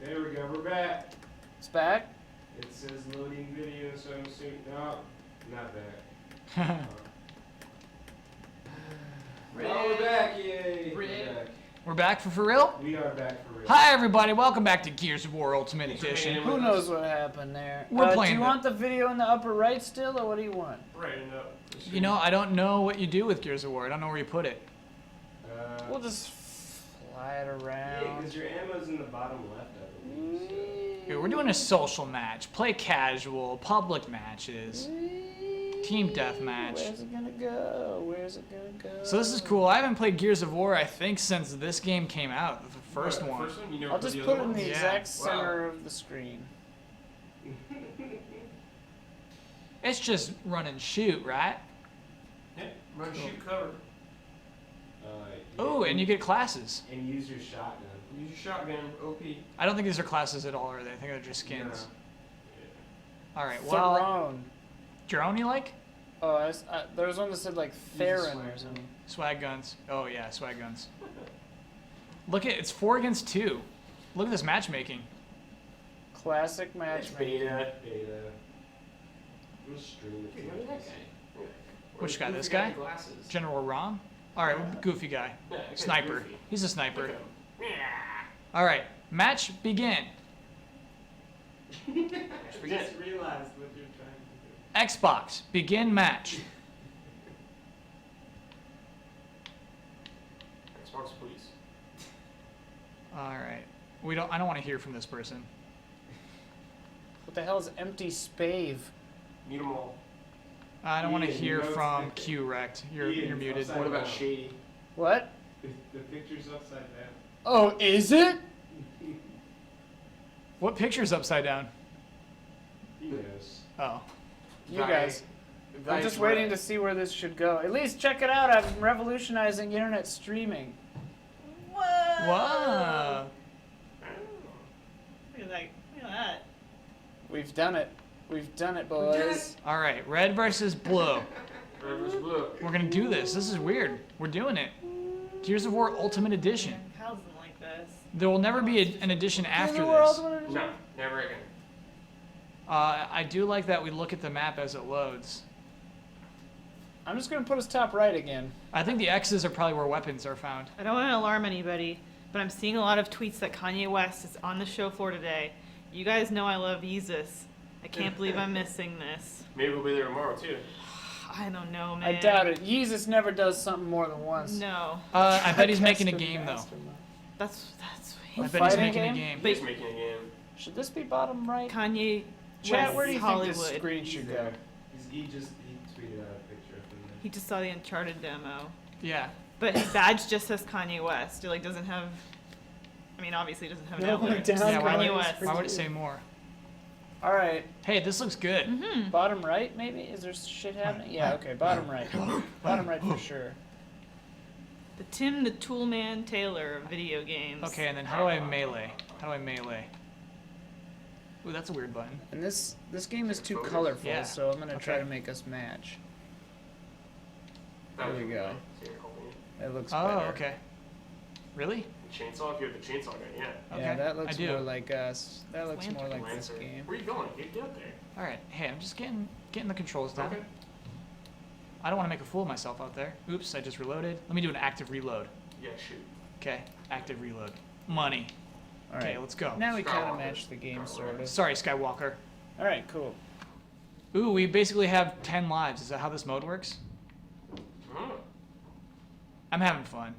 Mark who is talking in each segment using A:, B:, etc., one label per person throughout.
A: There we go, we're back.
B: It's back?
A: It says loading video, so I'm assuming, no, not back. Oh, we're back, yay! We're back.
C: We're back for real?
A: We are back for real.
C: Hi everybody, welcome back to Gears of War Ultimate Edition.
B: Who knows what happened there?
C: We're playing
B: do you want the video in the upper right still, or what do you want?
A: Right up.
C: You know, I don't know what you do with Gears of War. I don't know where you put it.
B: We'll just fly it around.
A: Yeah, because your ammo's in the bottom left, I believe. So.
C: Here, we're doing a social match. Play casual, public matches, team deathmatch.
B: Where's it gonna go? Where's it gonna go?
C: So this is cool. I haven't played Gears of War, I think, since this game came out, the first one.
A: First one? You never
B: I'll just
A: the
B: put
A: other
B: it in
A: ones?
B: the
C: Yeah.
B: exact center of the screen.
C: It's just run and shoot, right?
A: Yeah, run, shoot, cover.
C: Oh, and you get classes.
A: And use your shotgun. Use your shotgun, OP.
C: I don't think these are classes at all, are they? I think they're just skins.
A: Yeah.
C: Alright, well...
B: Throne.
C: Drone you like?
B: Oh, there was one that said like Theron or something.
C: Swag guns. Oh yeah, swag guns. Look at it's 4 against 2. Look at this matchmaking.
B: Classic matchmaking.
A: Beta. I'm just streaming it.
D: Look at that guy.
C: Which guy? This guy?
D: Glasses.
C: General Rom? Alright, goofy guy.
D: Yeah, that guy's
C: Sniper.
D: goofy.
C: He's a sniper.
D: Look at him.
C: Alright, match begin.
A: I just realized what you're trying to do.
C: Xbox, begin match.
D: Xbox, please.
C: Alright. I don't want to hear from this person.
B: What the hell is empty spave?
D: Mute them all.
C: I don't want to
A: Ian,
C: hear
A: you know
C: from
A: it's-
C: Q Rect. You're
A: Ian,
C: muted.
A: upside
D: What about
A: down.
D: Shady?
B: What?
A: The picture's upside down.
B: Oh, is it?
C: What picture's upside down?
A: He knows.
C: Oh.
B: You guys. I'm just waiting to see where this should go. At least check it out. I'm revolutionizing internet streaming.
C: Wow.
E: Look at that. Look at that.
B: We've done it. We've done it, boys.
C: Alright, red versus blue.
D: Red versus blue.
C: We're gonna do this. This is weird. We're doing it. Gears of War Ultimate Edition.
E: How's it like this?
C: There will never be an edition after
B: World
C: this.
B: War II?
D: No, never again.
C: I do like that we look at the map as it loads.
B: I'm just gonna put us top right again.
C: I think the X's are probably where weapons are found.
E: I don't want to alarm anybody, but I'm seeing a lot of tweets that Kanye West is on the show for today. You guys know I love Yeezus. I can't believe I'm missing this.
D: Maybe we'll be there tomorrow too.
E: I don't know, man.
B: I doubt it. Yeezus never does something more than once.
E: No.
C: I bet he's making a
B: Podcast
C: game though.
B: mastermind.
E: That's
C: I bet he's
B: Fighting
C: making a
B: game?
C: game.
D: He's making a game.
B: Should this be bottom right?
E: Kanye
B: Chat,
E: West
B: where do you
E: Hollywood.
B: think this screen should go?
A: He tweeted out a picture of him.
E: He just saw the Uncharted demo.
C: Yeah.
E: But his badge just says Kanye West. It like doesn't have. I mean, obviously it doesn't have an
B: No,
E: outlet.
B: like
E: It just
B: down
E: says
C: Yeah,
E: Kanye
B: right.
E: West.
C: Why would it say more?
B: All right,
C: Hey, this looks good.
E: Mm-hmm.
B: bottom right maybe? Is there shit happening? Yeah, okay, bottom right. Bottom right for sure.
E: The Tim the Toolman Taylor of video games.
C: Okay, and then how do I melee? How do I melee? Ooh, that's a weird button.
B: And this game is too colorful,
C: Yeah.
B: so I'm gonna try
C: Okay.
B: to make us match.
D: That
B: There
D: was
B: we
D: a
B: go.
D: good one. See, you're holding it.
B: That looks
C: Oh,
B: better.
C: okay. Really?
D: The chainsaw, if you have the chainsaw gun, yeah.
C: Okay.
B: Yeah, that
C: I
B: looks
C: do.
B: more like us. That looks more like this
D: Lancer.
B: game.
D: Where are you going? Get up there.
C: All right. Hey, I'm just getting the controls down.
D: Okay.
C: I don't want to make a fool of myself out there. Oops, I just reloaded. Let me do an active reload.
D: Yeah, shoot.
C: Okay, active reload. Money.
B: All
C: Okay,
B: right.
C: let's go.
B: Now we kind of
D: Skywalker.
B: match the game, sort of.
C: Sorry, Skywalker.
B: All right, cool.
C: Ooh, we basically have 10 lives. Is that how this mode works?
D: Oh,
C: I'm having fun.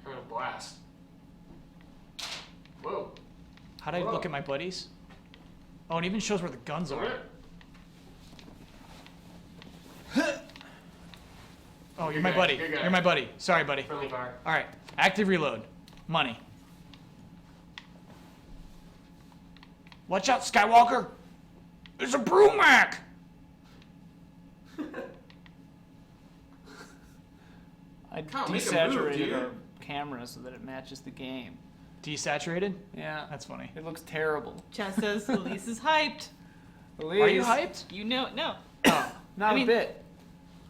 D: having a blast. Whoa.
C: How do I
D: Whoa.
C: look at my buddies? Oh, it even shows where the guns are. Oh, you're my
D: guy,
C: buddy.
D: good guy.
C: You're my buddy. Sorry, buddy.
D: Friendly fire.
C: All right, active reload. Money. Watch out, Skywalker! There's a Brumac!
B: I
D: Can't make a move,
B: desaturated
D: dude.
B: our camera so that it matches the game.
C: Desaturated?
B: Yeah,
C: That's funny.
B: it looks terrible.
E: Chat says Elise is hyped.
C: Are you hyped?
E: You know, no.
C: Oh,
B: Not
E: I mean,
B: a bit.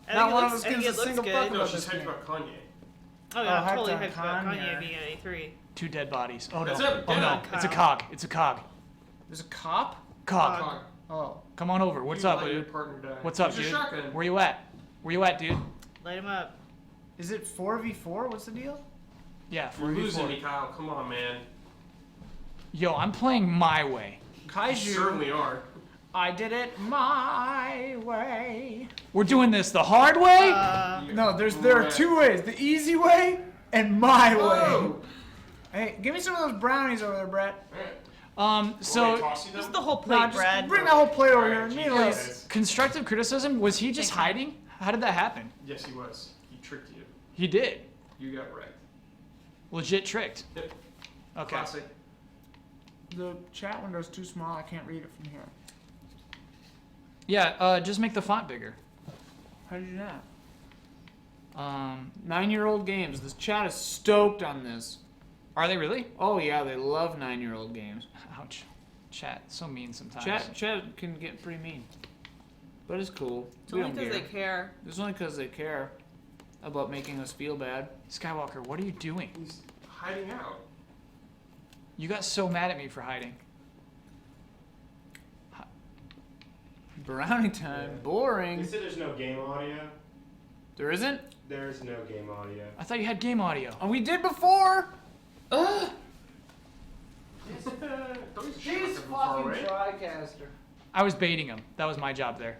E: I
B: Not
E: think
B: one
E: it
B: of
E: looks,
B: us
E: I think
B: gives
E: it
B: a
E: looks
B: single
E: good.
B: fuck
D: No,
B: about
D: she's
B: this
D: hyped
B: game.
D: about Kanye.
E: Oh yeah,
B: hyped
E: I'm totally
B: on
E: hyped about
B: Kanye.
E: Kanye being at E3.
C: 2 dead bodies. Oh no.
D: That's it.
C: Oh
D: Get
C: no.
D: him.
C: It's a cog. It's a cog.
B: There's a cop?
C: Cog.
D: Cog.
B: Oh.
C: Come on over. What's
D: You
C: up,
D: let your
C: dude?
D: partner die.
C: What's up,
D: Use
C: dude?
D: your shotgun.
C: Where you at? Where you at, dude?
E: Light him up.
B: Is it 4v4? What's the deal?
C: Yeah,
D: You're
C: 4v4.
D: losing me, Kyle. Come on, man.
C: Yo, I'm playing my way.
D: You
B: Kaiju.
D: certainly are.
B: I did it my way.
C: We're doing this the hard way?
B: No, there are 2 ways. The easy way and my way.
D: Whoa.
B: Hey, give me some of those brownies over there, Brett.
C: So
D: toss you
E: Just
D: them?
E: the whole plate,
B: Nah, just
E: Brad.
B: bring that whole plate over here.
D: Alright,
B: Me and
D: Jesus.
B: Elise.
C: constructive criticism, was he just
E: Thanks, man.
C: hiding? How did that happen?
D: Yes, he was. He tricked you.
C: He did.
D: You got wrecked.
C: Legit tricked.
D: Yep.
C: Okay.
D: Classic.
B: The chat window's too small. I can't read it from here.
C: Yeah, just make the font bigger.
B: How do you do that?
C: 9-year-old
B: games. This chat is stoked on this.
C: Are they really?
B: Oh yeah, they love 9-year-old games.
C: Ouch. Chat, so mean sometimes.
B: Chat can get pretty mean, but it's cool.
E: It's
B: We
E: only
B: don't
E: because
B: care.
E: they care.
B: It's only because they care about making us feel bad.
C: Skywalker, what are you doing?
D: He's hiding out.
C: You got so mad at me for hiding.
B: Brownie time.
A: Yeah.
B: Boring.
A: You said there's no game audio?
B: There isn't?
A: There's no game audio.
C: I thought you had game audio.
B: Oh, we did before. Ugh.
D: Don't use a shotgun from far away.
B: TriCaster.
C: I was baiting him. That was my job there.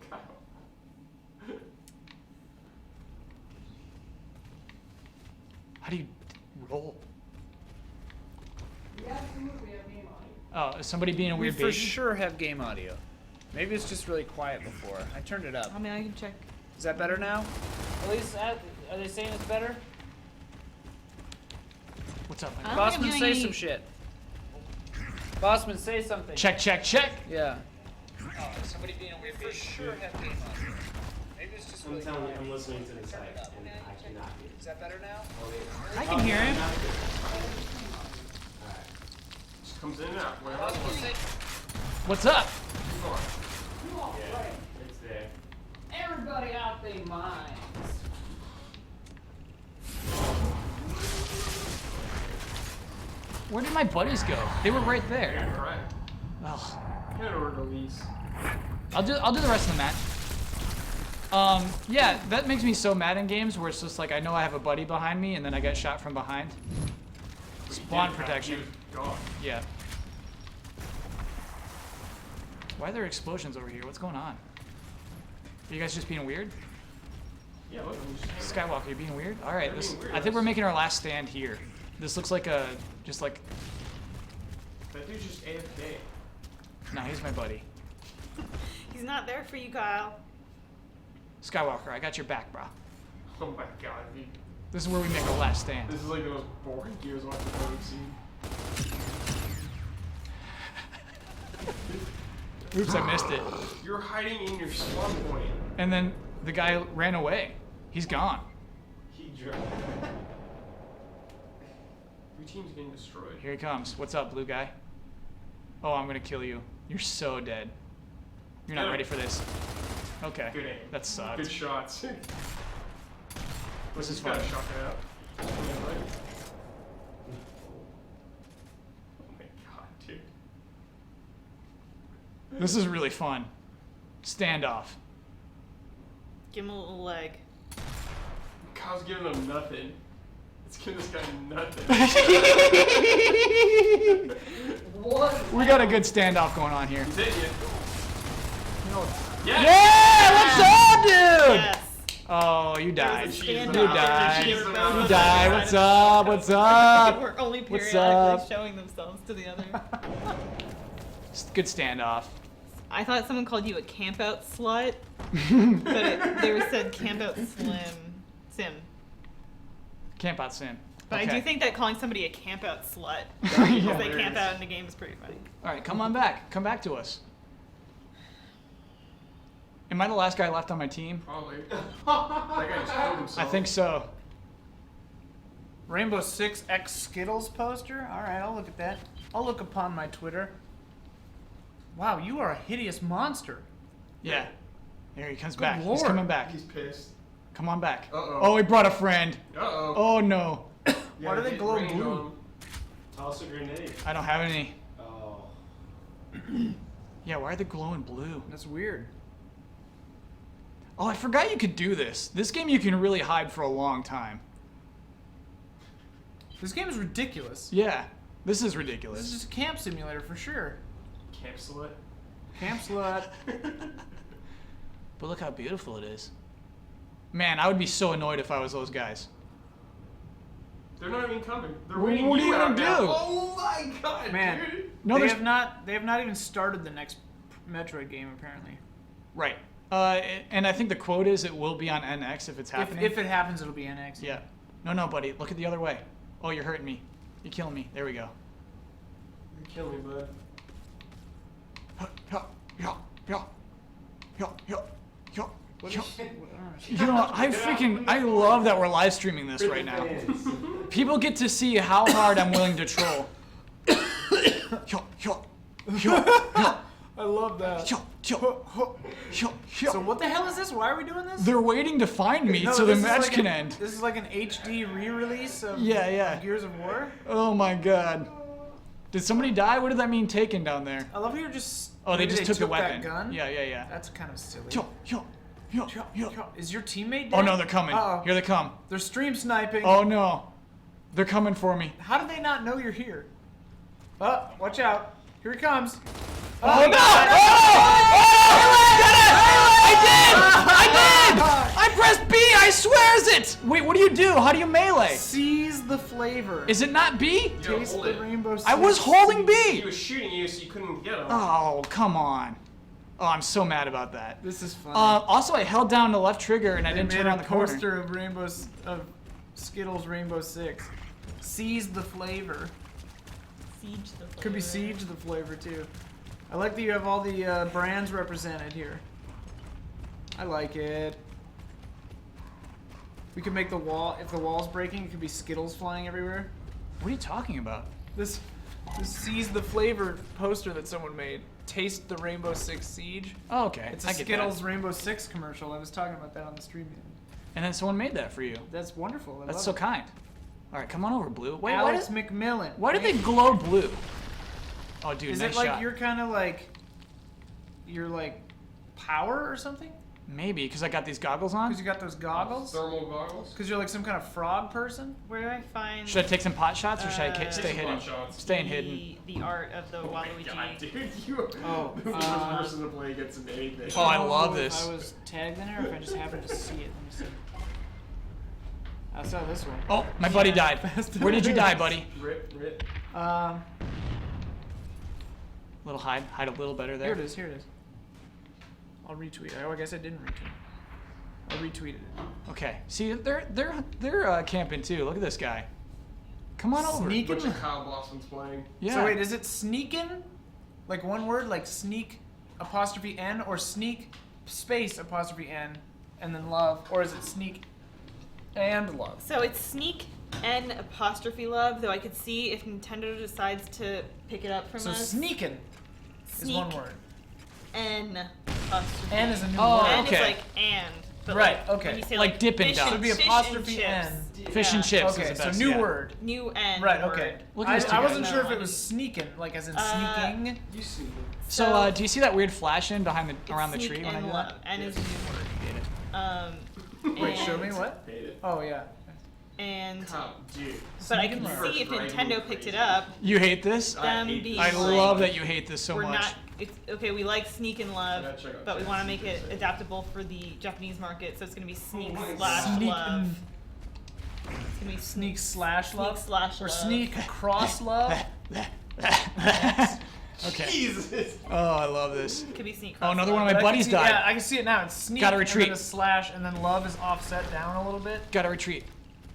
D: Kyle.
C: How do you roll? Oh, is somebody being a
B: We
C: weird
B: for
C: baby?
B: sure have game audio. Maybe it's just really quiet before. I turned it up.
E: I mean, I can check.
B: Is that better now? At least, are they saying it's better?
C: What's up,
E: I
C: man?
E: don't think I'm
B: Bossman,
E: getting
B: say
E: any-
B: some shit. Bossman, say something.
C: Check, check, check.
B: Yeah.
C: Oh, is somebody being a weird
B: For
C: baby?
B: sure have game audio. Maybe it's just
A: I'm
B: really
A: telling you,
B: quiet.
A: I'm listening to the site, and I cannot hear.
B: Is that better now?
E: I can hear him.
A: Alright.
D: Just comes in and out. Whatever.
B: Bossman, say.
C: What's up?
D: Come on.
A: Yeah, it's there.
B: Everybody out their minds.
C: Where did my buddies go? They were right there.
D: Yeah, correct.
C: Ugh.
D: Get over to Elise.
C: I'll do the rest of the match. Yeah, that makes me so mad in games where it's just like I know I have a buddy behind me and then I get shot from behind. Spawn protection.
D: Gone.
C: Yeah. Why are there explosions over here? What's going on? Are you guys just being weird?
D: Yeah, look. I'm just hanging out.
C: Skywalker, you being weird? All right,
D: They're
C: this.
D: being weird.
C: I think we're making our last stand here. This looks like a just like.
D: That dude's just AFK.
C: No, he's my buddy.
E: He's not there for you, Kyle.
C: Skywalker, I got your back, bro.
D: Oh my god, dude.
C: This is where we make our last stand.
D: This is like the most boring Gears watch I've ever seen.
C: Oops, I missed it.
D: You're hiding in your spawn point.
C: And then the guy ran away. He's gone.
A: He drove.
D: Your team's getting destroyed.
C: Here he comes. What's up, blue guy? Oh, I'm gonna kill you. You're so dead. You're not
D: Get him.
C: ready for this. Okay.
D: Good aim.
C: That sucked.
D: Good shots.
C: This is
D: He's got
C: fun.
D: a shotgun out. Yeah, right. Oh my god, dude.
C: This is really fun. Standoff.
E: Give him a little leg.
D: Kyle's giving him nothing. It's giving this guy nothing.
B: What?
C: We got a good standoff going on here.
D: He's hitting you.
B: No.
D: Yes!
C: Yeah! What's up, dude?
E: Yes.
C: Oh, you died.
E: There's a
C: You
E: standoff.
C: died.
D: Cheese
C: You
D: them out.
C: died. What's up? What's up?
E: We're only
C: What's
E: periodically
C: up?
E: showing themselves to the other.
C: Good standoff.
E: I thought someone called you a camp out slut, but they were said camp out sim.
C: Camp out sim.
E: But I
C: Okay.
E: do think that calling somebody a camp out slut
C: Yeah.
E: because they camp out in the game is pretty funny.
C: All right, come on back. Come back to us. Am I the last guy left on my team?
D: Probably. That guy just killed himself.
C: I think so.
B: Rainbow Six X Skittles poster? Alright, I'll look at that. I'll look upon my Twitter. Wow, you are a hideous monster.
C: Yeah. Here he comes
B: Good
C: back. He's
B: Lord.
C: coming back.
D: He's pissed.
C: Come on back.
D: Uh-oh.
C: Oh, he brought a friend.
D: Uh-oh.
C: Oh no.
B: Why do they glow blue?
D: Toss a grenade.
C: I don't have any.
D: Oh.
C: Yeah, why are they glowing blue?
B: That's weird.
C: Oh, I forgot you could do this. This game you can really hide for a long time.
B: This game is ridiculous.
C: Yeah, this is
B: This
C: ridiculous.
B: is just a camp simulator for sure.
D: Camp slut.
B: Camp slut.
C: But look how beautiful it is. Man, I would be so annoyed if I was those guys.
D: They're not even coming. They're
C: What
D: waiting
C: are you gonna
D: out now.
C: do?
D: Oh my god,
B: Man,
D: dude.
C: No,
B: they
C: there's-
B: have not even started the next Metroid game apparently.
C: Right. And I think the quote is it will be on NX if it's happening.
B: If it happens, it'll be NX.
C: Yeah. No, buddy. Look at the other way. Oh, you're hurting me. You're killing me. There we go.
D: You kill me, bud.
B: What
C: You
B: is,
C: know, I love that we're live streaming this right now. People get to see how hard I'm willing to troll.
B: I love that. So what the hell is this? Why are we doing this?
C: They're waiting to find me so the
B: this is
C: match
B: like
C: can
B: an-
C: end.
B: This is like an HD re-release of,
C: Yeah.
B: of Gears of War.
C: Oh my god. Did somebody die? What did that mean taken down there?
B: I love how you're just.
C: Oh, they
B: maybe
C: just took the weapon.
B: That gun.
C: Yeah.
B: That's kind of silly. Is your teammate dead?
C: Oh no, they're coming.
B: Uh-oh.
C: Here they come.
B: They're stream sniping.
C: Oh no. They're coming for me.
B: How do they not know you're here? Oh, watch out. Here he comes.
C: Oh no! I did! I pressed B! I swears it! Wait, what do you do? How do you melee?
B: Seize the flavor.
C: Is it not B?
D: You gotta
B: Taste
D: hold
B: the
D: it.
B: rainbow.
C: I was
B: six.
C: holding
D: He
C: B!
D: was shooting you, so you couldn't get him.
C: Oh, come on. Oh, I'm so mad about that.
B: This is funny.
C: Also, I held down the left trigger and I
B: They
C: didn't turn
B: made
C: around
B: a
C: the corner.
B: poster of Skittles Rainbow Six. Seize the flavor.
E: Siege the flavor.
B: Could be Siege the flavor too. I like that you have all the brands represented here. I like it. We could make the wall, if the wall's breaking, it could be Skittles flying everywhere.
C: What are you talking about?
B: This Seize the flavor poster that someone made. Taste the Rainbow Six Siege.
C: Oh, okay.
B: It's a
C: I get
B: Skittles
C: that.
B: Rainbow Six commercial. I was talking about that on the stream.
C: And then someone made that for you.
B: That's wonderful. I
C: That's
B: love
C: so
B: it.
C: kind. All right, come on over, Blue. Wait,
B: Alex McMillan.
C: why do they glow blue? Oh, dude,
B: Is
C: nice
B: it like
C: shot.
B: you're kind of like, you're like power or something?
C: Maybe, because I got these goggles on.
B: Because you got those goggles?
D: Thermal goggles.
B: Because you're like some kind of frog person?
E: Where do I find
C: Should I take some pot shots or should I stay
D: Take some
C: hidden?
D: pot shots.
C: Staying hidden.
E: the art of the
D: Oh my
E: Waluigi?
D: god, dude, you
B: Oh,
D: the worst person to play against in anything.
C: Oh, I love
B: If
C: this.
B: I was tagged in it or if I just happened to see it. Let me see. I saw this one.
C: Oh, my buddy died.
B: Fast
C: Where did you
B: and
C: die,
B: Furious.
C: buddy?
D: Rip.
C: Little hide a little better there.
B: Here it is. Here it is. I'll retweet it. Oh, I guess I didn't retweet it. I retweeted it.
C: Okay. See, they're camping too. Look at this guy. Come on over.
B: Sneaking?
D: Bunch of Kyle Blossoms playing.
C: Yeah.
B: So wait, is it sneaking? Like one word, like sneak apostrophe N, or sneak space apostrophe N, and then love? Or is it sneak and love?
E: So it's Sneak N apostrophe love, though I could see if Nintendo decides to pick it up from
B: So
E: us.
B: sneaking is
E: Sneak
B: one word.
E: N apostrophe.
B: N is a new
C: Oh,
B: word.
E: N
C: okay.
E: is like and. But
B: Right,
E: like,
B: okay.
E: When you say
C: Like Dippin'
E: fish
C: Dots.
E: and-
C: It'd be
E: fish
B: apostrophe
E: and chips.
B: N.
C: Fish and
E: Yeah.
C: chips
B: Okay,
C: is the
B: so
C: best.
B: new
C: yeah.
B: word.
E: New N.
B: Right,
E: word.
B: okay.
C: Look at these two
B: I
C: guys.
B: wasn't sure if it
E: No,
B: was sneaking, like as in
E: Uh,
B: sneaking.
D: You see them.
C: So, do you see that weird flash in behind
E: It's
C: around the
E: Sneak
C: tree when I
E: and
C: do
E: love.
C: that?
E: N is a new word.
B: Wait, show
E: and-
B: me what?
D: Hate it.
B: Oh yeah.
E: And
D: Oh, dude.
E: but I
B: Sneak
E: can
B: and
E: see if
D: love.
E: Nintendo picked it up.
C: You hate this?
E: Them
D: hate
E: being
C: I
D: this.
E: like,
C: love that you hate this so
E: we're
C: much.
E: not. It's okay. We like Sneak and Love,
D: Yeah, check out
E: but we
D: Jack's
E: want to make it
D: Secret.
E: adaptable for the Japanese market. So it's gonna be Sneak
D: my
E: slash
D: God.
B: Sneak
E: Love.
B: and-
E: It's gonna be
B: Sneak slash love.
E: slash
B: Or
E: love.
B: sneak cross love.
C: Okay.
D: Jesus.
C: Oh, I love this.
E: Could be Sneak.
C: Oh,
E: Cross
C: another
E: Love.
C: one of my
B: But I can
C: buddies
B: see-
C: died.
B: Yeah, I can see it now. It's sneak.
C: Gotta
B: And
C: retreat.
B: then a slash, and then love is offset down a little bit,
C: Gotta retreat.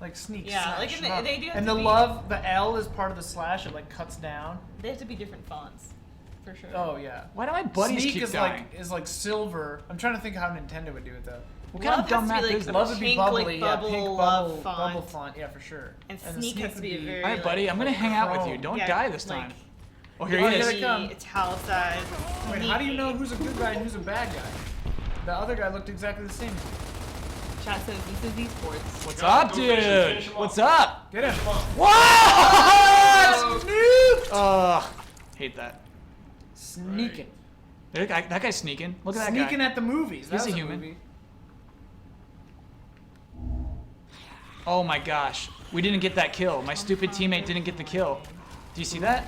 B: like sneak.
E: Yeah,
B: slash,
E: like in the-
B: love.
E: they do have
B: And
E: to
B: the
E: be-
B: love, the L is part of the slash. It like cuts down.
E: They have to be different fonts, for sure.
B: Oh yeah.
C: Why do my buddies
B: Sneak
C: keep
B: is
C: dying?
B: like silver. I'm trying to think how Nintendo would do it though.
C: What kind of
E: Love
C: dumb
E: has
C: math
E: to be, like,
C: is that?
B: Love would be
E: Pink,
B: bubbly,
E: like,
B: yeah,
E: bubble
B: pink
E: love
B: bubble
E: font.
B: font, yeah, for sure.
E: And
B: the
E: Sneak has to be a very.
C: All right, buddy. I'm gonna hang out with you.
B: chrome.
C: Don't
E: Yeah,
C: die this
E: like-
C: time. Oh, here
B: Oh,
C: he
B: here
C: is.
B: they come.
E: Italicized.
B: Wait, how do you know who's a good guy and who's a bad guy? The other guy looked exactly the same.
E: Chat says this is esports.
C: What's
D: Go
C: up,
D: finish
C: dude?
D: him off.
C: What's up?
B: Get him.
C: What?
B: Snooped!
C: Hate that.
B: Sneaking.
C: That guy's sneaking. Look at that guy.
B: Sneaking at the movies. That
C: He's
B: was
C: a human.
B: movie.
C: Oh my gosh. We didn't get that kill. My stupid teammate didn't get the kill. Do you see that?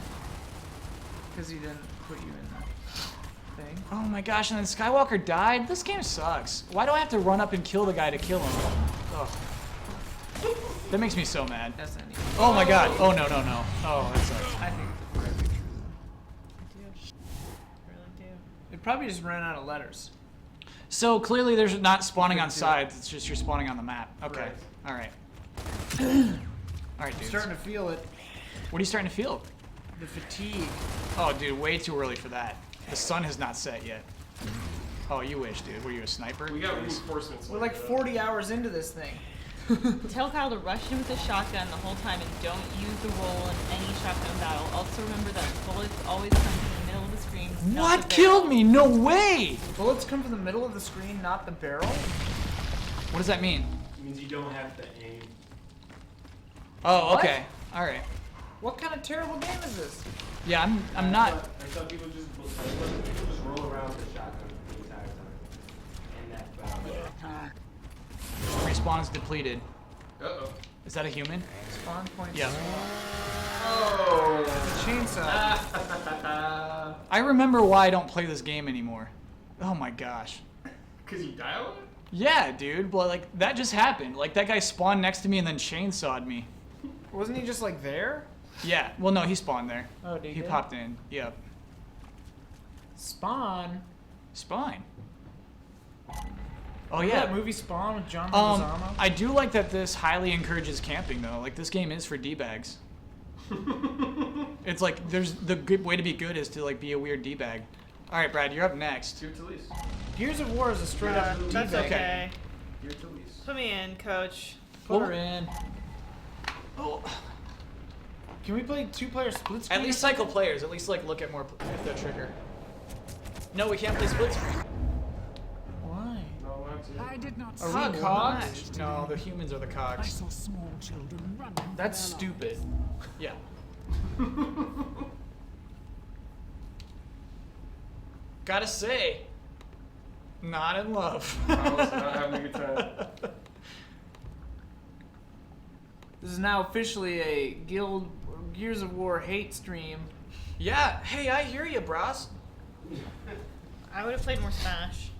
B: Because he didn't put you in the thing.
C: Oh my gosh, and then Skywalker died? This game sucks. Why do I have to run up and kill the guy to kill him? Ugh. That makes me so mad.
B: That's not even.
C: Oh my god. Oh no, no, no. Oh, that sucks.
B: I think it's the right picture.
E: I really do.
B: It probably just ran out of letters.
C: So clearly there's not spawning on sides, it's just you're spawning on the map. Okay.
D: Right.
C: Alright. Alright,
B: I'm
C: dude.
B: starting to feel it.
C: What are you starting to feel?
B: The fatigue.
C: Oh, dude, way too early for that. The sun has not set yet. Oh, you wish, dude. Were you a sniper?
D: We got reinforcements.
B: We're like 40 hours into this thing.
E: Tell Kyle to rush in with a shotgun the whole time and don't use the roll in any shotgun battle. Also remember that bullets always come from the middle of the screen. not the
C: What
E: barrel.
C: killed me? No way!
B: Bullets come from the middle of the screen, not the barrel.
C: What does that mean?
A: It means you don't have to aim.
C: Oh,
B: What?
C: okay. Alright.
B: What kind of terrible game is this?
C: Yeah, I'm not.
A: I thought people just roll around with the shotgun the entire time. And that
C: Respawn's depleted.
D: Uh-oh.
C: Is that a human?
B: Spawn point.
C: Yeah.
D: Oh.
B: Chainsaw.
C: I remember why I don't play this game anymore. Oh my gosh.
D: Cause you die on it?
C: Yeah, dude, but like that just happened. Like that guy spawned next to me and then chainsawed me.
B: Wasn't he just like there?
C: Yeah. Well, no, he spawned there.
B: Oh, did
C: He popped in. Yep.
B: Spawn.
C: Spawn. Oh
B: Remember
C: yeah.
B: that movie Spawn with John Leguizamo?
C: I do like that this highly encourages camping though. Like this game is for d-bags. It's like there's the good way to be good is to like be a weird d-bag. All right, Brad, you're up next.
D: Two to lease.
B: Gears of War is a straight
E: Yeah,
B: up
E: that's
B: teabag.
E: okay.
D: Two to lease.
E: Put me in, coach.
B: Put her in.
C: Oh.
B: Can we play two-player split screen?
C: At least cycle players. At least like look at more at the trigger. No, we can't play split screen.
B: Why?
D: No, we'll have to.
F: I did not
B: Are
F: see
B: we
F: your
B: cogs?
F: match
C: No,
F: today.
C: the humans are the
F: I
C: cogs.
F: saw small children running.
B: That's
F: for their
B: stupid.
C: Yeah. Gotta say, not in love.
D: I was not having a good time.
B: This is now officially a Gears of War hate stream.
C: Yeah. Hey, I hear you, bros.
E: I would have played more Smash.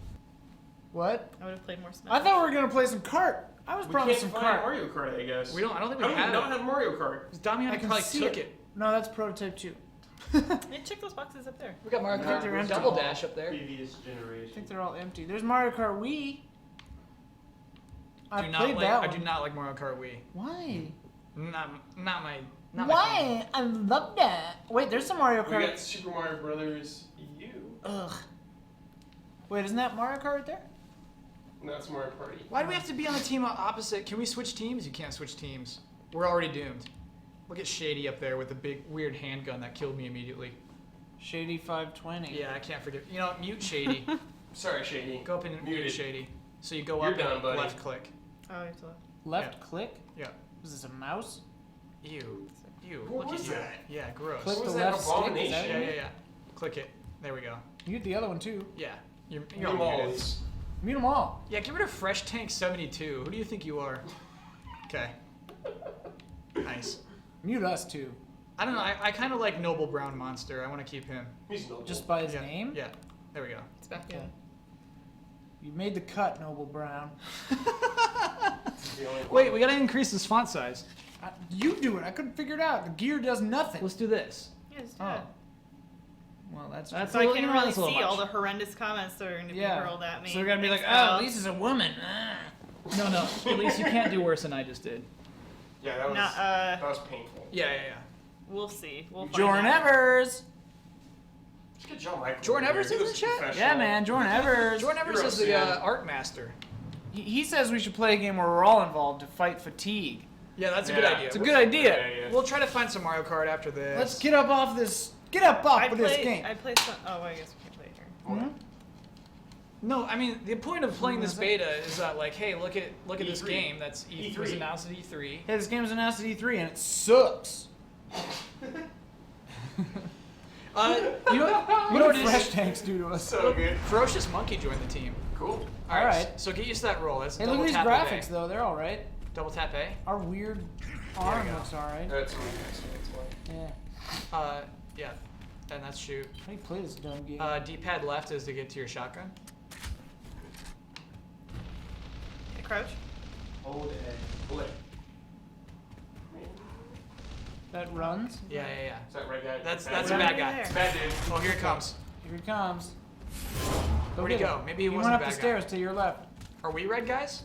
B: What?
E: I would have played more Smash.
B: I thought we were gonna play some kart. I was
D: We
B: promised
D: can't
B: some
D: find
B: kart.
D: Mario Kart, I guess.
C: We don't. I don't think we
D: How do we
C: have
D: not
C: it.
D: have Mario Kart?
C: Damian
B: I can
C: probably
B: see
C: took it.
B: No, that's prototype 2.
E: Hey, check those boxes up there.
C: We got Mario
B: I think
C: Kart
B: they're empty.
C: Double Dash up there.
A: previous
B: I
A: generation.
B: think they're all empty. There's Mario Kart Wii. I
C: Do not
B: played
C: like.
B: that
C: I
B: one.
C: do not like Mario Kart Wii.
B: Why?
C: Not my. Not my thing.
B: Why? I love that. Wait, there's some Mario
D: We
B: Kart.
D: got Super Mario Brothers U.
B: Ugh. Wait, isn't that Mario Kart right there?
D: No, that's Mario Party.
C: Why do we have to be on the team opposite? Can we switch teams? You can't switch teams. We're already doomed. Look at Shady up there with the big weird handgun that killed me immediately.
B: Shady 520.
C: Yeah, I can't forget. You know, mute Shady.
D: Sorry, Shady.
C: Go up and mute
D: Muted.
C: Shady. So you go
D: You're
C: up
D: done,
C: and
D: buddy.
C: left click.
E: Oh, you have to look.
B: Left
C: Yeah.
B: click?
C: Yeah.
B: Is this a mouse?
C: Ew. Ew.
D: What
C: Look
D: was
C: at you.
D: that?
C: Yeah, gross.
B: Click
D: What
B: the
D: was that
B: left stick. Is that
D: abomination?
B: what you
C: Yeah,
B: mean?
C: yeah, yeah. Click it. There we go.
B: You get the other one too.
C: Yeah. You're
D: You're
C: all muted.
D: always.
B: Mute them all.
C: Yeah, get rid of Fresh Tank 72. Who do you think you are? Okay. Nice.
B: Mute us too.
C: I don't know. I kind of like Noble Brown Monster. I want to keep him.
D: He's noble.
B: Just by his
C: Yeah.
B: name?
C: Yeah. There we go.
E: It's back
B: Okay.
E: in.
B: You made the cut, Noble Brown.
D: the only one.
C: Wait, we gotta increase this font size.
B: You do it. I couldn't figure it out. The gear does nothing.
C: Let's do this.
E: Yeah, just do
B: Oh.
E: it.
B: Well, that's
C: That's
E: So
C: a
E: I
C: little-
E: can't
C: you know,
E: really
C: that's a little
E: see all
C: much.
E: the horrendous comments that are going to be
B: yeah.
E: hurled at me.
B: So we're gonna be like,
E: Thanks,
B: oh,
E: pal.
B: Lisa's a woman. Ah.
C: No, no. At least you can't do worse than I just did.
D: Yeah, that was
E: Not,
D: that was painful.
C: Yeah, yeah, yeah.
E: We'll see. We'll find
B: Jordan
E: out.
B: Evers.
D: Let's get John Michael.
C: Jordan
D: over
C: Evers
D: here. He
C: is
D: looks
C: in chat?
D: professional.
B: Yeah, man, Jordan Evers.
C: Jordan Evers
D: You're
C: is the
D: upset.
C: art master.
B: He says we should play a game where we're all involved to fight fatigue.
C: Yeah, that's a good
D: Yeah.
C: idea.
B: It's a good idea.
D: Yeah, yeah.
C: We'll try to find some Mario Kart after this.
B: Let's get up off this. Get up off
E: I
B: of this
E: play.
B: game.
E: I play some. Oh, I guess we can't play it here.
B: Hmm?
C: No, I mean the point of playing this beta is that like, hey, look at this
D: E3.
C: game that's was
D: E3.
C: announced at E3.
B: Hey, this game was announced at E3 and it sucks.
C: You know
B: What
C: what
B: did
C: it
B: Fresh
C: is?
B: Tanks do to us?
D: So good.
C: Ferocious Monkey joined the team.
D: Cool.
C: All
B: right.
C: So get used to that roll. That's
B: Hey, look
C: double
B: at these
C: tap
B: graphics
C: A.
B: though. They're all right.
C: Double tap A.
B: Our weird
C: we
B: arm
C: go.
B: looks all right.
D: That's really nice. That's why.
C: Yeah. And that's shoot.
B: How do you play this dumb game?
C: D-pad left is to get to your shotgun.
E: Okay, crouch.
D: Hold A. Hold A.
B: That runs.
C: Yeah.
D: Is that red guy?
C: That's
D: Bad
C: a
D: dude?
C: bad
E: Right
C: guy.
E: there.
D: It's bad dude.
C: Oh, here it comes.
B: Here he comes.
C: Where'd he
B: get
C: go?
B: it.
C: Maybe he
B: You
C: wasn't
B: went
C: a
B: up the
C: bad
B: stairs
C: guy.
B: to your left.
C: Are we red guys?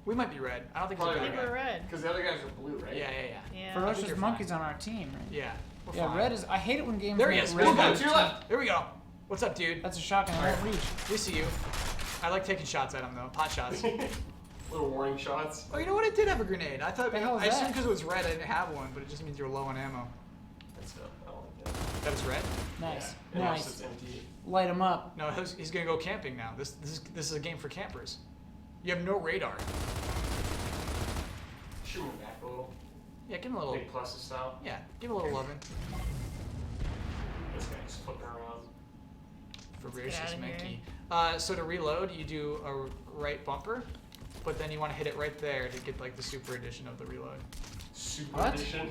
C: We might be red. I don't think he's a
D: Probably
C: bad
E: I think
C: guy.
E: we're red.
D: Because the other guys are blue, right?
C: Yeah.
E: Yeah.
C: you're
B: Ferocious
C: fine.
B: Monkey's on our team, right?
C: Yeah. We're
B: Yeah,
C: fine.
B: red is. I hate it when games
C: There he
B: make
C: is.
B: red.
C: Red guy
B: is
C: to your
B: team.
C: left. There we go. What's up, dude?
B: That's a shotgun. I won't reach.
C: We see you. I like taking shots at him though. Pot shots.
D: Little warning shots.
C: Oh, you know what? It did have a grenade. I thought
B: The hell is
C: I assumed
B: that?
C: because it was red, I didn't have one, but it just means you're low on ammo.
D: That's dope. I don't like that.
C: That is red.
B: Nice.
D: Yeah. Unless
B: Nice.
D: it's empty.
B: Light him up.
C: No, he's gonna go camping now. This is a game for campers. You have no radar.
D: Shoot him back a little.
C: Yeah, give him a little.
D: Big pluses style.
C: Yeah, give him a little loving.
D: This guy just flipping around.
C: Ferocious
E: outta
C: Monkey. So to reload, you do a right bumper, but then you want to hit it right there to get like the super edition of the reload.
D: Super
B: What?
D: edition.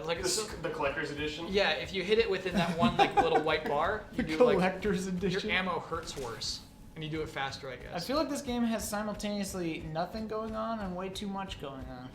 C: Like
D: the collector's edition.
C: yeah, if you hit it within that one like little white bar, you
B: The
C: do like
B: collector's edition.
C: your ammo hurts worse, and you do it faster, I guess.
B: I feel like this game has simultaneously nothing going on and way too much going on.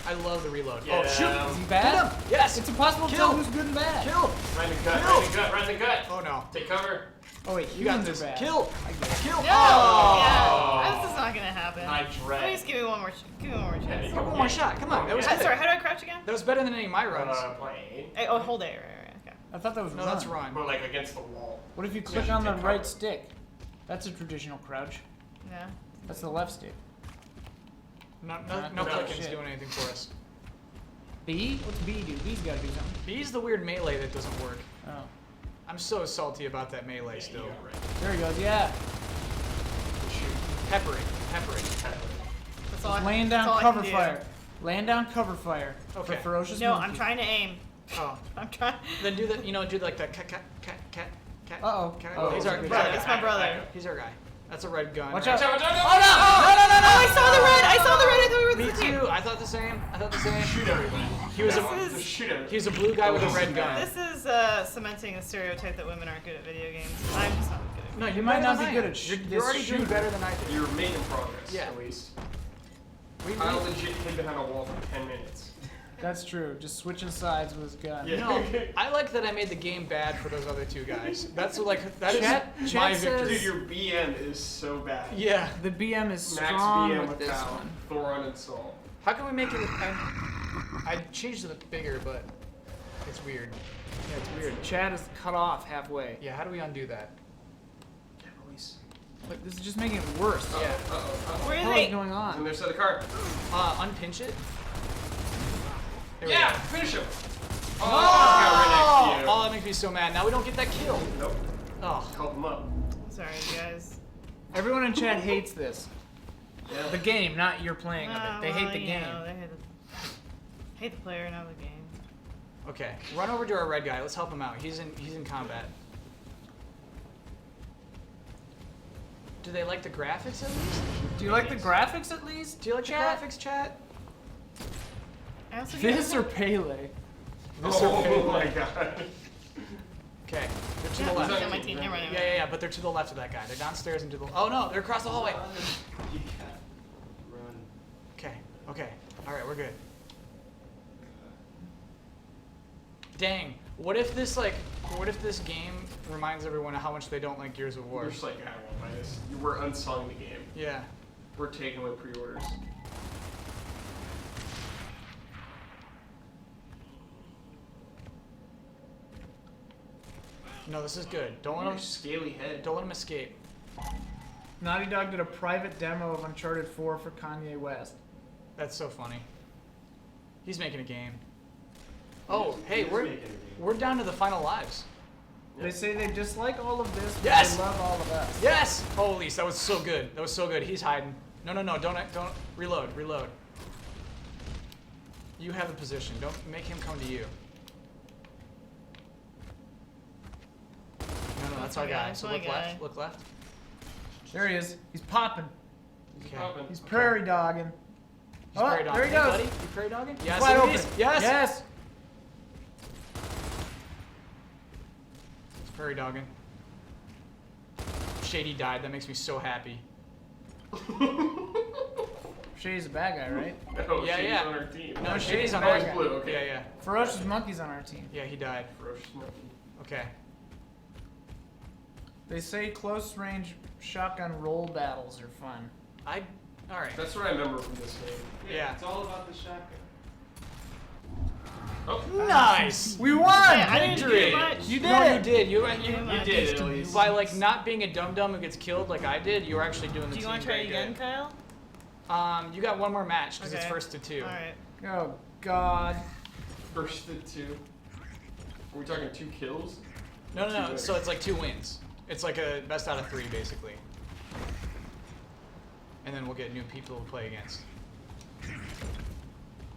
C: I love the reload.
D: Yeah.
C: Oh shoot!
B: Is he bad?
C: Yes.
B: It's impossible to
C: Kill.
B: tell who's good and bad.
C: Kill.
D: Right in the gut.
C: Kill.
D: Right in the gut. Right in the gut.
C: Oh no.
D: Take cover.
B: Oh wait,
C: You got
B: humans
C: this.
B: are bad.
C: Kill.
B: I get it.
C: Kill.
E: No.
C: Oh.
E: Yeah. This is not gonna happen.
D: I dread.
E: Please give me one more. Give me one more chance.
D: you
C: Give one more shot. Come on. That was
E: I'm
C: good.
E: sorry. How do I crouch again?
C: That was better than any of my runs.
D: Play.
E: Hey, oh, hold A. Right. Okay.
B: I thought that was
C: No,
B: run.
C: that's run.
D: But like against the wall.
B: What if you click
D: Yeah,
B: on the
D: take
B: right
D: cover.
B: stick? That's a traditional crouch.
E: Yeah.
B: That's the left stick.
C: No
B: No
C: clicking's
B: shit.
C: doing anything for us.
B: B? What's B do? B's gotta do something.
C: B's the weird melee that doesn't work.
B: Oh.
C: I'm so salty about that melee still.
D: You got right.
B: There he goes, yeah.
D: Shoot.
C: Peppering.
E: That's all I,
B: Laying
E: that's
B: down
E: all I
B: cover
E: can do.
B: fire. Laying down cover fire.
C: Okay.
B: For Ferocious
E: No,
B: Monkey.
E: I'm trying to aim.
C: Oh.
E: I'm trying.
C: Then do that. Do like that cat.
B: Uh-oh. Oh,
C: He's our
B: that's a good
C: brother.
B: shot.
E: That's my brother.
C: He's our guy. That's a red gun.
B: Watch
C: right?
B: out.
D: Watch out, watch out,
C: Oh no!
E: Oh, I saw the red. I saw the red. I thought we were
C: Me
E: the same.
C: too. I thought the same.
D: Shoot everybody.
C: He was
E: This
C: a
E: is-
D: Just shoot everybody.
C: he's a blue guy with a red gun.
E: This is cementing the stereotype that women aren't good at video games. I'm just not good at
C: No,
B: You might not be good at
C: You're
B: this
C: already doing
B: shooting.
C: better than I did.
D: You're making progress.
C: Yeah.
D: At least.
C: We
D: I legit hid behind a wall for 10 minutes.
B: That's true. Just switching sides with his gun.
D: Yeah.
C: No, I like that I made the game bad for those other two guys. That's like that is
B: Chat
C: my
B: says-
C: victory.
D: Dude, your BM is so bad.
C: Yeah.
B: The BM is
D: Max
B: strong
D: BM
B: with
D: with
B: this
D: Talon,
B: one.
D: Thoron, and Saul.
C: How can we make it? I changed it bigger, but it's weird. Yeah, it's weird.
B: Chat is cut off halfway.
C: Yeah, how do we undo that?
B: Like, this is just making it worse.
C: Yeah.
E: Where
B: What
E: are
B: is
E: they?
B: going
D: On
B: on?
D: their side of the car.
C: Unpinch it. There we
D: Yeah,
C: go.
D: finish him.
C: Oh!
D: right next to you.
C: Oh, that makes me so mad. Now we don't get that kill.
D: Nope.
C: Oh.
D: Help him up.
E: Sorry, you guys.
B: Everyone in chat hates this.
D: Yeah.
B: The game, not your playing of it. They hate the game.
E: They hate the player, not the game.
C: Okay. Run over to our red guy. Let's help him out. He's in combat. Do they like the graphics at least?
B: Do you like the graphics at least?
C: Do you like
B: Chat?
C: the graphics, chat?
E: I also
B: This or Pele?
D: Oh my god.
C: Okay. They're to
E: Yeah,
C: the left.
E: he's on my team. Never mind.
C: Yeah, but they're to the left of that guy. They're downstairs and to the. Oh no, they're across the hallway.
A: You can't run.
C: Okay. All right, we're good. Dang. What if this game reminds everyone of how much they don't like Gears of War?
D: We're just like, I won't buy this. We're unsung the game.
C: Yeah.
D: We're taking away pre-orders.
C: No, this is good. Don't let
D: Your
C: them.
D: scaly head.
C: Don't let them escape.
B: Naughty Dog did a private demo of Uncharted 4 for Kanye West.
C: That's so funny. He's making a game. Oh, hey,
A: He's
C: we're
A: making a game.
C: we're down to the final lives.
B: They say they dislike all of this, but
C: Yes!
B: they love all of us.
C: Yes! Holy, that was so good. That was so good. He's hiding. No, don't reload. You have the position. Don't make him come to you. No, that's our guy. So look left. Look left.
B: There he is. He's popping.
D: He's
C: Okay.
D: popping.
B: He's prairie dogging.
C: He's
B: Oh,
C: prairie dogging.
B: there he
C: Hey,
B: goes.
C: buddy. You prairie dogging? Yes,
B: Wide
C: it
B: open.
C: is. Yes.
B: Yes.
C: It's prairie dogging. Shady died. That makes me so happy.
B: Shady's a bad guy, right?
D: Oh,
C: Yeah,
D: Shady's
C: yeah.
D: on our team.
C: No,
B: Shady's
C: Shady's on
B: bad
C: ours.
B: guy.
D: Blue, okay.
C: Yeah.
B: Ferocious Monkey's on our team.
C: Yeah, he died.
D: Ferocious monkey.
C: Okay.
B: They say close range shotgun roll battles are fun.
C: All right.
D: That's what I remember from this game.
C: Yeah.
A: It's all about the shotgun.
D: Oh,
C: Nice.
B: We won!
E: Yeah, I didn't
C: Victory.
E: do much.
B: You did
C: No,
B: it!
C: you did. You
E: You
C: did
F: at
C: it.
F: least.
C: By like not being a dum dum who gets killed like I did, you were actually doing the
E: Do you
C: team
E: want to try it
C: very
E: again,
C: good.
E: Kyle?
C: You got one more match because it's
E: Okay.
C: first to 2.
E: All right.
B: Oh, God.
D: first to 2. Are we talking 2 kills?
C: No. So it's like 2 wins. It's like a best out of 3 basically. And then we'll get new people to play against.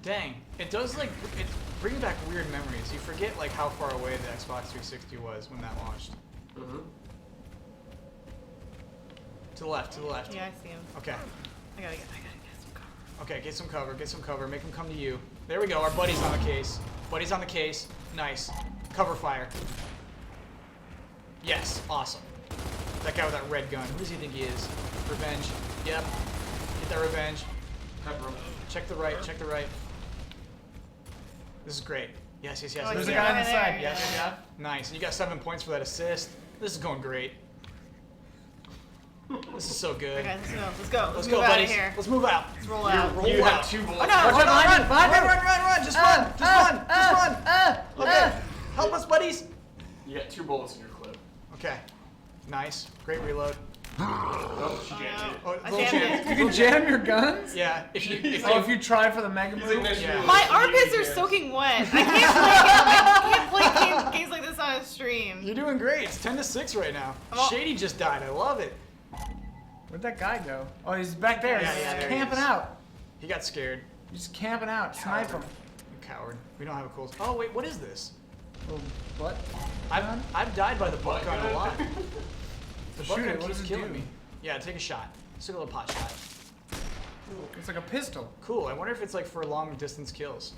C: Dang, it does like it brings back weird memories. You forget like how far away the Xbox 360 was when that launched.
D: Mm-hmm.
C: To the left.
E: Yeah, I see him.
C: Okay.
E: I gotta get some cover.
C: Okay, get some cover, make him come to you. There we go, our buddy's on the case. Nice. Cover fire. Yes, awesome. That guy with that red gun, who does he think he is? Revenge. Yep. Get that revenge.
D: Pepper him.
C: Check the right. This is great. Yes.
E: Oh,
B: There's
E: he's
B: a guy on the
E: over
B: side.
E: there.
C: Yeah. Nice. And you got 7 points for that assist. This is going great. This is so good.
E: Okay, let's go.
C: Let's
E: move
C: go,
E: out
C: buddies.
E: of here.
C: Let's move out.
E: Let's roll out.
C: Roll
D: You
C: out.
D: have 2 bullets.
E: Oh, no.
C: Watch out, run! Just run!
B: Ah,
C: Okay. Help us, buddies.
D: You got 2 bullets in your clip.
C: Okay. Nice. Great reload.
D: Oh, she jammed it.
C: Oh,
E: I
C: little
E: jammed
C: chance.
B: You can jam your guns?
C: Yeah. If you
B: If you try for the mega
D: He's like,
B: move.
D: nice
C: Yeah.
D: reload.
E: My armpits are
D: Yeah.
E: soaking wet. I can't play games like this on a stream.
C: You're doing great. It's 10-6 right now.
E: I'm all-
C: Shady just died. I love it.
B: Where'd that guy go? Oh, he's back there.
C: Yeah,
B: He's
C: there he
B: camping
C: is.
B: out.
C: He got scared.
B: He's just camping out. Snipe him.
C: You coward. We don't have a cool. Oh wait, what is this?
B: Oh, what?
C: I've died by the butt gun a lot. The butt
B: Shoot
C: gun
B: it, what
C: keeps
B: does it
C: killing
B: do?
C: me. Yeah, take a shot. Just take a little pot shot.
B: It's like a pistol.
C: Cool. I wonder if it's like for long distance kills.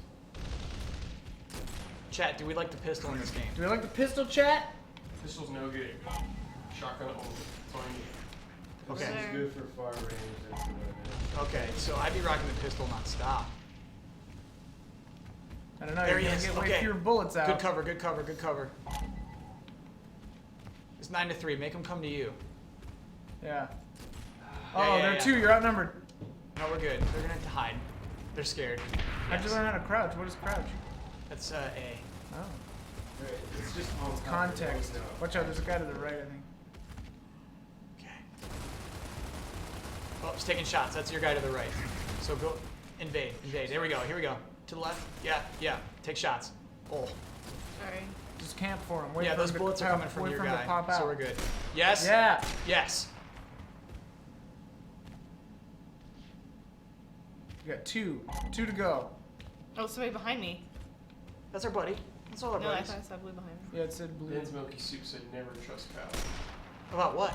C: Chat, do we like the pistol in this game?
B: Do we like the pistol, chat?
D: Pistol's no good. Shotgun only. That's all you need.
C: Okay.
E: This is
G: Good for far range. That's what it is.
C: Okay, so I'd be rocking the pistol non-stop.
B: I don't know.
C: There
B: you're
C: he
B: gonna
C: is.
B: get way
C: Okay.
B: fewer bullets out.
C: Good cover, good cover, good cover. It's 9-3. Make them come to you.
B: Yeah.
C: Yeah,
B: Oh,
C: yeah,
B: they're
C: yeah.
B: 2. You're outnumbered.
C: No, we're good. They're gonna have to hide. They're scared.
B: How'd you
C: Yes.
B: learn how to crouch? What is crouch?
C: That's A.
B: Oh.
G: Right, it's just
B: It's context. Watch out, there's a guy to the right, I think.
C: Okay. Oh, he's taking shots. That's your guy to the right. So go invade. There we go. Here we go. To the left. Yeah. Take shots. Oh.
E: Sorry.
B: Just camp for him. Wait
C: Yeah,
B: for
C: those
B: him to
C: bullets are
B: pop-
C: coming from
B: wait
C: your
B: for him to
C: guy.
B: pop out.
C: So we're good. Yes.
B: Yeah.
C: Yes.
B: You got 2. 2 to go.
E: Oh, somebody behind me.
C: That's our buddy. That's all our
E: No, I
C: buddies.
E: thought I saw blue behind me.
B: Yeah, it said blue.
D: Ben's Milky Soup said never trust Kyle.
C: About what?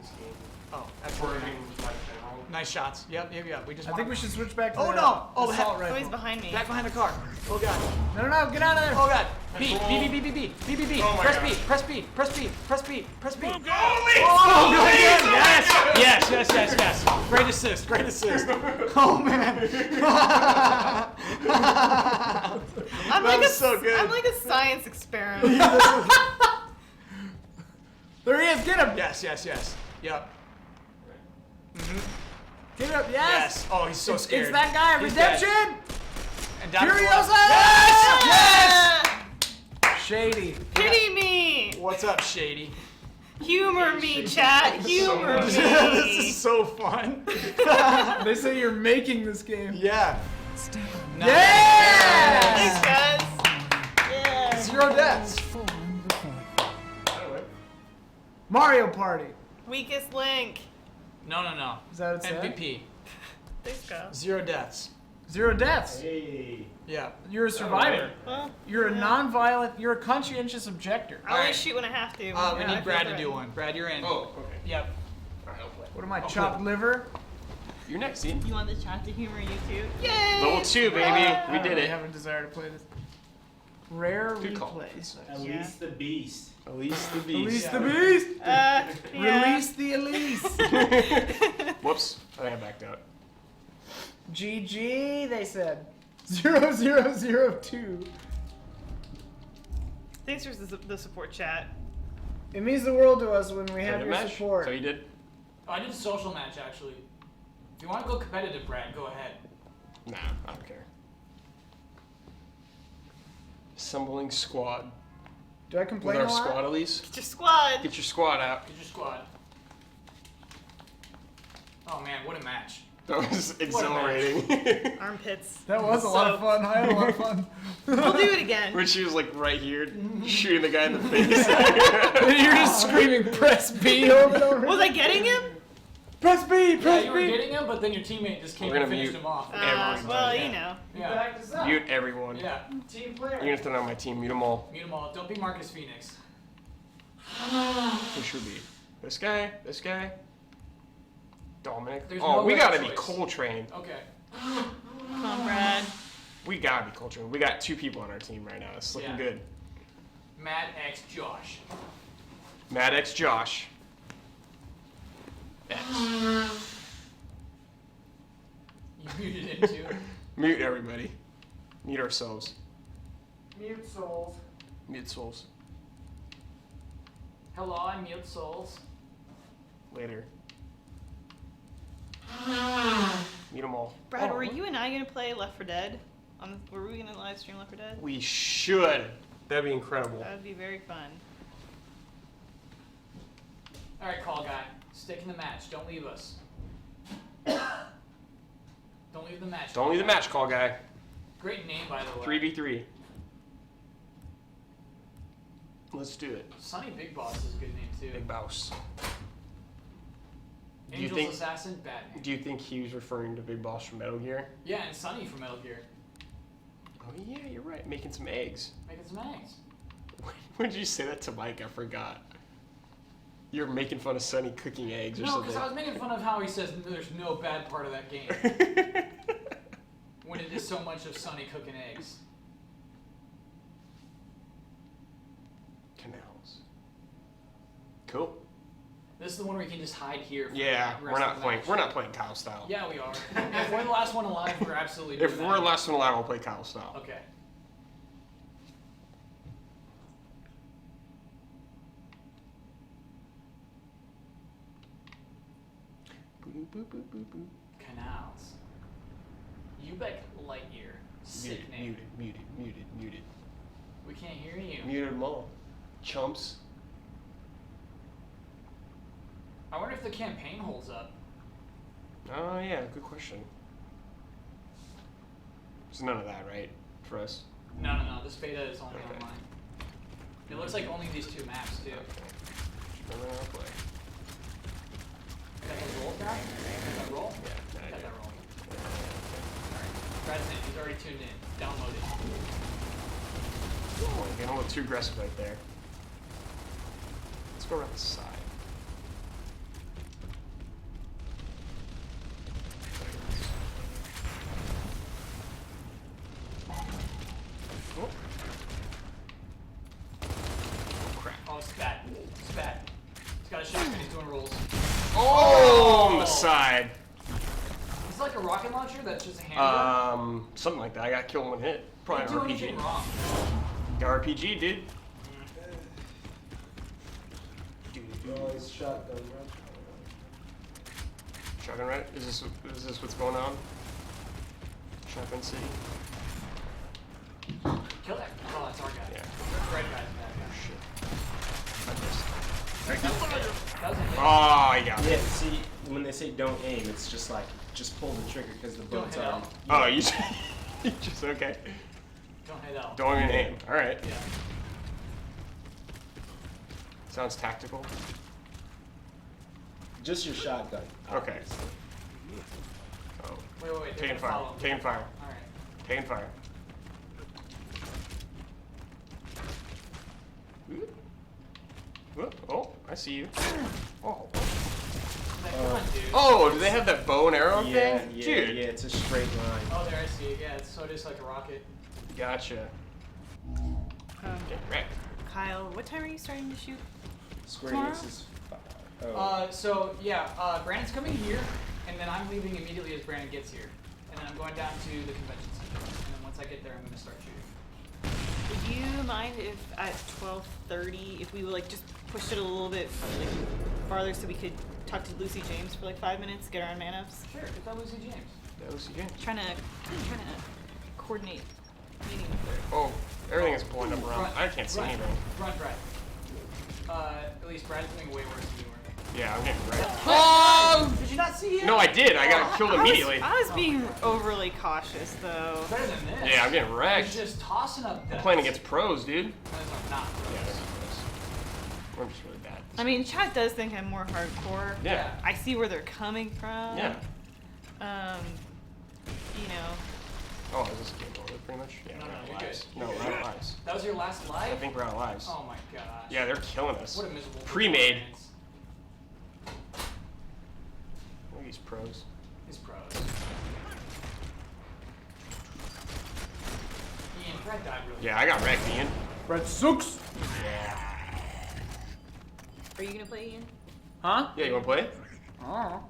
D: This game.
C: Oh,
D: Or
C: absolutely.
D: in life general.
C: Nice shots. Yep. We just.
B: I
C: want
B: think we should switch back to
C: Oh,
B: the
C: no! Oh,
B: assault
C: heck.
B: rifle.
E: Somebody's behind me.
C: Back behind the car. Oh god.
B: No, get out of there!
C: Oh god. B.
D: Control.
C: B.
D: Oh my
C: Press
D: God.
C: B. Press B.
D: Holy
C: Oh, good. Yes. Great assist. Oh man.
E: I'm
C: That
E: like
C: was so good.
E: I'm like a science experiment.
B: There he is, get him!
C: Yes. Yep.
B: Get him, yes!
C: Yes. Oh, he's so scared.
B: It's that guy,
C: He's dead.
B: Redemption!
C: And down to the
B: Furiosa!
C: left. Yes.
B: Shady.
E: Pity me.
C: What's up, Shady?
E: Humor me, chat. Humor
C: This
E: me.
C: is so fun.
B: They say you're making this game.
C: Yeah.
F: Stand
C: Nice.
B: Yeah!
E: Thanks, guys. Yeah.
C: 0 deaths.
F: fallen before.
D: By the way,
B: Mario Party.
E: Weakest link.
C: No, no, no.
B: Is that what it said?
C: MVP.
E: Thanks, Kyle.
C: 0 deaths.
B: 0 deaths.
G: Hey.
C: Yeah.
B: You're a survivor.
E: Well,
B: You're a non-violent. You're a conscientious objector.
E: I only
C: Alright.
E: shoot when I have to.
C: We
B: Yeah, I
C: need
B: feel
C: Brad to
E: bad.
C: do one. Brad, you're in.
D: Oh, okay.
C: Yep.
D: Alright, I'll play.
B: What am I,
C: I'll
B: chopped
C: flip.
B: liver?
D: You're next, Ian.
E: You want the chat to humor you too? Yay!
D: Level 2, baby.
B: I
D: We
B: don't
D: did
B: really
D: it.
B: have a desire to play this. Rare
D: Good call.
B: replays.
G: Elise the Beast.
D: Elise the
B: Release
D: Beast.
B: the beast.
E: Yeah.
B: Release the Elise.
D: Whoops. I think I backed out.
B: GG, they said. 0002.
E: Thanks for the support chat.
B: It means the world to us when we have
D: Did
B: your
D: it match?
B: support.
D: So you did?
C: Oh, I did a social match actually. If you want to go competitive, Brad, go ahead.
D: Nah, I don't care. Assembling squad.
B: Do I
D: With
B: complain
D: our
B: a lot?
D: squad, Elise.
E: Get your squad.
D: Get your squad out.
C: Get your squad. Oh man, what a match.
D: That was
C: What a
D: exhilarating.
E: Armpits.
B: That was a lot of fun. I had a lot of fun.
E: We'll do it again.
D: When she was like right here, shooting the guy in the face.
B: And you're just screaming, press B over and over.
E: Was I getting him?
B: Press B,
C: Yeah,
B: press
C: you were
B: B.
C: getting him, but then your teammate just came
D: We're
C: and
D: gonna
C: finished
D: mute
C: him off.
D: everybody.
E: Well,
C: Yeah.
E: you know.
C: Yeah.
B: Back this up.
D: Mute everyone.
C: Yeah.
B: Team player.
D: Even if they're not on my team, mute them all.
C: Mute them all. Don't be Marcus Phoenix.
D: Who should be? This guy? This guy? Dominic?
C: There's
D: Oh,
C: no
D: we
C: right
D: gotta be
C: choice.
D: Coltrane.
C: Okay.
E: Come on, Brad.
D: We gotta be Coltrane. We got 2 people on our team right now. It's looking
C: Yeah.
D: good.
C: Mad X Josh.
D: Mad X Josh. X.
C: You muted him too.
D: Mute everybody. Mute ourselves.
B: Mute souls.
D: Mute souls.
C: Hello, I'm Mute Souls.
D: Later. Mute them all.
E: Brad,
B: Oh,
E: were
B: what?
E: you and I gonna play Left 4 Dead? Were we gonna live stream Left 4 Dead?
D: We should. That'd be incredible.
E: That would be very fun.
C: Alright, call guy. Stick in the match. Don't leave us. Don't leave the match.
D: Don't leave the match, call guy.
C: Great name, by the way.
D: 3v3. Let's do it.
C: Sonny Big Boss is a good name too.
D: Big Boss. Do you
C: Angels
D: think-
C: Assassin, bad name.
D: Do you think he was referring to Big Boss from Metal Gear?
C: Yeah, and Sonny from Metal Gear.
D: Oh yeah, you're right. Making some eggs.
C: Making some eggs.
D: When did you say that to Mike? I forgot. You're making fun of Sonny cooking eggs or
C: No, because I was
D: something.
C: making fun of how he says there's no bad part of that game. When it is so much of Sonny cooking eggs.
D: Canals. Cool.
C: This is the one where you can just hide here. For
D: Yeah,
C: the
D: we're
C: rest
D: not
C: of the
D: playing.
C: match.
D: We're not playing Kyle style.
C: Yeah, we are. If we're the last one alive, we're absolutely doing
D: If
C: that.
D: we're the last one allowed, we'll play Kyle style.
C: Okay.
D: Boop, boop, boop, boop, boop.
C: Canals. Ubek Lightyear. Sick
D: Muted,
C: name.
D: muted, muted, muted, muted.
C: We can't hear you.
D: Muted them all. Chumps.
C: I wonder if the campaign holds up.
D: Oh yeah, good question. There's none of that, right? For us?
C: No, no, no. This beta is only
D: Okay.
C: online. It looks like only these 2 maps too.
D: Okay. Then I'll play.
C: Got that roll, guy? Got that roll?
D: Yeah,
C: Got
D: I
C: that
D: do.
C: roll. Alright. Brad's in. He's already tuned in. Downloaded.
D: Oh, you're getting a little too aggressive right there. Let's go around the side. Oh. Oh, crap.
C: Oh, it's bad. It's bad. He's got a shotgun. He's doing rolls.
D: Oh, on the side.
C: It's like a rocket launcher that's just a handgun.
D: Something like that. I got killed in 1 hit. Probably
C: Didn't do
D: an
C: anything
D: RPG.
C: wrong.
D: Got RPG, dude.
G: Oh, it's shotgun, right?
D: Shotgun right? Is this what's going on? Shotgun City?
C: Kill that. Oh, that's our guy.
D: Yeah.
C: Red guy's the bad guy.
D: Shit. I missed.
C: That was a hit.
D: Oh, I got
G: Yeah,
D: it.
G: see, when they say don't aim, it's just like, just pull the trigger because the
C: Don't
G: bullet's
C: hit
G: already.
C: out.
D: Oh, you just, you just okay.
C: Don't hit out.
D: Don't even aim. All right.
C: Yeah.
D: Sounds tactical.
G: Just your shotgun.
D: Okay.
G: obviously.
D: Oh,
C: Wait.
D: taking
C: they're gonna
D: fire.
C: follow.
D: Taking fire.
C: All right.
D: Taking fire. Oh, I see you. Oh.
C: Like, come on, dude.
D: Oh, do they have that bow and arrow
G: Yeah,
D: thing?
G: yeah,
D: Dude.
G: yeah. It's a straight line.
C: Oh, there I see it. Yeah, so it is like a rocket.
D: Gotcha. Get wrecked.
E: Kyle, what time are you starting to shoot?
G: Square
E: Tomorrow?
G: Enix is. Oh.
C: So yeah, Brandon's coming here, and then I'm leaving immediately as Brandon gets here, and then I'm going down to the convention center, and then once I get there, I'm gonna start shooting.
E: Would you mind if at 12:30, if we would like just pushed it a little bit like farther so we could talk to Lucy James for like 5 minutes, get our man ups?
C: Sure, get that Lucy James.
D: That was again.
E: Trying to coordinate meeting with her.
D: Oh, everything is blowing up around.
C: Run,
D: I can't see
C: run,
D: anything.
C: Run, Brad. At least Brad's doing way worse than you were.
D: Yeah, I'm getting wrecked.
C: Oh! Did you not see him?
D: No, I did. I got killed immediately.
E: I was being overly cautious though.
C: Better than this.
D: Yeah, I'm getting
C: He's
D: wrecked.
C: just tossing up
D: I'm
C: deaths.
D: playing against pros, dude.
C: Those are not pros.
D: Yeah, we're just really bad.
E: I mean, chat does think I'm more hardcore.
D: Yeah.
E: I see where they're coming from.
D: Yeah.
E: You know.
D: Oh, is this game over pretty much? Yeah,
C: No,
D: we're
C: no,
D: out
C: you're
D: of lives.
C: good.
D: No,
C: You're
D: we're
C: good.
D: out of lives.
C: That was your last
D: I
C: life?
D: think we're out of lives.
C: Oh my gosh.
D: Yeah, they're killing us.
C: What a miserable
D: Pre-made.
C: performance.
D: Look at these pros.
C: He's pros. Ian, Brad died really
D: Yeah, I got wrecked, Ian.
B: Red Zooks.
D: Yeah.
E: Are you gonna play Ian?
B: Huh?
D: Yeah, you wanna play?
B: Oh.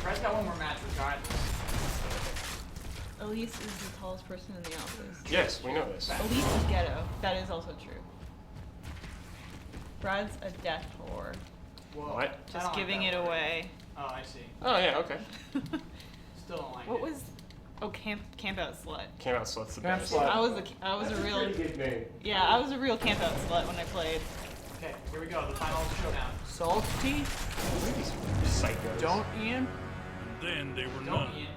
C: Brad's got one more match regardless.
E: Elise is the tallest person in the office.
D: Yes, we know this.
E: Elise is ghetto. That is also true. Brad's a death whore.
C: Whoa.
D: What?
C: I
E: Just
C: don't like
E: giving
C: that
E: it
C: word.
E: away.
C: Oh, I see.
D: Oh, yeah, okay.
C: Still don't like
E: What
C: it.
E: was? Oh, camp out slut.
D: Came out sluts the
B: Camp
D: best.
B: slut.
E: I was a real
G: good name.
E: yeah. I was a real camp out slut when I played.
C: Okay, here we go. The final showdown.
B: Salty?
D: Psychos.
B: Don't, Ian?
F: Then they were
C: Don't
F: none.
C: Ian.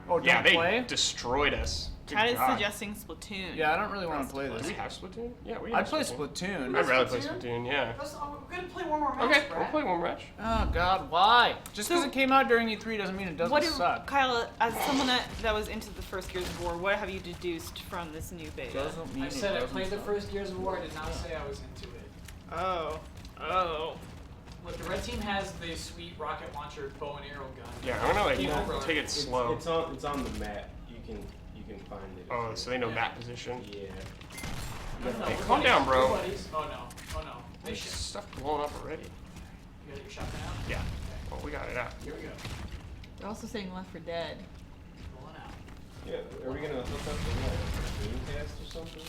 B: Oh, don't
D: Yeah, they
B: play?
D: destroyed us. Good
E: Chat is
D: God.
E: suggesting Splatoon.
B: Yeah, I don't really want to play
D: Do
B: this.
D: we have Splatoon? Yeah, we
B: I'd
D: have
B: play
D: Splatoon.
B: Splatoon.
D: I'd rather play
C: Splatoon?
D: Splatoon, yeah.
C: We're gonna play one more match,
D: Okay,
C: Brad.
D: we'll play one match.
B: Oh God, why? Just because
E: So-
B: it came out during E3 doesn't mean it doesn't
E: What do,
B: suck.
E: Kyle, as someone that was into the first Gears of War, what have you deduced from this new beta?
B: Doesn't mean
C: I
B: it
C: said I
B: doesn't
C: played the
B: suck.
C: first Gears of War. I did not say I was into it.
E: Oh.
C: Look, the red team has the sweet rocket launcher bow and arrow gun.
D: Yeah, I'm gonna
C: Game over.
D: like take it slow.
G: It's on the map. You can find it.
D: Oh,
G: if
D: so
G: you-
D: they know
C: Yeah.
D: map position.
G: Yeah.
C: No,
D: Hey,
C: we're
D: calm
C: buddies.
D: down, bro.
C: We're buddies. Oh no. Oh no. They
D: There's
C: shit.
D: stuff blowing up already.
C: You got your shotgun out?
D: Yeah. Well, we got it out.
C: Here we go.
E: They're also saying Left 4 Dead.
C: Rolling out.
G: Yeah. Are we gonna hook up the what? Dreamcast or something?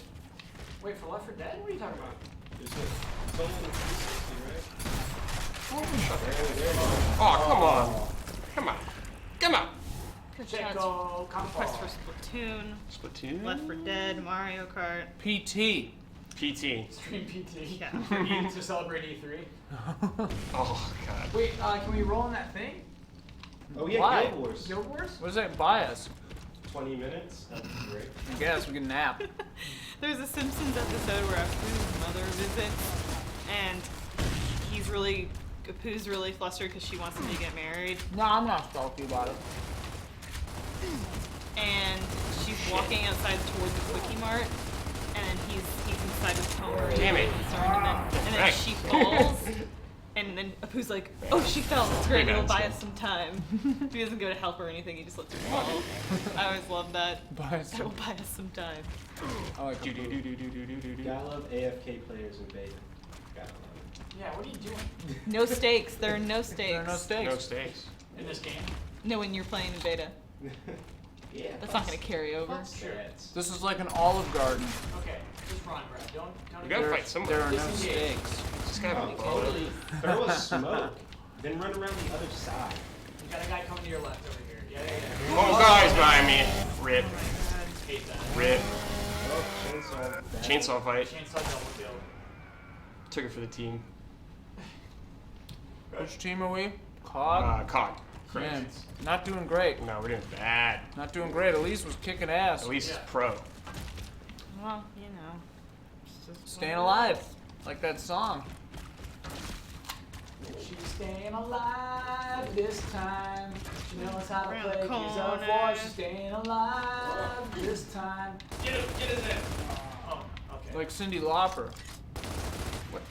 C: Wait, for Left 4 Dead? What are you talking about?
G: Is it? It's only the 360, right? There it is.
D: Oh, come on. Come on. Come on.
E: Chat's
C: Checo,
E: request for Splatoon,
D: Splatoon?
E: Left 4 Dead, Mario Kart.
B: PT.
D: PT.
C: Stream PT.
E: Yeah.
C: For E to celebrate E3.
D: Oh, God.
C: Wait, can we roll in that thing?
G: Oh yeah,
B: Why?
G: Guild Wars.
C: Guild Wars?
B: What does that buy us?
G: 20 minutes. That'd be great.
B: I guess we can nap.
E: There's a Simpsons episode where Apu's mother visits, and Apu's really flustered because she wants him to get married,
B: No, I'm not salty about it.
E: and she's walking outside towards the Quickie Mart, and then he's inside his home already.
D: Damn it.
E: He's ornament, and then
D: Right.
E: she falls, and then Apu's like, "Oh, she fell. That's great. It'll buy us some time." He doesn't go to help or anything. He just lets her fall. I always love that.
B: Buy us
E: That'll
B: some.
E: buy us some time.
B: I like
D: Do, do,
B: Apu.
D: do, do, do, do, do, do, do.
G: Gotta love AFK players in beta. Gotta love
C: Yeah, what are you doing
E: No stakes. There are no stakes.
B: There are no stakes.
D: No stakes.
C: in this game?
E: No, when you're playing in beta.
G: it. Yeah.
E: That's not gonna carry over.
G: Fuck stats.
B: This is like an Olive Garden.
C: Okay, just run, Brad. Don't.
D: We gotta
B: There-
D: fight somebody.
B: There are no
C: Disengage.
B: stakes.
D: Just gotta have a bow.
G: Totally throw a smoke, then run around the other side.
C: You got a guy coming to your left over here. Yeah.
D: Oh, guys behind me. Rip.
C: Hate that.
D: Rip.
G: Oh, chainsaw. Bad.
D: Chainsaw fight.
C: Chainsaw double kill.
D: Took it for the team.
B: Which team are we? COD?
D: COD.
B: Man, not doing great.
D: No, we're doing bad.
B: Not doing great. Elise was kicking ass.
D: At least
C: Yeah.
D: it's pro.
E: Well, you know. it's just
B: Staying
E: one of
B: alive. Like that song.
C: She's staying alive this time. She knows how to
E: Around
C: play
E: the
C: keys of
E: corner.
C: war. She's staying alive this time.
G: Get in there.
C: Oh, okay.
B: Like Cyndi Lauper. What?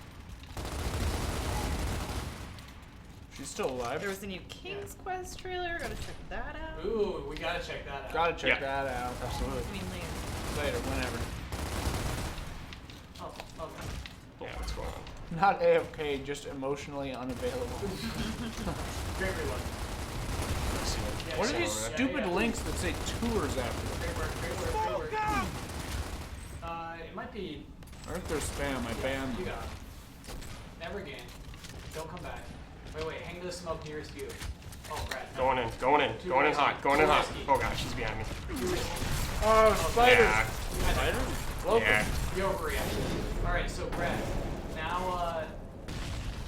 B: She's still alive.
E: There was a new King's Quest trailer. Gotta check that out.
C: Ooh, we gotta check that out.
B: Gotta check
D: Yeah.
B: that out. Absolutely.
E: I mean, later.
B: Later, whenever.
C: Oh, okay.
D: Yeah, what's going on?
B: Not AFK, just emotionally unavailable.
C: Great reload.
D: Let's see what-
C: Yeah,
B: What are
C: yeah,
B: these
C: yeah,
B: stupid
C: yeah.
B: links that say tours after them?
C: Great work, great work, great work. It might be.
B: I think they're spam. I banned.
C: You got it. Never again. Don't come back. Wait, hang the smoke nearest you. Oh, Brad. no.
D: Going in hot, going in hot. Oh gosh, she's behind me.
B: Oh, spiders.
D: Yeah,
B: Spiders? Locust.
D: yeah.
C: You overreacted. Alright, so Brad, now,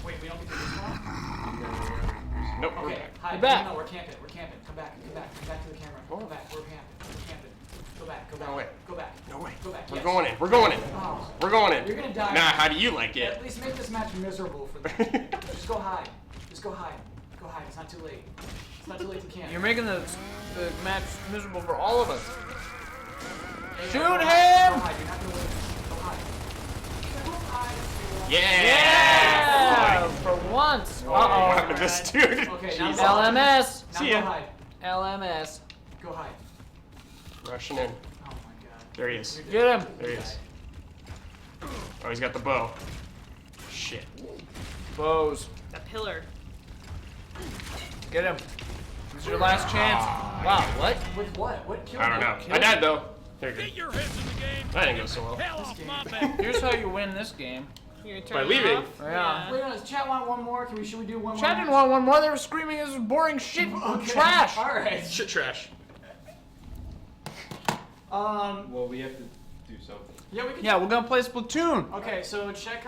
C: wait, we don't get to this one?
D: Nope, we're
C: Okay,
D: back.
C: hi,
B: You're back.
C: No, we're camping, Come back to the camera.
D: Oh.
C: Come back, we're camping. Go back,
D: No way.
C: Go back.
D: No way.
C: Go back,
D: We're
C: yes.
D: going in. We're going in.
C: Oh,
D: We're going in.
C: You're gonna die.
D: Nah, how do you like
C: at
D: it?
C: least make this match miserable for them. Just go hide. Go hide, it's not too late. It's not too late to camp.
B: You're making the match miserable for all of us. Shoot
C: Go
B: him!
C: hide, you're not gonna win. Go hide. Go hide.
B: Yeah! For once.
D: Oh, what
B: Uh-oh.
D: happened to this dude?
C: Okay, now
D: Jeez.
C: go hide.
B: LMS.
C: Now
D: See
C: go
D: ya.
C: hide.
B: LMS.
C: Go hide.
D: Rushing in.
C: Oh my god.
D: There he is.
B: Get him.
D: There he is. Oh, he's got the bow. Shit.
B: Bows.
E: That pillar.
B: Get him. This is your last chance. Wow, what?
C: With what? What killed
D: I don't
C: you?
D: know. I died though. There you
F: Get
D: go.
F: your heads in the game.
D: That didn't go so well.
F: Hell off my back.
B: Here's how you win this game.
E: You're gonna
D: By
E: turn
D: leaving?
E: it off?
B: Yeah.
C: Wait, no, chat want one more? Should we do one
B: Chad
C: more?
B: didn't want one more. They were screaming this is boring shit.
C: Okay.
B: Trash.
C: Alright.
D: Shit trash.
G: Well, we have to do something.
C: Yeah, we can.
B: Yeah, we're gonna play Splatoon.
C: Okay, so check,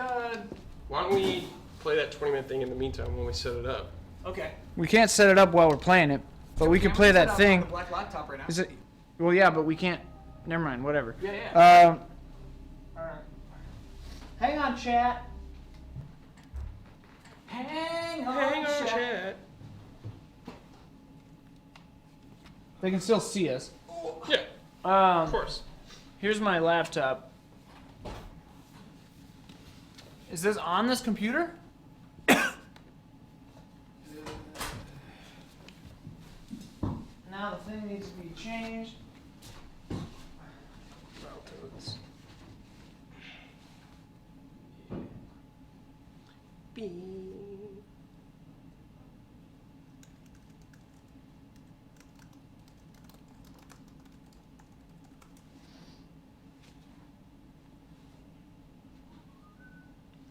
D: Why don't we play that 20-minute thing in the meantime when we set it up?
C: okay.
B: We can't set it up while we're playing it, but we can play
C: set
B: that
C: up
B: thing.
C: on the black laptop right now.
B: Is it? Well, yeah, but we can't. Never mind. Whatever.
C: Yeah, yeah.
B: Alright. Hang on, chat.
C: Hang on, chat.
B: They can still see us.
D: Yeah, of
B: Um,
D: course.
B: here's my laptop. Is this on this computer? Now the thing needs to be changed.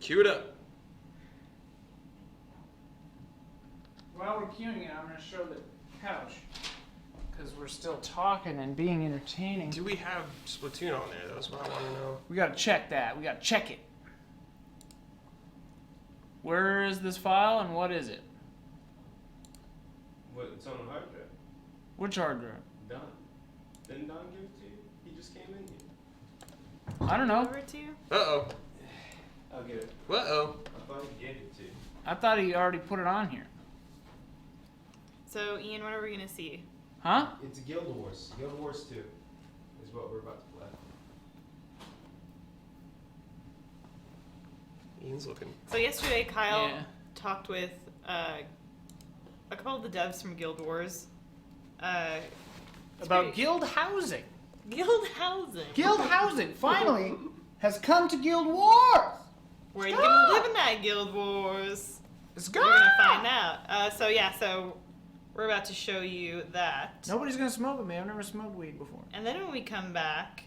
D: Cue it up.
B: While we're queuing it, I'm going to show the couch. Because we're still talking and being entertaining.
D: Do we have Splatoon on there? That's what I want to know.
B: We got to check that. We got to check it. Where is this file and what is it?
G: What? It's on a hard drive.
B: Which hard drive?
G: Don. Didn't Don give it to you? He just came in here.
B: I don't know.
E: Over to you?
D: Uh-oh.
G: I'll get it.
D: Uh-oh.
G: I thought he gave it to you.
B: I thought he already put it on here.
E: So, Ian, what are we gonna see?
B: Huh?
G: It's Guild Wars. Guild Wars 2 is what we're about to play.
D: Ian's looking.
E: So yesterday, Kyle
B: Yeah.
E: talked with a couple of the devs from Guild Wars.
B: About
E: pretty-
B: guild housing.
E: Guild housing.
B: Guild housing finally has come to Guild Wars.
E: Where are you gonna live in that Guild Wars?
B: Let's
E: We're gonna find out. So we're about to show you that.
B: Nobody's gonna smoke with me. I've never smoked weed before.
E: And then when we come back,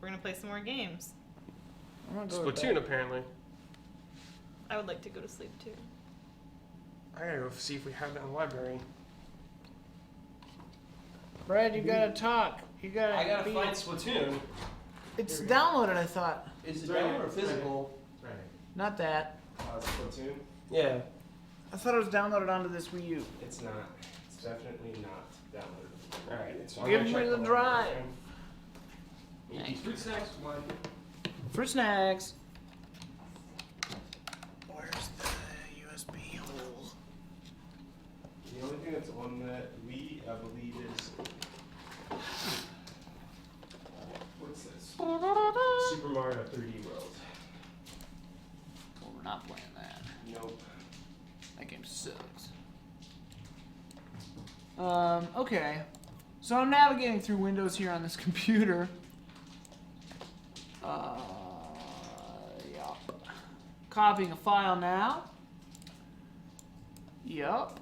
E: we're gonna play some more games.
B: I'm gonna go to
D: Splatoon,
B: bed.
D: apparently.
E: I would like to go to sleep too.
D: I gotta go see if we have that in the library.
B: Brad, you gotta talk. You gotta.
G: I gotta
B: be-
G: find Splatoon.
B: It's downloaded. I thought.
G: Is it download or physical? Right.
B: Not that.
G: Splatoon?
D: Yeah.
B: I thought it was downloaded onto this Wii U.
G: It's not. It's definitely not downloaded.
D: Alright.
B: Give me the drive.
G: Fruit snacks, one.
B: Fruit snacks. Where's the USB?
D: It's one that we, I believe, is. What's this? Super Mario 3D World.
B: Well, we're not playing that.
D: Nope.
B: That game sucks. Okay. So I'm navigating through windows here on this computer. Yeah. Copying a file now. Yup.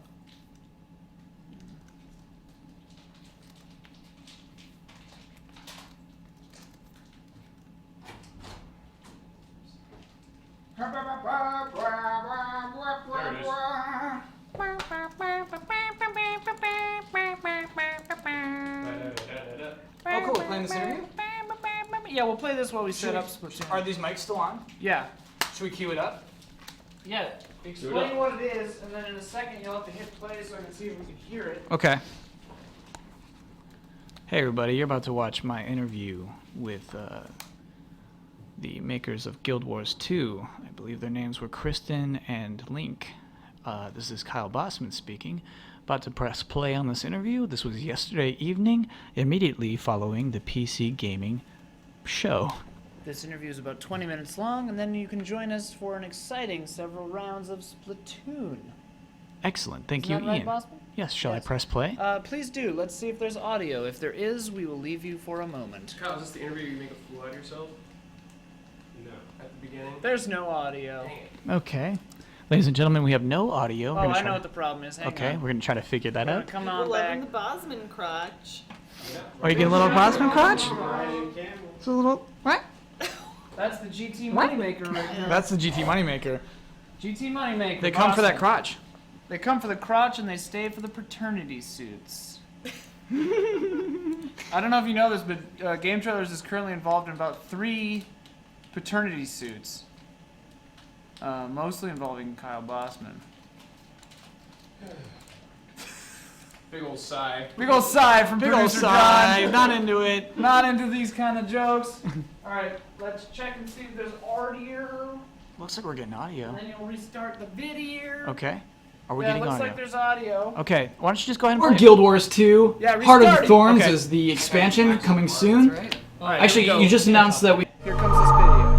C: Oh, cool. We're playing this interview?
B: Yeah, we'll play this while we
C: Should
B: set
C: we-
B: up Splatoon.
C: Are these mics still on?
B: Yeah.
C: Should we cue it up?
B: Yeah. Explain what it is, and then in a second you'll have to hit play so I can see if we can hear it.
C: Okay. Hey everybody, you're about to watch my interview with the makers of Guild Wars 2. I believe their names were Kristen and Link. This is Kyle Bossman speaking. About to press play on this interview. This was yesterday evening, immediately following the PC gaming show.
B: This interview is about 20 minutes long, and then you can join us for an exciting several rounds of Splatoon.
C: Excellent, thank
B: Is
C: you,
B: that right,
C: Ian.
B: Bossman?
C: Yes, shall I
B: Yes.
C: press play?
B: Please do. Let's see if there's audio. If there is, we will leave you for a moment.
D: Kyle, is this the interview you make a fool out of yourself? No. At the beginning?
B: There's no audio.
D: Dang it.
C: Okay. Ladies and gentlemen, we have no audio.
B: Oh, I know what the problem is. Hang
C: Okay,
B: on.
C: we're going to try to figure that out.
B: Come
E: We're
B: on
E: loving
B: back.
E: the Bosman crotch.
C: Are you getting a little Bosman crotch?
D: Ryan Campbell.
C: It's a little... What?
B: That's the GT Moneymaker right there.
C: That's the GT Moneymaker.
B: GT Moneymaker.
C: They come for that
B: Bossman.
C: crotch.
B: They come for the crotch and they stay for the paternity suits. I don't know if you know this, but GameTrailers is currently involved in about 3 paternity suits. Mostly involving Kyle Bossman.
D: Big old sigh.
B: Big ol' sigh from
C: Big old
B: producer
C: sigh.
B: John.
C: Not into it.
B: Not into these kind of jokes. Alright, let's check and see if there's audio.
C: Looks like we're getting audio.
B: And then you'll restart the video.
C: Okay. Are we
B: Yeah,
C: getting
B: looks
C: audio?
B: like there's audio.
C: Okay, why don't you just go ahead and
H: Or
C: play?
H: Guild Wars 2.
B: Yeah,
H: Heart of the
B: restart it.
H: Thorns
C: Okay.
H: is the expansion coming soon.
B: Alright,
H: Actually,
B: here we go.
H: you just announced that we.
B: Here comes this video.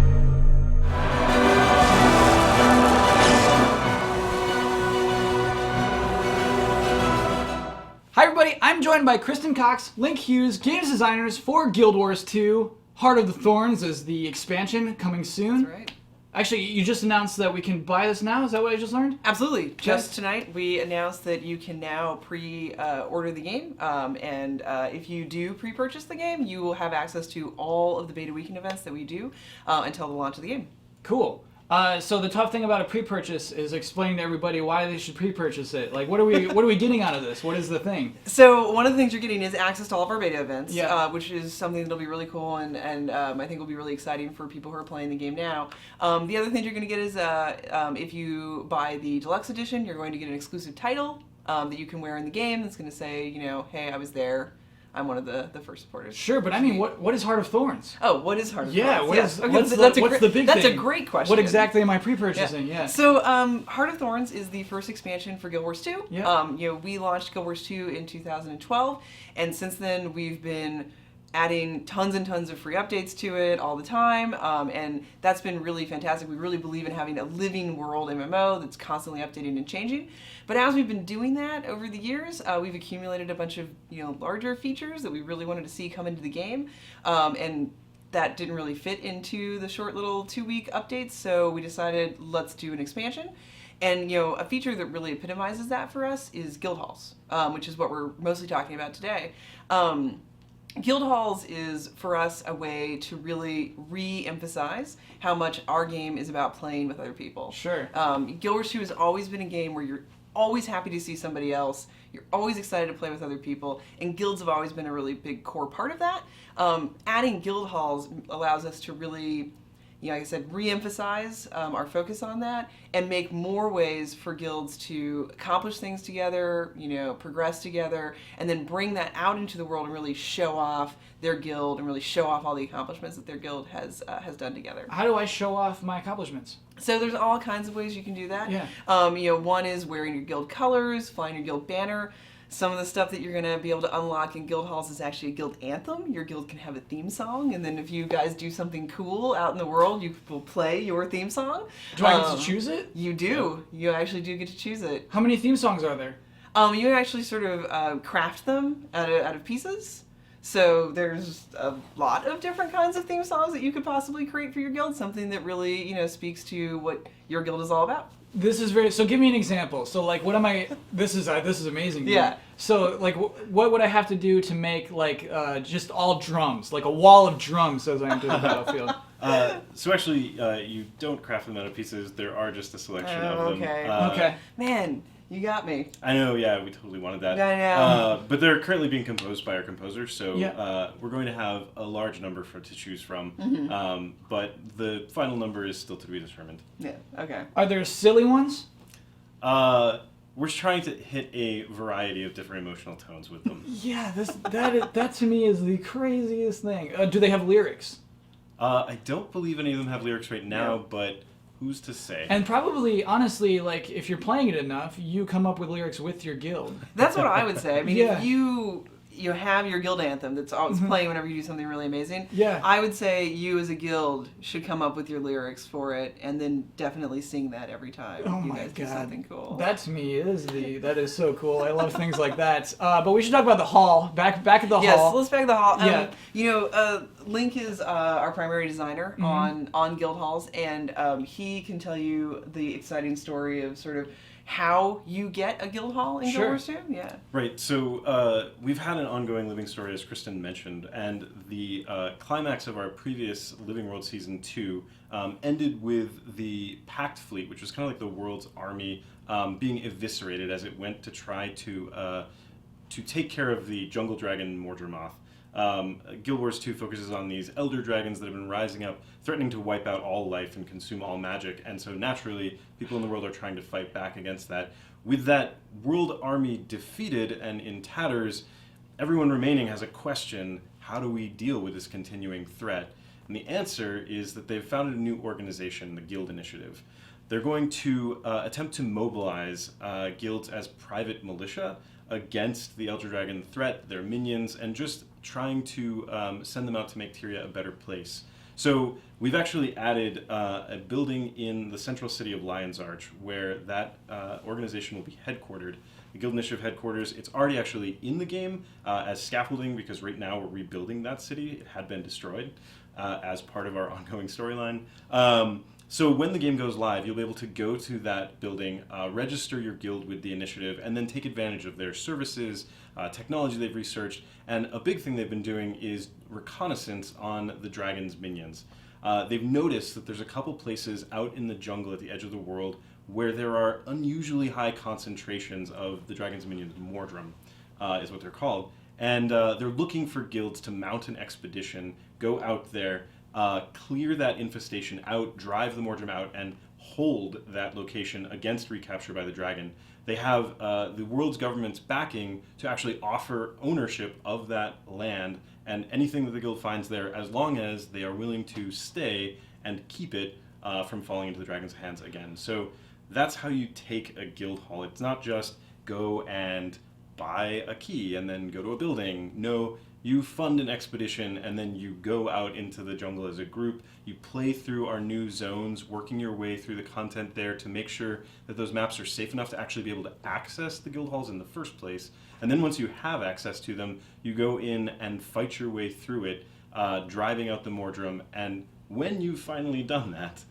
H: Hi, everybody. I'm joined by Kristen Cox, Link Hughes, games designers for Guild Wars 2. Heart of the Thorns is the expansion coming soon.
I: That's right.
H: Actually, you just announced that we can buy this now. Is that what I just learned?
I: Absolutely. Just tonight, we announced that you can now pre-order the game, and if you do pre-purchase the game, you will have access to all of the beta weekend events that we do until the launch of the game.
H: Cool. So the tough thing about a pre-purchase is explaining to everybody why they should pre-purchase it. Like, what are we getting out of this? What is the thing?
I: So one of the things you're getting is access to all of our beta events,
H: Yeah.
I: which is something that'll be really cool and I think will be really exciting for people who are playing the game now. The other thing you're going to get is if you buy the deluxe edition, you're going to get an exclusive title that you can wear in the game that's going to say, you know, hey, I was there. I'm one of the first supporters.
H: Sure, but I mean, what is Heart of Thorns?
I: Oh, what is Heart of
H: Yeah,
I: Thorns?
H: what is-
I: Okay,
H: what's
I: that's
H: the big thing?
I: That's a great question.
H: What exactly am I pre-purchasing? Yeah.
I: So, Heart of Thorns is the first expansion for Guild Wars 2.
H: Yeah.
I: You know, we launched Guild Wars 2 in 2012, and since then we've been adding tons and tons of free updates to it all the time, and that's been really fantastic. We really believe in having a living world MMO that's constantly updating and changing. But as we've been doing that over the years, we've accumulated a bunch of larger features that we really wanted to see come into the game, and that didn't really fit into the short little 2-week updates. So we decided let's do an expansion. And a feature that really epitomizes that for us is guild halls, which is what we're mostly talking about today. Guild halls is, for us, a way to really re-emphasize how much our game is about playing with other people.
H: Sure.
I: Guild Wars 2 has always been a game where you're always happy to see somebody else, you're always excited to play with other people, and guilds have always been a really big core part of that. Adding guild halls allows us to really like I said, re-emphasize our focus on that and make more ways for guilds to accomplish things together, progress together, and then bring that out into the world and really show off their guild and really show off all the accomplishments that their guild has done together.
H: How do I show off my accomplishments?
I: So there's all kinds of ways you can do that.
H: Yeah.
I: One is wearing your guild colors, flying your guild banner. Some of the stuff that you're going to be able to unlock in guild halls is actually a guild anthem. Your guild can have a theme song, and then if you guys do something cool out in the world, you will play your theme song.
H: Do I get to choose it?
I: You do. You actually do get to choose it.
H: How many theme songs are there?
I: You actually sort of craft them out of pieces. So there's a lot of different kinds of theme songs that you could possibly create for your guild. Something that really, speaks to what your guild is all about.
H: This is so give me an example. So like, what am I? This is amazing.
I: Yeah.
H: So like, what would I have to do to make like just all drums, like a wall of drums as I enter the battlefield?
G: So actually, you don't craft them out of pieces. There are just a selection of them.
I: Okay.
H: Okay.
I: Man, you got me.
G: I know, yeah, we totally wanted that.
I: I know.
G: But they're currently being composed by our composer, so
H: Yeah.
G: we're going to have a large number to choose from. But the final number is still to be determined.
I: Yeah. Okay.
H: Are there silly ones?
G: We're trying to hit a variety of different emotional tones with them.
H: Yeah, that to me is the craziest thing. Do they have lyrics?
G: I don't believe any of them have lyrics right now, but who's to say?
H: And probably, honestly, like if you're playing it enough, you come up with lyrics with your guild.
I: That's what I would say. I mean,
H: Yeah.
I: if you have your guild anthem that's always playing whenever you do something really amazing.
H: Yeah.
I: I would say you as a guild should come up with your lyrics for it and then definitely sing that every time
H: Oh
I: you
H: my
I: guys do
H: God.
I: something cool.
H: That to me that is so cool. I love things like that. But we should talk about the hall. Back at the
I: Yes,
H: hall.
I: let's back to the hall.
H: Yeah.
I: Link is our primary designer on guild halls, and he can tell you the exciting story of sort of how you get a guild hall in
H: Sure.
I: Guild Wars 2. Yeah.
G: Right, so we've had an ongoing living story, as Kristen mentioned, and the climax of our previous Living World Season 2 ended with the Pact Fleet, which was kind of like the world's army, being eviscerated as it went to try to take care of the jungle dragon Mordremoth. Guild Wars 2 focuses on these elder dragons that have been rising up, threatening to wipe out all life and consume all magic, and so naturally, people in the world are trying to fight back against that. With that world army defeated and in tatters, everyone remaining has a question: how do we deal with this continuing threat? And the answer is that they've founded a new organization, the Guild Initiative. They're going to attempt to mobilize guilds as private militia against the Elder Dragon threat, their minions, and just trying to send them out to make Tyria a better place. So we've actually added a building in the central city of Lion's Arch where that organization will be headquartered. The Guild Initiative headquarters, it's already actually in the game as scaffolding because right now we're rebuilding that city. It had been destroyed as part of our ongoing storyline. So when the game goes live, you'll be able to go to that building, register your guild with the initiative, and then take advantage of their services, technology they've researched, and a big thing they've been doing is reconnaissance on the dragon's minions. They've noticed that there's a couple places out in the jungle at the edge of the world where there are unusually high concentrations of the dragon's minions. Mordrem is what they're called. And they're looking for guilds to mount an expedition, go out there, clear that infestation out, drive the Mordrem out, and hold that location against recapture by the dragon. They have the world's government's backing to actually offer ownership of that land and anything that the guild finds there, as long as they are willing to stay and keep it from falling into the dragon's hands again. So that's how you take a guild hall. It's not just go and buy a key and then go to a building. No, you fund an expedition and then you go out into the jungle as a group. You play through our new zones, working your way through the content there to make sure that those maps are safe enough to actually be able to access the guild halls in the first place. And then once you have access to them, you go in and fight your way through it, driving out the Mordrem. And when you've finally done that,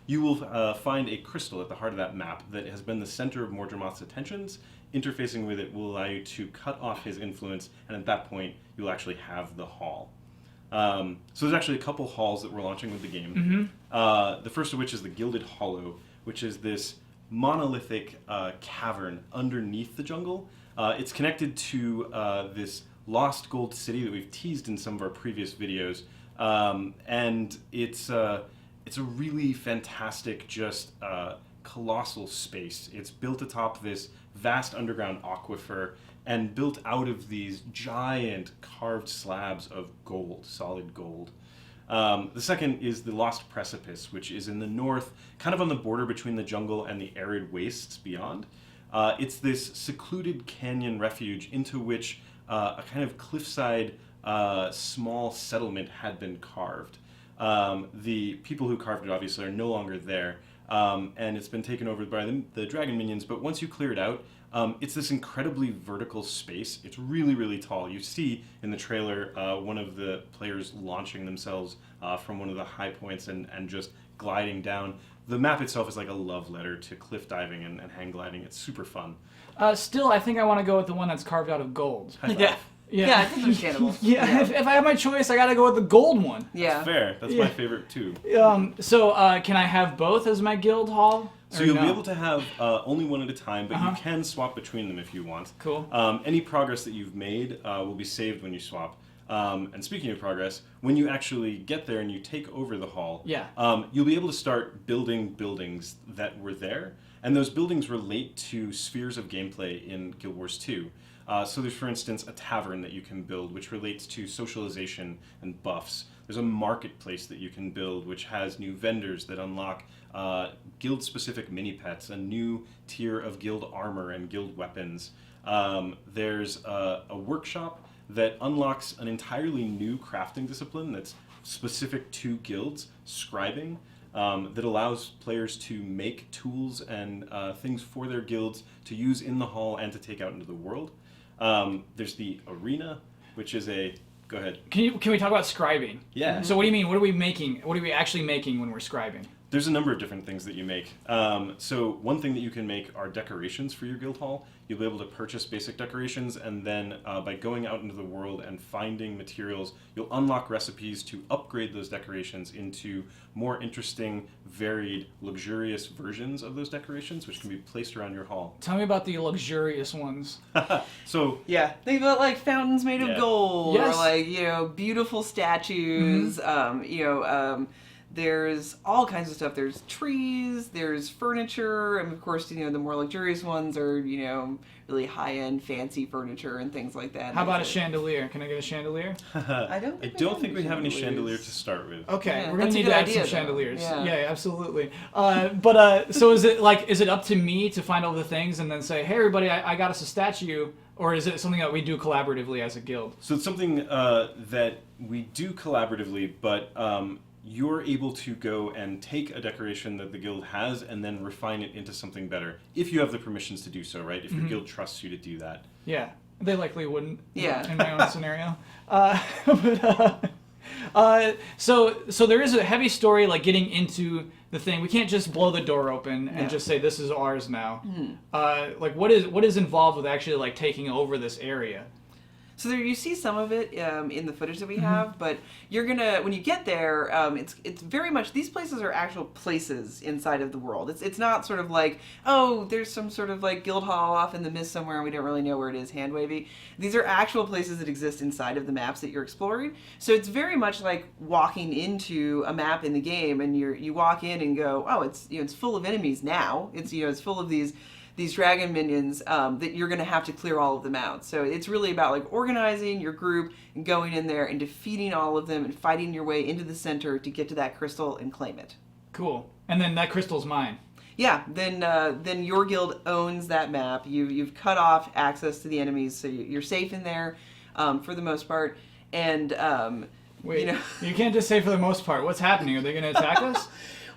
G: you will find a crystal at the heart of that map that has been the center of Mordremoth's attentions. Interfacing with it will allow you to cut off his influence, and at that point, you'll actually have the hall. So there's actually a couple halls that we're launching with the game. The first of which is the Gilded Hollow, which is this monolithic cavern underneath the jungle. It's connected to this lost gold city that we've teased in some of our previous videos, and it's it's a really fantastic, just colossal space. It's built atop this vast underground aquifer and built out of these giant carved slabs of gold, solid gold. The second is the Lost Precipice, which is in the north, kind of on the border between the jungle and the arid wastes beyond. It's this secluded canyon refuge into which a kind of cliffside small settlement had been carved. The people who carved it obviously are no longer there, and it's been taken over by the dragon minions, but once you clear it out, it's this incredibly vertical space. It's really, really tall. You see in the trailer one of the players launching themselves from one of the high points and just gliding down. The map itself is like a love letter to cliff diving and hang gliding. It's super fun.
H: Still, I think I want to go with the one that's carved out of gold.
G: High five.
I: Yeah. Yeah, I think understandable.
H: Yeah, if I have my choice, I gotta go with the gold one.
I: Yeah.
G: Fair. That's my favorite too.
H: So can I have both as my guild hall?
G: So you'll be able to have only one at a time, but you can swap between them if you want.
H: Cool.
G: Any progress that you've made will be saved when you swap. And speaking of progress, when you actually get there and you take over the hall, you'll be able to start building buildings that were there. And those buildings relate to spheres of gameplay in Guild Wars 2. So there's, for instance, a tavern that you can build, which relates to socialization and buffs. There's a marketplace that you can build, which has new vendors that unlock guild-specific mini-pets, a new tier of guild armor and guild weapons. There's a workshop that unlocks an entirely new crafting discipline that's specific to guilds, scribing, that allows players to make tools and things for their guilds to use in the hall and to take out into the world. There's the arena, which is a... Go ahead.
H: Can we talk about scribing?
G: Yeah.
H: So what do you mean? What are we making? What are we actually making when we're scribing?
G: There's a number of different things that you make. So one thing that you can make are decorations for your guild hall. You'll be able to purchase basic decorations, and then by going out into the world and finding materials, you'll unlock recipes to upgrade those decorations into more interesting, varied, luxurious versions of those decorations, which can be placed around your hall.
H: Tell me about the luxurious ones.
G: So
I: yeah, think about like fountains made of gold,
H: Yes.
I: or like beautiful statues. There's all kinds of stuff. There's trees, there's furniture, and of course, the more luxurious ones are, really high-end, fancy furniture and things like that.
H: How about a chandelier? Can I get a chandelier?
I: I don't
G: think we have any chandelier to start with.
H: Okay,
I: Yeah,
H: we're gonna
I: that's a
H: need
I: good
H: to add
I: idea,
H: some
I: though.
H: chandeliers.
I: Yeah.
H: Absolutely. So is it up to me to find all the things and then say, hey everybody, I got us a statue, or is it something that we do collaboratively as a guild?
G: So it's something that we do collaboratively, but you're able to go and take a decoration that the guild has and then refine it into something better, if you have the permissions to do so, right? If your guild trusts you to do that.
H: Yeah, they likely wouldn't.
I: Yeah.
H: In my own scenario. So there is a heavy story, like getting into the thing. We can't just blow the door open and just say this is ours now. Like what is involved with actually like taking over this area?
I: So there, you see some of it in the footage that we have, but you're gonna, when you get there, it's very much, these places are actual places inside of the world. It's not sort of like, oh, there's some sort of like guild hall off in the mist somewhere and we don't really know where it is, hand wavy. These are actual places that exist inside of the maps that you're exploring. So it's very much like walking into a map in the game, and you walk in and go, oh, it's full of enemies now. It's full of these dragon minions that you're going to have to clear all of them out. So it's really about like organizing your group and going in there and defeating all of them and fighting your way into the center to get to that crystal and claim it.
H: Cool. And then that crystal's mine.
I: Yeah, then your guild owns that map. You've cut off access to the enemies, so you're safe in there for the most part. And
H: Wait, you can't just say for the most part. What's happening? Are they going to attack us?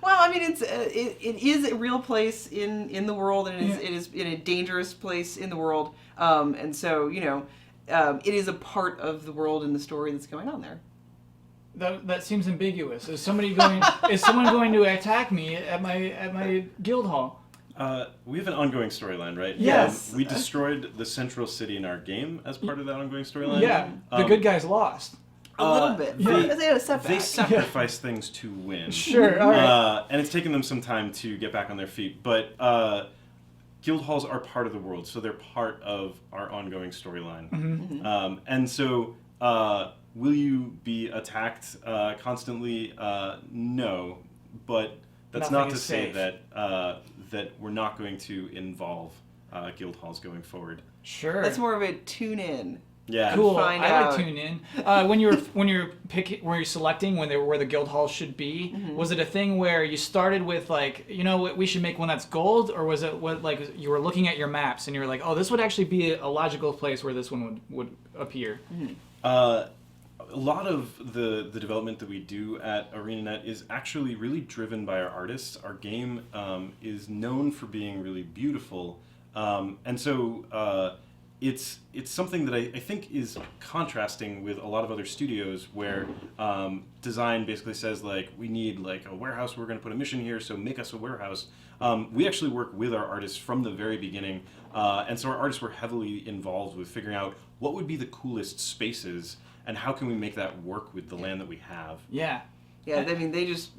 I: Well, I mean, it is a real place in the world, and it is in a dangerous place in the world, and so it is a part of the world and the story that's going on there.
H: That seems ambiguous. Is someone going to attack me at my guild hall?
G: We have an ongoing storyline, right?
H: Yes.
G: We destroyed the central city in our game as part of that ongoing storyline.
H: Yeah. The good guys lost.
I: A little bit. They had a setback.
G: They sacrifice things to win.
H: Sure. All right.
G: And it's taken them some time to get back on their feet, but guild halls are part of the world, so they're part of our ongoing storyline. And so, will you be attacked constantly? No. but that's
H: Nothing
G: not to
H: is
G: say
H: safe.
G: that we're not going to involve guild halls going forward.
H: Sure.
I: That's more of a tune in.
G: Yeah.
H: Cool.
I: find
H: I
I: out.
H: would tune in. When you're selecting where the guild hall should be, was it a thing where you started with like, we should make one that's gold, or was it like you were looking at your maps and you were like, oh, this would actually be a logical place where this one would appear?
G: A lot of the development that we do at ArenaNet is actually really driven by our artists. Our game is known for being really beautiful, and so it's something that I think is contrasting with a lot of other studios where design basically says like, we need like a warehouse, we're going to put a mission here, so make us a warehouse. We actually work with our artists from the very beginning, and so our artists were heavily involved with figuring out what would be the coolest spaces and how can we make that work with the land that we have.
H: Yeah.
I: Yeah, I mean, they just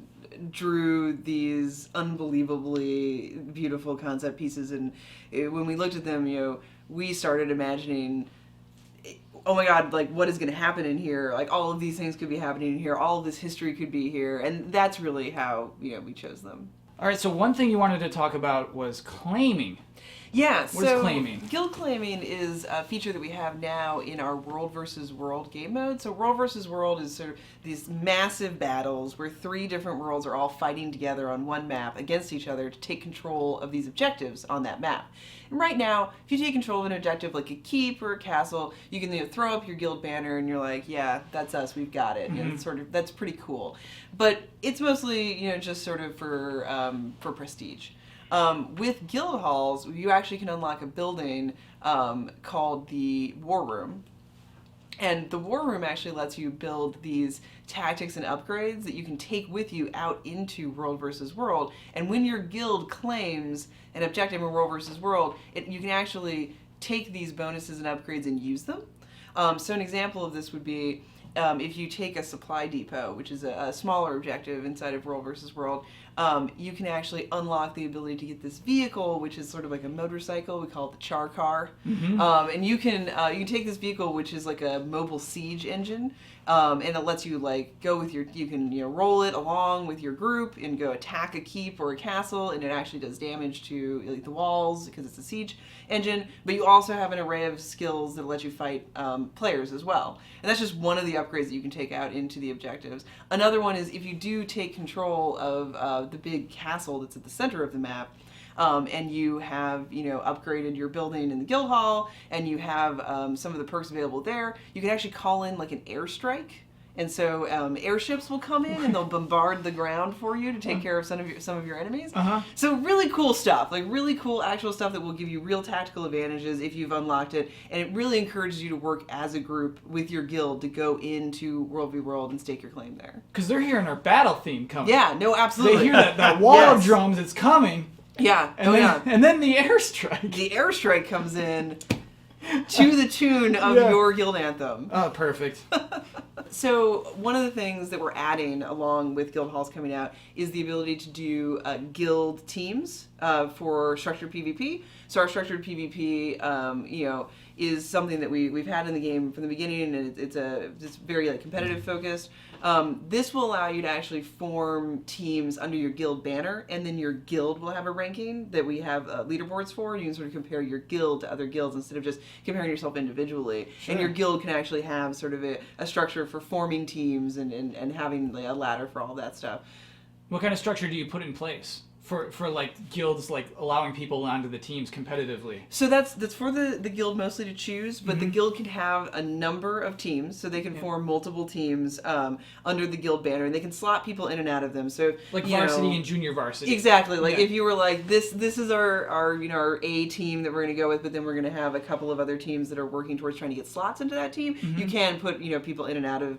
I: drew these unbelievably beautiful concept pieces, and when we looked at them, we started imagining, oh my god, like what is going to happen in here? Like all of these things could be happening in here. All of this history could be here, and that's really how we chose them.
H: All right. So one thing you wanted to talk about was claiming.
I: Yeah,
H: What is claiming?
I: Guild claiming is a feature that we have now in our World versus World game mode. So World versus World is sort of these massive battles where 3 different worlds are all fighting together on one map against each other to take control of these objectives on that map. And right now, if you take control of an objective like a keep or a castle, you can throw up your guild banner and you're like, yeah, that's us, we've got it. That's pretty cool. But it's mostly just sort of for prestige. With guild halls, you actually can unlock a building called the War Room. And the War Room actually lets you build these tactics and upgrades that you can take with you out into World versus World. And when your guild claims an objective in World versus World, you can actually take these bonuses and upgrades and use them. So an example of this would be if you take a supply depot, which is a smaller objective inside of World versus World, you can actually unlock the ability to get this vehicle, which is sort of like a motorcycle. We call it the char car. And you can take this vehicle, which is like a mobile siege engine, and it lets you like go with you can roll it along with your group and go attack a keep or a castle, and it actually does damage to like the walls because it's a siege engine. But you also have an array of skills that let you fight players as well. And that's just one of the upgrades that you can take out into the objectives. Another one is if you do take control of the big castle that's at the center of the map, and you have upgraded your building in the guild hall, and you have some of the perks available there, you can actually call in like an airstrike. And so airships will come in and they'll bombard the ground for you to take care of some of your enemies. So really cool stuff, like really cool actual stuff that will give you real tactical advantages if you've unlocked it. And it really encourages you to work as a group with your guild to go into World v World and stake your claim there.
H: Because they're hearing our battle theme coming.
I: Yeah, no, absolutely.
H: They hear that wall
I: Yes.
H: of drums, it's coming.
I: Yeah,
H: And then the airstrike.
I: The airstrike comes in to the tune of your guild anthem.
H: Oh, perfect.
I: So one of the things that we're adding along with guild halls coming out is the ability to do guild teams for structured PvP. So our structured PvP, is something that we've had in the game from the beginning, and it's very like competitive focused. This will allow you to actually form teams under your guild banner, and then your guild will have a ranking that we have leaderboards for. You can sort of compare your guild to other guilds instead of just comparing yourself individually.
H: Sure.
I: And your guild can actually have sort of a structure for forming teams and having like, a ladder for all that stuff.
H: What kind of structure do you put in place for like guilds, like allowing people onto the teams competitively?
I: So that's for the guild mostly to choose, but the guild can have a number of teams, so they can form multiple teams under the guild banner, and they can slot people in and out of them. So
H: Like varsity and junior varsity.
I: Exactly. Like if you were like this is our A team that we're going to go with, but then we're going to have a couple of other teams that are working towards trying to get slots into that team. You can put people in and out of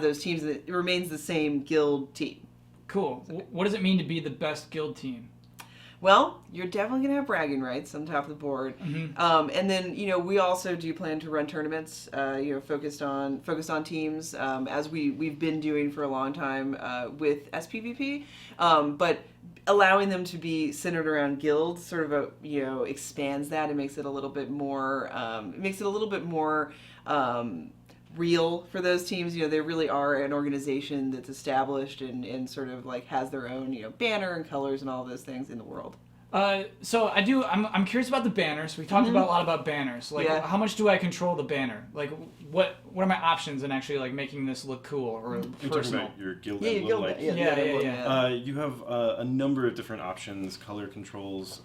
I: those teams, and it remains the same guild team.
H: Cool. What does it mean to be the best guild team?
I: Well, you're definitely going to have bragging rights on top of the board. And then, we also do plan to run tournaments, focused on teams, as we've been doing for a long time with SPVP. But allowing them to be centered around guilds sort of, expands that and makes it a little bit more, real for those teams. They really are an organization that's established and sort of like has their own, banner and colors and all those things in the world.
H: So I'm curious about the banners. We talked about a lot about banners. Like, how much do I control the banner? Like, what are my options in actually like making this look cool or
G: You're
H: personal?
G: talking about your guild
I: Yeah,
G: emblem,
I: your
G: like,
I: guild,
H: Yeah.
G: you have a number of different options, color controls.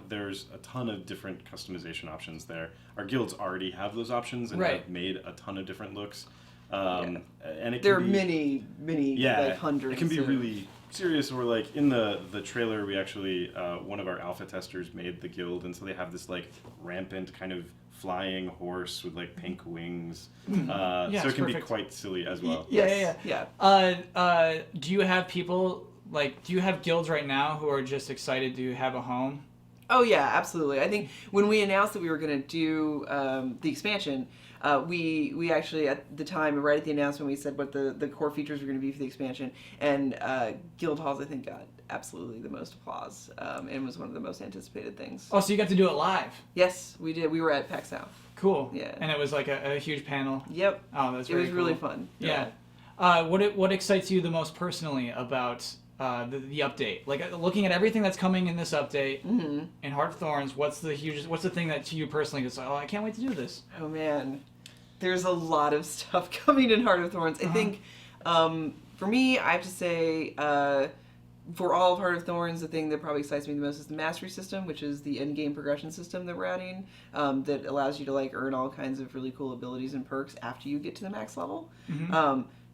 G: There's a ton of different customization options there. Our guilds already have those options and have made a ton of different looks. And it
I: There are
G: can be,
I: many, like hundreds.
G: It can be really serious, or like in the trailer, we actually one of our alpha testers made the guild, and so they have this like rampant kind of flying horse with like pink wings. So it can be quite silly as well.
I: Yeah.
H: Do you have people do you have guilds right now who are just excited to have a home?
I: Oh yeah, absolutely. I think when we announced that we were going to do the expansion, we actually at the time, right at the announcement, we said what the core features were going to be for the expansion, and Guild Halls I think got absolutely the most applause, and was one of the most anticipated things.
H: Oh, so you got to do it live?
I: Yes, we did. We were at PAX South.
H: Cool.
I: Yeah.
H: And it was like a huge panel.
I: Yep.
H: Oh, that's
I: it
H: very
I: was
H: cool.
I: really fun.
H: Yeah. What excites you the most personally about the update? Like looking at everything that's coming in this update in Heart of Thorns, what's the thing that to you personally is like, oh, I can't wait to do this?
I: Oh man, there's a lot of stuff coming in Heart of Thorns. I think for me, I have to say, for all of Heart of Thorns, the thing that probably excites me the most is the mastery system, which is the end game progression system that we're adding, that allows you to like earn all kinds of really cool abilities and perks after you get to the max level.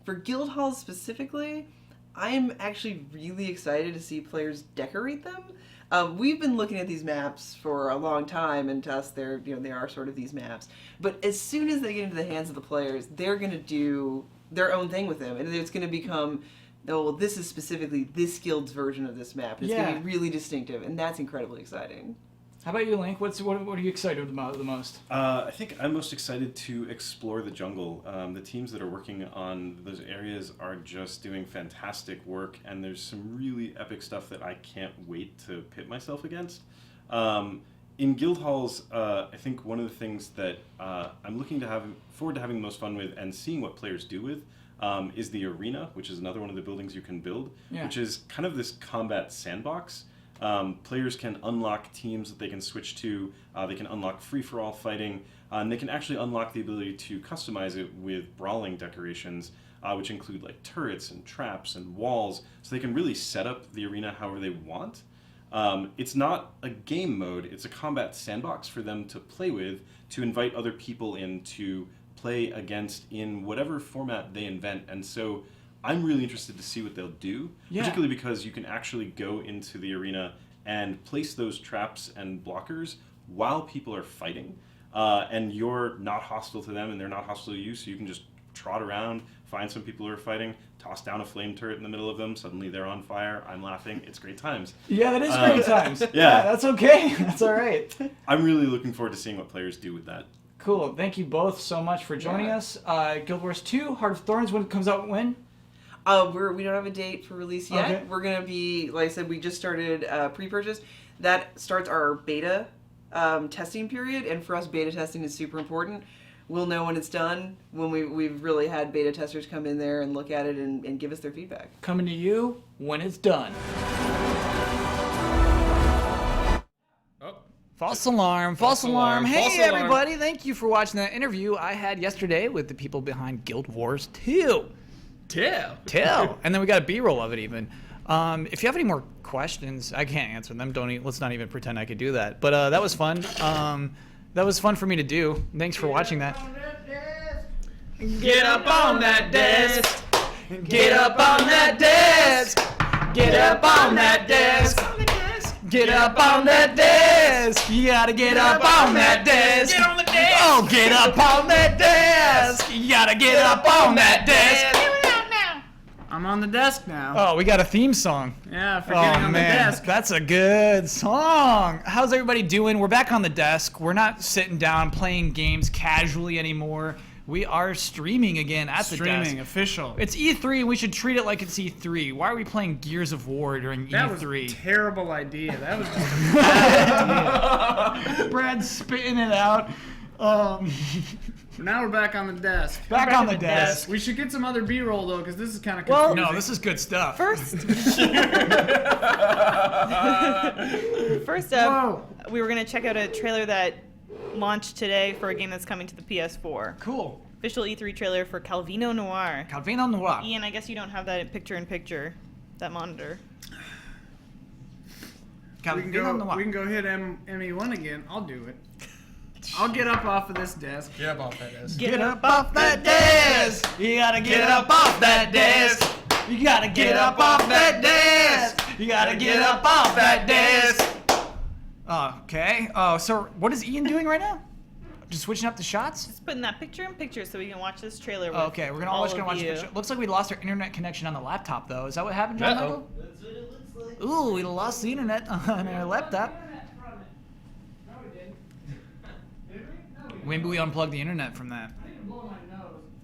I: For Guild Halls specifically, I am actually really excited to see players decorate them. We've been looking at these maps for a long time, and to us, they are sort of these maps. But as soon as they get into the hands of the players, they're going to do their own thing with them, and it's going to become, oh, well, this is specifically this guild's version of this map. It's going to be really distinctive, and that's incredibly exciting.
H: How about you, Link? What are you excited about the most?
G: I think I'm most excited to explore the jungle. The teams that are working on those areas are just doing fantastic work, and there's some really epic stuff that I can't wait to pit myself against. In Guild Halls, I think one of the things that I'm looking forward to having the most fun with and seeing what players do with is the arena, which is another one of the buildings you can build, which is kind of this combat sandbox. Players can unlock teams that they can switch to, they can unlock free-for-all fighting, and they can actually unlock the ability to customize it with brawling decorations, which include like turrets and traps and walls, so they can really set up the arena however they want. It's not a game mode, it's a combat sandbox for them to play with, to invite other people in to play against in whatever format they invent, and so I'm really interested to see what they'll do, particularly because you can actually go into the arena and place those traps and blockers while people are fighting, and you're not hostile to them and they're not hostile to you, so you can just trot around, find some people who are fighting, toss down a flame turret in the middle of them, suddenly they're on fire, I'm laughing, it's great times.
H: Yeah, that is great times. Yeah, that's okay. That's all right.
G: I'm really looking forward to seeing what players do with that.
H: Cool. Thank you both so much for joining us. Guild Wars 2, Heart of Thorns, when it comes out when?
I: We don't have a date for release yet.
H: Okay.
I: We're going to be, like I said, we just started pre-purchase. That starts our beta testing period, and for us, beta testing is super important. We'll know when it's done, when we've really had beta testers come in there and look at it and give us their feedback.
H: Coming to you when it's done. False alarm, false alarm. Hey,
D: false alarm.
H: everybody. Thank you for watching that interview I had yesterday with the people behind Guild Wars 2. And then we got a B-roll of it even. If you have any more questions, I can't answer them. Let's not even pretend I could do that. But that was fun. That was fun for me to do. Thanks for watching that.
B: Get up on that desk. Get up on that desk. Get up on that desk. Get up on that desk. You gotta get up on that desk. Get on the desk. Oh, get up on that desk. You gotta get up on that desk. I'm on the desk now.
H: Oh, we got a theme song.
B: Yeah, for getting on the desk.
H: That's a good song. How's everybody doing? We're back on the desk. We're not sitting down playing games casually anymore. We are streaming again at the desk.
B: Streaming, official.
H: It's E3, and we should treat it like it's E3. Why are we playing Gears of War during
B: That
H: E3?
B: was a terrible idea. That was just a bad idea.
H: Brad's spitting it out.
B: Now we're back on the desk.
H: Back on the desk.
B: We should get some other B-roll though, because this is kind of
E: Well-
B: confusing.
H: No, this is good stuff.
E: First up, we were going to check out a trailer that launched today for a game that's coming to the PS4.
H: Cool.
E: Official E3 trailer for Calvino Noir.
H: Calvino Noir.
E: Ian, I guess you don't have that picture-in-picture, that monitor.
B: We can go hit ME1 again. I'll do it. I'll get up off of this desk.
D: Get up off that desk.
H: Get up off that desk. You gotta get up off that desk. You gotta get up off that desk. You gotta get up off that desk. Okay. So what is Ian doing right now? Just switching up the shots?
E: Just putting that picture-in-picture so we can watch this trailer with
H: Okay, we're gonna
E: all
H: watch
E: of
H: the
E: you.
H: picture. Looks like we lost our internet connection on the laptop though. Is that what happened, John Michael?
A: That's what it looks like.
H: Ooh, we lost the internet on our laptop. Maybe we unplugged the internet from that.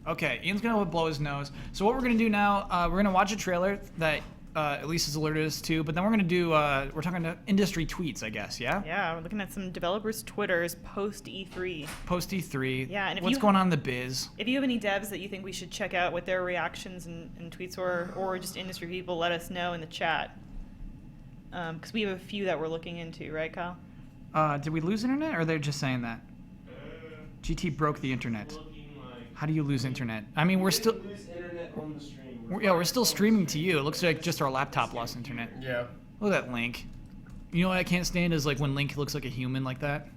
H: Okay, Ian's gonna blow his nose. So what we're gonna do now, we're gonna watch a trailer that Elise has alerted us to, but then we're gonna do, we're talking to industry tweets, I guess, yeah?
E: Yeah, we're looking at some developers' Twitters post E3.
H: Post E3.
E: Yeah, and if
H: what's
E: you-
H: going on in the biz?
E: If you have any devs that you think we should check out what their reactions and tweets were, or just industry people, let us know in the chat. Because we have a few that we're looking into, right, Kyle?
H: Did we lose internet, or they're just saying that? GT broke the internet. How do you lose internet? I mean, we're still...
A: Lose internet on the stream.
H: we're still streaming to you. It looks like just our laptop lost internet.
D: Yeah.
H: Look at that Link. You know what I can't stand is like when Link looks like a human like that.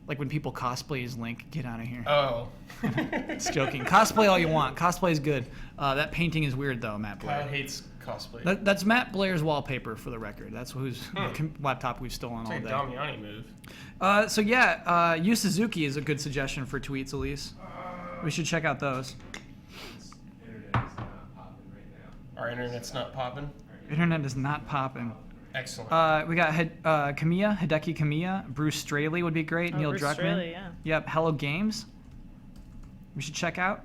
H: Like when people cosplay as Link. Get out of here.
D: Oh.
H: Just joking. Cosplay all you want. Cosplay is good. That painting is weird though, Matt
D: Kyle
H: Blair.
D: hates cosplay.
H: That's Matt Blair's wallpaper for the record. That's whose laptop we've stolen
D: It's
H: all
D: like a
H: day.
D: Damiani move.
H: So yeah, Yu Suzuki is a good suggestion for tweets, Elise. We should check out those.
A: Internet is not popping right now.
D: Our internet's not popping.
H: Internet is not popping.
D: Excellent.
H: We got Hideki Kamiya, Bruce Straley would be great, Neil
E: Bruce
H: Druckmann.
E: Straley, yeah.
H: Yep, Hello Games. We should check out.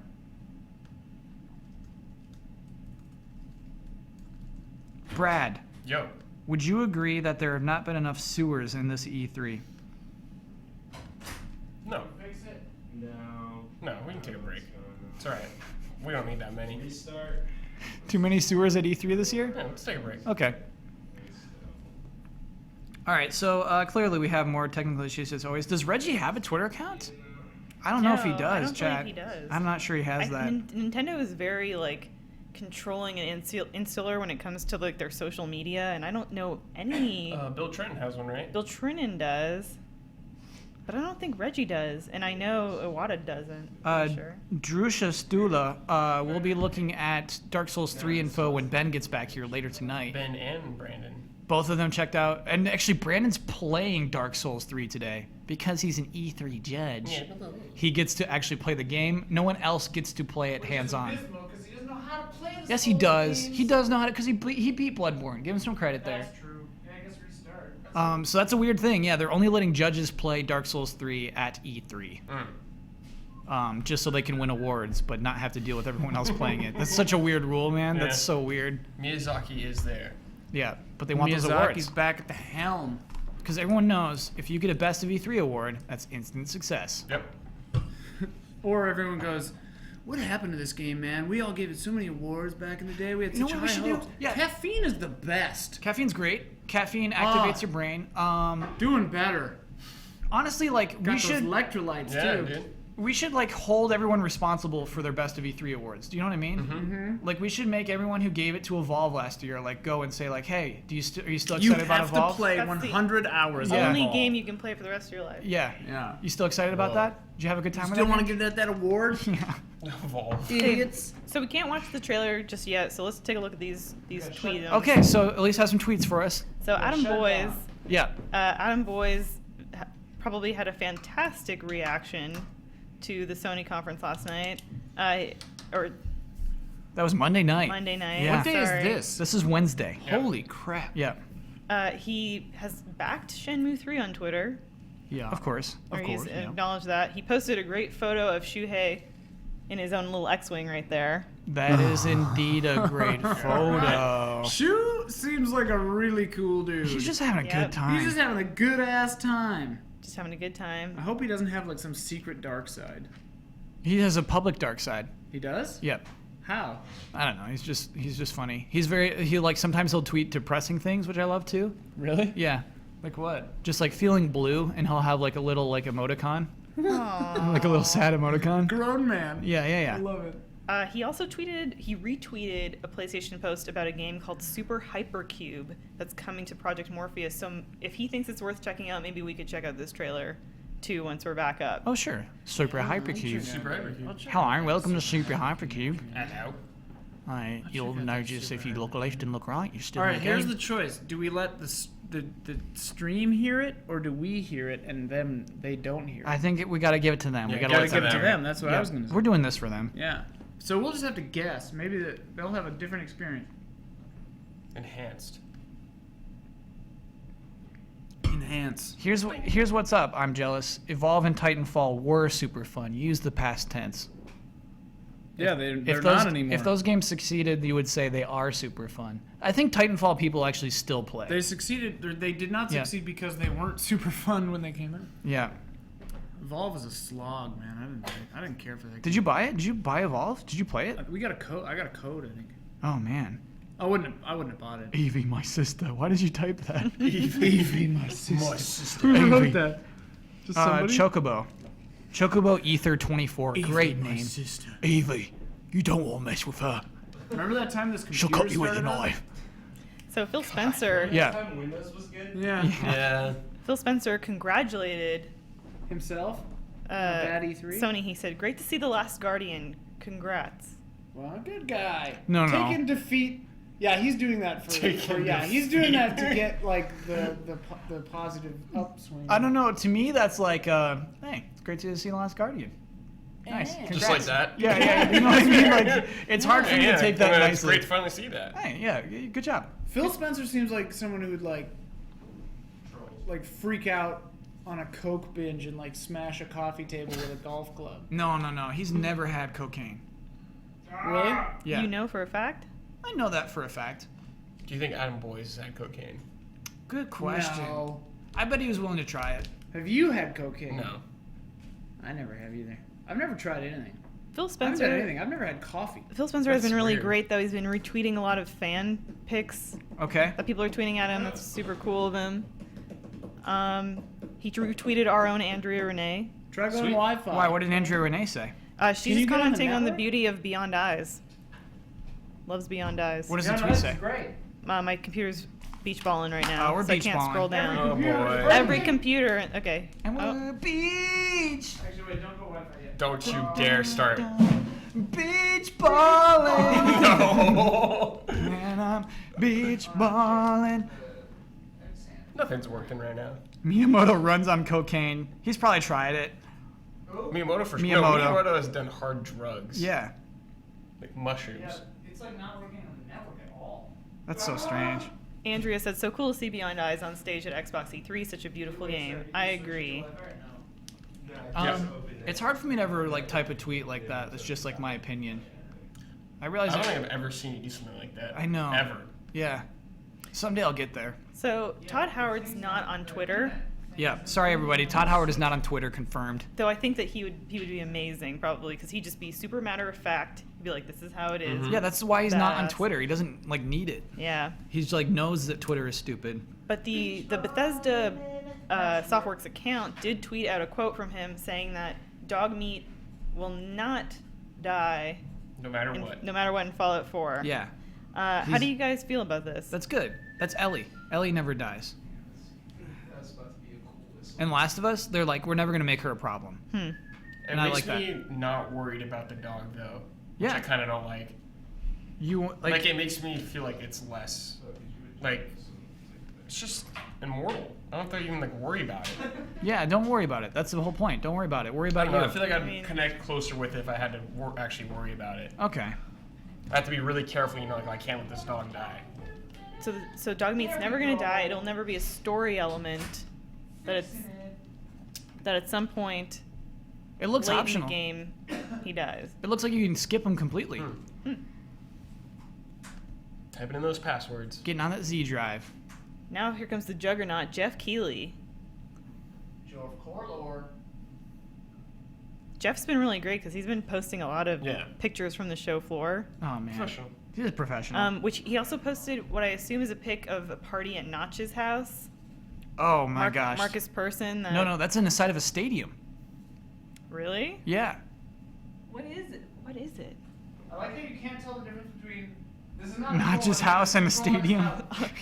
H: Brad,
D: Yo.
H: would you agree that there have not been enough sewers in this E3?
D: No.
A: No.
D: No, we can take a break. It's alright. We don't need that many.
A: Restart.
H: Too many sewers at E3 this year?
D: Yeah, let's take a break.
H: Okay. All right, so clearly we have more technical issues as always. Does Reggie have a Twitter account? I don't know if he
E: No, I
H: does,
E: don't
H: chat.
E: believe he does.
H: I'm not sure he has that.
E: Nintendo is very like controlling and insular when it comes to like their social media, and I don't know any.
D: Bill Trenton has one, right?
E: Bill Trinan does, but I don't think Reggie does, and I know Iwata doesn't. For sure.
H: Drusha Stula will be looking at Dark Souls 3 info when Ben gets back here later tonight.
D: Ben and Brandon.
H: Both of them checked out. And actually, Brandon's playing Dark Souls 3 today because he's an E3 judge.
D: Yeah.
H: He gets to actually play the game. No one else gets to play it hands-on. Yes, he does. He does know how to, because he beat Bloodborne. Give him some credit there.
B: That's true. Yeah, I guess restart.
H: So that's a weird thing. Yeah, they're only letting judges play Dark Souls 3 at E3. Just so they can win awards, but not have to deal with everyone else playing it. That's such a weird rule, man. That's so weird.
D: Miyazaki is there.
H: Yeah, but they want those awards.
B: Miyazaki's back at the helm.
H: Because everyone knows if you get a Best of E3 award, that's instant success.
D: Yep.
B: Or everyone goes, what happened to this game, man? We all gave it so many awards back in the day. We had
H: You know
B: such
H: what we
B: high
H: should do?
B: hopes.
H: Yeah.
B: Caffeine is the best.
H: Caffeine's great. Caffeine activates your brain.
B: Doing better.
H: Honestly, like
B: Got
H: we should
B: electrolytes
D: Yeah,
B: too.
D: dude.
H: we should like hold everyone responsible for their Best of E3 awards. Do you know what I mean?
B: Mm-hmm.
H: Like we should make everyone who gave it to Evolve last year like go and say like, hey, are you still excited
B: You
H: about
B: have to
H: Evolve?
B: play
E: That's the
B: 100 hours.
H: Yeah.
B: of
E: Only
B: Evolve.
E: game you can play for the rest of your life.
H: Yeah.
B: Yeah.
H: You still excited about that? Did you have a good time with
B: Still
H: that?
B: want to give that award?
H: Yeah.
D: Evolve.
B: Idiots.
E: So we can't watch the trailer just yet. So let's take a look at these tweets.
H: Okay, so Elise has some tweets for us.
E: So Adam Boys,
H: Yeah.
E: Adam Boys probably had a fantastic reaction to the Sony conference last night, or
H: That was Monday night.
E: Monday night.
H: Yeah.
B: What day is
E: sorry.
B: this?
H: This is Wednesday.
B: Holy crap.
H: Yeah.
E: He has backed Shenmue 3 on Twitter.
B: Yeah.
H: Of course.
E: Or
H: Of
E: he's
H: course. Yeah.
E: acknowledged that. He posted a great photo of Shuhei in his own little X-Wing right there.
H: That is indeed a great photo.
B: Shu seems like a really cool dude.
H: He's just having a
E: Yep.
H: good time.
B: He's just having a good ass time.
E: Just having a good time.
B: I hope he doesn't have like some secret dark side.
C: He has a public dark side.
H: He does?
C: Yep.
H: How?
C: I don't know. He's just funny. He like sometimes he'll tweet depressing things, which I love too.
H: Really?
C: Yeah.
H: Like what?
C: Just like feeling blue, and he'll have like a little like emoticon, like a little sad emoticon.
H: Grown man.
C: Yeah.
H: I love it.
E: He retweeted a PlayStation post about a game called Super Hypercube that's coming to Project Morpheus. So if he thinks it's worth checking out, maybe we could check out this trailer too once we're back up.
C: Oh sure. Super Hypercube.
D: Super Hypercube.
C: Hello, and welcome to Super Hypercube.
D: Hello.
C: Hi. You'll notice if you look left and look right, you're still
H: All
C: in
H: right,
C: the
H: here's
C: game.
H: the choice. Do we let the stream hear it, or do we hear it and them they don't hear it?
C: I think we got to give it to them.
D: Yeah,
C: We
H: gotta
C: got to
H: give it to them. That's what I was gonna say.
C: We're doing this for them.
H: Yeah. So we'll just have to guess. Maybe they'll have a different experience.
D: Enhanced.
H: Enhance.
C: Here's what's up. I'm jealous. Evolve and Titanfall were super fun. Use the past tense.
H: Yeah, they're
C: If those,
H: not anymore.
C: if those games succeeded, you would say they are super fun. I think Titanfall people actually still play.
H: They succeeded. They did not
C: Yeah.
H: succeed because they weren't super fun when they came out.
C: Yeah.
H: Evolve is a slog, man. I didn't care for that.
C: Did you buy it? Did you buy Evolve? Did you play it?
H: We got a code. I got a code, I think.
C: Oh man.
H: I wouldn't have bought it.
C: Evie, my sister. Why did you type that?
H: Evie, my sister.
C: Evie.
H: Who wrote that? Just somebody?
C: Chocobo. Chocobo Ether 24. Great
H: my
C: name.
H: sister.
C: Evie, you don't want to mess with her.
H: Remember that time this computer
C: She'll cut you with a
H: started up?
C: knife.
E: So Phil Spencer,
C: Yeah.
A: Windows was good.
H: Yeah.
D: Yeah.
E: Phil Spencer congratulated
H: Himself? Bad E3?
E: Sony. He said, "Great to see The Last Guardian. Congrats."
H: Well, good guy.
C: No.
H: Taking defeat. Yeah, he's doing that he's doing that to get like the positive upswing.
C: I don't know. To me, that's like, hey, it's great to see The Last Guardian. Nice.
D: Just
C: Congrats.
D: like that.
C: Yeah. You know what I mean? Like, it's hard for me to take that
D: It's
C: nicely.
D: great to finally see that.
C: Hey, yeah, good job.
H: Phil Spencer seems like someone who would like freak out on a coke binge and like smash a coffee table with a golf club.
C: No. He's never had cocaine.
H: Really?
C: Yeah.
E: You know for a fact?
C: I know that for a fact.
D: Do you think Adam Boyes had cocaine?
C: Good question.
H: No.
C: I bet he was willing to try it.
H: Have you had cocaine?
D: No.
H: I never have either. I've never tried anything.
E: Phil
H: I haven't
E: Spencer.
H: done anything. I've never had coffee.
E: Phil Spencer has
D: That's
E: been really
D: weird.
E: great though. He's been retweeting a lot of fan pics
C: Okay.
E: that people are tweeting at him. That's super cool of him. He retweeted our own Andrea Renee.
H: Try going
D: Sweet.
H: Wi-Fi.
C: Why? What did Andrea Renee say?
E: She's
H: you
E: just
H: get on the
E: commenting on the
H: network?
E: beauty of Beyond Eyes. Loves Beyond Eyes.
C: What does
H: Yeah,
C: the
H: no,
C: tweet
H: this
C: say?
H: is great.
E: My computer's beach balling right now,
C: Oh, we're
E: so I
C: beach
E: can't
C: balling.
E: scroll down.
D: Oh boy.
E: Every computer. Okay.
C: And
E: Oh.
C: we're beach,
H: Actually, wait, don't go Wi-Fi yet.
D: Don't you dare start.
C: beach balling.
D: No.
C: And I'm beach balling.
D: Nothing's working right now.
C: Miyamoto runs on cocaine. He's probably tried it.
D: Miyamoto for sure.
C: Miyamoto.
D: No, Miyamoto has done hard drugs.
C: Yeah.
D: Like mushrooms.
H: It's like not working on the network at all.
C: That's so strange.
E: Andrea said, "So cool to see Beyond Eyes on stage at Xbox E3. Such a beautiful game." I agree.
C: It's hard for me to ever like type a tweet like that. That's just like my opinion. I realize.
D: I don't think I've ever seen you do something like that.
C: I know.
D: Ever.
C: Yeah. Someday I'll get there.
E: So Todd Howard's not on Twitter,
C: Yeah. Sorry, everybody. Todd Howard is not on Twitter. Confirmed.
E: though. I think that he would be amazing probably because he'd just be super matter of fact. He'd be like, "This is how it is."
C: Yeah, that's why he's not on
E: Best.
C: Twitter. He doesn't like need it.
E: Yeah.
C: He's like knows that Twitter is stupid.
E: But the Bethesda Softworks account did tweet out a quote from him saying that dog meat will not die
D: No matter what.
E: no matter what in Fallout 4.
C: Yeah.
E: How
C: He's-
E: do you guys feel about this?
C: That's good. That's Ellie. Ellie never dies.
A: That's about to be a cool list.
C: And Last of Us, they're like, we're never gonna make her a problem.
D: It
C: And I
D: makes
C: like
D: me not worried about the dog though.
C: Yeah.
D: Which I kind of don't like.
C: You
D: Like it makes me feel like it's less. Like it's just immortal. I don't have to even like worry about it.
C: yeah. Don't worry about it. That's the whole point. Don't worry about it. Worry
D: I
C: about
D: don't know. I
C: you.
D: feel like I'd
E: mean-
D: connect closer with it if I had to actually worry about it.
C: Okay.
D: I have to be really careful, you know, like I can't let this dog die.
E: So dog meat's never gonna die. It'll never be a story element. That at some point
C: It looks
E: late
C: optional.
E: in the game he dies.
C: It looks like you can skip him completely.
D: Typing in those passwords.
C: Getting on that Z drive.
E: Now here comes the juggernaut, Jeff Keighley.
H: Joe of Corlor.
E: Jeff's been really great because he's been posting a lot of
D: Yeah.
E: pictures from the show floor.
H: Oh man,
D: Professional.
H: he's a professional.
E: Which he also posted what I assume is a pic of a party at Notch's house.
H: Oh my gosh.
E: Marcus Person.
H: No, that's in the side of a stadium.
E: Really?
H: Yeah.
E: What is it? What is it?
H: I like how you can't tell the difference between this is not
C: Notch's house and a stadium.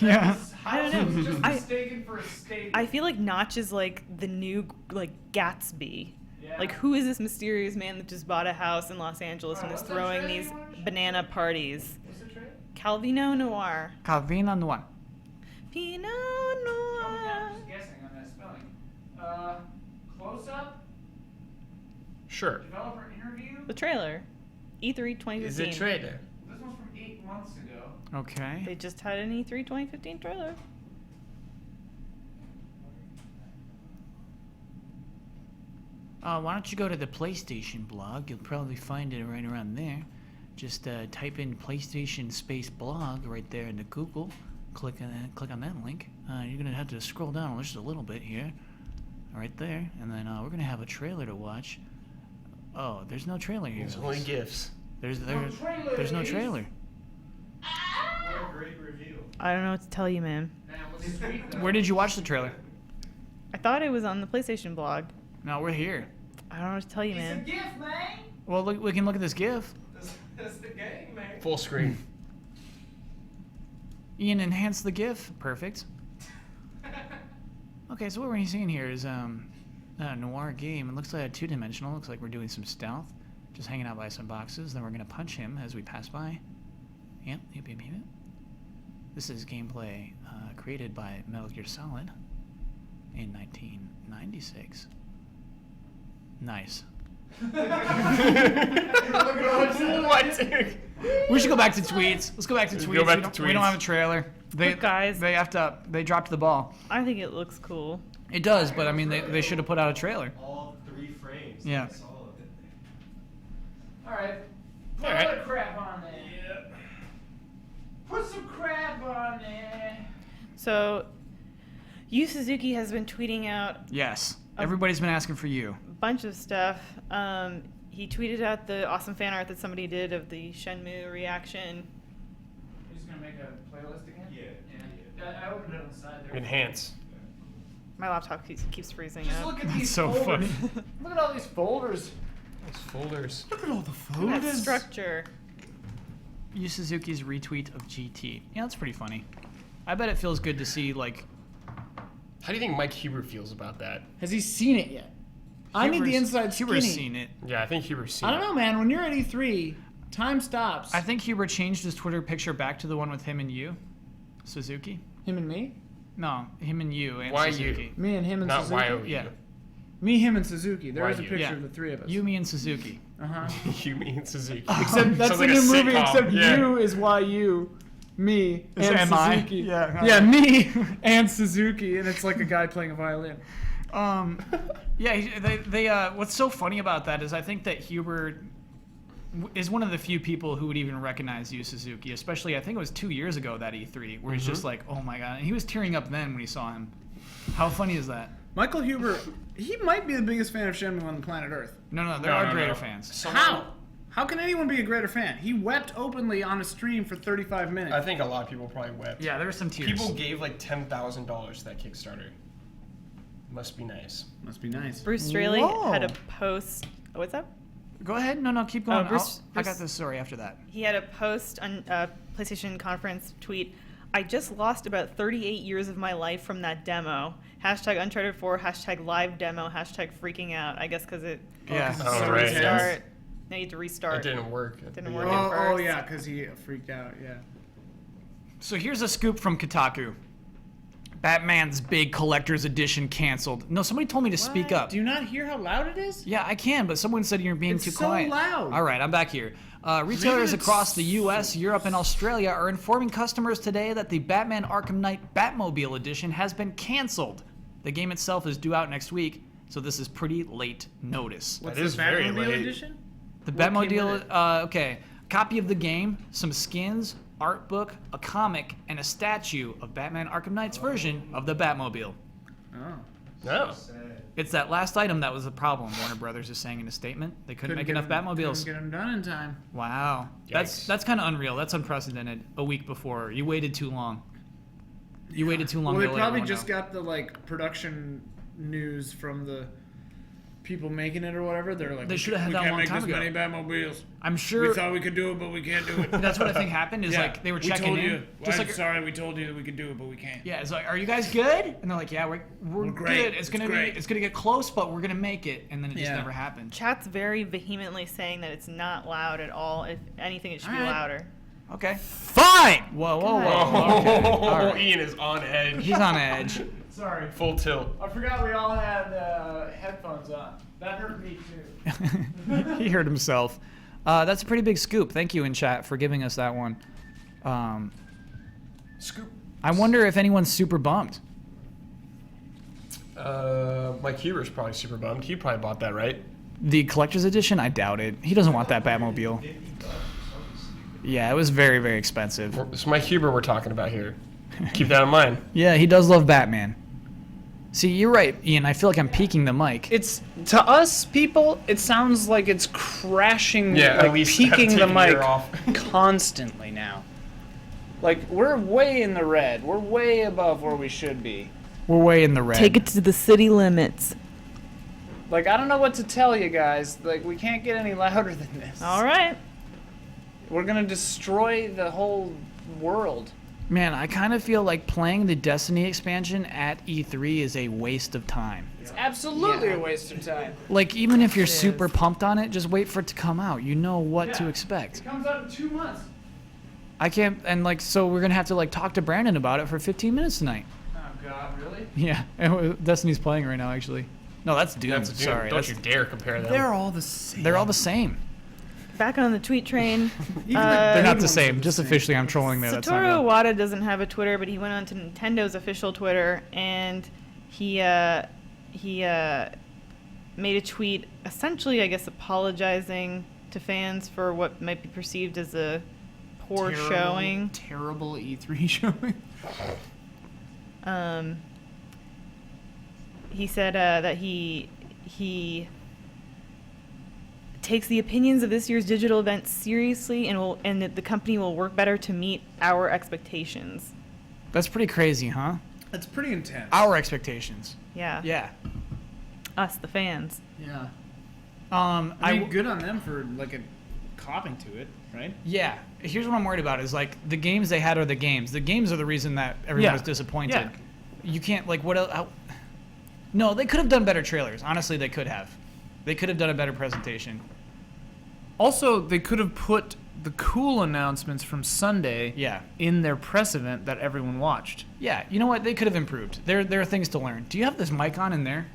C: Yeah.
E: I don't know.
H: Just
E: I-
H: mistaken for a stadium.
E: I feel like Notch is like the new like Gatsby.
H: Yeah.
E: Like, who is this mysterious man that just bought a house in Los Angeles and is
H: what's that
E: throwing
H: trailer
E: these
H: you wanna show?
E: banana parties?
H: What's the trade?
E: Calvino Noir.
C: Calvino Noir.
E: Pinot
H: I'm
E: Noir.
H: just guessing on that spelling. Close up.
D: Sure.
H: Developer interview.
E: The trailer. E3 2015.
D: Is it trailer?
H: This one's from 8 months ago.
C: Okay.
E: They just had an E3 2015 trailer.
C: Why don't you go to the PlayStation blog? You'll probably find it right around there. Just type in PlayStation space blog right there into Google. Click on that link. You're gonna have to scroll down just a little bit here, right there, and then we're gonna have a trailer to watch. Oh, there's no trailer here.
D: There's only gifts.
C: There's no trailer.
A: What a great review.
E: I don't know what to tell you, man.
C: Where did you watch the trailer?
E: I thought it was on the PlayStation blog.
C: No, we're here.
E: I don't know what to tell you, man.
A: gift, man.
C: Well, look, we can look at this GIF.
A: That's the game, man.
D: Full screen.
C: Ian, enhance the GIF. Perfect. Okay, so what we're seeing here is a noir game. It looks like two-dimensional. Looks like we're doing some stealth. Just hanging out by some boxes. Then we're going to punch him as we pass by. Yep. This is gameplay created by Metal Gear Solid in 1996. Nice.
D: What?
C: We should go back to tweets. Let's go back to
D: Let's
C: tweets.
D: go back
C: we,
D: to
C: don't, we don't
D: tweets.
C: have a trailer.
E: Look, guys.
C: They effed up. They dropped the ball.
E: I think it looks cool.
C: It does, but I mean, they should have put out a trailer.
A: All 3 frames.
C: Yeah.
A: That's all of it.
H: All right. Put
D: All right.
H: other crap on there. Yep. Put some crap on there.
E: So, Yu Suzuki has been tweeting out
C: Yes. Everybody's been asking for you.
E: a bunch of stuff. He tweeted out the awesome fan art that somebody did of the Shenmue reaction.
H: You're just gonna make a playlist again?
A: Yeah.
H: I opened it on the side there.
D: Enhance.
E: My laptop keeps freezing
H: Just
E: up.
H: look at these
C: so
H: folders.
C: funny.
H: Look at all these folders.
D: Those folders.
H: Look at all the
E: Look at that
H: folders.
E: structure.
C: Yu Suzuki's retweet of GT. Yeah, that's pretty funny. I bet it feels good to see, like...
D: How do you think Mike Huber feels about that?
H: Has he seen it yet? I need the
C: Huber's-
H: inside skinny.
C: Huber's seen it.
D: Yeah, I think Huber's seen
H: I don't
D: it.
H: know, man. When you're at E3, time stops.
C: I think Huber changed his Twitter picture back to the one with him and you. Suzuki?
H: Him and me?
C: No, him and you and
D: Why
C: Suzuki.
D: you?
H: Me and him and
D: Not
H: Suzuki?
D: Y-O-U.
C: Yeah.
H: Me, him, and Suzuki. There
D: Why
H: is a
D: you?
H: picture
C: Yeah.
H: of the 3 of us.
C: You, me, and Suzuki.
H: Uh-huh.
D: You mean Suzuki.
H: Except that's
D: Sounds
H: the
D: like a
H: new movie,
D: sitcom.
H: except
D: Yeah.
H: you is YU, me,
C: Is
H: and
C: MI?
H: Suzuki.
C: Yeah.
H: me and Suzuki, and it's like a guy playing a violin.
C: Yeah, they what's so funny about that is I think that Huber is one of the few people who would even recognize Yu Suzuki, especially I think it was 2 years ago that E3, where he's just like, oh my god, and he was tearing up then when he saw him. How funny is that?
H: Michael Huber, he might be the biggest fan of Shenmue on the planet Earth.
C: No, there
D: No,
C: are
D: no,
C: greater
D: no.
C: fans.
H: How? How can anyone be a greater fan? He wept openly on a stream for 35 minutes.
D: I think a lot of people probably wept.
C: Yeah, there were some tears.
D: People gave like $10,000 to that Kickstarter. Must be nice.
H: Must be nice.
E: Bruce Straley
C: Whoa.
E: had a post. Oh, what's up?
C: Go ahead. No, keep going.
E: Bruce-
C: I got
E: Bruce-
C: this story after that.
E: He had a post on PlayStation conference tweet. I just lost about 38 years of my life from that demo. Hashtag Uncharted 4, hashtag live demo, hashtag freaking out. I guess because it
C: Yeah.
D: Oh,
E: to
D: right.
E: restart. Now you need to restart.
D: It didn't work.
E: Didn't work.
H: Oh,
E: at first.
H: yeah, because he freaked out, yeah.
C: So here's a scoop from Kotaku. Batman's big collector's edition canceled. No, somebody told me to speak up.
H: Do you not hear how loud it is?
C: Yeah, I can, but someone said you're being
H: It's
C: too
H: so
C: quiet.
H: loud.
C: All right, I'm back here. Retailers
H: Leave it
C: across
H: at
C: the U.S., Europe, and Australia are informing customers today that the Batman Arkham Knight Batmobile edition has been canceled. The game itself is due out next week, so this is pretty late notice.
H: What's
D: That is
H: the
D: very
H: Batmobile
D: late.
H: edition?
C: The
H: What came with
C: Batmobile,
H: it?
C: okay. Copy of the game, some skins, art book, a comic, and a statue of Batman Arkham Knight's version of the Batmobile.
H: Oh.
D: No.
A: Sad.
C: It's that last item that was the problem. Warner Brothers is saying in a statement they couldn't make enough Batmobiles.
B: Couldn't get them done in time.
C: Wow, that's kind of unreal. That's unprecedented. A week before, you waited too long. You waited too long.
B: Well,
C: to
B: they
C: let
B: probably
C: everyone
B: just
C: know.
B: got the production news from the people making it or whatever. They're like,
C: They should have had
B: we
C: that a
B: can't
C: long
B: make
C: time
B: this
C: ago.
B: many Batmobiles.
C: I'm sure.
B: We thought we could do it, but we can't do it.
C: That's what I think happened. Is
B: Yeah,
C: like they were
B: we
C: checking
B: told
C: in.
B: you.
C: Just
B: I'm
C: like
B: sorry, we told you that we could do it, but we can't.
C: yeah, it's like, are you guys good? And they're like, yeah, we're
B: great.
C: good. It's
B: It's great.
C: gonna get close, but we're gonna make it. And then it just
B: Yeah.
C: never happened.
E: Chat's very vehemently saying that it's not loud at all. If anything, it should be
C: Alright.
E: louder.
C: Okay. Fine. Whoa, whoa, whoa. Okay. All
D: Oh,
C: right.
D: Ian is on edge.
C: He's on edge.
B: Sorry.
D: Full tilt.
B: I forgot we all had headphones on. That hurt me too.
C: He heard himself. That's a pretty big scoop. Thank you in chat for giving us that one.
D: Scoop.
C: I wonder if anyone's super bummed.
D: Mike Huber's probably super bummed. He probably bought that, right?
C: The collector's edition, I doubt it. He doesn't want that Batmobile. Yeah, it was very, very expensive.
D: It's Mike Huber we're talking about here. Keep that in mind.
C: Yeah, he does love Batman. See, you're right, Ian. I feel like I'm peeking the mic.
H: It's to us people. It sounds like it's crashing,
D: Yeah, at
H: like
D: least
H: peaking the
D: take a year
H: mic
D: off.
H: constantly now. Like we're way in the red. We're way above where we should be.
C: We're way in the red.
E: Take it to the city limits.
H: Like I don't know what to tell you guys. Like we can't get any louder than this.
E: All right.
H: We're gonna destroy the whole world.
C: Man, I kind of feel like playing the Destiny expansion at E3 is a waste of time.
H: It's absolutely a waste of time.
C: Like, even if you're
E: It
C: super
E: is.
C: pumped on it, just wait for it to come out. You know what to expect.
H: It comes out in 2 months.
C: I can't, and like, so we're gonna have to like talk to Brandon about it for 15 minutes tonight.
H: Oh God, really?
C: Yeah, Destiny's playing right now, actually. No, that's Doom.
D: That's a dude.
C: Sorry,
D: Don't
C: that's,
D: you dare compare them.
B: They're all the same.
C: they're all the same.
E: Back on the tweet train.
C: They're not the
B: ones
C: same.
B: are the
C: Just
B: same.
C: officially, I'm trolling there. That's not
E: Satoru
C: real.
E: Iwata doesn't have a Twitter, but he went on to Nintendo's official Twitter and he made a tweet, essentially, I guess, apologizing to fans for what might be perceived as a poor showing.
B: Terrible E3 showing.
E: He said that he takes the opinions of this year's digital event seriously and that the company will work better to meet our expectations.
C: That's pretty crazy, huh?
B: That's pretty intense.
C: Our expectations.
E: Yeah.
C: Yeah.
E: Us, the fans.
B: Yeah.
C: I
B: mean, good on them for like copping to it, right?
C: Yeah. Here's what I'm worried about is like the games they had are the games. The games are the reason that everyone
B: Yeah.
C: was disappointed.
B: Yeah.
C: You can't like what else? No, they could have done better trailers. Honestly, they could have. They could have done a better presentation.
B: Also, they could have put the cool announcements from Sunday
C: Yeah.
B: in their press event that everyone watched.
C: Yeah. You know what? They could have improved. There are things to learn. Do you have this mic on in there?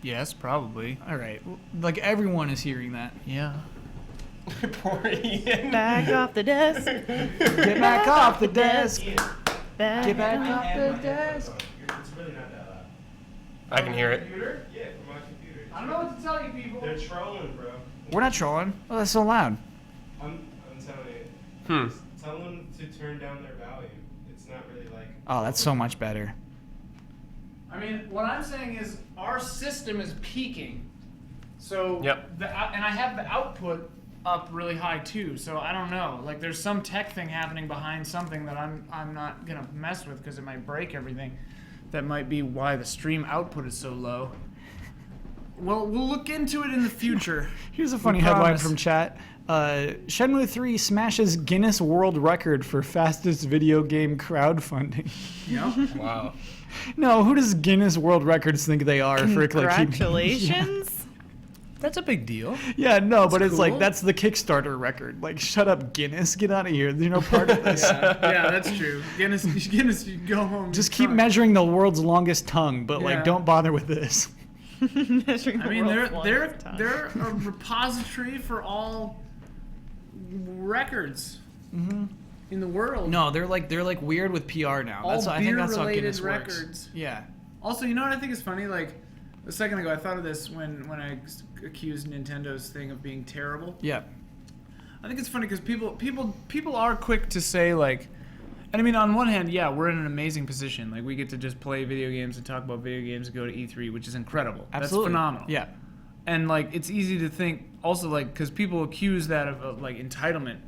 B: Yes, probably.
C: All right. Like everyone is hearing that.
B: Yeah.
D: Poor Ian.
E: Back off the desk.
C: Get back off the desk.
E: Back
C: Get back
E: off.
C: off the desk.
A: It's really not that loud.
D: I can hear it.
A: Yeah, from my computer.
B: I don't know what to tell you, people.
A: They're trolling, bro.
C: We're not trolling. Oh, that's so loud.
A: I'm telling you.
D: Hmm.
A: Just tell them to turn down their volume. It's not really like.
C: Oh, that's so much better.
B: I mean, what I'm saying is our system is peaking. So
D: Yep.
B: and I have the output up really high too. So I don't know. Like there's some tech thing happening behind something that I'm not gonna mess with because it might break everything. That might be why the stream output is so low. Well, we'll look into it in the future.
C: Here's a funny
B: We
C: headline
B: promise.
C: from chat. Shenmue 3 smashes Guinness World Record for fastest video game crowdfunding.
B: Yeah.
D: Wow.
C: No, who does Guinness World Records think they are for like
E: Congratulations.
B: That's a big deal.
C: Yeah, no, but it's like
B: cool.
C: that's the Kickstarter record. Like, shut up, Guinness, get out of here. You're no part of this.
B: Yeah, that's true. Guinness, you go home.
C: Just
B: you're
C: keep
B: fine.
C: measuring the world's longest tongue, but
B: Yeah.
C: like, don't bother with this.
E: Measuring the
B: I mean,
E: world's
B: they're
E: longest tongue.
B: they're a repository for all records in the world.
C: No, they're like weird with PR now.
B: All
C: I think that's how
B: beer-related
C: Guinness works.
B: records.
C: Yeah.
B: Also, you know what I think is funny? Like a second ago, I thought of this when I accused Nintendo's thing of being terrible.
C: Yeah.
B: I think it's funny because people are quick to say like, And I mean, on one hand, yeah, we're in an amazing position. Like, we get to just play video games and talk about video games and go to E3, which is incredible.
H: Absolutely.
B: That's phenomenal.
H: Yeah.
B: And, like, it's easy to think also, like, because people accuse that of, like, entitlement.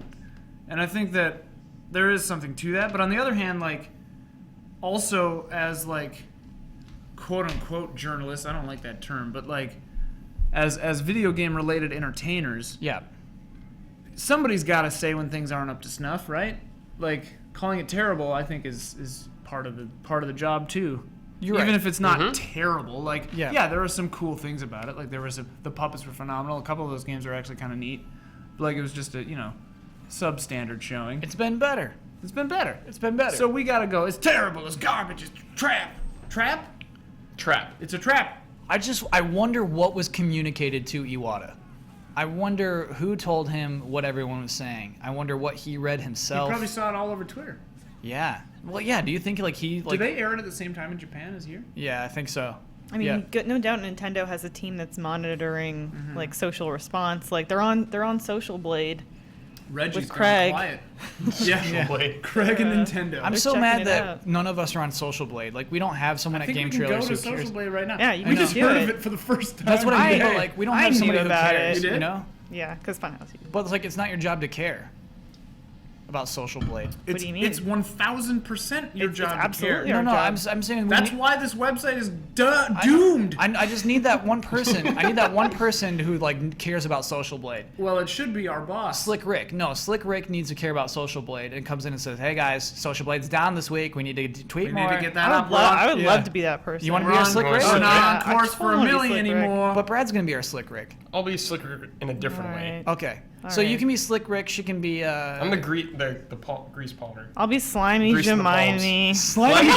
B: And I think that there is something to that. But on the other hand, like, also as, like, quote-unquote journalists, I don't like that term, but, like, as video game-related entertainers,
H: Yeah.
B: somebody's got to say when things aren't up to snuff, right? Like, calling it terrible, I think, is part of the job too.
H: You're
B: Even
H: right.
B: if it's not terrible, like
H: Yeah.
B: there are some cool things about it. Like the puppets were phenomenal. A couple of those games are actually kind of neat. But, like, it was just a substandard showing.
H: It's been better.
B: It's been better.
H: It's been better.
B: So we gotta go. It's terrible. It's garbage. It's trap.
D: Trap.
B: It's a trap.
H: I wonder what was communicated to Iwata. I wonder who told him what everyone was saying. I wonder what he read
B: You
H: himself.
B: probably saw it all over Twitter.
H: Yeah. Well, yeah. Do you think like he like?
B: Did they air it at the same time in Japan as here?
H: Yeah, I think so.
E: I mean,
H: Yeah.
E: no doubt Nintendo has a team that's monitoring like social response. Like they're on Social Blade.
B: Reggie's
E: With
B: been
E: Craig.
B: quiet. Yeah.
D: Wait.
B: Craig and Nintendo.
H: I'm
E: They're
H: so
E: checking
H: mad
E: it
H: that
E: out.
H: none of us are on Social Blade. Like we don't have someone
B: I
H: at
B: think
H: Game
B: we can go
H: Trailers
B: to
H: who cares.
B: Social Blade right now.
E: Yeah, you
B: we
E: can
B: just
E: do
B: heard
E: it.
B: of it for the first time.
H: That's what I mean.
E: I-
H: But like we don't
E: I
H: have
E: knew
H: somebody who
E: about
H: cares.
E: it.
B: You
H: You
B: did?
H: know.
E: Yeah, because Funhouse.
H: But it's like it's not your job to care about Social Blade.
E: What do you mean?
B: It's 1,000% your
E: It's
B: job to
E: absolutely
B: care.
E: our
H: No,
E: job.
H: I'm saying we
B: That's
H: need-
B: why this website is doomed.
H: I just need that one person. I need that one person who like cares about Social Blade.
B: Well, it should be our boss.
H: Slick Rick. No, Slick Rick needs to care about Social Blade and comes in and says, "Hey guys, Social Blade's down this week. We need to tweet
B: We
H: more."
B: need to get that
E: I
B: up.
E: would, love, I would
H: Yeah.
E: love to be that person.
H: You want to
B: We're
H: be our
B: on,
H: Slick Rick?
B: we're not
E: Yeah,
B: on course
E: I
B: for a
E: totally
B: million
E: Slick Rick.
B: anymore.
H: But Brad's gonna be our Slick Rick.
D: I'll be slicker in a different way.
E: Alright.
H: Okay.
E: All
H: So you
E: right.
H: can be Slick Rick. She can be.
D: I'm the grease palmer.
E: I'll be Slimy
D: Grease the
E: Jemimy.
H: Slimy.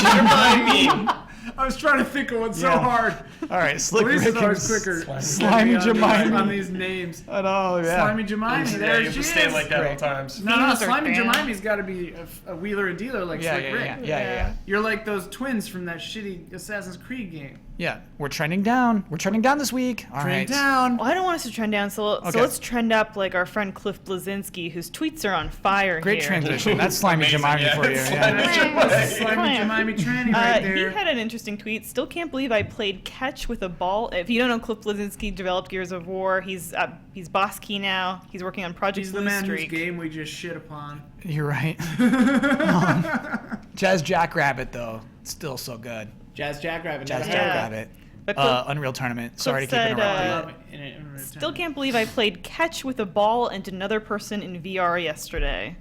B: I was trying to think of one so
H: Yeah.
B: hard.
H: All right, Slick
B: Police
H: Rick
B: is always
H: and
B: quicker.
H: Slimy
B: on
H: Jemimy.
B: these names.
H: I know. Yeah.
B: Slimy Jemimy.
D: Yeah,
B: There
D: you
B: she
D: have to stand
B: is.
D: like that all
H: Great.
D: times.
B: No,
E: Beans are
B: Slimy
E: down.
B: Jemimy's got to be a wheeler and dealer like
H: Yeah,
B: Slick
H: yeah,
B: Rick.
H: yeah, yeah, yeah.
B: You're like those twins from that shitty Assassin's Creed game.
H: Yeah, we're trending down. We're trending down this week. All
B: Trend
H: right.
B: down.
E: Well, I don't want us to trend down, so
H: Okay.
E: let's trend up like our friend Cliff Blazinski, whose tweets are on fire
H: Great
E: here.
H: transition. That's Slimy
D: Amazing,
H: Jemimy
D: yeah.
H: for you.
D: Slimy
H: Yeah.
B: Slimy Jemimy tranny right there.
E: He had an interesting tweet. Still can't believe I played catch with a ball. If you don't know, Cliff Blazinski developed Gears of War. He's boss key now. He's working on Project
B: He's the
E: Blue
B: man whose
E: Streak.
B: game we just shit upon.
H: You're right. Jazz Jackrabbit though, still so good.
B: Jazz Jackrabbit.
H: Jazz
E: Yeah.
H: Jackrabbit.
E: But Cliff,
H: Unreal Tournament. Sorry to keep
E: said,
H: interrupting.
E: still can't believe I played catch with a ball and another person in VR yesterday.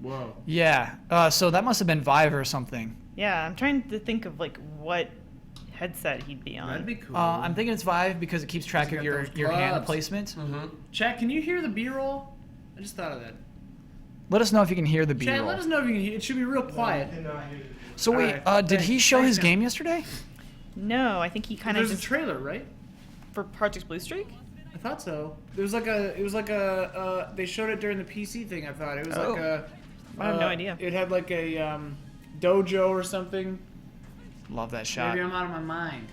B: Whoa.
H: Yeah. So that must have been Vive or something.
E: Yeah, I'm trying to think of like what headset he'd be on.
B: That'd be cool.
H: I'm thinking it's Vive because it keeps track
B: He's
H: of
B: got
H: your
B: those
H: hand
B: gloves.
H: placement.
B: Chat, can you hear the B-roll? I just thought of that.
H: Let us know if you can hear the
B: Chat,
H: B-roll.
B: let us know if you can hear. It should be real quiet.
H: So wait,
B: Alright.
H: did he show
B: Thanks,
H: his
B: man.
H: game yesterday?
E: No, I think he kind of
B: There's a
E: just
B: trailer, right?
E: for Project Blue Streak.
B: I thought so. There was like a. It was like a. They showed it during the PC thing. I thought it was
E: Oh.
B: like a.
E: I have no idea.
B: It had like a dojo or something.
H: Love that shot.
B: Maybe I'm out of my mind.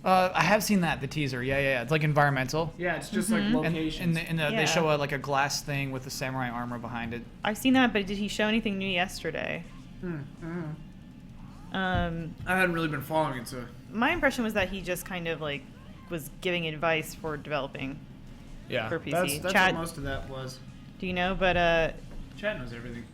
H: I have seen that, the teaser. Yeah. It's like environmental.
B: Yeah, it's just like
H: And,
B: locations.
E: Yeah.
H: they show like a glass thing with the samurai armor behind it.
E: I've seen that, but did he show anything new yesterday?
B: I hadn't really been following it, so.
E: My impression was that he just kind of like was giving advice for developing.
B: Yeah,
E: For PC.
B: that's
E: Chat-
B: what most of that was.
E: Do you know? But
B: Chat knows everything.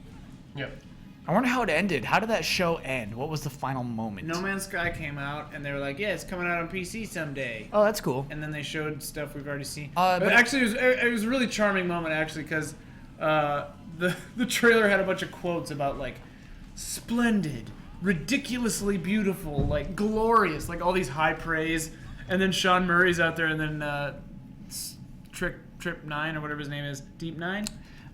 D: Yep.
H: I wonder how it ended. How did that show end? What was the final moment?
B: No Man's Sky came out, and they were like, "Yeah, it's coming out on PC someday."
H: Oh, that's cool.
B: And then they showed stuff we've already seen.
H: But-
B: Actually, it was a really charming moment, actually, because the trailer had a bunch of quotes about like splendid, ridiculously beautiful, like glorious, like all these high praise, and then Sean Murray's out there, and then Trip 9 or whatever his name is, Deep 9,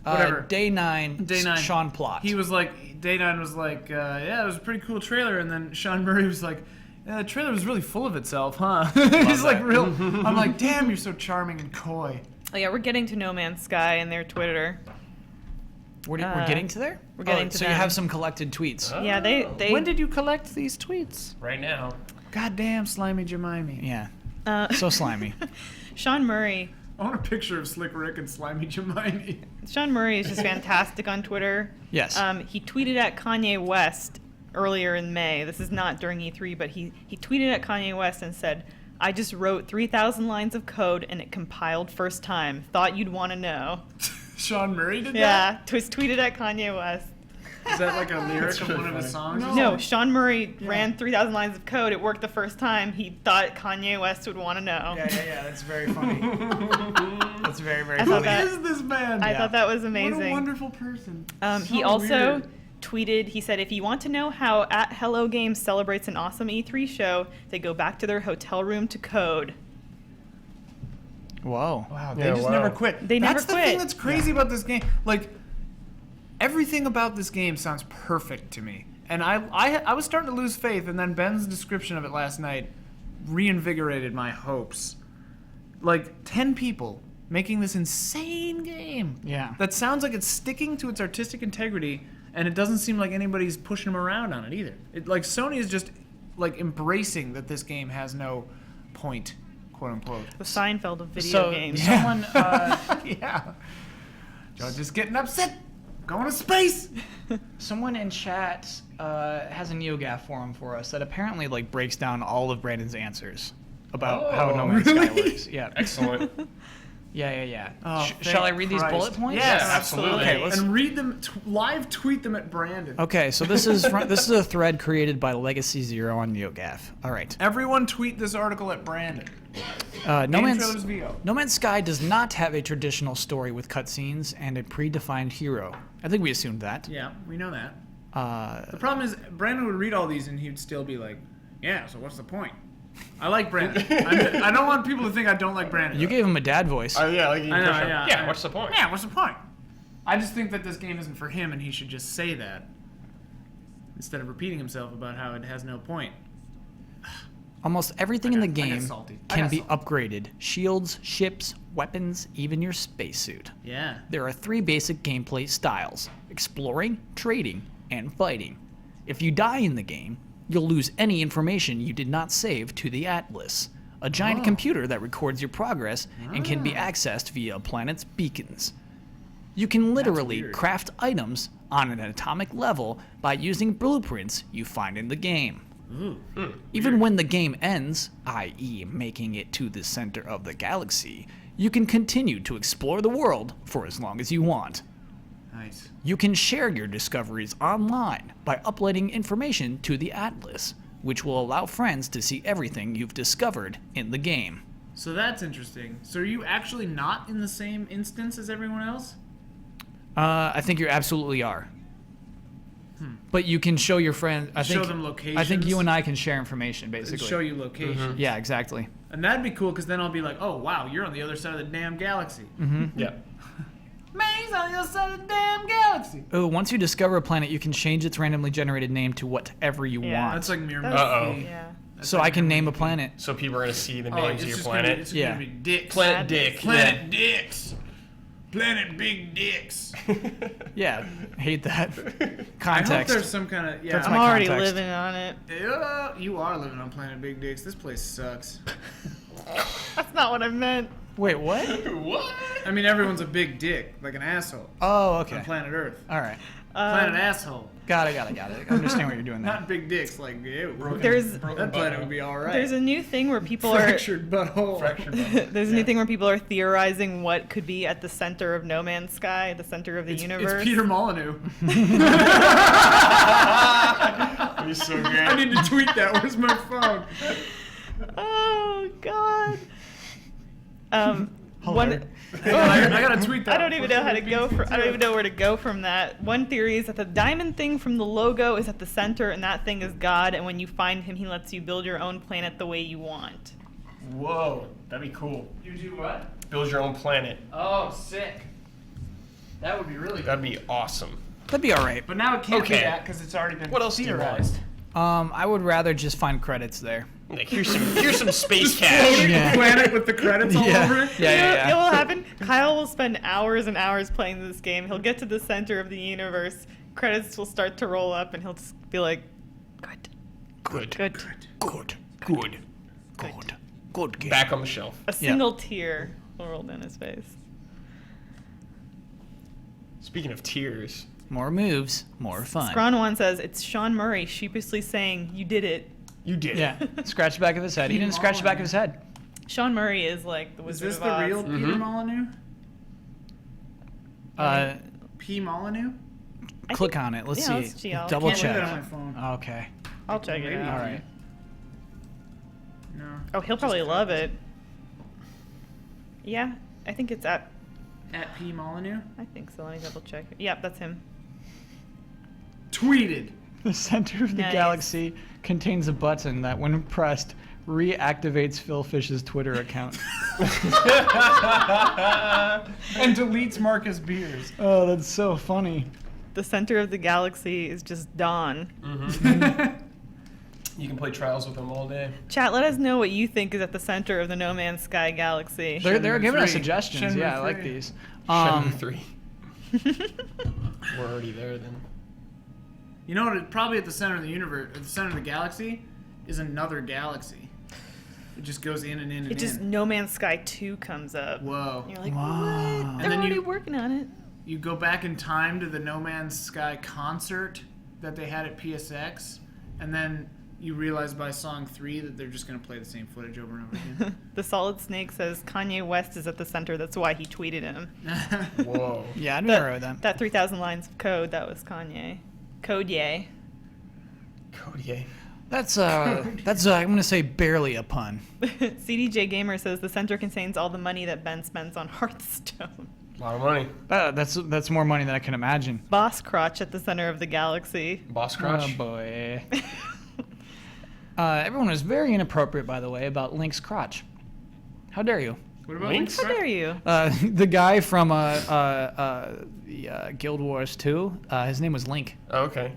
B: whatever.
H: Day 9.
B: Day 9.
H: Sean Plot.
B: He was like, Day 9 was like, yeah, it was a pretty cool trailer, and then Sean Murray was like, yeah, the trailer was really full of itself, huh? He's like real. I'm like, damn, you're so charming and coy.
E: oh yeah, we're getting to No Man's Sky and their Twitter.
H: We're getting to there?
E: we're getting to
H: So
E: them.
H: you have some collected tweets.
E: Yeah, they.
B: When did you collect these tweets?
D: Right now.
B: Goddamn, slimy Jemimy.
H: Yeah. So slimy.
E: Sean Murray
B: I want a picture of Slick Rick and Slimy Jemini.
E: Sean Murray is just fantastic on Twitter.
C: Yes.
E: He tweeted at Kanye West earlier in May. This is not during E3, but he tweeted at Kanye West and said, "I just wrote 3,000 lines of code and it compiled first time. Thought you'd want to know."
B: Sean Murray did
E: Yeah, was tweeted at Kanye West.
B: that? Is that like a lyric of one of his songs?
E: No, Sean Murray ran 3,000 lines of code. It worked the first time. He thought Kanye West would want to know.
H: Yeah. That's very funny. That's very, very
E: I
H: funny.
E: thought that-
B: Who is this man?
E: I thought that was
B: What a
E: amazing.
B: wonderful person.
E: He
B: So
E: also
B: weird.
E: tweeted, he said, if you want to know how at Hello Games celebrates an awesome E3 show, they go back to their hotel room to code.
C: Whoa.
B: Wow, they
D: Yeah,
B: just
D: wow.
B: never quit.
E: They never
B: That's the
E: quit.
B: thing that's crazy about this game. Like, everything about this game sounds perfect to me. And I was starting to lose faith, and then Ben's description of it last night reinvigorated my hopes. Like, 10 people making this insane game.
C: Yeah.
B: That sounds like it's sticking to its artistic integrity, and it doesn't seem like anybody's pushing them around on it either. Like, Sony is just, like, embracing that this game has no point, quote unquote.
E: The Seinfeld of video
C: So
E: games.
C: someone,
B: Yeah. Y'all just getting upset. Going to space.
C: someone in chat has a NeoGAF forum for us that apparently like breaks down all of Brandon's answers about how No Man's Sky
B: really?
C: works. Yeah.
D: Excellent.
C: Yeah.
B: Oh,
C: Shall I
B: thank
C: read these
B: Christ.
C: bullet points?
B: Yes,
D: absolutely.
C: Okay, let's.
B: And read them, live tweet them at Brandon.
C: Okay, so this is this is a thread created by Legacy Zero on NeoGAF. All right.
B: Everyone tweet this article at Brandon.
C: No
B: GameTrailers VO.
C: No Man's Sky does not have a traditional story with cutscenes and a predefined hero. I think we assumed that.
B: Yeah, we know that. The problem is, Brandon would read all these and he'd still be like, yeah, so what's the point? I like Brandon. I don't want people to think I don't like Brandon.
C: You gave him a dad voice.
D: Yeah, like
B: I know, yeah.
D: what's the point?
B: Yeah, what's the point? I just think that this game isn't for him and he should just say that instead of repeating himself about how it has no point.
C: Almost everything in the
B: I got
C: game
B: salty. I
C: can
B: got
C: be
B: salty.
C: upgraded. Shields, ships, weapons, even your spacesuit.
B: Yeah.
C: There are 3 basic gameplay styles: exploring, trading, and fighting. If you die in the game, you'll lose any information you did not save to the Atlas, a giant computer that records your progress and can be accessed via a planet's beacons. You can literally
B: weird.
C: craft items on an atomic level by using blueprints you find in the game. Even when the game ends, i.e. making it to the center of the galaxy, you can continue to explore the world for as long as you want.
B: Nice.
C: You can share your discoveries online by uploading information to the Atlas, which will allow friends to see everything you've discovered in the game.
B: So that's interesting. So are you actually not in the same instance as everyone else?
C: I think you absolutely are. But you can show your friends.
B: Show them
C: I think you
B: locations?
C: and I can share information, basically.
B: Show you location.
C: Yeah, exactly.
B: And that'd be cool because then I'll be like, oh wow, you're on the other side of the damn galaxy.
D: Yeah.
B: Man, he's on the other side of the damn galaxy.
C: Oh, once you discover a planet, you can change its randomly generated name to whatever you
E: Yeah.
C: want.
B: That's like Mirror
D: Uh-oh.
B: Mystery.
E: Yeah.
C: So I can name a planet.
D: So people are gonna see the
B: Oh,
D: names
B: it's
D: of your
B: just
D: planet.
B: It's
C: Yeah.
B: gonna be dicks.
D: Planet Dick.
B: Planet Dicks. Planet Big Dicks.
C: Yeah, hate that.
B: I hope
C: Context.
B: there's some kind of
C: That's
E: I'm
C: my
E: already
C: context.
E: living on it.
B: You are living on Planet Big Dicks. This place sucks.
E: That's not what I meant.
C: Wait, what?
D: What?
B: I mean, everyone's a big dick, like an asshole
C: Oh, okay.
B: on planet Earth.
C: All right.
B: Planet asshole,
C: Got it. I understand what you're doing there.
B: not big dicks. Like, ew.
E: There's
B: That planet would be all right.
E: there's a new thing where people
B: fractured butthole.
E: there's a new thing where people are theorizing what could be at the center of No Man's Sky, the center of the universe.
B: It's Peter Molyneux.
D: He's so
B: I
D: great.
B: need to tweet that. Where's my phone?
E: Oh God.
C: Hold
E: One.
C: on.
B: I gotta tweet that.
E: I don't even know how to go. I don't even know where to go from that. One theory is that the diamond thing from the logo is at the center, and that thing is God. And when you find him, he lets you build your own planet the way you want.
D: Whoa, that'd be cool.
B: You do what?
D: Build your own planet.
B: Oh, sick. That would be really cool.
D: That'd be awesome.
C: That'd be all right.
B: But now it can't
D: Okay.
B: be that because it's already been
D: What else do you want?
B: theorized.
C: I would rather just find credits there.
D: Like, here's some space cash.
C: Yeah.
B: Planet with the credits all over it.
C: Yeah,
E: You know
C: yeah.
E: what will happen? Kyle will spend hours and hours playing this game. He'll get to the center of the universe. Credits will start to roll up, and he'll just be like, "Good,
D: Good.
E: good."
C: Good game.
D: Back on the shelf.
E: A single tear rolled down his face.
D: Speaking of tears,
C: More moves, more fun.
E: Scron1 says it's Sean Murray sheepishly saying, "You did it."
D: you did.
C: Yeah, scratch the back of his head. He didn't scratch the back of his head.
E: Sean Murray is like the
B: Is
E: Wizard
B: this
E: of
B: the
E: Oz.
B: real Peter Molyneux? P. Molyneux?
C: Click on it. Let's
E: yeah,
C: see.
E: let's see. I'll-
C: Double
B: Can't read
C: check.
B: it on my phone.
C: Okay.
E: I'll check it
B: Maybe.
E: out.
C: All right.
B: No.
E: Oh, he'll probably love it. Yeah, I think it's at.
B: At P. Molyneux?
E: I think so. Let me double check. Yep, that's him.
B: Tweeted.
C: The center of the
E: Nice.
C: galaxy contains a button that, when pressed, reactivates Phil Fish's Twitter account.
B: And deletes Marcus Beers.
C: Oh, that's so funny.
E: The center of the galaxy is just Dawn.
D: You can play Trials with them all day.
E: Chat, let us know what you think is at the center of the No Man's Sky galaxy.
C: They're
B: Shenmue
C: giving us
B: 3.
C: suggestions.
B: Shenmue
C: Yeah, I like
B: 3.
C: these.
D: Shenmue 3. We're already there then.
B: You know what? Probably at the center of the universe, at the center of the galaxy, is another galaxy. It just goes in and in and
E: It just
B: in.
E: No Man's Sky 2 comes up.
B: Whoa.
E: And you're like,
C: Wow.
E: what?
B: And
E: They're
B: then
E: already
B: you-
E: working on it.
B: You go back in time to the No Man's Sky concert that they had at PSX, and then you realize by song 3 that they're just going to play the same footage over and over again.
E: The Solid Snake says Kanye West is at the center. That's why he tweeted him.
D: Whoa.
C: Yeah, I'd never heard them.
E: That 3,000 lines of code, that was Kanye. Code yay.
D: Cody.
C: That's I'm gonna say barely a pun.
E: CDJ Gamer says the center contains all the money that Ben spends on Hearthstone.
D: A lot of money.
C: That's more money than I can imagine.
E: Boss Crotch at the center of the galaxy.
D: Boss crotch.
C: Oh boy. Everyone was very inappropriate, by the way, about Link's crotch. How dare you?
B: What about
D: Links?
E: How dare you?
C: The guy from Guild Wars 2, his name was Link.
D: Oh, okay.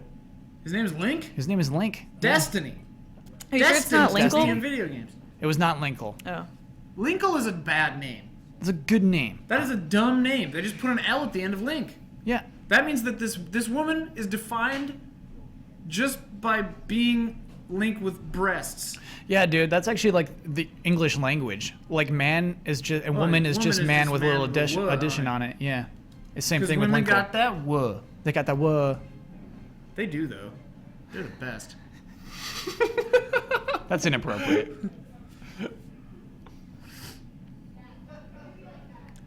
B: His name's Link?
C: His name is Link.
B: Destiny.
E: Are you sure it's not
B: Destiny's
E: Linkle?
B: in video games.
C: It was not Linkle.
E: Oh.
B: Linkle is a bad name.
C: It's a good name.
B: That is a dumb name. They just put an L at the end of Link.
C: Yeah.
B: That means that this woman is defined just by being Link with breasts.
C: Yeah, dude, that's actually like the English language. Like man is just and woman is just man with a little addition on it. Yeah. It's same
B: Because
C: thing with
B: women
C: Linkle.
B: got that wuh.
C: They got that whoa.
B: They do though. They're the best.
C: That's inappropriate.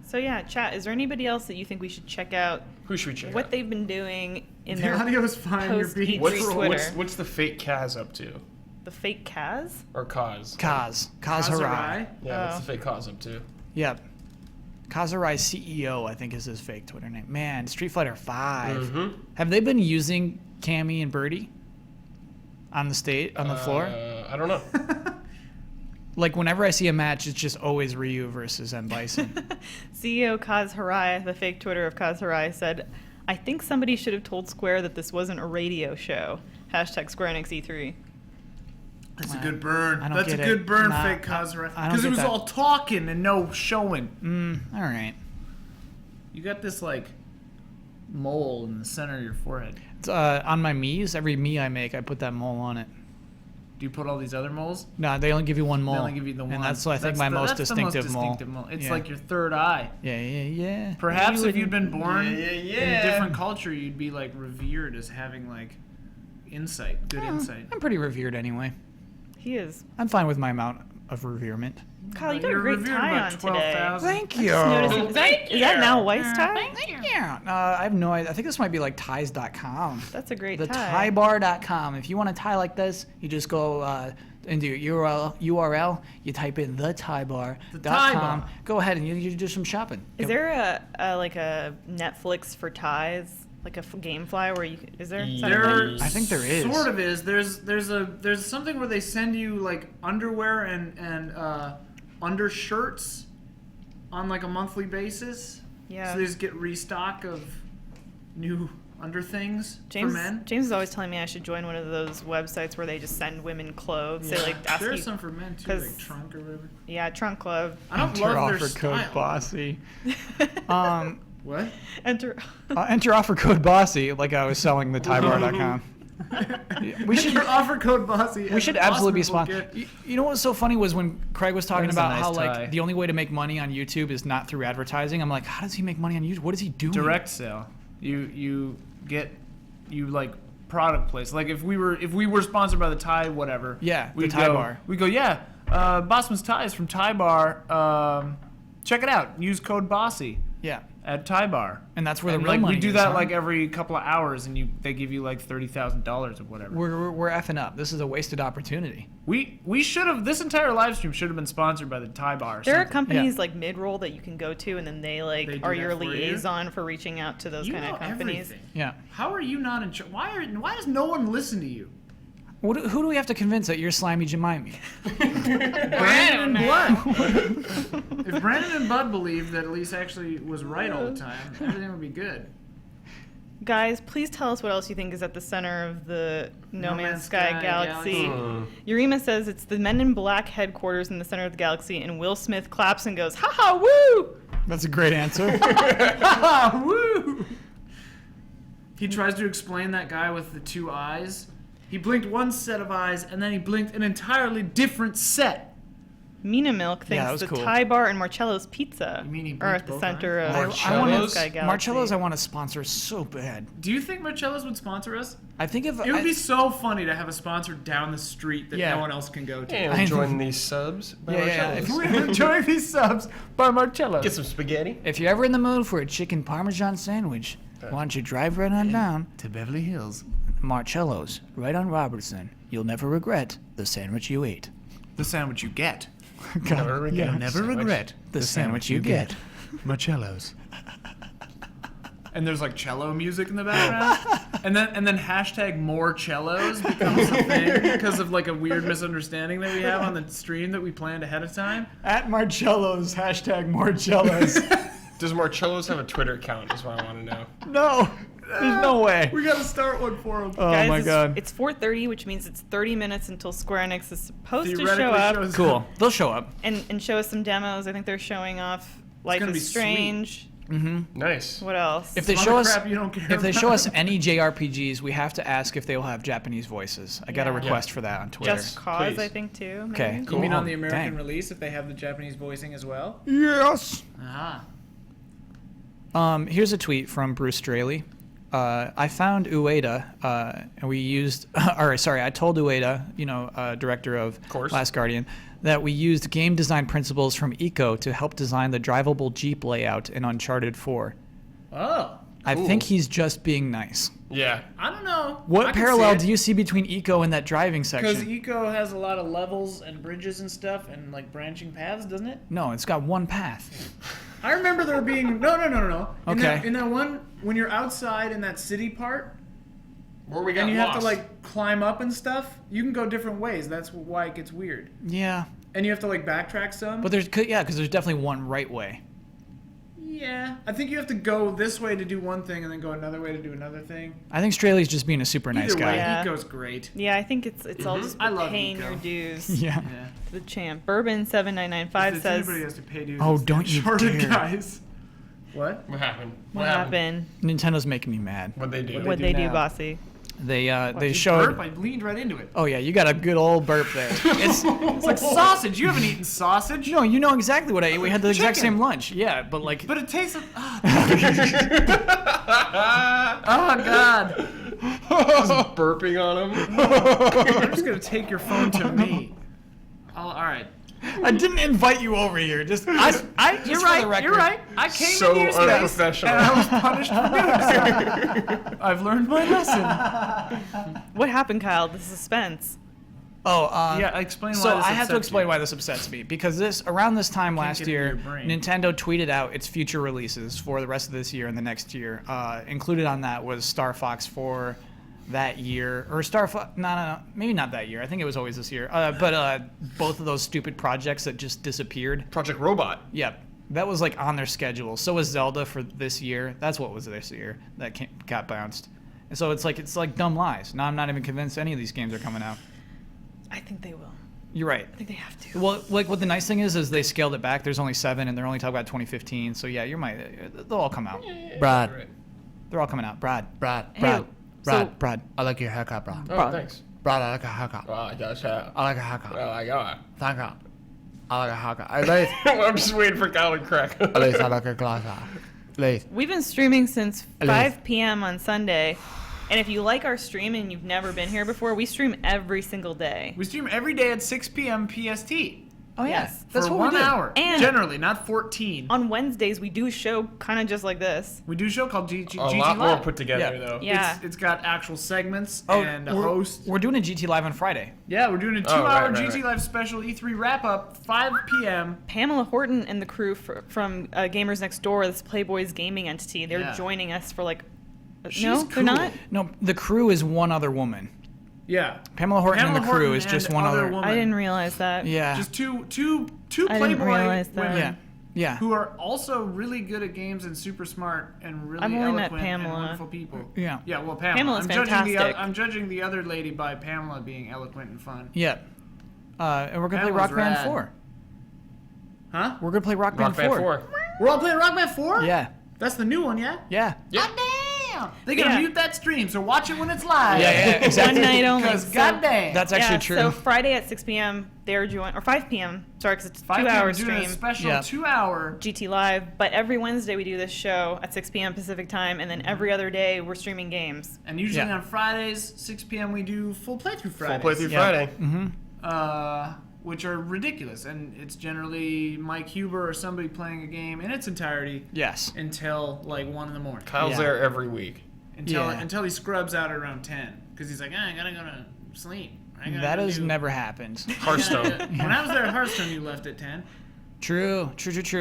E: So yeah, chat, is there anybody else that you think we should check out
D: Who should we check
E: what
D: out?
E: they've been doing in
B: The
E: their
B: audio's fine. You're
E: post
B: being
E: E3 Twitter?
D: What's the fake Kaz up to?
E: The fake Kaz?
D: Or Kaz?
C: Kaz Harai.
D: Yeah, what's
E: Oh.
D: the fake Kaz up to?
C: Yep. Kaz Harai CEO, I think, is his fake Twitter name. Man, Street Fighter 5.
D: Mm-hmm.
C: Have they been using Cammy and Birdie on the floor?
D: I don't know.
C: Like whenever I see a match, it's just always Ryu versus M Bison.
E: CEO Kaz Harai, the fake Twitter of Kaz Harai, said, I think somebody should have told Square that this wasn't a radio show. Hashtag Square Enix E3.
B: That's a good burn.
C: I don't
B: That's a
C: get
B: good
C: it.
B: burn,
C: Nah,
B: fake Kazura.
C: I don't
B: Because it
C: get
B: was
C: that.
B: all talking and no showing.
C: All right.
B: You got this like mole in the center of your forehead.
C: It's, on my Mii's, every Mii I make, I put that mole on it.
B: Do you put all these other moles?
C: No, they only give you one mole.
B: They only give you the one.
C: And that's, I think, my most distinctive mole.
B: It's
C: Yeah.
B: like your third eye.
C: Yeah.
B: Perhaps
E: You
B: if you'd been born
D: Yeah.
B: in a different culture, you'd be like revered as having like insight, good insight.
C: I'm pretty revered anyway.
E: He is.
C: I'm fine with my amount of reverement.
E: Kyle, you got a
B: You're
E: great
B: revered
E: tie
B: about
E: on today.
B: 12,000.
C: Thank you.
E: Just noticing, is that Now Weiss tie?
C: Yeah. I have no idea. I think this might be like ties.com.
E: That's a great
C: The
E: tie.
C: tiebar.com. If you want a tie like this, you just go into your URL, you type in thetiebar.com.
B: tie bar.
C: Go ahead and you do some shopping.
E: Is there a like a Netflix for ties? Like a GameFly where you is there? Is that a
B: There,
E: thing?
C: I think there is.
B: Sort of is. There's something where they send you like underwear and undershirts on like a monthly basis.
E: Yeah.
B: So they just get restock of new under things for men.
E: James is always telling me I should join one of those websites where they just send women clothes. They like ask
B: There's
E: you.
B: some for men too,
E: 'cause-
B: like Trunk or whatever.
E: Yeah, Trunk Club.
B: I don't
C: Enter
B: love their
C: offer code
B: style.
C: bossy.
B: What?
E: Enter.
C: Enter offer code bossy, like I was selling the tiebar.com. We should
B: offer code Bossy.
C: We should absolutely be sponsored. You know what was so funny was when Craig was talking
B: That is a
C: about
B: nice
C: how
B: tie.
C: like the only way to make money on YouTube is not through advertising. I'm like, how does he make money on YouTube? What is he doing?
B: Direct sale. You like product place. Like if we were sponsored by the Thai whatever.
C: Yeah, the
B: we'd
C: Thai
B: go,
C: bar.
B: We go, yeah. Bossman's Ties from Thai Bar. Check it out. Use code Bossy
C: Yeah,
B: at Thai Bar.
C: and that's where the
B: And
C: real
B: like
C: money
B: we do
C: is,
B: that
C: huh?
B: like every couple of hours, and they give you like $30,000 or whatever.
C: We're effing up. This is a wasted opportunity.
B: We should have, this entire live stream should have been sponsored by the Thai Bar. Or
E: There are
B: something.
E: companies like Midroll that you can go to, and then they
B: They do
E: are
B: that
E: your
B: for you?
E: liaison for reaching out to those
B: You
E: kind
B: know
E: of companies.
B: everything.
C: Yeah.
B: How are you not in charge? Why does no one listen to you?
C: Who do we have to convince that you're slimy Jemime?
B: Brandon and Blood. If Brandon and Bud believed that Elise actually was right all the time, everything would be good.
E: Guys, please tell us what else you think is at the center of the No Man's Sky galaxy. Urema says it's the Men in Black headquarters in the center of the galaxy, and Will Smith claps and goes, "Ha ha, woo!"
C: That's a great answer.
B: Woo! He tries to explain that guy with the two eyes. He blinked one set of eyes, and then he blinked an entirely different set.
E: Mina Milk
C: Yeah, that
E: thinks
C: was
E: the
C: cool.
E: Thai Bar and Marcello's Pizza
B: You mean he
E: are
B: blinked
E: at the
B: both
E: center
B: eyes?
E: of
C: I
E: No Man's
C: want
E: Sky galaxy.
C: Marcello's. I want to sponsor so bad.
B: Do you think Marcello's would sponsor us?
C: I think if
B: It would be so funny to have a sponsor down the street that
C: Yeah.
B: no one else can go to.
D: And
C: I-
D: join these subs. By
C: Yeah,
D: Marcello's.
B: We're enjoying these subs by Marcello.
D: Get some spaghetti.
C: if you're ever in the mood for a chicken parmesan sandwich, why don't you drive right on down
B: To Beverly Hills.
C: Marcello's, right on Robertson. You'll never regret the sandwich you ate.
B: The sandwich you get.
D: Never regret.
B: Never
D: Sandwich.
B: regret
C: The sandwich you get.
B: Marcello's. And there's like cello music in the background. and then hashtag more cellos becomes a thing because of like a weird misunderstanding that we have on the stream that we planned ahead of time.
C: At Marcello's, hashtag Marcello's.
D: Does Marcello's have a Twitter account? Is what I want to know.
C: No, there's no way.
B: We gotta start one for him.
C: Oh
E: Guys,
C: my god.
E: It's 4:30, which means it's 30 minutes until Square Enix is supposed to
B: Theoretically
E: show up
B: shows
C: Cool. They'll show up.
E: and show us some demos. I think they're showing off Life
B: gonna be
E: is Strange.
D: Nice.
E: What else?
C: If they
B: Some
C: show
B: other
C: us,
B: crap you don't care
C: if they
B: about.
C: show us any JRPGs, we have to ask if they will have Japanese voices. I got a
E: Yeah.
C: request for that on Twitter.
E: Just Cause,
B: Please.
E: I think, too. maybe?
C: Okay.
B: You mean on the
C: Cool.
B: American
C: Dang.
B: release if they have the Japanese voicing as well?
C: Yes.
B: Ah.
C: Here's a tweet from Bruce Straley. I found Ueda, and we used, I told Ueda, director of
D: course.
C: Last Guardian, that we used game design principles from Eco to help design the drivable Jeep layout in Uncharted 4.
B: Oh.
C: I
D: Cool.
C: think he's just being nice.
D: Yeah.
B: I don't know.
C: What parallel do you see between Eco and that driving
B: Because
C: section?
B: Eco has a lot of levels and bridges and stuff and like branching paths, doesn't it?
C: No, it's got one path.
B: I remember there being no.
C: Okay.
B: In that one when you're outside in that city part
D: Where we got
B: and you
D: lost.
B: have to like climb up and stuff, you can go different ways. That's why it gets weird.
C: Yeah,
B: And you have to like backtrack some.
C: but because there's definitely one right way.
B: yeah, I think you have to go this way to do one thing and then go another way to do another thing.
C: I think Straley's just being a super nice
B: Either
C: guy.
B: way,
E: Yeah.
B: Eco's great.
E: Yeah, I think it's all just
B: I love
E: paying
B: Eco.
E: your dues.
C: Yeah.
B: Yeah.
E: The champ. Bourbon7995
B: If
E: says,
B: anybody has to pay dues,
C: Oh,
B: it's the
C: don't you
B: Uncharted
C: dare.
B: guys. What?
D: What happened?
E: what happened?
C: Nintendo making me mad.
D: What'd they do?
B: What
E: What'd
B: do
E: they do,
B: now?
E: Bossy?
C: They
B: You
C: showed.
B: burp, I leaned right into it.
C: Oh yeah, you got a good old burp there. It's
B: It's like sausage. You haven't eaten sausage.
C: no, you know exactly what I ate. We had the exact
B: Chicken.
C: same lunch. Yeah, but like
B: But it tastes of. Oh, God.
D: Just burping on him.
B: I'm just going to take your phone to me. All right.
C: I didn't invite you over here. Just
B: You're
C: for the
B: right.
C: record.
B: You're right. I came
D: So
B: into your space
D: unprofessional.
B: and I was punished for doing so. I've learned my lesson.
E: What happened, Kyle? The suspense.
C: Oh,
B: Yeah, explain why
C: so
B: this
C: I have to
B: upsets
C: explain
B: you.
C: why this upsets me because around this time last
B: get into
C: year,
B: your brain.
C: Nintendo tweeted out its future releases for the rest of this year and the next year. Included on that was Star Fox 4 that year, or Star Fox. No, maybe not that year. I think it was always this year. But both of those stupid projects that just disappeared.
D: Project Robot.
C: Yep, that was like on their schedule. So was Zelda for this year. That's what was this year that got bounced. And so it's like dumb lies. Now I'm not even convinced any of these games are coming out.
E: I think they will.
C: You're right.
E: I think they have to.
C: Well, like what the nice thing is they scaled it back. There's only 7, and they're only talking about 2015. So yeah, they'll all come out. Brad,
D: Right.
C: they're all coming out. Brad.
E: Hey,
C: Brad.
B: I like your haircut, Brad.
D: Oh, thanks.
B: Brad, I like a haircut.
D: Oh, I got that.
B: I like a haircut.
D: Oh, I got
B: Thank you. I like a haircut. At least,
D: I'm just waiting for Kyle to crack.
B: at least I like a glass. At least.
E: We've been streaming since
B: Elise.
E: 5 p.m. on Sunday. And if you like our stream and you've never been here before, we stream every single day.
B: We stream every day at 6 p.m. PST.
C: Oh yeah,
E: Yes.
C: that's
B: for
C: what we
B: 1
C: do.
B: hour.
E: And-
B: generally, not 14.
E: On Wednesdays, we do a show kind of just like this.
B: We do a show called
D: A
B: GT
D: lot more
B: Live.
D: put together,
C: Yeah.
D: though.
E: Yeah.
B: It's got actual segments
C: Oh,
B: and a
C: we're,
B: host.
C: we're doing a GT Live on Friday.
B: Yeah, we're doing a 2
D: Oh,
B: hour
D: right,
B: GT
D: right.
B: Live special E3 wrap up, 5 p.m.
E: Pamela Horton and the crew from Gamers Next Door, this Playboy's gaming entity, they're
B: Yeah.
E: joining us for like.
B: She's
E: No,
B: cool.
E: they're not.
C: No, the crew is one other woman.
B: Yeah.
C: Pamela Horton and the crew
B: Horton
C: is just
B: and
C: one other.
B: woman.
E: I didn't realize that.
C: Yeah.
B: Just two
E: I didn't
B: Playboy
E: realize that.
B: women
C: yeah. Yeah.
B: who are also really good at games and super smart and really
E: I've only met
B: eloquent and
E: Pamela.
B: wonderful people.
C: Yeah.
B: Yeah, well, Pamela.
E: Pamela's fantastic.
B: I'm judging the other lady by Pamela being eloquent and fun.
C: Yeah. And we're gonna play
B: Pamela's
C: Rock Band
B: rad.
C: 4.
B: Huh?
C: We're gonna play Rock,
D: Rock Band 4.
B: We're all playing Rock Band 4?
C: Yeah.
B: That's the new one, yeah?
C: Yeah.
D: Yeah.
B: Damn! They gotta
E: Yeah.
B: mute that stream, so watch it when it's live.
C: Yeah, exactly.
E: One night only.
B: Because
E: So-
B: goddamn.
C: That's actually
E: yeah,
C: true.
E: So Friday at 6 p.m. they're doing, or 5 p.m. Sorry, because it's a
B: 5
E: 2
B: p.m.
E: hour
B: we're doing
E: stream.
B: a special
C: Yeah.
B: 2 hour.
E: GT Live, but every Wednesday we do this show at 6 p.m. Pacific time, and then every other day we're streaming games.
B: And usually
C: Yeah.
B: on Fridays, 6 p.m. we do full playthrough Fridays.
D: Full playthrough
C: Yeah.
D: Friday.
C: Mm-hmm.
B: Which are ridiculous. And it's generally Mike Huber or somebody playing a game in its entirety
C: Yes.
B: until like 1 in the morning.
D: Kyle's
C: Yeah.
D: there every week.
C: Yeah.
B: Until he scrubs out at around 10. Because he's like, I gotta go to sleep. I gotta
C: That
B: go
C: has
B: do-"
C: never happened.
D: Hearthstone.
B: When I was there at Hearthstone, you left at 10.
C: True.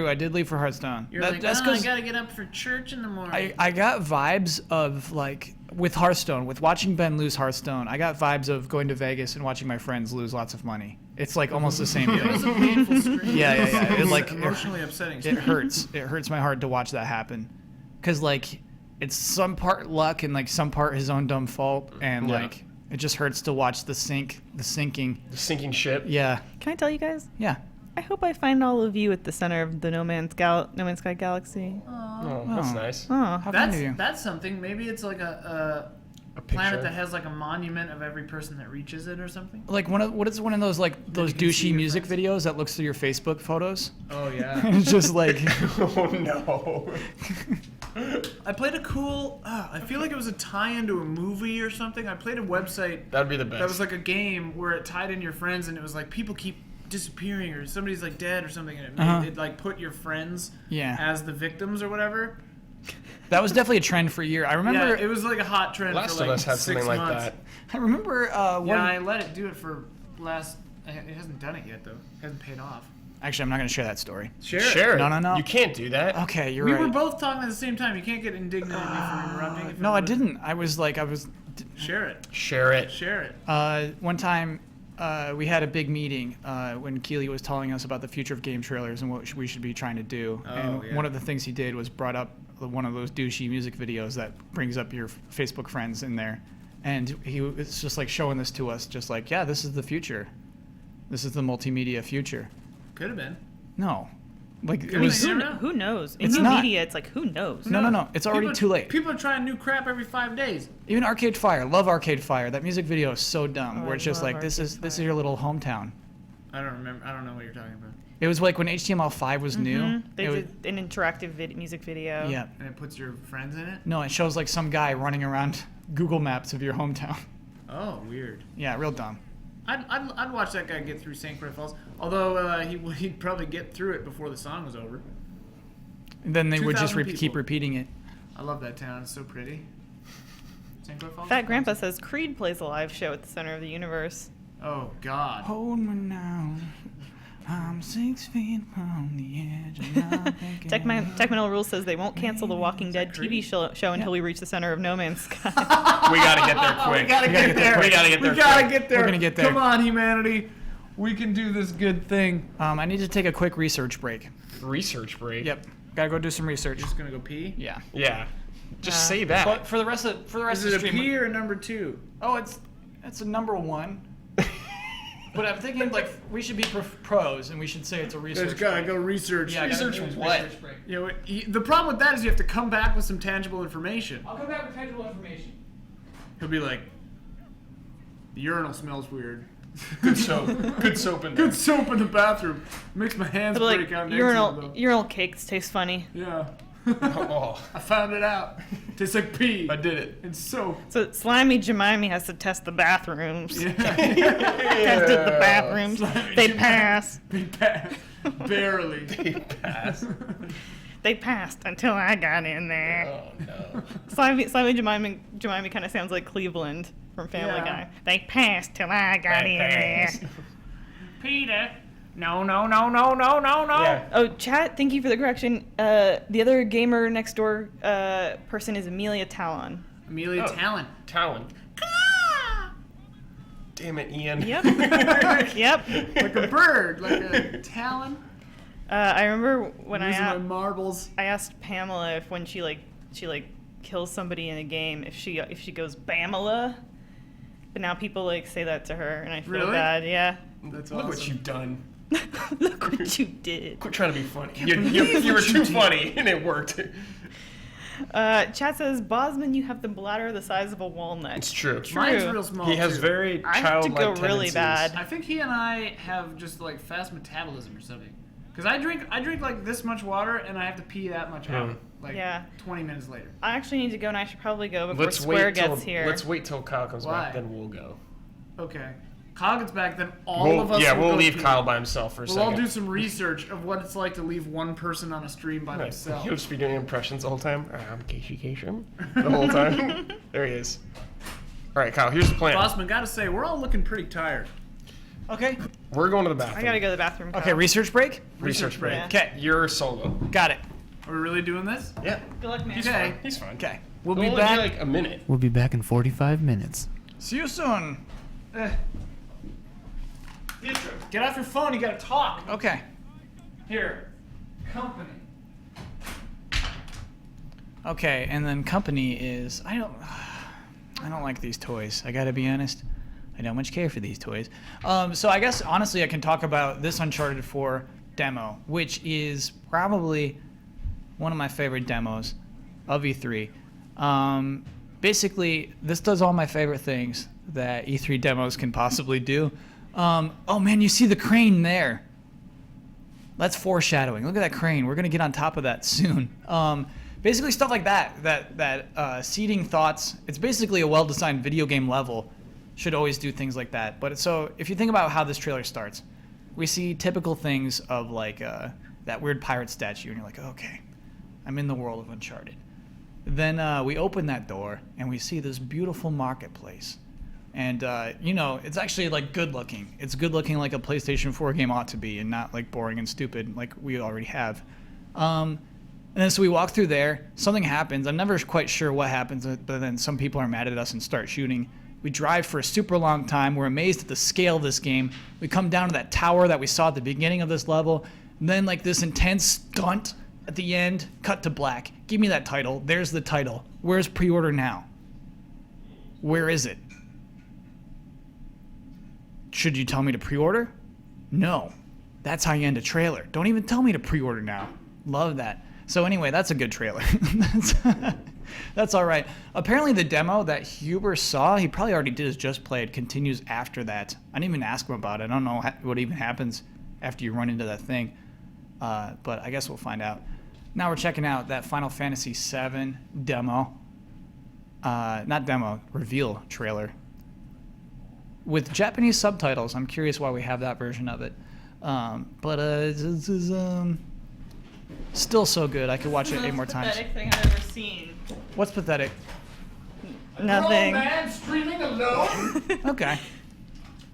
C: I did leave for Hearthstone.
B: You're
C: That-
B: like,
C: that's
B: I
C: because
B: gotta get up for church in the morning.
C: I got vibes of like with Hearthstone, with watching Ben lose Hearthstone. I got vibes of going to Vegas and watching my friends lose lots of money. It's like almost the same
B: It was a
C: thing.
B: painful stream.
C: Yeah. It like
B: emotionally upsetting.
C: it
B: stream.
C: hurts. It hurts my heart to watch that happen, because like it's some part luck and like some part his own dumb fault, and
D: Yeah.
C: like it just hurts to watch the sinking.
D: The sinking ship.
C: Yeah.
E: Can I tell you guys?
C: Yeah.
E: I hope I find all of you at the center of the No Man's Sky galaxy.
D: Oh, that's
C: Oh.
D: nice.
E: Oh,
C: How kind of you.
B: That's something. Maybe it's like a
D: picture.
B: planet that has like a monument of every person that reaches it or something.
C: Like what is one of those like those
B: you can see
C: douchey
B: your
C: music
B: friends.
C: videos that looks through your Facebook photos?
B: Oh yeah.
C: It's just like
D: Oh no.
B: I played a cool. I feel like it was a tie-in to a movie or something. I played a website
D: That'd be the best.
B: that was like a game where it tied in your friends, and it was like people keep disappearing or somebody's like dead or something, and it like put your friends
C: Yeah.
B: as the victims or whatever.
C: that was definitely a trend for a year. I remember.
B: Yeah, it was like a hot trend.
D: Last
B: for
D: of
B: like
D: Us had
B: 6
D: something like
B: months.
D: that.
C: I remember one.
B: Yeah, I let it do it for last. It hasn't done it yet though. It hasn't paid off.
C: Actually, I'm not going to share that story.
B: Share it.
C: No.
D: You can't do that.
C: Okay, you're
B: We
C: right.
B: were both talking at the same time. You can't get indignant at me for interrupting. if
C: No,
B: I'm
C: I
B: with-
C: didn't. I was.
B: Share it.
D: Share it.
B: Share it.
C: One time, we had a big meeting when Keeley was telling us about the future of GameTrailers and what we should be trying to do. And
B: yeah.
C: one of the things he did was brought up one of those douchey music videos that brings up your Facebook friends in there. And he was just like showing this to us, just like, yeah, this is the future. This is the multimedia future.
B: Could have been.
C: No. Like, it
B: I
C: was.
B: mean,
E: who knows? In
C: It's
E: new
C: not.
E: media, it's like, who knows?
C: No. It's already
B: People-
C: too late.
B: People are trying new crap every 5 days.
C: Even Arcade Fire. Love Arcade Fire. That music video is so dumb,
E: Oh,
C: where
E: I
C: it's just
E: love
C: like, this
E: Arcade
C: is your little hometown.
B: I don't remember. I don't know what you're talking about.
C: It was like when HTML5 was new.
E: They
C: it was-
E: did an interactive music video.
C: Yeah.
B: And it puts your friends in it.
C: No, it shows like some guy running around Google Maps of your hometown.
B: Oh, weird.
C: Yeah, real dumb.
B: I'd watch that guy get through St. Croix Falls. Although he'd probably get through it before the song was over.
C: And then they would just
B: 2,000
C: keep
B: people.
C: repeating it.
B: I love that town. It's so pretty. St. Croix Falls.
E: Fat Grandpa says Creed plays a live show at the center of the universe.
B: Oh God.
C: Hold me now. I'm 6 feet from the edge. And I'm thinking-
E: Techmanol Rule says they won't cancel the Walking Dead TV show until we reach the center of No Man's Sky.
D: We gotta get there quick.
B: We gotta get there.
D: We gotta get there
B: We gotta
D: quick.
B: get there.
C: We're gonna get there.
B: Come on, humanity. We can do this good thing.
C: I need to take a quick research break.
D: Research break.
C: Yep. Gotta go do some research.
B: Just gonna go pee.
C: Yeah.
D: Yeah. Just say that.
C: But for the rest of
B: Is
C: the
B: it a
C: stream.
B: P or a number 2?
C: Oh, it's a number 1. But I'm thinking like we should be pros and we should say it's a research.
B: Just gotta
C: break.
B: go research.
C: Yeah, I gotta
D: Research
C: do
D: what?
C: research break.
B: You know, the problem with that is you have to come back with some tangible information.
C: I'll come back with tangible information.
B: He'll be like, the urinal smells weird.
D: Good soap. Good soap in there.
B: Good soap in the bathroom. Makes my hands
E: But
B: break out
E: like
B: next to it, though.
E: urinal cakes taste funny.
B: Yeah.
D: Oh,
B: I found it out. Tastes like pee.
D: I did it.
B: And soap.
E: So Slimy Jemima has to test the bathrooms.
B: Yeah.
E: Tested the bathrooms. They pass.
B: They pass. Barely.
D: They pass.
E: They passed until I got in there.
D: Oh no.
E: Slimy Jemima kind of sounds like Cleveland from Family
B: Yeah.
E: Guy. They passed till I got in there.
B: Peter. No, no, no, no, no, no, no.
D: Yeah.
E: Oh, chat, thank you for the correction. The other gamer next door person is Amelia Talon.
B: Amelia Talon.
D: Talon. Damn it, Ian.
E: Yep. Yep.
B: Like a bird. Like a talon.
E: I remember when
B: Using my marbles.
E: I asked Pamela if when she kills somebody in a game if she goes Bamela, but now people like say that to her and I feel
B: Really?
E: bad. Yeah.
B: That's
D: Look
B: awesome.
D: what you've done.
E: Look what you did.
D: Quit trying to be funny. You were too funny, and it worked.
E: Chat says, Bosman, you have the bladder the size of a walnut.
D: It's true.
B: Mine's real small.
D: He has
B: too.
D: very
E: I have to
D: childlike
E: go really
D: tendencies.
E: bad.
B: I think he and I have just like fast metabolism or something. Because I drink like this much water and I have to pee that much out. Like
E: Yeah.
B: 20 minutes later.
E: I actually need to go and I should probably go before
D: Let's
E: Square
D: wait till
E: gets here.
D: Let's wait till Kyle comes
B: Why?
D: back, then we'll go.
B: Okay. Kyle gets back, then all of us will
D: we'll
B: go
D: leave
B: pee.
D: Kyle by himself for a
B: We'll
D: second.
B: all do some research of what it's like to leave one person on a stream by
D: Right.
B: themselves.
D: He'll just be doing impressions the whole time. I'm Casey Kasem. The whole time. There he is. All right, Kyle, here's the plan.
B: Bossman, gotta say, we're all looking pretty tired.
H: Okay.
D: We're going to the bathroom.
E: I gotta go to the bathroom.
H: Okay,
E: Kyle.
H: research break?
D: Research break.
E: Yeah.
H: Okay.
D: You're solo.
H: Got it.
B: Are we really doing this?
D: Yeah.
E: Good luck, man.
D: He's
B: Okay.
D: fine. He's fine.
H: Okay.
B: We'll
D: It'll
B: be
D: only
B: back.
D: like a minute.
J: We'll be back in 45 minutes.
H: See you soon.
B: Get off your phone, you gotta talk.
H: Okay.
B: Here. Company.
C: Okay, and then company is I don't like these toys. I gotta be honest. I don't much care for these toys. So I guess honestly I can talk about this Uncharted 4 demo, which is probably one of my favorite demos of E3. Basically, this does all my favorite things that E3 demos can possibly do. Oh man, you see the crane there. That's foreshadowing. Look at that crane. We're gonna get on top of that soon. Basically stuff like that seeding thoughts. It's basically a well-designed video game level. Should always do things like that. But so if you think about how this trailer starts, we see typical things of like that weird pirate statue, and you're like, okay, I'm in the world of Uncharted. Then we open that door and we see this beautiful marketplace. And, it's actually, like, good-looking. It's good-looking like a PlayStation 4 game ought to be and not, like, boring and stupid like we already have. And then so we walk through there. Something happens. I'm never quite sure what happens, but then some people are mad at us and start shooting. We drive for a super long time. We're amazed at the scale of this game. We come down to that tower that we saw at the beginning of this level. And then, like, this intense stunt at the end, cut to black. Give me that title. There's the title. Where's pre-order now? Where is it? Should you tell me to pre-order? No. That's how you end a trailer. Don't even tell me to pre-order now. Love that. So anyway, that's a good trailer. That's all right. Apparently the demo that Huber saw, he probably already did his Just Played, continues after that. I didn't even ask him about it. I don't know what even happens after you run into that thing. But I guess we'll find out. Now we're checking out that Final Fantasy VII demo. Not demo, reveal trailer. With Japanese subtitles. I'm curious why we have that version of it. But this is still so good. I could watch it 8 more times.
E: Pathetic thing I've ever seen.
C: What's pathetic?
E: Nothing.
B: man streaming alone?
C: Okay.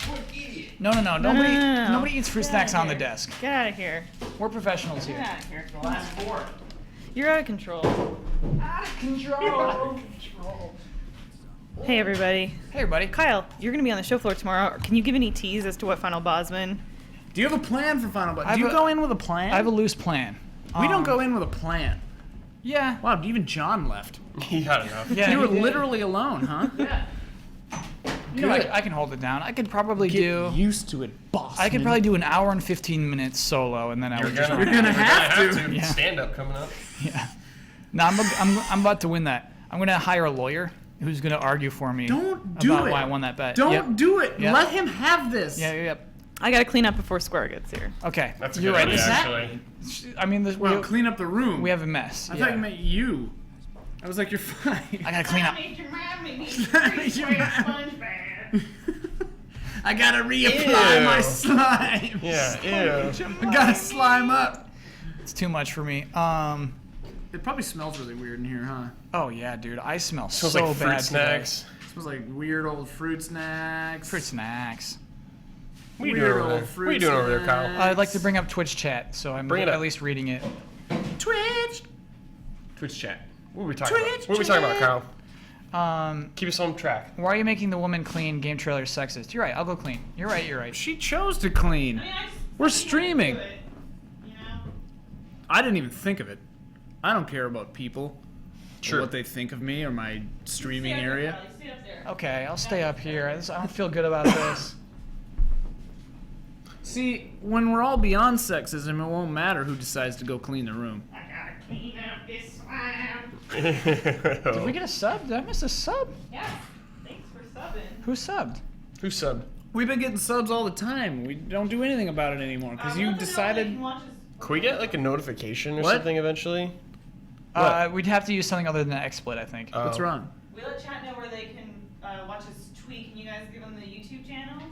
B: What an idiot.
C: No. Nobody eats fruit
E: Get
C: snacks
E: outta
C: on the
E: here.
C: desk.
E: Get out of here.
C: We're professionals
E: Get
C: here.
E: out of here.
B: The last 4.
E: You're out of control.
B: Control.
E: Hey, everybody.
C: Hey, everybody.
E: Kyle, you're going to be on the show floor tomorrow. Can you give any tease as to what Final Bosman?
B: Do you have a plan for Final Boss?
C: I
B: Do you
C: have a-
B: go in with a plan?
C: I have a loose plan.
B: We don't go in with a plan.
C: Yeah.
B: Wow, even John left.
D: He had enough.
C: Yeah.
B: You were
C: he did.
B: literally alone, huh?
C: Yeah. You know, I can hold it down. I could probably do.
B: used to it, boss.
C: I could probably do an hour and 15 minutes solo, and then I would just.
B: You're gonna have to.
C: Yeah.
D: Stand up coming up.
C: Yeah. No, I'm about to win that. I'm gonna hire a lawyer, who's gonna argue for me
B: Don't do
C: about
B: it.
C: why I won that bet.
B: Don't
C: Yep.
B: do it.
C: Yep.
B: Let him have this.
C: Yep.
E: I gotta clean up before Square gets here.
C: Okay.
D: That's a
C: You're
D: good
C: right.
D: idea,
B: Is that-
D: actually.
C: I mean,
B: Well, clean up the room.
C: we have a mess.
B: I
C: yeah.
B: thought you meant you. I was like, you're fine.
C: I gotta clean up.
B: I gotta reapply
D: Ew.
B: my slime.
D: Yeah, ew.
B: I gotta slime up.
C: It's too much for me.
B: It probably smells really weird in here, huh?
C: Oh yeah, dude. I smell
D: Smells
C: so
D: like fruit
C: bad
D: snacks.
B: It smells like weird old fruit snacks.
C: Today. Fruit snacks.
D: What are you
B: Weird
D: doing over
B: old
D: there?
B: fruit
D: What are you doing over there, Kyle?
B: snacks.
C: I'd like to bring up Twitch chat, so I'm
D: Bring it
C: at
D: up.
C: least reading it.
B: Twitch.
D: Twitch chat. What are we talking about?
B: Twitch
D: What are we talking about, Kyle?
C: Um,
D: Keep us on track.
C: why are you making the woman clean game trailer sexist? You're right. I'll go clean. You're right.
B: She chose to clean. We're streaming. I didn't even think of it. I don't care about people.
D: Sure.
B: Or what they think of me or my streaming area.
C: Okay, I'll stay up here. I don't feel good about this.
B: See, when we're all beyond sexism, it won't matter who decides to go clean the room.
E: I gotta clean up this slime.
C: Did we get a sub? Did I miss a sub?
E: Yeah. Thanks for subbing.
C: Who subbed?
D: Who subbed?
B: We've been getting subs all the time. We don't do anything about it anymore because you decided.
D: Can we get like a notification or
B: What?
D: something eventually?
C: We'd have to use something other than XSplit, I think.
B: What's wrong?
E: We let chat know where they can watch us tweak. Can you guys give them the YouTube channels?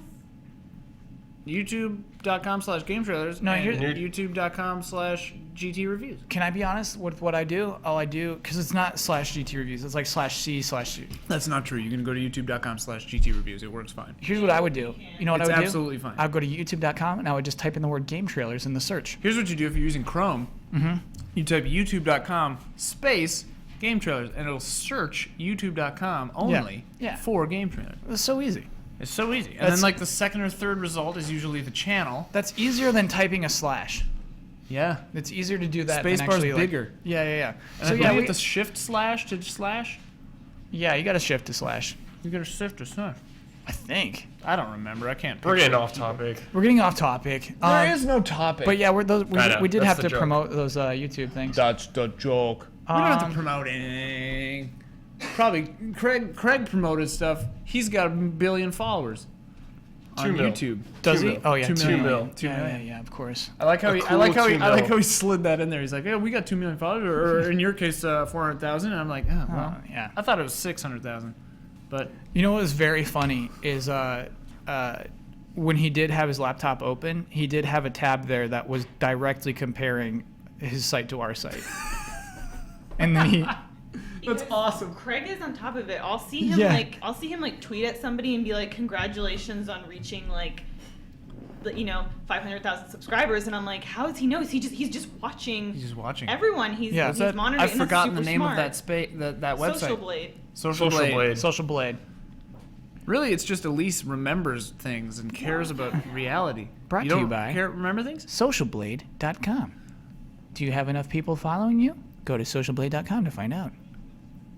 B: YouTube.com/GameTrailers
C: No,
B: and
C: here-
B: YouTube.com/GT Reviews.
C: Can I be honest with what I do? All I do, because it's not /GT reviews, it's like /C/.
B: That's not true. You can go to YouTube.com/GT Reviews. It works fine.
C: Here's what I would do. You know what
B: It's
C: I would do?
B: absolutely fine.
C: I would go to YouTube.com and I would just type in the word game trailers in the search.
B: Here's what you do if you're using Chrome.
C: Mm-hmm.
B: You type YouTube.com/Game Trailers and it'll search YouTube.com only
C: Yeah.
B: for Game Trailers.
C: It's so easy.
B: It's so easy. And
C: That's-
B: then like the second or third result is usually the channel.
C: That's easier than typing a /.
B: Yeah.
C: It's easier to do that.
B: Spacebar's
C: than actually,
B: bigger.
C: Yeah.
B: And
C: So
B: I
C: yeah,
B: believe
C: we,
B: the shift slash to slash.
C: yeah, you got to shift to /.
B: You got to shift to slash.
C: I think.
B: I don't remember. I can't.
D: We're getting
B: picture
D: off
B: it.
D: topic.
C: We're getting off topic.
B: There is no topic.
C: But yeah, we
D: I know,
C: did
D: that's
C: have
D: the
C: to
D: joke.
C: promote those YouTube things.
B: That's the joke. We don't have to
C: Um,
B: promote anything. Probably Craig promoted stuff. He's got 1 billion followers on
D: 2 mil.
B: YouTube.
C: Does
D: 2
C: he?
D: mil.
C: Oh yeah,
B: 2
C: 2
B: million.
C: million.
B: 2 million.
C: Yeah, of course.
B: I like how
D: A
B: he.
D: cool
B: I like how he.
D: 2
B: I like
D: mil.
B: how he slid that in there. He's like, "Yeah, we got 2 million followers," or in your case, 400,000. And I'm like, "Oh, well,
C: yeah.
B: I thought it was 600,000." But
C: You know what was very funny is when he did have his laptop open, he did have a tab there that was directly comparing his site to our site. And then he
B: that's awesome.
E: Craig is on top of it. I'll see him
C: Yeah.
E: like tweet at somebody and be like, "Congratulations on reaching like, 500,000 subscribers." And I'm like, "How does he know? He's just watching
B: He's just watching.
E: everyone. He's
C: Yeah.
E: he's
C: What's
B: that?
E: monitoring."
B: I've
E: and that's
B: forgotten the
E: super
B: name
E: smart.
B: of that website.
E: Social Blade.
B: Social
D: Social Blade.
C: Social Blade.
B: Really, it's just Elise remembers things and cares about reality.
C: Brought
B: you
C: to you
B: don't
C: by-
B: remember things?
C: Socialblade.com. Do you have enough people following you? Go to socialblade.com to find out.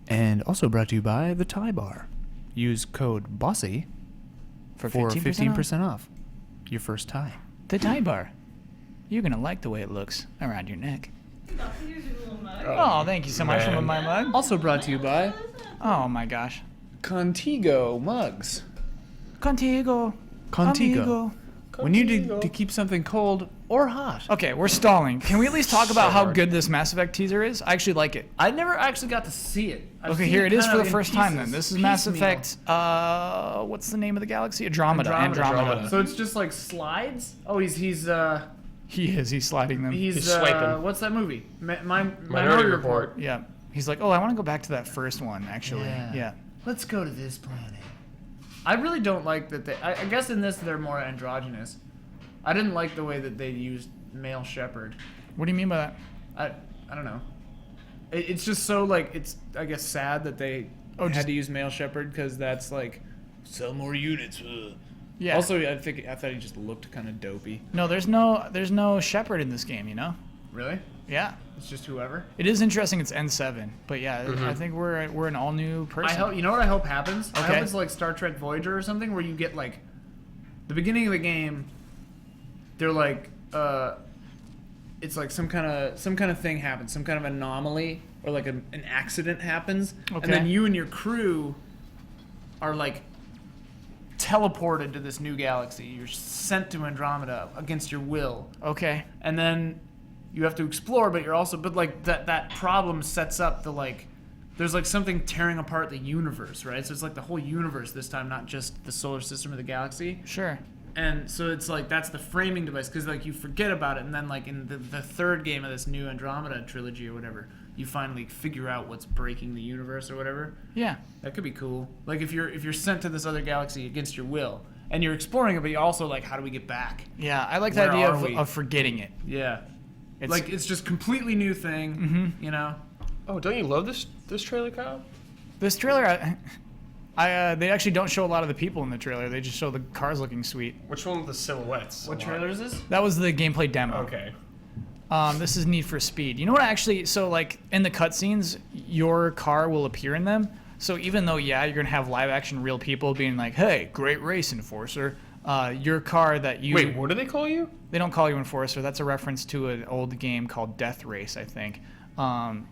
J: And also brought to you by the Thai Bar. Use code BOSSY
C: For
J: for
C: 15%
J: 15% off your first Thai.
C: The Thai Bar. You're going to like the way it looks around your neck.
E: Here's your little mug.
C: Oh, thank you so much for
D: Man.
C: my mug.
B: Also brought to you by
C: Oh my gosh.
B: Contigo mugs.
C: Contigo.
B: Contigo.
C: Amigo.
B: When you need to keep something cold or hot.
C: Okay, we're stalling. Can we at least talk about how
D: hard.
C: good this Mass Effect teaser is? I actually like it.
B: I never actually got to see it. I've
C: Okay,
B: seen
C: here it is
B: kind
C: for
B: of
C: the
B: in
C: first time then.
B: pieces,
C: This is Mass
B: piecemeal.
C: Effect, what's the name of the galaxy? Andromeda.
B: So it's just like slides. Oh, he's
C: He is. He's sliding them.
D: He's swiping.
B: what's that movie? Minority
D: Minority
B: Report.
D: Report.
C: Yeah. He's like, oh, I want to go back to that first one, actually. Yeah.
B: Let's go to this planet. I really don't like that they. I guess in this they're more androgynous. I didn't like the way that they used male shepherd.
C: What do you mean by that?
B: I don't know. It's just so like it's I guess sad that they had to use male shepherd because that's like sell more units.
C: Yeah.
B: Also, I thought he just looked kind of dopey.
C: No, there's no Shepard in this game, you know?
B: Really?
C: Yeah.
B: It's just whoever.
C: It is interesting it's N7, but yeah, I think we're an all new person.
B: I hope you know what I hope happens. I
C: Okay.
B: hope it's like Star Trek Voyager or something where you get like the beginning of the game. They're like it's like some kind of thing happens, some kind of anomaly, or like an accident happens, and then you and your crew are like teleported to this new galaxy. You're sent to Andromeda against your will.
H: Okay.
B: And then you have to explore, but like that problem sets up the like, there's like something tearing apart the universe, right? So it's like the whole universe this time, not just the solar system or the galaxy.
H: Sure.
B: And so it's like that's the framing device, because like you forget about it, and then like in the third game of this new Andromeda trilogy or whatever, you finally figure out what's breaking the universe or whatever.
H: Yeah.
B: That could be cool. Like if you're sent to this other galaxy against your will, and you're exploring it, but you also like, how do we get back?
H: Yeah, I like the
B: Where
H: idea
B: are we?
H: of forgetting it.
B: Yeah. It's just completely new thing, you know?
D: Oh, don't you love this trailer, Kyle?
H: This trailer, they actually don't show a lot of the people in the trailer. They just show the cars looking sweet.
D: Which one with the silhouettes?
B: What trailer is this?
H: That was the gameplay demo.
D: Okay.
H: This is Need for Speed. You know what? Actually, so like in the cutscenes, your car will appear in them. So even though you're gonna have live action real people being like, "Hey, great race, Enforcer," your car that you
D: Wait, what do they call you?
H: They don't call you Enforcer. That's a reference to an old game called Death Race, I think.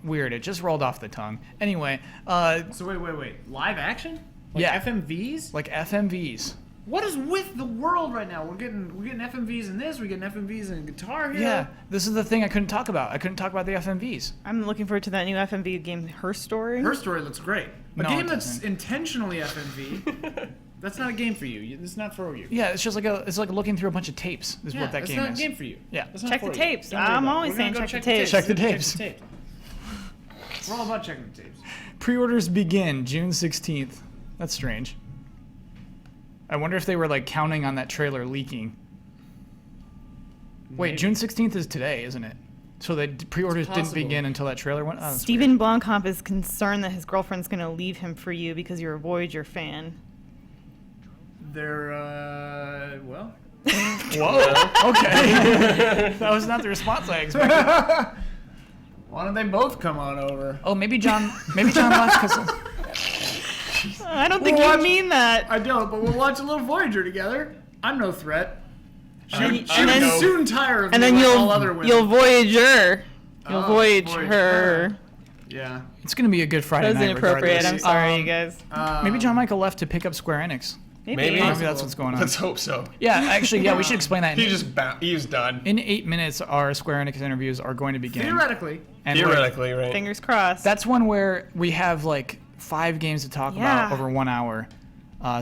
H: Weird. It just rolled off the tongue. Anyway.
B: So wait. Live action? Like FMVs?
H: Like FMVs.
B: What is with the world right now? We're getting FMVs in this. We're getting FMVs in Guitar Hero.
H: Yeah, this is the thing I couldn't talk about. I couldn't talk about the FMVs.
E: I'm looking forward to that new FMV game, Her Story.
B: Her Story looks great. A
H: No,
B: game
H: it
B: that's
H: doesn't.
B: intentionally FMV. That's not a game for you. It's not for you.
H: Yeah, it's just like looking through a bunch of tapes. Is what that game
B: That's not
H: is.
B: a game for you.
H: Yeah.
B: That's not
E: Check
B: for
E: the
B: you.
E: tapes.
B: Don't worry
E: I'm
B: about it.
E: always
B: We're gonna
E: saying
B: go
E: check the tapes.
H: Check the tapes.
B: We're all about checking the tapes.
H: Pre-orders begin June 16th. That's strange. I wonder if they were like counting on that trailer leaking. Wait, June 16th is today, isn't it? So the pre-orders didn't begin until that trailer went. Oh, that's
E: Stephen Blomkamp is concerned that his girlfriend's going to leave him for you because you're a Voyager fan.
B: They're well.
H: Whoa. Okay. That was not the response I expected.
B: Why don't they both come on over?
H: Oh, maybe John left because.
E: I don't think you mean that.
B: I don't, but we'll watch a little Voyager together. I'm no threat. She would
E: then-
B: soon tire of
E: And
B: me
E: then
B: like all other women.
E: you'll Voyager. You'll
B: Oh,
E: voyage
B: Voyager.
E: her.
B: Yeah.
H: It's gonna be a good Friday
E: That was
H: night.
E: inappropriate.
H: regardless.
E: I'm sorry, you guys.
H: Maybe John Michael left to pick up Square Enix.
D: Maybe.
H: Maybe that's what's going on.
D: Let's hope so.
H: Yeah, actually, we should explain that.
D: He was done.
H: In 8 minutes, our Square Enix interviews are going to begin.
B: Theoretically.
H: And
D: Theoretically, right?
E: Fingers crossed.
H: that's one where we have like 5 games to talk about over 1 hour.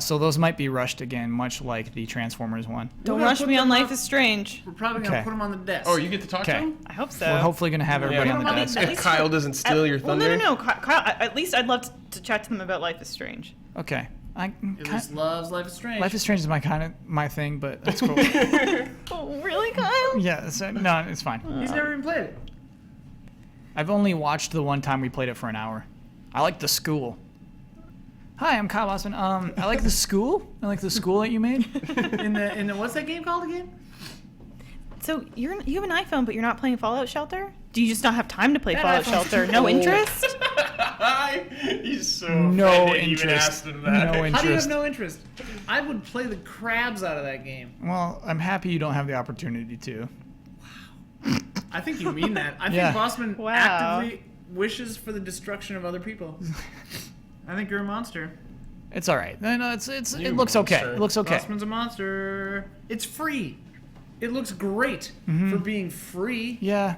H: So those might be rushed again, much like the Transformers one.
E: Don't
B: gonna
E: rush
B: put
E: me on
B: them
E: Life
B: up-
E: is Strange.
B: We're probably going to
H: Okay.
B: put them on the desk.
D: Oh, you get to talk to
H: Okay.
D: him?
E: I hope so.
H: We're hopefully going to have everybody on the
B: Yeah.
H: desk.
D: If Kyle doesn't steal your thunder.
E: No. Kyle, at least I'd love to chat to them about Life is Strange.
H: Okay.
B: At least loves Life is Strange.
H: Life is Strange is my thing, but that's cool.
E: Oh, really, Kyle?
H: Yeah, no, it's fine.
B: He's never even played it.
H: I've only watched the one time we played it for an hour. I like The School. Hi, I'm Kyle Bossman. I like The School. I like The School that you made.
B: In the what's that game called again?
E: So you have an iPhone, but you're not playing Fallout Shelter? Do you just not have time to play
B: That
E: Fallout
B: iPhone's
E: Shelter?
B: too
E: No
B: old.
E: interest?
D: He's so
H: No
D: offended you even
H: interest.
D: asked him that.
H: No
B: How do you have
H: interest.
B: no interest? I would play the crabs out of that game.
H: Well, I'm happy you don't have the opportunity to.
B: I think you mean that. I
H: Yeah.
B: think Bossman
E: Wow.
B: actively wishes for the destruction of other people. I think you're a monster.
H: It's all right. No, it
D: You
H: looks okay.
D: monster.
H: It looks okay.
B: Bossman's a monster. It's free. It looks great for being free.
H: Yeah,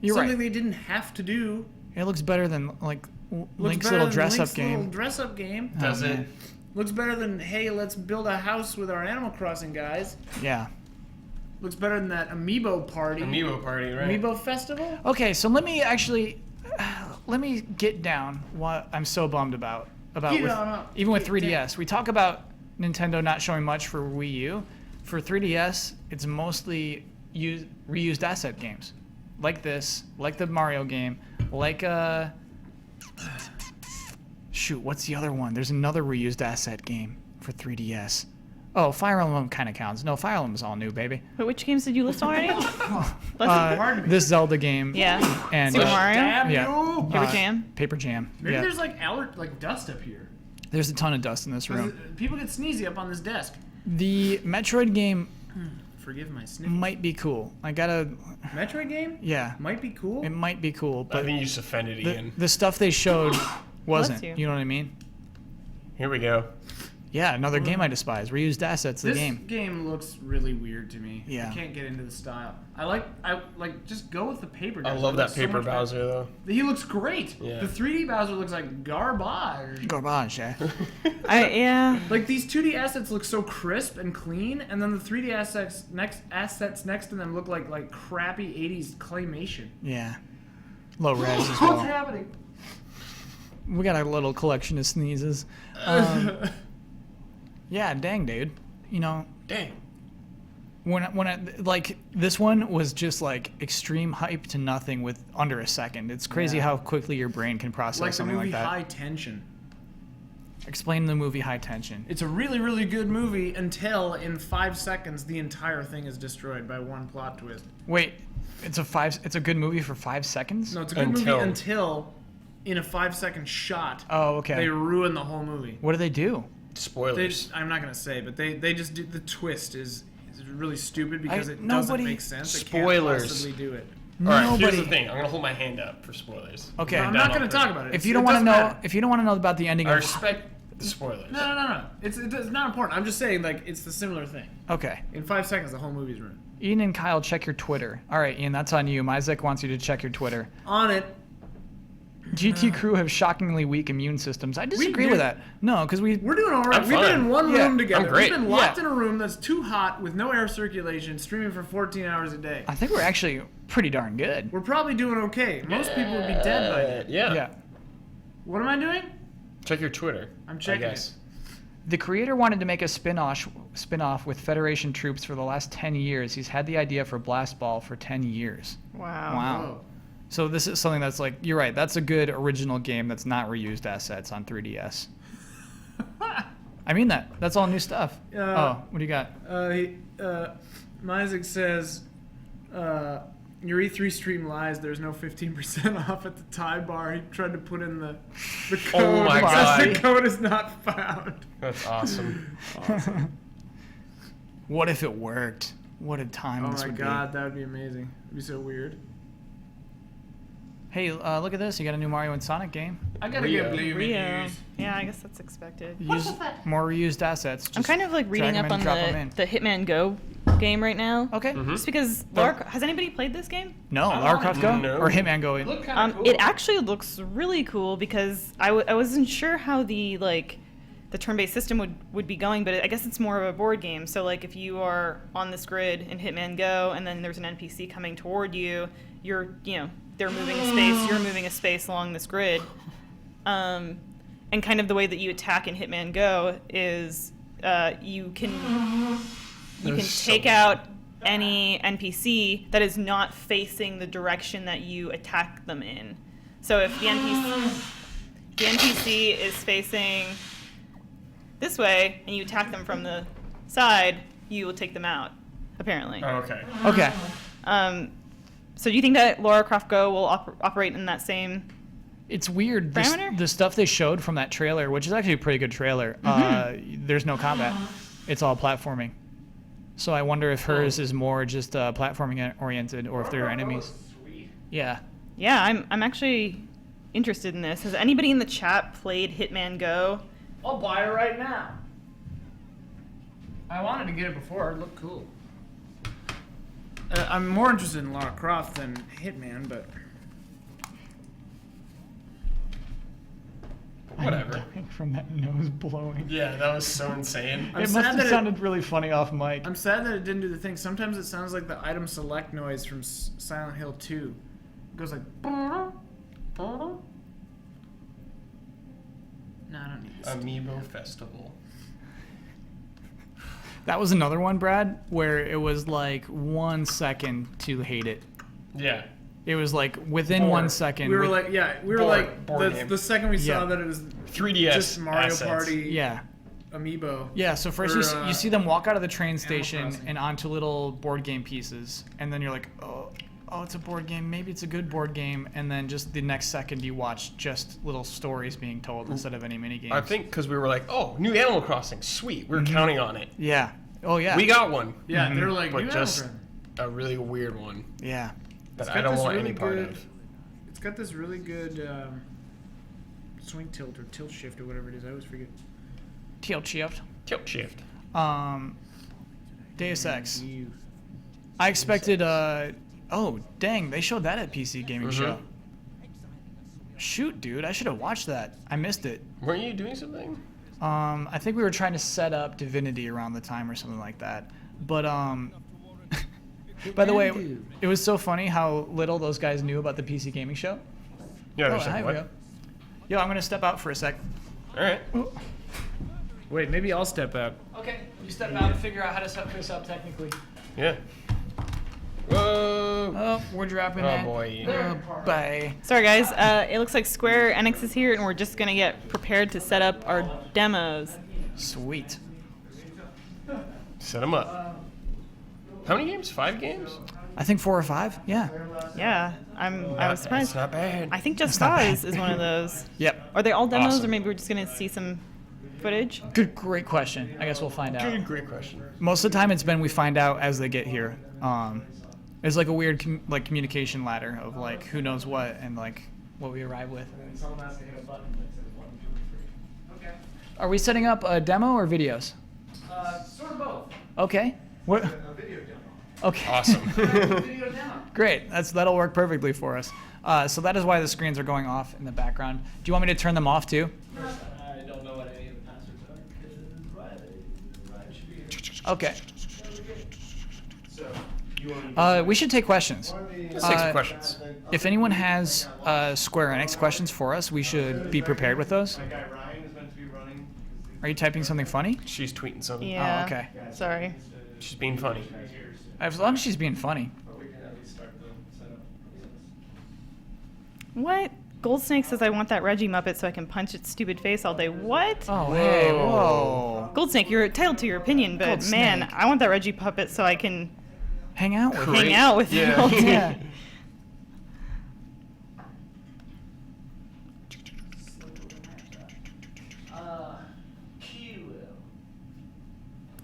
H: you're
B: Something
H: right.
B: they didn't have to do.
H: It looks better than like
B: Looks
H: Link's
B: better
H: little
B: than
H: dress-up
B: Link's
H: game.
B: Little dress-up game.
D: Does
H: Oh,
D: it?
H: man.
B: Looks better than, hey, let's build a house with our Animal Crossing guys.
H: Yeah.
B: Looks better than that Amiibo party.
D: Amiibo party, right?
B: Amiibo festival?
H: Okay, so let me get down what I'm so bummed about
B: Get
H: with,
B: on up.
H: even with
B: Get
H: 3DS. We talk about Nintendo not showing much for Wii U. For 3DS, it's mostly reused asset games, like this, like the Mario game, like shoot, what's the other one? There's another reused asset game for 3DS. Oh, Fire Emblem kind of counts. No, Fire Emblem's all new, baby.
E: Wait, which games did you list already?
B: Pardon me.
H: This Zelda game.
E: Yeah.
H: And
E: Super Mario?
B: Damn
H: Yeah.
B: you.
E: Paper Jam?
H: Paper Jam.
B: Maybe
H: yeah.
B: there's like dust up here.
H: There's a ton of dust in this room.
B: People get sneezy up on this desk.
H: The Metroid game
B: Forgive my sniffles.
C: Might be cool. I gotta.
B: Metroid game?
C: Yeah.
B: Might be cool.
C: It might be cool,
D: I
C: but
D: think you just offended Ian.
C: the stuff they showed wasn't.
E: you.
C: You know what I mean?
D: Here we go.
C: Yeah, another game I despise. Reused assets of
B: This
C: the game.
B: game looks really weird to me.
C: Yeah.
B: I can't get into the style. I like just go with the paper.
D: I
B: Bowser.
D: love
B: It
D: that
B: looks so
D: paper
B: much better.
D: Bowser though.
B: He looks great.
D: Yeah.
B: The 3D Bowser looks like garbage.
C: Garbage, eh?
E: Yeah.
B: Like these 2D assets look so crisp and clean, and then the 3D assets next to them look like crappy 80s claymation.
C: Yeah. Low res as
B: What's
C: well.
B: happening?
C: We got a little collection of sneezes. Yeah, dang, dude. You know,
D: Dang.
C: when I, like this one was just like extreme hype to nothing with under a second. It's crazy
B: Yeah.
C: how quickly your brain can process
B: Like the
C: something
B: movie
C: like that.
B: High Tension.
C: Explain the movie High Tension.
B: It's a really, really good movie until in 5 seconds the entire thing is destroyed by one plot twist.
C: Wait, it's a good movie for 5 seconds?
B: No, it's a good movie until in a 5-second shot
C: Oh, okay.
B: they ruin the whole movie.
C: What do they do?
D: Spoilers.
B: I'm not gonna say, but they just do the twist is really stupid because it doesn't
C: nobody-
B: make sense.
D: Spoilers.
B: They can't possibly do it.
D: All right, here's
C: Nobody-
D: the thing. I'm gonna hold my hand up for spoilers.
C: Okay.
B: I'm
D: Down
B: not
D: on
B: gonna
D: purpose.
B: talk about it.
C: If you don't want to know, if you don't want to know about the ending
D: I
C: of
D: respect the spoilers.
B: No. It's not important. I'm just saying like it's the similar thing.
C: Okay.
B: In 5 seconds, the whole movie's ruined.
C: Ian and Kyle, check your Twitter. All right, Ian, that's on you. Isaac wants you to check your Twitter.
B: On it.
C: GT crew have shockingly weak immune systems. I disagree
B: do.
C: with that. No, because
B: We're doing all right.
D: I'm
B: We've been
D: fine.
B: in one
C: Yeah,
B: room together.
D: I'm great.
B: We've been locked
C: Yeah.
B: in a room that's too hot with no air circulation, streaming for 14 hours a day.
C: I think we're actually pretty darn good.
B: We're probably doing okay. Most people would be dead by now.
D: Yeah.
C: Yeah.
B: What am I doing?
D: Check your Twitter.
B: I'm checking
D: I guess.
C: The creator wanted to make a spin-off with Federation troops for the last 10 years. He's had the idea for Blast Ball for 10 years.
E: Wow.
C: Wow.
B: Whoa.
C: So this is something that's like, you're right, that's a good original game that's not reused assets on 3DS. I mean that. That's all new stuff. Oh, what do you got?
B: Isaac says, your E3 stream lies. There's no 15% off at the Thai bar. He tried to put in the code.
D: Oh my
B: It says
D: God.
B: the code is not found.
D: That's awesome.
C: What if it worked? What a time
B: Oh
C: this
B: my
C: would
B: god, that would be amazing. It'd be so weird.
C: be. Hey, look at this. You got a new Mario and Sonic game.
B: I gotta
D: Rio.
B: get Blue
E: Rio.
B: Menus.
E: Yeah, I guess that's expected.
C: Use more reused assets.
E: I'm
C: Just
E: kind of like
C: drag
E: reading
C: 'em
E: up
C: in,
E: on
C: drop 'em in.
E: the Hitman Go game right now.
C: Okay.
E: Just because has anybody played this game?
C: No, Lara Croft Go?
D: No.
C: Or Hitman Go?
B: Look kind of cool.
E: It actually looks really cool because I wasn't sure how the turn-based system would be going, but I guess it's more of a board game. So like if you are on this grid in Hitman Go and then there's an NPC coming toward you, they're moving a space, you're moving a space along this grid. And kind of the way that you attack in Hitman Go is you can take out any NPC that is not facing the direction that you attack them in. So if the NPC is facing this way and you attack them from the side, you will take them out, apparently.
D: Oh, okay.
C: Okay.
E: So do you think that Lara Croft Go will operate in that same...
C: It's weird.
E: Parameter?
C: The stuff they showed from that trailer, which is actually a pretty good trailer, there's no combat. It's all platforming. So I wonder if hers is more just platforming oriented or if there are enemies.
B: Sweet.
C: Yeah.
E: Yeah, I'm actually interested in this. Has anybody in the chat played Hitman Go?
B: I'll buy it right now. I wanted to get it before. It looked cool. I'm more interested in Lara Croft than Hitman, but
D: Whatever.
C: I'm dying from that nose blowing.
D: Yeah, that was so insane.
B: I'm
C: It
B: sad
C: must have
B: that
C: sounded really funny off mic.
B: I'm sad that it didn't do the thing. Sometimes it sounds like the item select noise from Silent Hill 2. It goes like. No, I don't need this.
D: Amiibo Festival.
C: That was another one, Brad, where it was like 1 second to hate it.
D: Yeah.
C: It was like within
D: Bored.
C: 1 second.
B: We were
C: with-
B: like, yeah, we were
D: Board-
B: like,
D: board game.
B: the second we saw
C: Yeah.
B: that it was
D: 3DS
B: just Mario
D: assets.
B: Party
C: yeah.
B: Amiibo.
C: Yeah, so first
B: Or,
C: you see them walk out of the train
B: Animal
C: station
B: Crossing.
C: and onto little board game pieces, and then you're like, oh, it's a board game. Maybe it's a good board game, and then just the next second you watch just little stories being told instead of any mini games.
D: I think because we were like, oh, new Animal Crossing, sweet. We were counting on it.
C: Yeah, Oh yeah.
D: We got one,
B: Yeah, they're like,
D: but
B: you
D: just
B: have one.
D: a really weird one
C: Yeah.
D: that
B: got
D: I don't
B: this
D: want
B: really
D: any part
B: good-
D: of.
B: It's got this really good swing tilt or tilt shift or whatever it is. I always forget.
C: Tilt shift.
D: Tilt shift.
C: Deus Ex.
B: You.
C: I expected. Oh dang! They showed that at PC Gaming Show. Shoot, dude! I should have watched that. I missed it.
D: Weren't you doing something?
C: I think we were trying to set up Divinity around the time or something like that. But by the way, it was so funny how little those guys knew about the PC Gaming Show.
D: Yeah,
C: Oh,
D: there's
C: hi,
D: like,
C: we
D: what?
C: go. Yo, I'm gonna step out for a sec.
D: All right.
B: Wait, maybe I'll step out.
C: Okay, you step out and figure out how to set this up technically.
D: Yeah. Whoa.
C: Oh, we're dropping
D: Oh,
C: that.
D: boy.
C: Bye.
E: Sorry, guys. It looks like Square Enix is here, and we're just gonna get prepared to set up our demos.
C: Sweet.
D: Set them up. How many games? 5 games?
C: I think 4 or 5. Yeah.
E: Yeah, I was surprised.
D: It's not bad.
E: I think Just
C: That's not
E: Cause
C: bad.
E: is one of those.
C: Yep.
E: Are they all demos,
D: Awesome.
E: or maybe we're just gonna see some footage?
C: Great question. I guess we'll find out.
D: Great question.
C: Most of the time, it's been we find out as they get here. It's like a weird communication ladder of like who knows what and like what we arrive with. Are we setting up a demo or videos?
H: Sort of both.
C: Okay. What?
H: A video demo.
C: Okay.
D: Awesome.
H: Video demo.
C: Great. That'll work perfectly for us. So that is why the screens are going off in the background. Do you want me to turn them off too?
H: I don't know what any of the passwords are.
C: Okay.
H: So, you want
C: We should take questions.
D: Let's take some questions.
C: If anyone has Square Enix questions for us, we should be prepared with those.
A: That guy Ryan is meant to be running.
C: Are you typing something funny?
D: She's tweeting something.
E: Yeah.
C: okay.
E: Sorry.
D: She's being funny.
C: As long as she's being funny.
E: What? Goldsnake says I want that Reggie Muppet so I can punch its stupid face all day. What?
C: Oh, hey, whoa.
E: Goldsnake, you're entitled to your opinion, but
C: Goldsnake.
E: man, I want that Reggie puppet so I can
C: Hang out with
E: hang
C: her.
E: out with you
D: Yeah.
E: all day.
C: Yeah.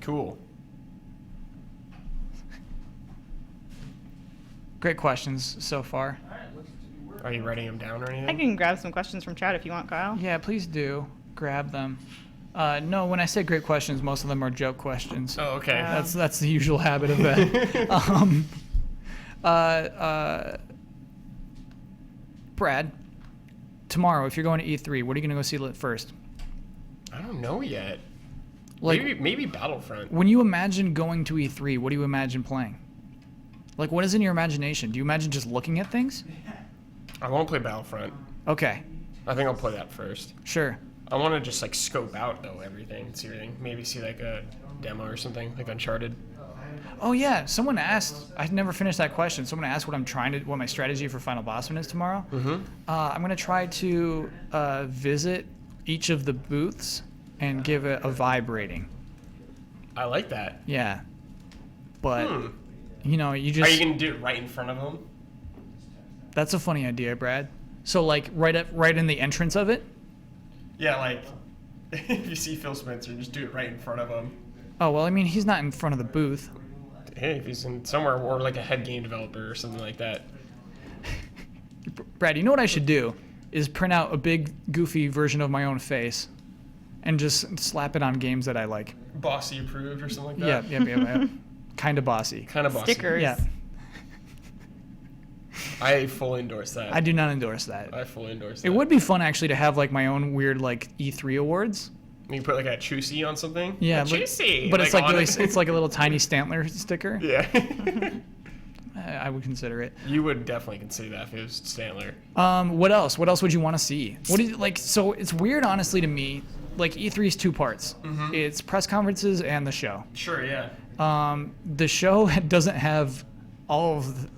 D: Cool.
C: Great questions so far.
D: Are you writing them down or
E: I
D: anything?
E: can grab some questions from chat if you want, Kyle.
C: Yeah, please do. Grab them. No, when I say great questions, most of them are joke questions.
D: Oh, okay.
C: That's the usual habit of that. Brad, tomorrow, if you're going to E3, what are you going to go see first?
D: I don't know yet.
C: Like,
D: Maybe Battlefront.
C: when you imagine going to E3, what do you imagine playing? Like, what is in your imagination? Do you imagine just looking at things?
D: I want to play Battlefront.
C: Okay,
D: I think I'll play that first.
C: sure.
D: I want to just like scope out though everything, see everything. Maybe see like a demo or something, like Uncharted.
C: Oh yeah, someone asked. I never finished that question. Someone asked what what my strategy for Final Bossman is tomorrow. I'm gonna try to visit each of the booths and give it a vibe rating.
D: I like that.
C: Yeah, but you know, you just
D: Are you gonna do it right in front of them?
C: that's a funny idea, Brad. So like right in the entrance of it.
D: Yeah, like if you see Phil Spencer, just do it right in front of him.
C: Oh well, I mean he's not in front of the booth.
D: Hey, if he's in somewhere or like a head game developer or something like that.
C: Brad, you know what I should do is print out a big goofy version of my own face, and just slap it on games that I like.
D: Bossy approved or something like that.
C: Yep. Kind of bossy.
D: Kind of bossy.
E: Stickers.
C: Yeah.
D: I fully endorse that.
C: I do not endorse that.
D: I fully endorse that.
C: It would be fun actually to have like my own weird like E3 awards.
D: You put like a Chusey on something.
C: Yeah,
D: a Chusey.
C: but it's like
D: on
C: really,
D: it.
C: it's like a little tiny Stantler sticker.
D: Yeah.
C: I would consider it.
D: You would definitely consider that if it was Stantler.
C: What else? What else would you want to see? What do you like? So it's weird, honestly, to me. Like E3 is 2 parts. It's press conferences and the show.
D: Sure. Yeah.
C: The show doesn't have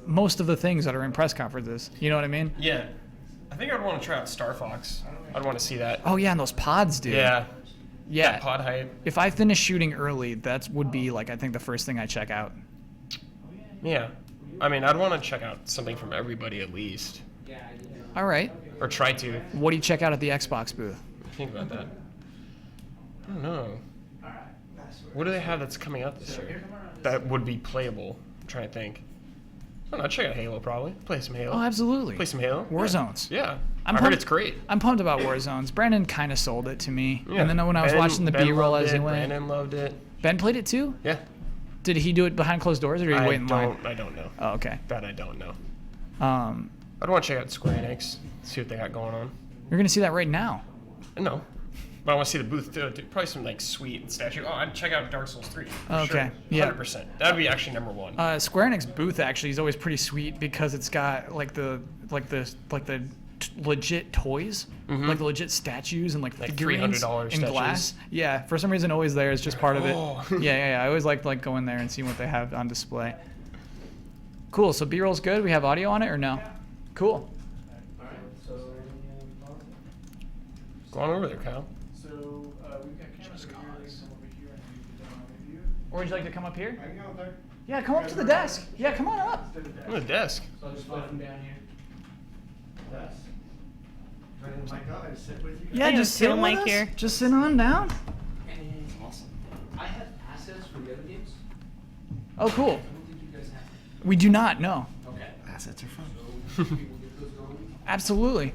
C: most of the things that are in press conferences. You know what I mean?
D: Yeah. I think I'd want to try out Star Fox. I'd want to see that.
C: Oh yeah, and those pods, dude.
D: Yeah.
C: Yeah.
D: That pod hype.
C: If I finish shooting early, that would be like I think the first thing I check out.
D: Yeah. I mean, I'd want to check out something from everybody at least,
C: All right.
D: or try to.
C: What do you check out at the Xbox booth?
D: Think about that. I don't know. What do they have that's coming out this year that would be playable? I'm trying to think. I don't know. Check out Halo probably. Play some Halo.
C: Oh, absolutely.
D: Play some Halo.
C: Warzones.
D: Yeah.
C: I'm
D: I heard it's great.
C: I'm pumped about Warzones. Brandon kind of sold it to me.
D: Yeah.
C: And then when I was
D: Ben-
C: watching the
D: Ben
C: B-roll
D: loved
C: as he
D: it,
C: went.
D: Brandon loved it.
C: Ben played it too?
D: Yeah.
C: Did he do it behind closed doors or did he wait in line?
D: I don't know.
C: Oh, okay.
D: That I don't know.
C: Um,
D: I'd want to check out Square Enix, see what they got going on.
C: you're going to see that right now.
D: No. But I want to see the booth too. Probably some like sweet statue. Oh, I'd check out Dark Souls 3. For
C: Okay,
D: Sure.
C: yeah.
D: 100%. That'd be actually number one.
C: Square Enix booth actually is always pretty sweet because it's got like the legit toys, like the legit statues and like figurines
D: $300
C: in
D: statues.
C: glass. Yeah, for some reason always there is just part of it.
D: Oh.
C: Yeah. I always like going there and seeing what they have on display. Cool. So B-roll's good. We have audio on it or no? Cool.
A: Alright, so
D: Go on over there, Kyle.
C: So we've got cameras over here. Come over here and do the demo review. Or would you like to come up here?
A: I can go up there.
C: Yeah, come up to the desk. Yeah, come on up.
D: On the desk.
C: So I'll just flip them down here.
A: Yes. Turn the mic on and sit with you.
C: Yeah,
E: Yeah,
C: just sit
E: tail
C: with
E: mic
C: us.
E: here.
C: Just sit on down.
A: Awesome. I have assets for the other games.
C: Oh, cool.
A: I don't think you guys have.
C: We do not. No.
A: Okay.
K: Assets are fun.
A: So we will get those going.
C: Absolutely.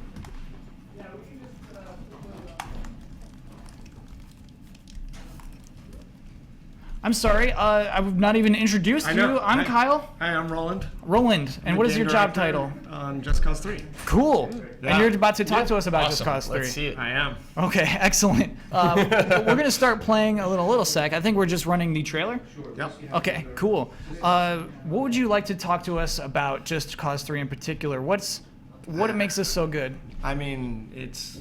C: I'm sorry, I've not even introduced
K: I know.
C: you. I'm
K: Hi.
C: Kyle.
K: Hi, I'm Roland.
C: Roland. And
K: I'm
C: what
K: the
C: is your
K: game
C: job
K: director
C: title?
K: On Just Cause 3.
C: Cool.
K: Yeah.
C: And you're about to talk to us about Just
D: Awesome.
C: Cause 3.
D: Let's see it.
K: I am.
C: Okay, excellent. We're going to start playing a little sec. I think we're just running the trailer.
K: Yep.
C: Okay, cool. What would you like to talk to us about Just Cause 3 in particular? What makes this so good?
K: I mean, it's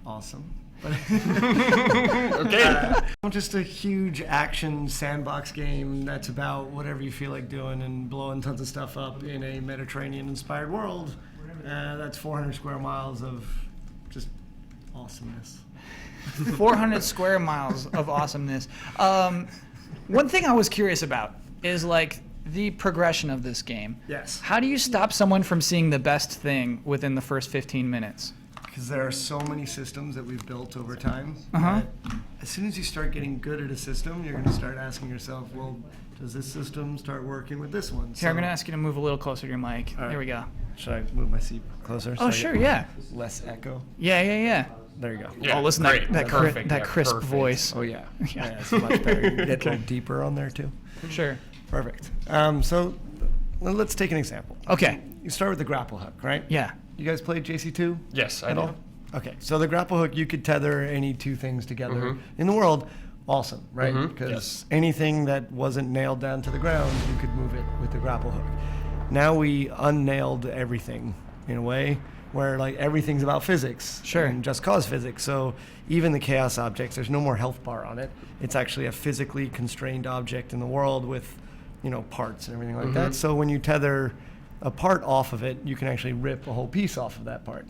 K: awesome.
D: Okay.
K: Just a huge action sandbox game that's about whatever you feel like doing and blowing tons of stuff up in a Mediterranean-inspired world. That's 400 square miles of just awesomeness.
C: 400 square miles of awesomeness. One thing I was curious about is like the progression of this game.
K: Yes.
C: How do you stop someone from seeing the best thing within the first 15 minutes?
K: Because there are so many systems that we've built over time.
C: Uh-huh.
K: that as soon as you start getting good at a system, you're going to start asking yourself, well, does this system start working with this one?
C: Here, I'm going to ask you to move a little closer to your mic.
K: All right.
C: There we go.
K: Should I move my seat closer?
C: Oh, sure, yeah.
K: Less echo.
C: Yeah.
K: There you go.
D: Yeah,
C: Oh, listen,
D: great.
C: that
D: Perfect.
C: crisp
D: Perfect.
C: voice.
K: Oh yeah.
C: Yeah.
K: It's much better. You get a little deeper on there too.
C: Sure.
K: Perfect. So let's take an example.
C: Okay.
K: You start with the grapple hook, right?
C: Yeah.
K: You guys played JC2
D: Yes, I
K: at
D: do.
K: all? Okay. So the grapple hook, you could tether any two things together
D: Mhm.
K: in the world. Awesome, right?
D: Mhm.
K: Because
D: Yes.
K: anything that wasn't nailed down to the ground, you could move it with the grapple hook. Now we unnailed everything in a way where like everything's about physics.
C: Sure.
K: And just cause physics. So even the chaos objects, there's no more health bar on it. It's actually a physically constrained object in the world with, parts and everything like that. So when you tether a part off of it, you can actually rip a whole piece off of that part.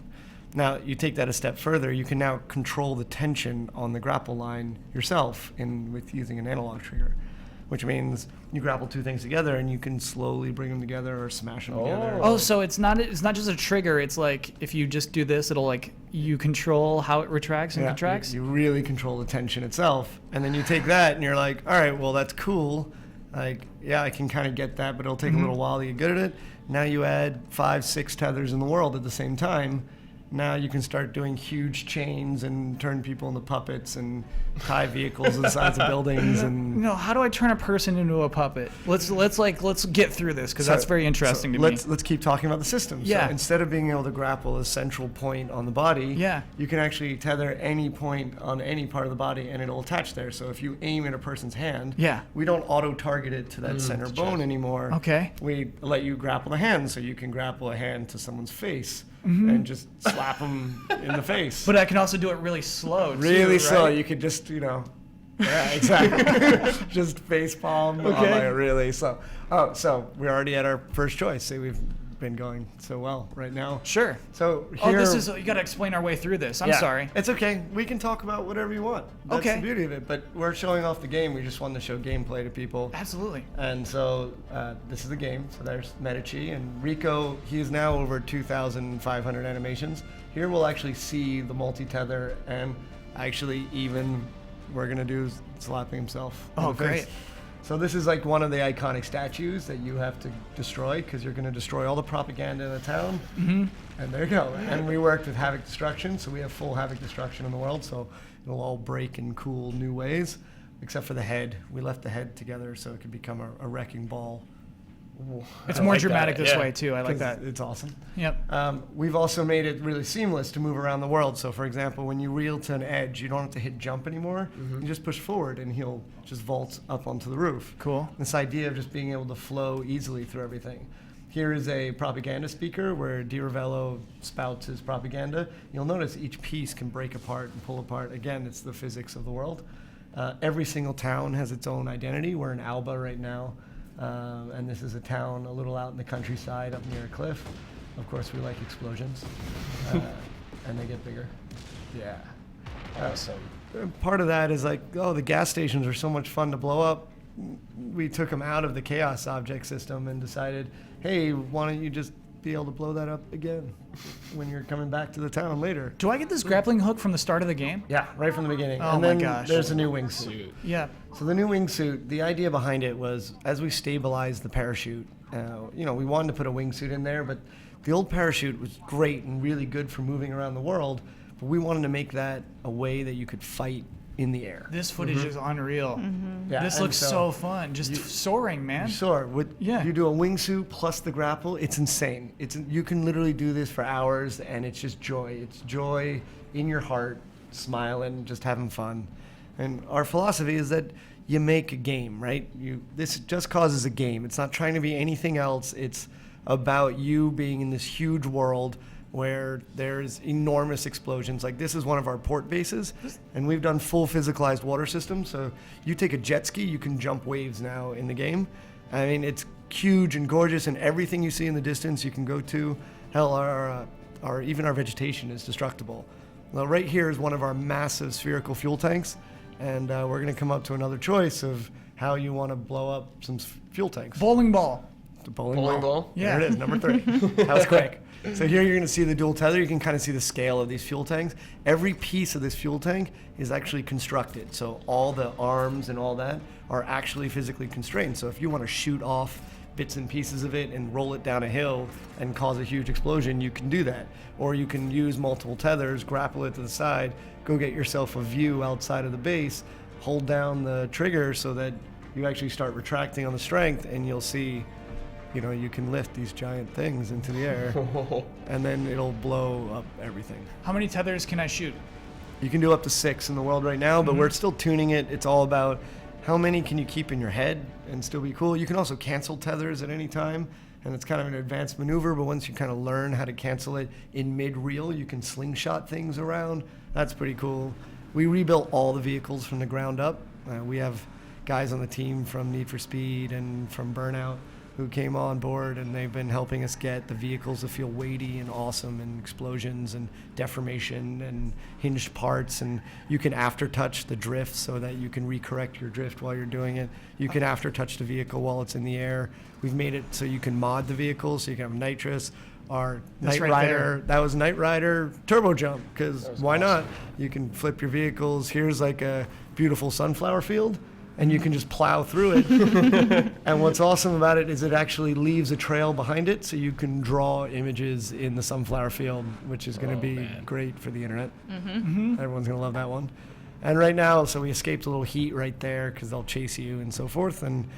K: Now, you take that a step further, you can now control the tension on the grapple line yourself with using an analog trigger, which means you grapple two things together and you can slowly bring them together or smash them together.
C: Oh, so it's not just a trigger. It's like if you just do this, it'll like you control how it retracts and contracts.
K: You really control the tension itself. And then you take that and you're like, all right, well, that's cool. Like, yeah, I can kind of get that, but it'll take a little while to get good at it. Now you add 5, 6 tethers in the world at the same time. Now you can start doing huge chains and turn people into puppets and tie vehicles to the sides of buildings and.
C: How do I turn a person into a puppet? Let's get through this because that's very interesting to me.
K: Let's keep talking about the system.
C: Yeah.
K: So instead of being able to grapple a central point on the body,
C: Yeah.
K: you can actually tether any point on any part of the body and it'll attach there. So if you aim at a person's hand,
C: Yeah.
K: we don't auto target it to that center bone anymore.
C: Okay.
K: We let you grapple the hand, so you can grapple a hand to someone's face and just slap them in the face.
C: But I can also do it really slow.
K: Really
C: too,
K: slow.
C: right?
K: You could just, yeah, exactly. Just face palm.
C: Okay.
K: Really slow. Oh, so we're already at our first choice. See, we've been going so well right now.
C: Sure.
K: So here.
C: You got to explain our way through this. I'm
K: Yeah,
C: sorry.
K: It's okay. We can talk about whatever you want. That's
C: Okay.
K: the beauty of it. But we're showing off the game. We just wanted to show gameplay to people.
C: Absolutely.
K: And so this is the game. So there's Medici and Rico. He is now over 2,500 animations. Here we'll actually see the multi-tether and actually even, we're gonna do is slapping himself. in
H: Oh,
K: the face.
H: great.
K: So this is like one of the iconic statues that you have to destroy because you're gonna destroy all the propaganda in the town.
H: Mm-hmm.
K: And there you go. And we worked with Havoc Destruction, so we have full Havoc Destruction in the world. So it'll all break in cool new ways, except for the head. We left the head together so it could become a wrecking ball. Ooh,
H: It's
K: I
H: more
K: like
H: dramatic
K: that.
H: this way too. I like
K: 'Cause
H: that.
K: It's awesome.
H: Yep.
K: We've also made it really seamless to move around the world. So, for example, when you reel to an edge, you don't have to hit jump anymore. You just push forward, and he'll just vault up onto the roof.
H: Cool.
K: This idea of just being able to flow easily through everything. Here is a propaganda speaker where Di Ravello spouts his propaganda. You'll notice each piece can break apart and pull apart. Again, it's the physics of the world. Every single town has its own identity. We're in Alba right now. And this is a town a little out in the countryside up near a cliff. Of course, we like explosions. And they get bigger. Yeah.
D: Awesome.
K: Part of that is like, oh, the gas stations are so much fun to blow up. We took them out of the chaos object system and decided, hey, why don't you just be able to blow that up again when you're coming back to the town later?
H: Do I get this grappling hook from the start of the game?
K: Yeah, right from the beginning.
H: Oh
K: and
H: my
K: then
H: gosh.
K: there's a new wingsuit.
H: Yeah.
K: So the new wingsuit, the idea behind it was as we stabilized the parachute, we wanted to put a wingsuit in there, but the old parachute was great and really good for moving around the world, but we wanted to make that a way that you could fight in the air.
H: This footage is unreal.
K: Yeah,
H: This
K: and
H: looks so fun. Just soaring, man.
K: Sure.
H: Yeah.
K: You do a wingsuit plus the grapple, it's insane. You can literally do this for hours, and it's just joy. It's joy in your heart, smiling, just having fun. And our philosophy is that you make a game, right? This just causes a game. It's not trying to be anything else. It's about you being in this huge world where there's enormous explosions. Like this is one of our port bases, and we've done full physicalized water systems. So you take a jet ski, you can jump waves now in the game. I mean, it's huge and gorgeous, and everything you see in the distance you can go to. Hell, even our vegetation is destructible. Well, right here is one of our massive spherical fuel tanks, and we're gonna come up to another choice of how you wanna blow up some fuel tanks.
H: Bowling ball.
K: The bowling
D: ball.
H: Yeah.
K: There it is, number 3. That was quick. So here you're going to see the dual tether. You can kind of see the scale of these fuel tanks. Every piece of this fuel tank is actually constructed. So all the arms and all that are actually physically constrained. So if you want to shoot off bits and pieces of it and roll it down a hill and cause a huge explosion, you can do that. Or you can use multiple tethers, grapple it to the side, go get yourself a view outside of the base, hold down the trigger so that you actually start retracting on the strength, and you'll see you can lift these giant things into the air, and then it'll blow up everything.
H: How many tethers can I shoot?
K: You can do up to 6 in the world right now, but we're still tuning it. It's all about how many can you keep in your head and still be cool. You can also cancel tethers at any time, and it's kind of an advanced maneuver, but once you kind of learn how to cancel it in mid-reel, you can slingshot things around. That's pretty cool. We rebuilt all the vehicles from the ground up. We have guys on the team from Need for Speed and from Burnout who came on board, and they've been helping us get the vehicles to feel weighty and awesome, and explosions and deformation and hinged parts, and you can after-touch the drift so that you can recorrect your drift while you're doing it. You can after-touch the vehicle while it's in the air. We've made it so you can mod the vehicle, so you can have nitrous. Our
H: That's
K: Knight
H: right
K: Rider,
H: there.
K: that was Knight Rider turbo jump, because why not? You can flip your vehicles. Here's like a beautiful sunflower field, and you can just plow through it. And what's awesome about it is it actually leaves a trail behind it, so you can draw images in the sunflower field, which is going to be great for the internet. Everyone's going to love that one. And right now, so we escaped a little heat right there because they'll chase you and so forth. And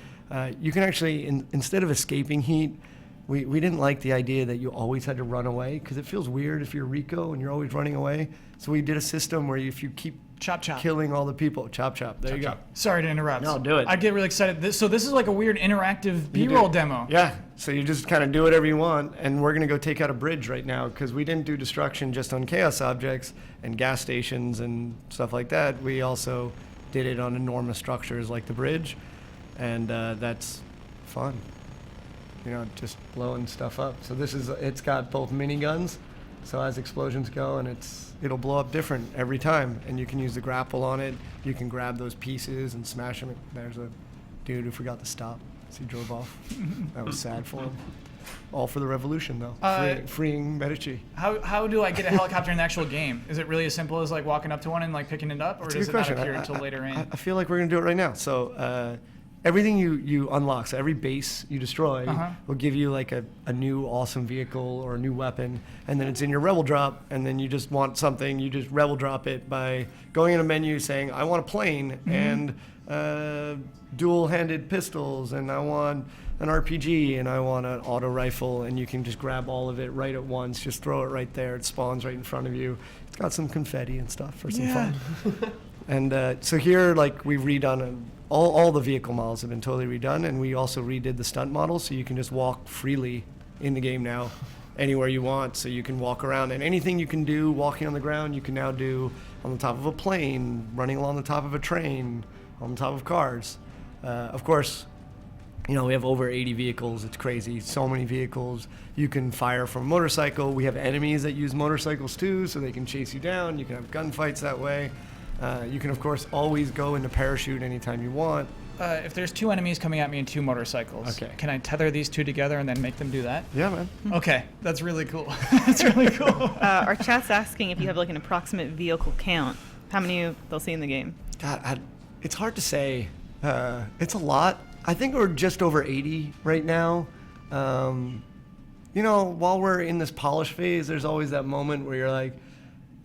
K: you can actually, instead of escaping heat, we didn't like the idea that you always had to run away, because it feels weird if you're Rico and you're always running away. So we did a system where if you keep
H: Chop, chop.
K: killing all the people, chop, there you go.
H: Sorry to interrupt.
K: No, do it.
H: I get really excited. So this is like a weird interactive B-roll demo.
K: Yeah, so you just kind of do whatever you want, and we're going to go take out a bridge right now, because we didn't do destruction just on chaos objects and gas stations and stuff like that. We also did it on enormous structures like the bridge, and that's fun. Just blowing stuff up. So it's got both miniguns, so as explosions go, and it'll blow up different every time, and you can use the grapple on it. You can grab those pieces and smash them. There's a dude who forgot to stop, so he drove off. That was sad for him. all for the revolution, though. Freeing Medici.
H: How do I get a helicopter in the actual game? Is it really as simple as like walking up to one and like picking it up, or
K: That's a
H: does
K: good
H: it not
K: question.
H: appear until later in?
K: I feel like we're going to do it right now. So everything you unlock, so every base you destroy will give you like a new awesome vehicle or a new weapon, and then it's in your rebel drop, and then you just want something, you just rebel drop it by going in a menu saying, I want a plane and dual-handed pistols, and I want an RPG, and I want an auto rifle, and you can just grab all of it right at once, just throw it right there, it spawns right in front of you. It's got some confetti and stuff for some fun. And so here, like, we've redone all the vehicle models have been totally redone, and we also redid the stunt models, so you can just walk freely in the game now, anywhere you want. So you can walk around, and anything you can do walking on the ground, you can now do on the top of a plane, running along the top of a train, on the top of cars. Of course, you know, we have over 80 vehicles. It's crazy. So many vehicles. You can fire from a motorcycle. We have enemies that use motorcycles too, so they can chase you down. You can have gunfights that way. You can, of course, always go into parachute anytime you want.
H: If there's 2 enemies coming at me in 2 motorcycles, can I tether these 2 together and then make them do that?
K: Yeah, man.
H: Okay, that's really cool. That's really cool.
E: Our chat's asking if you have like an approximate vehicle count. How many they'll see in the game?
K: God, it's hard to say. It's a lot. I think we're just over 80 right now. You know, while we're in this polish phase, there's always that moment where you're like,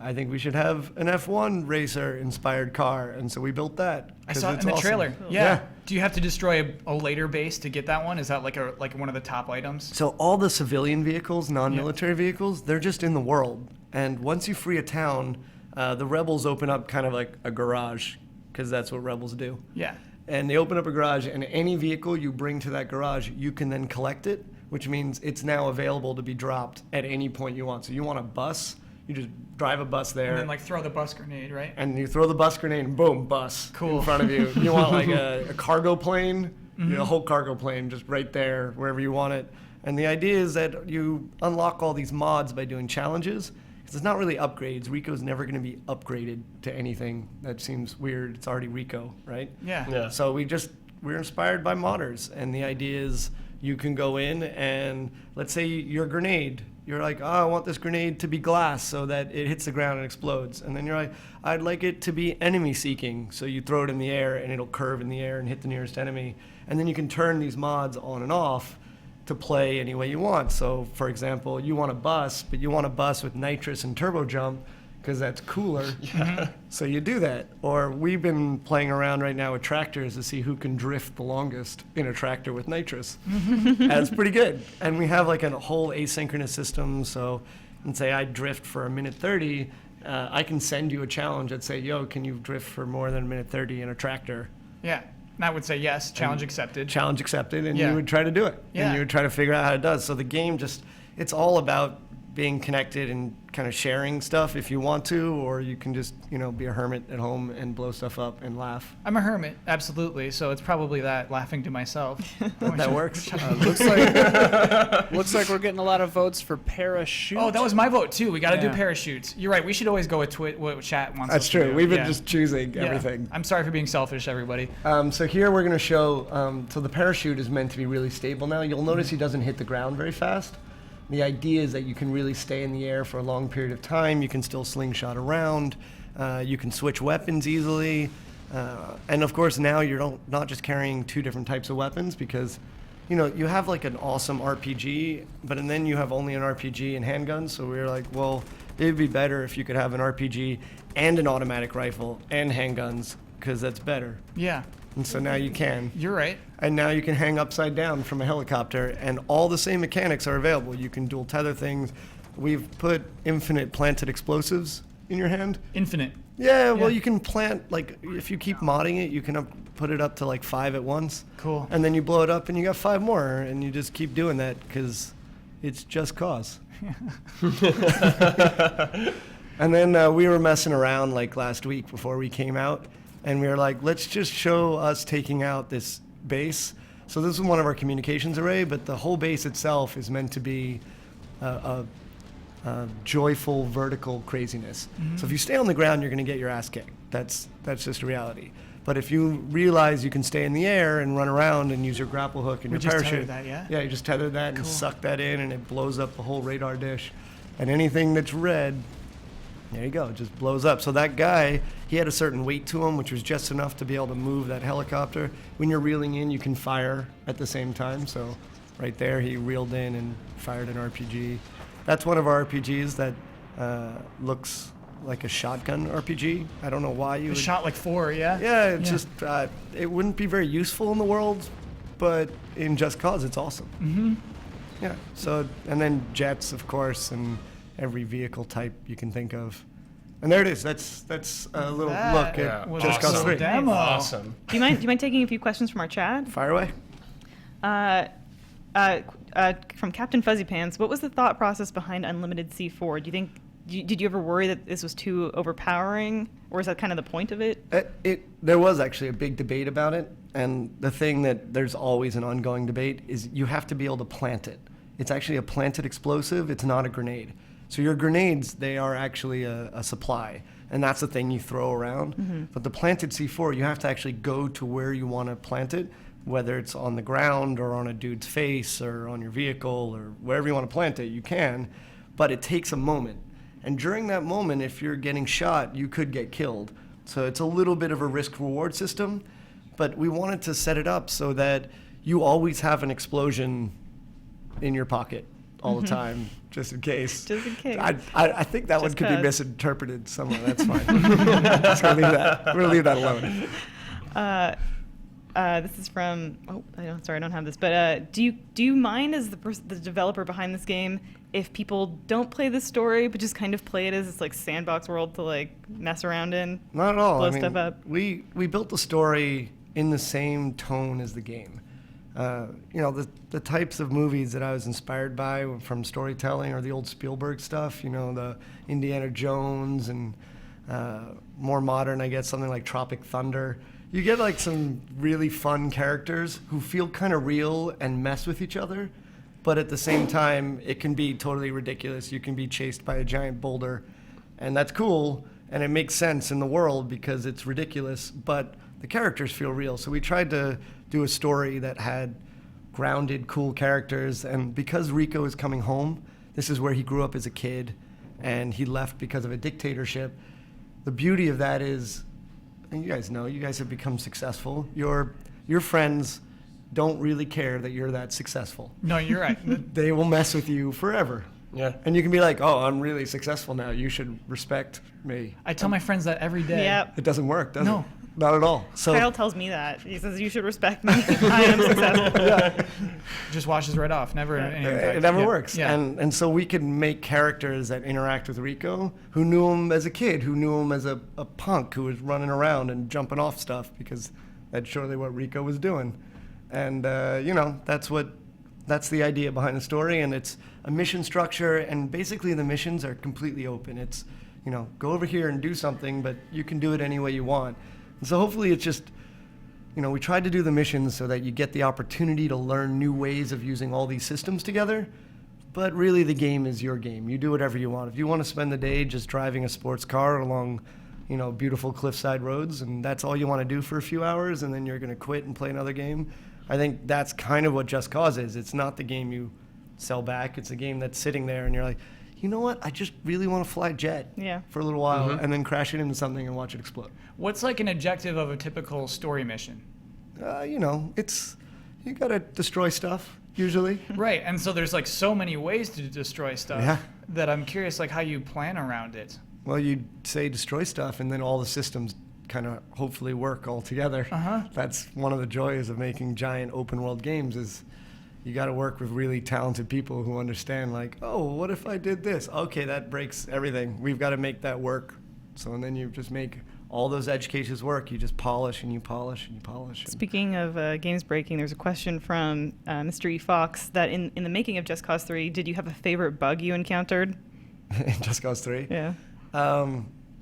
K: I think we should have an F1 racer inspired car, and so we built that.
H: I saw it in the trailer. Yeah. Do you have to destroy a later base to get that one? Is that like one of the top items?
K: So all the civilian vehicles, non-military vehicles, they're just in the world. And once you free a town, the rebels open up kind of like a garage, because that's what rebels do.
H: Yeah.
K: And they open up a garage, and any vehicle you bring to that garage, you can then collect it, which means it's now available to be dropped at any point you want. So you want a bus, you just drive a bus there.
H: And then like throw the bus grenade, right?
K: And you throw the bus grenade, and boom, bus in front of you. You want like a cargo plane, you know, a whole cargo plane just right there, wherever you want it. And the idea is that you unlock all these mods by doing challenges. Because it's not really upgrades. Rico's never going to be upgraded to anything. That seems weird. It's already Rico, right?
H: Yeah.
K: So we're inspired by modders. And the idea is you can go in and let's say your grenade. You're like, oh, I want this grenade to be glass so that it hits the ground and explodes. And then you're like, I'd like it to be enemy seeking. So you throw it in the air and it'll curve in the air and hit the nearest enemy. And then you can turn these mods on and off to play any way you want. So, for example, you want a bus, but you want a bus with nitrous and turbo jump because that's cooler. So you do that. Or we've been playing around right now with tractors to see who can drift the longest in a tractor with nitrous. That's pretty good. And we have like a whole asynchronous system. So, and say I drift for 1:30, I can send you a challenge that say, yo, can you drift for more than 1:30 in a tractor?
H: Yeah. And I would say yes, challenge accepted.
K: Challenge accepted, and you would try to do it.
H: Yeah.
K: And you would try to figure out how it does. So the game it's all about being connected and kind of sharing stuff if you want to, or you can just, you know, be a hermit at home and blow stuff up and laugh.
H: I'm a hermit, absolutely. So it's probably that, laughing to myself.
K: That works.
B: Looks like we're getting a lot of votes for parachute.
H: Oh, that was my vote too. We got to do parachutes. You're right. We should always go with what chat wants.
K: That's
H: us
K: true.
H: To do.
K: We've been just choosing everything.
H: I'm sorry for being selfish, everybody.
K: So here we're going to show, so the parachute is meant to be really stable now. You'll notice he doesn't hit the ground very fast. The idea is that you can really stay in the air for a long period of time. You can still slingshot around. You can switch weapons easily. And of course, now you're not just carrying 2 different types of weapons because, you know, you have like an awesome RPG, but and then you have only an RPG and handguns. So we were like, well, it would be better if you could have an RPG and an automatic rifle and handguns because that's better.
H: Yeah.
K: And so now you can.
H: You're right.
K: And now you can hang upside down from a helicopter, and all the same mechanics are available. You can dual tether things. We've put infinite planted explosives in your hand.
H: Infinite.
K: Yeah, well, you can plant, like, if you keep modding it, you can put it up to like 5 at once.
H: Cool.
K: And then you blow it up, and you got 5 more, and you just keep doing that because it's just cause. And then we were messing around like last week before we came out. And we were like, let's just show us taking out this base. So this is one of our communications array, but the whole base itself is meant to be a joyful vertical craziness. So if you stay on the ground, you're going to get your ass kicked. That's just a reality. But if you realize you can stay in the air and run around and use your grapple hook and
H: We
K: your
H: just
K: parachute,
H: tethered that, yeah?
K: yeah, you just tether that and suck that in, and it blows up the whole radar dish. And anything that's red, there you go, it just blows up. So that guy, he had a certain weight to him, which was just enough to be able to move that helicopter. When you're reeling in, you can fire at the same time. So right there, he reeled in and fired an RPG. That's one of our RPGs that looks like a shotgun RPG. I don't know why you
H: You
K: would...
H: shot like 4, yeah?
K: Yeah, it's just, it wouldn't be very useful in the world, but in Just Cause, it's awesome.
H: Mm-hmm.
K: Yeah, so, and then jets, of course, and every vehicle type you can think of. And there it is. That's a little look at
H: was
K: Just Cause
H: awesome
K: 3.
H: demo.
D: Awesome.
E: Do you mind taking a few questions from our chat?
K: Fire away.
E: From Captain Fuzzy Pants, what was the thought process behind Unlimited C4? Do you think did you ever worry that this was too overpowering, or is that kind of the point of it?
K: There was actually a big debate about it, and the thing that there's always an ongoing debate is you have to be able to plant it. It's actually a planted explosive. It's not a grenade. So your grenades, they are actually a supply, and that's the thing you throw around.
E: Mm-hmm.
K: But the planted C4, you have to actually go to where you want to plant it, whether it's on the ground or on a dude's face or on your vehicle or wherever you want to plant it, you can, but it takes a moment. And during that moment, if you're getting shot, you could get killed. So it's a little bit of a risk-reward system, but we wanted to set it up so that you always have an explosion in your pocket all the time, just in case.
E: Just in case.
K: I think that one
E: Just
K: could be
E: 'cause.
K: misinterpreted somewhere. That's fine. Just gonna leave that. We're gonna leave that alone.
E: This is from. Oh, sorry, I don't have this. But do you mind as the developer behind this game if people don't play the story but just kind of play it as this like sandbox world to like mess around in?
K: Not at all.
E: Blow
K: I mean,
E: stuff up.
K: We built the story in the same tone as the game. The types of movies that I was inspired by from storytelling are the old Spielberg stuff, the Indiana Jones, and more modern, I guess, something like Tropic Thunder. You get like some really fun characters who feel kind of real and mess with each other, but at the same time, it can be totally ridiculous. You can be chased by a giant boulder, and that's cool, and it makes sense in the world because it's ridiculous, but the characters feel real. So we tried to do a story that had grounded, cool characters, and because Rico is coming home, this is where he grew up as a kid, and he left because of a dictatorship. The beauty of that is, and you guys know, you guys have become successful. Your friends don't really care that you're that successful.
H: No, you're right.
K: They will mess with you forever.
D: Yeah.
K: And you can be like, oh, I'm really successful now. You should respect me.
H: I tell my friends that every day.
E: Yep.
K: It doesn't work, does
H: No.
K: it? Not at all. So
E: Kyle tells me that. He says, you should respect me. I am successful.
H: Just washes right off. Never any impact.
K: it never
H: Yeah.
K: works.
H: Yeah.
K: And so we can make characters that interact with Rico who knew him as a kid, who knew him as a punk who was running around and jumping off stuff because that's surely what Rico was doing. And, that's the idea behind the story. And it's a mission structure. And basically the missions are completely open. It's, go over here and do something, but you can do it any way you want. And so hopefully it's just, we tried to do the missions so that you get the opportunity to learn new ways of using all these systems together. But really the game is your game. You do whatever you want. If you want to spend the day just driving a sports car along, beautiful cliffside roads, and that's all you want to do for a few hours, and then you're going to quit and play another game, I think that's kind of what Just Cause is. It's not the game you sell back. It's a game that's sitting there and you're like, you know what? I just really want to fly a jet for a little while and then crash it into something and watch it explode.
H: What's like an objective of a typical story mission?
K: It's you got to destroy stuff usually.
H: Right, and so there's like so many ways to destroy stuff
K: Yeah.
H: that I'm curious like how you plan around it.
K: Well, you say destroy stuff and then all the systems kind of hopefully work all together. That's one of the joys of making giant open world games is you got to work with really talented people who understand like, oh, what if I did this? Okay, that breaks everything. We've got to make that work. So and then you just make all those edge cases work. You just polish and you polish and you polish.
E: Speaking of games breaking, there's a question from Mr. E. Fox that in the making of Just Cause 3, did you have a favorite bug you encountered?
K: In Just Cause 3?
E: Yeah.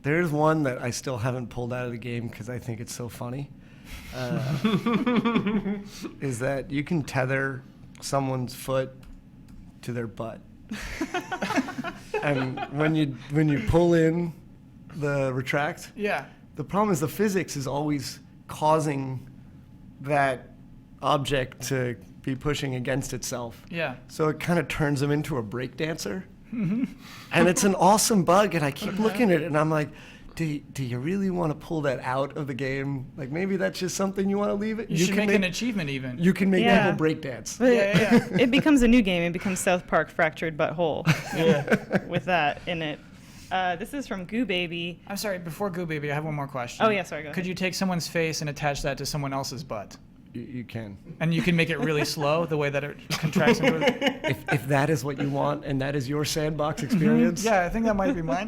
K: There's one that I still haven't pulled out of the game because I think it's so funny. Is that you can tether someone's foot to their butt. And when you pull in the retract,
H: Yeah.
K: the problem is the physics is always causing that object to be pushing against itself.
H: Yeah.
K: So it kind of turns them into a breakdancer. And it's an awesome bug, and I keep looking at it, and I'm like, do you really want to pull that out of the game? Like, maybe that's just something you want to leave it?
H: You should make an achievement even.
K: You can make
E: Yeah.
K: people breakdance.
E: But
H: Yeah.
E: it becomes a new game. It becomes South Park Fractured Butthole with that in it. This is from Goo Baby.
H: I'm sorry, before Goo Baby, I have one more question.
E: Oh, yeah, sorry, go
H: Could
E: ahead.
H: you take someone's face and attach that to someone else's butt?
K: You can.
H: And you can make it really slow, the way that it contracts into it?
K: If that is what you want, and that is your sandbox experience.
H: Yeah, I think that might be mine.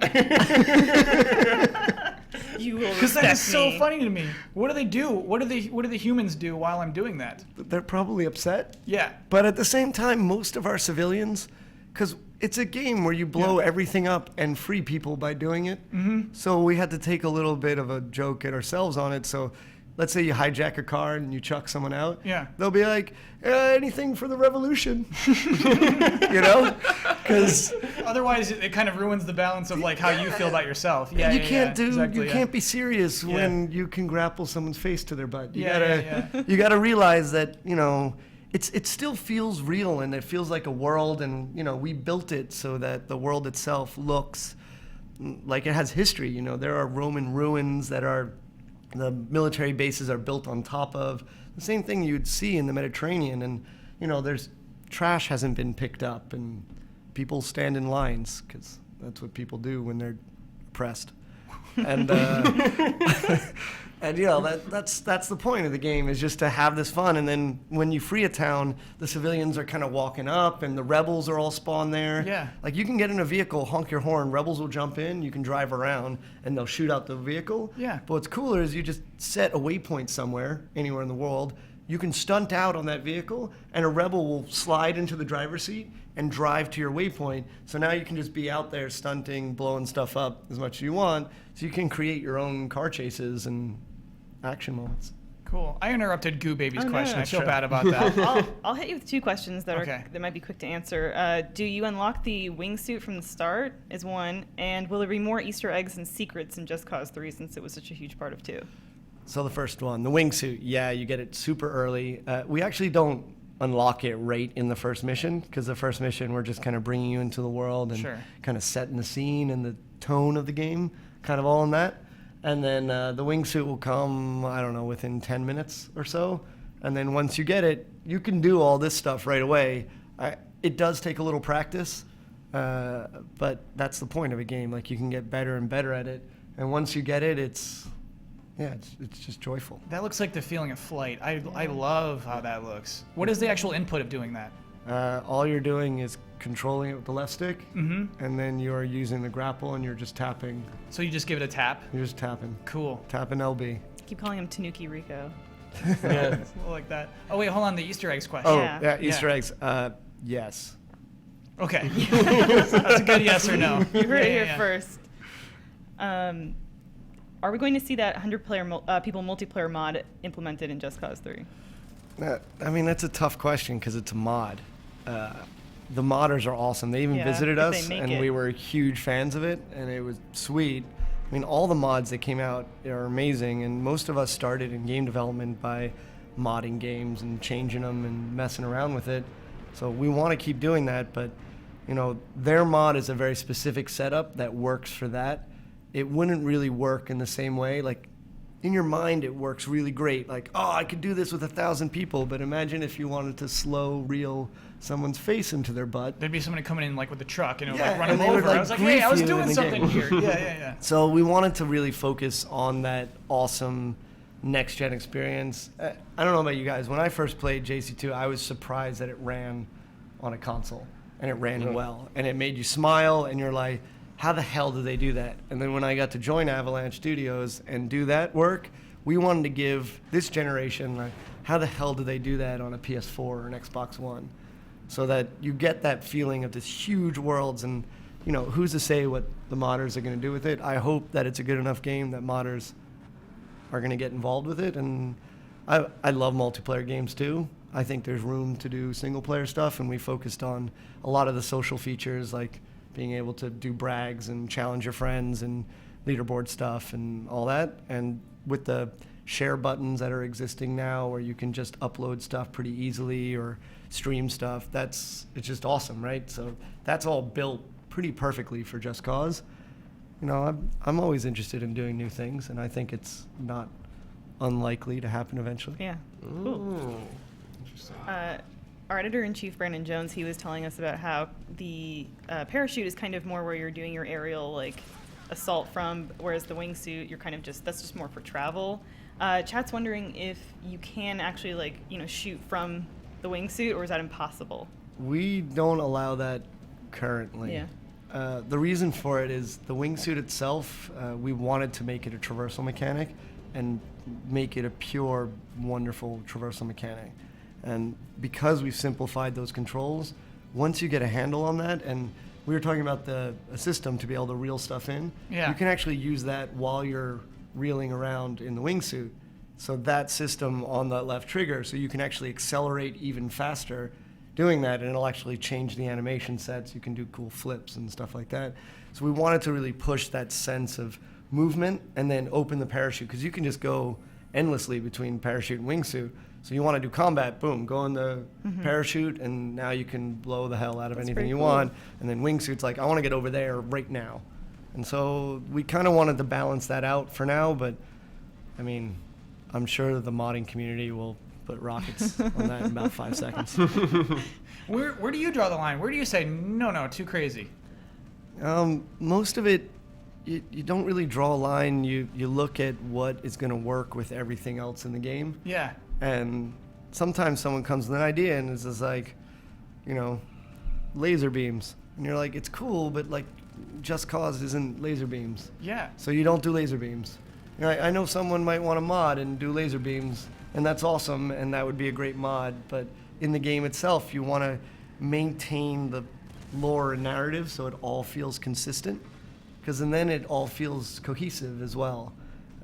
E: You will
H: Because that
E: respect
H: is so
E: me.
H: funny to me. What do they do? What do the humans do while I'm doing that?
K: They're probably upset.
H: Yeah.
K: But at the same time, most of our civilians, because it's a game where you blow everything up and free people by doing it. So we had to take a little bit of a joke at ourselves on it. So let's say you hijack a car and you chuck someone out.
H: Yeah.
K: They'll be like, anything for the revolution. You know? Because
H: Otherwise, it kind of ruins the balance of like how you feel about yourself. Yeah,
K: you
H: yeah,
K: can't
H: yeah,
K: do
H: exactly,
K: you
H: yeah.
K: can't be serious
H: Yeah.
K: when you can grapple someone's face to their butt. You
H: Yeah,
K: gotta
H: yeah,
K: you gotta realize that, you know, it still feels real, and it feels like a world, and you know, we built it so that the world itself looks like it has history. You know, there are Roman ruins that are the military bases are built on top of. The same thing you'd see in the Mediterranean, and you know, there's trash hasn't been picked up, and people stand in lines because that's what people do when they're oppressed. And and you know, that's the point of the game, is just to have this fun. And then when you free a town, the civilians are kind of walking up, and the rebels are all spawned there.
H: Yeah.
K: Like, you can get in a vehicle, honk your horn, rebels will jump in, you can drive around, and they'll shoot out the vehicle.
H: Yeah.
K: But what's cooler is you just set a waypoint somewhere, anywhere in the world. You can stunt out on that vehicle, and a rebel will slide into the driver's seat and drive to your waypoint. So now you can just be out there stunting, blowing stuff up as much as you want. So you can create your own car chases and action moments.
H: Cool. I interrupted Goo Baby's
E: Oh, no,
H: question.
E: no,
H: I feel
K: sure.
H: bad about that.
E: I'll hit you with two questions that
H: Okay.
E: that might be quick to answer. Do you unlock the wingsuit from the start? Is one, and will there be more Easter eggs and secrets in Just Cause 3 since it was such a huge part of 2?
K: So the first one, the wingsuit, yeah, you get it super early. We actually don't unlock it right in the first mission, because the first mission we're just kind of bringing you into the world and
H: Sure.
K: kind of setting the scene and the tone of the game, kind of all in that. And then the wingsuit will come, I don't know, within 10 minutes or so. And then once you get it, you can do all this stuff right away. It does take a little practice, but that's the point of a game. Like, you can get better and better at it. And once you get it, it's just joyful.
H: That looks like the feeling of flight. I love how that looks. What is the actual input of doing that?
K: All you're doing is controlling it with the left stick, and then you're using the grapple, and you're just tapping.
H: So you just give it a tap?
K: You're just tapping.
H: Cool.
K: Tapping LB.
E: Keep calling him Tanuki Rico.
H: Yeah. It's a little like that. Oh, wait, hold on. The Easter eggs question.
K: Oh,
E: Yeah.
K: yeah, Easter eggs. Yes.
H: Okay. That's a good yes or no.
E: You heard it
H: Yeah,
E: here
H: yeah.
E: first. Are we going to see that 100 people multiplayer mod implemented in Just Cause 3?
K: I mean, that's a tough question because it's a mod. The modders are awesome. They even
E: Yeah,
K: visited
E: if they
K: us,
E: make
K: and
E: it.
K: we were huge fans of it, and it was sweet. I mean, all the mods that came out are amazing, and most of us started in game development by modding games and changing them and messing around with it. So we want to keep doing that, but you know, their mod is a very specific setup that works for that. It wouldn't really work in the same way. Like, in your mind, it works really great. Like, oh, I could do this with 1,000 people, but imagine if you wanted to slow reel someone's face into their butt.
H: There'd be somebody coming in like with a truck and it would
K: Yeah,
H: like run
K: and
H: them
K: they would,
H: over.
K: like,
H: I was like,
K: grief
H: hey, I was
K: you in
H: doing
K: the
H: something
K: game.
H: here. Yeah, yeah, yeah.
K: So we wanted to really focus on that awesome next-gen experience. I don't know about you guys. When I first played JC2, I was surprised that it ran on a console, and it ran well. And it made you smile, and you're like, how the hell did they do that? And then when I got to join Avalanche Studios and do that work, we wanted to give this generation, like, how the hell did they do that on a PS4 or an Xbox One? So that you get that feeling of this huge worlds, and you know, who's to say what the modders are going to do with it? I hope that it's a good enough game that modders are going to get involved with it. And I love multiplayer games too. I think there's room to do single player stuff, and we focused on a lot of the social features, like being able to do brags and challenge your friends and leaderboard stuff and all that. And with the share buttons that are existing now where you can just upload stuff pretty easily or stream stuff. It's just awesome, right? So that's all built pretty perfectly for Just Cause. You know, I'm always interested in doing new things, and I think it's not unlikely to happen eventually.
E: Yeah. Cool.
G: Interesting.
E: Our editor-in-chief, Brandon Jones, he was telling us about how the parachute is kind of more where you're doing your aerial, like, assault from, whereas the wingsuit, you're kind of that's just more for travel. Chat's wondering if you can actually, like, shoot from the wingsuit, or is that impossible?
K: We don't allow that currently.
E: Yeah.
K: The reason for it is the wingsuit itself, we wanted to make it a traversal mechanic and make it a pure, wonderful traversal mechanic. And because we've simplified those controls, once you get a handle on that, and we were talking about a system to be able to reel stuff in, you can actually use that while you're reeling around in the wingsuit. So that system on that left trigger, so you can actually accelerate even faster doing that, and it'll actually change the animation sets. You can do cool flips and stuff like that. So we wanted to really push that sense of movement and then open the parachute, because you can just go endlessly between parachute and wingsuit. So you want to do combat, boom, go in the parachute, and now you can blow the hell out of anything you want. And then wingsuit's like, I want to get over there right now. And so we kind of wanted to balance that out for now, but I mean, I'm sure that the modding community will put rockets on that in about 5 seconds.
H: Where do you draw the line? Where do you say, no, too crazy?
K: Most of it, you don't really draw a line. You look at what is going to work with everything else in the game.
H: Yeah.
K: And sometimes someone comes with an idea and is just like, laser beams. And you're like, it's cool, but like, Just Cause isn't laser beams.
H: Yeah.
K: So you don't do laser beams. I know someone might want to mod and do laser beams, and that's awesome, and that would be a great mod. But in the game itself, you want to maintain the lore and narrative so it all feels consistent, because then it all feels cohesive as well.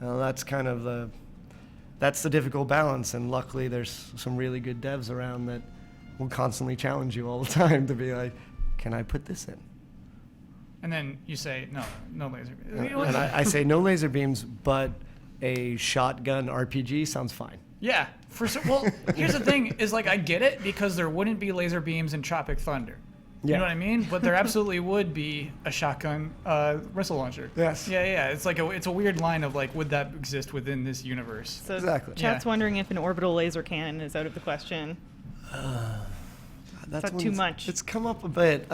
K: That's kind of that's the difficult balance, and luckily there's some really good devs around that will constantly challenge you all the time to be like, can I put this in?
H: And then you say, no laser beams.
K: And I say no laser beams, but a shotgun RPG sounds fine.
H: Yeah. Well, here's the thing, is like, I get it, because there wouldn't be laser beams in Tropic Thunder. You know what I mean? But there absolutely would be a shotgun missile launcher.
K: Yes.
H: Yeah. It's like it's a weird line of like, would that exist within this universe?
E: So
K: exactly.
E: Chat's wondering if an orbital laser cannon is out of the question.
K: That's
E: too much.
K: It's come up a bit.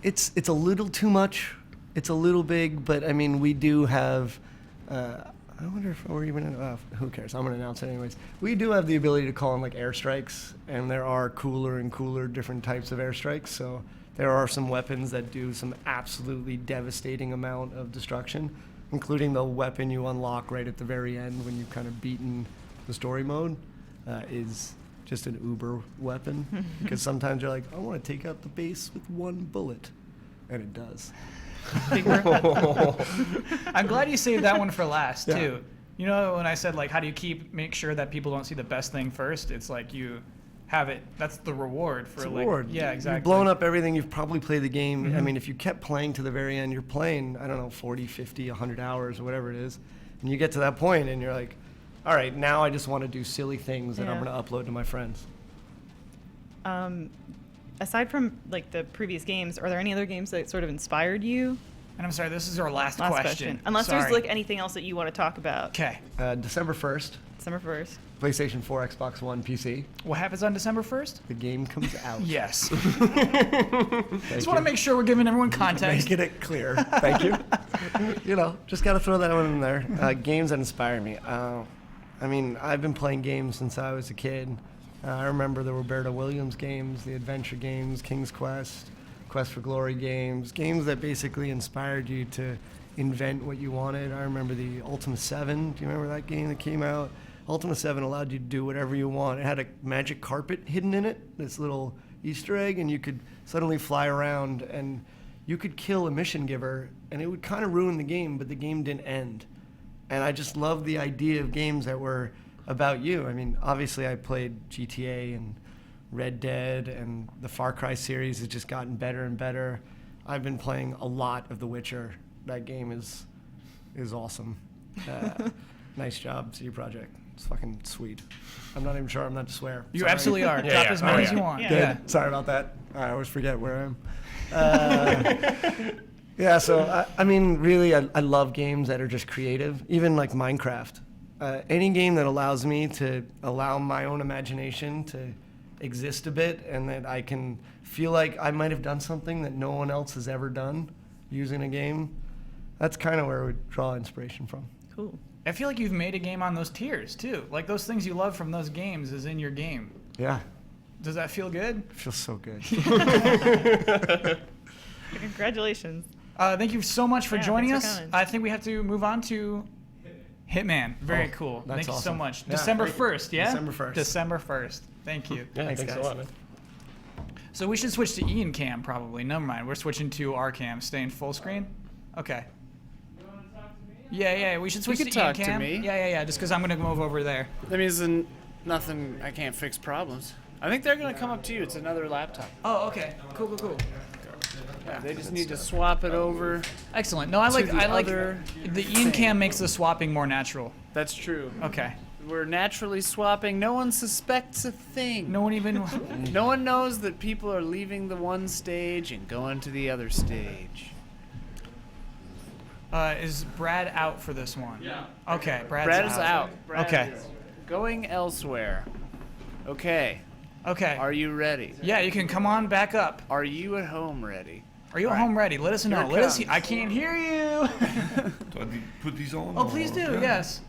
K: It's a little too much. It's a little big, but I mean, we do have. I wonder if we're even. Who cares? I'm gonna announce it anyways. We do have the ability to call in like airstrikes, and there are cooler and cooler different types of airstrikes. So there are some weapons that do some absolutely devastating amount of destruction, including the weapon you unlock right at the very end when you've kind of beaten the story mode, is just an uber weapon. Because sometimes you're like, I want to take out the base with one bullet, and it does.
H: I'm glad you saved that one for last too. You know, when I said like, how do you make sure that people don't see the best thing first? It's like you have it. That's the reward for
K: it's
H: like.
K: Reward.
H: Yeah, exactly.
K: You've blown up everything. You've probably played the game. I mean, if you kept playing to the very end, you're playing, I don't know, 40, 50, 100 hours or whatever it is, and you get to that point and you're like, all right, now I just want to do silly things that I'm going to upload to my friends.
E: Aside from like the previous games, are there any other games that sort of inspired you?
H: And I'm sorry, this is our last question.
E: Unless there's like anything else that you want to talk about.
H: Okay.
K: December 1st.
E: December 1st.
K: PlayStation 4, Xbox One, PC.
H: What happens on December 1st?
K: The game comes out.
H: Yes. Just want to make sure we're giving everyone context.
K: Making it clear. Thank you. Just got to throw that one in there. Games that inspire me. I mean, I've been playing games since I was a kid. I remember the Roberta Williams games, the adventure games, King's Quest, Quest for Glory games that basically inspired you to invent what you wanted. I remember the Ultima 7. Do you remember that game that came out? Ultima 7 allowed you to do whatever you want. It had a magic carpet hidden in it, this little Easter egg, and you could suddenly fly around and you could kill a mission giver, and it would kind of ruin the game, but the game didn't end. And I just love the idea of games that were about you. I mean, obviously I played GTA and Red Dead, and the Far Cry series has just gotten better and better. I've been playing a lot of The Witcher. That game is awesome. Nice job, CD Projekt. It's fucking sweet. I'm not even sure I'm not to swear.
H: You
K: Sorry.
H: absolutely are.
D: Yeah,
H: Drop
D: yeah.
H: as many
D: Oh,
H: as you
D: yeah.
H: want.
E: Yeah.
K: Good.
H: Yeah.
K: Sorry about that. I always forget where I am. Yeah, so I mean, really, I love games that are just creative. Even like Minecraft. Any game that allows me to allow my own imagination to exist a bit, and that I can feel like I might have done something that no one else has ever done using a game. That's kind of where we draw inspiration from.
E: Cool.
H: I feel like you've made a game on those tiers too. Like those things you love from those games is in your game.
K: Yeah,
H: Does that feel good?
K: it feels so good.
E: Congratulations.
H: Thank you so much for
E: Yeah,
H: joining
E: thanks for
H: us.
E: coming.
H: I think we have to move on to Hitman. Very
K: Oh,
H: cool.
K: that's
H: Thank you so
K: awesome.
H: much.
K: Yeah,
H: December
K: great.
H: 1st, yeah?
K: December 1st.
H: December 1st. Thank you.
D: Yeah,
K: Thanks,
D: thanks
K: guys.
D: a lot, man.
H: So we should switch to Ian cam probably. Never mind. We're switching to our cam. Staying full screen? Okay. Yeah, we should switch
B: You
H: to
B: can
H: Ian
B: talk to
H: cam.
B: me.
H: Yeah, just because I'm going to move over there.
B: That means nothing. I can't fix problems. I think they're gonna come up to you. It's another laptop.
H: Oh, okay. Cool.
B: Yeah, they just need to swap it over.
H: Excellent. No, I like
B: the other
H: the Ian cam makes the swapping more natural.
B: That's true.
H: Okay.
B: We're naturally swapping. No one suspects a thing.
H: No one even
B: No one knows that people are leaving the one stage and going to the other stage.
H: is Brad out for this one? Yeah. Okay,
B: Brad is out. Brad
H: Okay.
B: is going elsewhere. Okay.
H: Okay.
B: Are you ready?
H: Yeah, you can come on back up.
B: Are you at home ready?
H: Are you at
B: All
H: home
B: right.
H: ready? Let us know.
B: Here it
H: Let us.
B: comes.
H: I can't hear you.
G: Do I put these on?
H: Oh, please do. Yes.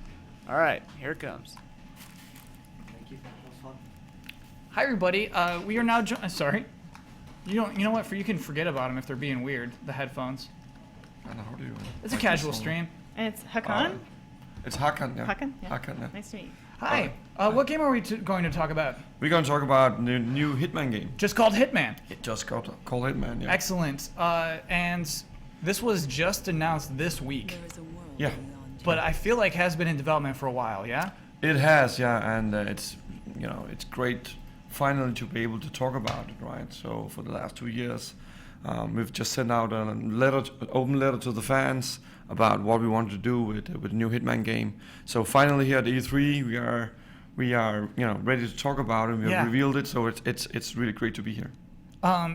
B: All right, here it comes.
H: Hi, everybody. We are now. Sorry. You don't. You know what? You can forget about them if they're being weird. The headphones.
G: And how do you?
H: It's a casual stream.
E: And it's Hakan?
G: It's Hakan, yeah.
E: Hakan? Yeah.
G: Hakan, yeah.
E: Nice to meet you.
H: Hi. What game are we going to talk about?
G: We're going to talk about the new Hitman game.
H: Just called Hitman.
G: It just called Hitman, yeah.
H: Excellent. And this was just announced this week,
G: Yeah,
H: but I feel like has been in development for a while. Yeah.
G: it has, yeah, and it's it's great finally to be able to talk about it, right? So for the last 2 years, we've just sent out an open letter to the fans about what we wanted to do with the new Hitman game. So finally here at E3, we are ready to talk about it. We have revealed it, so it's really great to be here.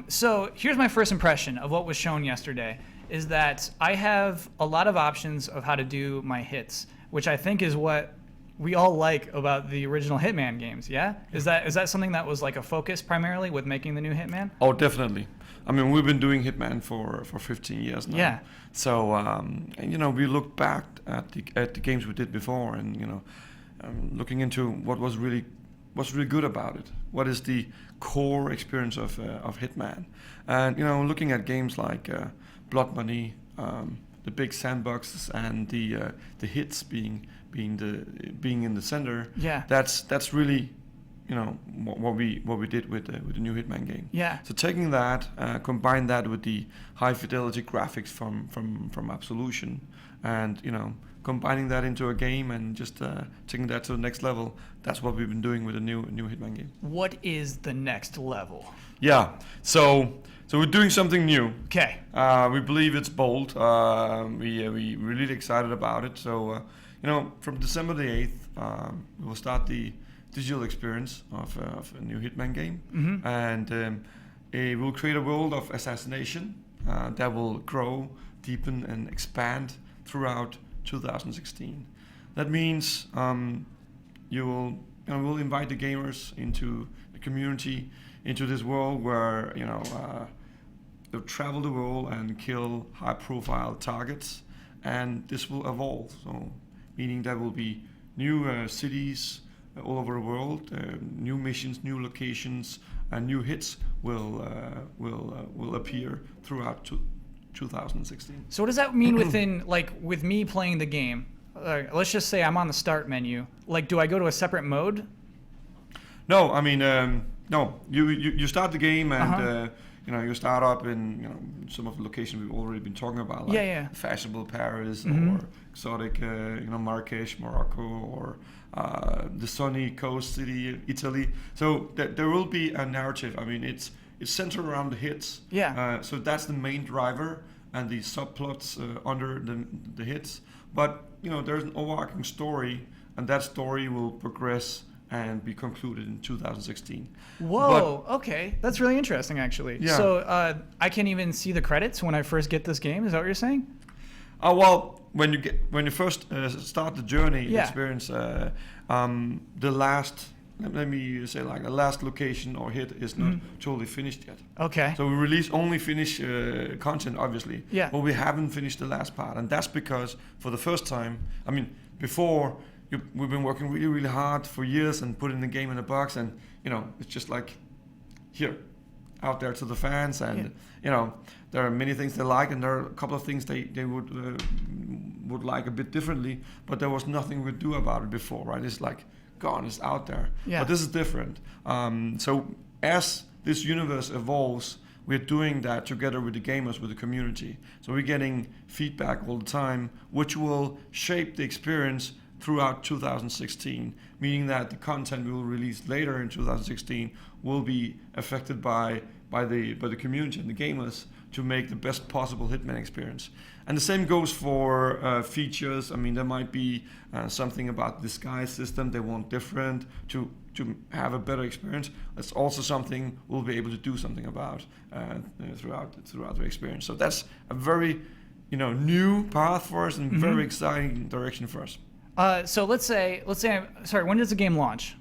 H: So here's my first impression of what was shown yesterday, is that I have a lot of options of how to do my hits, which I think is what we all like about the original Hitman games, yeah? Is that something that was like a focus primarily with making the new Hitman?
G: Oh, definitely. I mean, we've been doing Hitman for 15 years now.
H: Yeah.
G: So, and, we looked back at the games we did before, and looking into what was really good about it. What is the core experience of Hitman? And looking at games like Blood Money, the big sandboxes, and the hits being in the center.
H: Yeah.
G: That's really what we did with the new Hitman game.
H: Yeah.
G: So taking that, combine that with the high fidelity graphics from Absolution, and combining that into a game and just taking that to the next level. That's what we've been doing with the new Hitman game.
H: What is the next level?
G: Yeah. So we're doing something new.
H: Okay.
G: We believe it's bold. We're really excited about it. So from December the 8th, we will start the digital experience of a new Hitman game, and it will create a world of assassination that will grow, deepen, and expand throughout 2016. That means we'll invite the gamers into the community, into this world where they'll travel the world and kill high-profile targets, and this will evolve. So, meaning there will be new cities all over the world, new missions, new locations, and new hits will appear throughout 2016.
H: So what does that mean within, like, with me playing the game? Let's just say I'm on the start menu. Like, do I go to a separate mode?
G: No, I mean, no. You start the game and you start up in some of the locations we've already been talking about, like fashionable Paris or exotic, Marrakesh, Morocco, or the sunny coast city, Italy. So there will be a narrative. I mean, it's centered around the hits.
H: Yeah.
G: So that's the main driver.
L: and the subplots under the hits. But there's an overarching story, and that story will progress and be concluded in 2016.
H: Whoa, okay. That's really interesting, actually.
L: Yeah.
H: So I can even see the credits when I first get this game? Is that what you're saying?
L: Well, when you first start the journey
H: Yeah.
L: experience, the last, let me say, like the last location or hit is not totally finished yet.
H: Okay.
L: So we release only finished content, obviously.
H: Yeah.
L: But we haven't finished the last part, and that's because for the first time, before we've been working really, really hard for years and putting the game in a box, and it's just like here, out there to the fans, and there are many things they like, and there are a couple of things they would like a bit differently, but there was nothing we could do about it before, right? It's like gone, it's out there.
H: Yeah.
L: But this is different. So as this universe evolves, we're doing that together with the gamers, with the community. So we're getting feedback all the time, which will shape the experience throughout 2016, meaning that the content we will release later in 2016 will be affected by the community and the gamers to make the best possible Hitman experience. And the same goes for features. There might be something about the disguise system they want different to have a better experience. That's also something we'll be able to do something about throughout the experience. So that's a very new path for us and very exciting direction for us.
H: So let's say, when does the game launch?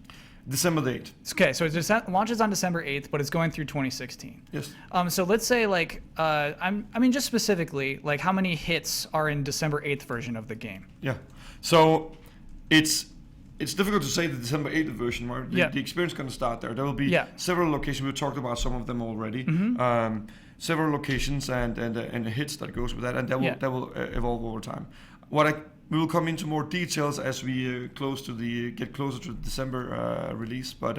L: December the 8th.
H: Okay, so it launches on December 8th, but it's going through 2016.
L: Yes.
H: So let's say, just specifically, how many hits are in December 8th version of the game?
L: Yeah. So it's difficult to say the December 8th version, right? The experience is going to start there. There will be several locations. We talked about some of them already. Several locations and the hits that goes with that, and that will evolve over time. We will come into more details as we get closer to the December release. But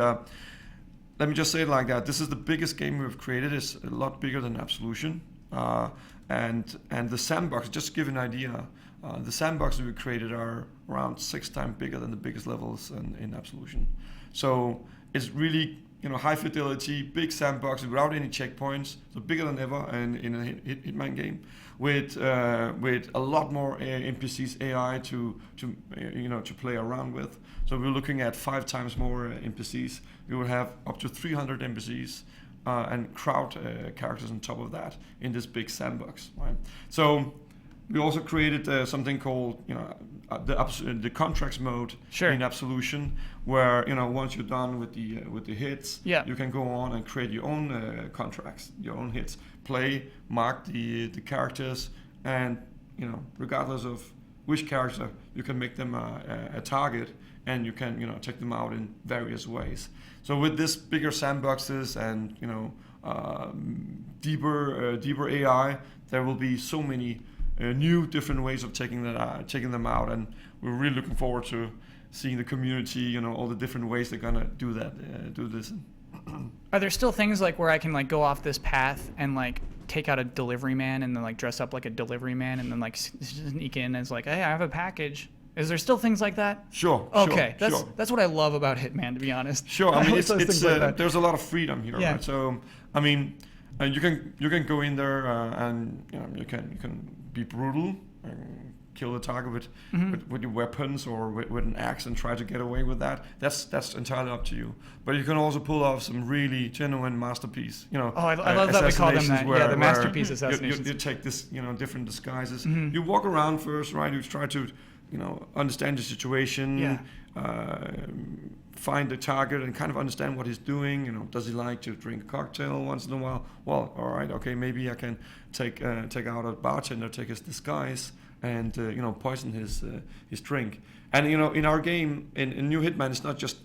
L: let me just say it like that: this is the biggest game we've created. It's a lot bigger than Absolution, and the sandbox. Just to give you an idea, the sandboxes we created are around 6 times bigger than the biggest levels in Absolution. So it's really high fidelity, big sandbox without any checkpoints, so bigger than ever in a Hitman game, with a lot more NPCs, AI to play around with. So we're looking at 5 times more NPCs. We will have up to 300 NPCs and crowd characters on top of that in this big sandbox, right? So we also created something called the contracts mode in Absolution, where once you're done with the hits, you can go on and create your own contracts, your own hits, mark the characters, and regardless of which character, you can make them a target, and you can take them out in various ways. So with this bigger sandboxes and deeper AI, there will be so many new different ways of taking them out, and we're really looking forward to seeing the community, all the different ways they're gonna do this.
H: Are there still things where I can go off this path and take out a delivery man and then dress up like a delivery man and then sneak in as hey, I have a package? Is there still things like that?
L: Sure.
H: Okay,
L: sure.
H: that's what I love about Hitman, to be honest.
L: Sure. There's a lot of freedom here, right? So you can go in there and you can be brutal and kill the target with your weapons or with an axe and try to get away with that. That's entirely up to you. But you can also pull off some really genuine masterpiece.
H: I love that we call them that.
L: Where,
H: the masterpiece assassinations.
L: You take this, different disguises. You walk around first, right? You try to, understand the situation. Find the target and kind of understand what he's doing. Does he like to drink a cocktail once in a while? Well, all right, okay, maybe I can take out a bartender, take his disguise, and poison his drink. And in our game, in New Hitman, it's not just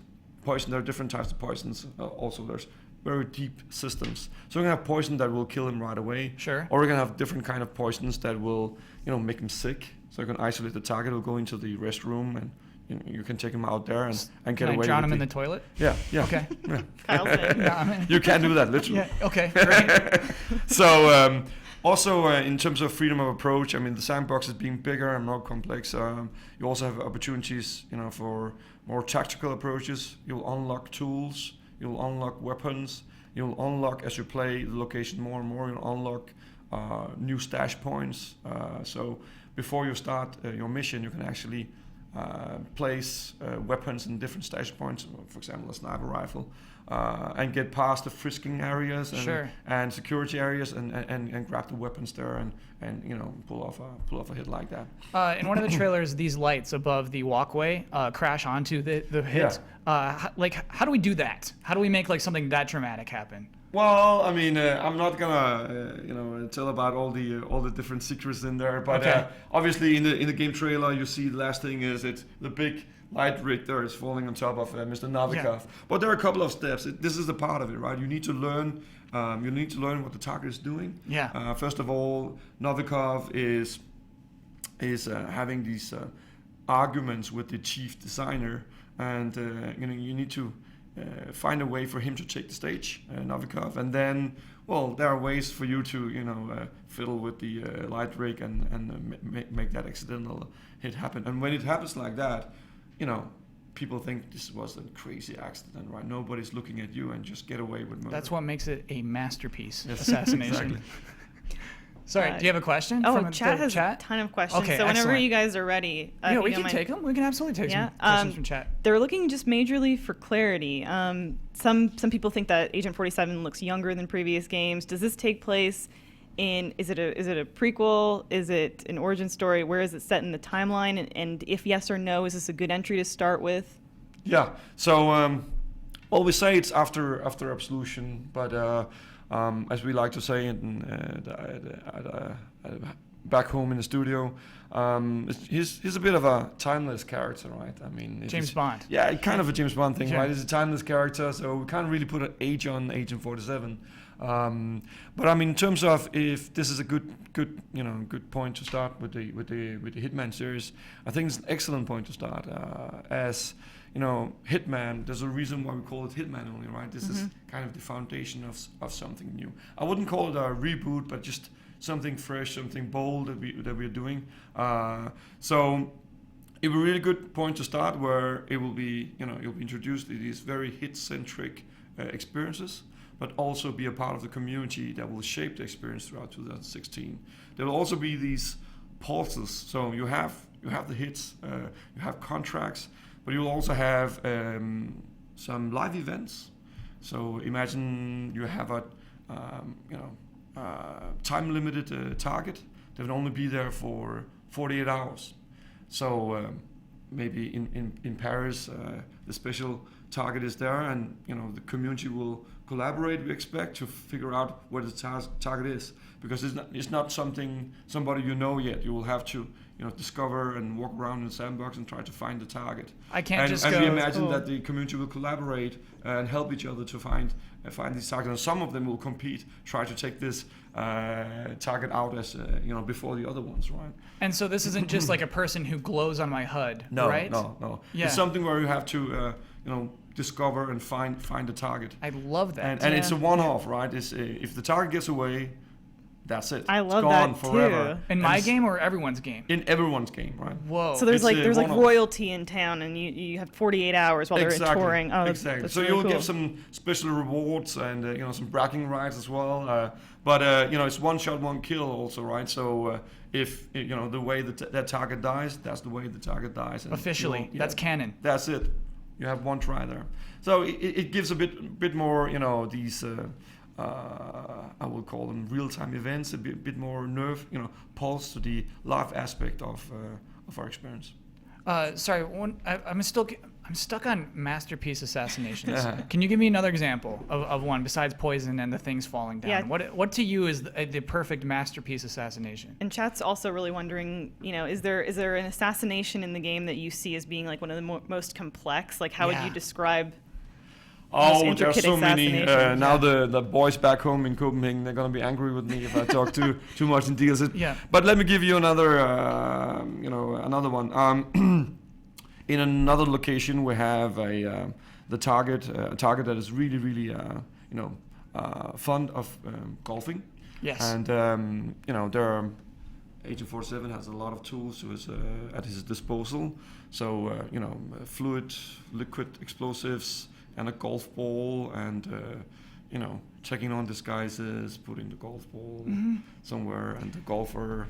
L: poison. There are different types of poisons. Also, there's very deep systems. So we're gonna have poison that will kill him right away.
H: Sure.
L: Or we're gonna have different kind of poisons that will make him sick. So you can isolate the target. He'll go into the restroom and you can take him out there and get away.
H: Can I drown him in the toilet?
L: Yeah.
H: Okay.
L: Yeah. You can do that, literally.
H: Yeah. Okay. Great.
L: So also in terms of freedom of approach, the sandbox is being bigger and more complex. You also have opportunities, for more tactical approaches. You'll unlock tools. You'll unlock weapons. You'll unlock, as you play the location more and more. You'll unlock new stash points. So before you start your mission, you can actually place weapons in different stash points, for example, a sniper rifle, and get past the frisking areas and security areas and grab the weapons there and pull off a hit like that.
H: In one of the trailers, these lights above the walkway crash onto the hit. How do we do that? How do we make something that dramatic happen?
L: Well, I mean, I'm not gonna, tell about all the different secrets in there. But obviously, in the game trailer, you see the last thing is it's the big light rig there is falling on top of Mr. Novikov. Yeah. But there are a couple of steps. This is a part of it, right? You need to learn. What the target is doing. Yeah. First of all, Novikov is having these arguments with the chief designer, and you need to. Find a way for him to take the stage, Novikov, and then, there are ways for you to, fiddle with the light rig and make that accidental hit happen. And when it happens like that, people think this was a crazy accident, right? Nobody's looking at you and just get away with murder.
H: That's what makes it a masterpiece assassination.
L: Exactly.
H: Sorry, do you have a question?
E: Oh, chat has a ton of questions.
H: Okay,
E: so whenever
H: excellent.
E: you guys are ready,
H: we can take them. We can absolutely take some questions from chat.
E: They're looking just majorly for clarity. Some people think that Agent 47 looks younger than previous games. Does this take place in? Is it a prequel? Is it an origin story? Where is it set in the timeline? And if yes or no, is this a good entry to start with?
L: Yeah. So, we say it's after Absolution, but. As we like to say back home in the studio, he's a bit of a timeless character, right? I mean,
H: James Bond.
L: Yeah, kind of a James Bond thing, right? He's a timeless character, so we can't really put an age on Agent 47. But I mean, in terms of if this is a good point to start with the Hitman series, I think it's an excellent point to start. As Hitman, there's a reason why we call it Hitman only, right? This is kind of the foundation of something new. I wouldn't call it a reboot, but just something fresh, something bold that we're doing. So it will be a really good point to start, where it will be, you'll be introduced to these very hit-centric experiences, but also be a part of the community that will shape the experience throughout 2016. There will also be these pulses. So you have the hits, you have contracts, but you'll also have some live events. So imagine you have a time-limited target that will only be there for 48 hours. So maybe in Paris, the special target is there, and the community will collaborate. We expect to figure out where the target is, because it's not somebody yet. You will have to discover and walk around in the sandbox and try to find the target. And we imagine that the community will collaborate and help each other to find these targets. And some of them will compete, try to take this target out as before the other ones, right?
H: And so this isn't just like a person who glows on my HUD, right?
L: No.
H: Yeah.
L: It's something where you have to discover and find the target.
H: I love that.
L: And it's a one-off, right? If the target gets away, that's it.
E: I love
L: it's gone
E: that
L: forever.
E: too.
H: In my game or everyone's game?
L: In everyone's game, right?
H: Whoa.
E: So there's royalty in town, and you have 48 hours while they're touring. Oh,
L: exactly.
E: That's
L: so
E: really
L: you'll
E: cool.
L: get some special rewards and some bragging rights as well. But it's one shot, one kill also, right? So if the way that target dies, that's the way the target dies. And
H: officially, that's canon.
L: That's it. You have one try there. So it gives a bit more, these. I will call them real-time events, a bit more pulse to the live aspect of our experience.
H: Sorry, I'm stuck on masterpiece assassinations. Can you give me another example of one besides poison and the things falling down?
E: Yeah.
H: What to you is the perfect masterpiece assassination?
E: And chat's also really wondering, is there an assassination in the game that you see as being like one of the most complex? Like, how would you describe?
L: Oh, there are so many. Now the boys back home in Copenhagen, they're gonna be angry with me if I talk too much in details.
H: Yeah.
L: But let me give you another, another one. In another location, we have a target that is really, really, fond of golfing.
H: Yes.
L: And there are. Agent 47 has a lot of tools at his disposal. So fluid, liquid explosives, and a golf ball, and checking on disguises, putting the golf ball somewhere, and the golfer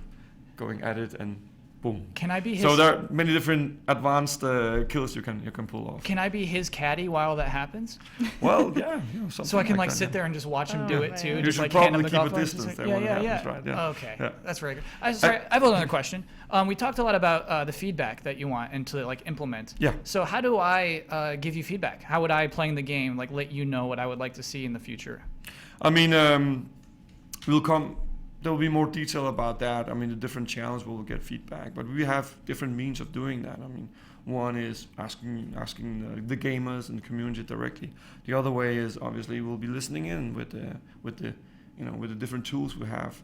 L: going at it, and boom.
H: Can I be his?
L: So there are many different advanced kills you can pull off.
H: Can I be his caddy while that happens?
L: Well, yeah.
H: So I can
L: like
H: sit there and just watch him do it too.
L: You
H: just
L: should
H: like hand him
L: probably
H: the
L: keep
H: golf
L: a
H: ball.
L: distance there
H: Yeah,
L: when it
H: yeah,
L: happens,
H: yeah.
L: right? Yeah.
H: Okay,
L: Yeah.
H: that's very good. Sorry, I have another question. We talked a lot about the feedback that you want and to like implement.
L: Yeah.
H: So how do I give you feedback? How would I, playing the game, like let you know what I would like to see in the future?
L: I mean, there will be more detail about that. I mean, the different channels will get feedback, but we have different means of doing that. I mean, one is asking the gamers and the community directly. The other way is obviously we'll be listening in with the different tools we have.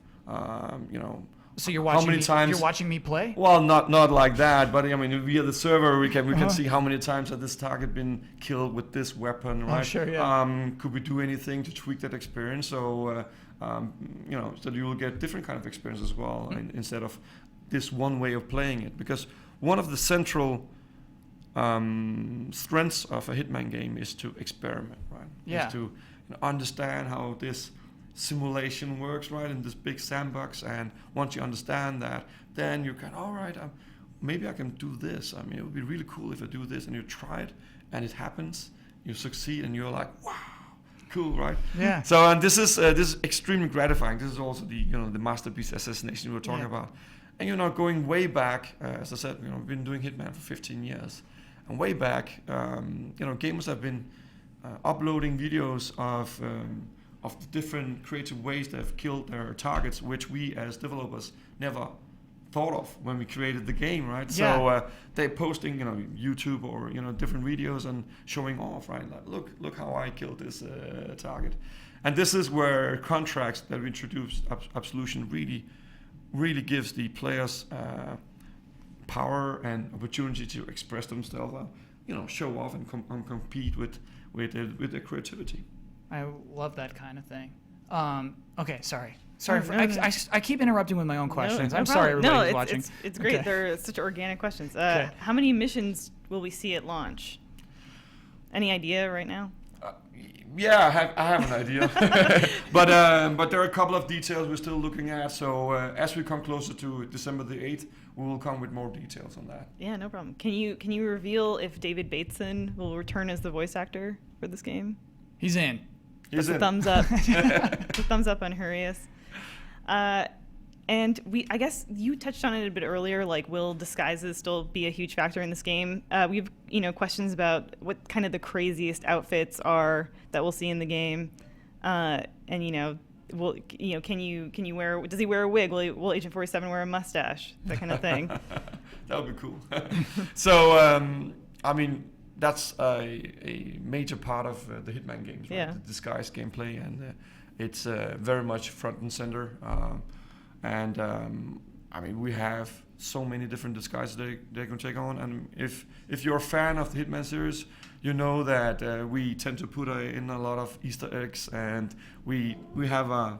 H: So you're watching
L: how many times
H: you're watching me play?
L: Well, not like that, but I mean, via the server we can see how many times has this target been killed with this weapon, right?
H: Oh, sure, yeah.
L: Could we do anything to tweak that experience? So so you will get different kind of experience as well, instead of this one way of playing it. Because one of the central strengths of a Hitman game is to experiment, right?
H: Yeah.
L: Is to understand how this simulation works, right, in this big sandbox. And once you understand that, then you can, all right, maybe I can do this. I mean, it would be really cool if I do this. And you try it, and it happens. You succeed, and you're like, wow. Cool, right?
H: Yeah.
L: So, and this is extremely gratifying. This is also the the masterpiece assassination we were talking about, and going way back. As I said, we've been doing Hitman for 15 years, and way back, gamers have been uploading videos of the different creative ways they've killed their targets, which we as developers never thought of when we created the game, right?
H: Yeah.
L: So they're posting, YouTube or different videos and showing off, right? Like, look how I killed this target, and this is where contracts that we introduced, Absolution, really gives the players power and opportunity to express themselves, show off and compete with their creativity.
H: I love that kind of thing. Okay, sorry. I keep interrupting with my own questions. I'm sorry, everybody who's watching.
E: It's great.
H: Okay.
E: They're such organic questions.
H: Okay.
E: How many missions will we see at launch? Any idea right now?
L: Yeah, I have an idea, but there are a couple of details we're still looking at. So as we come closer to December the 8th, we will come with more details on that.
E: Yeah, no problem. Can you reveal if David Bateson will return as the voice actor for this game?
H: He's in.
E: That's a thumbs up. It's a thumbs up on Hurius. And I guess you touched on it a bit earlier, like will disguises still be a huge factor in this game? We have questions about what kind of the craziest outfits are that we'll see in the game. And can you wear, does he wear a wig? Will Agent 47 wear a mustache? That kind of thing.
L: That would be cool. So I mean, that's a major part of the Hitman games, right?
E: Yeah.
L: The disguise gameplay, and it's very much front and center. I mean, we have so many different disguises they can take on. And if you're a fan of the Hitman series, you know that we tend to put in a lot of Easter eggs, and we have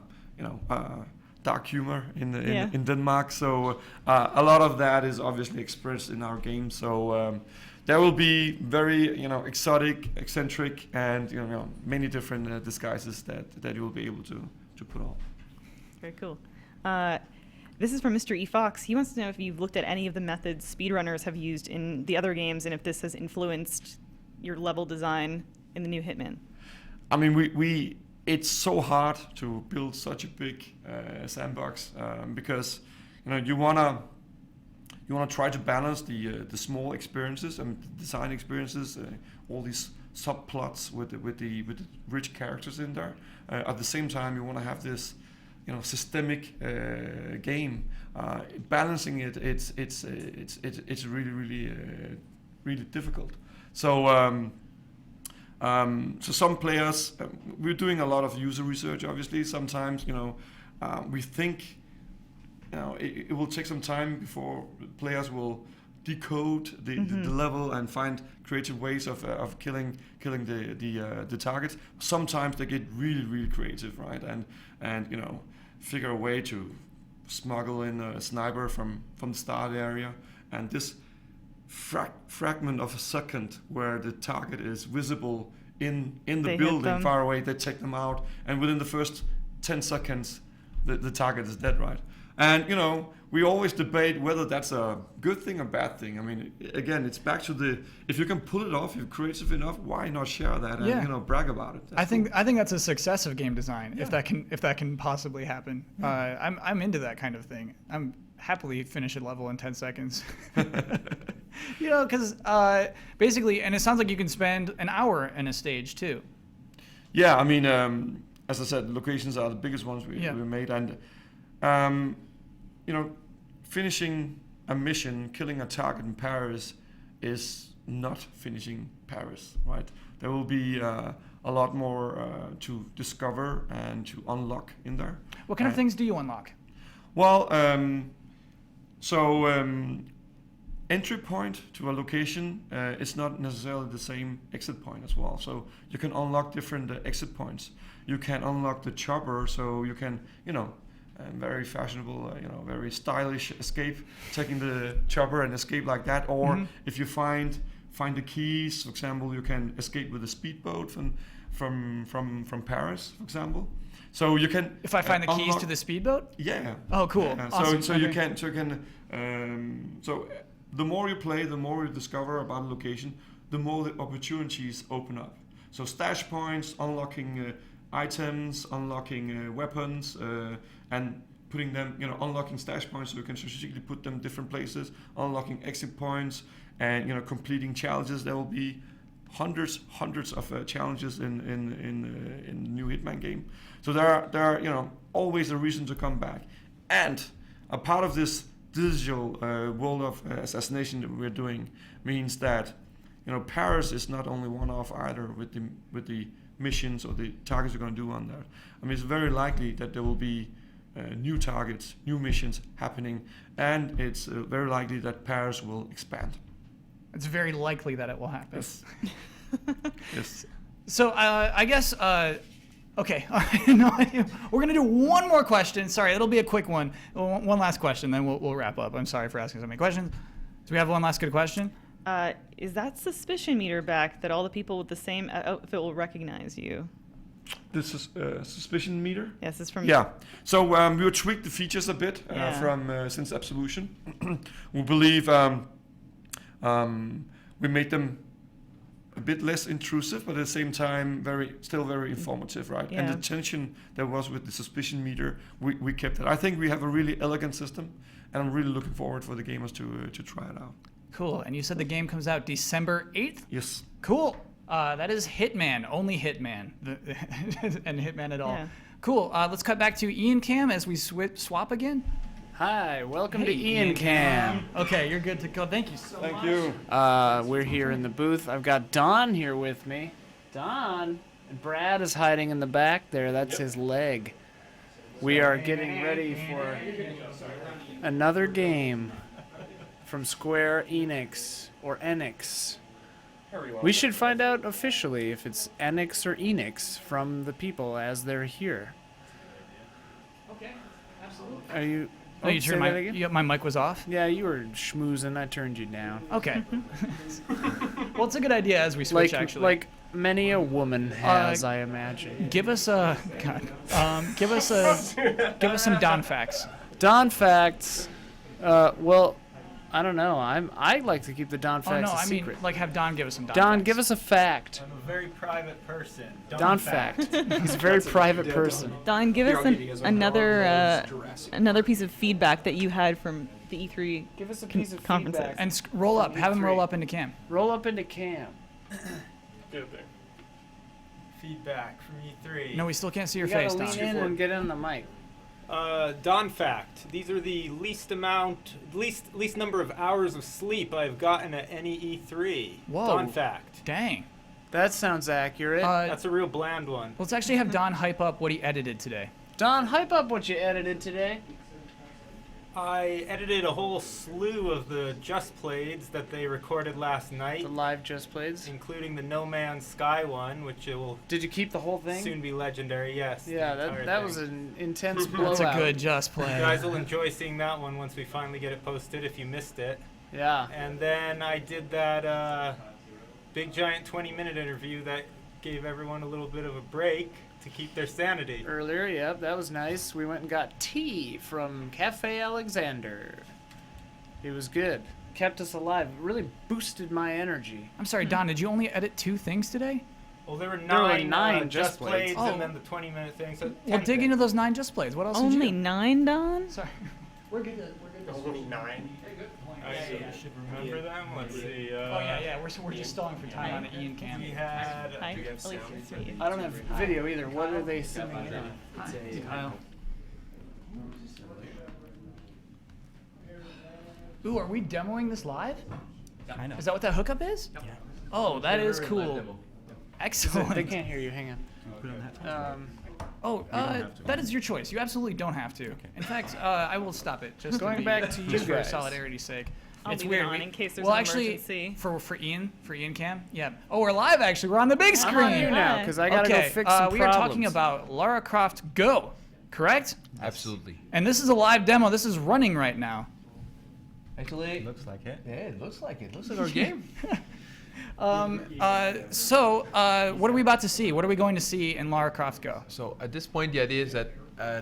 L: dark humor in Denmark. So a lot of that is obviously expressed in our game. So there will be very exotic, eccentric, and many different disguises that you will be able to put on.
E: Very cool. This is from Mr. E. Fox. He wants to know if you've looked at any of the methods speedrunners have used in the other games, and if this has influenced your level design in the new Hitman.
L: I mean, it's so hard to build such a big sandbox because you wanna try to balance the small experiences and design experiences, all these subplots with the rich characters in there. At the same time, you want to have this systemic game. Balancing it's really difficult. So some players, we're doing a lot of user research. Obviously, sometimes we think it will take some time before players will decode the level and find creative ways of killing the targets. Sometimes they get really creative, right? And figure a way to smuggle in a sniper from the start area, and this fragment of a second where the target is visible in
E: They
L: the
E: hit
L: building
E: them.
L: far away. They take them out, and within the first 10 seconds, the target is dead, right? And we always debate whether that's a good thing or bad thing. I mean, again, it's back to if you can pull it off, you're creative enough, why not share that and brag about it?
H: I think that's a success of game design if that can possibly happen. I'm into that kind of thing. I'm happily finish a level in 10 seconds. Because basically, and it sounds like you can spend an hour in a stage too.
L: Yeah, I mean, as I said, locations are the biggest ones we made, and finishing a mission, killing a target in Paris, is not finishing Paris, right? There will be a lot more to discover and to unlock in there.
H: What kind of things do you unlock?
L: Well, entry point to a location is not necessarily the same exit point as well. So you can unlock different exit points. You can unlock the chopper, so you can, very fashionable, very stylish escape, taking the chopper and escape like that. Or if you find the keys, for example, you can escape with a speedboat from Paris, for example. So you can.
H: If I find the keys to the speedboat?
L: Yeah.
H: Oh, cool.
L: Yeah.
H: Awesome.
L: So you can. So the more you play, the more you discover about a location, the more the opportunities open up. So stash points, unlocking items, unlocking weapons, and putting them, unlocking stash points so you can strategically put them different places, unlocking exit points, and completing challenges. There will be hundreds of challenges in the new Hitman game. So there are always a reason to come back, and a part of this digital world of assassination that we're doing means that Paris is not only one-off either with the missions or the targets you're going to do on that. I mean, it's very likely that there will be new targets, new missions happening, and it's very likely that Paris will expand.
H: It's very likely that it will happen.
L: Yes. Yes.
H: So I guess okay. No, we're gonna do one more question. Sorry, it'll be a quick one. One last question, then we'll wrap up. I'm sorry for asking so many questions. Do we have one last good question?
E: Is that suspicion meter back that all the people with the same outfit will recognize you?
L: This is suspicion meter.
E: Yes, this is from.
L: Yeah. So we tweaked the features a bit from since Absolution. We believe we made them a bit less intrusive, but at the same time still very informative, right?
E: Yeah.
L: And the tension there was with the suspicion meter, we kept it. I think we have a really elegant system, and I'm really looking forward for the gamers to try it out.
H: Cool. And you said the game comes out December 8th?
L: Yes.
H: Cool. That is Hitman, only Hitman, and Hitman at all.
E: Yeah.
H: Cool. Let's cut back to Ian Cam as we swap again.
B: Hi, welcome to
H: Hey,
B: Ian Cam.
H: Okay, you're good to go. Thank you so much.
L: Thank you.
B: We're here in the booth. I've got Don here with me. Don. And Brad is hiding in the back there. That's his leg. We are getting ready for another game from Square Enix or Enix. We should find out officially if it's Enix or Enix from the people as they're here.
H: Okay, absolutely.
B: Are you?
H: Oh, you
B: say
H: turned
B: that again?
H: my mic was off?
B: Yeah, you were schmoozing. I turned you down.
H: Okay. Well, it's a good idea as we switch, actually.
B: Like many a woman has, I imagine.
H: Give us a give us some Don facts.
B: Don facts. Well, I don't know. I like to keep the Don facts a secret.
H: Mean, like have Don give us some Don
B: Don,
H: facts.
B: give us a fact.
F: I'm a very private person.
B: Don fact. He's a very private person.
E: Don, give us another piece of feedback that you had from the E3
B: Give us a piece of
E: conferences.
B: feedback.
H: And roll up. Have him roll up into Cam.
B: Roll up into Cam.
F: Get there. Feedback from E3.
H: No, we still can't see your
B: You
H: face,
B: gotta
H: Don.
B: lean in and get in the mic.
F: Don fact. These are the least number of hours of sleep I've gotten at any E3.
H: Whoa.
F: Don fact.
H: Dang.
B: That sounds accurate.
F: That's a real bland one.
H: Let's actually have Don hype up what he edited today.
B: Don, hype up what you edited today.
F: I edited a whole slew of the Just Playeds that they recorded last night.
B: The live Just Playeds.
F: Including the No Man's Sky one, which will
B: Did you keep the whole thing?
F: soon be legendary, yes.
B: Yeah, that was an intense blowout.
H: That's a good Just Play.
F: You guys will enjoy seeing that one once we finally get it posted if you missed it.
B: Yeah.
F: And then I did that big giant 20-minute interview that gave everyone a little bit of a break to keep their sanity.
B: Earlier, yep, that was nice. We went and got tea from Cafe Alexander. It was good. Kept us alive. It really boosted my energy.
C: I'm sorry, Don, did you only edit 2 things today?
F: Well, there were
B: were
F: 9,
B: nine
F: Just
B: Just
F: Plays
B: Plays.
F: and then the 20-minute thing. So
C: Well,
F: 10
C: dig
F: things.
C: into those 9 Just Plays. What else did you
E: Only
C: do?
E: 9, Don?
C: Sorry. We're good.
D: Only 9.
F: So you should remember them. Let's see.
C: Oh, yeah. We're just stalling for time on the Ian cam.
F: We had.
E: Hi.
D: Do you have sound?
E: Elise, nice to meet you.
B: I don't have video either. What are they sending in on? Kyle.
C: Ooh, are we demoing this live?
J: Kind of.
C: Is that what that hookup is?
J: Yeah.
C: Oh, that is cool. Excellent.
B: They can't hear you. Hang on.
C: That is your choice. You absolutely don't have to. In fact, I will stop it. Just
B: Going back to you
C: just for
B: guys.
C: solidarity's sake.
E: I'll
C: It's
E: leave it
C: weird.
E: on in case there's
C: well,
E: an
C: actually,
E: emergency.
C: for Ian Cam. Yeah. Oh, we're live. Actually, we're on the big screen.
B: I'm on you now because I gotta
C: okay.
B: go fix some
C: we are talking
B: problems.
C: about Lara Croft Go, correct?
M: Absolutely.
C: And this is a live demo. This is running right now.
M: Actually,
J: Looks like it.
M: yeah, it looks like it. Looks like our game.
C: So, what are we about to see? What are we going to see in Lara Croft Go?
M: So at this point, the idea is that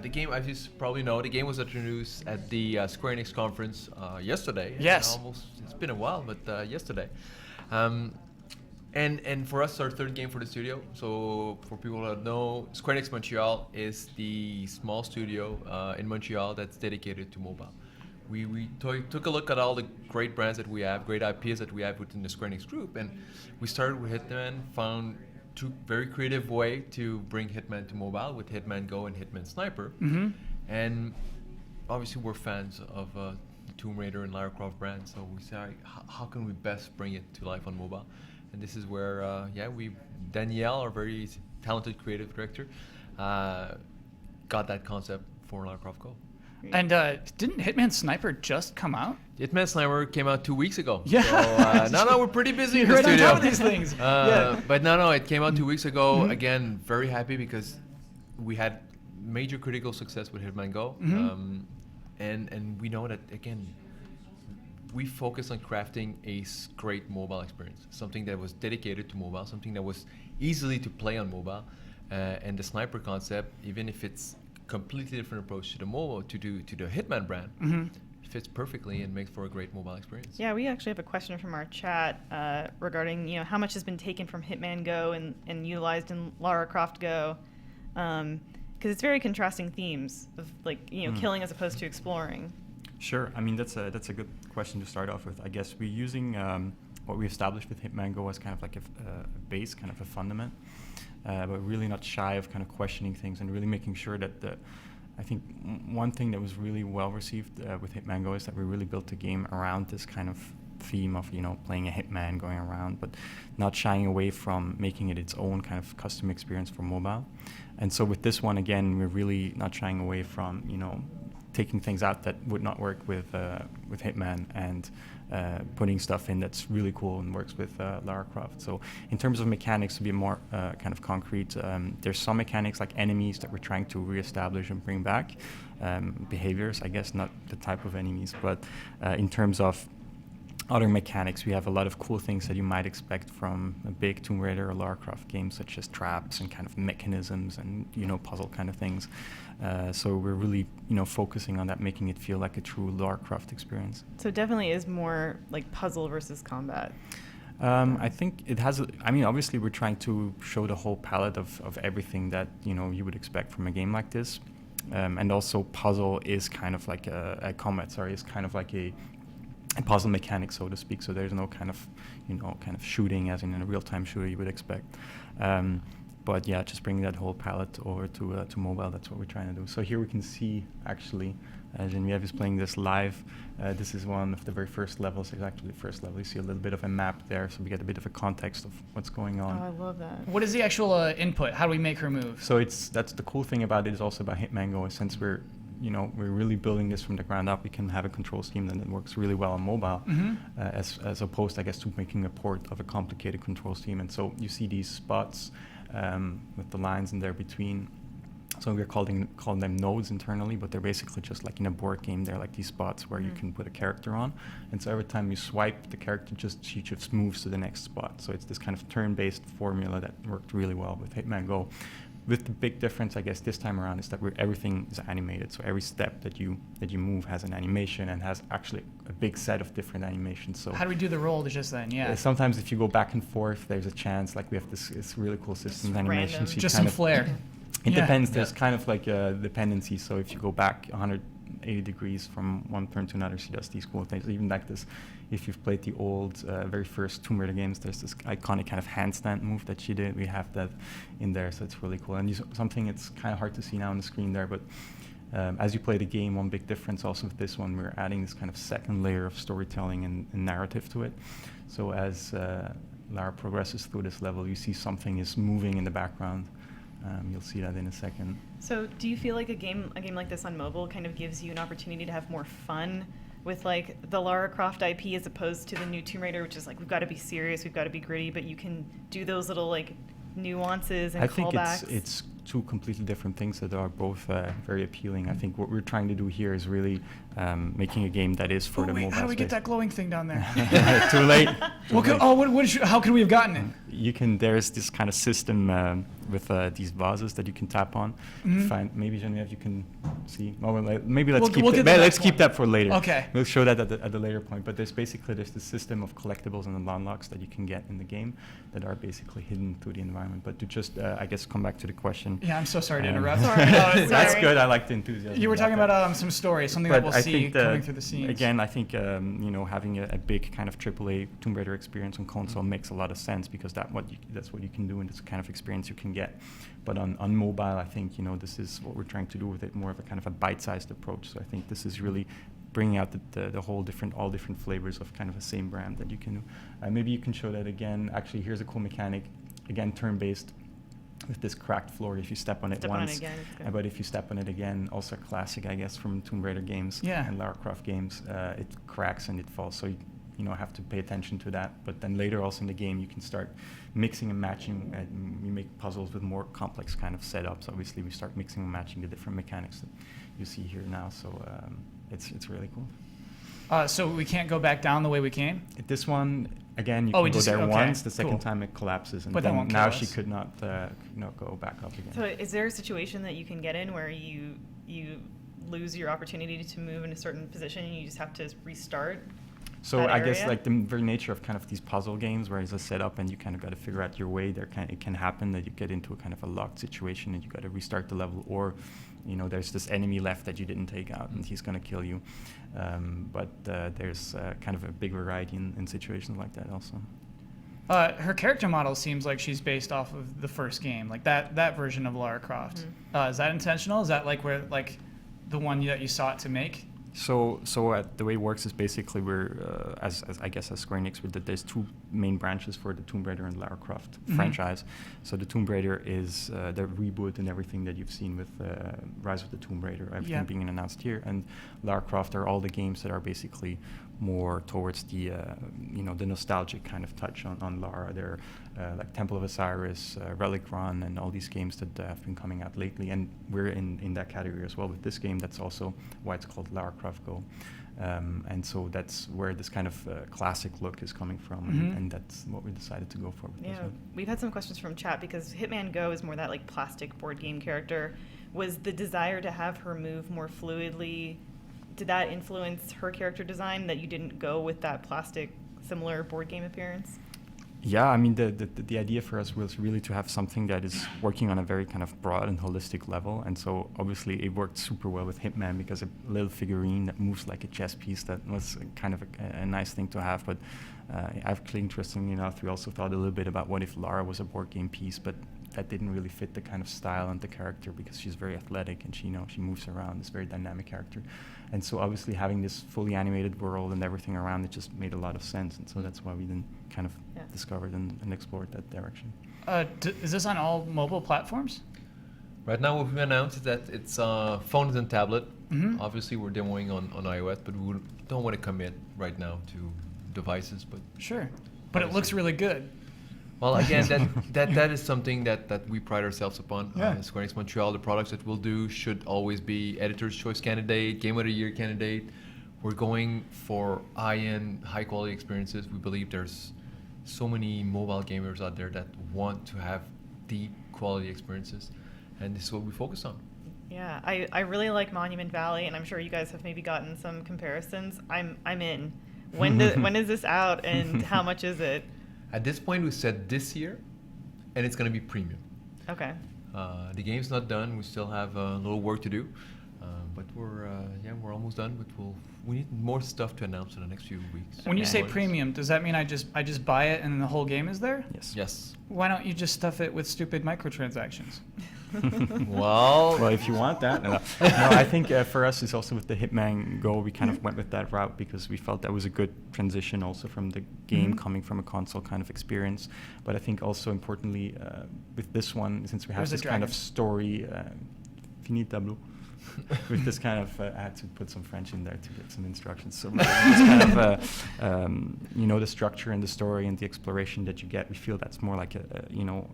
M: the game, as you probably know, the game was introduced at the Square Enix conference yesterday.
C: Yes.
M: It's been a while, but yesterday. And for us, it's our 3rd game for the studio. So for people that know, Square Enix Montreal is the small studio in Montreal that's dedicated to mobile. We took a look at all the great brands that we have, great IPs that we have within the Square Enix group, and we started with Hitman, found 2 very creative way to bring Hitman to mobile with Hitman Go and Hitman Sniper.
C: Mm-hmm.
M: And obviously we're fans of the Tomb Raider and Lara Croft brand, so we said, how can we best bring it to life on mobile? And this is where, Danielle, our very talented creative director, got that concept for Lara Croft Go.
C: And didn't Hitman Sniper just come out?
M: Hitman Sniper came out 2 weeks ago.
C: Yeah.
M: So, we're pretty busy in the
C: You're right on
M: studio.
C: top of these things. Yeah.
M: But no, it came out 2 weeks ago. Again, very happy because we had major critical success with Hitman Go. And we know that, again, we focus on crafting a great mobile experience, something that was dedicated to mobile, something that was easily to play on mobile. And the Sniper concept, even if it's completely different approach to the mobile, to the Hitman brand, fits perfectly and makes for a great mobile experience.
E: Yeah, we actually have a question from our chat regarding how much has been taken from Hitman Go and utilized in Lara Croft Go, because it's very contrasting themes of killing as opposed to exploring.
N: Sure. I mean, that's a good question to start off with. I guess we're using what we established with Hitman Go as kind of like a base, kind of a fundament, but really not shy of kind of questioning things and really making sure that I think one thing that was really well received with Hitman Go is that we really built the game around this kind of theme of playing a hitman going around, but not shying away from making it its own kind of custom experience for mobile. And so with this one, again, we're really not shying away from taking things out that would not work with Hitman and putting stuff in that's really cool and works with Lara Croft. So in terms of mechanics, to be more kind of concrete, there's some mechanics like enemies that we're trying to reestablish and bring back. Behaviors, I guess, not the type of enemies, but in terms of other mechanics, we have a lot of cool things that you might expect from a big Tomb Raider or Lara Croft game, such as traps and kind of mechanisms and puzzle kind of things. So we're really focusing on that, making it feel like a true Lara Croft experience.
E: So it definitely is more like puzzle versus combat.
N: I think it has. Obviously we're trying to show the whole palette of everything that you would expect from a game like this, and also puzzle is kind of like a combat. Sorry, is kind of like a puzzle mechanic, so to speak. So there's no kind of shooting as in a real-time shooter you would expect. But yeah, just bringing that whole palette over to mobile, that's what we're trying to do. So here we can see, actually, Genevieve is playing this live. This is one of the very first levels. It's actually the first level. You see a little bit of a map there, so we get a bit of a context of what's going on.
E: Oh, I love that.
C: What is the actual input? How do we make her move?
N: So that's the cool thing about it is also about Hitman Go, since we're really building this from the ground up. We can have a control scheme that works really well on mobile, as opposed, I guess, to making a port of a complicated control scheme. And so you see these spots with the lines in there between. So we're calling them nodes internally, but they're basically just like in a board game. They're like these spots where you can put a character on, and so every time you swipe, the character she just moves to the next spot. So it's this kind of turn-based formula that worked really well with Hitman Go. With the big difference, I guess, this time around is that everything is animated. So every step that you move has an animation and has actually a big set of different animations. So
H: how do we do the roll just then? Yeah.
N: Sometimes if you go back and forth, there's a chance. Like we have this really cool system of animations.
H: Just some flair.
N: It depends. There's kind of like a dependency. So if you go back 180 degrees from one turn to another, she does these cool things. Even like this, if you've played the old, very first Tomb Raider games, there's this iconic kind of handstand move that she did. We have that in there, so it's really cool. And something it's kind of hard to see now on the screen there, but as you play the game, one big difference also with this one, we're adding this kind of second layer of storytelling and narrative to it. So as Lara progresses through this level, you see something is moving in the background. You'll see that in a second.
E: So do you feel like a game like this on mobile kind of gives you an opportunity to have more fun with like the Lara Croft IP as opposed to the new Tomb Raider, which is like, we've got to be serious, we've got to be gritty, but you can do those little like nuances and callbacks?
N: I think it's two completely different things that are both very appealing. I think what we're trying to do here is really making a game that is for the mobile
H: How do we
N: space.
H: get that glowing thing down there?
N: Too late.
H: How could we have gotten it?
N: There's this kind of system with these vases that you can tap on. Maybe Genevieve, you can see. Maybe let's keep that for later.
H: Okay.
N: We'll show that at the later point. But there's this system of collectibles and unlocks that you can get in the game that are basically hidden through the environment. But to just, I guess, come back to the question.
H: Yeah, I'm so sorry to interrupt.
N: That's good. I like the enthusiasm.
H: You were talking about some story, something that we'll see coming through the scenes.
N: Again, I think having a big kind of AAA Tomb Raider experience on console makes a lot of sense because that's what you can do and it's the kind of experience you can get. But on mobile, I think this is what we're trying to do with it, more of a kind of a bite-sized approach. So I think this is really bringing out the whole all different flavors of kind of the same brand that you can do. Maybe you can show that again. Actually, here's a cool mechanic, again turn-based. With this cracked floor, if you step on it once, but if you step on it again, also a classic, I guess, from Tomb Raider games and Lara Croft games, it cracks and it falls. So you have to pay attention to that. But then later, also in the game, you can start mixing and matching. You make puzzles with more complex kind of setups. Obviously, we start mixing and matching the different mechanics that you see here now. So it's really cool.
H: So we can't go back down the way we came?
N: This one, again, you can go there once. The second time it collapses, and then now she could not go back up again.
E: So is there a situation that you can get in where you lose your opportunity to move in a certain position and you just have to restart?
N: So I guess like the very nature of kind of these puzzle games where it's a setup and you kind of got to figure out your way, it can happen that you get into a kind of a locked situation and you got to restart the level, or there's this enemy left that you didn't take out and he's going to kill you. But there's kind of a big variety in situations like that also.
H: Her character model seems like she's based off of the first game, like that version of Lara Croft. Is that intentional? Is that like the one that you sought to make?
N: So the way it works is basically we're, as I guess as Square Enix, there's two main branches for the Tomb Raider and Lara Croft franchise. So the Tomb Raider is the reboot and everything that you've seen with Rise of the Tomb Raider, everything being announced here. And Lara Croft are all the games that are basically more towards the the nostalgic kind of touch on Lara. They're like Temple of Osiris, Relic Run, and all these games that have been coming out lately. And we're in that category as well with this game. That's also why it's called Lara Croft Go. And so that's where this kind of classic look is coming from, and that's what we decided to go for with this one.
E: We've had some questions from chat because Hitman Go is more that like plastic board game character. Was the desire to have her move more fluidly, did that influence her character design that you didn't go with that plastic similar board game appearance?
N: Yeah, I mean, the idea for us was really to have something that is working on a very kind of broad and holistic level. And so obviously it worked super well with Hitman because a little figurine that moves like a chess piece, that was kind of a nice thing to have. But actually, interestingly enough, we also thought a little bit about what if Lara was a board game piece, but that didn't really fit the kind of style and the character because she's very athletic and she moves around, this very dynamic character. And so obviously having this fully animated world and everything around it just made a lot of sense. And so that's why we then kind of discovered and explored that direction.
H: Is this on all mobile platforms?
M: Right now what we announced is that it's phones and tablet. Obviously we're demoing on iOS, but we don't want to commit right now to devices. But
H: sure. But it looks really good.
M: Well, again, that is something that we pride ourselves upon.
H: Yeah.
M: Square Enix Montreal, the products that we'll do should always be Editor's Choice candidate, Game of the Year candidate. We're going for high-end, high-quality experiences. We believe there's so many mobile gamers out there that want to have deep quality experiences, and this is what we focus on.
E: Yeah, I really like Monument Valley, and I'm sure you guys have maybe gotten some comparisons. I'm in. When is this out, and how much is it?
M: At this point, we said this year, and it's going to be premium.
E: Okay.
M: The game's not done. We still have a little work to do, but we're almost done. But we need more stuff to announce in the next few weeks.
H: When you say premium, does that mean I just buy it and then the whole game is there?
M: Yes. Yes.
H: Why don't you just stuff it with stupid microtransactions?
M: Well,
N: if you want that. No, I think for us, it's also with the Hitman Go, we kind of went with that route because we felt that was a good transition also from the game coming from a console kind of experience. But I think also importantly, with this one, since we have this kind of story, fini tableau. With this kind of, I had to put some French in there to get some instructions. So this kind of, the structure and the story and the exploration that you get, we feel that's more like a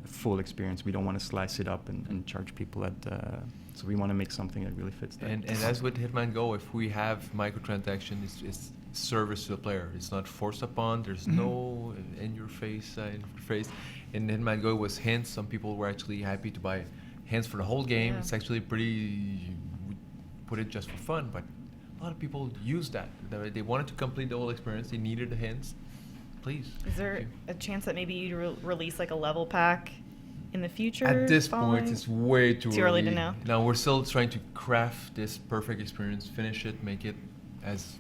N: full experience. We don't want to slice it up and charge people so we want to make something that really fits that.
M: And as with Hitman Go, if we have microtransactions, it's service to the player. It's not forced upon. There's no in your face. In Hitman Go, it was hints. Some people were actually happy to buy hints for the whole game.
E: Yeah.
M: It's actually pretty. Put it just for fun, but a lot of people use that. They wanted to complete the whole experience. They needed the hints. Please.
E: Is there a chance that maybe you'd release like a level pack in the future?
M: At this point, it's way too
E: early to know.
M: No, we're still trying to craft this perfect experience, finish it, make it as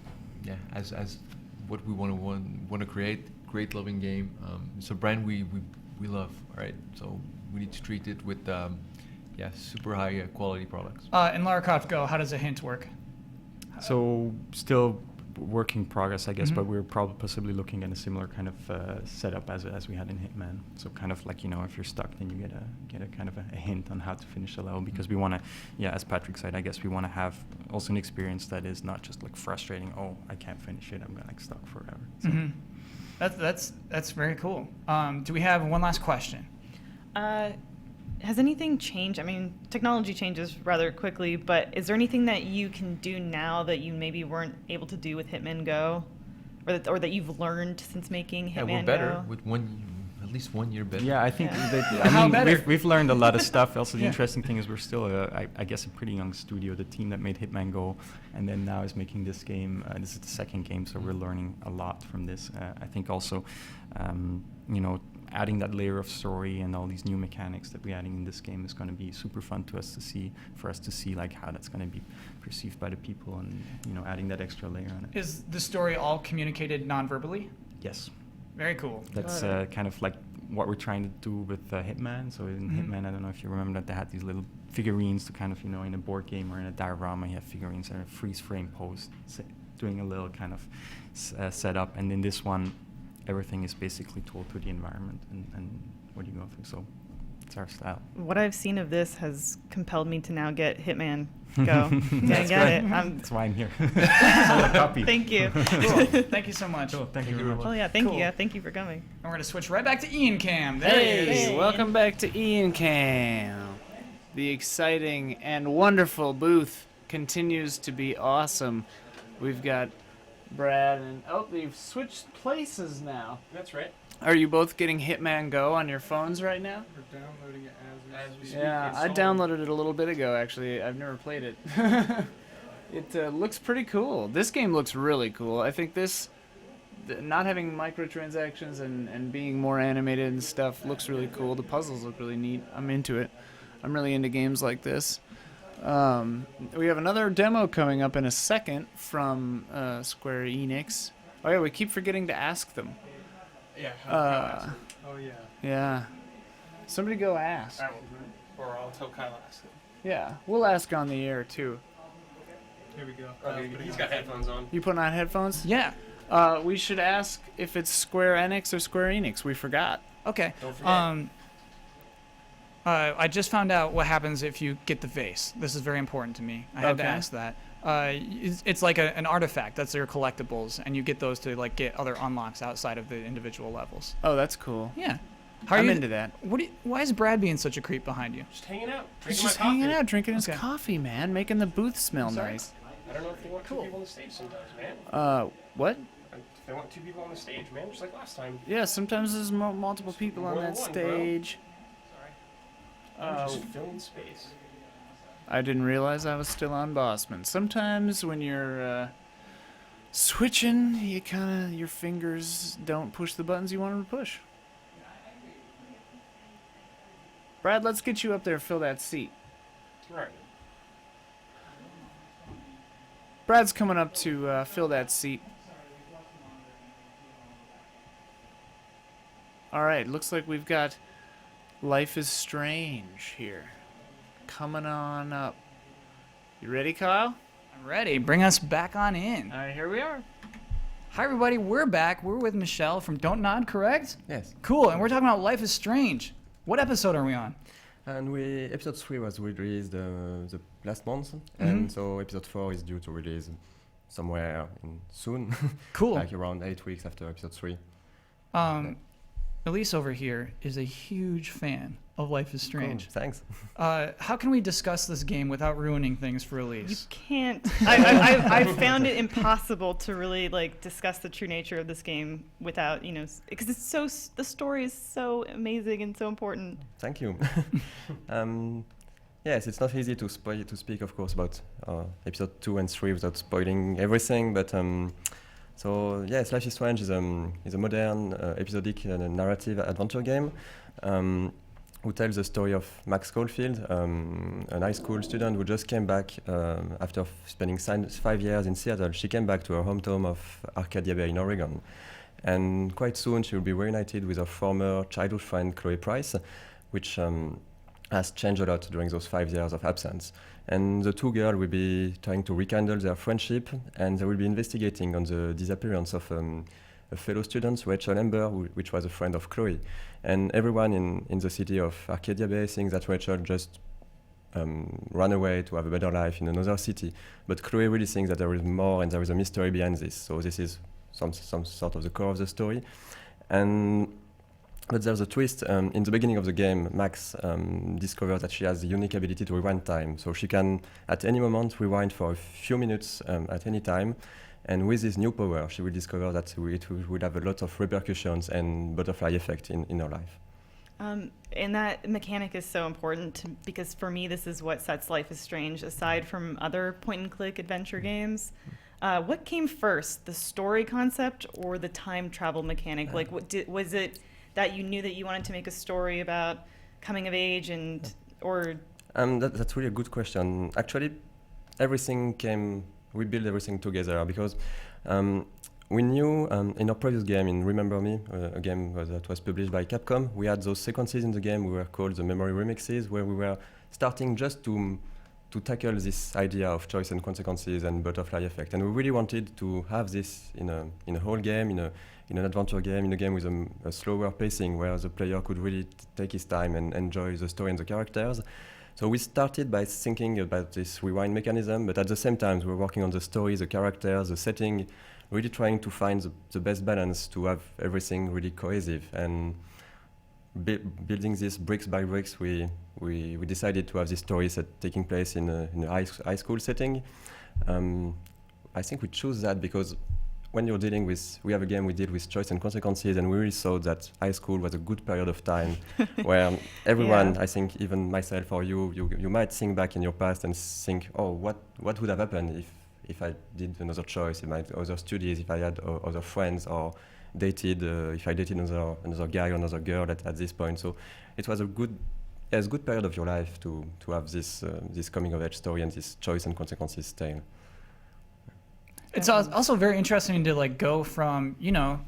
M: what we want to create. Great loving game. It's a brand we love. All right, so we need to treat it with super high quality products.
H: In Lara Croft Go, how does a hint work?
N: So still work in progress, I guess, but we're probably possibly looking at a similar kind of setup as we had in Hitman. So kind of like, if you're stuck, then you get a kind of a hint on how to finish the level, because we want to, as Patrick said, I guess we want to have also an experience that is not just like frustrating. Oh, I can't finish it. I'm like stuck forever. So.
H: That's very cool. Do we have one last question?
E: Has anything changed? I mean, technology changes rather quickly, but is there anything that you can do now that you maybe weren't able to do with Hitman Go, or that you've learned since making Hitman Go?
M: Yeah, we're better with at least 1 year better.
N: Yeah, I think we've learned a lot of stuff. Also, the interesting thing is we're still, I guess, a pretty young studio. The team that made Hitman Go and then now is making this game. This is the second game, so we're learning a lot from this. I think also, adding that layer of story and all these new mechanics that we're adding in this game is going to be super fun for us to see like how that's going to be perceived by the people, and adding that extra layer on it.
H: Is the story all communicated non-verbally?
N: Yes.
H: Very cool.
N: That's kind of like what we're trying to do with Hitman. So in Hitman, I don't know if you remember that they had these little figurines to kind of, in a board game or in a diorama, you have figurines that are freeze frame pose, doing a little kind of setup. And in this one, everything is basically told through the environment and what you go through. So it's our style.
E: What I've seen of this has compelled me to now get Hitman Go. Get it.
N: That's why I'm here.
E: Copy. Thank you.
H: Cool. Thank you so much.
N: Cool. Thank you very much.
E: Oh yeah, thank
H: Cool.
E: you. Yeah, thank you for coming.
H: And we're gonna switch right back to Ian Cam. There he is.
B: Hey, welcome back to Ian Cam. The exciting and wonderful booth continues to be awesome. We've got Brad and they've swithed places now.
A: That's right.
B: Are you both getting Hitman Go on your phones right now?
A: We're downloading it as we speak.
B: Yeah, I downloaded it a little bit ago actually. I've never played it. It looks pretty cool. This game looks really cool. I think not having microtransactions and being more animated and stuff looks really cool. The puzzles look really neat. I'm into it. I'm really into games like this. We have another demo coming up in a second from Square Enix. Oh yeah, we keep forgetting to ask them.
A: Yeah.
B: Oh yeah. Yeah. Somebody go ask.
A: I will. Or I'll tell Kyle ask him.
B: Yeah, we'll ask on the air too.
A: Here we go. He's got headphones on.
B: You putting on headphones? Yeah. We should ask if it's Square Enix or Square Enix. We forgot. Okay.
A: Don't forget.
H: I just found out what happens if you get the vase. This is very important to me. I had to ask that. It's like an artifact. That's your collectibles, and you get those to like get other unlocks outside of the individual levels.
B: Oh, that's cool.
H: Yeah. How are
J: I'm
H: you,
J: into that.
H: Why is Brad being such a creep behind you?
D: Just hanging out.
J: He's
D: Drinking
J: just
D: my coffee.
J: hanging out, drinking his
H: Okay.
J: coffee, man, making the booth smell
D: Sorry?
J: nice.
D: I don't know if they want two people on the stage sometimes, man.
J: What?
D: If they want two people on the stage, man, just like last time.
J: Yeah, sometimes there's multiple people on
D: More
J: that
D: than one, bro.
J: stage.
D: I'm just filling space.
J: I didn't realize I was still on Bossman. Sometimes when you're switching, your fingers don't push the buttons you want them to push. Brad, let's get you up there and fill that seat.
D: Right.
J: Brad's coming up to fill that seat. All right, looks like we've got Life is Strange here. Coming on up. You ready, Kyle?
H: I'm ready. Bring us back on in.
J: All right, here we are.
H: Hi, everybody. We're back. We're with Michelle from Don't Nod, correct?
O: Yes.
H: Cool. And we're talking about Life is Strange. What episode are we on?
O: And episode 3 was released the last month, and so episode 4 is due to release somewhere soon.
H: Cool.
O: Like around 8 weeks after episode 3.
H: Elise over here is a huge fan of Life is Strange.
O: Cool, thanks.
H: How can we discuss this game without ruining things for Elise?
E: You can't. I found it impossible to really like discuss the true nature of this game without, because it's so, the story is so amazing and so important.
O: Thank you. Yes, it's not easy to speak, of course, about episode 2 and 3 without spoiling everything, but so yes, Life is Strange is a modern, episodic narrative adventure game who tells the story of Max Caulfield, an high school student who just came back after spending 5 years in Seattle. She came back to her hometown of Arcadia Bay in Oregon. And quite soon she will be reunited with her former childhood friend Chloe Price, which has changed a lot during those 5 years of absence. And the two girls will be trying to rekindle their friendship, and they will be investigating on the disappearance of a fellow student, Rachel Amber, which was a friend of Chloe. And everyone in the city of Arcadia Bay thinks that Rachel just ran away to have a better life in another city. But Chloe really thinks that there is more and there is a mystery behind this. So this is some sort of the core of the story. But there's a twist. In the beginning of the game, Max discovers that she has the unique ability to rewind time. So she can, at any moment, rewind for a few minutes at any time. And with this new power, she will discover that it will have a lot of repercussions and butterfly effect in her life.
E: And that mechanic is so important because for me, this is what sets Life is Strange aside from other point-and-click adventure games. What came first, the story concept or the time travel mechanic? Like, was it that you knew that you wanted to make a story about coming of age or?
O: That's really a good question. Actually, we built everything together because we knew in our previous game, in Remember Me, a game that was published by Capcom, we had those sequences in the game we were called the memory remixes, where we were starting just to tackle this idea of choice and consequences and butterfly effect. And we really wanted to have this in a whole game, in an adventure game, in a game with a slower pacing, where the player could really take his time and enjoy the story and the characters. So we started by thinking about this rewind mechanism, but at the same time we were working on the story, the characters, the setting, really trying to find the best balance to have everything really cohesive. And building this bricks by bricks, we decided to have this story taking place in a high school setting. I think we chose that because when you're dealing with, we have a game we deal with choice and consequences, and we really thought that high school was a good period of time where everyone, I think even myself or you might think back in your past and think, oh, what would have happened if I did another choice, in my other studies, if I had other friends, or if I dated another guy or another girl at this point. So it was a good period of your life to have this coming of age story and this choice and consequences tale.
H: It's also very interesting to go from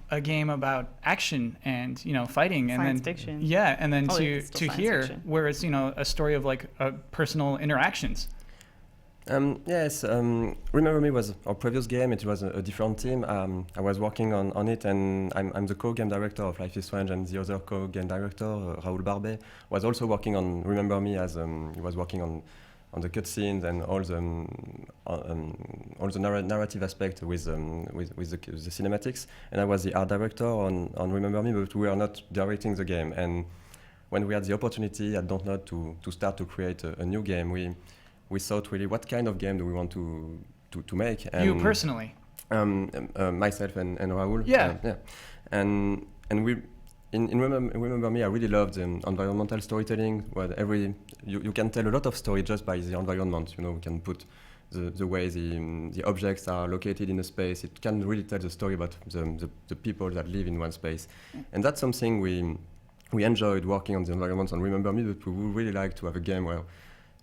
H: a game about action and fighting and
E: science
H: then
E: fiction.
H: Yeah, and then
E: to
H: here
E: fiction.
H: where it's a story of personal interactions.
O: Yes, Remember Me was our previous game. It was a different team. I was working on it, and I'm the co-game director of Life is Strange, and the other co-game director, Raoul Barbet, was also working on Remember Me as he was working on the cutscenes and all the narrative aspect with the cinematics. And I was the art director on Remember Me, but we are not directing the game. And when we had the opportunity at Dontnod to start to create a new game, we thought really what kind of game do we want to make. And
H: you personally?
O: Myself and Raoul.
H: Yeah.
O: Yeah. And we in Remember Me, I really loved the environmental storytelling, where you can tell a lot of story just by the environment. We can put the way the objects are located in a space. It can really tell the story about the people that live in one space. And that's something we enjoyed working on the environment on Remember Me, but we would really like to have a game where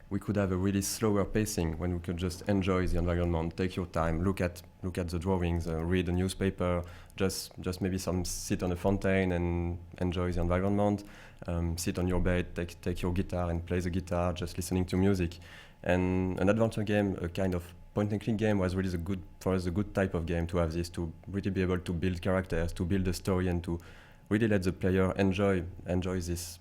O: we could have a really slower pacing, when we could just enjoy the environment, take your time, look at the drawings, read a newspaper, just maybe sit on a fountain and enjoy the environment, sit on your bed, take your guitar and play the guitar, just listening to music. And an adventure game, a kind of point-and-click game, was really for us a good type of game to have this, to really be able to build characters, to build a story, and to really let the player enjoy this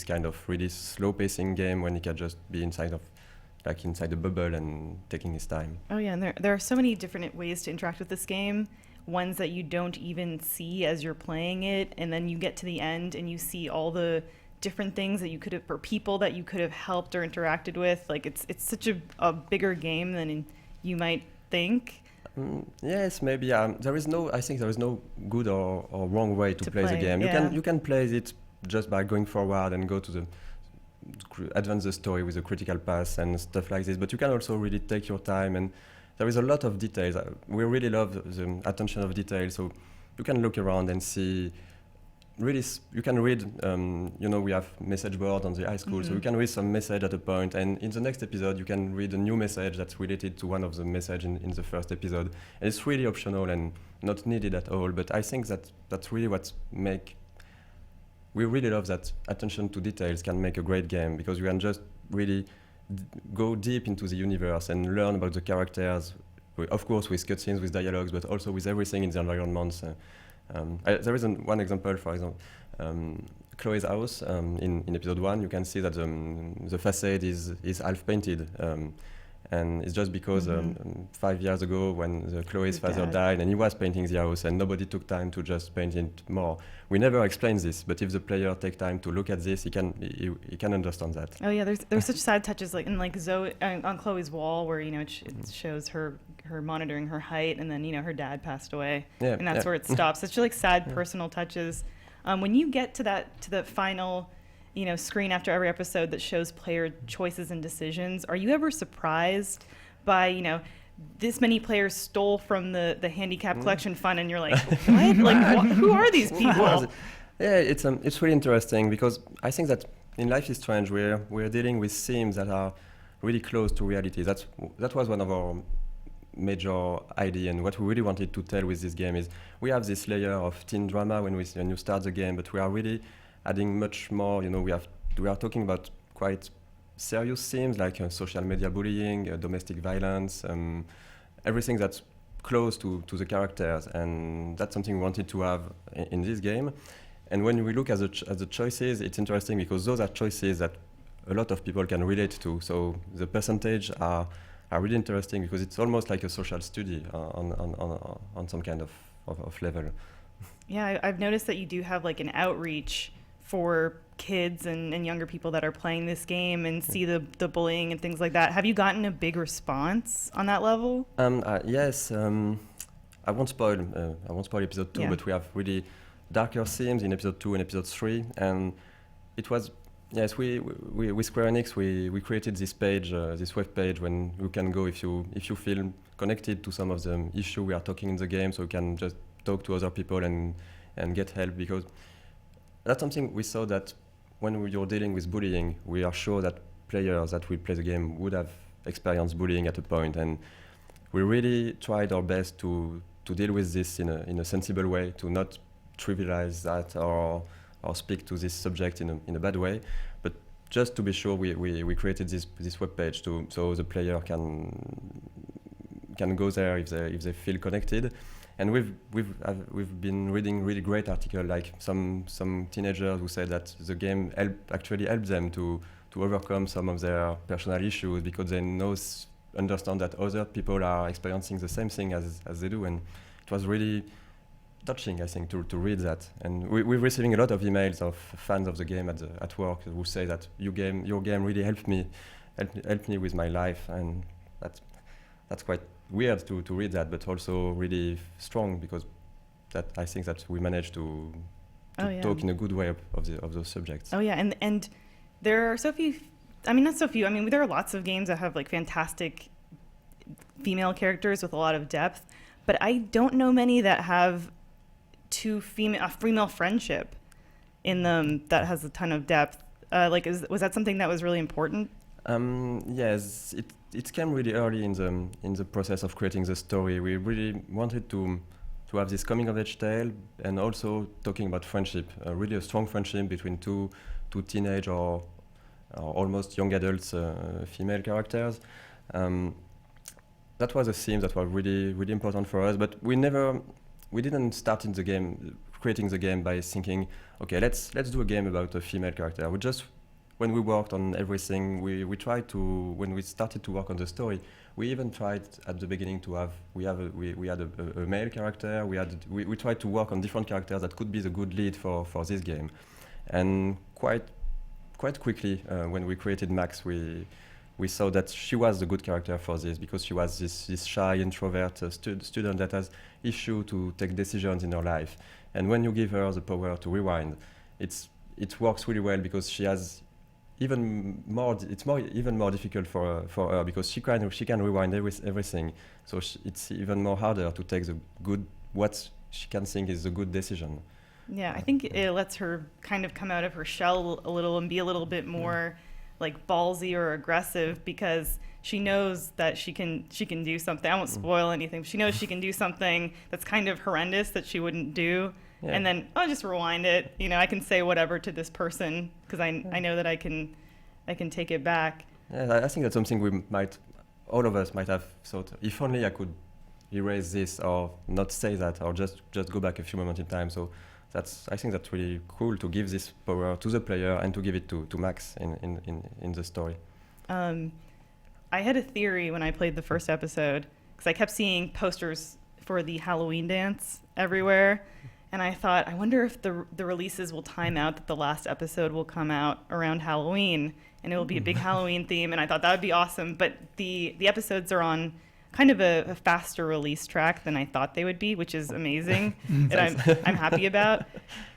O: kind of really slow pacing game when he can just be inside a bubble and taking his time.
E: Oh yeah, and there are so many different ways to interact with this game, ones that you don't even see as you're playing it, and then you get to the end and you see all the different things that you could have, or people that you could have helped or interacted with. Like it's such a bigger game than you might think.
O: Yes, maybe. I think there is no good or wrong way to play the game.
E: Yeah.
O: You can play it just by going forward and go to advance the story with a critical pass and stuff like this. But you can also really take your time, and there is a lot of details. We really love the attention of detail. So you can look around and see. Really, you can read. We have message board on the high school, so you can read some message at a point, and in the next episode you can read a new message that's related to one of the message in the first episode. And it's really optional and not needed at all. But I think that's really what we really love, that attention to details can make a great game, because you can just really go deep into the universe and learn about the characters, of course with cutscenes, with dialogues, but also with everything in the environments. There is one example, for example, Chloe's house. In episode 1, you can see that the facade is half painted. And it's just because 5 years ago, when Chloe's father died, and he was painting the house, and nobody took time to just paint it more. We never explain this, but if the player take time to look at this, he can understand that.
E: Oh yeah, there's such sad touches, like in Zoe on Chloe's wall, where it shows her monitoring her height, and then her dad passed away, and that's where it stops. Such sad personal touches. When you get to the final screen after every episode that shows player choices and decisions, are you ever surprised by, this many players stole from the handicap collection fund, and you're like, what? Who are these people?
O: Yeah, it's really interesting, because I think that in Life is Strange we're dealing with themes that are really close to reality. That was one of our major idea, and what we really wanted to tell with this game is we have this layer of teen drama when you start the game, but we are really adding much more. We are talking about quite serious themes like social media bullying, domestic violence, everything that's close to the characters, and that's something we wanted to have in this game. And when we look at the choices, it's interesting, because those are choices that a lot of people can relate to. So the percentage are really interesting, because it's almost like a social study on some kind of level.
E: Yeah, I've noticed that you do have an outreach for kids and younger people that are playing this game and see the bullying and things like that. Have you gotten a big response on that level?
O: Yes. I won't spoil episode 2, but we have really darker themes in episode 2 and episode 3, and it was. Yes, we with Square Enix we created this page, this web page, when you can go if you feel connected to some of the issue we are talking in the game, so you can just talk to other people and get help, because that's something we saw, that when you're dealing with bullying, we are sure that players that will play the game would have experienced bullying at a point, and we really tried our best to deal with this in a sensible way, to not trivialize that or speak to this subject in a bad way, but just to be sure, we created this web page so the player can go there if they feel connected. And we've been reading really great articles, like some teenagers who said that the game actually helped them to to overcome some of their personal issues because they understand that other people are experiencing the same thing as they do, and it was really touching, I think, to read that. And we're receiving a lot of emails of fans of the game at work who say that your game really helped me with my life, and that's quite weird to read that, but also really strong because that I think that we managed to talk in a good way of those subjects.
E: Oh yeah, and there are so few. I mean, not so few. I mean, there are lots of games that have like fantastic female characters with a lot of depth, but I don't know many that have a female friendship in them that has a ton of depth. Was that something that was really important?
O: Yes, it came really early in the process of creating the story. We really wanted to have this coming of age tale and also talking about friendship, really a strong friendship between two teenage or almost young adults female characters. That was a theme that was really, really important for us, but we didn't start in the game, creating the game by thinking, okay, let's do a game about a female character. When we worked on everything, we tried to, when we started to work on the story, we even tried at the beginning to have, we had a male character, we tried to work on different characters that could be the good lead for this game. And quite quickly, when we created Max, we saw that she was the good character for this because she was this shy, introvert student that has issue to take decisions in her life. And when you give her the power to rewind, it works really well because she has even more difficult for her because she can rewind everything. So it's even more harder to take what she can think is a good decision.
E: Yeah, I think it lets her kind of come out of her shell a little and be a little bit more like ballsy or aggressive because she knows that she can do something. I won't spoil anything. But she knows she can do something that's kind of horrendous that she wouldn't do. Yeah. And then I'll just rewind it. I can say whatever to this person because I know that I can take it back.
O: Yeah, I think that's something all of us might have thought, if only I could erase this or not say that or just go back a few moments in time. So I think that's really cool to give this power to the player and to give it to Max in the story.
E: I had a theory when I played the first episode because I kept seeing posters for the Halloween dance everywhere. And I thought, I wonder if the releases will time out, that the last episode will come out around Halloween and it will be a big Halloween theme. And I thought that would be awesome. But the episodes are on kind of a faster release track than I thought they would be, which is amazing. And I'm happy about.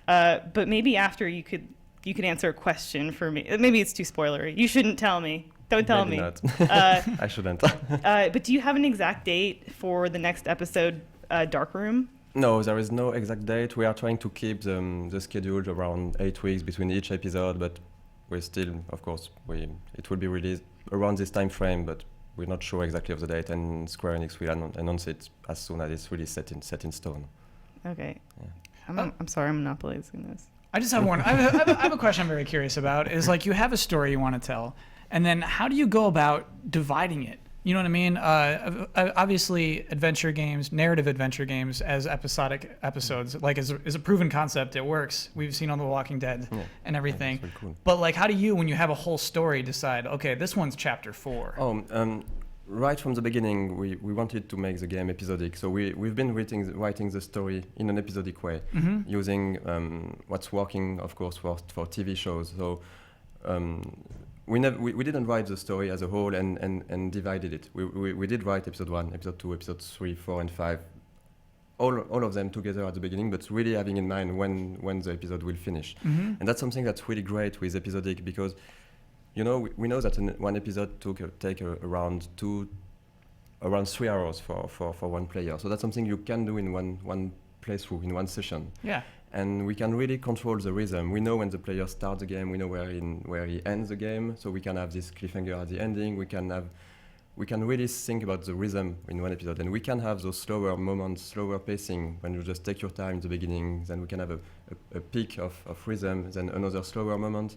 E: But maybe after you could answer a question for me. Maybe it's too spoilery. You shouldn't tell me. Don't tell
O: Maybe
E: me.
O: Not. I shouldn't.
E: But do you have an exact date for the next episode, Dark Room?
O: No, there is no exact date. We are trying to keep the schedule around 8 weeks between each episode, but we're still, of course, it will be released around this time frame, but we're not sure exactly of the date, and Square Enix will announce it as soon as it's really set in stone.
E: Okay. Yeah. I'm sorry, I'm monopolizing this.
H: I just have one. I have a question I'm very curious about. Is like you have a story you want to tell, and then how do you go about dividing it? You know what I mean? Obviously, narrative adventure games as episodic episodes, like is a proven concept. It works. We've seen on The Walking Dead and everything. Yeah, cool. But like, how do you, when you have a whole story, decide, okay, this one's chapter 4?
O: Right from the beginning, we wanted to make the game episodic. So we've been writing the story in an episodic way, using what's working, of course, for TV shows. So. We didn't write the story as a whole and divided it. We did write episode 1, episode 2, episode 3, 4, and 5, all of them together at the beginning, but really having in mind when the episode will finish. And that's something that's really great with episodic because, we know that one episode take around 3 hours for one player. So that's something you can do in one playthrough, in one session.
H: Yeah.
O: And we can really control the rhythm. We know when the player starts the game. We know where he ends the game. So we can have this cliffhanger at the ending. We can really think about the rhythm in one episode, and we can have those slower moments, slower pacing when you just take your time in the beginning. Then we can have a peak of rhythm, then another slower moment,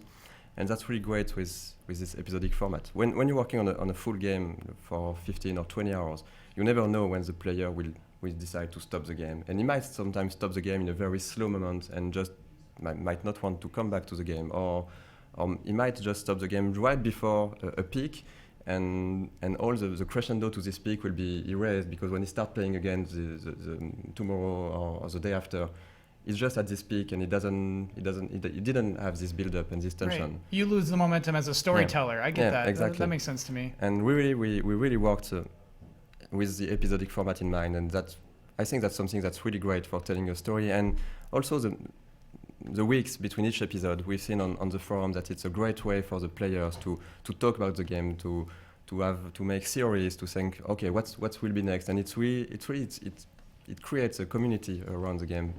O: and that's really great with this episodic format. When you're working on a full game for 15 or 20 hours, you never know when the player will decide to stop the game, and he might sometimes stop the game in a very slow moment and just might not want to come back to the game, or he might just stop the game right before a peak, and all the crescendo to this peak will be erased, because when he starts playing again the tomorrow or the day after, it's just at this peak, and it didn't have this build up and this tension.
H: Right. You lose the momentum as a storyteller. I get that.
O: Exactly.
H: That makes sense to me.
O: And we really worked with the episodic format in mind, and I think that's something that's really great for telling a story. And also the weeks between each episode, we've seen on the forum that it's a great way for the players to talk about the game, to make theories, to think, okay, what will be next, and it creates a community around the game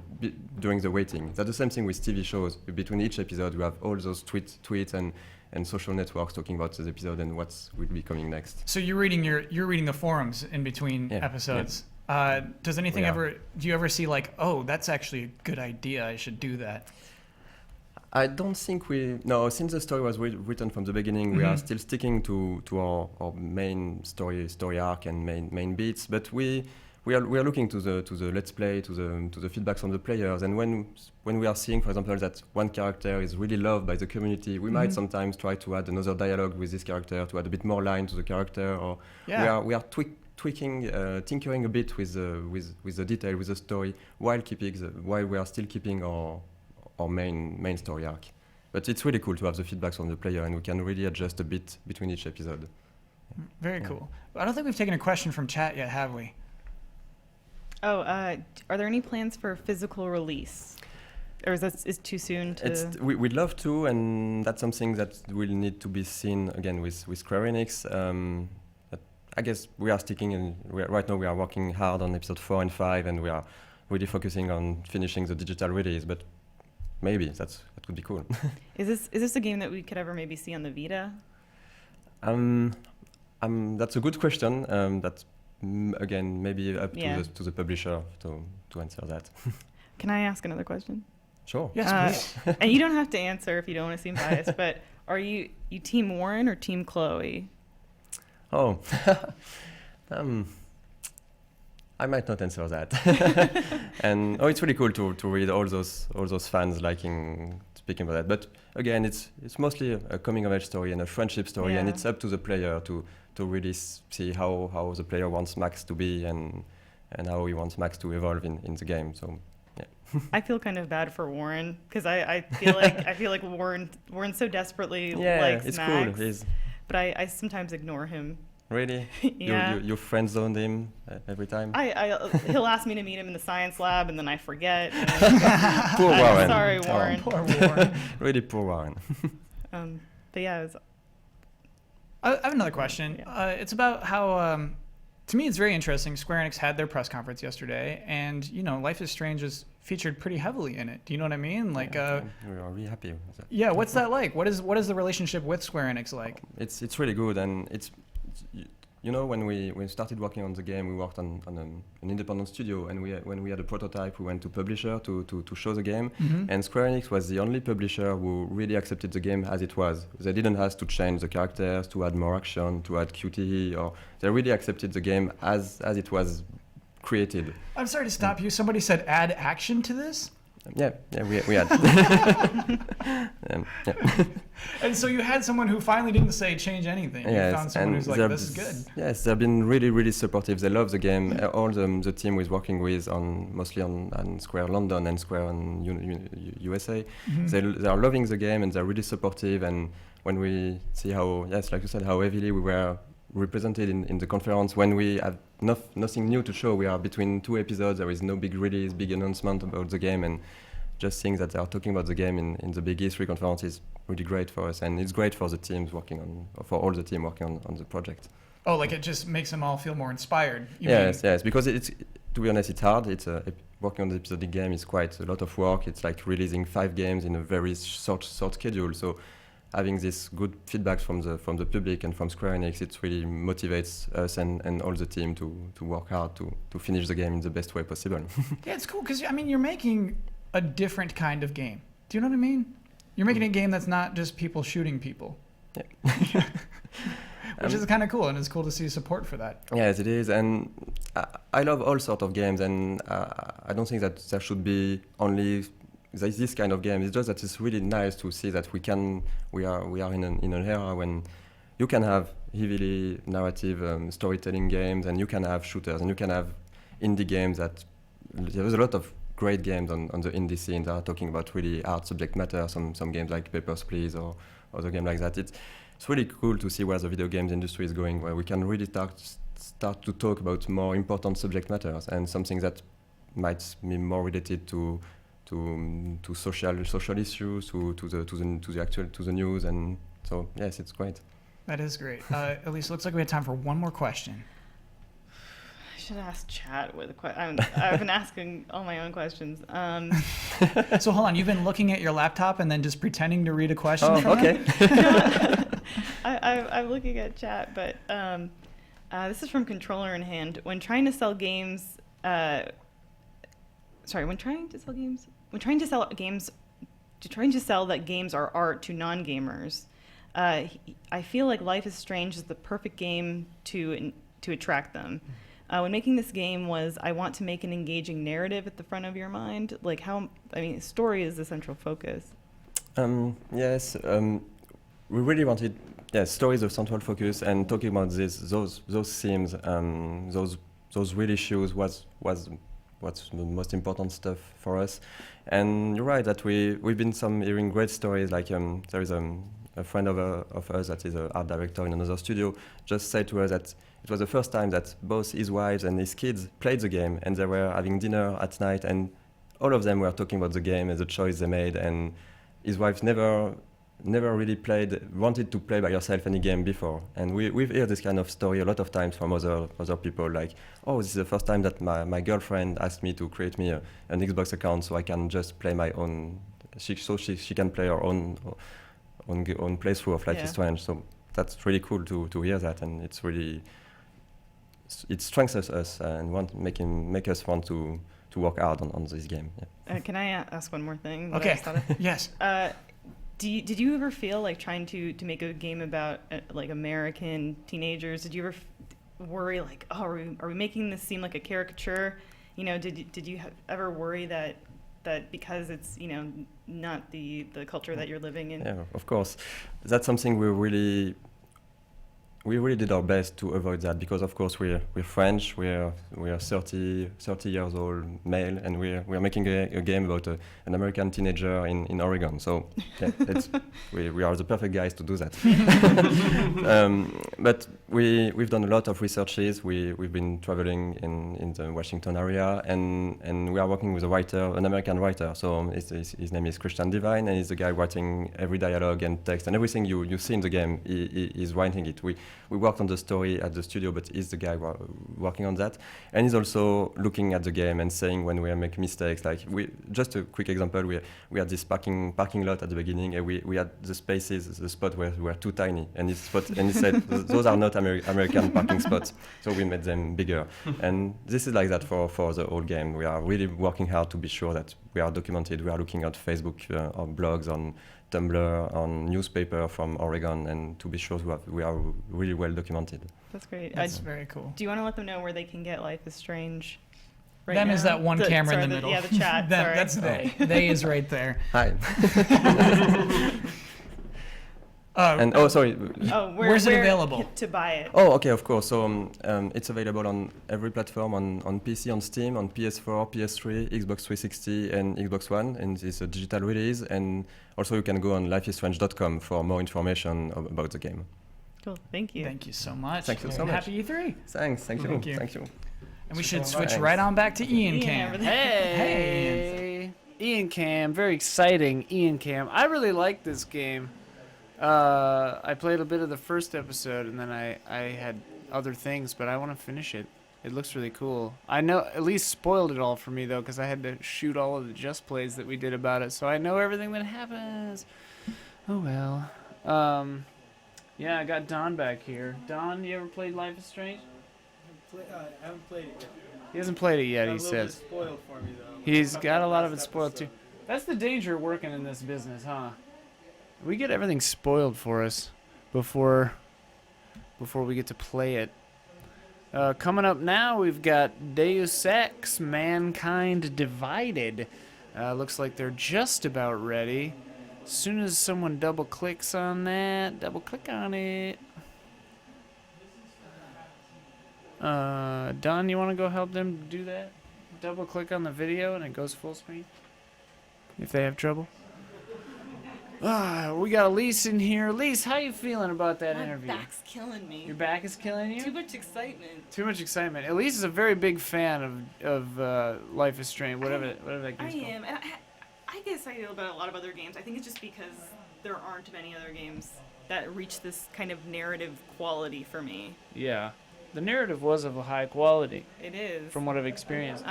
O: during the waiting. That's the same thing with TV shows. Between each episode, you have all those tweets and social networks talking about this episode and what will be coming next.
H: So you're reading the forums in between episodes. Yeah. Does anything do you ever see like, oh, that's actually a good idea, I should do that?
O: I don't think since the story was written from the beginning, we are still sticking to our main story arc and main beats, but we are looking to the let's play, to the feedback from the players, and when we are seeing, for example, that one character is really loved by the community, we might sometimes try to add another dialogue with this character, to add a bit more line to the character, or we are tweaking, tinkering a bit with the detail, with the story, while we are still keeping our main story arc. But it's really cool to have the feedback from the player, and we can really adjust a bit between each episode.
H: Very cool. I don't think we've taken a question from chat yet, have we?
E: Oh, are there any plans for physical release? Or is it too soon to...
O: We'd love to, and that's something that will need to be seen again with Square Enix. But I guess we are sticking, and right now we are working hard on episode 4 and 5, and we are really focusing on finishing the digital release, but maybe that could be cool.
E: Is this a game that we could ever maybe see on the Vita?
O: That's a good question. That's again maybe up to the publisher to answer that.
E: Can I ask another question?
O: Sure.
H: Yes, please.
E: And you don't have to answer if you don't want to seem biased, but are you Team Warren or Team Chloe?
O: Oh, I might not answer that. And it's really cool to read all those fans speaking about that. But again, it's mostly a coming of age story and a friendship story, and it's up to the player to really see how the player wants Max to be and how he wants Max to evolve in the game. So yeah.
E: I feel kind of bad for Warren, because I feel like Warren so desperately likes
O: it's
E: Max.
O: Cool.
E: But I sometimes ignore him.
O: Really?
E: Yeah.
O: You friend zoned him every time?
E: He'll ask me to meet him in the science lab, and then I forget.
O: Poor Warren.
E: Sorry, Warren.
H: Poor Warren.
O: Really poor Warren.
E: But yeah,
H: I have another question. Yeah. It's about how, to me, it's very interesting. Square Enix had their press conference yesterday, and Life is Strange is featured pretty heavily in it. Do you know what I mean? Like,
O: we are really happy with that.
H: Yeah, what's that like? What is the relationship with Square Enix like?
O: It's really good, and it's when we started working on the game, we worked on an independent studio, and when we had a prototype, we went to publisher to show the game, and Square Enix was the only publisher who really accepted the game as it was. They didn't have to change the characters, to add more action, to add QTE, or they really accepted the game as it was created.
H: I'm sorry to stop you. Somebody said add action to this?
O: Yeah, we had.
H: And so you had someone who finally didn't say change anything.
O: Yes,
H: you found someone who's like, this is good.
O: Yes, they've been really, really supportive. They love the game. All the team we're working with, mostly on Square London and Square in USA, they are loving the game, and they're really supportive. And when we see like you said, how heavily we were represented in the conference, when we have nothing new to show, we are between two episodes, there is no big release, big announcement about the game, and just seeing that they are talking about the game in the big E3 conference is really great for us, and it's great for the teams for all the team working on the project.
H: Oh, like it just makes them all feel more inspired.
O: Yes, because it's, to be honest, it's hard. Working on the episodic game is quite a lot of work. It's like releasing 5 games in a very short schedule, so having this good feedback from the public and from Square Enix, it really motivates us and all the team to work hard to finish the game in the best way possible.
H: Yeah, it's cool because you're making a different kind of game. Do you know what I mean? You're making a game that's not just people shooting people. Yeah. Which is kind of cool, and it's cool to see support for that.
O: Yes, it is, and I love all sorts of games, and I don't think that there should be only this kind of game. It's just that it's really nice to see that we are in an era when you can have heavily narrative storytelling games, and you can have shooters, and you can have indie games. That there's a lot of great games on the indie scene that are talking about really hard subject matter. Some games like Papers, Please, or other games like that. It's really cool to see where the video games industry is going, where we can really start to talk about more important subject matters and something that might be more related to social issues, to the news, and so yes, it's great.
H: That is great. Elise, looks like we have time for one more question.
E: I should ask chat with a question. I've been asking all my own questions.
H: So hold on, you've been looking at your laptop and then just pretending to read a question?
O: Oh, okay.
E: I'm looking at chat, but this is from Controller in Hand. When trying to sell games, when trying to sell that games are art to non-gamers, I feel like Life is Strange is the perfect game to attract them. When making this game, I want to make an engaging narrative at the front of your mind. Like story is the central focus.
O: Yes, we really wanted. Yes, story is the central focus, and talking about those themes, those real issues was what's the most important stuff for us. And you're right that we've been hearing great stories. Like there is a friend of us that is an art director in another studio just said to us that it was the first time that both his wives and his kids played the game, and they were having dinner at night, and all of them were talking about the game and the choice they made. And his wife never really wanted to play by herself any game before. And we've heard this kind of story a lot of times from other people, like, oh, this is the first time that my girlfriend asked me to create me an Xbox account so I can just play my own, she can play her own playthrough of Life is Strange. So that's really cool to hear that, and it's really, it strengthens us and make us want to work hard on this game. Yeah.
E: Can I ask one more thing?
H: Okay. Yes.
E: Did you ever feel like trying to make a game about like American teenagers? Did you ever worry like, oh, are we making this seem like a caricature? You know, did you ever worry that because it's not the culture that you're living in?
O: Yeah, of course. That's something we really did our best to avoid that, because of course we're French, we're 30 years old male, and we're making a game about an American teenager in Oregon. So yeah, we are the perfect guys to do that. But we've done a lot of researches. We've been traveling in the Washington area, and we are working with an American writer. So his name is Christian Devine, and he's the guy writing every dialogue and text and everything you see in the game. He's writing it. We worked on the story at the studio, but he's the guy working on that. And he's also looking at the game and saying when we make mistakes. Like just a quick example, we had this parking lot at the beginning, and we had the spot were too tiny, and he said those are not American parking spots, so we made them bigger. And this is like that for the whole game. We are really working hard to be sure that we are documented. We are looking at Facebook or blogs, on Tumblr, on newspaper from Oregon, and to be sure we are really well documented.
E: That's great.
H: That's very cool.
E: Do you want to let them know where they can get Life is Strange? Right
H: Them
E: now?
H: is that one camera in the middle.
E: Yeah, the chat. Sorry.
H: That's they. They is right there.
O: Hi. And sorry.
H: Where's it available?
E: To buy it.
O: Oh, okay, of course. So it's available on every platform, on PC, on Steam, on PS4, PS3, Xbox 360, and Xbox One, and it's a digital release. And also you can go on lifeisstrange.com for more information about the game.
E: Cool. Thank you.
H: Thank you so much.
O: Thank you so much.
H: Happy E3.
O: Thanks. Thank you.
H: And we should switch right on back to Ian Cam.
J: Hey, Ian Cam, very exciting. Ian Cam. I really like this game. I played a bit of the first episode, and then I had other things, but I want to finish it. It looks really cool. I know Elise spoiled it all for me, though, because I had to shoot all of the Just Plays that we did about it, so I know everything that happens. Oh, well. Yeah, I got Don back here. Don, you ever played Life is Strange?
F: I haven't played it yet.
J: He hasn't played it yet, he says.
F: Spoiled for me, though.
J: He's got a lot of it spoiled, too. That's the danger of working in this business, huh? We get everything spoiled for us before we get to play it. Coming up now, we've got Deus Ex: Mankind Divided. Looks like they're just about ready. As soon as someone double clicks on that, double click on it. Don, you want to go help them do that? Double click on the video and it goes full screen. If they have trouble. We got Elise in here. Elise, how you feeling about that interview?
E: My back's killing me.
J: Your back is killing you?
E: Too much excitement.
J: Too much excitement. Elise is a very big fan of Life is Strange, whatever that game's called.
E: I am, and I guess I feel about a lot of other games. I think it's just because there aren't many other games that reach this kind of narrative quality for me.
J: Yeah. The narrative was of a high quality.
E: It is.
J: From what I've experienced.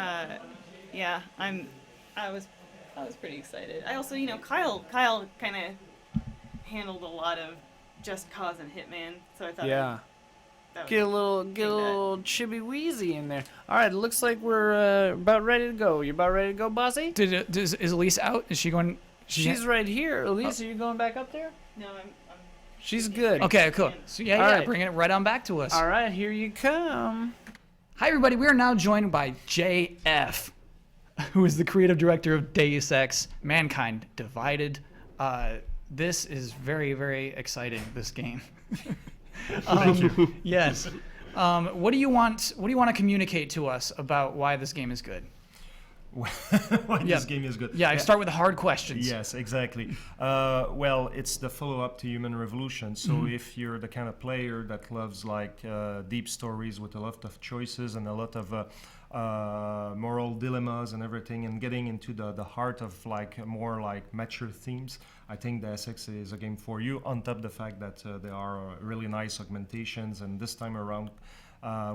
E: Yeah, I was pretty excited. I also, Kyle kind of handled a lot of Just Cause and Hitman, so I thought
J: yeah.
E: that
J: Get a little chibby wheezy in there. All right, it looks like we're about ready to go. You about ready to go, Bossy?
H: Is Elise out? Is she going?
J: She's right here. Elise, are you going back up there?
E: No, I'm
J: She's good.
H: Okay, cool. So
J: All right.
H: bring it right on back to us.
J: All right, here you come.
H: Hi, everybody. We are now joined by JF, who is the creative director of Deus Ex: Mankind Divided. This is very, very exciting. This game. Yes. What do you want to communicate to us about why this game is good?
N: Why this game is good.
H: Yeah, I start with the hard questions.
N: Yes, exactly. Well, it's the follow-up to Human Revolution. So if you're the kind of player that loves like deep stories with a lot of choices and a lot of moral dilemmas and everything, and getting into the heart of like more like mature themes, I think the SX is a game for you. On top of the fact that there are really nice augmentations, and this time around.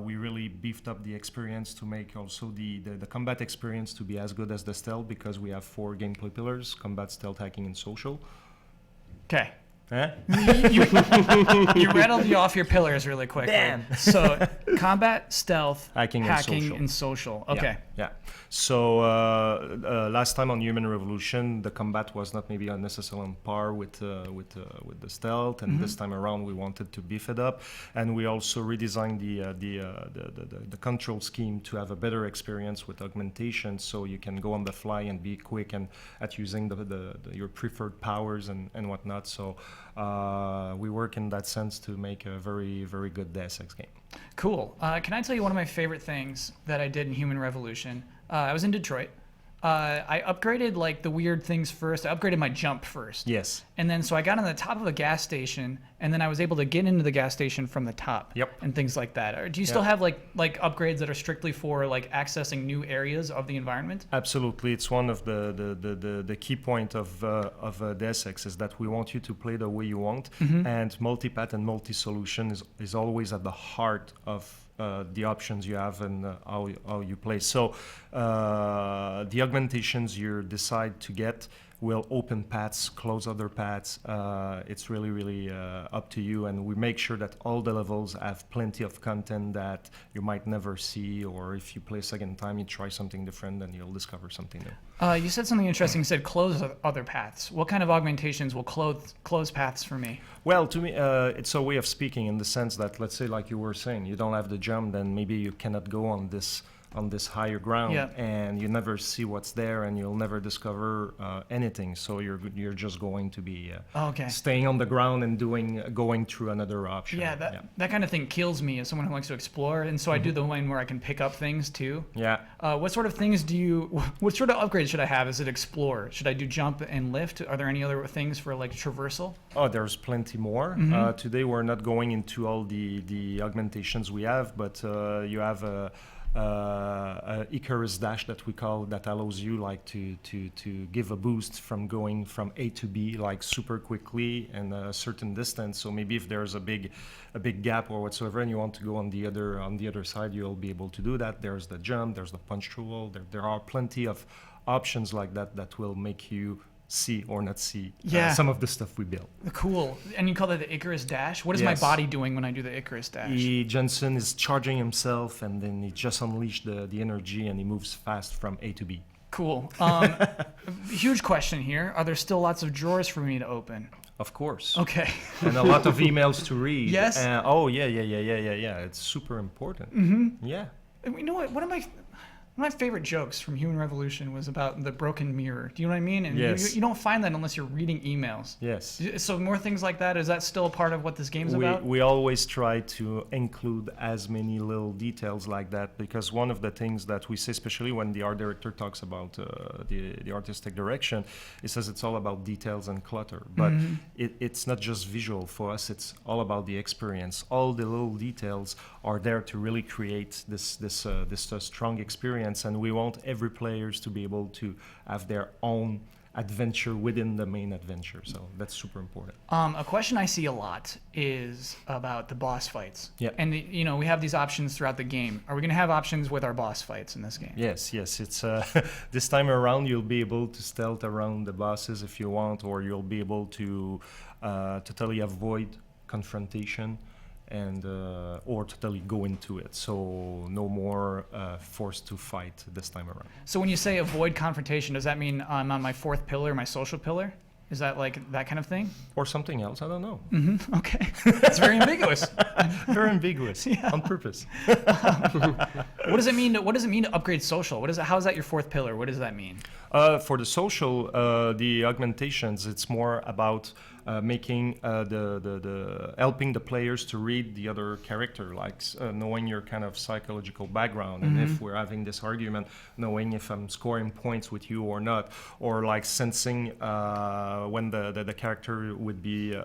N: We really beefed up the experience to make also the combat experience to be as good as the stealth, because we have 4 gameplay pillars: combat, stealth, hacking, and social.
H: Okay.
N: Eh?
H: You rattled you off your pillars really quickly.
N: Damn.
H: So combat, stealth,
N: hacking
H: and social. Okay.
N: Yeah. So last time on Human Revolution, the combat was not maybe unnecessarily on par with the stealth, and this time around we wanted to beef it up, and we also redesigned the control scheme to have a better experience with augmentation, so you can go on the fly and be quick and at using your preferred powers and whatnot. So we work in that sense to make a very, very good Deus Ex game.
H: Cool. Can I tell you one of my favorite things that I did in Human Revolution? I was in Detroit. I upgraded like the weird things first. I upgraded my jump first.
N: Yes.
H: And then so I got on the top of a gas station, and then I was able to get into the gas station from the top.
N: Yep.
H: And things like that. Or do you still have like upgrades that are strictly for like accessing new areas of the environment?
N: Absolutely. It's one of the key point of Deus Ex is that we want you to play the way you want, and multipath and multi-solution is always at the heart of the options you have and how you play. So the augmentations you decide to get will open paths, close other paths. It's really, really up to you, and we make sure that all the levels have plenty of content that you might never see, or if you play a second time, you try something different, and you'll discover something new.
H: You said something interesting. You said close other paths. What kind of augmentations will close paths for me?
N: Well, to me, it's a way of speaking in the sense that, let's say, like you were saying, you don't have the jump, then maybe you cannot go on this higher ground, and you never see what's there, and you'll never discover anything. So you're just going to be staying on the ground and going through another option.
H: Yeah, that kind of thing kills me as someone who likes to explore, and so I do the one where I can pick up things too.
N: Yeah.
H: What sort of things what sort of upgrades should I have? Is it explore? Should I do jump and lift? Are there any other things for like traversal?
N: Oh, there's plenty more. Today we're not going into all the augmentations we have, but you have a Icarus dash that we call, that allows you like to give a boost from going from A to B like super quickly and a certain distance. So maybe if there's a big gap or whatsoever and you want to go on the other side, you'll be able to do that. There's the jump, there's the punch through wall. There are plenty of options like that will make you see or not see some of the stuff we built.
H: Cool. And you call that the Icarus dash? What is my body doing when I do the Icarus dash?
N: Jensen is charging himself, and then he just unleashed the energy, and he moves fast from A to B.
H: Cool. Huge question here. Are there still lots of drawers for me to open?
N: Of course.
H: Okay.
N: And a lot of emails to read.
H: Yes.
N: Oh, yeah. It's super important.
H: Mm-hmm.
N: Yeah.
H: You know what? One of my favorite jokes from Human Revolution was about the broken mirror. Do you know what I mean? And
L: Yes.
H: you don't find that unless you're reading emails.
L: Yes.
H: So more things like that, is that still a part of what this game's about?
L: We always try to include as many little details like that, because one of the things that we say, especially when the art director talks about the artistic direction, he says it's all about details and clutter. But it's not just visual for us, it's all about the experience. All the little details are there to really create this strong experience, and we want every players to be able to have their own adventure within the main adventure. So that's super important.
H: A question I see a lot is about the boss fights.
L: Yeah.
H: And we have these options throughout the game. Are we going to have options with our boss fights in this game?
L: Yes. It's this time around you'll be able to stealth around the bosses if you want, or you'll be able to totally avoid confrontation and or totally go into it. So no more forced to fight this time around.
H: So when you say avoid confrontation, does that mean I'm on my fourth pillar, my social pillar? Is that like that kind of thing?
L: Or something else? I don't know.
H: Okay. It's very ambiguous.
L: Very ambiguous.
H: Yeah.
L: On purpose.
H: What does it mean? What does it mean to upgrade social? How is that your fourth pillar? What does that mean?
L: For the social, the augmentations, it's more about making the helping the players to read the other character, like knowing your kind of psychological background, and if we're having this argument, knowing if I'm scoring points with you or not, or like sensing when the character would be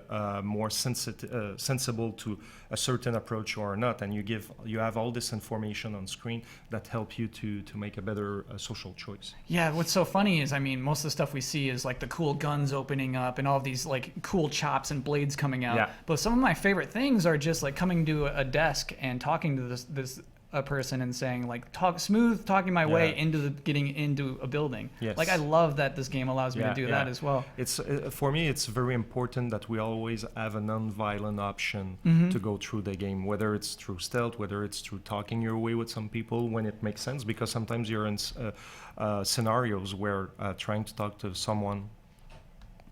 L: more sensible to a certain approach or not, and you have all this information on screen that help you to make a better social choice.
H: Yeah, what's so funny is, I mean, most of the stuff we see is like the cool guns opening up and all these like cool chops and blades coming out.
L: Yeah.
H: But some of my favorite things are just like coming to a desk and talking to this a person and saying like talking my way into getting into a building.
L: Yes.
H: Like I love that this game allows me to do that as well.
L: It's for me, it's very important that we always have a non-violent option to go through the game, whether it's through stealth, whether it's through talking your way with some people when it makes sense, because sometimes you're in scenarios where trying to talk to someone,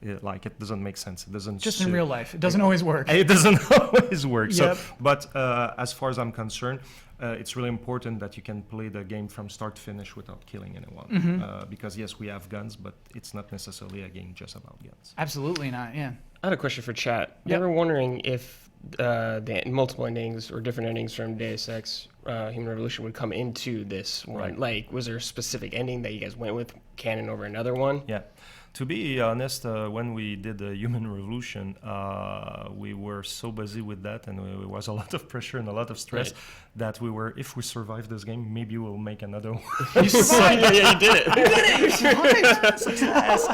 L: it doesn't make sense. It doesn't
H: just in real life. It doesn't always work.
L: It doesn't always work.
H: Yep.
L: So, but as far as I'm concerned, it's really important that you can play the game from start to finish without killing anyone. Because yes, we have guns, but it's not necessarily a game just about guns.
H: Absolutely not. Yeah.
D: I had a question for chat.
H: Yep.
D: They were wondering if the multiple endings or different endings from Deus Ex Human Revolution would come into this one.
L: Right.
D: Like, was there a specific ending that you guys went with, canon over another one?
L: Yeah. To be honest, when we did the Human Revolution, we were so busy with that, and there was a lot of pressure and a lot of stress that if we survive this game, maybe we'll make another one.
H: You survived!
D: Yeah, you did it.
H: You did it! You survived! Success!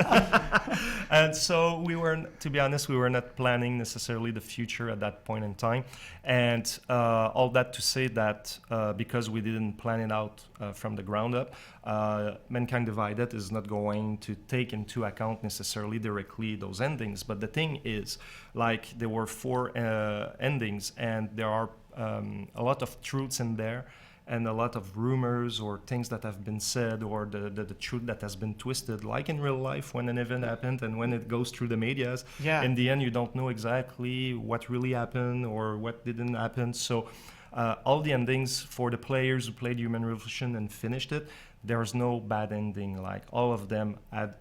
L: And so to be honest, we were not planning necessarily the future at that point in time. And all that to say that because we didn't plan it out from the ground up, Mankind Divided is not going to take into account necessarily directly those endings. But the thing is, like, there were 4 endings, and there are a lot of truths in there, and a lot of rumors or things that have been said, or the truth that has been twisted, like in real life when an event happened and when it goes through the medias.
H: Yeah.
L: In the end, you don't know exactly what really happened or what didn't happen. So all the endings for the players who played Human Revolution and finished it, there's no bad ending. Like, all of them had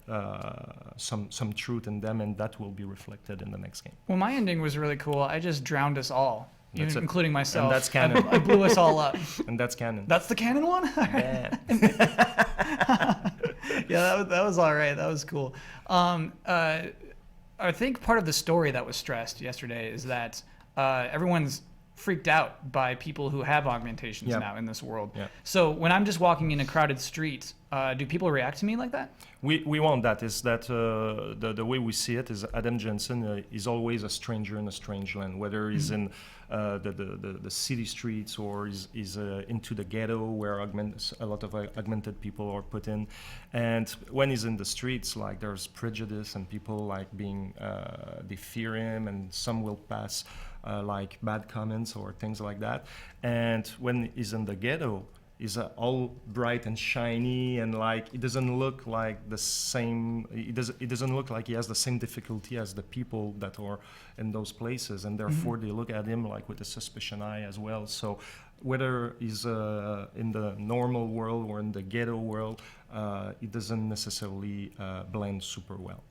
L: some truth in them, and that will be reflected in the next game.
H: Well, my ending was really cool. I just drowned us all. Including myself.
L: And that's canon.
H: I blew us all up.
L: And that's canon.
H: That's the canon one?
L: Yeah.
H: Yeah, that was all right. That was cool. I think part of the story that was stressed yesterday is that everyone's freaked out by people who have augmentations now in this world.
L: Yeah.
H: So when I'm just walking in a crowded street, do people react to me like that?
L: We want that. Is that the way we see it is Adam Jensen is always a stranger in a strange land, whether he's in the city streets or is into the ghetto where a lot of augmented people are put in. And when he's in the streets, like, there's prejudice and people like being they fear him, and some will pass like bad comments or things like that. And when he's in the ghetto, is all bright and shiny, and like it doesn't look like the same. It doesn't look like he has the same difficulty as the people that are in those places, and therefore they look at him like with a suspicion eye as well. So whether he's in the normal world or in the ghetto world, it doesn't necessarily blend super well.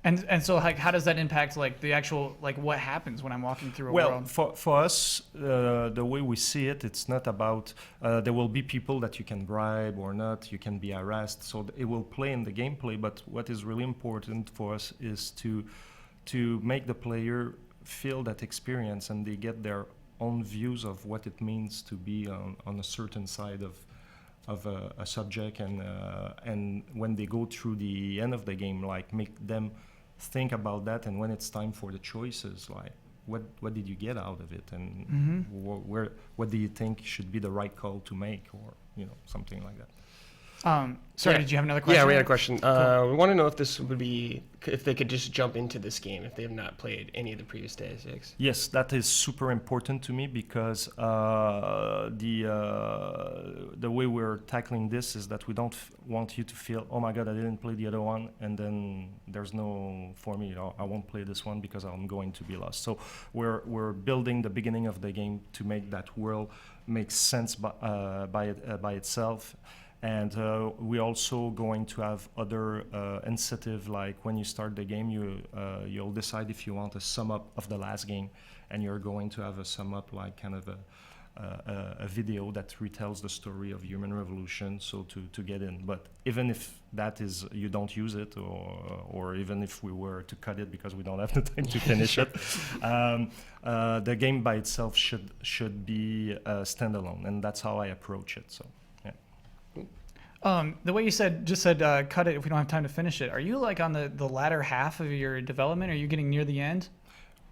H: And so like how does that impact like the actual like what happens when I'm walking through a world?
L: For us, the way we see it, it's not about there will be people that you can bribe or not, you can be harassed, so it will play in the gameplay. But what is really important for us is to make the player feel that experience, and they get their own views of what it means to be on a certain side of a subject, and when they go through the end of the game, like make them think about that, and when it's time for the choices, like what did you get out of it, and what do you think should be the right call to make, or something like that.
H: Sorry, did you have another question?
D: Yeah, we had a question.
H: Cool.
D: We want to know if this would be, if they could just jump into this game if they have not played any of the previous Deus Ex.
L: Yes, that is super important to me, because the way we're tackling this is that we don't want you to feel, oh my god, I didn't play the other one, and then there's no, for me, I won't play this one because I'm going to be lost. So we're building the beginning of the game to make that world make sense by itself. And we're also going to have other incentive, like when you start the game, you'll decide if you want a sum up of the last game, and you're going to have a sum up, like kind of a video that retells the story of human revolution, so to get in. But even if that is, you don't use it, or even if we were to cut it because we don't have the time to finish it, the game by itself should be standalone, and that's how I approach it. So.
H: The way you said cut it if we don't have time to finish it. Are you like on the latter half of your development? Are you getting near the end?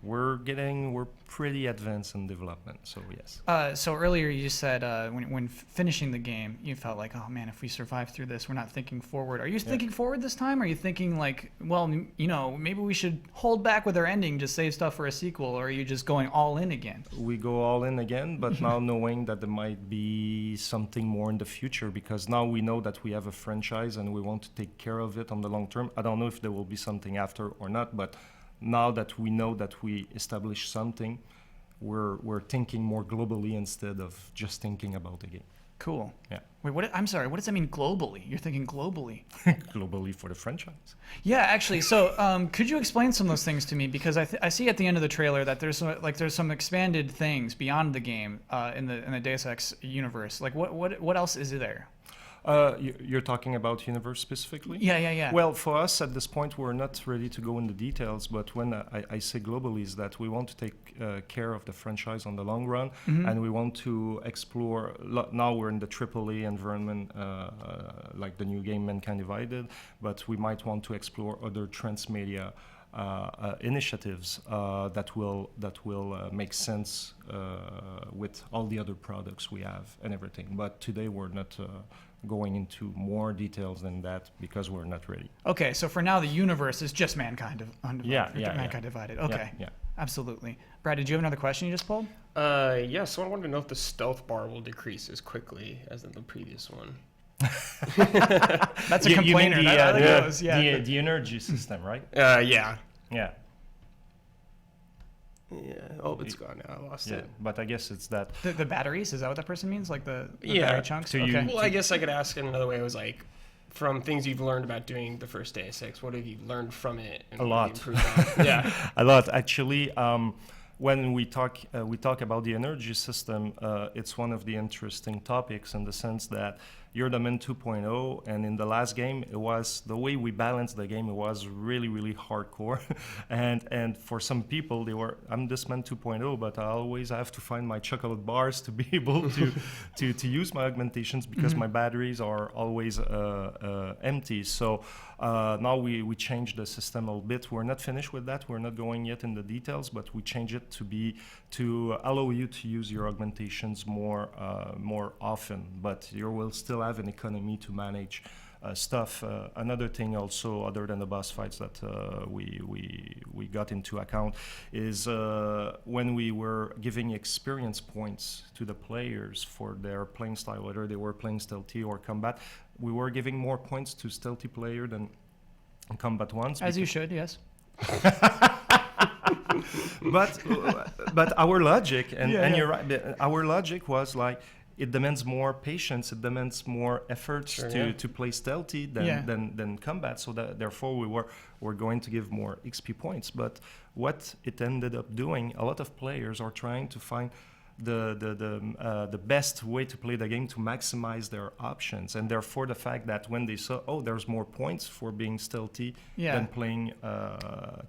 L: We're pretty advanced in development, so yes.
H: So earlier you said when finishing the game, you felt like, oh man, if we survive through this, we're not thinking forward. Are you thinking forward this time? Are you thinking like, well, maybe we should hold back with our ending, just save stuff for a sequel, or are you just going all in again?
L: We go all in again, but now knowing that there might be something more in the future, because now we know that we have a franchise and we want to take care of it on the long term. I don't know if there will be something after or not, but now that we know that we established something, we're thinking more globally instead of just thinking about the game.
H: Cool.
L: Yeah.
H: Wait, I'm sorry. What does that mean globally? You're thinking globally.
L: Globally for the franchise.
H: Yeah, actually. So, could you explain some of those things to me? Because I see at the end of the trailer that there's some expanded things beyond the game in the Deus Ex universe. Like what else is there?
L: You're talking about universe specifically?
H: Yeah.
L: Well, for us at this point, we're not ready to go into details, but when I say globally, is that we want to take care of the franchise on the long run, and we want to explore, now we're in the AAA environment, like the new game Mankind Divided, but we might want to explore other transmedia initiatives that will make sense with all the other products we have and everything. But today we're not going into more details than that because we're not ready.
H: Okay, so for now the universe is just Mankind Mankind Divided. Okay,
L: yeah,
H: absolutely. Brad, did you have another question you just pulled?
D: Yeah. So I wanted to know if the stealth bar will decrease as quickly as in the previous one.
H: That's a complainer.
L: The energy system, right?
D: Yeah.
L: Yeah.
D: Yeah. Oh, it's gone now. I lost it.
L: But I guess it's that.
H: The batteries? Is that what that person means? Like the battery chunks? Okay.
D: Well, I guess I could ask in another way. It was like, from things you've learned about doing the first Deus Ex, what have you learned from it? And
L: a lot.
D: Yeah.
L: A lot. Actually, when we talk about the energy system, it's one of the interesting topics in the sense that you're the Man 2.0, and in the last game, it was the way we balanced the game. It was really, really hardcore, and for some people, I'm this Man 2.0, but I always have to find my chocolate bars to be able to use my augmentations because my batteries are always empty. So now we changed the system a little bit. We're not finished with that. We're not going yet in the details, but we change it to allow you to use your augmentations more often, but you will still have an economy to manage stuff. Another thing also, other than the boss fights that we got into account, is when we were giving experience points to the players for their playing style, whether they were playing stealthy or combat, we were giving more points to stealthy player than combat ones.
H: As you should, yes.
L: but our logic, and
H: Yeah.
L: you're right, our logic was like, it demands more patience, it demands more efforts to play stealthy than combat, so that therefore we're going to give more XP points. But what it ended up doing, a lot of players are trying to find the best way to play the game to maximize their options, and therefore the fact that when they saw, oh, there's more points for being stealthy than playing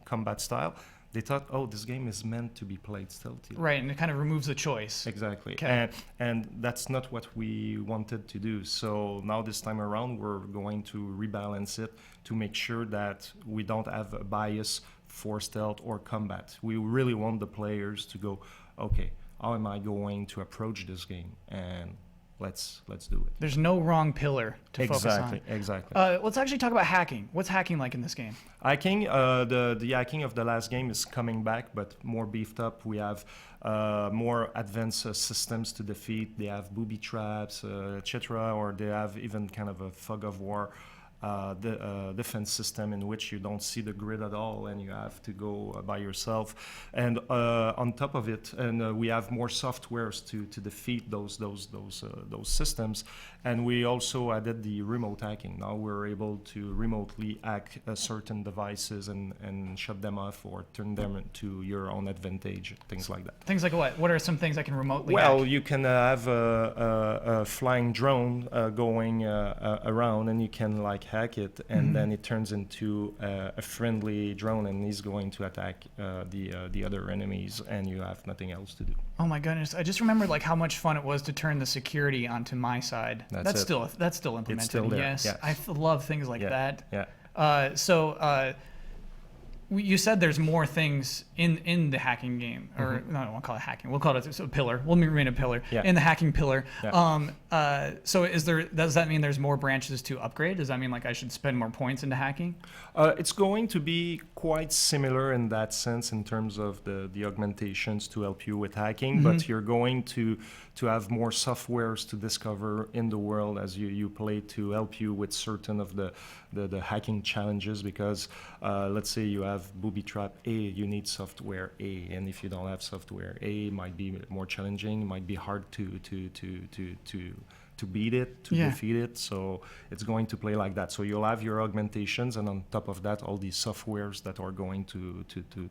L: combat style, they thought, oh, this game is meant to be played stealthy.
H: Right, and it kind of removes the choice.
L: Exactly.
H: Okay.
L: And that's not what we wanted to do. So now this time around, we're going to rebalance it to make sure that we don't have a bias for stealth or combat. We really want the players to go, okay, how am I going to approach this game? And let's do it.
H: There's no wrong pillar to focus on.
L: Exactly.
H: Let's actually talk about hacking. What's hacking like in this game?
L: Hacking, the hacking of the last game is coming back, but more beefed up. We have more advanced systems to defeat. They have booby traps, etc., or they have even kind of a fog of war defense system in which you don't see the grid at all and you have to go by yourself. And on top of it, and we have more softwares to defeat those systems. And we also added the remote hacking. Now we're able to remotely hack certain devices and shut them off or turn them to your own advantage, things like that.
H: Things like what? What are some things I can remotely
L: Well,
H: hack?
L: you can have a flying drone going around, and you can like hack it, and then it turns into a friendly drone, and he's going to attack the other enemies, and you have nothing else to do.
H: Oh my goodness! I just remembered like how much fun it was to turn the security onto my side. That's still implemented.
L: It's still there.
H: Yes,
L: yes.
H: I love things like that.
L: Yeah.
H: You said there's more things in the hacking game, or no, I don't want to call it hacking. We'll call it a pillar. We'll remain a pillar in the hacking pillar.
L: Yeah.
H: So does that mean there's more branches to upgrade? Does that mean like I should spend more points into hacking?
L: It's going to be quite similar in that sense in terms of the augmentations to help you with hacking, but you're going to have more softwares to discover in the world as you play to help you with certain of the hacking challenges, because let's say you have booby trap A, you need software A, and if you don't have software A, it might be more challenging, it might be hard to beat it, to defeat it. So it's going to play like that. So you'll have your augmentations, and on top of that, all these softwares that are going to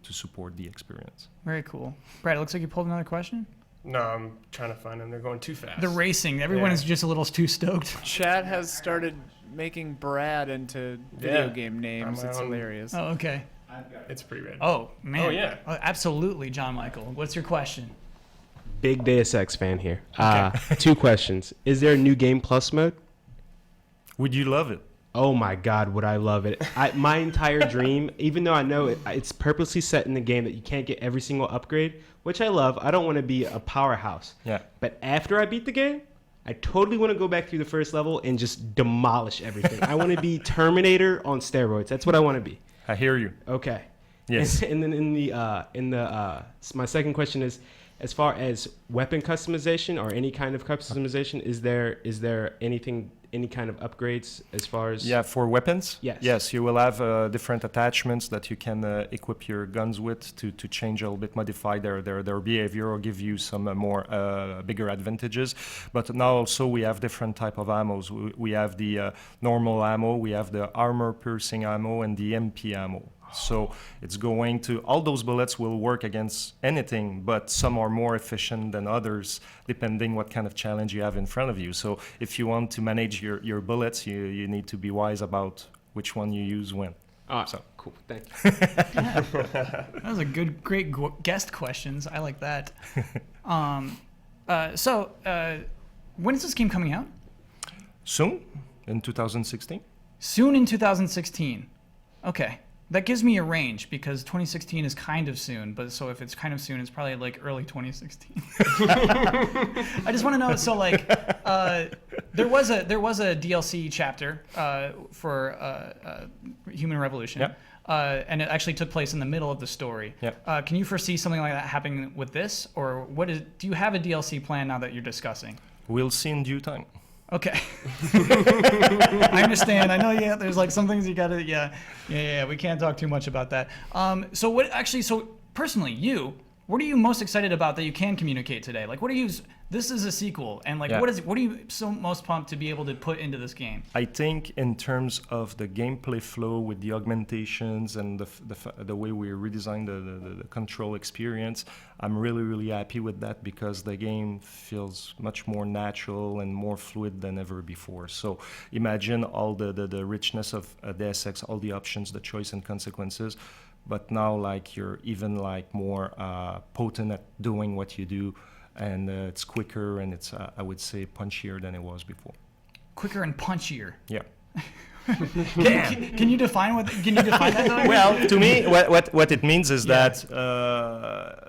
L: support the experience.
H: Very cool. Brad, it looks like you pulled another question.
D: No, I'm trying to find them. They're going too fast.
H: The racing. Everyone is just a little too stoked.
J: Chat has started making Brad into video game names. It's hilarious.
H: Oh, okay.
D: It's pretty rad.
H: Oh, man.
D: Oh, yeah.
H: Absolutely, John Michael. What's your question?
A: Big Deus Ex fan here. 2 questions. Is there a new Game Plus mode?
L: Would you love it?
A: Oh my God, would I love it. My entire dream, even though I know it's purposely set in the game that you can't get every single upgrade, which I love. I don't want to be a powerhouse.
L: Yeah.
A: But after I beat the game, I totally want to go back through the first level and just demolish everything. I want to be Terminator on steroids. That's what I want to be.
L: I hear you.
A: Okay.
L: Yes.
A: And then my second question is, as far as weapon customization or any kind of customization, is there anything, any kind of upgrades as far as?
L: Yeah, for weapons?
A: Yes.
L: Yes, you will have different attachments that you can equip your guns with to change a little bit, modify their behavior or give you some more bigger advantages. But now also we have different type of ammos. We have the normal ammo, we have the armor piercing ammo, and the MP ammo. So it's going to, all those bullets will work against anything, but some are more efficient than others, depending what kind of challenge you have in front of you. So if you want to manage your bullets, you need to be wise about which one you use when.
A: So cool, thank you.
H: That was a great guest questions. I like that. When is this game coming out?
L: Soon, in 2016.
H: Soon in 2016. Okay.
C: That gives me a range because 2016 is kind of soon. But so if it's kind of soon, it's probably like early 2016. I just want to know. So like, there was a DLC chapter for Human Revolution.
A: Yep.
C: And it actually took place in the middle of the story.
A: Yep.
C: Can you foresee something like that happening with this, or do you have a DLC plan now that you're discussing?
A: We'll see in due time.
C: Okay. I understand. I know. Yeah, there's like some things you gotta. Yeah. We can't talk too much about that. So personally, what are you most excited about that you can communicate today? Like, this is a sequel, and like, what are you so most pumped to be able to put into this game?
A: I think in terms of the gameplay flow with the augmentations and the way we redesigned the control experience, I'm really, really happy with that because the game feels much more natural and more fluid than ever before. So imagine all the richness of Deus Ex, all the options, the choice and consequences. But now, like, you're even like more potent at doing what you do, and it's quicker and it's I would say punchier than it was before.
C: Quicker and punchier.
A: Yeah.
C: Can you define that? Though?
A: Well, to me, what it means is that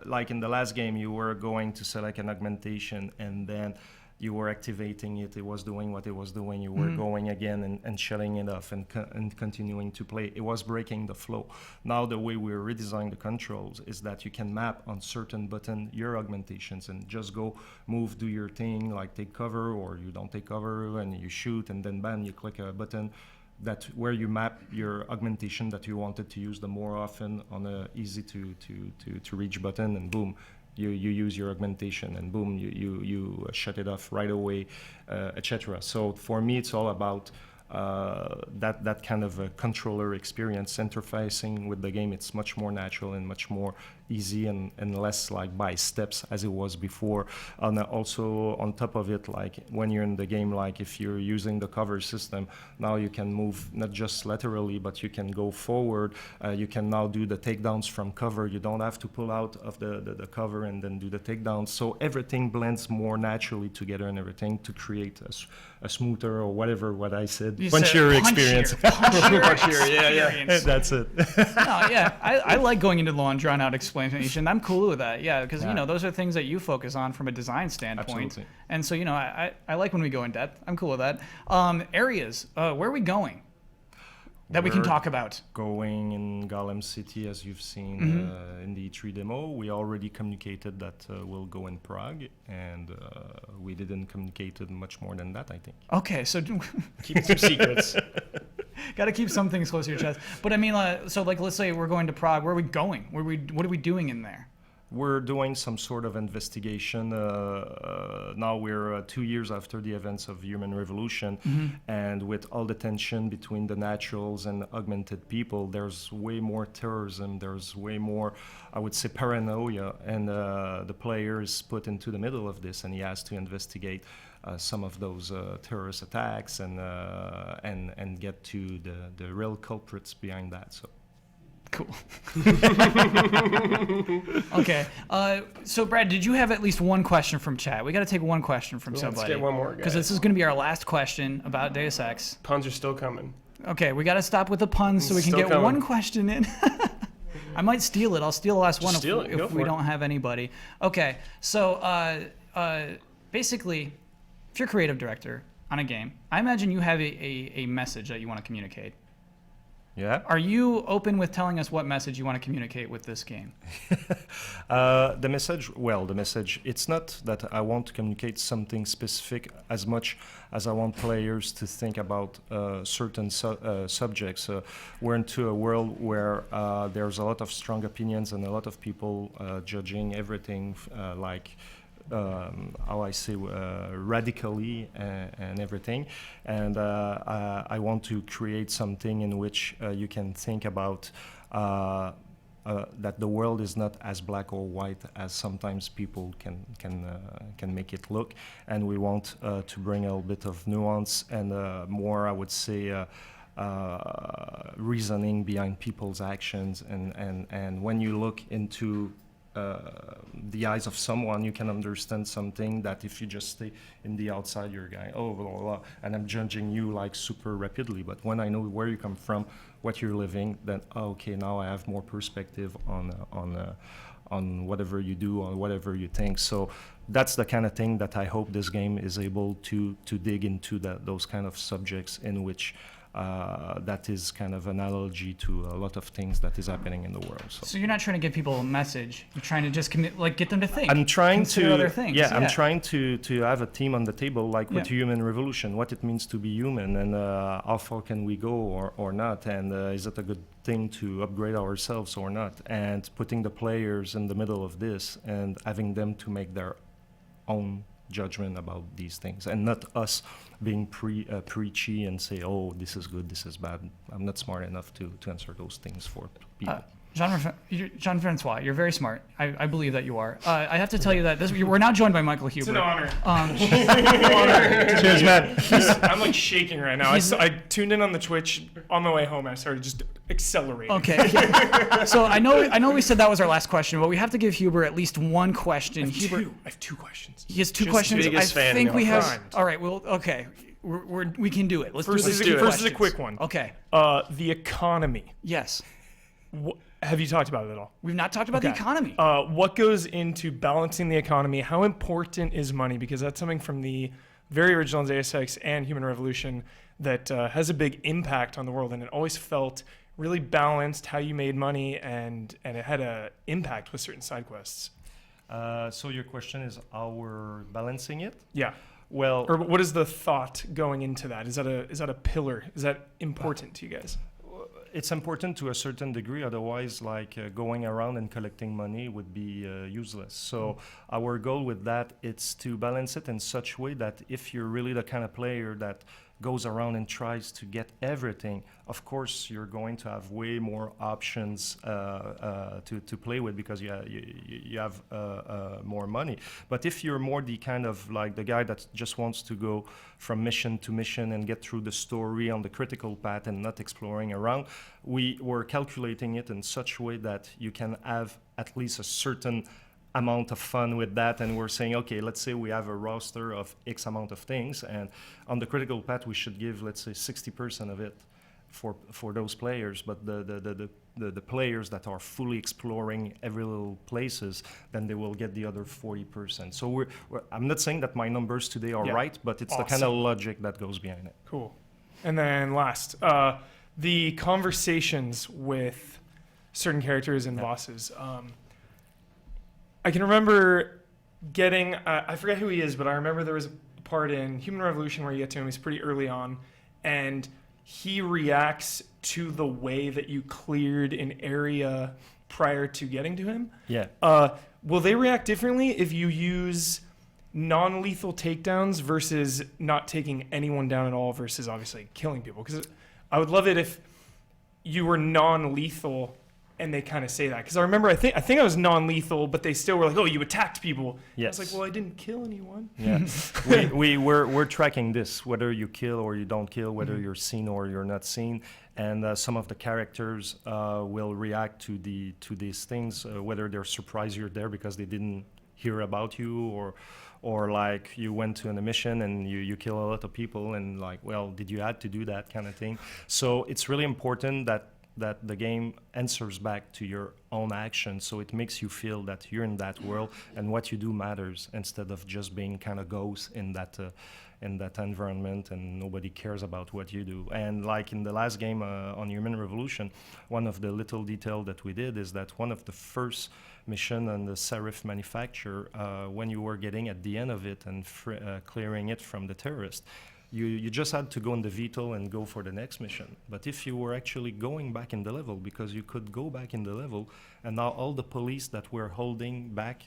A: like in the last game, you were going to select an augmentation and then you were activating it, it was doing what it was doing, you were going again and shutting it off and continuing to play. It was breaking the flow. Now the way we're redesigning the controls is that you can map on certain button your augmentations and just go, move, do your thing, like take cover or you don't take cover and you shoot and then bam, you click a button that where you map your augmentation that you wanted to use the more often on a easy to reach button and boom. You use your augmentation and boom, you shut it off right away, etc. So for me, it's all about that kind of a controller experience, interfacing with the game. It's much more natural and much more easy and less like by steps as it was before. And also on top of it, like when you're in the game, like if you're using the cover system, now you can move not just laterally, but you can go forward. You can now do the takedowns from cover. You don't have to pull out of the cover and then do the takedowns. So everything blends more naturally together and everything to create a smoother or whatever what I said. Punchier experience.
C: Punchier,
A: yeah. That's it.
C: No, yeah, I like going into the long drawn out explanation. I'm cool with that, because you know those are things that you focus on from a design standpoint.
A: Absolutely.
C: And so I like when we go in depth. I'm cool with that. Areas, where are we going that we can talk about?
A: Going in Golem City, as you've seen in the E3 demo. We already communicated that we'll go in Prague, and we didn't communicate much more than that, I think.
C: Okay, so
A: keep some secrets.
C: Got to keep some things close to your chest. But I mean, so like, let's say we're going to Prague. Where are we going? What are we doing in there?
A: We're doing some sort of investigation. Now we're 2 years after the events of Human Revolution, and with all the tension between the naturals and augmented people, there's way more terrorism. There's way more, I would say, paranoia, and the player is put into the middle of this, and he has to investigate some of those terrorist attacks and get to the real culprits behind that. So.
C: Cool. Okay. So, Brad, did you have at least one question from chat? We got to take one question from somebody.
D: Let's get one more,
C: because this is going to be our last question about Deus Ex.
D: Puns are still coming.
C: Okay, we got to stop with the puns so we can
D: Still
C: get
D: coming.
C: one question in. I might steal it. I'll steal the last one if we don't have anybody. Okay, so basically, if you're creative director on a game, I imagine you have a message that you want to communicate.
A: Yeah.
C: Are you open with telling us what message you want to communicate with this game?
A: The message, it's not that I want to communicate something specific as much as I want players to think about certain subjects. We're into a world where there's a lot of strong opinions and a lot of people judging everything how I say, radically and everything. And I want to create something in which you can think about that the world is not as black or white as sometimes people can make it look. And we want to bring a little bit of nuance and more, I would say, reasoning behind people's actions. And when you look into the eyes of someone, you can understand something that if you just stay in the outside, you're going, oh, blah, blah, blah, and I'm judging you like super rapidly. But when I know where you come from, what you're living, then okay, now I have more perspective on whatever you do, on whatever you think. So that's the kind of thing that I hope this game is able to dig into, those kind of subjects in which that is kind of an analogy to a lot of things that is happening in the world.
B: So you're not trying to give people a message. You're trying to just get them to think.
A: I'm trying
B: Consider
A: to
B: other things.
A: I'm trying to have a theme on the table, like with
B: Yeah.
A: Human Revolution, what it means to be human, and how far can we go or not, and is it a good thing to upgrade ourselves or not, and putting the players in the middle of this and having them to make their own judgment about these things, and not us being preachy and say, oh, this is good, this is bad. I'm not smart enough to answer those things for people.
B: Jean-Francois, you're very smart. I believe that you are. I have to tell you that we're now joined by Michael Huber.
D: It's an honor.
A: Cheers, man.
D: I'm like shaking right now. I tuned in on the Twitch on the way home. I started just accelerating.
B: Okay. So I know we said that was our last question, but we have to give Huber at least one question.
D: I have two questions.
B: He has two
D: Just
B: questions.
D: biggest
B: I
D: fan
B: think
D: you'll
B: we have.
D: find.
B: All right. Well, okay. We can do it. Let's do it.
D: First is a quick one.
B: Okay.
D: The economy.
B: Yes.
D: Have you talked about it at all?
B: We've not talked about the economy.
D: What goes into balancing the economy? How important is money? Because that's something from the very original Deus Ex and Human Revolution that has a big impact on the world, and it always felt really balanced how you made money, and it had an impact with certain side quests.
A: So your question is how we're balancing it?
D: Yeah.
A: Well,
D: or what is the thought going into that? Is that a pillar? Is that important to you guys?
A: It's important to a certain degree, otherwise going around and collecting money would be useless. So our goal with that is to balance it in such a way that if you're really the kind of player that goes around and tries to get everything, of course you're going to have way more options to play with because you have more money. But if you're more the kind of like the guy that just wants to go from mission to mission and get through the story on the critical path and not exploring around, we were calculating it in such a way that you can have at least a certain amount of fun with that, and we're saying, okay, let's say we have a roster of X amount of things, and on the critical path we should give, let's say, 60% of it for those players, but the players that are fully exploring every little places, then they will get the other 40%. So I'm not saying that my numbers today are right, but it's the kind of logic that goes behind it.
D: Cool. And then last, the conversations with certain characters and bosses. I can remember getting, I forget who he is, but I remember there was a part in Human Revolution where you get to him, he's pretty early on, and he reacts to the way that you cleared an area prior to getting to him.
A: Yeah.
D: Will they react differently if you use non-lethal takedowns versus not taking anyone down at all versus obviously killing people? Because I would love it if you were non-lethal and they kind of say that, because I remember I think I was non-lethal, but they still were like, "Oh, you attacked people."
A: Yes.
D: I was like, "Well, I didn't kill anyone."
A: Yeah, we're tracking this, whether you kill or you don't kill, whether you're seen or you're not seen, and some of the characters will react to these things, whether they're surprised you're there because they didn't hear about you, or like you went to a mission and you kill a lot of people and like, well, did you have to do that kind of thing? So it's really important that the game answers back to your own actions, so it makes you feel that you're in that world and what you do matters, instead of just being kind of ghosts in that environment and nobody cares about what you do. And like in the last game on Human Revolution, one of the little detail that we did is that one of the first mission on the Serif manufacturer, when you were getting at the end of it and clearing it from the terrorist, you just had to go in the veto and go for the next mission. But if you were actually going back in the level, because you could go back in the level, and now all the police that were holding back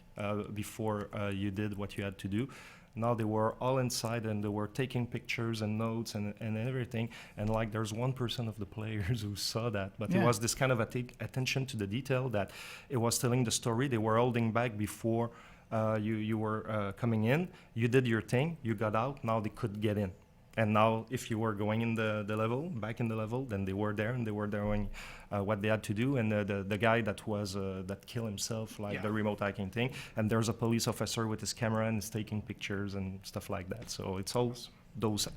A: before you did what you had to do, now they were all inside and they were taking pictures and notes and everything. And like there's 1% of the players who saw that, but it was this kind of attention to the detail that it was telling the story. They were holding back before you were coming in. You did your thing, you got out, now they could get in. And now, if you were going in the level, back in the level, then they were there and they were doing what they had to do. And the guy that was that killed himself, like the remote hacking thing, and there's a police officer with his camera and is taking pictures and stuff like that. So it's all those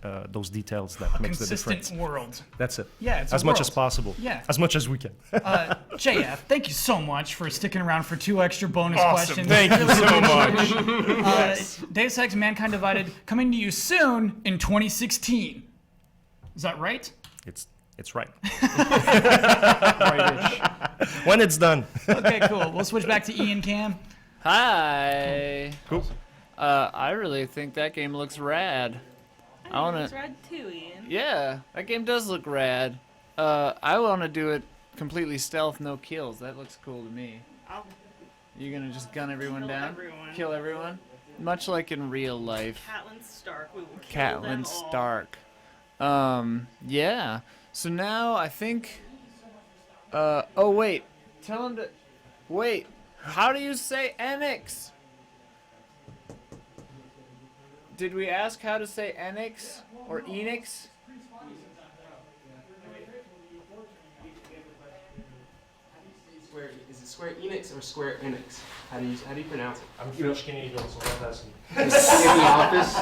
A: details that makes the difference.
B: Consistent world.
A: That's it.
B: Yeah, it's
A: as
B: a
A: much
B: world.
A: as possible.
B: Yeah.
A: As much as we can.
B: JF, thank you so much for sticking around for 2 extra bonus
A: Awesome.
B: questions.
A: Thank you so much.
B: Yes. Deus Ex Mankind Divided coming to you soon in 2016. Is that right?
A: It's right. When it's done.
B: Okay, cool. We'll switch back to Ian Cam.
J: Hi.
A: Cool.
J: I really think that game looks rad. I wanna.
E: It's rad too, Ian.
J: Yeah, that game does look rad. I want to do it completely stealth, no kills. That looks cool to me. You're gonna just gun everyone down? Kill everyone? Much like in real life.
E: Catelyn Stark, we will kill them
J: Catelyn
E: all.
J: Stark. Yeah. So now I think. Oh wait. Tell him to. Wait. How do you say Enix? Did we ask how to say Enix or Enix?
P: Is it Square Enix or Square Enix? How do you pronounce it?
Q: I'm French Canadian, so that has
P: In the office,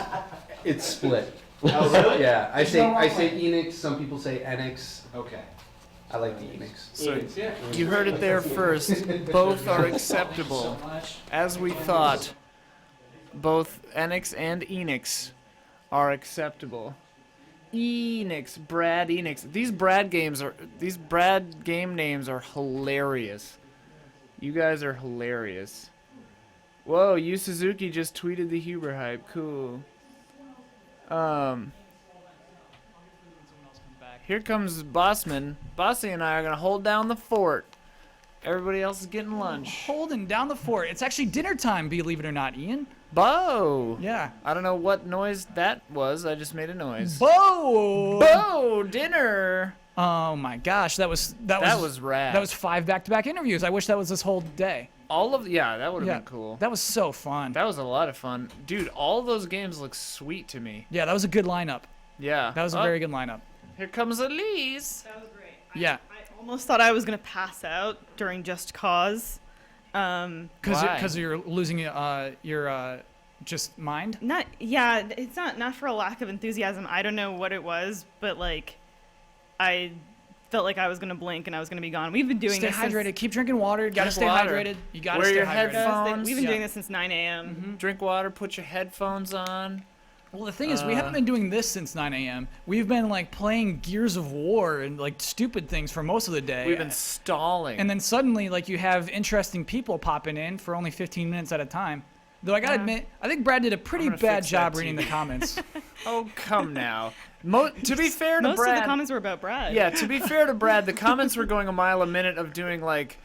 P: it's split.
Q: Oh, really?
P: Yeah, I say Enix. Some people say Enix. Okay, I like the Enix.
J: So
P: Enix, yeah.
J: you heard it there first. Both are acceptable. As we thought, both Enix and Enix are acceptable. Enix, Brad Enix. These Brad game names are hilarious. You guys are hilarious. Whoa, Yu Suzuki just tweeted the Huber hype. Cool. Here comes Bossman. Bossy and I are gonna hold down the fort. Everybody else is getting lunch.
B: Holding down the fort. It's actually dinner time, believe it or not, Ian.
J: Bo!
B: Yeah.
J: I don't know what noise that was. I just made a noise.
B: Bo!
J: Bo! Dinner!
B: Oh my gosh, that was
J: rad.
B: That was 5 back-to-back interviews. I wish that was this whole day.
J: That would have
B: Yeah.
J: been cool.
B: That was so fun.
J: That was a lot of fun. Dude, all those games look sweet to me.
B: Yeah, that was a good lineup.
J: Yeah.
B: That was a very good lineup.
J: Here comes Elise.
E: That was great.
B: Yeah.
E: I almost thought I was gonna pass out during Just Cause.
B: Because you're losing your just mind.
E: It's not for a lack of enthusiasm. I don't know what it was, but like, I felt like I was gonna blink and I was gonna be gone. We've been doing
B: Stay
E: this.
B: hydrated. Keep drinking water. You gotta stay hydrated. You gotta
J: Wear
B: stay
J: your
B: hydrated.
J: headphones.
E: We've been doing this since 9 a.m.
J: Drink water. Put your headphones on.
B: Well, the thing is, we haven't been doing this since 9 a.m. We've been like playing Gears of War and like stupid things for most of the day.
J: We've been stalling.
B: And then suddenly, like, you have interesting people popping in for only 15 minutes at a time. Though I gotta admit, I think Brad did a pretty bad job reading the comments.
J: Oh, come now. To be fair to
E: Most
J: Brad,
E: of the comments were about Brad.
J: Yeah, to be fair to Brad, the comments were going a mile a minute of doing like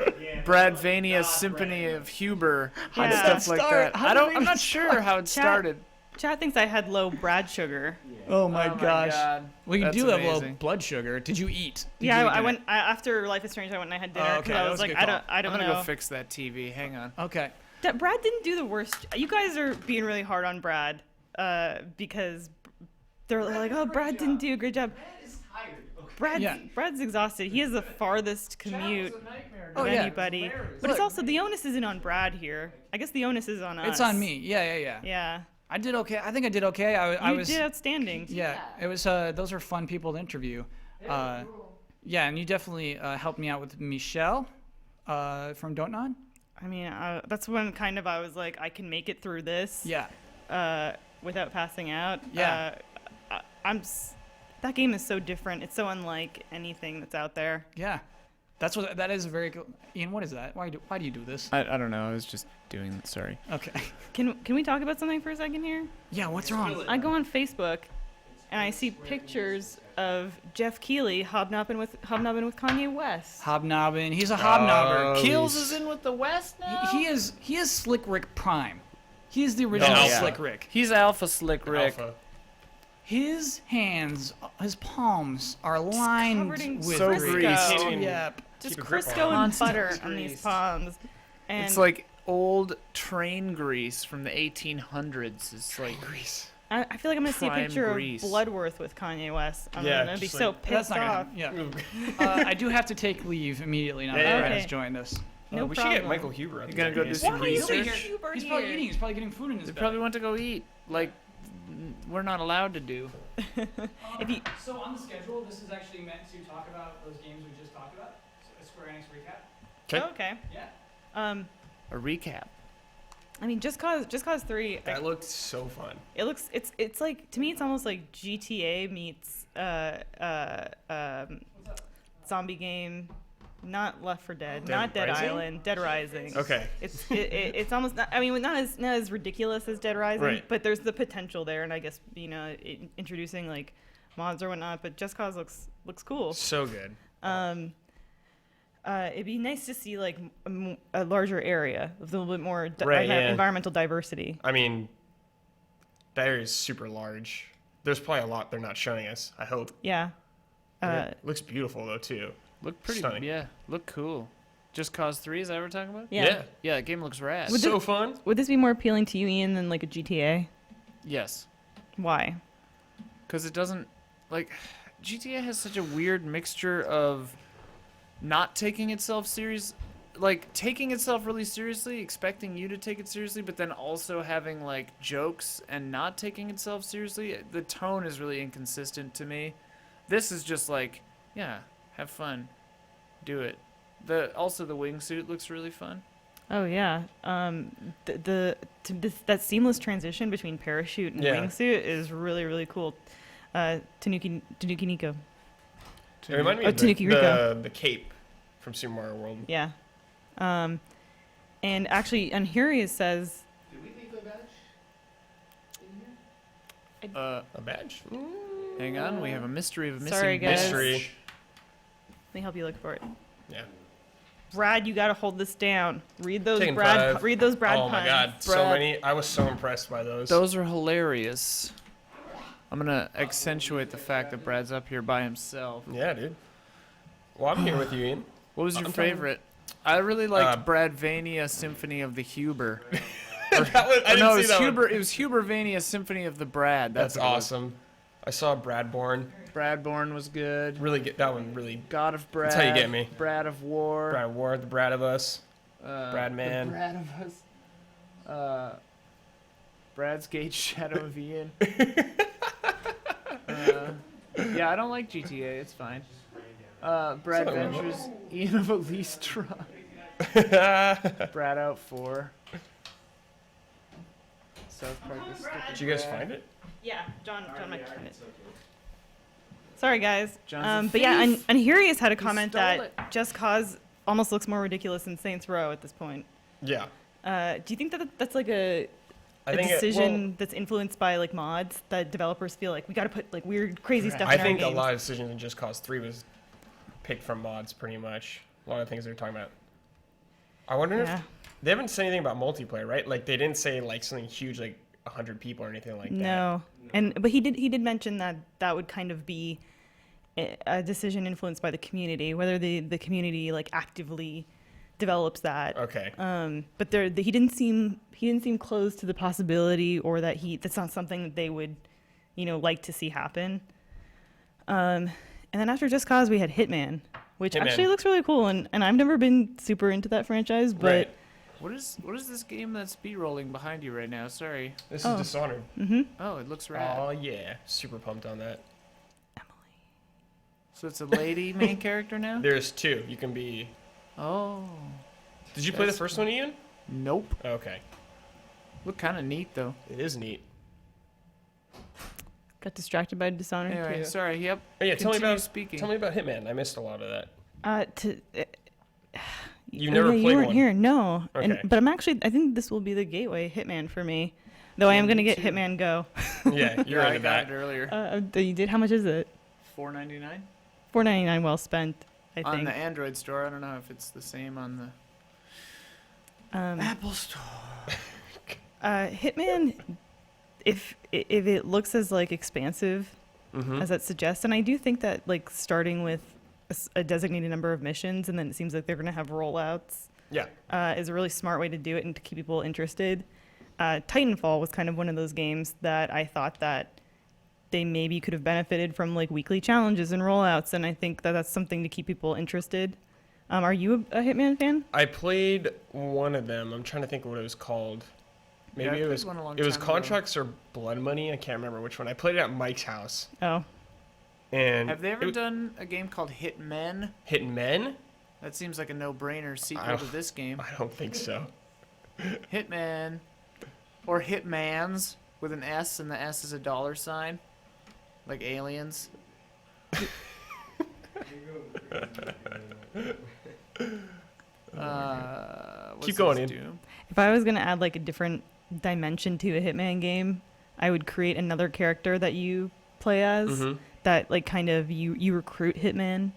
J: Bradvania's Symphony of Huber and
E: Yeah.
J: stuff like that. I'm not sure how it started.
E: Chat thinks I had low Brad sugar.
B: Oh my gosh.
J: God.
B: Well, you
J: That's
B: do have low
J: amazing.
B: blood sugar. Did you eat? Did
E: Yeah,
B: you eat
E: I
B: dinner?
E: went after Life is Strange. I went and I had dinner because
B: okay,
E: I
B: that
E: was
B: was a
E: like,
B: good
E: I
B: call.
E: don't
J: I'm
E: know.
J: gonna go fix that TV. Hang on.
B: Okay.
E: Brad didn't do the worst. You guys are being really hard on Brad because they're like, oh, Brad didn't do a great job. Brad's exhausted. He has the farthest commute of anybody. But it's also, the onus isn't on Brad here. I guess the onus is on us.
B: It's on me. Yeah.
E: Yeah.
B: I did okay. I think I did okay.
E: You did outstanding.
B: Yeah. It was. Those were fun people to interview. Yeah, and you definitely helped me out with Michelle from Don't Nod.
E: I mean, that's when kind of I was like, I can make it through this.
B: Yeah.
E: Without passing out.
B: Yeah.
E: That game is so different. It's so unlike anything that's out there.
B: Yeah. That is a very cool. Ian, what is that? Why do you do this?
J: I don't know. I was just doing it. Sorry.
B: Okay.
E: Can we talk about something for a second here?
B: Yeah, what's wrong?
E: I go on Facebook and I see pictures of Jeff Keighley hobnobbing with Kanye West.
B: Hobnobbing. He's a hobnobber.
J: Keels is in with the West now?
B: He is Slick Rick Prime. He is the original Slick Rick.
J: He's Alpha Slick Rick.
A: Alpha.
B: His hands, his palms are lined
E: Covered in
B: with
J: So
E: Crisco.
J: greased.
B: Yep.
E: Just
A: Keep a grip
E: Crisco
A: on
E: and
J: it.
E: butter
J: Constant
E: on these
J: grease.
E: palms. And
J: It's like old train grease from the 1800s. It's like grease.
E: I feel like I'm gonna see a
J: Prime
E: picture
J: Grease.
E: of Bloodworth with Kanye West. I'm
D: Yeah,
E: gonna be
D: just
E: so
D: like-
E: pissed
H: That's not
E: off.
H: gonna. Yeah. I do have to take leave immediately now
D: Yeah,
H: that
D: yeah,
H: Brad
E: yeah.
H: has joined us.
E: No
D: we should get
E: problem.
D: Michael Huber.
J: You're gonna go do some
E: Why is
J: research.
E: Huber
H: He's probably
E: here?
H: eating. He's probably getting food in his
J: They
H: belly.
J: probably want to go eat. Like, we're not allowed to do.
E: If you
H: So on the schedule, this is actually meant to talk about those games we just talked about. So a Square Enix recap.
E: Oh, okay.
H: Yeah.
J: A recap.
E: I mean, Just Cause 3.
D: That looked so fun.
E: It looks. It's like, to me, it's almost like GTA meets zombie game. Not Left 4 Dead, not Dead
D: Rising?
E: Island, Dead Rising.
D: Okay.
E: It's almost not, I mean, not as ridiculous as Dead Rising,
D: Right.
E: but there's the potential there, and I guess introducing like mods or whatnot. But Just Cause looks cool.
D: So good.
E: It'd be nice to see like a larger area with a little bit more
D: Right, yeah.
E: environmental diversity.
D: I mean, that area is super large. There's probably a lot they're not showing us. I hope.
E: Yeah.
D: It looks beautiful though too.
J: Look pretty.
D: Stunning.
J: Yeah, look cool. Just Cause 3, is that what we're talking about?
E: Yeah.
J: Yeah, that game looks rad.
D: So fun.
E: Would this be more appealing to you, Ian, than like a GTA?
J: Yes.
E: Why?
J: Because it doesn't, like, GTA has such a weird mixture of not taking itself serious, like taking itself really seriously, expecting you to take it seriously, but then also having like jokes and not taking itself seriously. The tone is really inconsistent to me. This is just like, yeah, have fun, do it. Also the wingsuit looks really fun.
E: Oh yeah. That seamless transition between parachute and wingsuit is really, really cool. Tanuki Nico.
D: It reminded me
E: Oh,
D: of
E: Tanuki Rico.
D: the cape from Super Mario World.
E: Yeah. And actually, Unhurious says.
P: Did we leave a badge in here?
D: A badge?
J: Hang on, we have a mystery of a missing
E: Sorry, guys.
D: Mystery.
E: Let me help you look for it.
D: Yeah.
E: Brad, you gotta hold this down. Read those
D: Taking
E: Brad.
D: 5.
E: Read those Brad
D: Oh my
E: puns.
D: god, so
J: Brad.
D: many. I was so impressed by those.
J: Those are hilarious. I'm gonna accentuate the fact that Brad's up here by himself.
D: Yeah, dude. Well, I'm here with you, Ian.
J: What was your
D: I'm
J: favorite? I really liked Bradvania Symphony of the Huber.
D: I didn't see that
J: Huber.
D: one.
J: It was Hubervania Symphony of the Brad.
D: That's
J: what it was.
D: awesome. I saw Bradborn.
J: Bradborn was good.
D: Really good. That one really.
J: God of Brad.
D: That's how you get me.
J: Brad of War.
D: Brad Ward, the Brad of Us. Brad Man.
J: The Brad of Us. Brad's Gate Shadow of Ian. Yeah, I don't like GTA. It's fine. Brad
D: Something wrong.
J: Ventures, Ian of Elise Drive. Brad Out 4. South Park.
D: Did you guys find it?
E: Yeah, John might find it. Sorry, guys.
J: John's a
E: But yeah,
J: thief.
E: Unhurious had a comment
J: stole
E: that
J: it.
E: Just Cause almost looks more ridiculous than Saints Row at this point.
D: Yeah.
E: Do you think that that's like a
D: think
E: decision that's influenced by like mods that developers feel like we got to put like weird, crazy stuff
D: I
E: in our
D: think a
E: games?
D: lot of decisions in Just Cause 3 was picked from mods, pretty much. A lot of things they're talking about. I wonder
E: Yeah.
D: if they haven't said anything about multiplayer, right? Like they didn't say like something huge, like 100 people or anything like that.
E: No, but he did mention that would kind of be a decision influenced by the community, whether the community like actively develops that.
D: Okay.
E: But he didn't seem closed to the possibility, or that's not something that they would, like to see happen. And then after Just Cause, we had Hitman, which actually looks really cool, and I've never been super into that franchise, but.
D: Right.
J: What is this game that's B-rolling behind you right now? Sorry.
D: This is Dishonored.
E: Mm-hmm.
J: Oh, it looks rad.
D: Oh yeah, super pumped on that.
J: So it's a lady main character now?
D: There's 2. You can be.
J: Oh.
D: Did you play the first one, Ian?
J: Nope.
D: Okay.
J: Look kind of neat though.
D: It is neat.
E: Got distracted by Dishonored
J: Anyway,
E: too.
J: sorry. Yep.
D: Oh, yeah, tell me
J: Continue
D: about
J: speaking.
D: Tell me about Hitman. I missed a lot of that.
E: You
D: never
E: You
D: played
E: weren't
D: one?
E: here, no.
D: Okay.
E: But I think this will be the gateway Hitman for me. Though I am gonna get Hitman Go.
D: Yeah, you're
J: I
D: into
J: got
D: that.
J: it earlier.
E: You did? How much is it?
J: $4.99
E: $4.99, well spent. I
J: on
E: think.
J: the Android store. I don't know if it's the same on the Apple Store.
E: Hitman, if it looks as like expansive as that suggests, and I do think that like starting with a designated number of missions, and then it seems like they're gonna have rollouts.
D: Yeah.
E: Is a really smart way to do it and to keep people interested. Titanfall was kind of one of those games that I thought that they maybe could have benefited from like weekly challenges and rollouts, and I think that that's something to keep people interested. Are you a Hitman fan?
B: I played one of them. I'm trying to think of what it was called. Maybe
J: Yeah, I
B: it was
J: played one a long
B: it was
J: time ago.
B: Contracts or Blood Money. I can't remember which one. I played it at Mike's house.
E: Oh.
B: And
J: Have they ever done a game called Hitmen?
B: Hitmen?
J: That seems like a no-brainer sequel
B: I
J: to this game.
B: I don't think so.
J: Hitman. Or Hitmans with an S, and the S is a dollar sign. Like aliens.
B: Keep going, Ian.
J: Doom?
E: If I was gonna add like a different dimension to a Hitman game, I would create another character that you play as.
B: Mhm.
E: That like kind of you recruit Hitman.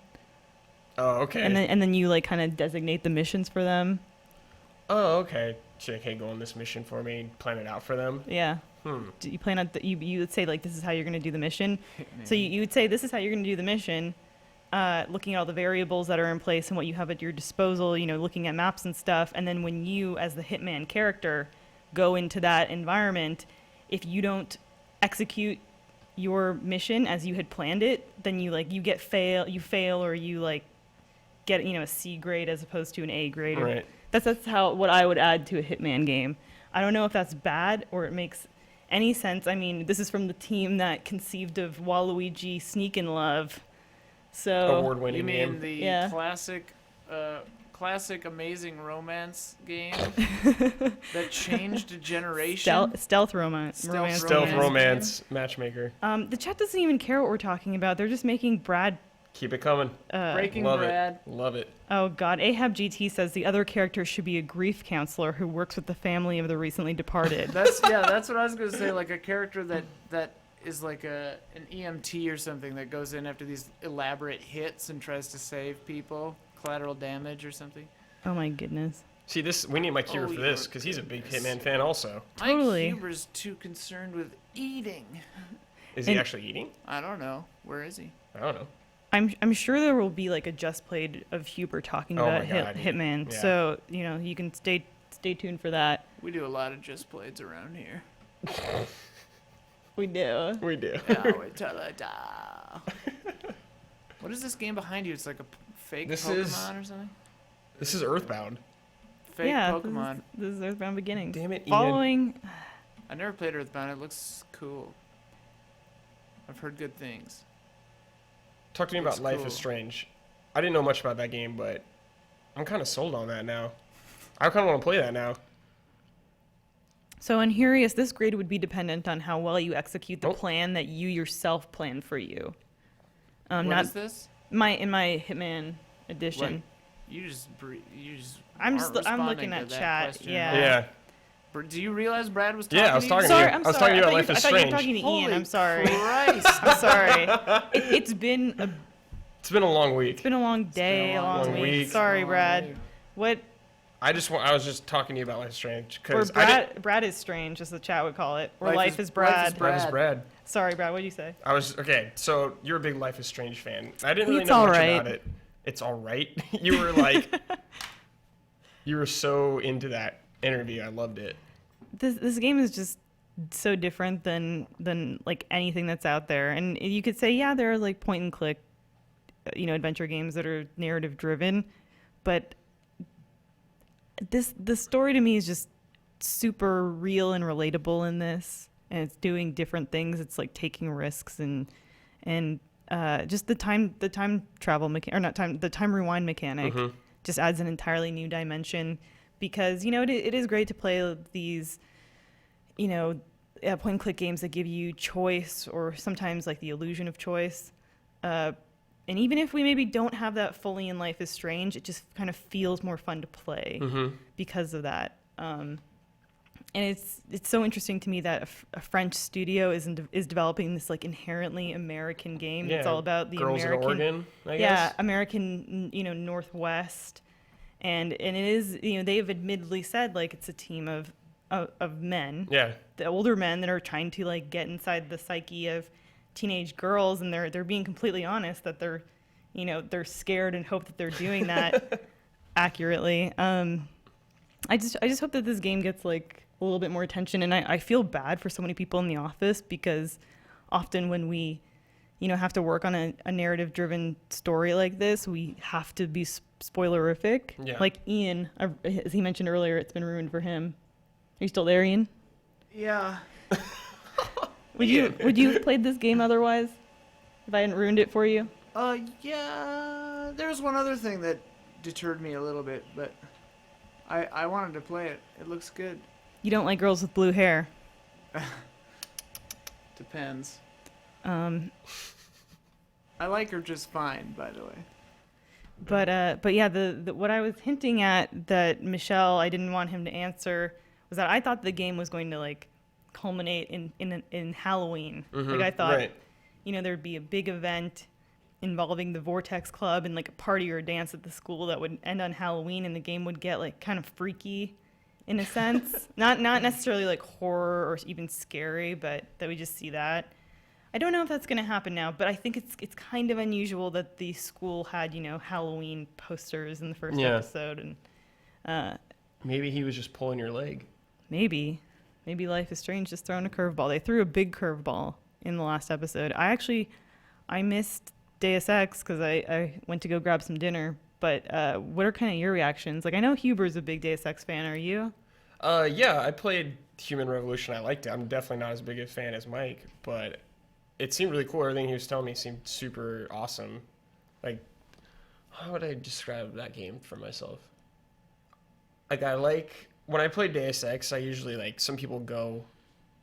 B: Oh, okay.
E: And then you like kind of designate the missions for them.
B: Oh, okay. JK, go on this mission for me. Plan it out for them.
E: Yeah. Do you plan on you would say like this is how you're gonna do the mission. So you would say this is how you're gonna do the mission. Looking at all the variables that are in place and what you have at your disposal, you know, looking at maps and stuff, and then when you, as the Hitman character, go into that environment, if you don't execute your mission as you had planned it, then you fail, or you like get, you know, a C grade as opposed to an A grade.
B: Right.
E: That's how what I would add to a Hitman game. I don't know if that's bad or it makes any sense. I mean, this is from the team that conceived of Waluigi Sneak in Love. So
B: award-winning
J: You mean
B: game.
J: the classic amazing romance game that changed a generation?
E: Stealth romance.
B: Stealth romance matchmaker.
E: The chat doesn't even care what we're talking about. They're just making Brad.
B: Keep it coming.
J: Breaking
B: Love
J: Brad.
B: It. Love it.
E: Oh God, Ahab GT says the other character should be a grief counselor who works with the family of the recently departed.
J: That's what I was gonna say. Like a character that is like an EMT or something that goes in after these elaborate hits and tries to save people, collateral damage or something.
E: Oh my goodness.
B: See, we need Mike Huber for this because he's a big Hitman fan also.
E: Totally.
J: Mike Huber's too concerned with eating.
B: Is he actually eating?
J: I don't know. Where is he?
B: I don't know.
E: I'm sure there will be like a Just Played of Huber talking
B: Oh
E: about
B: my God.
E: Hitman.
B: Yeah.
E: So, you know, you can stay tuned for that.
J: We do a lot of Just Playeds around here.
E: We do.
B: We do.
J: What is this game behind you? It's like a fake
B: This
J: Pokemon
B: is-
J: or something?
B: This is Earthbound.
J: Fake
E: yeah,
J: Pokemon.
E: This is Earthbound Beginnings.
B: Damn it, Ian.
E: Following.
J: I never played Earthbound. It looks cool. I've heard good things.
B: Talk to me
J: Looks
B: about Life
J: cool.
B: is Strange. I didn't know much about that game, but I'm kind of sold on that now. I kind of want to play that now.
E: So in Hurius, this grade would be dependent on how well you execute the plan that you yourself planned for you.
J: What
E: not
J: is this?
E: in my Hitman edition.
J: What? You just
E: I'm
J: aren't
E: just I'm
J: responding
E: looking
J: to
E: at
J: that
E: chat.
J: question.
E: Yeah.
B: Yeah.
J: Do you realize Brad was talking
B: Yeah, I was
J: to
B: talking
J: you?
B: to you.
E: Sorry,
B: I was talking about Life is
E: I thought you were
B: Strange.
E: talking to Ian.
J: Holy
E: I'm sorry.
J: Christ.
E: I'm sorry. It's been a
B: long week.
E: It's been a long day, a long week. Sorry, Brad. What?
B: I was just talking to you about Life is Strange
E: Or
B: because I
E: Brad is strange, as the chat would call it. Or
J: Life
E: Life
J: is
E: is Brad.
J: Life is
B: Life is Brad.
E: Sorry, Brad. What did you say?
B: I was okay. So you're a big Life is Strange fan. I didn't really
E: It's
B: know much
E: alright.
B: about it. It's all right. You were like, you were so into that interview. I loved it.
E: This game is just so different than like anything that's out there. And you could say, yeah, there are like point and click, adventure games that are narrative driven, but the story to me is just super real and relatable in this, and it's doing different things. It's like taking risks and just the time travel the time rewind mechanic just adds an entirely new dimension, because it is great to play these point and click games that give you choice, or sometimes like the illusion of choice, and even if we maybe don't have that fully in Life is Strange, it just kind of feels more fun to play because of that. And it's so interesting to me that a French studio is developing this like inherently American game.
B: Yeah,
E: It's all about the
B: girls in
E: American,
B: Oregon, I
E: yeah,
B: guess.
E: American, Northwest, and it is, they have admittedly said like it's a team of men,
B: Yeah.
E: the older men that are trying to like get inside the psyche of teenage girls, and they're being completely honest that they're scared and hope that they're doing that accurately. I just hope that this game gets like a little bit more attention. And I feel bad for so many people in the office, because often when we, have to work on a narrative-driven story like this, we have to be spoilerific.
R: Yeah.
E: Like Ian, as he mentioned earlier, it's been ruined for him. Are you still there, Ian?
J: Yeah.
E: Would you have played this game otherwise if I hadn't ruined it for you?
J: Yeah. There was one other thing that deterred me a little bit, but I wanted to play it. It looks good.
E: You don't like girls with blue hair.
J: Depends. I like her just fine, by the way.
E: But yeah, the what I was hinting at that Michelle, I didn't want him to answer, was that I thought the game was going to like culminate in Halloween. Like I thought, there'd be a big event involving the Vortex Club and like a party or a dance at the school that would end on Halloween, and the game would get like kind of freaky in a sense. not necessarily like horror or even scary, but that we just see that. I don't know if that's going to happen now, but I think it's kind of unusual that the school had, Halloween posters in the first episode, and
R: maybe he was just pulling your leg.
E: Maybe Life is Strange just throwing a curveball. They threw a big curveball in the last episode. I missed Deus Ex because I went to go grab some dinner. But what are kind of your reactions? Like, I know Huber's a big Deus Ex fan. Are you?
R: Yeah, I played Human Revolution. I liked it. I'm definitely not as big a fan as Mike, but it seemed really cool. Everything he was telling me seemed super awesome. Like, how would I describe that game for myself? Like, when I play Deus Ex, I usually, like, some people go,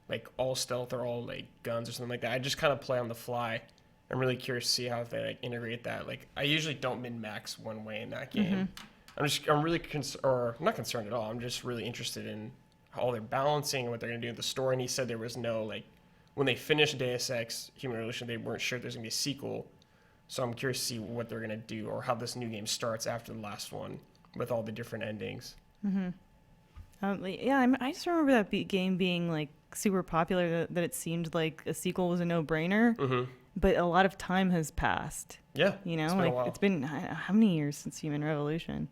R: like, all stealth or all, like, guns or something like that. I just kind of play on the fly. I'm really curious to see how they, like, integrate that. Like, I usually don't min-max one way in that game. I'm really not concerned at all. I'm just really interested in how they're balancing and what they're going to do with the story. And he said there was no, like, when they finished Deus Ex Human Revolution, they weren't sure if there's going to be a sequel. So I'm curious to see what they're going to do or how this new game starts after the last one with all the different endings.
E: Yeah, I just remember that game being, like, super popular, that it seemed like a sequel was a no-brainer. But a lot of time has passed.
R: Yeah,
E: it's been
R: a while.
E: It's been how many years since Human Revolution?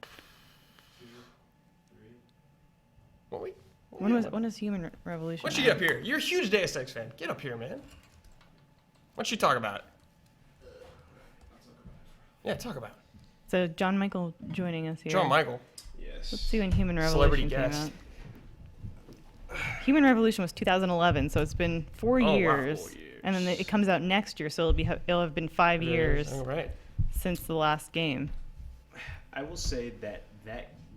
E: When was Human Revolution?
R: Why don't you get up here? You're a huge Deus Ex fan. Get up here, man. Why don't you talk about it? Yeah, talk about it.
E: So John Michael joining us here.
R: John Michael.
E: Yes. Let's see when Human Revolution
R: Celebrity
E: came
R: guest.
E: out. Human Revolution was 2011, so it's been 4 years.
R: Wow, 4 years.
E: And then it comes out next year, so it'll have been 5 years since the last game.
Q: I will say that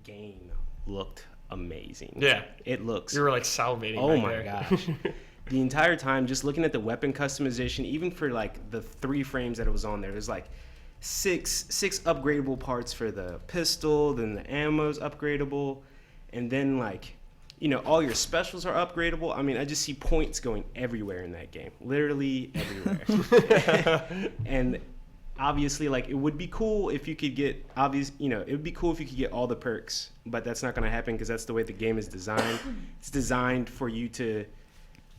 Q: game looked amazing.
R: Yeah.
Q: It looks.
R: You were like salivating.
Q: Oh
R: right
Q: my
R: there.
Q: gosh. The entire time, just looking at the weapon customization, even for like the 3 frames that it was on there, there's like six upgradable parts for the pistol, then the ammo's upgradable, and then like, all your specials are upgradable. I mean, I just see points going everywhere in that game, literally everywhere. And obviously, like, it would be cool if you could get it would be cool if you could get all the perks, but that's not going to happen because that's the way the game is designed. It's designed for you to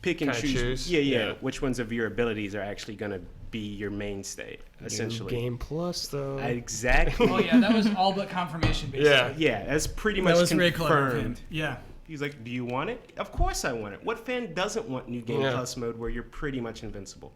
Q: pick and choose. Yeah, which ones of your abilities are actually going to be your mainstay, essentially.
R: New Game Plus, though.
Q: Exactly.
H: Oh yeah, that was all but confirmation based.
Q: Yeah, that's pretty much
H: that was
Q: confirmed.
H: very clever of him. Yeah.
Q: He's like, do you want it? Of course I want it. What fan doesn't want New Game Plus mode where you're pretty much invincible?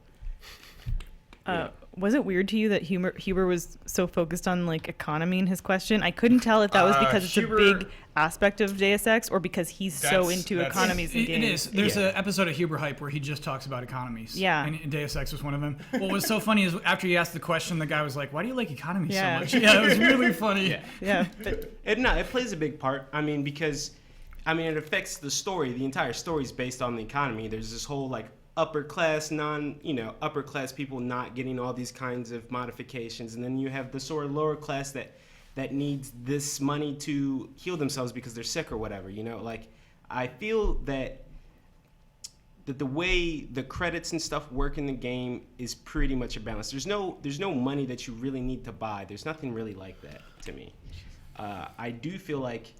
E: Was it weird to you that Huber was so focused on like economy in his question? I couldn't tell if that was because it's a big aspect of Deus Ex or because he's so into economies in games.
H: It is. There's an episode of Huber Hype where he just talks about economies.
E: Yeah.
H: And Deus Ex was one of them. What was so funny is after he asked the question, the guy was like, "Why do you like economies so much?" Yeah, it was really funny.
E: Yeah.
Q: It plays a big part. I mean, because it affects the story. The entire story is based on the economy. There's this whole like upper class people not getting all these kinds of modifications, and then you have the sort of lower class that needs this money to heal themselves because they're sick or whatever. Like, I feel that the way the credits and stuff work in the game is pretty much a balance. There's no money that you really need to buy. There's nothing really like that to me. I do feel like,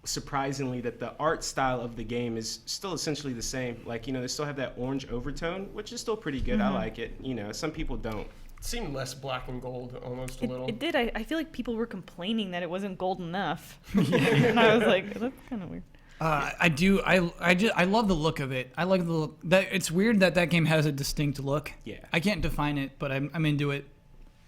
Q: surprisingly, that the art style of the game is still essentially the same. Like, they still have that orange overtone, which is still pretty good. I like it. Some people don't.
R: It seemed less black and gold almost a little.
E: It did. I feel like people were complaining that it wasn't gold enough. And I was like, that's kind of weird.
B: I do. I love the look of it. I like the look. It's weird that game has a distinct look.
Q: Yeah.
B: I can't define it, but I'm into it.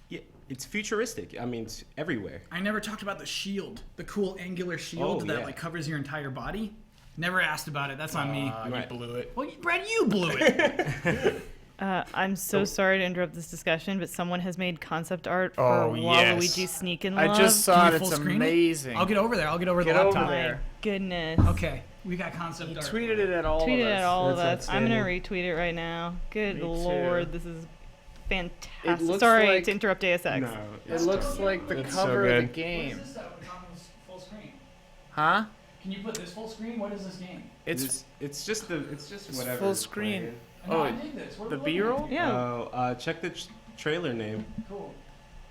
Q: Yeah, it's futuristic. I mean, it's everywhere.
B: I never talked about the shield, the cool angular shield that like covers your entire body. Never asked about it. That's on me.
R: You blew it.
B: Well, Brad, you blew it.
E: I'm so sorry to interrupt this discussion, but someone has made concept art for
J: Oh, yes.
E: Waluigi Sneak and Love.
J: I just saw it.
B: Can you
J: It's
B: full screen it?
J: amazing.
B: I'll get over there. I'll get over
J: Get
B: the
J: over
B: laptop.
J: there.
E: My goodness.
B: Okay, we got concept art.
J: Tweeted it at all
E: Tweet
J: of
E: it
J: us.
E: at all of
J: That's
E: us. I'm gonna
J: outstanding.
E: retweet it right now. Good
J: Me too.
E: lord, this is fantastic.
J: looks
E: Sorry
J: like-
E: to interrupt ASX.
Q: No,
J: It looks like the
R: It's so
J: cover of the
R: good.
J: game.
B: What is this full screen?
J: Huh?
B: Can you put this full screen? What is this game?
J: It's
Q: it's just whatever.
J: full
Q: is
J: screen.
Q: playing.
B: No, I dig this. What are
J: the
B: we looking at
J: B-roll?
B: here?
E: Yeah.
Q: Oh, check the trailer name.
B: Cool.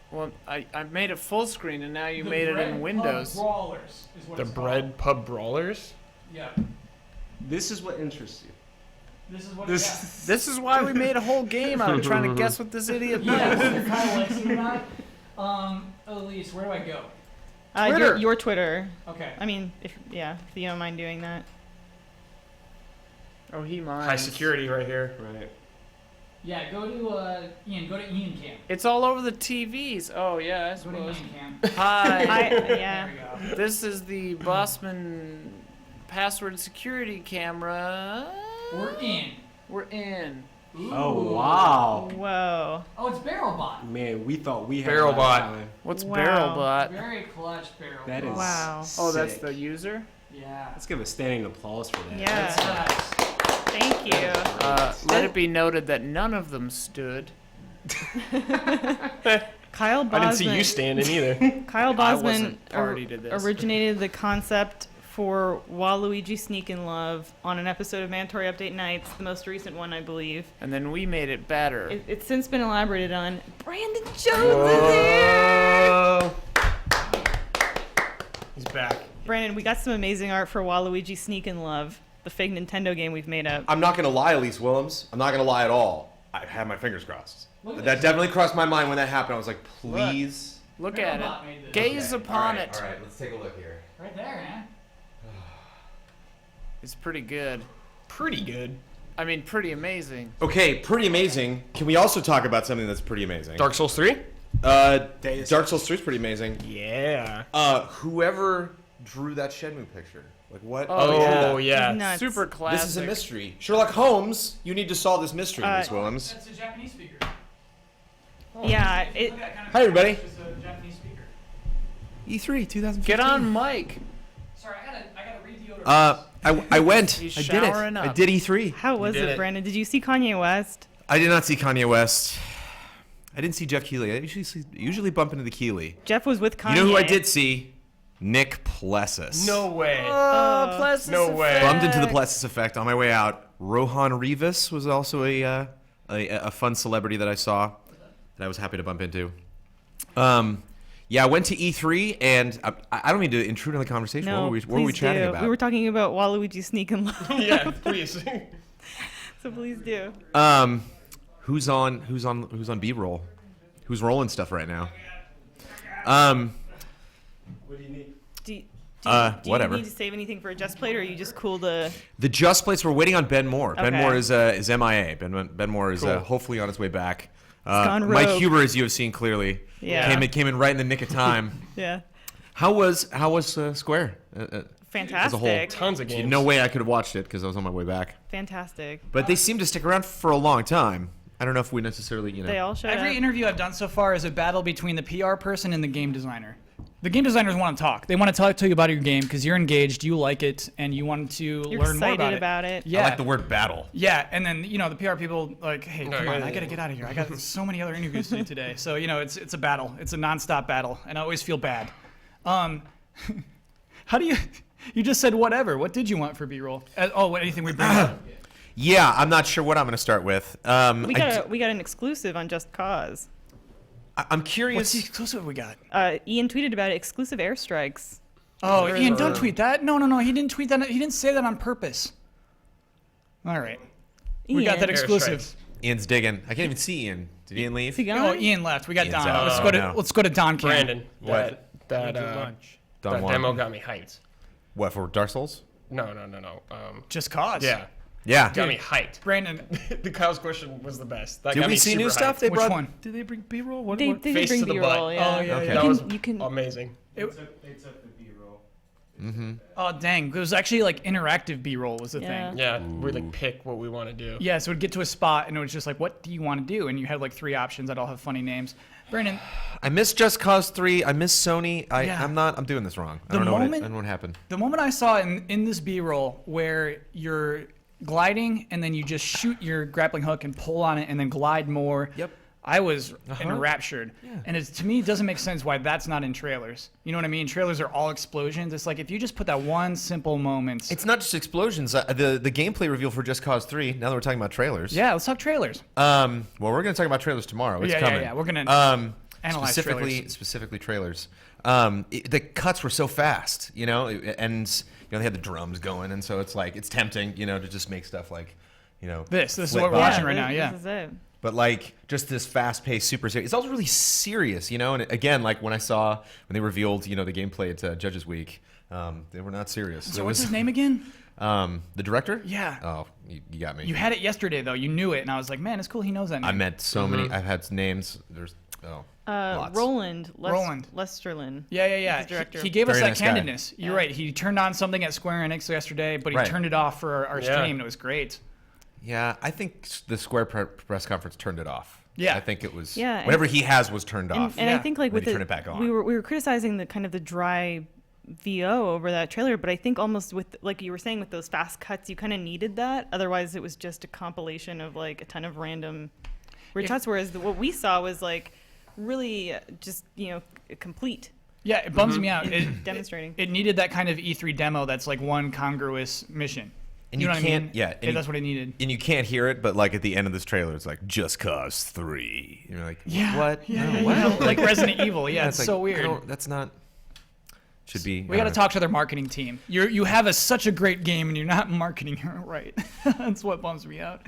J: Well, I made it full screen, and now you
B: The
J: made it
B: Bread
J: in
B: Pub
J: Windows.
B: Brawlers is what
R: The
B: it's
R: Bread Pub Brawlers?
B: called. Yeah.
Q: This is what interests you.
B: This is what
J: This is why we made a whole game out of trying to guess what this idiot knows.
B: Yeah, you're kind of like seeing that. Elise, where do I go?
J: Twitter.
E: Your Twitter.
B: Okay.
E: I mean, if you don't mind doing that.
J: Oh, he minds.
R: High security right here.
Q: Right.
B: Yeah, go to Ian. Go to Ian Cam.
J: It's all over the TVs. Oh, yeah, I
B: Go to
J: suppose.
B: Ian Cam.
J: Hi.
E: Yeah.
B: There we go.
J: This is the Bossman password security camera.
B: We're in.
J: We're in.
B: Ooh.
Q: Oh wow.
E: Whoa.
B: Oh, it's BarrelBot.
Q: Man, we thought we had
R: BarrelBot.
Q: a lot of time.
J: What's
E: Wow.
J: BarrelBot?
B: Very clutch BarrelBot.
Q: That is
E: Wow.
J: Oh, that's
Q: sick.
J: the user?
B: Yeah.
Q: Let's give a standing applause for that.
E: Yeah.
B: That's nice.
E: Thank you.
J: Let it be noted that none of them stood.
E: Kyle Bosman.
R: I didn't see you standing either.
E: Kyle
J: I
E: Bosman
J: wasn't party to this.
E: originated the concept for Waluigi Sneak and Love on an episode of Mandatory Update Nights, the most recent one, I believe.
J: And then we made it better.
E: It's since been elaborated on. Brandon Jones is here!
R: He's back.
E: Brandon, we got some amazing art for Waluigi Sneak and Love, the fake Nintendo game we've made up.
S: I'm not gonna lie, Elise Willems. I'm not gonna lie at all. I had my fingers crossed. That definitely crossed my mind when that happened. I was like, please.
J: Look at
B: BarrelBot made
J: it.
B: this.
J: Gaze upon it.
S: All right, let's take a look here.
B: Right there, man.
J: It's pretty good.
R: Pretty good.
J: I mean, pretty amazing.
S: Okay, pretty amazing. Can we also talk about something that's pretty amazing?
R: Dark Souls 3?
S: Dark Souls 3 is pretty amazing.
R: Yeah.
S: Whoever drew that Shenmue picture, like what?
R: Oh, yeah.
E: Nuts.
J: Super classic.
S: This is a mystery. Sherlock Holmes, you need to solve this mystery, Miss Willems.
B: That's a Japanese speaker.
E: Yeah, it,
S: Hi, everybody.
B: It's a Japanese speaker.
S: E3 2015.
J: Get on mic.
B: Sorry, I gotta read the order.
S: I went.
J: He's
S: I did it.
J: showering
S: I
J: up.
S: did E3.
E: how was
S: did
E: it,
S: it.
E: Brandon? Did you see Kanye West?
S: I did not see Kanye West. I didn't see Jeff Keighley. I usually bump into the Keighley.
E: Jeff was with Kanye.
S: You know who I did see? Nick Plessis.
R: No way.
J: Oh, Plessis
R: No way.
J: effect.
S: Bumped into the Plessis effect on my way out. Rohan Rivas was also a fun celebrity that I saw that I was happy to bump into. Yeah, I went to E3, and I don't mean to intrude on the conversation.
E: No,
S: what were we
E: please
S: chatting
E: do.
S: about?
E: We were talking about Waluigi Sneak and Love.
R: Yeah, please.
E: So please do.
S: Who's on B-roll? Who's rolling stuff right now?
Q: What do you need?
E: Do
S: Whatever.
E: you need to save anything for a Just Plate, or are you just cool to...
S: The Just Plates, we're waiting on Ben Moore. Ben
E: Okay.
S: Moore is MIA. Ben Moore is
R: Cool.
S: hopefully on his way back.
E: gone
S: Mike
E: rogue.
S: Huber, as you have seen clearly,
E: Yeah.
S: came in right in the nick of time.
E: Yeah.
S: How was Square?
E: Fantastic.
S: As a whole,
R: Tons of games.
S: no way I could have watched it because I was on my way back.
E: Fantastic.
S: But they seem to stick around for a long time. I don't know if we necessarily,
E: They all showed
B: Every
E: up.
B: interview I've done so far is a battle between the PR person and the game designer. The game designers want to talk. They want to talk to you about your game because you're engaged, you like it, and you want to
E: You're
B: learn more
E: excited
B: about
E: it.
B: Yeah.
S: I like the word battle.
B: Yeah, and then the PR people like, hey, come on, I gotta get out of here. I got so many other interviews to do today. So it's a battle. It's a nonstop battle, and I always feel bad. How do you? You just said whatever. What did you want for B-roll? Anything we bring up?
S: Yeah, I'm not sure what I'm going to start with.
E: We got an exclusive on Just Cause.
S: I'm curious.
B: What's the exclusive we got?
E: Ian tweeted about it, exclusive airstrikes.
B: Oh, Ian, don't tweet that. No. He didn't tweet that. He didn't say that on purpose. All right. We got that exclusive.
S: Ian's digging. I can't even see Ian. Did Ian leave?
B: Oh, Ian left. We got
S: Ian's
B: Don.
S: out.
B: Let's go to Don Cam.
R: Brandon.
S: What?
R: That
S: Don
R: demo got me hyped.
S: What, for Dark Souls?
R: No.
C: Just Cause.
R: Yeah.
S: Yeah.
R: Got me hyped.
C: Brandon,
R: the Kyle's question was the best. That
S: Did
R: got
S: we
R: me
S: see new
R: super
S: stuff?
R: hyped.
S: They
C: Which
S: brought.
C: one?
S: Did they bring B-roll? What?
E: They
S: what?
E: did
R: Face
E: bring
R: to the
E: B-roll,
R: butt.
E: yeah.
C: Oh, yeah,
S: Okay.
C: yeah.
R: That was
E: You can
R: amazing.
A: They took the B-roll.
C: Oh, dang. It was actually like interactive B-roll was the
E: Yeah.
C: thing.
R: Yeah, we like pick what we want to do.
C: Yeah, so it would get to a spot and it was just like, what do you want to do? And you had like 3 options that all have funny names. Brandon,
S: I miss Just Cause 3. I miss Sony.
C: Yeah.
S: I'm doing this wrong. I
C: The
S: don't know
C: moment-
S: what happened.
C: the moment I saw in this B-roll where you're gliding and then you just shoot your grappling hook and pull on it and then glide more.
S: Yep.
C: I was
S: Uh-huh.
C: enraptured.
S: Yeah.
C: And to me, it doesn't make sense why that's not in trailers. You know what I mean? Trailers are all explosions. It's like if you just put that one simple moment.
S: It's not just explosions. The gameplay reveal for Just Cause 3. Now that we're talking about trailers.
C: Yeah, let's talk trailers.
S: Well, we're going to talk about trailers tomorrow. It's
C: Yeah,
S: coming.
C: yeah. We're gonna analyze
S: specifically trailers. The cuts were so fast, and they had the drums going, and so it's like it's tempting, to just make stuff like,
C: This is
S: flip
C: what we're
S: by.
C: watching right now. Yeah.
E: This is it.
S: But like just this fast-paced, super serious. It's also really serious, And again, like when they revealed, the gameplay at Judges Week, they were not serious.
C: So what's his name again?
S: The director?
C: Yeah.
S: Oh, you got me.
C: You had it yesterday though. You knew it, and I was like, man, it's cool. He knows that name.
S: I met so many. I've had names. There's lots.
C: Roland.
E: Lesterlin.
C: Yeah.
E: He's the director.
C: He gave us
S: Very
C: that
S: nice guy.
C: candidness. You're right. He turned on something at Square Enix yesterday, but he
S: Right.
C: turned it off for our
R: Yeah.
C: stream, and it was great.
S: Yeah, I think the Square press conference turned it off.
C: Yeah.
S: I think it was.
E: Yeah, and-
S: Whatever he has was turned off.
E: And I think like
S: Then
E: with
S: he turned it back on.
E: we were criticizing the kind of the dry VO over that trailer, but I think almost with like you were saying with those fast cuts, you kind of needed that. Otherwise, it was just a compilation of like a ton of random weird shots. Whereas what we saw was like really just complete.
C: Yeah, it bums me out.
E: Demonstrating.
C: It needed that kind of E3 demo that's like one congruous mission.
S: And
C: you know
S: you
C: what I
S: can't,
C: mean?
S: yeah, and
C: That's what it needed.
S: And you can't hear it, but like at the end of this trailer, it's like Just Cause 3. You're like,
C: Yeah,
S: what?
C: yeah,
S: No,
C: yeah,
S: what?
C: yeah. Like Resident Evil. Yeah, it's
S: like,
C: so
S: I
C: weird.
S: don't- That's not. Should be.
C: We got to talk to their marketing team. You have such a great game and you're not marketing it right. That's what bums me out.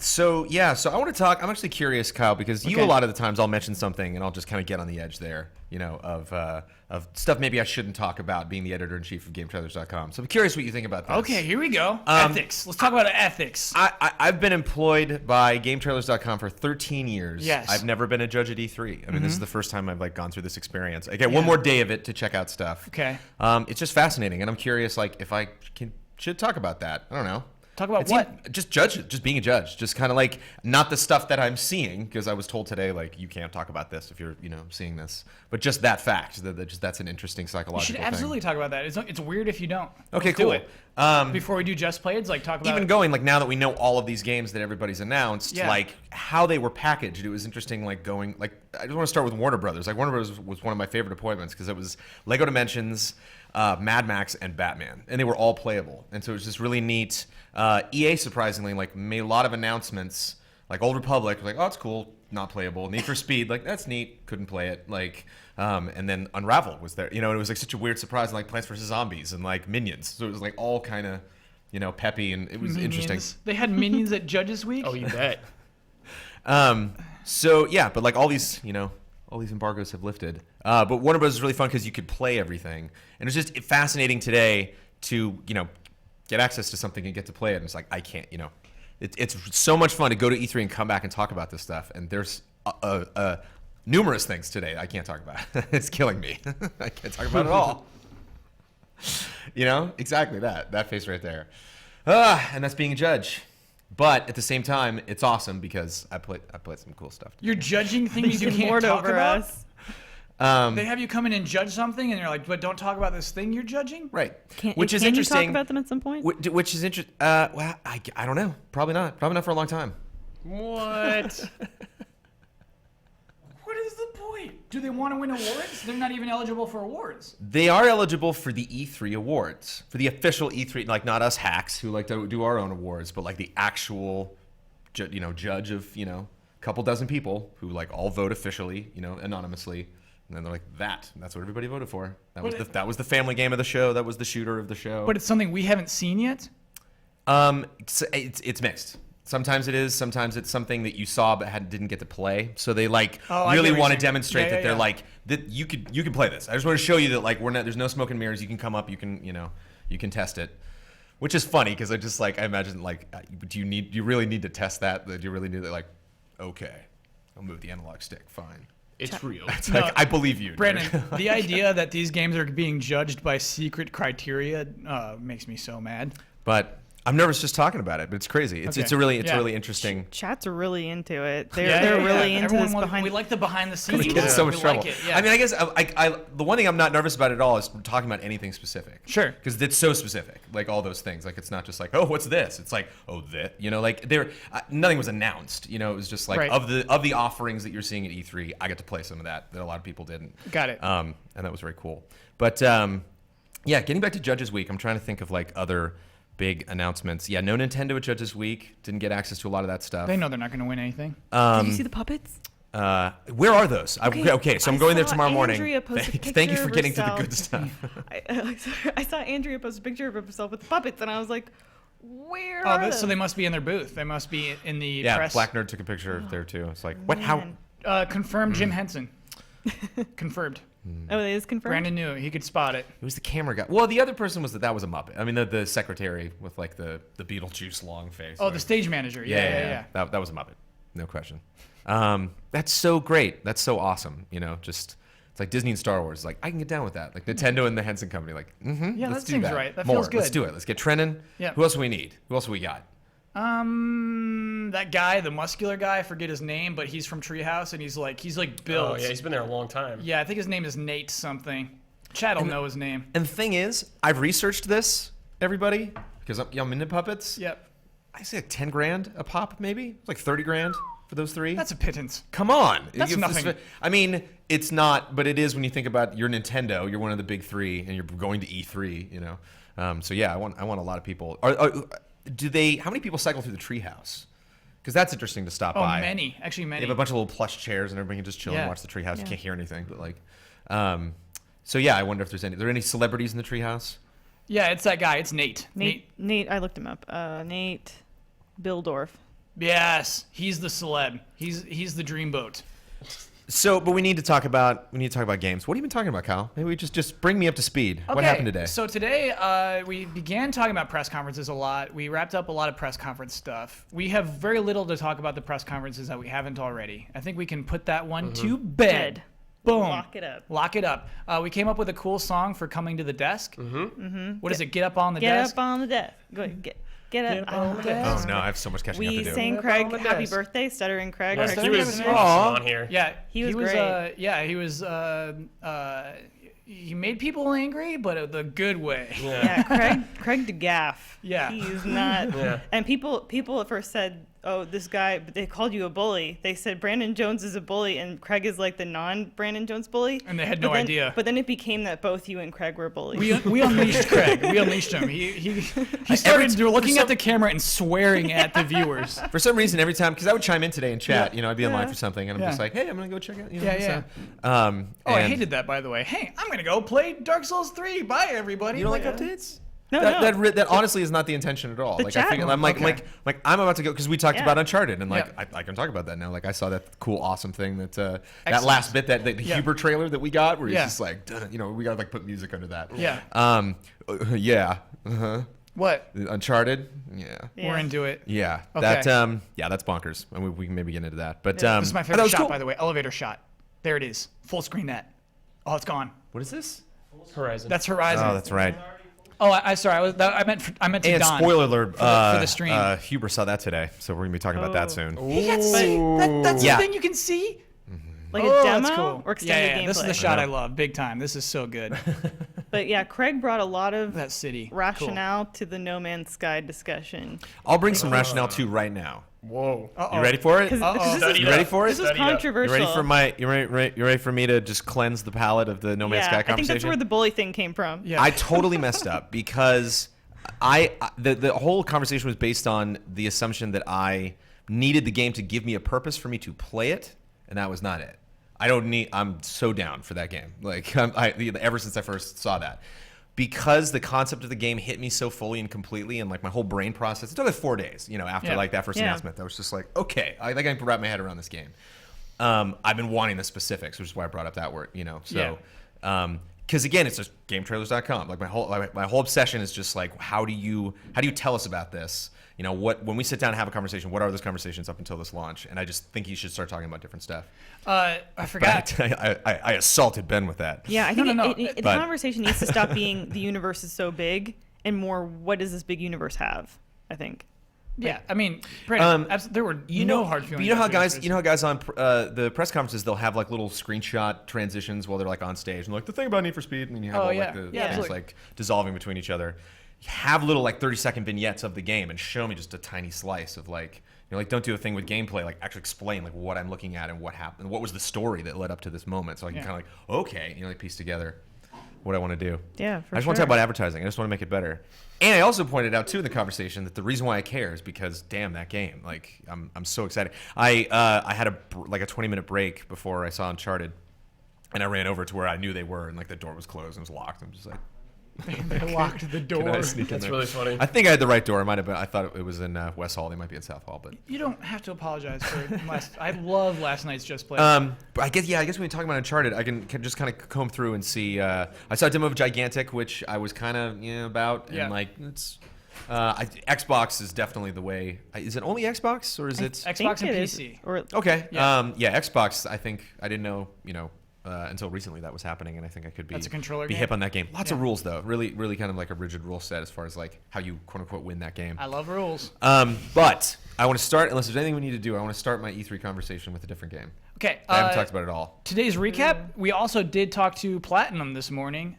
S: So I want to talk. I'm actually curious, Kyle, because you
C: Okay.
S: a lot of the times I'll mention something and I'll just kind of get on the edge there, of stuff maybe I shouldn't talk about, being the editor in chief of GameTrailers.com. So I'm curious what you think about this.
C: Okay, here we go. Ethics. Let's talk about ethics.
S: I've been employed by GameTrailers.com for 13 years.
C: Yes.
S: I've never been a judge at E3. I mean, this is the first time I've like gone through this experience. I get
C: Yeah.
S: one more day of it to check out stuff.
C: Okay.
S: It's just fascinating, and I'm curious, like, if I should talk about that. I don't know.
C: Talk about
S: It
C: what?
S: seemed- just judge it. Just being a judge. Just kind of like not the stuff that I'm seeing, because I was told today like you can't talk about this if you're seeing this, but just that fact that's an interesting
C: You
S: psychological
C: should absolutely
S: thing.
C: talk about that. It's weird if you don't.
S: Okay,
C: Let's
S: cool.
C: do it. Before we do Just Played, like talk about
S: Even going like now that we know all of these games that everybody's announced,
C: Yeah.
S: like how they were packaged, it was interesting. Like going like I just want to start with Warner Brothers. Like Warner Brothers was one of my favorite appointments because it was Lego Dimensions, Mad Max, and Batman, and they were all playable. And so it was just really neat. EA surprisingly like made a lot of announcements. Like Old Republic, like oh it's cool, not playable. Need for Speed, like that's neat, couldn't play it. Like and then Unravel was there. It was like such a weird surprise. Like Plants vs Zombies and like Minions. So it was like all kind of peppy, and it was interesting.
C: Minions. They had Minions at Judges Week.
R: Oh, you bet.
S: So yeah, but like all these embargoes have lifted. But Warner Bros. Is really fun because you could play everything, and it's just fascinating today to get access to something and get to play it. And it's like I can't, it's so much fun to go to E3 and come back and talk about this stuff. And there's numerous things today I can't talk about. It's killing me. I can't talk about it all. Exactly that face right there. And that's being a judge. But at the same time, it's awesome because I played some cool stuff.
C: You're judging things you
E: can
C: can't
E: lord
C: talk
E: over
C: about.
E: us.
C: They have you come in and judge something, and you're like, "But don't talk about this thing you're judging."
S: Right.
E: Which is interesting. Can you talk about them at some point?
S: Which is interesting. Well, I don't know. Probably not. Probably not for a long time.
R: What?
C: What is the point? Do they want to win awards? They're not even eligible for awards.
S: They are eligible for the E3 awards, for the official E3, like not us hacks who like to do our own awards, but like the actual, judge of a couple dozen people who like all vote officially, anonymously, and then they're like that's what everybody voted for. That was the family game of the show. That was the shooter of the show.
C: But it's something we haven't seen yet.
S: It's mixed. Sometimes it is. Sometimes it's something that you saw but didn't get to play. So they like
C: I
S: really
C: get what
S: want to
C: you're saying.
S: demonstrate
C: Yeah,
S: that
C: yeah,
S: they're
C: yeah.
S: like that you can play this. I just want to show you that like there's no smoke and mirrors. You can come up. You can test it. which is funny because I imagine do you really need to test that? Do you really need to okay, I'll move the analog stick. Fine.
R: It's real.
S: It's I believe you,
H: Brandon. The idea that these games are being judged by secret criteria makes me so mad.
S: But I'm nervous just talking about it. But it's crazy. It's a really interesting.
E: Chats are really into it. They're really into
H: Everyone
E: this behind.
H: We like the behind the scenes.
S: We get in so much trouble.
H: Like it, yeah.
S: I mean, I guess the one thing I'm not nervous about at all is talking about anything specific.
H: Sure.
S: Because it's so specific, like all those things. Like it's not just like, oh, what's this? It's like, oh, that. Nothing was announced. It was just like of the offerings that you're seeing at E3, I got to play some of that a lot of people didn't.
H: Got it.
S: And that was very cool. But getting back to Judges Week, I'm trying to think of other big announcements. Yeah, no Nintendo at Judges Week. Didn't get access to a lot of that stuff.
H: They know they're not going to win anything.
E: Did you see the puppets?
S: Where are those? Okay, so I'm going there tomorrow morning. Thank you for getting to the good
E: herself.
S: stuff.
E: I saw Andrea post a picture of herself with the puppets, and I was like, where are those?
H: So they must be in their booth. They must be in the press.
S: Black Nerd took a picture there too. It's like, what? How?
H: Confirmed Jim Henson. Confirmed.
E: Oh, it is confirmed?
H: Brandon knew it. He could spot it.
S: It was the camera guy. Well, the other person was that was a Muppet. I mean, the secretary with the Beetlejuice long face.
H: Oh, the stage manager. Yeah.
S: That was a Muppet. No question. That's so great. That's so awesome. Just it's like Disney and Star Wars. Like I can get down with that. Like Nintendo and the Henson Company. Like,
H: yeah,
S: let's
H: that seems
S: do that.
H: right. That
S: More.
H: feels good.
S: Let's do it. Let's get Trennan.
H: Yeah.
S: Who else do we need? Who else do we got?
H: That guy, the muscular guy, I forget his name, but he's from Treehouse, and he's built.
R: Oh yeah, he's been there a long time.
H: Yeah, I think his name is Nate something. Chad will know his name.
S: And the thing is, I've researched this, everybody, because I'm into puppets.
H: Yep.
S: I say like 10 grand a pop, maybe. It's like 30 grand for those three.
H: That's a pittance.
S: Come on.
H: That's nothing.
S: I mean, it's not, but it is when you think about your Nintendo. You're one of the big three, and you're going to E3. So yeah, I want a lot of people. How many people cycle through the Treehouse? Because that's interesting to stop by.
H: Many. Actually, many.
S: They have a bunch of little plush chairs, and everybody can just chill and watch the Treehouse.
H: Yeah.
S: You can't hear anything, but so yeah, I wonder if are there any celebrities in the Treehouse?
H: Yeah, it's that guy. It's Nate.
E: Nate. I looked him up. Nate Bildorf.
H: Yes, he's the celeb. He's the dreamboat.
S: So, but we need to talk about games. What have you been talking about, Kyle? Maybe we just bring me up to speed.
H: Okay,
S: what happened today?
H: So today we began talking about press conferences a lot. We wrapped up a lot of press conference stuff. We have very little to talk about the press conferences that we haven't already. I think we can put that one to bed. Boom.
E: Lock it up.
H: Lock it up. We came up with a cool song for Coming to the Desk. What is it? Get Up on the Desk?
E: Get up on the desk. Go ahead. Get up on the desk.
S: Oh no, I have so much catching up to do.
E: We sang Craig happy birthday, Stuttering Craig.
R: Yeah, he was on here.
H: Yeah,
E: he was great.
H: He was. He made people angry, but the good way.
E: Yeah, Craig DeGaff.
H: Yeah,
E: he's not. Yeah. And people at first said, "Oh, this guy," but they called you a bully. They said Brandon Jones is a bully, and Craig is like the non-Brandon Jones bully.
H: And they had no idea.
E: But then it became that both you and Craig were bullies.
H: We unleashed Craig. We unleashed him. He started looking at the camera and swearing at the viewers.
S: For some reason, every time, because I would chime in today in chat, I'd be in line for something, and I'm just like, "Hey, I'm gonna go check it."
H: I hated that, by the way. Hey, I'm gonna go play Dark Souls 3. Bye, everybody.
S: You don't like updates?
E: No,
S: that honestly is not the intention at all.
E: The chat.
S: I'm I'm about to go because we talked about Uncharted, and I can talk about that now. Like I saw that cool, awesome thing that that last bit the Huber trailer that we got, where he's just like, we gotta put music under that.
H: Yeah. What?
S: Uncharted. Yeah.
H: We're into it.
S: Yeah.
H: Okay.
S: That's bonkers, and we can maybe get into that. But
H: this is my favorite shot, by the way. Elevator shot. There it is. Full screen that. Oh, it's gone.
S: What is this?
R: Horizon.
H: That's Horizon.
S: Oh, that's right.
H: Oh, I sorry. I meant to
S: and
H: Don.
S: Spoiler alert
H: for the stream.
S: Huber saw that today, so we're gonna be talking about that soon.
H: He got to see. That's the thing you can see.
E: Like a demo
H: that's cool.
E: or extended gameplay?
H: This is the shot I love, big time. This is so good.
E: But yeah, Craig brought a lot of
H: that city
E: rationale to the No Man's Sky discussion.
S: I'll bring some rationale too right now.
R: Whoa!
S: You ready for it?
E: You
S: ready for it?
E: This is controversial.
S: You ready for me to just cleanse the palate of the No Man's Sky conversation?
E: I think that's where the bully thing came from.
S: Yeah. I totally messed up because the whole conversation was based on the assumption that I needed the game to give me a purpose for me to play it, and that was not it. I'm so down for that game. Like ever since I first saw that. Because the concept of the game hit me so fully and completely, and like my whole brain process, it took like 4 days, after like that first announcement. I was just like, okay, I think I can wrap my head around this game. I've been wanting the specifics, which is why I brought up that word, So because again, it's just GameTrailers.com. Like my whole obsession is just like, how do you tell us about this? You know, when we sit down and have a conversation, what are those conversations up until this launch? And I just think you should start talking about different stuff.
C: I forgot.
S: But I assaulted Ben with that.
E: Yeah, I think
C: No.
E: the conversation needs to stop being the universe is so big and more what does this big universe have, I think.
C: Yeah, I mean, there were no hard feelings.
S: You know how guys on the press conferences, they'll have like little screenshot transitions while they're like on stage and like the thing about Need for Speed, and then you have like the things like dissolving between each other. Have little like 30-second vignettes of the game and show me just a tiny slice of like, you know, like don't do a thing with gameplay, like actually explain like what I'm looking at and what happened, what was the story that led up to this moment, so I can kind of like, okay, you know, like piece together what I want to do.
E: Yeah,
S: I just want to talk about advertising. I just want to make it better. And I also pointed out too in the conversation that the reason why I care is because damn that game, like I'm so excited. I had a 20-minute break before I saw Uncharted, and I ran over to where I knew they were, and like the door was closed and it was locked. I'm just like.
C: They locked the door.
R: That's really funny.
S: I think I had the right door. It might have been. I thought it was in West Hall. They might be in South Hall, but
C: you don't have to apologize for last. I love last night's Just Play.
S: But I guess when we talk about Uncharted, I can just kind of comb through and see. I saw a demo of Gigantic, which I was kind of about, and like it's. Xbox is definitely the way. Is it only Xbox or is it
C: Xbox and PC?
S: Okay. Yeah. Xbox. I think I didn't know. You know. Until recently that was happening, and I think I could be hip on that game. Lots of rules though, really kind of like a rigid rule set as far as like how you quote unquote win that game.
C: I love rules.
S: But I want to start, unless there's anything we need to do, I want to start my E3 conversation with a different game.
C: Okay.
S: I haven't talked about it at all.
C: Today's recap, we also did talk to Platinum this morning.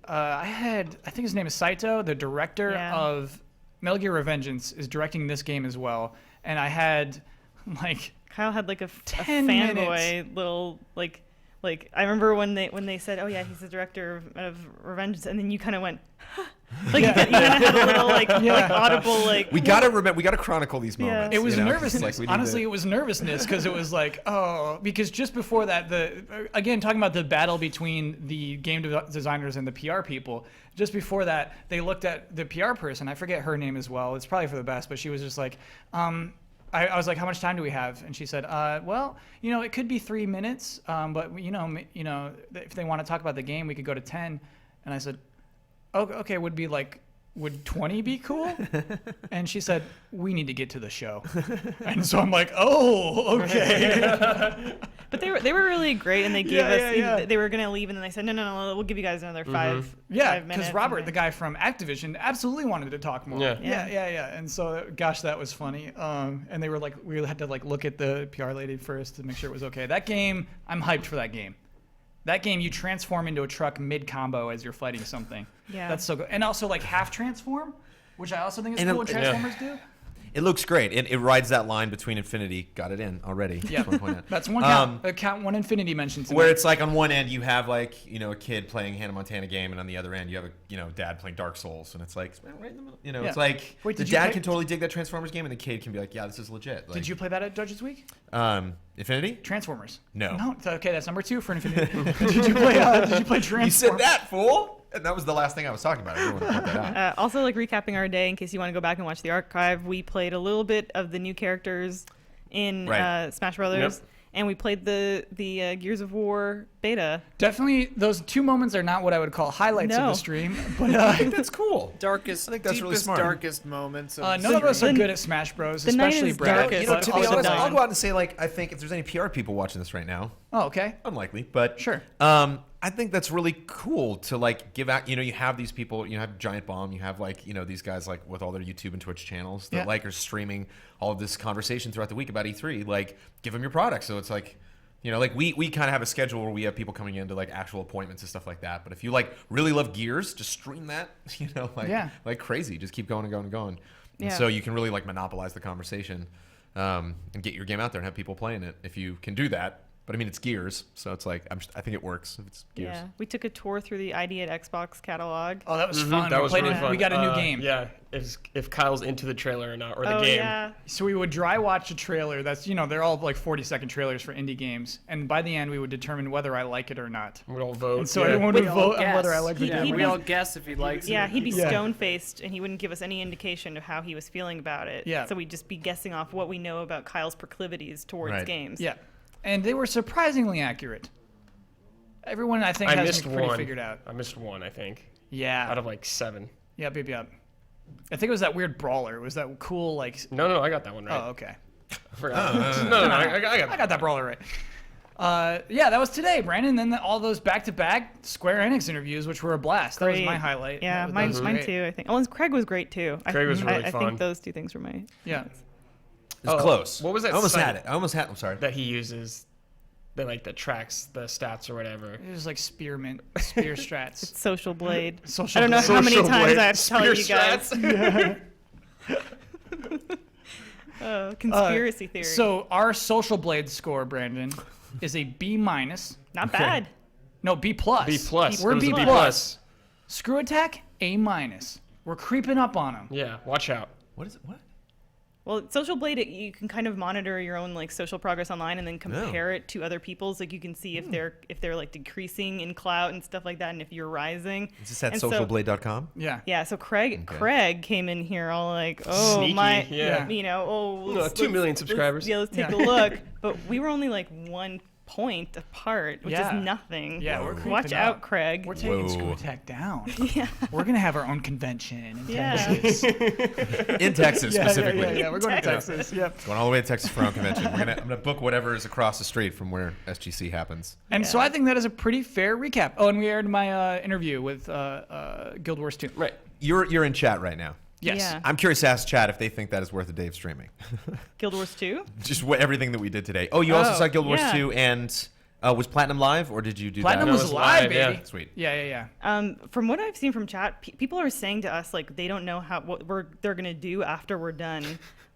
C: I think his name is Saito, the director of Metal Gear Revengeance, is directing this game as well, and I had like
E: Kyle had like a
C: 10
E: fanboy
C: minutes.
E: little like I remember when they said, "Oh yeah, he's the director of Revenge," and then you kind of went, huh. Like you kind of had a little like audible like.
S: We gotta chronicle these moments.
C: It was nervousness.
S: Like
C: Honestly, it was nervousness because it was like, because just before that, talking about the battle between the game designers and the PR people. Just before that, they looked at the PR person. I forget her name as well. It's probably for the best, but she was just like, I was like, how much time do we have? And she said, well, you know, it could be 3 minutes, but you know, if they want to talk about the game, we could go to 10. And I said, oh, okay, would 20 be cool? And she said, we need to get to the show. And so I'm like, oh, okay.
E: But they were really great, and they gave us. They were gonna leave, and then they said, no, we'll give you guys another 5 minutes.
C: Because Robert, the guy from Activision, absolutely wanted to talk more. Yeah. And so, gosh, that was funny. And they were like, we had to like look at the PR lady first to make sure it was okay. That game, I'm hyped for that game. That game, you transform into a truck mid-combo as you're fighting something.
E: Yeah.
C: That's so good. And also, like, half-transform, which I also think is cool when Transformers do.
S: It looks great. It rides that line between Infinity. Got it in already.
C: Yeah, that's one count. Count one Infinity mention.
S: Where it's like on one end you have like, you know, a kid playing a Hannah Montana game, and on the other end you have a, you know, dad playing Dark Souls, and it's like right in the middle. You know, it's like the dad can totally dig that Transformers game, and the kid can be like, yeah, this is legit. Like,
C: did you play that at Judges Week?
S: Infinity?
C: Transformers.
S: No.
C: No. Okay, that's number 2 for Infinity. Did you play Transformers?
S: You said that, fool. And that was the last thing I was talking about. I didn't want to point that out.
E: Also, like recapping our day, in case you want to go back and watch the archive, we played a little bit of the new characters in Smash Brothers, and we played the Gears of War beta.
C: Definitely, those 2 moments are not what I would call highlights of the stream, but
S: I think that's cool.
J: I think that's really smart. Darkest moments. Of
C: none of us are good at Smash Bros, especially Brad.
S: You know, to be honest, I'll go out and say, like, I think if there's any PR people watching this right now.
C: Oh, okay.
S: Unlikely, but
C: sure.
S: I think that's really cool to like give out. You know, you have these people. You have Giant Bomb. You have like, you know, these guys like with all their YouTube and Twitch channels that like are streaming all of this conversation throughout the week about E3. Like, give them your product. So it's like, you know, like we kind of have a schedule where we have people coming in to like actual appointments and stuff like that. But if you like really love Gears, just stream that. You know, like crazy. Just keep going and going and going.
E: Yeah.
S: And so you can really like monopolize the conversation and get your game out there and have people playing it if you can do that. But I mean, it's Gears, so it's like I think it works if it's Gears.
E: Yeah, we took a tour through the ID at Xbox catalog.
C: Oh, that was fun.
R: That was really fun.
C: We got a new game.
R: Yeah, if Kyle's into the trailer or not, or the
E: Oh,
R: game.
E: yeah.
C: So we would dry watch a trailer. That's, you know, they're all like 40-second trailers for indie games, and by the end we would determine whether I like it or not.
R: We'd all vote.
C: And so everyone would vote on whether I liked the game.
J: We all guess if he likes it.
E: Yeah, he'd be stone-faced, and he wouldn't give us any indication of how he was feeling about it.
C: Yeah.
E: So we'd just be guessing off what we know about Kyle's proclivities towards games.
C: Yeah. And they were surprisingly accurate. Everyone, I think,
R: I
C: has
R: missed
C: me pretty
R: one.
C: figured out.
R: I missed one, I think.
C: Yeah.
R: Out of like 7.
C: Yep. I think it was that weird brawler. It was that cool, like...
R: No, I got that one right.
C: Oh, okay.
R: I forgot. No, I got
C: that brawler right. Yeah, that was today, Brandon. Then all those back-to-back Square Enix interviews, which were a blast. That was my highlight.
E: Yeah,
C: That
E: mine
C: was
E: mine
C: great.
E: too. I think. Oh, and Craig was great too.
R: Craig was really
E: I
R: fun.
E: think those 2 things were my.
C: Yeah.
S: It's close.
R: What was that?
S: I almost
R: site
S: had it. I'm sorry.
R: That he uses, that tracks the stats or whatever.
C: It was like spear strats.
E: It's Social Blade.
C: Social
E: I don't know
C: Blade.
E: how many
R: Social
E: times
R: Blade.
E: I have to tell
R: Spear
E: you guys. Conspiracy theory.
C: So our Social Blade score, Brandon, is a B-.
E: Not bad.
C: No, B+.
R: B+.
C: We're
R: It was
C: B+.
R: a B+.
C: Screw Attack, A-. We're creeping up on them.
R: Yeah, watch out.
S: What is it? What?
E: Well, Social Blade, you can kind of monitor your own like social progress online and then compare it to other people's. Like you can see if they're like decreasing in clout and stuff like that, and if you're rising.
S: Is this at
E: And
S: socialblade.com?
C: Yeah.
E: Yeah. So Craig came in here all like, oh
R: Sneaky,
E: my,
R: yeah.
E: you know, oh,
R: No, 2 million subscribers.
E: Let's take a look. But we were only like 1 point apart, which
C: Yeah.
E: is nothing.
C: Yeah, we're
E: Watch
C: creeping
E: out,
C: up.
E: Craig.
C: We're taking Screw Attack down.
E: Yeah.
C: We're gonna have our own convention in
E: Yeah.
C: Texas.
S: In Texas, specifically.
C: Yeah, we're going to Texas. Yep.
S: Going all the way to Texas for our own convention. I'm gonna book whatever is across the street from where SGC happens.
C: And so I think that is a pretty fair recap. Oh, and we aired my interview with Guild Wars 2.
S: Right. You're in chat right now.
C: Yes.
E: Yeah.
S: I'm curious to ask chat if they think that is worth a day of streaming.
E: Guild Wars 2?
S: Just everything that we did today. Oh, you also saw Guild Wars 2 and was Platinum live, or did you do
C: Platinum
S: that?
C: was live, baby.
S: Yeah. Sweet.
C: Yeah.
E: From what I've seen from chat, people are saying to us like they don't know they're gonna do after we're done,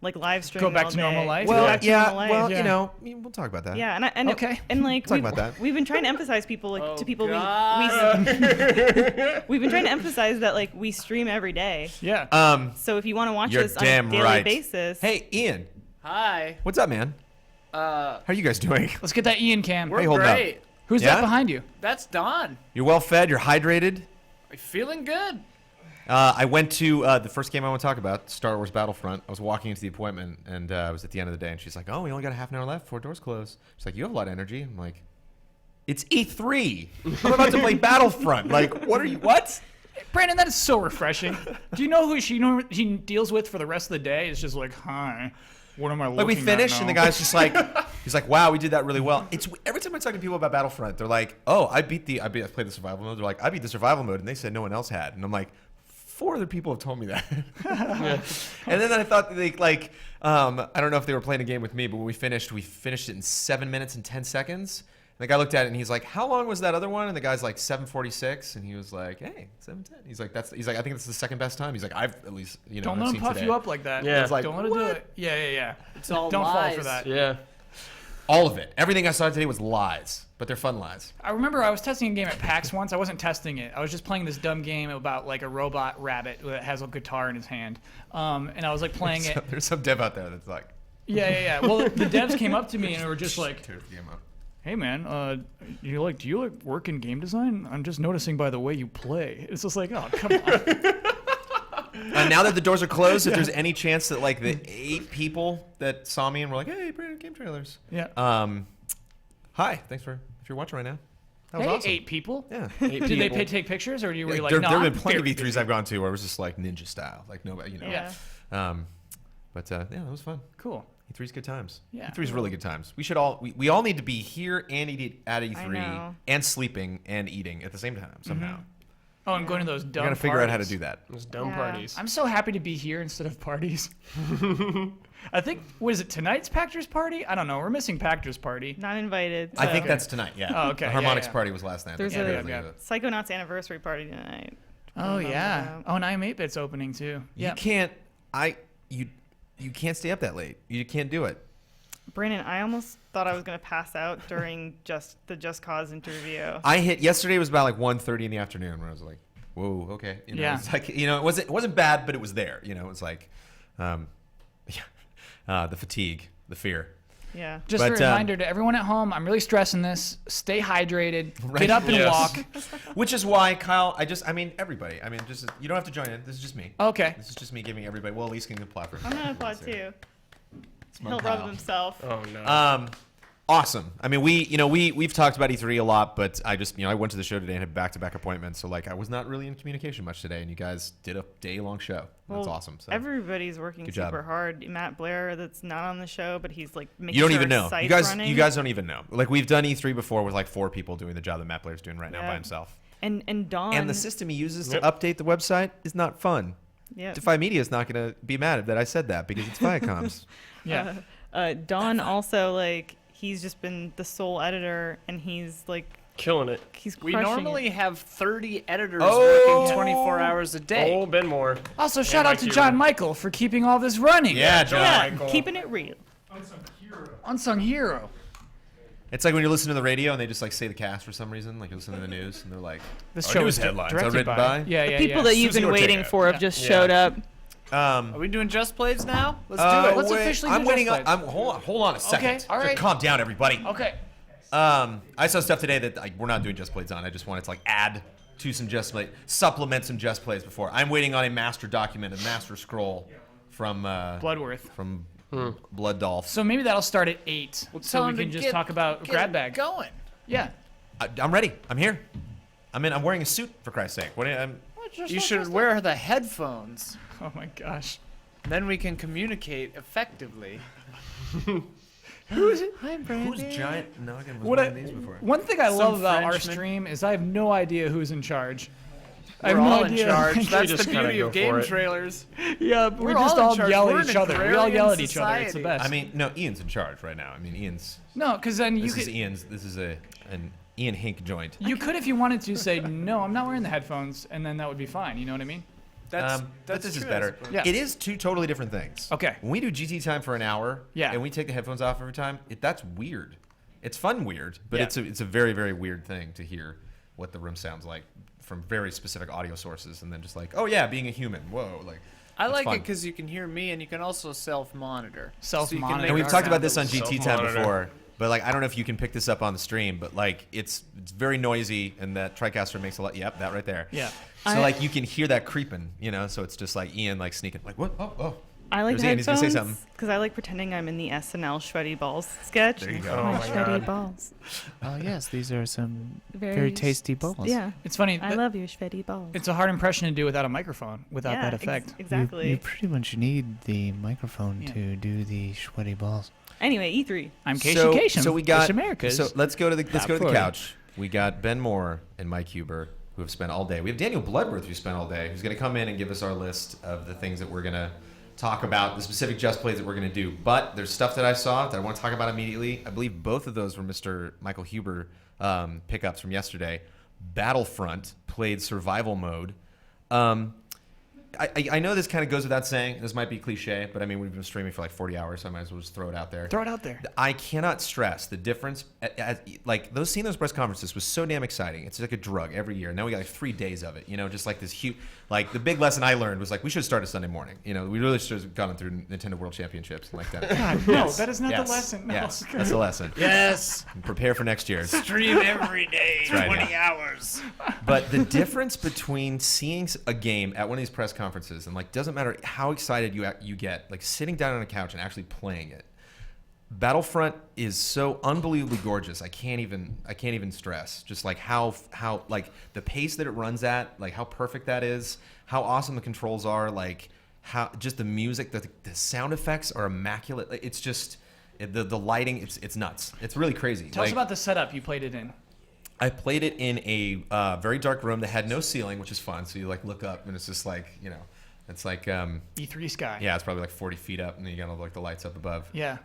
E: like live streaming.
C: Go back
E: all
C: to
E: day.
C: normal life?
S: Well,
E: Back to normal life.
S: well, you know, we'll talk about that.
E: Yeah, and
C: Okay.
E: and like
S: Talk about that.
E: we've been trying to emphasize people to people
J: God.
E: we've been trying to emphasize that like we stream every day.
C: Yeah.
E: So if you want to watch
S: You're
E: us on a
S: damn
E: daily
S: right.
E: basis,
S: Hey, Ian,
J: Hi.
S: what's up, man? How are you guys doing?
C: Let's get that Ian cam.
J: We're
S: holding up?
J: great.
C: Who's
S: Yeah?
C: that behind you?
J: That's Don.
S: You're well fed. You're hydrated.
J: Feeling good.
S: I went to the first game I want to talk about, Star Wars Battlefront. I was walking into the appointment, and I was at the end of the day, and she's like, "Oh, we only got a half an hour left before doors close." She's like, "You have a lot of energy." I'm like, "It's E3. I'm about to play Battlefront. Like, what are you? What?"
C: Brandon, that is so refreshing. Do you know who she deals with for the rest of the day? It's just like, hi, what am I looking
S: Like we
C: at
S: finished, and the
C: now?
S: guy's just like, he's like, "Wow, we did that really well." It's every time I talk to people about Battlefront, they're like, "Oh, I played the survival mode." They're like, "I beat the survival mode," and they said no one else had, and I'm like, 4 other people have told me that. And then I thought I don't know if they were playing a game with me, but when we finished it in 7 minutes and 10 seconds. And the guy looked at it and he's like, "How long was that other one?" And the guy's like, 7:46, and he was like, "Hey, 7:10." He's like, "I think it's the second best time." He's like, "I've at least
C: Don't let
S: I've
C: him
S: seen
C: puff
S: today."
C: you up like that.
S: Yeah. I was like,
C: Don't let him do it. Yeah.
J: It's all
C: Don't
J: lies.
C: fall for that.
R: Yeah.
S: All of it. Everything I saw today was lies, but they're fun lies.
C: I remember I was testing a game at PAX once. I wasn't testing it. I was just playing this dumb game about like a robot rabbit that has a guitar in his hand. And I was like playing it.
S: There's some dev out there that's like,
C: Yeah. Well, the devs came up to me and they were just like,
S: "Tear the game up."
C: "Hey man, do you like work in game design? I'm just noticing by the way you play." It's just like, oh, come on.
S: Now that the doors are closed, if there's any chance that like the 8 people that saw me and were like, "Hey, Brandon, game trailers."
C: Yeah.
S: Hi, thanks for if you're watching right now. That was
C: Hey,
S: awesome.
C: 8 people?
S: Yeah.
C: Did they take pictures or were you like,
S: there
C: no,
S: have
C: I'm
S: been plenty of
C: very
S: E3s
C: busy."
S: I've gone to where it was just like ninja style, like nobody,
C: Yeah.
S: But yeah, that was fun.
C: Cool.
S: E3's good times.
C: Yeah.
S: E3's really good times. We should all we all need to be here and eat at
E: I
S: E3
E: know.
S: and sleeping and eating at the same time somehow.
C: Oh, and going to those
S: We
C: dumb
S: gotta figure out how to
C: parties.
S: do that.
R: Those dumb
E: Yeah.
R: parties.
C: I'm so happy to be here instead of parties. I think, what is it, tonight's Pactors party? I don't know. We're missing Pactors party.
E: not invited.
S: I think
C: Okay.
S: that's tonight. Yeah.
C: Oh, okay.
S: The
C: Yeah,
S: Harmonix
C: yeah.
S: party was last night.
E: There's
S: I can't
E: a-
S: believe it.
E: Psychonauts anniversary party tonight.
C: Oh, yeah. Oh, and I'm 8-Bit's opening, too.
S: You can't. You can't stay up that late. You can't do it.
E: Brandon, I almost thought I was gonna pass out during the Just Cause interview.
S: Yesterday was about like 1:30 in the afternoon where I was like, whoa, okay. You know,
C: Yeah.
S: It's like, it wasn't bad, but it was there. It was like, the fatigue, the fear.
E: Yeah.
C: Just a reminder to everyone at home, I'm really stressing this. Stay hydrated. Get up and walk.
S: Which is why, Kyle, everybody. Just you don't have to join in. This is just me.
C: Okay.
S: This is just me giving everybody. Well, Elise can apply for.
E: I'm gonna applaud too.
S: my
E: He'll
S: pal.
E: rub himself.
R: Oh no.
S: awesome. I mean, we've talked about E3 a lot, but I just, I went to the show today and had back-to-back appointments, so like I was not really in communication much today, and you guys did a day-long show. That's awesome. So
E: everybody's working
S: good job.
E: super hard. Matt Blair, that's not on the show, but he's like making
S: you don't
E: sure
S: even know.
E: his site's
S: You guys
E: running.
S: don't even know. Like we've done E3 before with like 4 people doing the job that Matt Blair's doing right now by himself.
E: And Dawn.
S: And the system he uses to update the website is not fun.
E: Yep.
S: Defy Media is not going to be mad that I said that because it's Viacom's.
E: Dawn also, like, he's just been the sole editor, and he's like
R: killing it.
E: He's
J: We
E: crushing
J: normally
E: it.
J: have 30 editors
R: Oh!
J: working 24 hours a day.
R: Oh, Ben Moore.
C: Also, shout out to John Michael for keeping all this running.
S: Yeah, John Michael.
E: Keeping it real.
C: Unsung hero.
S: It's like when you listen to the radio and they just like say the cast for some reason, like you listen to the news and they're like,
C: This
S: "Our
C: show
S: news
C: is
S: headlines are
C: directed
S: written
C: by-
S: by
C: Yeah,
E: People that you've
S: Susie
E: been waiting
S: Ortega."
E: for have just showed up.
J: Are we doing Just Plays now? Let's do it.
C: Let's officially do
S: I'm waiting.
C: Just Plays.
S: Hold on a second.
C: Okay, all right.
S: Calm down, everybody.
C: Okay.
S: I saw stuff today that we're not doing Just Plays on. I just wanted to like add to some Just Plays, supplement some Just Plays before. I'm waiting on a master document, a master scroll from
C: Bloodworth.
S: from Blood Dolph.
C: So maybe that'll start at 8,
J: tell
C: so we
J: him to
C: can just
J: get-
C: talk about
J: get
C: grab
J: it
C: bag.
J: going.
C: Yeah.
S: I'm ready. I'm here. I'm wearing a suit for Christ's sake.
J: You should wear the headphones.
C: Oh my gosh.
J: Then we can communicate effectively.
C: Who's
J: Hi, Brandon.
S: Whose giant noggin was
C: What
S: one
C: I-
S: of these before?
C: One thing I
J: Some
C: love about our
J: Frenchman.
C: stream is I have no idea who's in charge. I
J: We're
C: have no
J: all in
C: idea.
J: charge. That's
R: just
J: the
R: kinda
J: beauty of
R: go
J: game
R: for it.
J: trailers.
C: Yeah, we
J: We're
C: just
J: all in
C: all
J: charge.
C: yell
J: We're
C: at
J: an
C: each other. We all
J: agrarian
C: yell at each other. It's the
J: society.
C: best.
S: I mean, no, Ian's in charge right now. I mean, Ian's.
C: No, because then you
S: This
C: could.
S: is Ian's. This is an Ian Hink joint.
C: You could, if you wanted to, say no. I'm not wearing the headphones, and then that would be fine. You know what I mean?
J: That's
S: but this is
J: true, I
S: better.
J: suppose.
C: Yeah.
S: It is 2 totally different things.
C: Okay.
S: When we do GT time for an hour,
C: Yeah.
S: and we take the headphones off every time, that's weird. It's fun weird, but
C: Yeah.
S: it's a very, very weird thing to hear what the room sounds like from very specific audio sources, and then just like, oh yeah, being a human. Whoa, like.
J: I
S: it's
J: like
S: fun.
J: it because you can hear me and you can also self-monitor.
C: Self-monitor.
S: And we've talked about this on
J: sound
S: GT time
R: Self-monitor.
S: before, but like I don't know if you can pick this up on the stream, but like it's very noisy, and that TriCaster makes a lot. Yep, that right there.
C: Yeah.
S: So like you can hear that creeping, so it's just like Ian like sneaking, like what? Oh.
E: I like
S: There's Ian, he's gonna say
E: headphones
S: something.
E: because I like pretending I'm in the SNL Sweaty Balls sketch.
S: There you go.
R: Oh
E: My
R: my
E: sweaty
R: God.
E: balls.
J: Oh yes, these are some
E: Very
J: tasty balls.
E: Yeah.
C: It's funny.
E: I love your sweaty balls.
C: It's a hard impression to do without a microphone, without
E: Yeah,
C: that effect.
E: exactly.
J: You pretty much need the microphone
C: Yeah.
J: to do the sweaty balls.
E: Anyway, E3.
C: I'm Casey Kasem.
S: So we got.
C: Fish Americas.
S: So let's go to the
C: Top 40.
S: couch. We got Ben Moore and Mike Huber who have spent all day. We have Daniel Bloodworth who spent all day, who's going to come in and give us our list of the things that we're going to talk about, the specific Just Plays that we're going to do. But there's stuff that I saw that I want to talk about immediately. I believe both of those were Mr. Michael Huber pickups from yesterday. Battlefront played survival mode. I know this kind of goes without saying. This might be cliche, but I mean, we've been streaming for like 40 hours, so I might as well just throw it out there.
C: Throw it out there.
S: I cannot stress the difference. Like seeing those press conferences was so damn exciting. It's like a drug every year. Now we got like 3 days of it. Just like this huge. Like the big lesson I learned was like we should start a Sunday morning. We really should have gone through Nintendo World Championships like that.
C: God, no, that is not the lesson. No.
S: Yes, that's the lesson.
J: Yes.
S: And prepare for next year.
J: Stream every day,
S: That's right,
J: 20
S: yeah.
J: hours.
S: But the difference between seeing a game at one of these press conferences and like doesn't matter how excited you get, like sitting down on a couch and actually playing it. Battlefront is so unbelievably gorgeous. I can't even stress just like how like the pace that it runs at, like how perfect that is, how awesome the controls are, like how just the music, the sound effects are immaculate. Like, it's just the lighting. It's nuts. It's really crazy.
C: Tell us about the setup you played it in.
S: I played it in a very dark room that had no ceiling, which is fun. So you like look up and it's just like it's like
C: E3 sky.
S: Yeah, it's probably like 40 feet up, and then you got all like the lights up above.
C: Yeah.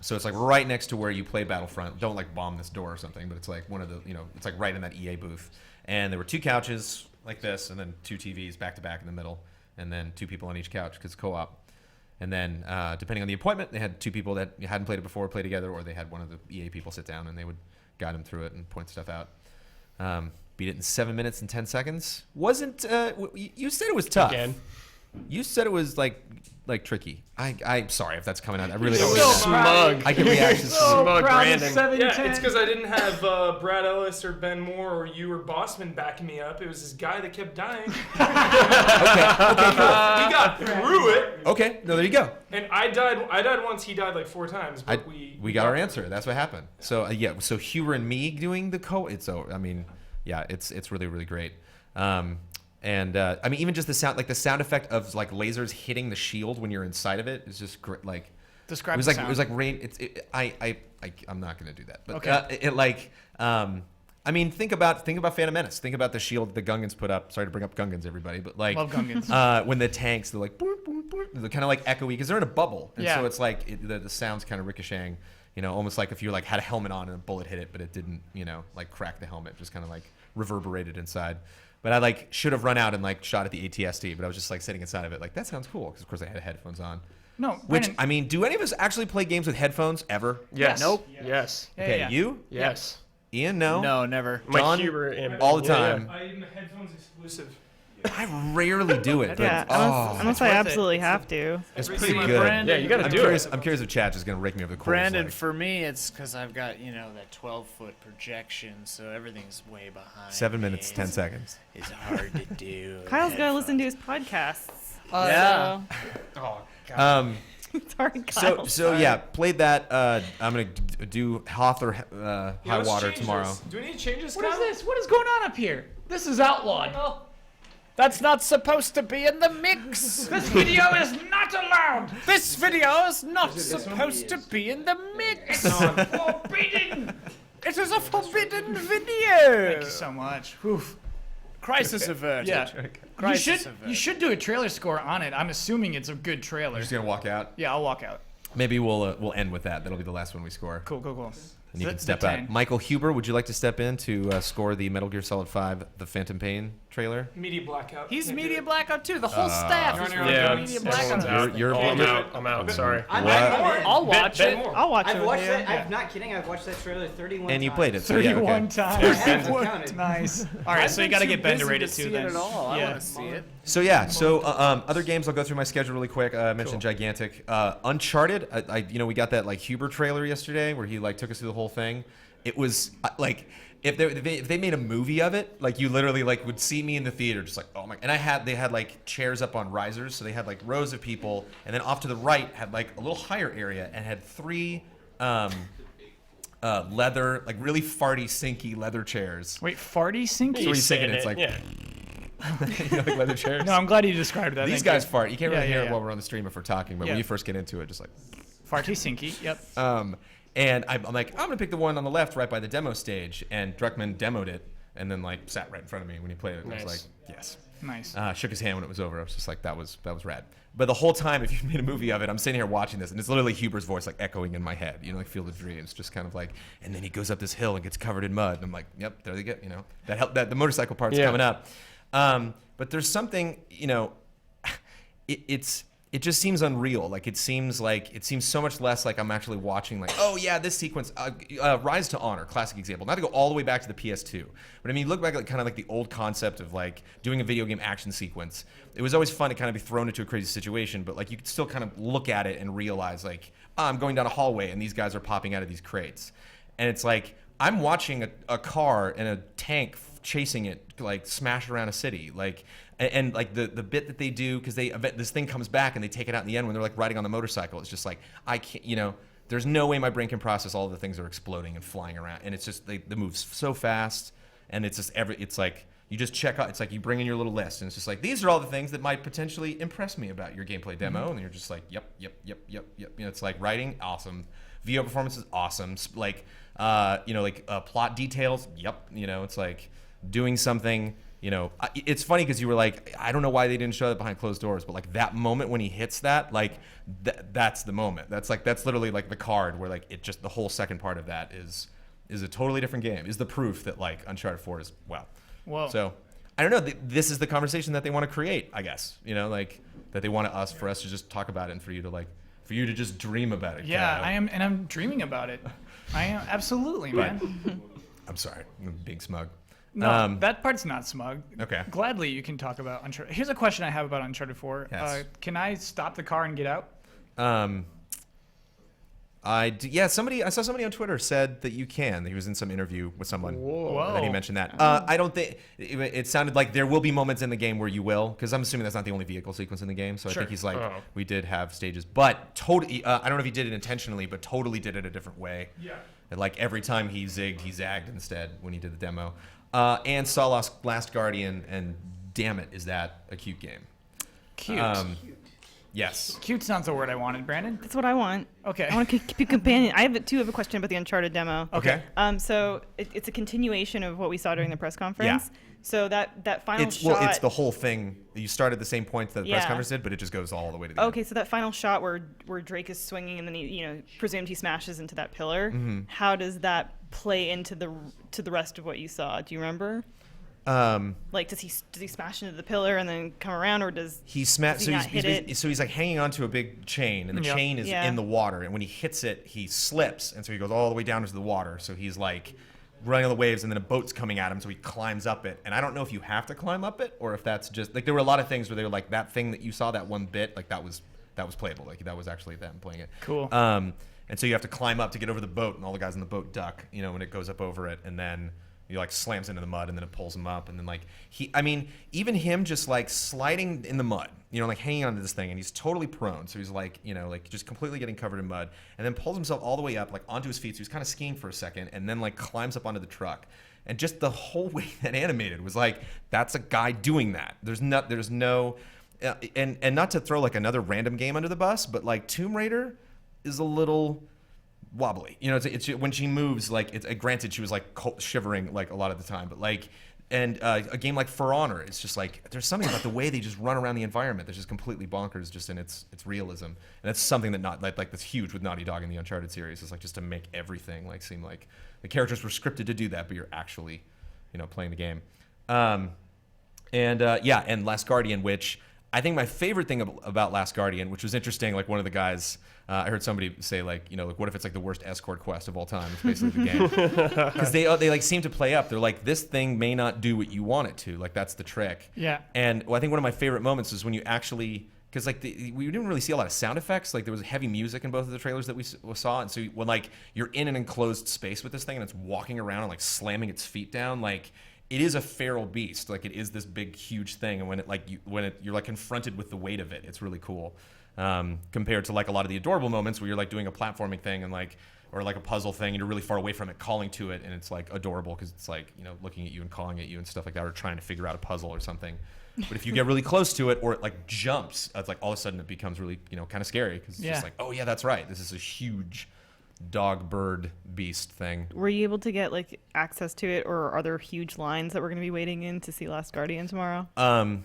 S: So it's like right next to where you play Battlefront. Don't like bomb this door or something, but it's like one of the it's like right in that EA booth. And there were 2 couches like this, and then 2 TVs back to back in the middle, and then 2 people on each couch because co-op. And then depending on the appointment, they had 2 people that hadn't played it before play together, or they had one of the EA people sit down and they would guide them through it and point stuff out. Beat it in 7 minutes and 10 seconds. Wasn't you said it was tough?
R: Again.
S: You said it was like like tricky. I'm sorry if that's coming out. I really don't.
D: So
S: mean that.
D: smug.
S: I get reactions.
D: So
S: from
D: Brandon. Yeah, it's because I didn't have Brad Ellis or Ben Moore or you or Bossman backing me up. It was this guy that kept dying. We got through it.
S: Okay, no, there you go.
D: And I died once. He died like 4 times. But
S: we got our answer. That's what happened. So yeah, so Huber and me doing the it's really really great. And I mean, even just the sound effect of like lasers hitting the shield when you're inside of it is just great. Like,
C: describe.
S: It was
C: the
S: like
C: sound.
S: it was like rain. I'm not gonna do that. But
C: Okay.
S: I mean, think about Phantom Menace. Think about the shield the Gungans put up. Sorry to bring up Gungans, everybody, but like,
C: love Gungans.
S: When the tanks, they're like, boop, boop, boop, they're kind of like echoey because they're in a bubble, and so it's like the sound's kind of ricocheting. You know, almost like if you like had a helmet on and a bullet hit it, but it didn't, like crack the helmet, just kind of like reverberated inside. But I like should have run out and like shot at the ATST, but I was just like sitting inside of it, like that sounds cool because of course I had headphones on.
C: No,
S: which
C: Brandon,
S: I mean, do any of us actually play games with headphones ever?
R: Yes.
J: Nope.
R: Yes.
S: Okay,
C: Yeah.
S: you?
R: Yes.
S: Ian, no.
J: No, never.
S: John,
R: Huber and
S: all the time.
D: I am headphones exclusive.
S: I rarely do it.
E: Yeah,
S: but,
E: unless I absolutely have to.
S: It's pretty good.
J: Brandon,
R: Yeah, you got to
S: I'm
R: do
S: curious,
R: it.
S: I'm curious if chat is going to rake me over the coals.
J: Brandon,
S: like,
J: for me, it's because I've got that 12-foot projection, so everything's way behind.
S: 7
J: me.
S: minutes, 10 seconds.
J: It's hard to do.
E: Kyle's got to listen to his podcasts.
J: Yeah.
R: Oh God.
E: Sorry, Kyle.
S: So yeah, played that. I'm gonna do Hoth or High Water tomorrow.
D: Do we need to change this?
H: What is this? What is going on up here? This is outlawed.
J: That's not supposed to be in the mix.
H: This video is not allowed.
J: This video is not supposed to be in the mix.
H: Forbidden.
J: It is a forbidden video.
C: Thank you so much. Oof.
J: Crisis averted.
C: Yeah.
J: Crisis
C: You
J: averted.
C: should do a trailer score on it. I'm assuming it's a good trailer.
S: You're just gonna walk out.
C: Yeah, I'll walk out.
S: Maybe we'll end with that. That'll be the last one we score.
C: Cool.
S: And you
C: The-
S: can step
C: the
S: out.
C: 10.
S: Michael Huber, would you like to step in to score the Metal Gear Solid 5: The Phantom Pain trailer?
D: Media blackout.
J: He's
D: Can't do
J: media
D: it.
J: blackout too. The whole staff
D: You're
J: is
D: on your own.
R: Yeah,
J: media
R: everyone's
J: blackout.
R: out.
S: You're
R: I'm out. Sorry.
J: I'll watch it.
E: I'll watch it
B: I've
E: with
B: watched
E: you.
B: that. I'm not kidding. I've watched that trailer 31
S: And you
B: times.
S: played it. So yeah,
C: 31
S: okay.
C: times.
B: I haven't counted.
C: Nice. All right, so you got to get Ben to rate it too.
J: See
C: Then.
J: it at all. I
C: Yeah.
J: want to see it.
S: So yeah, other games I'll go through my schedule really quick. I mentioned Gigantic, Uncharted. We got that like Huber trailer yesterday where he like took us through the whole thing. It was like if they made a movie of it, like you literally like would see me in the theater just like oh my. And they had like chairs up on risers, so they had like rows of people, and then off to the right had like a little higher area and had 3 leather, like really farty, sinky leather chairs.
C: Wait, farty sinky?
S: So he's singing, it's like
R: yeah.
S: like leather chairs.
C: No, I'm glad you described that.
S: These
C: Thank
S: guys
C: you.
S: fart. You can't really
C: Yeah,
S: hear
C: yeah,
S: it while we're on the stream if we're talking, but
C: Yeah.
S: when you first get into it, just like.
C: Farty sinky. Yep.
S: And I'm like, I'm gonna pick the one on the left, right by the demo stage, and Druckmann demoed it, and then like sat right in front of me when he played it. And I was
R: Nice.
S: like, yes.
C: Nice.
S: Shook his hand when it was over. I was just like, that was rad. But the whole time, if you made a movie of it, I'm sitting here watching this, and it's literally Huber's voice like echoing in my head, like Field of Dreams, just kind of like. And then he goes up this hill and gets covered in mud, and I'm like, yep, there they get, that the motorcycle part's coming up. But there's something, it just seems unreal. Like it seems so much less like I'm actually watching like, oh yeah, this sequence, Rise to Honor, classic example. Not to go all the way back to the PS2, but I mean, you look back at kind of like the old concept of like doing a video game action sequence. It was always fun to kind of be thrown into a crazy situation, but like you could still kind of look at it and realize like, I'm going down a hallway and these guys are popping out of these crates. And it's like, I'm watching a car and a tank chasing it, like smash around a city, like, and like the bit that they do, because this thing comes back and they take it out in the end when they're like riding on the motorcycle. It's just like, I can't, there's no way my brain can process all of the things that are exploding and flying around, and it's just they move so fast, and it's just it's like you just check out. It's like you bring in your little list, and it's just like these are all the things that might potentially impress me about your gameplay demo, and you're just like, yep. It's like writing, awesome. VO performance is awesome. Like, plot details, yep. It's like doing something. It's funny because you were like, I don't know why they didn't show that behind closed doors, but like that moment when he hits that, like that's the moment. That's literally like the card where like it just the whole second part of that is a totally different game. Is the proof that like Uncharted 4 is wow.
C: Whoa.
S: So I don't know. This is the conversation that they want to create, I guess. Like that they want for us to just talk about it and for you to just dream about it.
C: Yeah,
S: Kyle.
C: I am, and I'm dreaming about it. I am absolutely, man.
S: I'm sorry, I'm being smug.
C: No, that part's not smug.
S: Okay.
C: Gladly, you can talk about Uncharted. Here's a question I have about Uncharted 4.
S: Yes.
C: Can I stop the car and get out?
S: I saw somebody on Twitter said that you can. He was in some interview with someone.
C: Whoa.
S: And he mentioned that. I don't think it sounded like there will be moments in the game where you will, because I'm assuming that's not the only vehicle sequence in the game. So I think he's like, we did have stages, but totally. I don't know if he did it intentionally, but totally did it a different way.
D: Yeah.
S: And like every time he zigged, he zagged instead when he did the demo. And saw Last Guardian, and damn it, is that a cute game?
C: Cute.
S: Yes.
C: Cute's not the word I wanted, Brandon.
E: That's what I want.
C: Okay.
E: I want to keep you companion. I have a question about the Uncharted demo.
S: Okay.
E: So it's a continuation of what we saw during the press conference.
S: Yeah.
E: So that final shot.
S: Well, it's the whole thing. You start at the same point that the press conference did, but it just goes all the way to the end.
E: Okay, so that final shot where Drake is swinging and then he presumed he smashes into that pillar.
S: Mm-hmm.
E: How does that play into the rest of what you saw? Do you remember? Like, does he smash into the pillar and then come around, or does
S: he
E: does he not hit it?
S: So he's like hanging onto a big chain, and the chain is in the water, and when he hits it, he slips, and so he goes all the way down into the water. So he's like running on the waves, and then a boat's coming at him, so he climbs up it. And I don't know if you have to climb up it, or if that's just like, there were a lot of things where they were like, that thing that you saw, that one bit, like that was playable, like that was actually them playing it.
C: Cool.
S: And so you have to climb up to get over the boat, and all the guys in the boat duck, when it goes up over it, and then he like slams into the mud, and then it pulls him up, and then like even him just like sliding in the mud, like hanging onto this thing, and he's totally prone, so he's like, like just completely getting covered in mud, and then pulls himself all the way up, like onto his feet, so he's kind of skiing for a second, and then like climbs up onto the truck, and just the whole way that animated was like, that's a guy doing that. There's no, and not to throw like another random game under the bus, but like Tomb Raider is a little wobbly, it's when she moves, like it's granted she was like shivering like a lot of the time, but like, and a game like For Honor, it's just like there's something about the way they just run around the environment that's just completely bonkers, just in its realism, and that's something that that's huge with Naughty Dog in the Uncharted series, is like just to make everything like seem like the characters were scripted to do that, but you're actually playing the game. And Last Guardian, which I think my favorite thing about Last Guardian, which was interesting, like one of the guys, I heard somebody say like, what if it's like the worst escort quest of all time? It's basically the game. Because they like seem to play up. They're like, this thing may not do what you want it to. Like that's the trick.
C: Yeah.
S: And I think one of my favorite moments is when you actually, because like we didn't really see a lot of sound effects. Like there was heavy music in both of the trailers that we saw. And so when like you're in an enclosed space with this thing and it's walking around and like slamming its feet down, like it is a feral beast. Like it is this big, huge thing. And when you're like confronted with the weight of it, it's really cool. Compared to like a lot of the adorable moments where you're like doing a platforming thing and like, or like a puzzle thing, and you're really far away from it, calling to it, and it's like adorable because it's like, looking at you and calling at you and stuff like that, or trying to figure out a puzzle or something. But if you get really close to it, or it like jumps, it's like all of a sudden it becomes really, kind of scary, because it's just like, oh yeah, that's right. This is a huge dog, bird, beast thing.
E: Were you able to get like access to it, or are there huge lines that we're going to be waiting in to see Last Guardian tomorrow?
S: I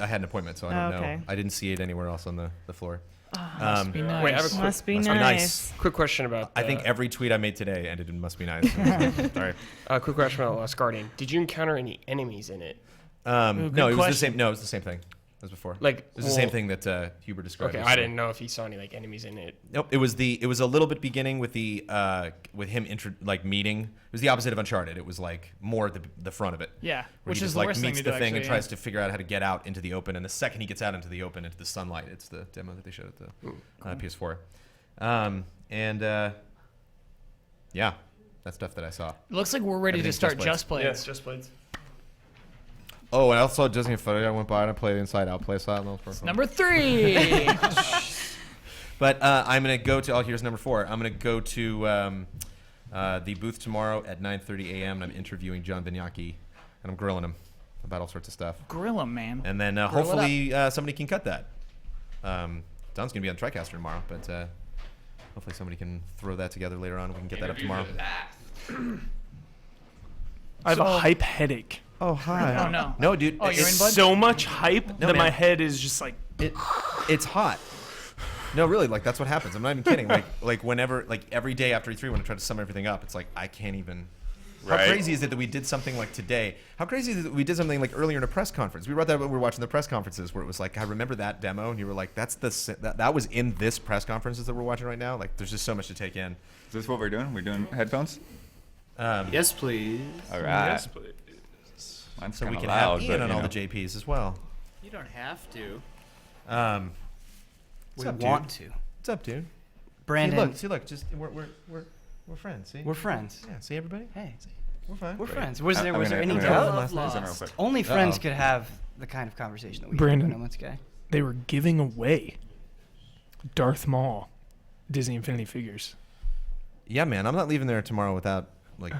S: had an appointment, so I don't know. I didn't see it anywhere else on the floor.
C: Must be nice.
R: Wait, I have a
E: must be nice.
R: quick question about.
S: I think every tweet I made today ended in "must be nice." Sorry.
R: Quick question about Last Guardian. Did you encounter any enemies in it?
S: No, it was the same. No, it was the same thing as before.
R: Like
S: it was the same thing that Huber described.
R: Okay, I didn't know if he saw any like enemies in it.
S: Nope. It was a little bit beginning with the with him meeting. It was the opposite of Uncharted. It was like more at the front of it.
C: Yeah,
S: which is like meets the thing and tries to figure out how to get out into the open. And the second he gets out into the open, into the sunlight, it's the demo that they showed at the PS4. Yeah, that's stuff that I saw.
C: It looks like we're ready to start Just Blades.
R: Yes, Just Blades.
S: Oh, and I also Disney Photo. I went by and I played Inside Out play style.
C: Number 3.
S: But I'm gonna go to. Oh, here's number 4. I'm gonna go to the booth tomorrow at 9:30 a.m. and I'm interviewing John Vignacchi, and I'm grilling him about all sorts of stuff.
C: Grill him, man.
S: And then hopefully somebody can cut that. Don's gonna be on TriCaster tomorrow, but hopefully somebody can throw that together later on. We can get that up tomorrow.
D: I have a hype headache.
S: Oh, hi.
C: Oh, no.
S: No, dude.
C: Oh, you're in, bud?
D: So much hype that
S: man.
D: my head is just like...
S: It's hot. No, really, like that's what happens. I'm not even kidding. Like whenever, like every day after E3, when I try to sum everything up, it's like I can't even. How crazy is it that we did something like today? How crazy is it that we did something like earlier in a press conference? We brought that up when we were watching the press conferences, where it was like, I remember that demo, and you were like, that was in this press conferences that we're watching right now. Like, there's just so much to take in.
T: Is this what we're doing? We're doing headphones?
J: Yes, please.
T: All right.
D: Yes, please.
T: Mine's
S: So we
T: kinda
S: can
T: loud,
S: have Ian
T: but,
S: on
T: you
S: all
T: know.
S: the JPs as well.
J: You don't have to.
S: What's
B: We
S: up,
B: want
S: dude?
B: to.
S: What's up, dude?
B: Brandon.
S: See, look, just we're friends. See,
B: We're friends.
S: Yeah, see everybody.
B: Hey,
S: We're fine.
B: we're friends. Was there
T: I'm
B: any
T: gonna
B: doubt?
T: listen real quick.
B: Only friends
T: Uh-oh.
B: could have the kind of conversation that we
D: Brandon.
B: had. No one's gay.
D: They were giving away Darth Maul Disney Infinity figures.
S: Yeah, man, I'm not leaving there tomorrow without like.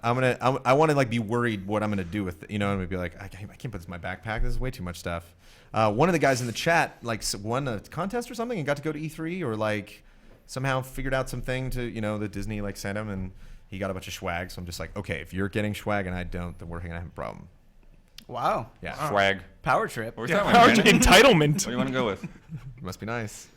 S: I want to like be worried what I'm gonna do with it, you know, and we'd be like, I can't put this in my backpack. This is way too much stuff. One of the guys in the chat like won a contest or something and got to go to E3 or like somehow figured out something to that Disney like sent him and he got a bunch of swag. So I'm just like, okay, if you're getting swag and I don't, then we're gonna have a problem.
B: Wow.
S: Yeah.
T: Swag.
B: Power trip.
T: Where's
D: Yeah,
T: that
D: power
T: one, Brandon?
D: entitlement.
T: What do you want to go with?
S: Must be nice.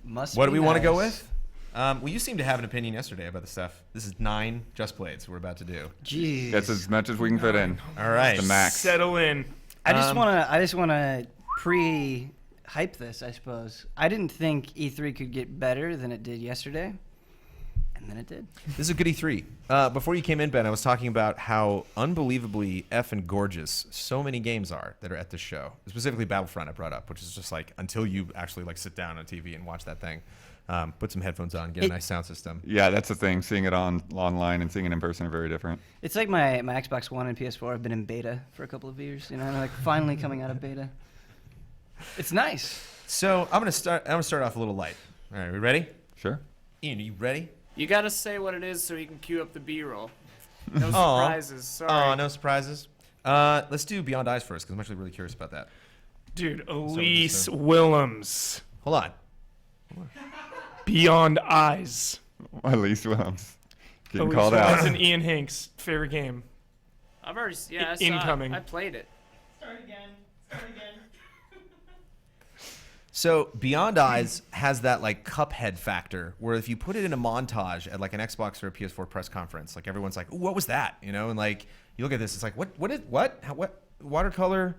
B: Must
S: What do
B: be
S: we want to go
B: nice.
S: with? Well, you seem to have an opinion yesterday about the stuff. This is 9 Just Blades we're about to do.
B: Jeez.
T: That's as much as we can fit in.
S: All right.
T: The max.
D: Settle in.
B: I just wanna pre-hype this. I suppose I didn't think E3 could get better than it did yesterday, and then it did.
S: This is a good E3. Before you came in, Ben, I was talking about how unbelievably effing gorgeous so many games are that are at this show. Specifically Battlefront I brought up, which is just like until you actually like sit down on TV and watch that thing. Put some headphones on, get a nice sound system.
T: Yeah, that's the thing. Seeing it online and seeing it in person are very different.
B: It's like my Xbox One and PS4 have been in beta for a couple of years. You know, and like finally coming out of beta. It's nice.
S: So I'm gonna start off a little light. All right, we ready?
T: Sure.
S: Ian, are you ready?
J: You gotta say what it is so he can cue up the B-roll. No
S: Aw.
J: surprises. Sorry.
S: Oh, no surprises. Let's do Beyond Eyes first because I'm actually really curious about that.
D: Dude, Elise Willems.
S: Hold on.
D: Beyond Eyes.
T: Elise Willems. Getting
D: Elise
T: called
D: Willems
T: out.
D: and Ian Hanks' favorite game.
J: I've already I saw
D: Incoming.
J: It. I played it.
E: Start again. Start again.
S: So Beyond Eyes has that like Cuphead factor, where if you put it in a montage at like an Xbox or a PS4 press conference, like everyone's like, "Ooh, what was that?" You know, and like you look at this, it's like, what watercolor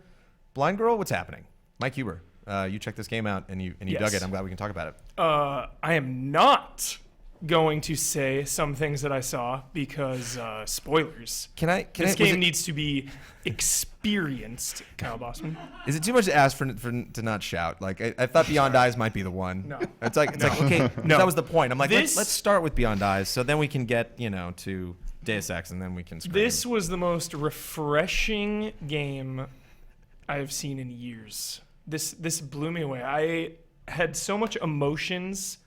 S: blind girl? What's happening? Mike Huber, you checked this game out and you
D: Yes.
S: dug it. I'm glad we can talk about it.
D: I am not going to say some things that I saw because spoilers. This game needs to be experienced, Kyle Bossman.
S: Is it too much to ask for to not shout? Like I thought Beyond Eyes might be the one.
D: No.
S: It's like
D: No.
S: okay,
D: No.
S: that was the point. I'm like
D: This-
S: let's start with Beyond Eyes, so then we can get to Deus Ex, and then we can. Scream.
D: This was the most refreshing game I've seen in years. This blew me away. I had so much emotions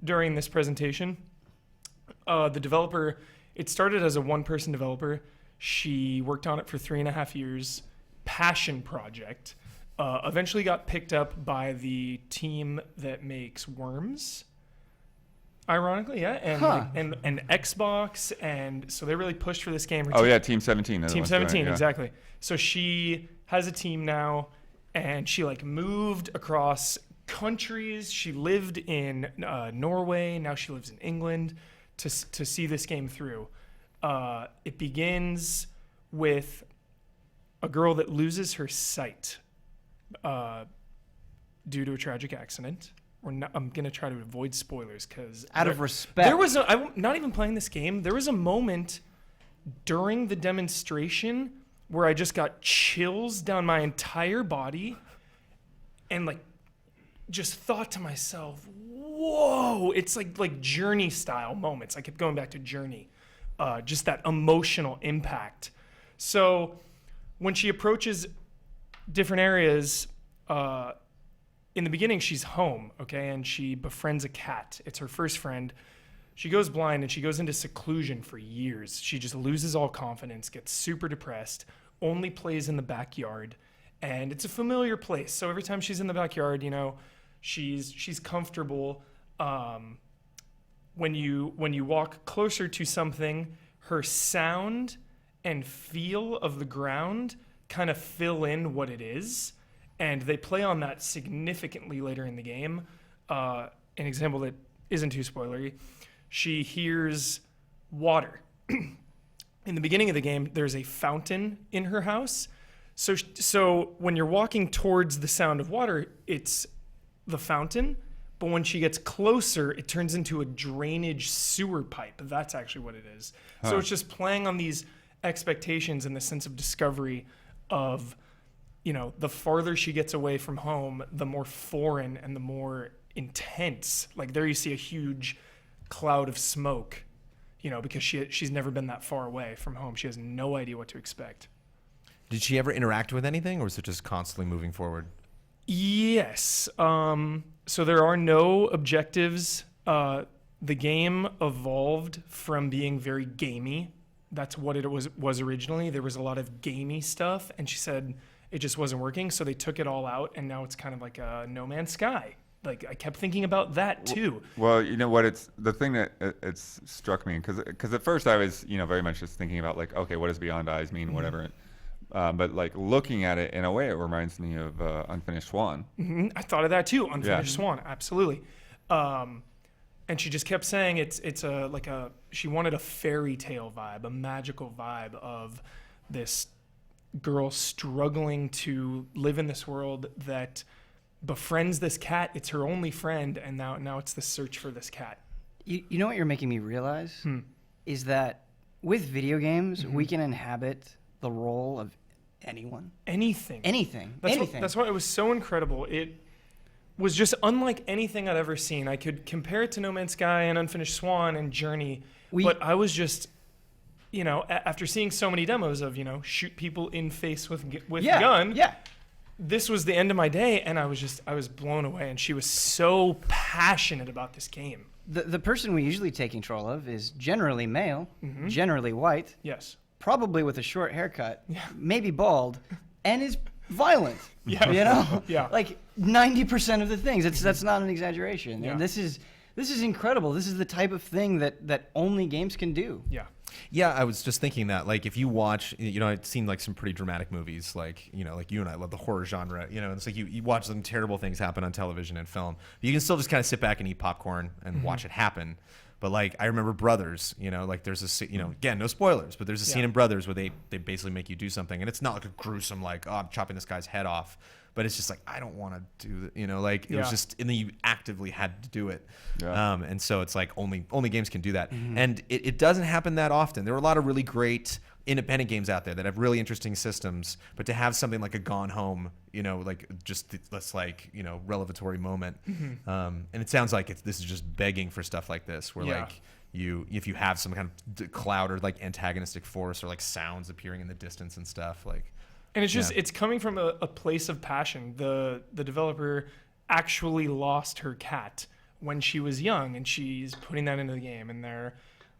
D: during this presentation. The developer, it started as a one-person developer. She worked on it for 3.5 years. Passion project. Eventually got picked up by the team that makes Worms. Ironically, yeah, and Xbox, and so they really pushed for this game.
T: Oh yeah, Team 17. they're the
D: Team
T: ones doing it,
D: 17,
T: yeah.
D: exactly. So she has a team now, and she like moved across countries. She lived in Norway. Now she lives in England to see this game through. It begins with a girl that loses her sight due to a tragic accident. I'm gonna try to avoid spoilers because
B: Out of respect.
D: there was I'm not even playing this game. There was a moment during the demonstration where I just got chills down my entire body, and like just thought to myself, "Whoa!" It's like Journey style moments. I kept going back to Journey, just that emotional impact. So when she approaches different areas. In the beginning, she's home, okay, and she befriends a cat. It's her first friend. She goes blind and she goes into seclusion for years. She just loses all confidence, gets super depressed, only plays in the backyard, and it's a familiar place. So every time she's in the backyard, she's comfortable. When you walk closer to something, her sound and feel of the ground kind of fill in what it is. And they play on that significantly later in the game. An example that isn't too spoilery, she hears water. In the beginning of the game, there's a fountain in her house. So when you're walking towards the sound of water, it's the fountain, But when she gets closer, it turns into a drainage sewer pipe. That's actually what it is. So
T: Huh.
D: it's just playing on these expectations and the sense of discovery of, you know, the farther she gets away from home, the more foreign and the more intense. Like there you see a huge cloud of smoke, you know, because she's never been that far away from home. She has no idea what to expect.
B: Did she ever interact with anything, or was it just constantly moving forward?
D: Yes. So there are no objectives. The game evolved from being very gamey. That's what it was originally. There was a lot of gamey stuff, and she said it just wasn't working, so they took it all out, and now it's kind of like a No Man's Sky. Like, I kept thinking about that, too.
T: Well, you know what? It's the thing that it's struck me, because at first I was, you know, very much just thinking about, like, okay, what does Beyond Eyes mean, whatever. But, like, looking at it, in a way, it reminds me of Unfinished Swan.
D: Mm-hmm. I thought of that, too. Unfinished Swan, absolutely. And she just kept saying she wanted a fairy tale vibe, a magical vibe of this girl struggling to live in this world that befriends this cat. It's her only friend, and now it's the search for this cat.
U: You know what you're making me realize is that with video games, we can inhabit the role of anyone.
D: Anything.
U: Anything.
D: That's why it was so incredible. It was just unlike anything I'd ever seen. I could compare it to No Man's Sky and Unfinished Swan and Journey, but I was just, you know, after seeing so many demos of, you know, shoot people in face with gun.
U: Yeah.
D: This was the end of my day, and I was blown away. And she was so passionate about this game.
U: The person we usually take control of is generally male, generally white.
D: Yes.
U: Probably with a short haircut, maybe bald, and is violent.
D: Yeah.
U: You know?
D: Yeah.
U: Like 90% of the things. That's not an exaggeration.
D: Yeah.
U: And this is incredible. This is the type of thing that only games can do.
D: Yeah.
B: Yeah, I was just thinking that, like, if you watch, you know, I've seen, like, some pretty dramatic movies, like, you know, like you and I love the horror genre, you know, and it's like you watch some terrible things happen on television and film. You can still just kind of sit back and eat popcorn and watch it happen. But, like, I remember Brothers, you know, like there's a, you know, again, no spoilers, but there's a scene in Brothers where they basically make you do something, and it's not like a gruesome, like, oh, I'm chopping this guy's head off. But it's just like, I don't want to do that, you know, like it was just, and then you actively had to do it.
T: Yeah.
B: And so it's like only games can do that. And it doesn't happen that often. There are a lot of really great independent games out there that have really interesting systems, but to have something like a Gone Home, you know, like just this, like, you know, revelatory moment. And it sounds like this is just begging for stuff like this, where like if you have some kind of cloud or like antagonistic force or like sounds appearing in the distance and stuff, like.
D: And it's just, it's coming from a place of passion. The developer actually lost her cat when she was young, and she's putting that into the game. And there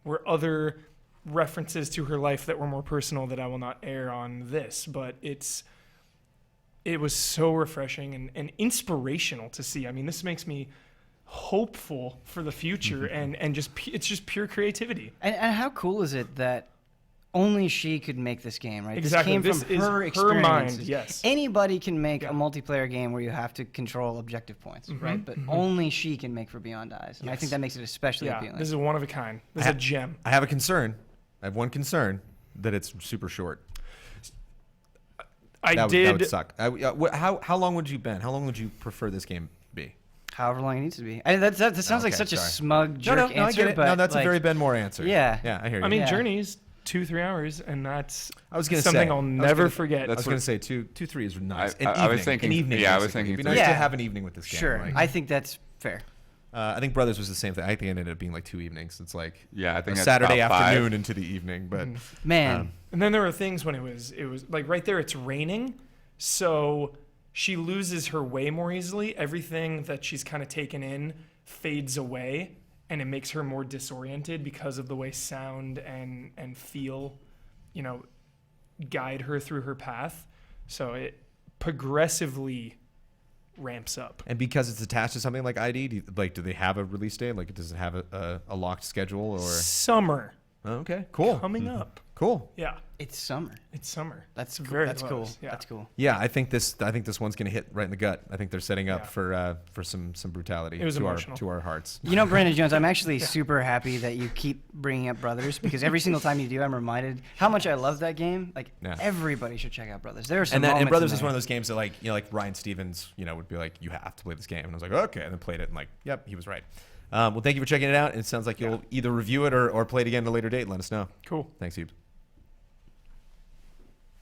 D: were other references to her life that were more personal that I will not air on this. But it was so refreshing and inspirational to see. I mean, this makes me hopeful for the future, and just it's just pure creativity.
U: And how cool is it that only she could make this game, right?
D: Exactly.
U: This came from her experience.
D: Mind, yes.
U: Anybody can make a multiplayer game where you have to control objective points, right? But only she can make for Beyond Eyes. And I think that makes it especially appealing.
D: This is one of a kind. This is a gem.
B: I have a concern. I have one concern, that it's super short. That would suck. How long would you, Ben? How long would you prefer this game be?
U: However long it needs to be. That sounds like such a smug jerk answer.
B: I get it.
U: But
B: no, that's
U: like,
B: a very Ben Moore answer.
U: Yeah.
B: Yeah, I hear you.
D: I mean, Journey's 2-3 hours, and that's
B: something
D: say, I'll never forget.
B: I was going to say 2-3 is nice.
T: I was thinking.
B: An evening.
T: Yeah, I was thinking.
B: It'd be nice to have an evening with this game.
U: Sure,
B: like,
U: I think that's fair.
B: I think Brothers was the same thing. I think it ended up being like 2 evenings. It's like
T: I think
B: a Saturday afternoon into the evening. But
U: man,
D: and then there were things when it was like right there. It's raining, so she loses her way more easily. Everything that she's kind of taken in fades away, and it makes her more disoriented because of the way sound and feel, you know, guide her through her path. So it progressively ramps up.
B: And because it's attached to something like ID, do they have a release date? Like, does it have a locked schedule or
D: summer?
B: Oh, okay, cool.
D: Coming up.
S: Cool.
D: Yeah.
U: It's summer.
D: It's summer.
U: That's cool.
D: very
U: That's cool.
D: close, yeah.
U: That's cool.
S: Yeah, I think this one's gonna hit right in the gut. I think they're setting up for some brutality
D: It was
S: to
D: emotional.
S: our hearts.
U: You know, Brandon Jones, I'm actually super happy that you keep bringing up Brothers, because every single time you do, I'm reminded how much I love that game. Like, everybody should check out Brothers. There are some
S: and Brothers
U: is
S: is one of those games that, like, you know, like Ryan Stevens, you know, would be like, you have to play this game, and I was like, okay, and then played it, and like, yep, he was right. Well, thank you for checking it out. It sounds like you'll either review it or play it again at a later date. And let us know.
D: Cool.
S: Thanks, Hughes.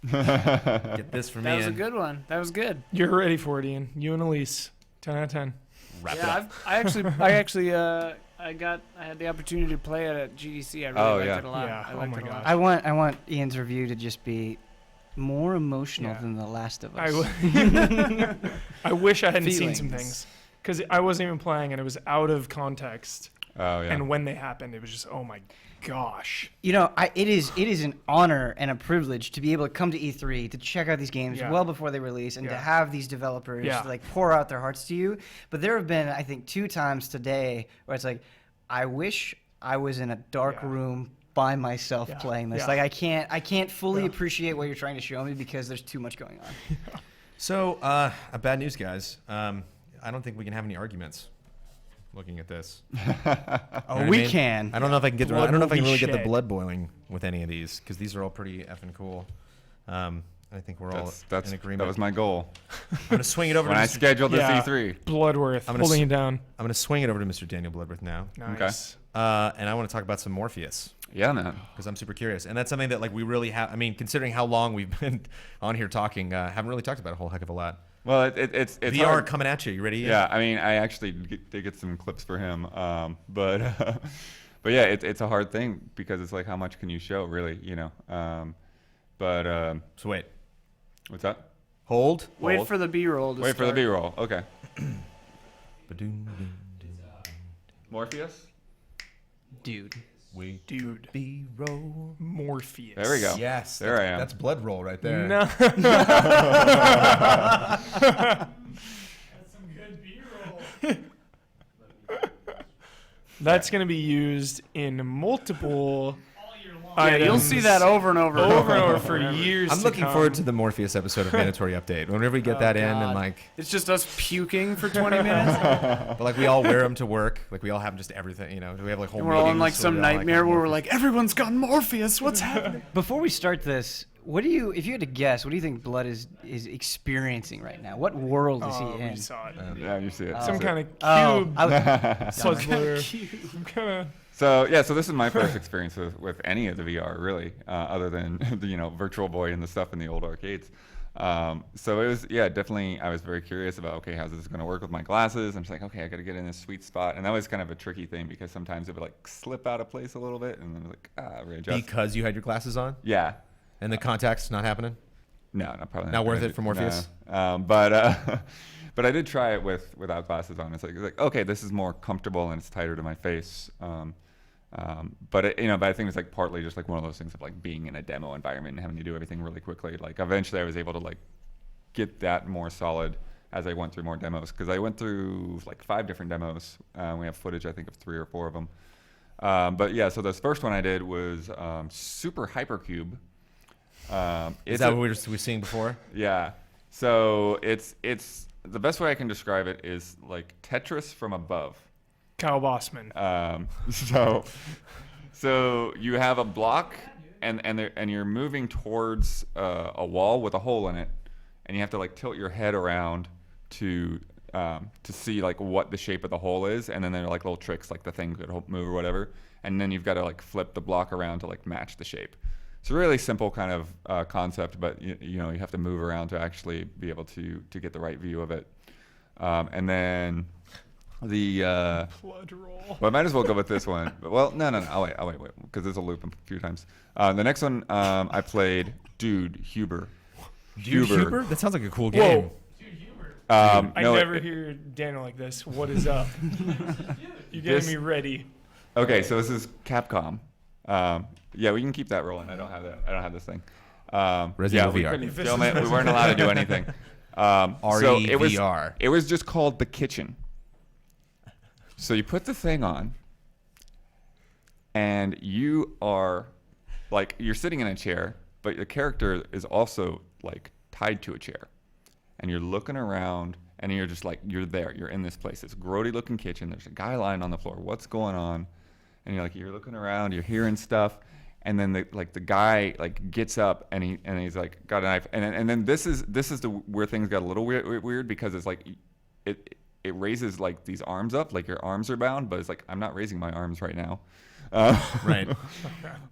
S: Get this from me.
J: That was a good one. That was good.
D: You're ready for it, Ian. You and Elise. 10 out of 10.
J: Wrap it up. I had the opportunity to play it at GDC. I really liked it a lot.
D: Yeah.
J: I liked it a lot.
U: I want Ian's review to just be more emotional than The Last of Us.
D: I wish I hadn't seen some
U: Feelings.
D: things, because I wasn't even playing and it was out of context.
T: Oh yeah.
D: And when they happened, it was just, oh my gosh.
U: You know, it is an honor and a privilege to be able to come to E3 to check out these games well before they release, and to have these developers like pour out their hearts to you. But there have been, I think, 2 times today where it's like, I wish I was in a dark room by myself playing this. Like, I can't fully appreciate what you're trying to show me because there's too much going on.
S: So, bad news, guys. I don't think we can have any arguments. Looking at this,
U: we can.
S: I don't know if I can get.
D: Blood
S: I don't know if I
D: will
S: can
D: be
S: really get the
D: shed.
S: blood boiling with any of these, because these are all pretty effing cool. I think we're all in agreement.
T: That was my goal.
S: I'm gonna swing it over
T: when
S: to
T: I
S: Mr.
T: scheduled this E3.
D: Bloodworth, holding it down.
S: I'm gonna swing it over to Mr. Daniel Bloodworth now.
D: Nice.
S: And I want to talk about some Morpheus.
T: Yeah, man.
S: Because I'm super curious, and that's something that, like, we really have. I mean, considering how long we've been on here talking, haven't really talked about a whole heck of a lot.
T: Well, it's
S: VR
T: hard.
S: coming at you. You ready?
T: Yeah, I mean, I actually did get some clips for him, but yeah, it's a hard thing because it's like, how much can you show, really, you know?
S: So wait,
T: what's that?
S: Hold.
J: Wait for the B-roll.
T: Wait for the B-roll. Okay. Morpheus.
U: Dude.
D: Dude.
S: B-roll.
D: Morpheus.
T: There we go.
S: Yes.
T: There I am.
S: That's blood roll right there.
D: No.
B: That's some good B-roll.
D: That's going to be used in multiple
J: Yeah, you'll see that over and over.
D: Over and over for years.
S: I'm looking forward to the Morpheus episode of Mandatory Update. Whenever we get that in, and like,
J: it's just us puking for 20 minutes.
S: but like, we all wear them to work. Like, we all have just everything. You know, we have like whole.
J: And we're all in
S: meetings
J: like
S: where
J: some
S: we all, like,
J: nightmare
S: have
J: where we're
S: Morpheus.
J: like, everyone's got Morpheus. What's happening?
U: Before we start this, what do you, if you had to guess, what do you think Blood is experiencing right now? What world is he in?
D: We saw it.
T: Yeah, you see it.
D: Some kind of cube. Puzzler.
T: So yeah, so this is my first experience with any of the VR, really, other than the, Virtual Boy and the stuff in the old arcades. So it was, definitely, I was very curious about, okay, how's this going to work with my glasses? I'm just like, okay, I got to get in this sweet spot, and that was kind of a tricky thing because sometimes it would like slip out of place a little bit, and then I was like, readjust.
S: Because you had your glasses on.
T: Yeah.
S: And the contact's not happening.
T: No, probably
S: not worth it for Morpheus.
T: No. But I did try it without glasses on. It's like okay, this is more comfortable and it's tighter to my face. But I think it's like partly just like one of those things of like being in a demo environment and having to do everything really quickly. Like eventually I was able to like get that more solid as I went through more demos, because I went through like 5 different demos. We have footage, I think, of 3 or 4 of them. But yeah, so this first one I did was Super Hypercube.
S: Is that what we were seeing before?
T: Yeah. So it's the best way I can describe it is like Tetris from above.
D: Kyle Bossman.
T: So you have a block and you're moving towards a wall with a hole in it, and you have to like tilt your head around to see like what the shape of the hole is, and then there are like little tricks like the thing could move or whatever, and then you've got to like flip the block around to like match the shape. It's a really simple kind of concept, but you have to move around to actually be able to get the right view of it. And then the
D: blood roll.
T: Well, I might as well go with this one. Well, no. I'll wait, because there's a loop a few times. The next one I played Dude Huber.
S: Dude Huber? That sounds like a cool game.
D: Whoa.
T: I
D: never hear Daniel like this. What is up? You're getting me ready.
T: Okay, so this is Capcom. Yeah, we can keep that rolling. I don't have this thing.
S: Resident
T: we
S: VR.
T: couldn't film it. We weren't allowed to do anything. So it was just called The Kitchen. So you put the thing on, and you are like you're sitting in a chair, but the character is also like tied to a chair, and you're looking around, and you're just like you're there. You're in this place. It's a grody looking kitchen. There's a guy lying on the floor. What's going on? And you're looking around. You're hearing stuff. And then the guy like gets up and he's like got a knife and then this is where things got a little weird because it's like it raises like these arms up like your arms are bound, but it's like I'm not raising my arms right now.
I: Right.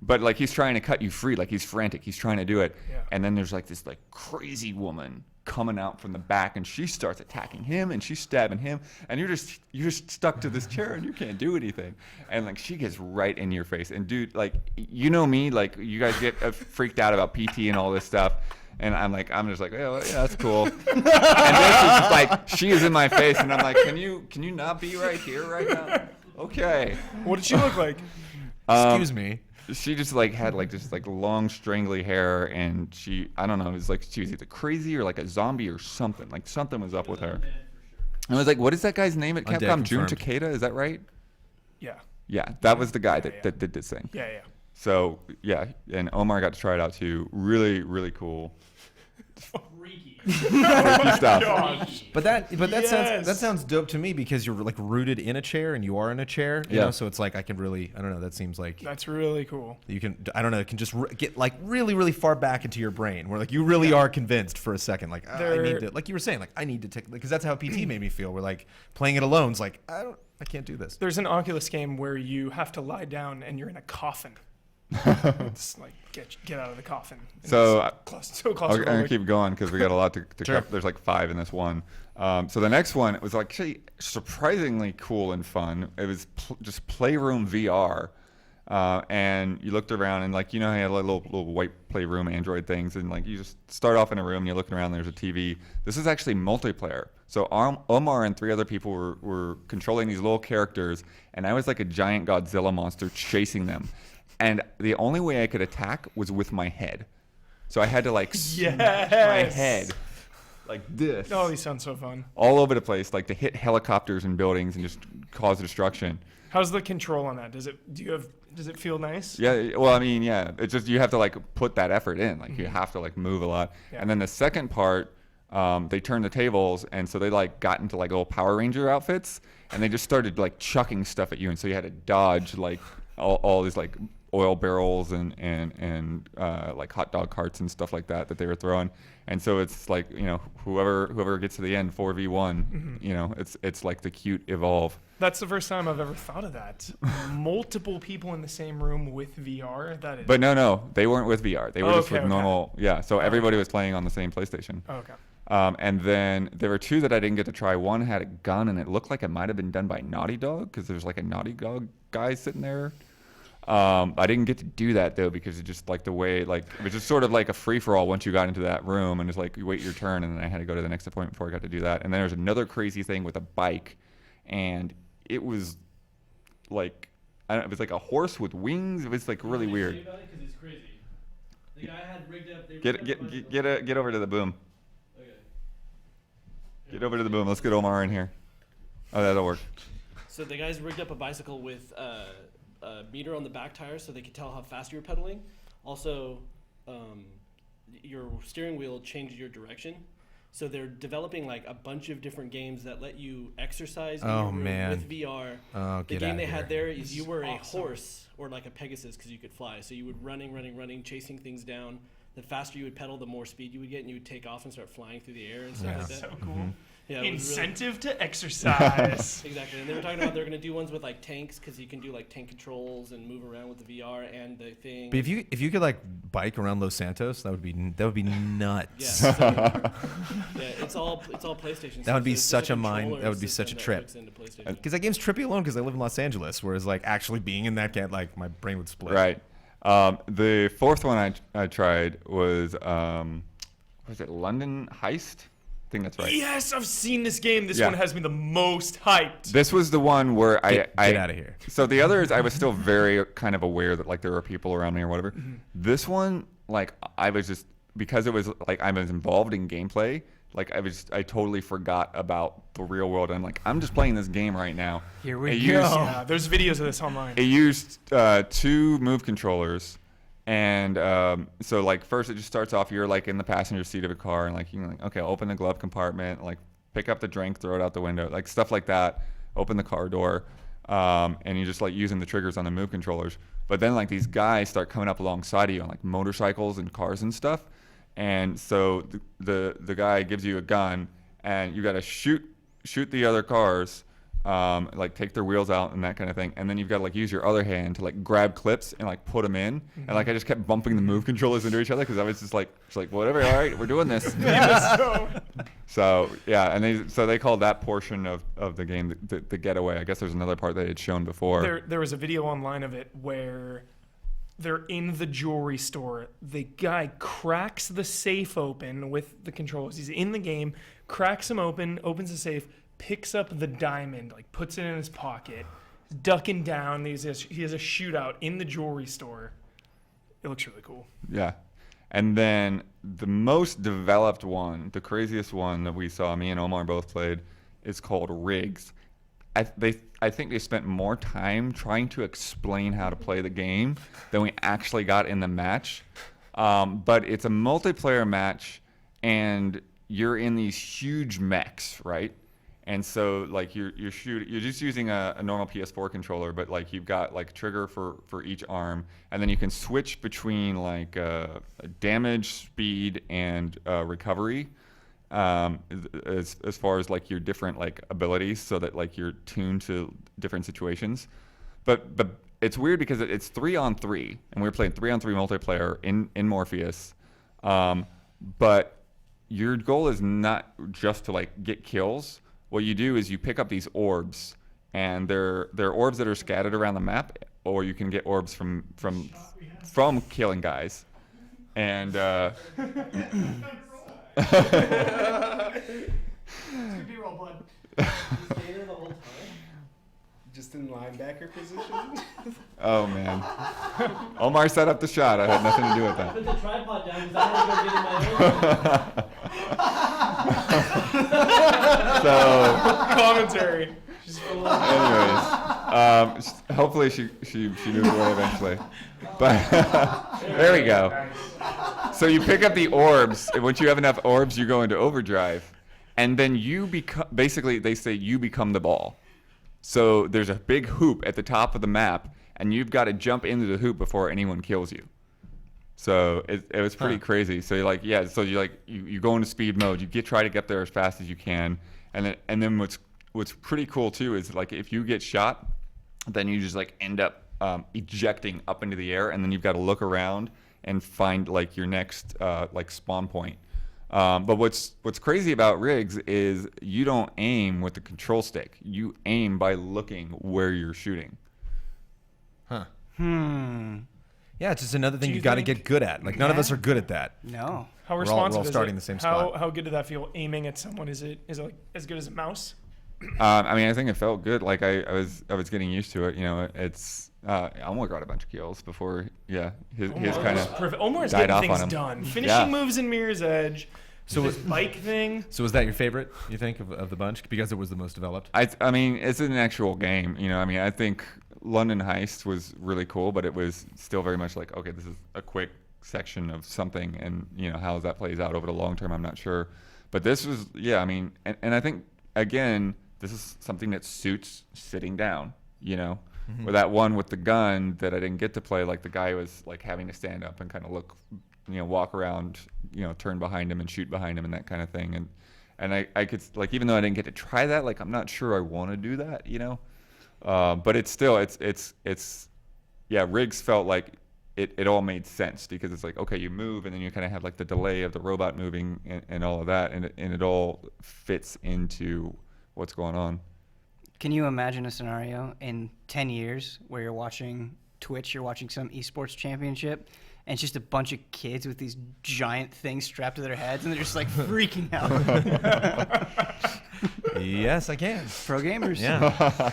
T: But like he's trying to cut you free, like he's frantic, he's trying to do it.
D: Yeah.
T: And then there's like this like crazy woman coming out from the back and she starts attacking him and she's stabbing him and you're just stuck to this chair and you can't do anything. And like she gets right in your face. And dude, like you know me, like you guys get freaked out about PT and all this stuff. And I'm just like, yeah, that's cool. And this is just like she is in my face and I'm like, can you not be right here right now? Okay.
D: What did she look like?
I: Excuse me.
T: She just like had like this like long strangly hair and I don't know, it was like she was either crazy or like a zombie or something. Like something was up with her. And I was like, what is that guy's name at Capcom? Jun Takeda, is that right?
D: Yeah.
T: Yeah, that was the guy that did this thing.
D: Yeah.
T: So yeah, and Omar got to try it out too. Really, really cool. Freaky stuff.
I: Gosh. But that sounds dope to me because you're like rooted in a chair and you are in a chair. You know? So it's like I don't know. That seems like
D: that's really cool.
I: You can it can just get like really really far back into your brain where like you really are convinced for a second. Like I need to, like you were saying, like I need to take because that's how PT made me feel. We're like playing it alone's like I can't do this.
D: There's an Oculus game where you have to lie down and you're in a coffin. It's like get out of the coffin.
T: So
D: claustrophobic.
T: I'm gonna keep going because we got a lot to
I: Sure.
T: cover. There's like 5 in this one. So the next one was actually surprisingly cool and fun. It was just Playroom VR, and you looked around and like you know how you had like little white Playroom Android things and like you just start off in a room and you're looking around. There's a TV. This is actually multiplayer. So Omar and 3 other people were controlling these little characters, and I was like a giant Godzilla monster chasing them. And the only way I could attack was with my head. So I had to like smash my head like this.
D: Oh, these sound so fun.
T: All over the place, like to hit helicopters and buildings and just cause destruction.
D: How's the control on that? Does it feel nice?
T: Yeah, well, I mean, yeah. It's just you have to like put that effort in. Like you have to like move a lot.
D: Yeah.
T: And then the second part, they turned the tables, and so they like got into like little Power Ranger outfits, and they just started like chucking stuff at you, and so you had to dodge like all these like oil barrels and like hot dog carts and stuff like that they were throwing. And so it's like, you know, whoever gets to the end 4v1, you know, it's like the cute Evolve.
D: That's the first time I've ever thought of that. Multiple people in the same room with VR. That is.
T: But no, they weren't with VR. They were just with normal. Yeah, so everybody was playing on the same PlayStation.
D: Okay.
T: And then there were 2 that I didn't get to try. One had a gun, and it looked like it might have been done by Naughty Dog because there's like a Naughty Dog guy sitting there. I didn't get to do that though because it just like the way like it was just sort of like a free for all once you got into that room and it's like you wait your turn and then I had to go to the next appointment before I got to do that. And then there's another crazy thing with a bike, and it was like it was like a horse with wings. It was like really weird.
H: It's crazy. The guy had rigged up.
T: Get over to the boom.
H: Okay.
T: Get over to the boom. Let's get Omar in here. Oh, that'll work.
V: So the guys rigged up a bicycle with a meter on the back tire so they could tell how fast you were pedaling. Also, your steering wheel changed your direction. So they're developing like a bunch of different games that let you exercise in your room with VR.
I: Oh,
V: the game they had there is you were a horse or like a Pegasus because you could fly. So you would running, chasing things down. The faster you would pedal, the more speed you would get, and you would take off and start flying through the air and stuff like that.
D: So cool.
V: Yeah,
D: incentive to exercise.
V: Exactly, and they were talking about they're going to do ones with like tanks because you can do like tank controls and move around with the VR and the thing.
I: But if you could like bike around Los Santos, that would be nuts.
V: Yeah, so, it's all PlayStation.
I: That would be
V: so
I: such a mind. That would be such a trip. Because that game's trippy alone because I live in Los Angeles, whereas like actually being in that game, like my brain would split.
T: Right. The 4th one I tried was it London Heist? I think that's right.
D: Yes, I've seen this game. This one has me the most hyped.
T: This was the one where
I: get out of here.
T: So the others, I was still very kind of aware that like there were people around me or whatever. This one, like I was just because it was like I was involved in gameplay. Like I totally forgot about the real world. I'm like, I'm just playing this game right now.
D: Here we go. There's videos of this online.
T: It used 2 Move controllers, And so like first it just starts off, you're like in the passenger seat of a car, and like you can like, okay, open the glove compartment, like pick up the drink, throw it out the window, like stuff like that. Open the car door, and you're just like using the triggers on the move controllers. But then like these guys start coming up alongside of you on like motorcycles and cars and stuff. And so the guy gives you a gun, and you got to shoot the other cars, like take their wheels out and that kind of thing. And then you've got to like use your other hand to like grab clips and like put them in. And like I just kept bumping the move controllers into each other because I was just like whatever, all right, we're doing this. So yeah, and they called that portion of the game the getaway. I guess there's another part they had shown before.
D: There was a video online of it where they're in the jewelry store. The guy cracks the safe open with the controls. He's in the game, cracks them open, opens the safe, picks up the diamond, like puts it in his pocket, ducking down. He has a shootout in the jewelry store. It looks really cool.
T: Yeah. And then the most developed one, the craziest one that we saw, me and Omar both played, is called Rigs. I think they spent more time trying to explain how to play the game than we actually got in the match. But it's a multiplayer match, and you're in these huge mechs, right? And so like you're just using a normal PS4 controller, but like you've got like trigger for each arm, and then you can switch between like damage, speed, and recovery. As far as like your different like abilities, so that like you're tuned to different situations. But it's weird because it's 3-on-3, and we were playing 3-on-3 multiplayer in Morpheus. But your goal is not just to like get kills. What you do is you pick up these orbs, and they're orbs that are scattered around the map, or you can get orbs from killing guys. And
V: B-roll, bud. Just in linebacker position.
T: Oh man, Omar set up the shot. I had nothing to do with that.
V: Put the tripod down because I want to go get in my own.
D: So commentary.
T: Anyways, hopefully she moved away eventually. But there we go. So you pick up the orbs, and once you have enough orbs, you go into overdrive, and then you become, basically they say you become the ball. So there's a big hoop at the top of the map, and you've got to jump into the hoop before anyone kills you. So it was pretty crazy. So you're like, yeah, so you go into speed mode, you try to get there as fast as you can, and then what's pretty cool too is like if you get shot, then you just like end up ejecting up into the air, and then you've got to look around and find like your next like spawn point. But what's crazy about Rigs is you don't aim with the control stick. You aim by looking where you're shooting.
I: Huh. Yeah, it's just another thing you got to get good at. Like none of us are good at that.
U: No.
D: How
I: we're
D: responsive
I: all starting the same spot.
D: How good did that feel aiming at someone? Is it like as good as a mouse?
T: I mean, I think it felt good. Like I was getting used to it. You know, it's Omar got a bunch of kills before. Yeah, his kind of
D: Omar's
T: died
D: getting
T: off
D: things
T: on him.
D: done. Finishing moves in Mirror's Edge.
I: So
D: this bike thing.
I: So was that your favorite? You think of the bunch because it was the most developed?
T: I mean, it's an actual game. You know, I mean, I think London Heist was really cool, but it was still very much like, okay, this is a quick section of something, and you know how that plays out over the long term, I'm not sure. But this was, yeah, I mean, and I think again, this is something that suits sitting down. You know, or that one with the gun that I didn't get to play, like the guy was like having to stand up and kind of look, you know, walk around, you know, turn behind him and shoot behind him and that kind of thing. And I could, like, even though I didn't get to try that, like, I'm not sure I want to do that, you know. But it's still, yeah, Rigs felt like it all made sense because it's like, okay, you move and then you kind of have like the delay of the robot moving and all of that, and it all fits into what's going on.
U: Can you imagine a scenario in 10 years where you're watching Twitch, you're watching some esports championship, and it's just a bunch of kids with these giant things strapped to their heads, and they're just like freaking out?
I: Yes, I can.
U: Pro gamers.
I: Yeah.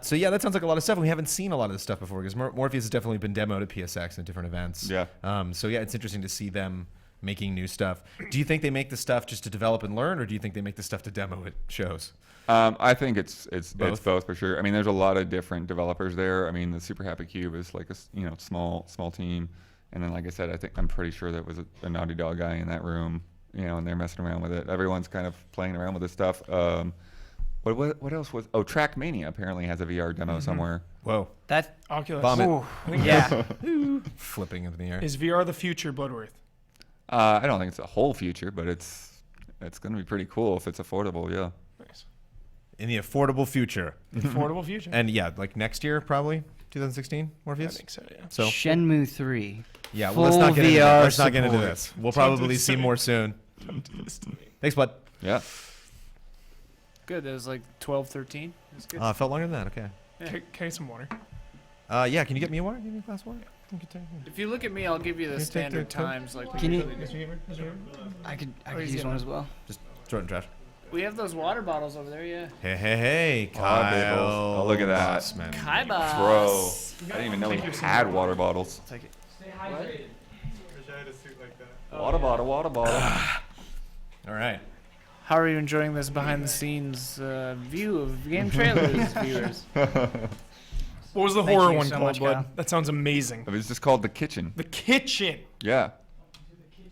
I: So yeah, that sounds like a lot of stuff. We haven't seen a lot of this stuff before because Morpheus has definitely been demoed at PSX and different events.
T: Yeah.
I: So yeah, it's interesting to see them making new stuff. Do you think they make the stuff just to develop and learn, or do you think they make the stuff to demo at shows?
T: I think it's
I: Both?
T: both for sure. I mean, there's a lot of different developers there. I mean, the Super Happy Cube is like a small team, and then like I said, I'm pretty sure there was a Naughty Dog guy in that room, and they're messing around with it. Everyone's kind of playing around with this stuff. What else was? Oh, Trackmania apparently has a VR demo somewhere.
I: Whoa.
U: That
D: Oculus.
I: Vomit.
U: Yeah.
I: Flipping into the air.
D: Is VR the future, Bloodworth?
T: I don't think it's a whole future, but it's going to be pretty cool if it's affordable. Yeah.
D: Nice.
I: In the affordable future.
D: Affordable future.
I: And yeah, like next year, probably 2016, Morpheus.
D: I think so. Yeah.
I: So
U: Shenmue 3.
I: yeah, well,
U: Full
I: let's not get into
U: VR
I: that. Let's not get into
U: support.
I: this. We'll
D: Don't do
I: probably
D: this
I: see
D: to me.
I: more soon.
D: Don't do this to me.
I: Thanks, bud.
T: Yeah.
J: Good. That was like 12, 13. That's good.
I: Felt longer than that. Okay.
D: Carry some water.
I: Yeah. Can you get me a water? Give me a glass of water.
J: If you look at me, I'll give you the
I: take
J: standard
I: the cup?
J: times. Like
U: Can you?
D: Mr.
U: I could
J: he's
U: use
J: getting
U: one
J: one.
U: as well.
I: Just throw it in the trash.
J: we have those water bottles over there. Yeah.
I: Hey,
T: Oh,
I: Kyle.
T: oh, look at that.
I: Bossman.
J: Kai
T: Bro,
J: boss.
T: I didn't even know we had water bottles.
U: Take it.
H: Stay hydrated.
T: Water bottle, water bottle.
I: All right.
J: How are you enjoying this behind the scenes view of GameTrailers viewers?
D: What was the
U: Thank
D: horror
U: you
D: one
U: so
D: called,
U: much,
D: Blood?
U: Kyle.
D: That sounds amazing.
T: It was just called The Kitchen.
D: The Kitchen.
T: Yeah.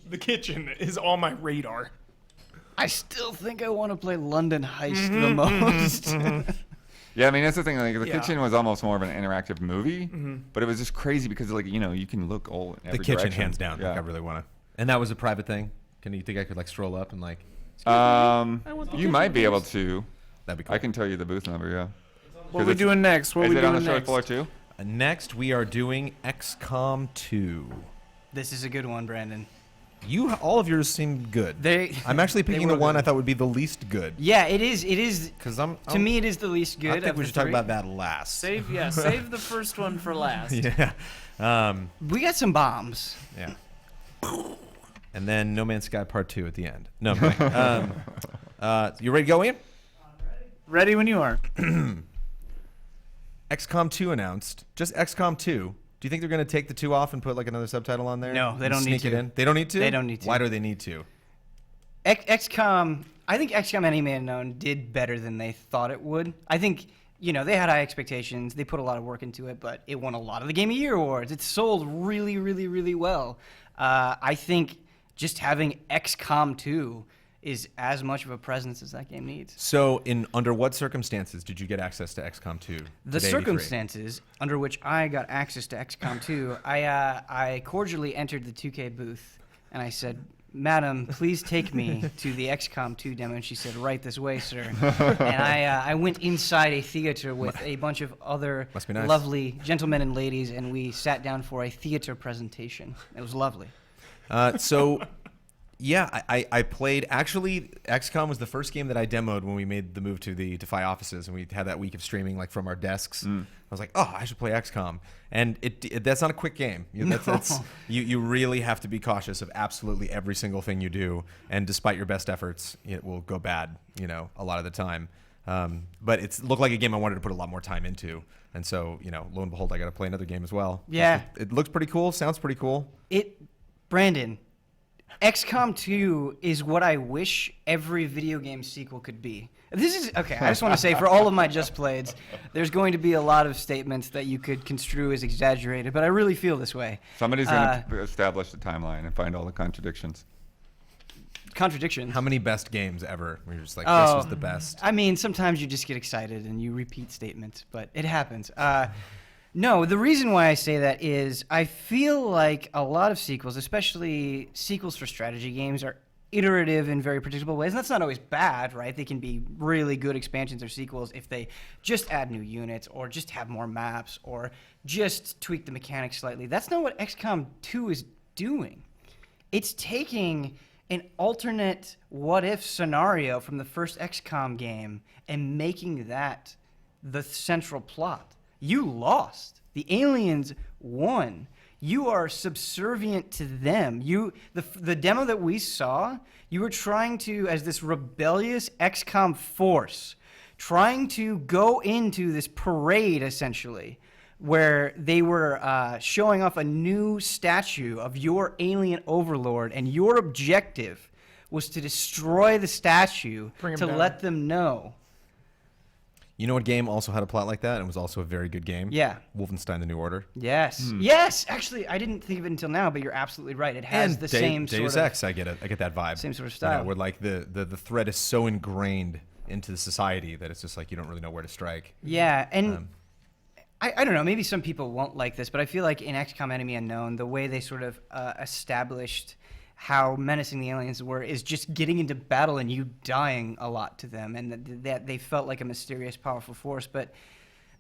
D: The Kitchen is on my radar.
U: I still think I want to play London Heist the most.
T: Yeah, I mean, that's the thing. Like, The
D: Yeah.
T: Kitchen was almost more of an interactive movie,
D: Mhm.
T: but it was just crazy because, like, you can look all in every
I: The kitchen,
T: direction.
I: hands down.
T: Yeah.
I: Like, I really want to. And that was a private thing. Can you think I could like stroll up and like?
T: You might be able to.
I: That'd be cool.
T: I can tell you the booth number. Yeah.
J: What are we doing next? What are
T: Is
J: we
T: it on
J: doing
T: the short
J: next?
T: floor too?
I: Next, we are doing XCOM 2.
U: This is a good one, Brandon.
I: All of yours seem good. I'm actually
U: they
I: picking
U: were
I: the one
U: good.
I: I thought would be the least good.
U: Yeah, it is. It is.
I: Because
U: to me, it is the least good.
I: I think
U: of
I: we
U: the
I: should talk
U: three.
I: about that last.
J: Save the first one for last.
I: Yeah.
U: We got some bombs.
I: Yeah. And then No Man's Sky Part 2 at the end. No, I'm kidding. You ready to go, Ian?
J: Ready when you are.
I: XCOM 2 announced. Just XCOM 2. Do you think they're going to take the 2 off and put like another subtitle on there?
U: No, they
I: And
U: don't need
I: sneak it
U: to.
I: in? They don't need to?
U: They don't need to.
I: Why do they need to?
U: XCOM. I think XCOM Enemy Unknown did better than they thought it would. I think they had high expectations. They put a lot of work into it, but it won a lot of the Game of Year awards. It sold really, really, really well. I think just having XCOM 2 is as much of a presence as that game needs.
I: So, under what circumstances did you get access to XCOM 2?
U: The
I: today,
U: circumstances under which I got access to XCOM 2, I cordially entered the 2K booth and I said, "Madam, please take me to the XCOM 2 demo." And she said, "Right this way, sir." And I went inside a theater with a bunch of other
I: Must be nice.
U: lovely gentlemen and ladies, and we sat down for a theater presentation. It was lovely.
I: Yeah, I played. Actually, XCOM was the first game that I demoed when we made the move to the Defy offices, and we had that week of streaming like from our desks. I was like, oh, I should play XCOM, and that's not a quick game. You really have to be cautious of absolutely every single thing you do, and despite your best efforts, it will go bad. A lot of the time. But it looked like a game I wanted to put a lot more time into, and so lo and behold, I got to play another game as well.
U: Yeah,
I: it looks pretty cool. Sounds pretty cool.
U: Brandon, XCOM 2 is what I wish every video game sequel could be. This is okay. I just want to say, for all of my Just Playeds, there's going to be a lot of statements that you could construe as exaggerated, but I really feel this way.
T: Somebody's going to establish the timeline and find all the contradictions.
U: Contradictions.
I: How many best games ever? Where you're just like, this was the best.
U: I mean, sometimes you just get excited and you repeat statements, but it happens. No, the reason why I say that is I feel like a lot of sequels, especially sequels for strategy games, are iterative in very predictable ways. And that's not always bad, right? They can be really good expansions or sequels if they just add new units or just have more maps or just tweak the mechanics slightly. That's not what XCOM 2 is doing. It's taking an alternate what-if scenario from the first XCOM game and making that the central plot. You lost. The aliens won. You are subservient to them. The demo that we saw, you were trying to, as this rebellious XCOM force, trying to go into this parade, essentially, where they were showing off a new statue of your alien overlord, and your objective was to destroy the statue to let them know.
I: You know what game also had a plot like that and was also a very good game?
U: Yeah.
I: Wolfenstein: The New Order.
U: Yes. Yes. Actually, I didn't think of it until now, but you're absolutely right. It has
I: And
U: the same
I: Deus
U: sort of
I: Ex, I get that vibe.
U: Same sort of
I: You
U: style.
I: know, where like the threat is so ingrained into the society that it's just like you don't really know where to strike.
U: Yeah, and I don't know, maybe some people won't like this, but I feel like in XCOM Enemy Unknown, the way they sort of established how menacing the aliens were is just getting into battle and you dying a lot to them, and that they felt like a mysterious, powerful force. But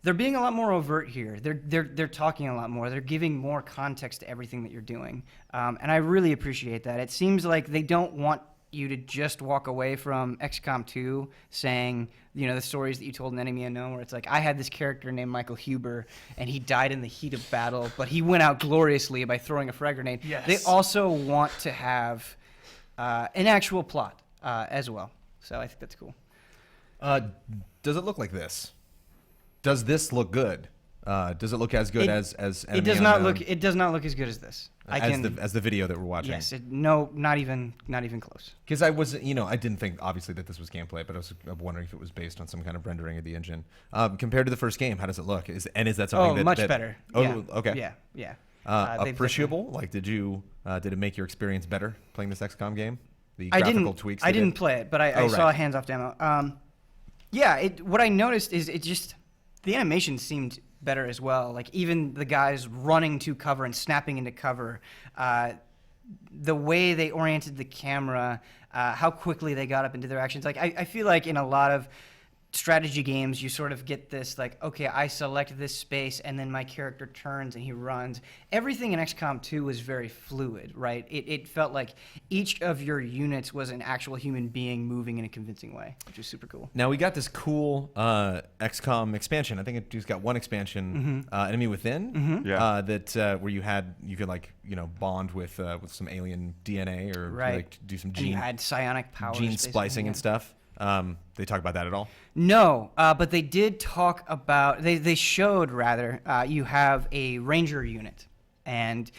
U: they're being a lot more overt here. They're talking a lot more. They're giving more context to everything that you're doing, and I really appreciate that. It seems like they don't want you to just walk away from XCOM 2 saying, you know, the stories that you told in Enemy Unknown, where it's like, I had this character named Michael Huber, and he died in the heat of battle, but he went out gloriously by throwing a frag grenade.
D: Yes.
U: They also want to have an actual plot as well. So I think that's cool.
I: Does it look like this? Does this look good? Does it look as good as
U: it does not look. It does not look as good as this.
I: As the video that we're watching.
U: Yes. Not even close.
I: Because I was, I didn't think obviously that this was gameplay, but I was wondering if it was based on some kind of rendering of the engine. Compared to the first game, how does it look? Is that something
U: much better?
I: Oh,
U: yeah.
I: okay.
U: Yeah.
I: Appreciable? Like, did it make your experience better playing this XCOM game? The graphical tweaks.
U: I didn't play it, but I saw a hands-off demo. What I noticed is the animation seemed better as well. Like even the guys running to cover and snapping into cover, the way they oriented the camera, how quickly they got up into their actions. Like I feel like in a lot of strategy games, you sort of get this like, okay, I select this space and then my character turns and he runs. Everything in XCOM 2 was very fluid, right? It felt like each of your units was an actual human being moving in a convincing way, which was super cool.
I: Now we got this cool XCOM expansion. I think it just got one expansion, Enemy Within, that where you could like bond with some alien DNA or like do some gene.
U: And you had psionic powers,
I: gene splicing and stuff. They talk about that at all?
U: No, but they did talk about. They showed rather. You have a ranger unit, and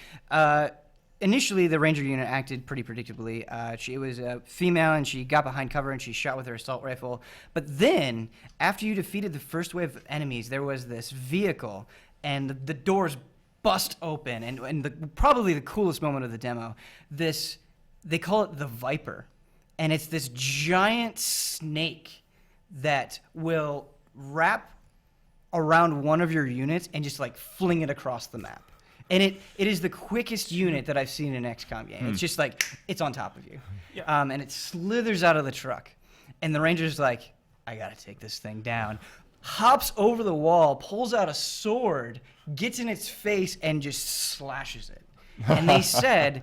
U: initially the ranger unit acted pretty predictably. She was a female, and she got behind cover and she shot with her assault rifle. But then, after you defeated the first wave of enemies, there was this vehicle, and the doors bust open, and probably the coolest moment of the demo. They call it the Viper. And it's this giant snake that will wrap around one of your units and just like fling it across the map. And it is the quickest unit that I've seen in an XCOM game. It's just like, it's on top of you. Yeah. And it slithers out of the truck. And the ranger's like, I gotta take this thing down. Hops over the wall, pulls out a sword, gets in its face, and just slashes it. And they said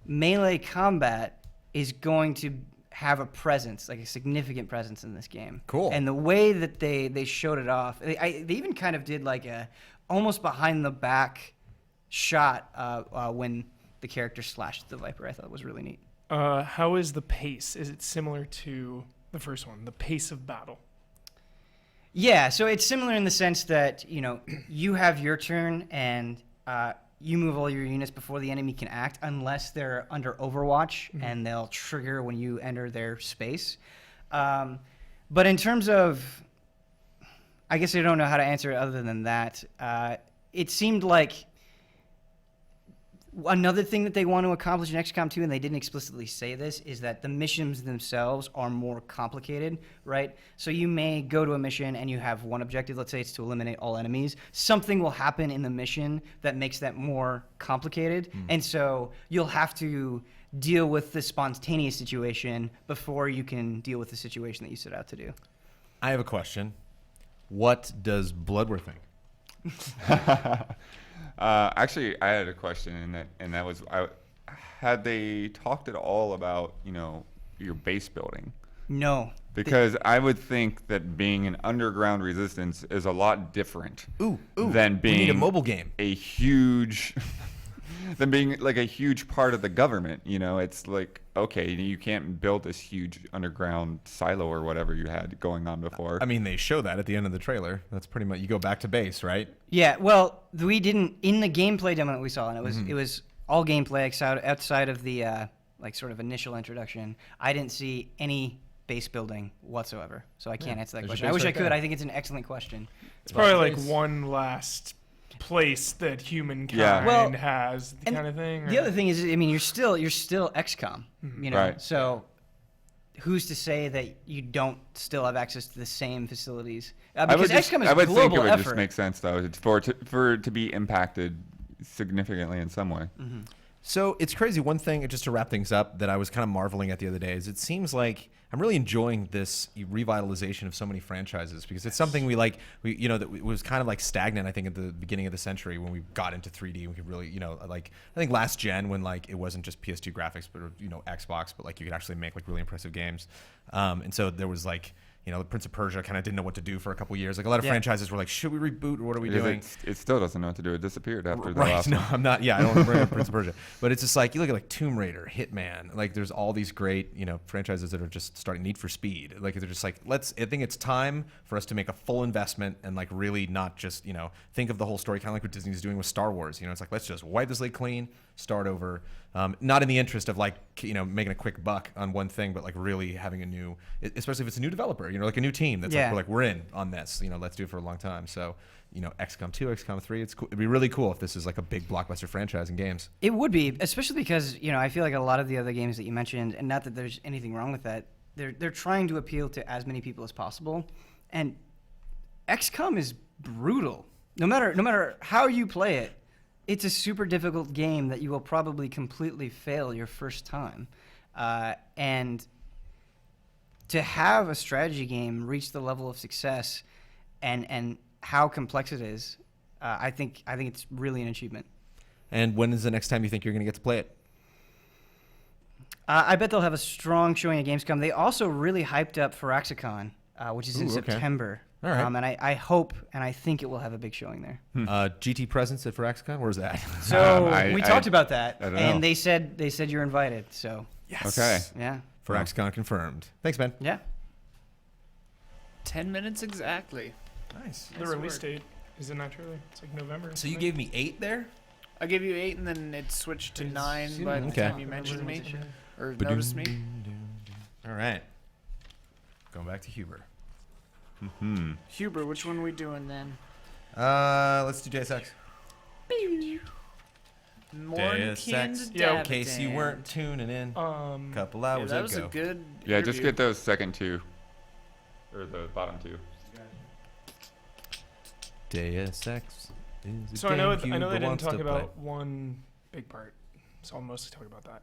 U: melee combat is going to have a presence, like a significant presence in this game.
I: Cool.
U: And the way that they showed it off, they even kind of did like a almost behind the back shot when the character slashed the Viper. I thought was really neat.
D: How is the pace? Is it similar to the first one, the pace of battle?
U: Yeah, so it's similar in the sense that, you have your turn and you move all your units before the enemy can act, unless they're under Overwatch, and they'll trigger when you enter their space. But in terms of, I guess I don't know how to answer it other than that. It seemed like another thing that they want to accomplish in XCOM 2, and they didn't explicitly say this, is that the missions themselves are more complicated, right? So you may go to a mission and you have one objective, let's say it's to eliminate all enemies. Something will happen in the mission that makes that more complicated, and so you'll have to deal with the spontaneous situation before you can deal with the situation that you set out to do.
I: I have a question. What does Bloodworth think?
T: Actually, I had a question, and that was, had they talked at all about your base building?
U: No.
T: Because I would think that being an underground resistance is a lot different than being
I: we need a mobile game.
T: A huge than being like a huge part of the government. You know, it's like, okay, you can't build this huge underground silo or whatever you had going on before.
I: I mean, they show that at the end of the trailer. That's pretty much, you go back to base, right?
U: Yeah, well, we didn't, in the gameplay demo that we saw, and it was all gameplay outside of the like sort of initial introduction. I didn't see any base building whatsoever, so I can't answer that question. I wish I could. I think it's an excellent question.
D: It's probably like one last place that humankind has, the kind of thing.
U: The other thing is, I mean, you're still XCOM, you know.
T: Right.
U: So who's to say that you don't still have access to the same facilities? Because XCOM is a global effort.
T: I would think it would just make sense, though, for it to be impacted significantly in some way.
U: Mm-hmm.
I: So it's crazy. One thing, just to wrap things up, that I was kind of marveling at the other day is it seems like I'm really enjoying this revitalization of so many franchises, because it's something that it was kind of like stagnant, I think, at the beginning of the century when we got into 3D. We could really, like, I think last gen when like it wasn't just PS2 graphics, but Xbox, but like you could actually make like really impressive games. And so there was like, the Prince of Persia kind of didn't know what to do for a couple years. Like a lot of franchises were like, should we reboot or what are we doing?
T: It still doesn't know what to do. It disappeared after the
I: right.
T: last
I: No,
T: one.
I: I'm not. Yeah, I don't remember Prince of Persia. But it's just like, you look at like Tomb Raider, Hitman. Like there's all these great, franchises that are just starting Need for Speed. Like they're just like, I think it's time for us to make a full investment and like really not just, think of the whole story, kind of like what Disney's doing with Star Wars. It's like, let's just wipe the slate clean, start over. Not in the interest of like, making a quick buck on one thing, but like really having a new, especially if it's a new developer, like a new team that's like, we're in on this, let's do it for a long time. So, XCOM 2, XCOM 3, it's cool. It'd be really cool if this is like a big blockbuster franchise in games.
U: It would be, especially because, I feel like a lot of the other games that you mentioned, and not that there's anything wrong with that, they're trying to appeal to as many people as possible. And XCOM is brutal. No matter how you play it, it's a super difficult game that you will probably completely fail your first time. And to have a strategy game reach the level of success and how complex it is, I think it's really an achievement.
I: And when is the next time you think you're going to get to play it?
U: I bet they'll have a strong showing at Gamescom. They also really hyped up Firaxicon, which is in September.
I: All right.
U: And I hope and I think it will have a big showing there.
I: GT presence at Firaxicon? Where's that?
U: So we talked about that,
T: I don't
U: and
T: know.
U: they said you're invited. So
I: Yes.
T: Okay.
U: yeah,
I: Firaxicon confirmed. Thanks, Ben.
U: yeah.
J: 10 minutes exactly.
I: Nice.
D: The release date is in that trailer. It's like November.
I: So you gave me 8 there?
J: I gave you 8, and then it switched to 9 by the
I: Okay.
J: time you mentioned me or noticed me.
I: All right. Going back to Huber.
J: Huber, which one are we doing then?
I: Let's do Deus Ex.
J: Deus Ex.
I: In case you weren't tuning in, couple hours
J: that was
I: ago.
J: a good
T: Yeah, just
J: interview.
T: get those second two. Or the bottom two.
I: Deus Ex is a
D: So I know
I: game
D: they
I: Huber
D: didn't
I: wants
D: talk
I: to
D: about
I: play.
D: one big part, so I'll mostly talk about that.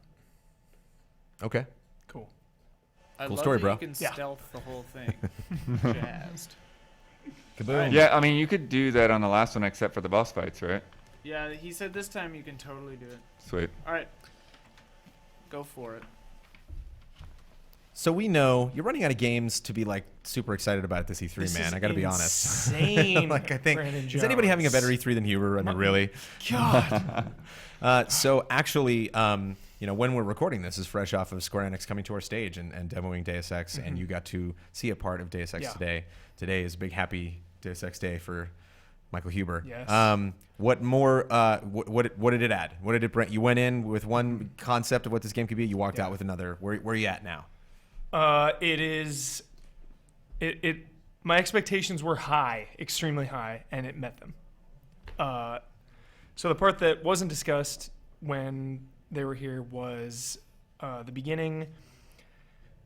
I: Okay.
D: Cool.
J: I
I: Cool
J: love
I: story,
J: that
I: bro.
J: You can stealth the whole thing. Jazzed.
I: Kaboom.
T: Yeah, I mean, you could do that on the last one except for the boss fights, right?
J: Yeah, he said this time you can totally do it.
T: Sweet.
J: All right. Go for it.
I: So we know you're running out of games to be like super excited about at this E3,
D: This
I: man.
D: is
I: I got to be honest.
D: insane,
I: like I think
D: Brandon
I: is anybody having a
D: Jones.
I: better E3 than Huber? I mean, really?
D: God.
I: So actually, when we're recording this is fresh off of Square Enix coming to our stage and demoing Deus Ex, and you got to see a part of Deus Ex today. Today is a big happy Deus Ex day for Michael Huber.
D: Yes.
I: What more? What did it add? What did it bring? You went in with one concept of what this game could be. You walked out with another. Where are you at now?
D: My expectations were high, extremely high, and it met them. So the part that wasn't discussed when they were here was the beginning.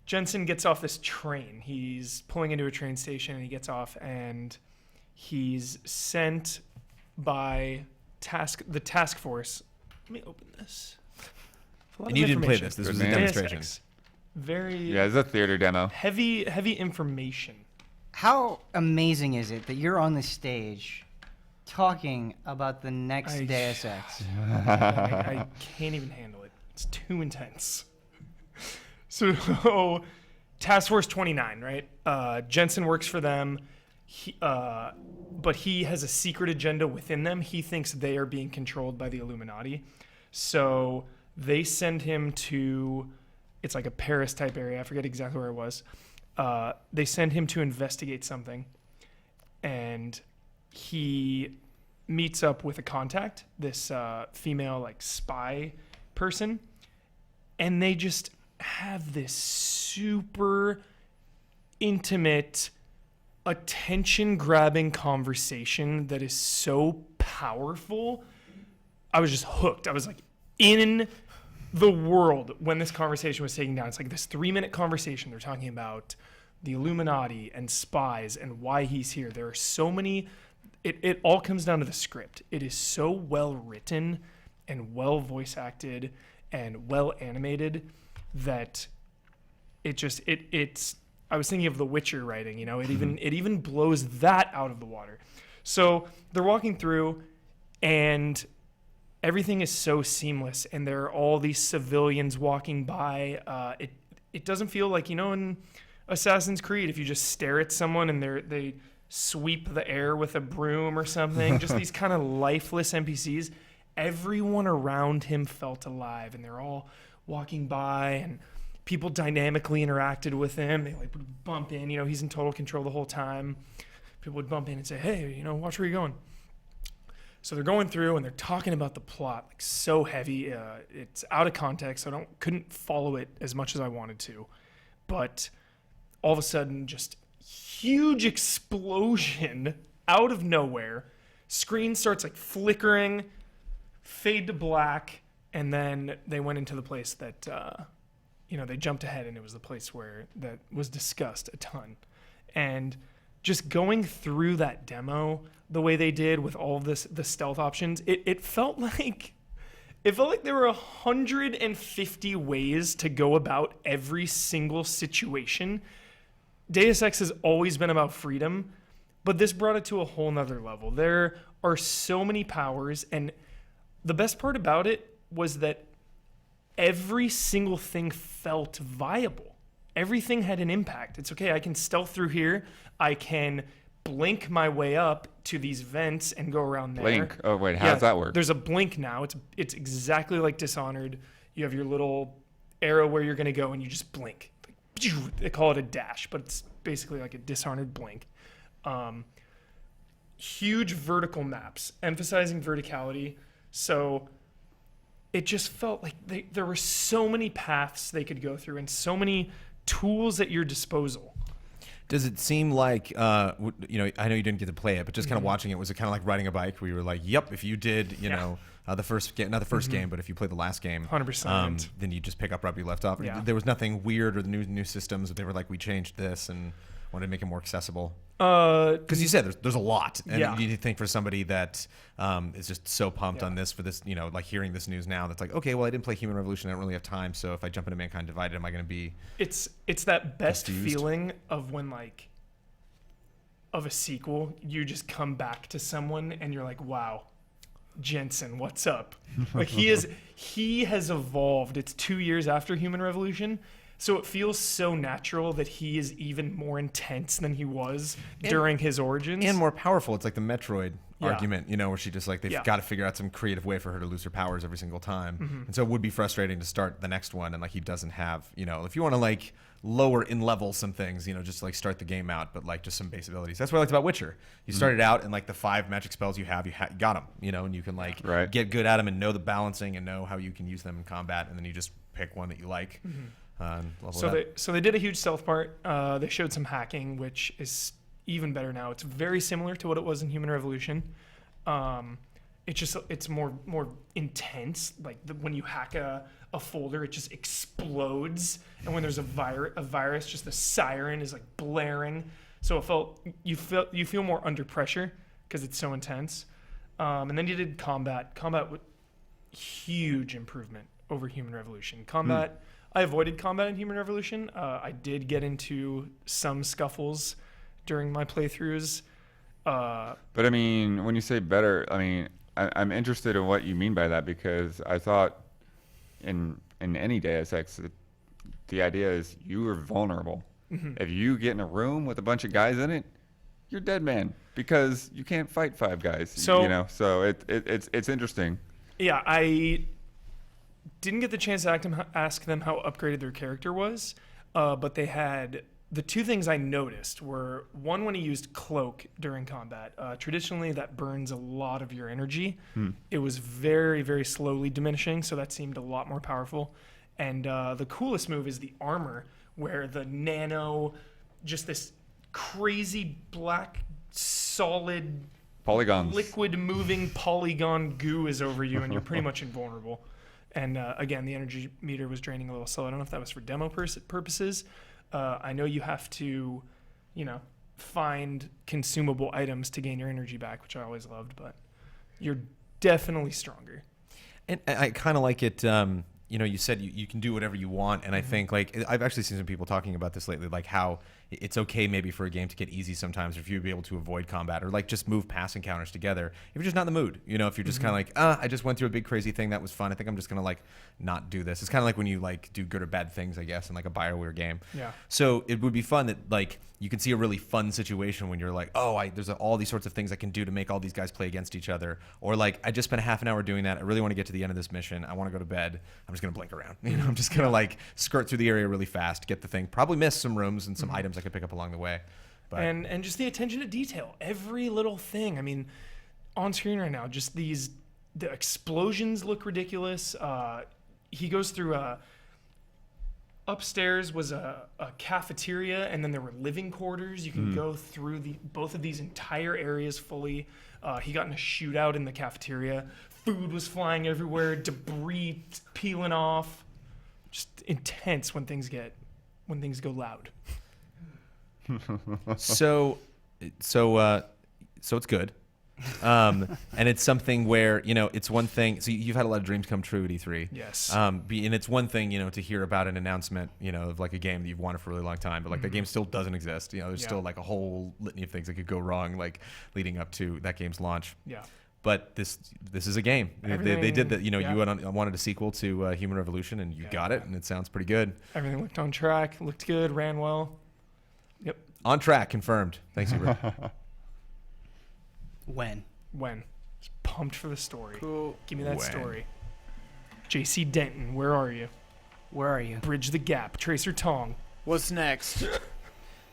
D: Jensen gets off this train. He's pulling into a train station, and he gets off, and he's sent by the task force. Let me open this.
I: And you didn't play this. This was a demonstration.
T: Yeah, it's a theater demo.
D: Heavy information.
U: How amazing is it that you're on the stage talking about the next Deus Ex?
D: I can't even handle it. It's too intense. So, Task Force 29, right? Jensen works for them, but he has a secret agenda within them. He thinks they are being controlled by the Illuminati. So they send him to, it's like a Paris type area. I forget exactly where it was. They send him to investigate something, and he meets up with a contact, this female like spy person, and they just have this super intimate, attention-grabbing conversation that is so powerful. I was just hooked. I was like in the world when this conversation was taking down. It's like this 3-minute conversation. They're talking about the Illuminati and spies and why he's here. There are so many. It all comes down to the script. It is so well written and well voice acted and well animated that it's. I was thinking of The Witcher writing. It even blows that out of the water. So they're walking through, and everything is so seamless, and there are all these civilians walking by. It doesn't feel like, in Assassin's Creed, if you just stare at someone and they sweep the air with a broom or something, just these kind of lifeless NPCs. Everyone around him felt alive, and they're all walking by, and people dynamically interacted with him. They like would bump in, he's in total control the whole time. People would bump in and say, hey, watch where you're going. So they're going through and they're talking about the plot, like so heavy. It's out of context, so couldn't follow it as much as I wanted to. But all of a sudden, just huge explosion out of nowhere. Screen starts like flickering, fade to black, and then they went into the place that, they jumped ahead, and it was the place where that was discussed a ton. And just going through that demo the way they did with all of the stealth options, it felt like there were 150 ways to go about every single situation. Deus Ex has always been about freedom, but this brought it to a whole nother level. There are so many powers, and the best part about it was that every single thing felt viable. Everything had an impact. It's okay, I can stealth through here. I can blink my way up to these vents and go around there.
T: Blink? Oh, wait, how does that work?
D: There's a blink now. It's exactly like Dishonored. You have your little arrow where you're going to go, and you just blink. They call it a dash, but it's basically like a Dishonored blink. Huge vertical maps, emphasizing verticality. So it just felt like there were so many paths they could go through and so many tools at your disposal.
I: Does it seem like, I know you didn't get to play it, but just kind of watching it, was it kind of like riding a bike where you were like, yep, if you did, the first game, not the first game, but if you played the last game,
D: 100%,
I: then you just pick up right where you left off.
D: Yeah.
I: There was nothing weird or the new systems that they were like, we changed this and wanted to make it more accessible. Because you said there's a lot, and you need to think for somebody that is just so pumped on this for this, like hearing this news now, that's like, okay, well, I didn't play Human Revolution, I don't really have time, so if I jump into Mankind Divided, am I going to be?
D: It's that best
I: confused?
D: feeling of when of a sequel, you just come back to someone and you're like, wow, Jensen, what's up? Like he has evolved. It's 2 years after Human Revolution. So it feels so natural that he is even more intense than he was during his origins.
I: And more powerful. It's like the Metroid argument, where she just like, they've got to figure out some creative way for her to lose her powers every single time.
D: Mm-hmm.
I: And so it would be frustrating to start the next one and like he doesn't have, if you want to like lower in level some things, just like start the game out, but like just some base abilities. That's what I liked about Witcher. You started out and like the 5 magic spells you have, got them, and you can like get good at them and know the balancing and know how you can use them in combat, and then you just pick one that you like.
D: Mm-hmm.
I: So
D: they did a huch stealth part. They showed some hacking, which is even better now. It's very similar to what it was in Human Revolution. It's more intense. Like when you hack a folder, it just explodes, and when there's a virus, just the siren is like blaring. So you feel more under pressure because it's so intense. And then you did combat. Combat, huge improvement over Human Revolution. Combat. I avoided combat in Human Revolution. I did get into some scuffles during my playthroughs.
T: But I mean, when you say better, I mean, I'm interested in what you mean by that, because I thought in any Deus Ex, the idea is you are vulnerable.
D: Mm-hmm.
T: If you get in a room with a bunch of guys in it, you're dead man, because you can't fight 5 guys.
D: So
T: so it's interesting.
D: Yeah, didn't get the chance to ask them how upgraded their character was, but they had the two things I noticed were one, when he used cloak during combat. Traditionally, that burns a lot of your energy. It was very, very slowly diminishing, so that seemed a lot more powerful. And the coolest move is the armor, where the nano, just this crazy black, solid,
T: polygons,
D: liquid moving polygon goo is over you, and you're pretty much invulnerable. And again, the energy meter was draining a little slow. I don't know if that was for demo purposes. I know you have to, find consumable items to gain your energy back, which I always loved, but you're definitely stronger.
I: And I kind of like it. You said you can do whatever you want, and I think I've actually seen some people talking about this lately, like how it's okay maybe for a game to get easy sometimes, or if you'd be able to avoid combat or just move past encounters together if you're just not in the mood. If you're just kind of I just went through a big crazy thing that was fun. I think I'm just gonna not do this. It's kind of like when you do good or bad things, I guess, in a BioWare game.
D: Yeah.
I: So it would be fun that you can see a really fun situation when you're there's all these sorts of things I can do to make all these guys play against each other, or I just spent a half an hour doing that. I really want to get to the end of this mission. I want to go to bed. I'm just gonna blink around. I'm just gonna skirt through the area really fast, get the thing, probably miss some rooms and some items I could pick up along the way. But
D: and just the attention to detail, every little thing. I mean, on screen right now, just the explosions look ridiculous. He goes through upstairs was a cafeteria, and then there were living quarters. You can go through both of these entire areas fully. He got in a shootout in the cafeteria. Food was flying everywhere, debris peeling off. Just intense when things go loud.
I: So it's good. And it's something where, it's one thing. So you've had a lot of dreams come true at E3.
D: Yes.
I: And it's one thing, to hear about an announcement, of a game that you've wanted for a really long time, but the game still doesn't exist. There's still a whole litany of things that could go wrong, leading up to that game's launch.
D: Yeah.
I: But this is a game. They did that. You wanted a sequel to Human Revolution, and you got it, and it sounds pretty good.
D: Everything looked on track, looked good, ran well. Yep.
I: On track, confirmed. Thanks, Hubert.
U: When?
D: Just pumped for the story.
U: Cool.
D: Give me that story. JC Denton, where are you? Bridge the gap. Tracer Tong.
J: What's next?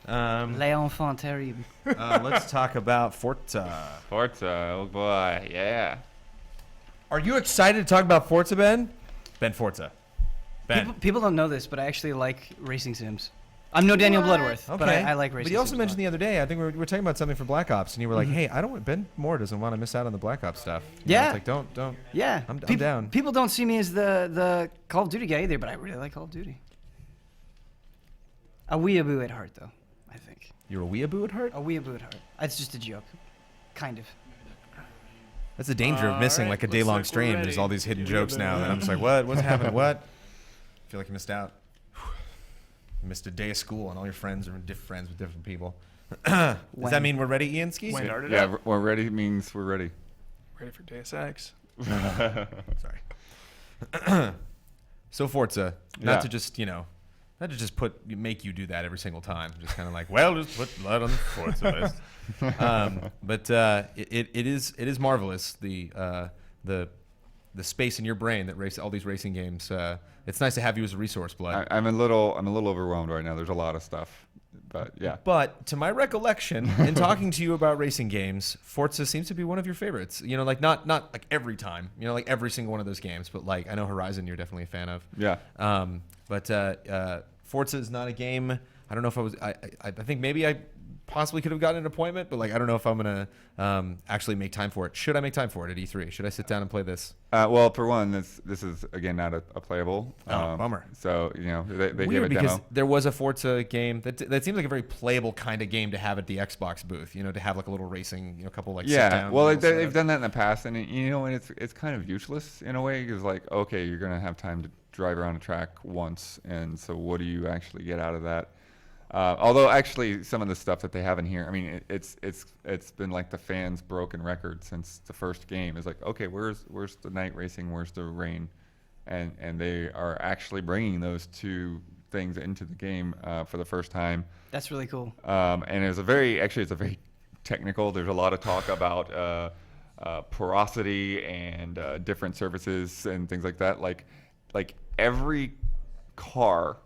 U: Les enfants terribles.
I: Let's talk about Forza.
T: Oh boy, yeah.
I: Are you excited to talk about Forza, Ben? Ben, Forza. Ben.
U: People don't know this, but I actually like racing sims. I'm no Daniel Bloodworth, but I like racing sims.
I: But you also mentioned the other day, I think we were talking about something for Black Ops, and you were like, hey, Ben Moore doesn't want to miss out on the Black Ops stuff.
U: Yeah.
I: It's don't.
U: Yeah.
I: I'm down.
U: People don't see me as the Call of Duty guy either, but I really like Call of Duty. A weeaboo at heart, though, I think.
I: You're a weeaboo at heart?
U: A weeaboo at heart. It's just a joke. Kind of.
I: That's the danger of missing a day-long stream. There's all these hidden jokes now, and I'm just like, what? What's happening? What? I feel like you missed out. You missed a day of school, and all your friends are friends with different people. Does that mean we're ready, Ian Ski?
T: Yeah, we're ready means we're ready.
D: Ready for Deus Ex.
I: Sorry. So Forza, not to just make you do that every single time. Just kind of just put blood on the Forza list. But it is marvelous, the space in your brain that race all these racing games. It's nice to have you as a resource, Blood.
T: I'm a little overwhelmed right now. There's a lot of stuff, but yeah.
I: But to my recollection, in talking to you about racing games, Forza seems to be one of your favorites. Not every time, every single one of those games, but I know Horizon you're definitely a fan of.
T: Yeah.
I: But Forza is not a game. I don't know if I think maybe I possibly could have gotten an appointment, but I don't know if I'm gonna actually make time for it. Should I make time for it at E3? Should I sit down and play this?
T: Well, for one, this is again not a playable.
I: Bummer.
T: So they
I: Weird,
T: gave a
I: because
T: demo.
I: there was a Forza game that seems like a very playable kind of game to have at the Xbox booth. To have a little racing, a couple sit down.
T: Well, they've done that in the past, and and it's kind of useless in a way. Because okay, you're gonna have time to drive around a track once, and so what do you actually get out of that? Although actually some of the stuff that they have in here, I mean, it's been the fans' broken record since the first game. It's okay, where's the night racing, where's the rain, and they are actually bringing those two things into the game for the first time.
U: That's really cool.
T: And it's a very technical. There's a lot of talk about porosity and different surfaces and things like that. like every car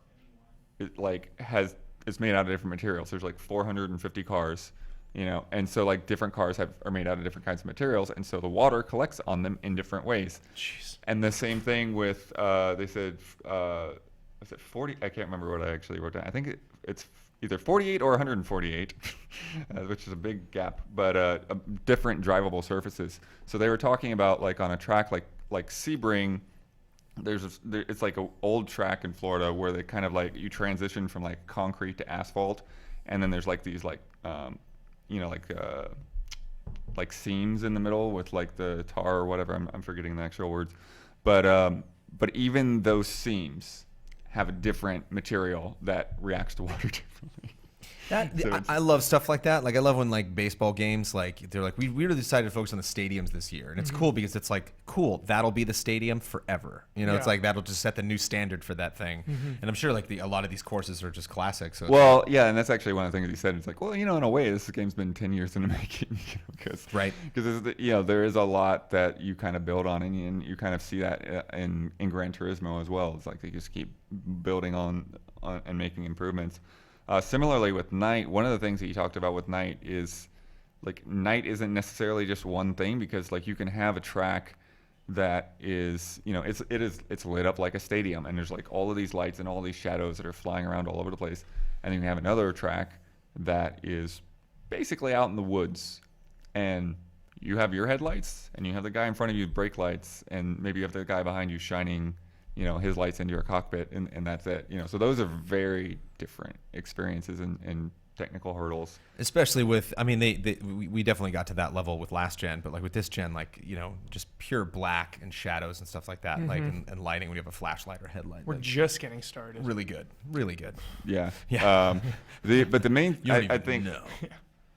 T: is made out of different materials. There's like 450 cars, and so like different cars are made out of different kinds of materials, and so the water collects on them in different ways.
D: Jeez.
T: And the same thing with they said was it 40? I can't remember what I actually wrote down. I think it's either 48 or 148, which is a big gap, but different drivable surfaces. So they were talking about like on a track like Sebring. It's like an old track in Florida where they kind of like you transition from like concrete to asphalt, and then there's like these like like seams in the middle with like the tar or whatever. I'm forgetting the actual words, but even those seams have a different material that reacts to water differently.
I: I love stuff like that. Like I love when like baseball games, like they're like we really decided to focus on the stadiums this year, and it's cool because it's like cool that'll be the stadium forever. It's like that'll just set the new standard for that thing. And I'm sure like a lot of these courses are just classics. So
T: well, yeah, and that's actually one of the things he said. It's like, well, in a way, this game's been 10 years in the making, because there is a lot that you kind of build on, and you kind of see that in Gran Turismo as well. It's like they just keep building on and making improvements. Similarly with Night, one of the things that you talked about with Night is like Night isn't necessarily just one thing, because like you can have a track that is it's lit up like a stadium, and there's like all of these lights and all these shadows that are flying around all over the place, and then you have another track that is basically out in the woods, and you have your headlights and you have the guy in front of you with brake lights, and maybe you have the guy behind you shining his lights into your cockpit, and that's it. So those are very different experiences and technical hurdles.
I: Especially with, we definitely got to that level with last gen, but like with this gen, like, just pure black and shadows and stuff like that, like and lighting when you have a flashlight or headlight.
D: We're just getting started.
I: Really good. Really good.
T: Yeah.
I: Yeah.
T: But the main,
I: I
T: think,
I: know.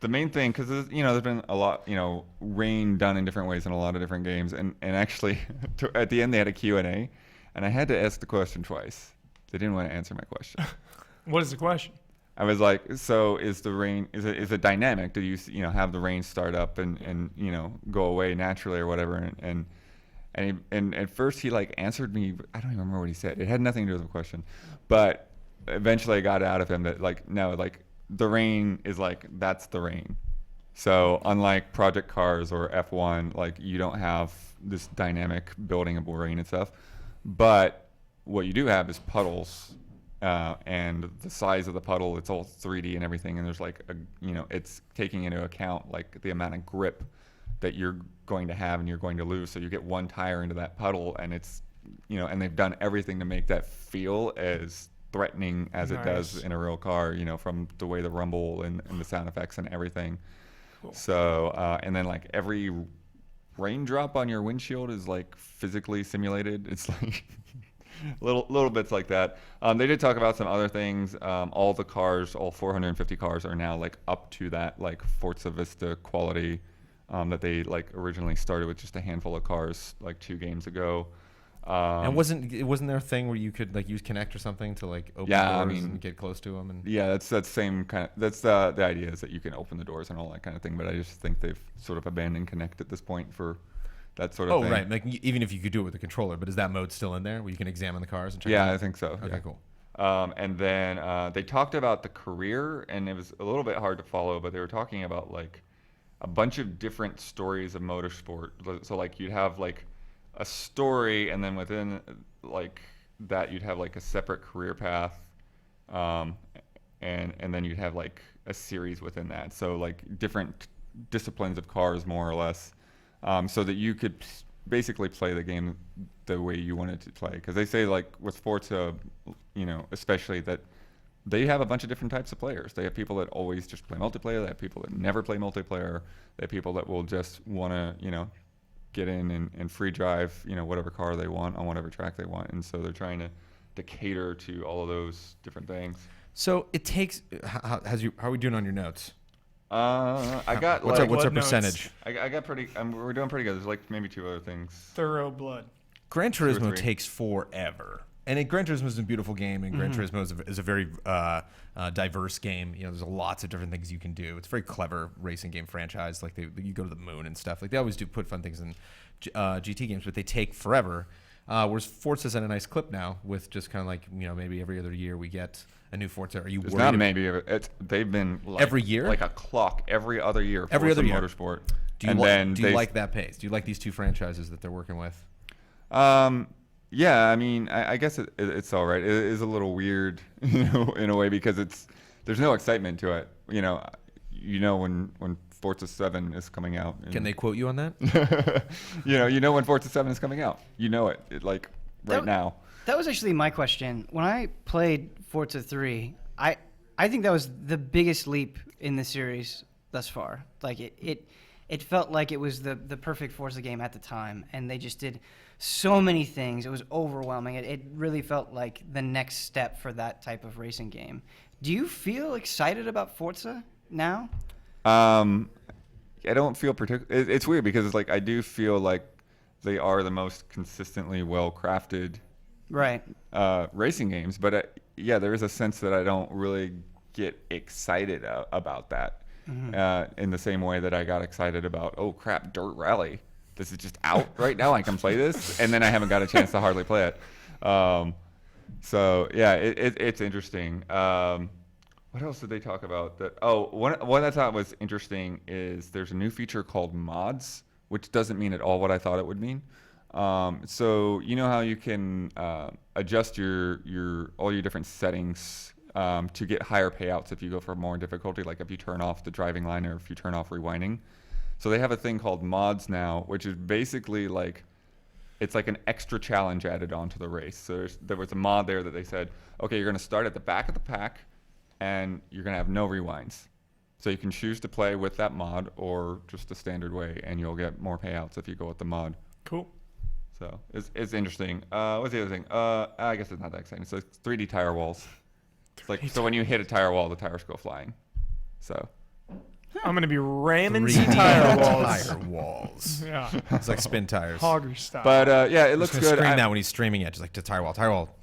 T: the main thing, because there's been a lot, rain done in different ways in a lot of different games, and actually at the end they had a Q&A, and I had to ask the question twice. They didn't want to answer my question.
D: What is the question?
T: I was like, so is the rain, is it dynamic? Do you have the rain start up and go away naturally or whatever? And at first he like answered me, I don't even remember what he said. It had nothing to do with the question, but eventually I got out of him that like, no, like the rain is like, that's the rain. So unlike Project Cars or F1, like you don't have this dynamic building of rain and stuff, but what you do have is puddles. And the size of the puddle, it's all 3D and everything, and there's like it's taking into account like the amount of grip that you're going to have and you're going to lose. So you get one tire into that puddle, and it's and they've done everything to make that feel as threatening as it does in a real car, from the way the rumble and the sound effects and everything. Cool. So and then like every raindrop on your windshield is like physically simulated. It's like little bits like that. They did talk about some other things. All the cars, all 450 cars, are now like up to that like Forza Vista quality that they like originally started with just a handful of cars like 2 games ago.
I: And wasn't there a thing where you could like use Kinect or something to like open doors and get close to them? And
T: yeah, that's same kind of, that's the idea, is that you can open the doors and all that kind of thing. But I just think they've sort of abandoned Kinect at this point for that sort of thing.
I: Oh, right. Like even if you could do it with a controller, but is that mode still in there where you can examine the cars and check?
T: Yeah, I think so.
I: Okay,
T: yeah.
I: cool.
T: And then they talked about the career, and it was a little bit hard to follow, but they were talking about like a bunch of different stories of motorsport. So like you'd have like a story, and then within like that you'd have like a separate career path, and then you'd have like a series within that. So like different disciplines of cars, more or less. So that you could basically play the game the way you wanted to play. Because they say, like, with Forza, especially, that they have a bunch of different types of players. They have people that always just play multiplayer. They have people that never play multiplayer. They have people that will just want to, get in and free drive, whatever car they want on whatever track they want. And so they're trying to cater to all of those different things.
I: So it takes, how are we doing on your notes?
T: I got
I: what's
T: like,
I: our percentage?
T: I got pretty. We're doing pretty good. There's like maybe 2 other things.
D: Thorough blood.
I: Gran Turismo takes forever, and Gran Turismo is a beautiful game, and Gran Turismo is a very diverse game. There's lots of different things you can do. It's a very clever racing game franchise. Like you go to the moon and stuff. Like they always do put fun things in GT games, but they take forever. Whereas Forza's at a nice clip now with just kind of like, maybe every other year we get a new Forza. Are you
T: It's
I: worried?
T: not maybe. They've been like,
I: every year?
T: Like a clock every other year.
I: Every
T: Forza
I: other year.
T: Motorsport.
I: Do you like that pace? Do you like these two franchises that they're working with?
T: Yeah, I mean, I guess it's all right. It is a little weird, in a way, because there's no excitement to it. When Forza 7 is coming out.
I: Can they quote you on that?
T: you know when Forza 7 is coming out. You know it right now.
U: That was actually my question. When I played Forza 3, I think that was the biggest leap in the series thus far. Like it felt like it was the perfect Forza game at the time, and they just did so many things. It was overwhelming. It really felt like the next step for that type of racing game. Do you feel excited about Forza now?
T: I don't feel particularly. It's weird because I do feel like they are the most consistently well-crafted racing games. But there is a sense that I don't really get excited about that. In the same way that I got excited about, oh crap, Dirt Rally. This is just out right now. I can play this, and then I haven't got a chance to hardly play it. So yeah, it's interesting. What else did they talk about? One I thought was interesting is there's a new feature called mods, which doesn't mean at all what I thought it would mean. So you know how you can adjust all your different settings to get higher payouts if you go for more difficulty, like if you turn off the driving line or if you turn off rewinding. So they have a thing called mods now, which is basically it's like an extra challenge added onto the race. So there was a mod there that they said, okay, you're going to start at the back of the pack and you're going to have no rewinds. So you can choose to play with that mod or just the standard way, and you'll get more payouts if you go with the mod.
D: Cool.
T: So it's interesting. What's the other thing? I guess it's not that exciting. So it's 3D tire walls. It's so when you hit a tire wall, the tires go flying. So
D: I'm gonna be ramming
I: 3D
D: tire
I: walls.
D: Yeah,
I: it's like spin tires.
D: Hogger style.
T: But it looks good.
I: Scream that when he's streaming it, just like to tire wall,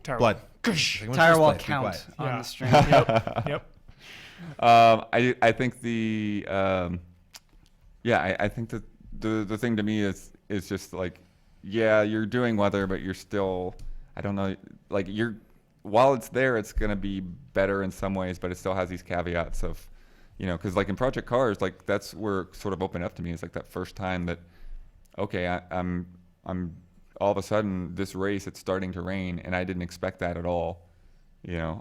I: blood.
U: Tire wall count on the stream.
D: Yep.
T: I think I think that the thing to me is just you're doing weather, but you're still, I don't know, while it's there, it's going to be better in some ways, but it still has these caveats of, because in Project Cars, that's where it sort of opened up to me. It's that first time that, okay, I'm all of a sudden this race, it's starting to rain, and I didn't expect that at all,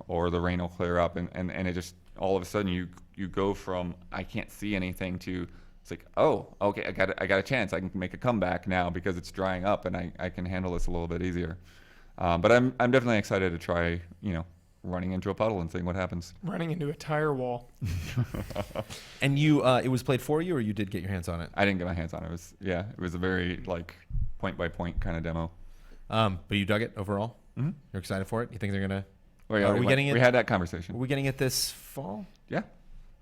T: or the rain will clear up, and it just, all of a sudden you go from I can't see anything to it's oh, okay, I got a chance. I can make a comeback now because it's drying up, and I can handle this a little bit easier. But I'm definitely excited to try, running into a puddle and seeing what happens.
D: Running into a tire wall.
I: And you, it was played for you, or you did get your hands on it?
T: I didn't get my hands on it. It was a very point by point kind of demo.
I: But you dug it overall? Mm-hmm. You're excited for it? You think they're gonna?
T: Are we getting it? We had that conversation.
I: Are we getting it this fall?
T: Yeah.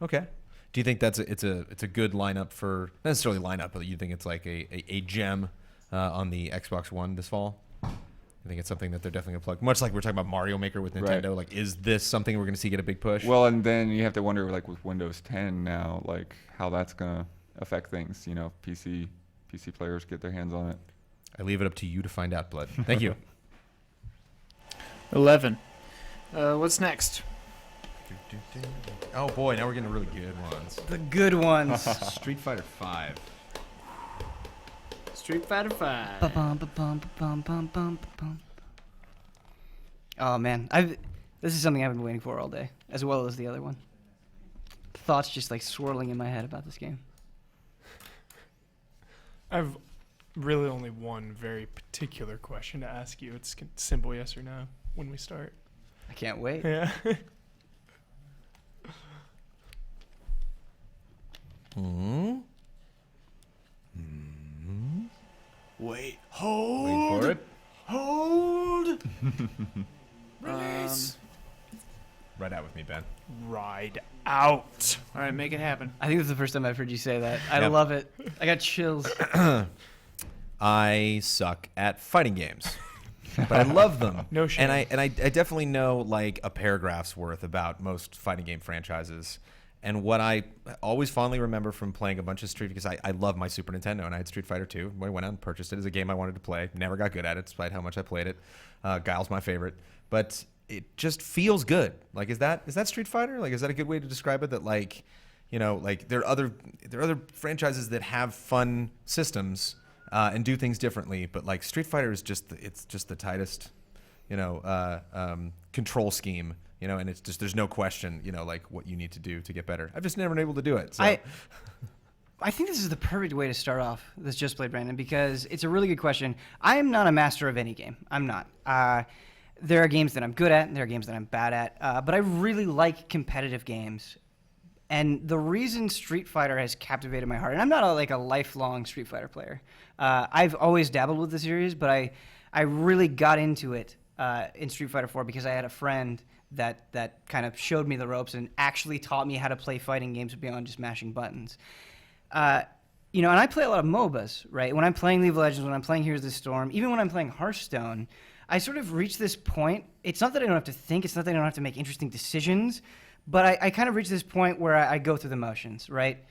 I: Okay. Do you think it's a good lineup for, not necessarily lineup, but you think it's like a gem on the Xbox One this fall? I think it's something that they're definitely going to plug. Much like we're talking about Mario Maker with Nintendo.
T: Right.
I: Is this something we're going to see get a big push?
T: Well, and then you have to wonder, with Windows 10 now, how that's going to affect things. PC players get their hands on it.
I: I leave it up to you to find out, Blood. Thank you.
B: 11. What's next?
I: Oh boy, now we're getting really good ones.
U: The good ones.
I: Street Fighter 5.
B: Street Fighter 5.
U: Oh man, this is something I've been waiting for all day, as well as the other one. Thoughts just swirling in my head about this game.
D: I've really only one very particular question to ask you. It's simple yes or no when we start.
U: I can't wait.
D: Yeah.
I: Hmm.
B: Wait. Hold.
I: Wait for it.
B: Hold. Release.
I: Ride out with me, Ben.
D: Ride out.
B: All right, make it happen.
U: I think this is the first time I've heard you say that. I love it. I got chills.
I: I suck at fighting games, but I love them.
D: No shame.
I: And I definitely know a paragraph's worth about most fighting game franchises.
S: And what I always fondly remember from playing a bunch of Street, because I love my Super Nintendo, and I had Street Fighter 2. I went out and purchased it as a game I wanted to play. Never got good at it, despite how much I played it. Guile's my favorite. But it just feels good. Like, is that Street Fighter? Like, is that a good way to describe it? That, like, you know, like there are other franchises that have fun systems and do things differently, but like Street Fighter is just the tightest, you know, control scheme. You know, and it's just, there's no question, you know, like what you need to do to get better. I've just never been able to do it. So.
U: I think this is the perfect way to start off this Just Play, Brandon, because it's a really good question. I am not a master of any game. I'm not. There are games that I'm good at, and there are games that I'm bad at. But I really like competitive games. And the reason Street Fighter has captivated my heart, and I'm not a lifelong Street Fighter player. I've always dabbled with the series, but I really got into it in Street Fighter 4 because I had a friend that kind of showed me the ropes and actually taught me how to play fighting games beyond just mashing buttons. You know, and I play a lot of MOBAs, right? When I'm playing League of Legends, when I'm playing Heroes of the Storm, even when I'm playing Hearthstone, I sort of reach this point. It's not that I don't have to think. It's not that I don't have to make interesting decisions. But I kind of reach this point where I go through the motions, right?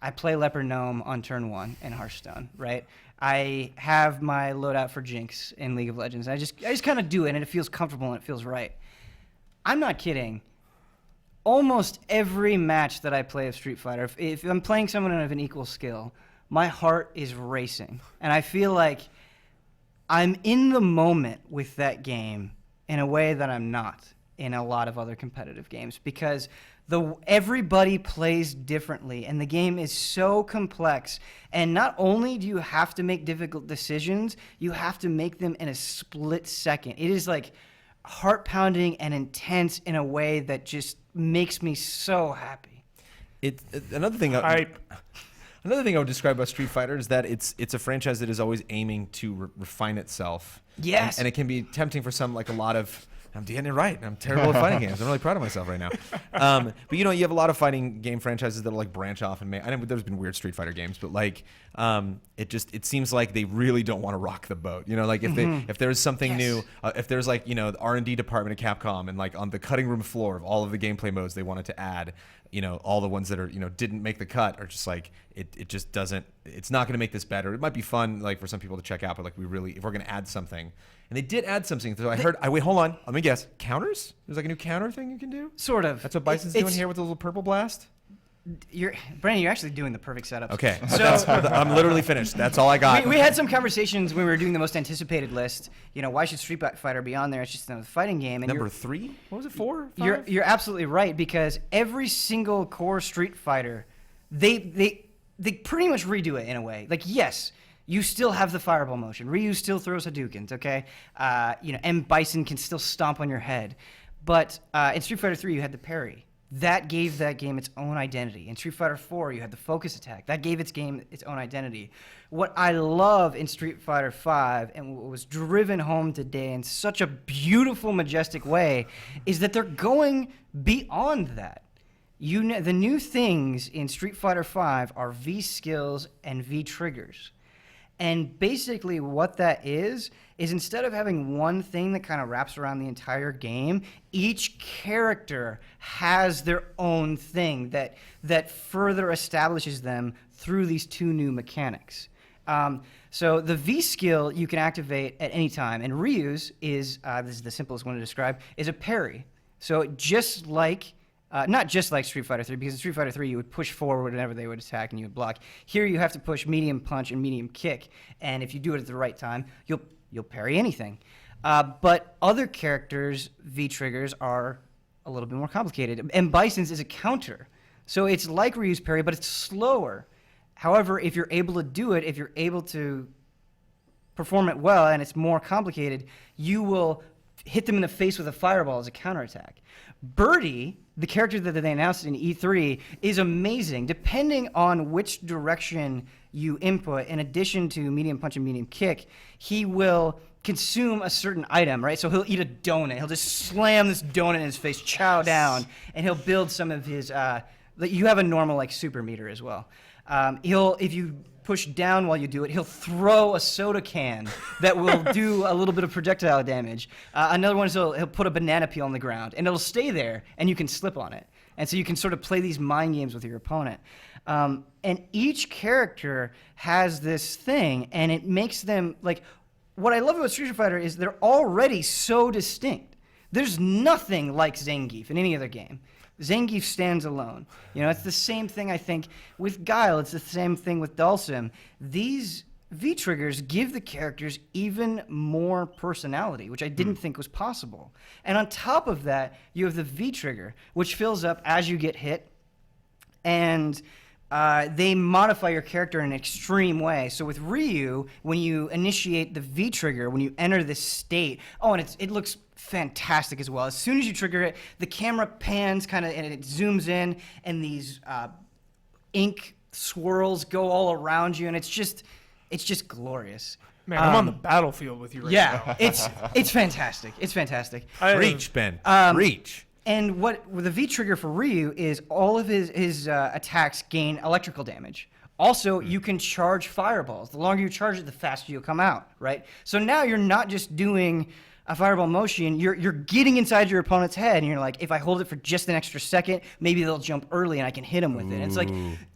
U: I play Leopard Gnome on turn 1 in Hearthstone, right? I have my loadout for Jinx in League of Legends. I just kind of do it, and it feels comfortable and it feels right. I'm not kidding. Almost every match that I play of Street Fighter, if I'm playing someone of an equal skill, my heart is racing. And I feel like I'm in the moment with that game in a way that I'm not in a lot of other competitive games, because everybody plays differently and the game is so complex. And not only do you have to make difficult decisions, you have to make them in a split second. It is like heart-pounding and intense in a way that just makes me so happy.
S: Another thing I would describe about Street Fighter is that it's a franchise that is always aiming to refine itself.
U: Yes.
S: And it can be tempting for some, like a lot of, I'm getting it right. I'm terrible at fighting games. I'm really proud of myself right now. But you know, you have a lot of fighting game franchises that'll like branch off and I know there's been weird Street Fighter games, but like it seems like they really don't want to rock the boat. You know, like if there's something new, if there's like, you know, the R&D department at Capcom and like on the cutting room floor of all of the gameplay modes they wanted to add, you know, all the ones that are, you know, didn't make the cut are just like it just doesn't. It's not going to make this better. It might be fun like for some people to check out, but like if we're going to add something. And they did add something. So wait, hold on. Let me guess. Counters? There's like a new counter thing you can do?
U: Sort of.
S: That's what Bison's doing here with the little purple blast?
U: Brandon, you're actually doing the perfect setup.
S: Okay. So I'm literally finished. That's all I got.
U: We had some conversations when we were doing the most anticipated list. You know, why should Street Fighter be on there? It's just another fighting game. And
S: Number 3? What was it, 4?
U: 5? You're absolutely right, because every single core Street Fighter, they pretty much redo it in a way. Like, yes, you still have the fireball motion. Ryu still throws Hadoukens, okay? You know, M. Bison can still stomp on your head. But in Street Fighter 3, you had the parry. That gave that game its own identity. In Street Fighter 4, you had the focus attack. That gave its game its own identity. What I love in Street Fighter 5, and what was driven home today in such a beautiful, majestic way, is that they're going beyond that. The new things in Street Fighter 5 are V skills and V triggers. And basically what that is instead of having one thing that kind of wraps around the entire game, each character has their own thing that further establishes them through these two new mechanics. So the V skill you can activate at any time, and Ryu's is, this is the simplest one to describe, is a parry. So just like not just like Street Fighter 3, because in Street Fighter 3 you would push forward whenever they would attack and you would block. Here you have to push medium punch and medium kick, and if you do it at the right time, you'll parry anything. But other characters' V triggers are a little bit more complicated. And Bison's is a counter, so it's like Ryu's parry, but it's slower. However, if you're able to do it, if you're able to perform it well, and it's more complicated, you will hit them in the face with a fireball as a counterattack. Birdie, the character that they announced in E3, is amazing. Depending on which direction you input, in addition to medium punch and medium kick, he will consume a certain item, right? So he'll eat a donut. He'll just slam this donut in his face, chow down, and he'll build some of his... you have a normal like super meter as well. If you push down while you do it, he'll throw a soda can that will do a little bit of projectile damage. Another one is he'll put a banana peel on the ground, and it'll stay there, and you can slip on it. And so you can sort of play these mind games with your opponent. And each character has this thing, and it makes them, like, what I love about Street Fighter is they're already so distinct. There's nothing like Zangief in any other game. Zangief stands alone. You know, it's the same thing, I think, with Guile. It's the same thing with Dhalsim. These V-triggers give the characters even more personality, which I didn't think was possible. And on top of that, you have the V-trigger, which fills up as you get hit, and they modify your character in an extreme way. So with Ryu, when you initiate the V-trigger, when you enter this state, and it looks fantastic as well. As soon as you trigger it, the camera pans kind of, and it zooms in, and these ink swirls go all around you, and it's just glorious.
D: Man, I'm on the battlefield with you right now.
U: It's fantastic. It's fantastic.
I: Reach, Ben. Reach.
U: And with the V trigger for Ryu is all of his attacks gain electrical damage. Also, you can charge fireballs. The longer you charge it, the faster you'll come out, right? So now you're not just doing a fireball motion, you're getting inside your opponent's head, and you're like, if I hold it for just an extra second, maybe they'll jump early and I can hit them with it. And it's like,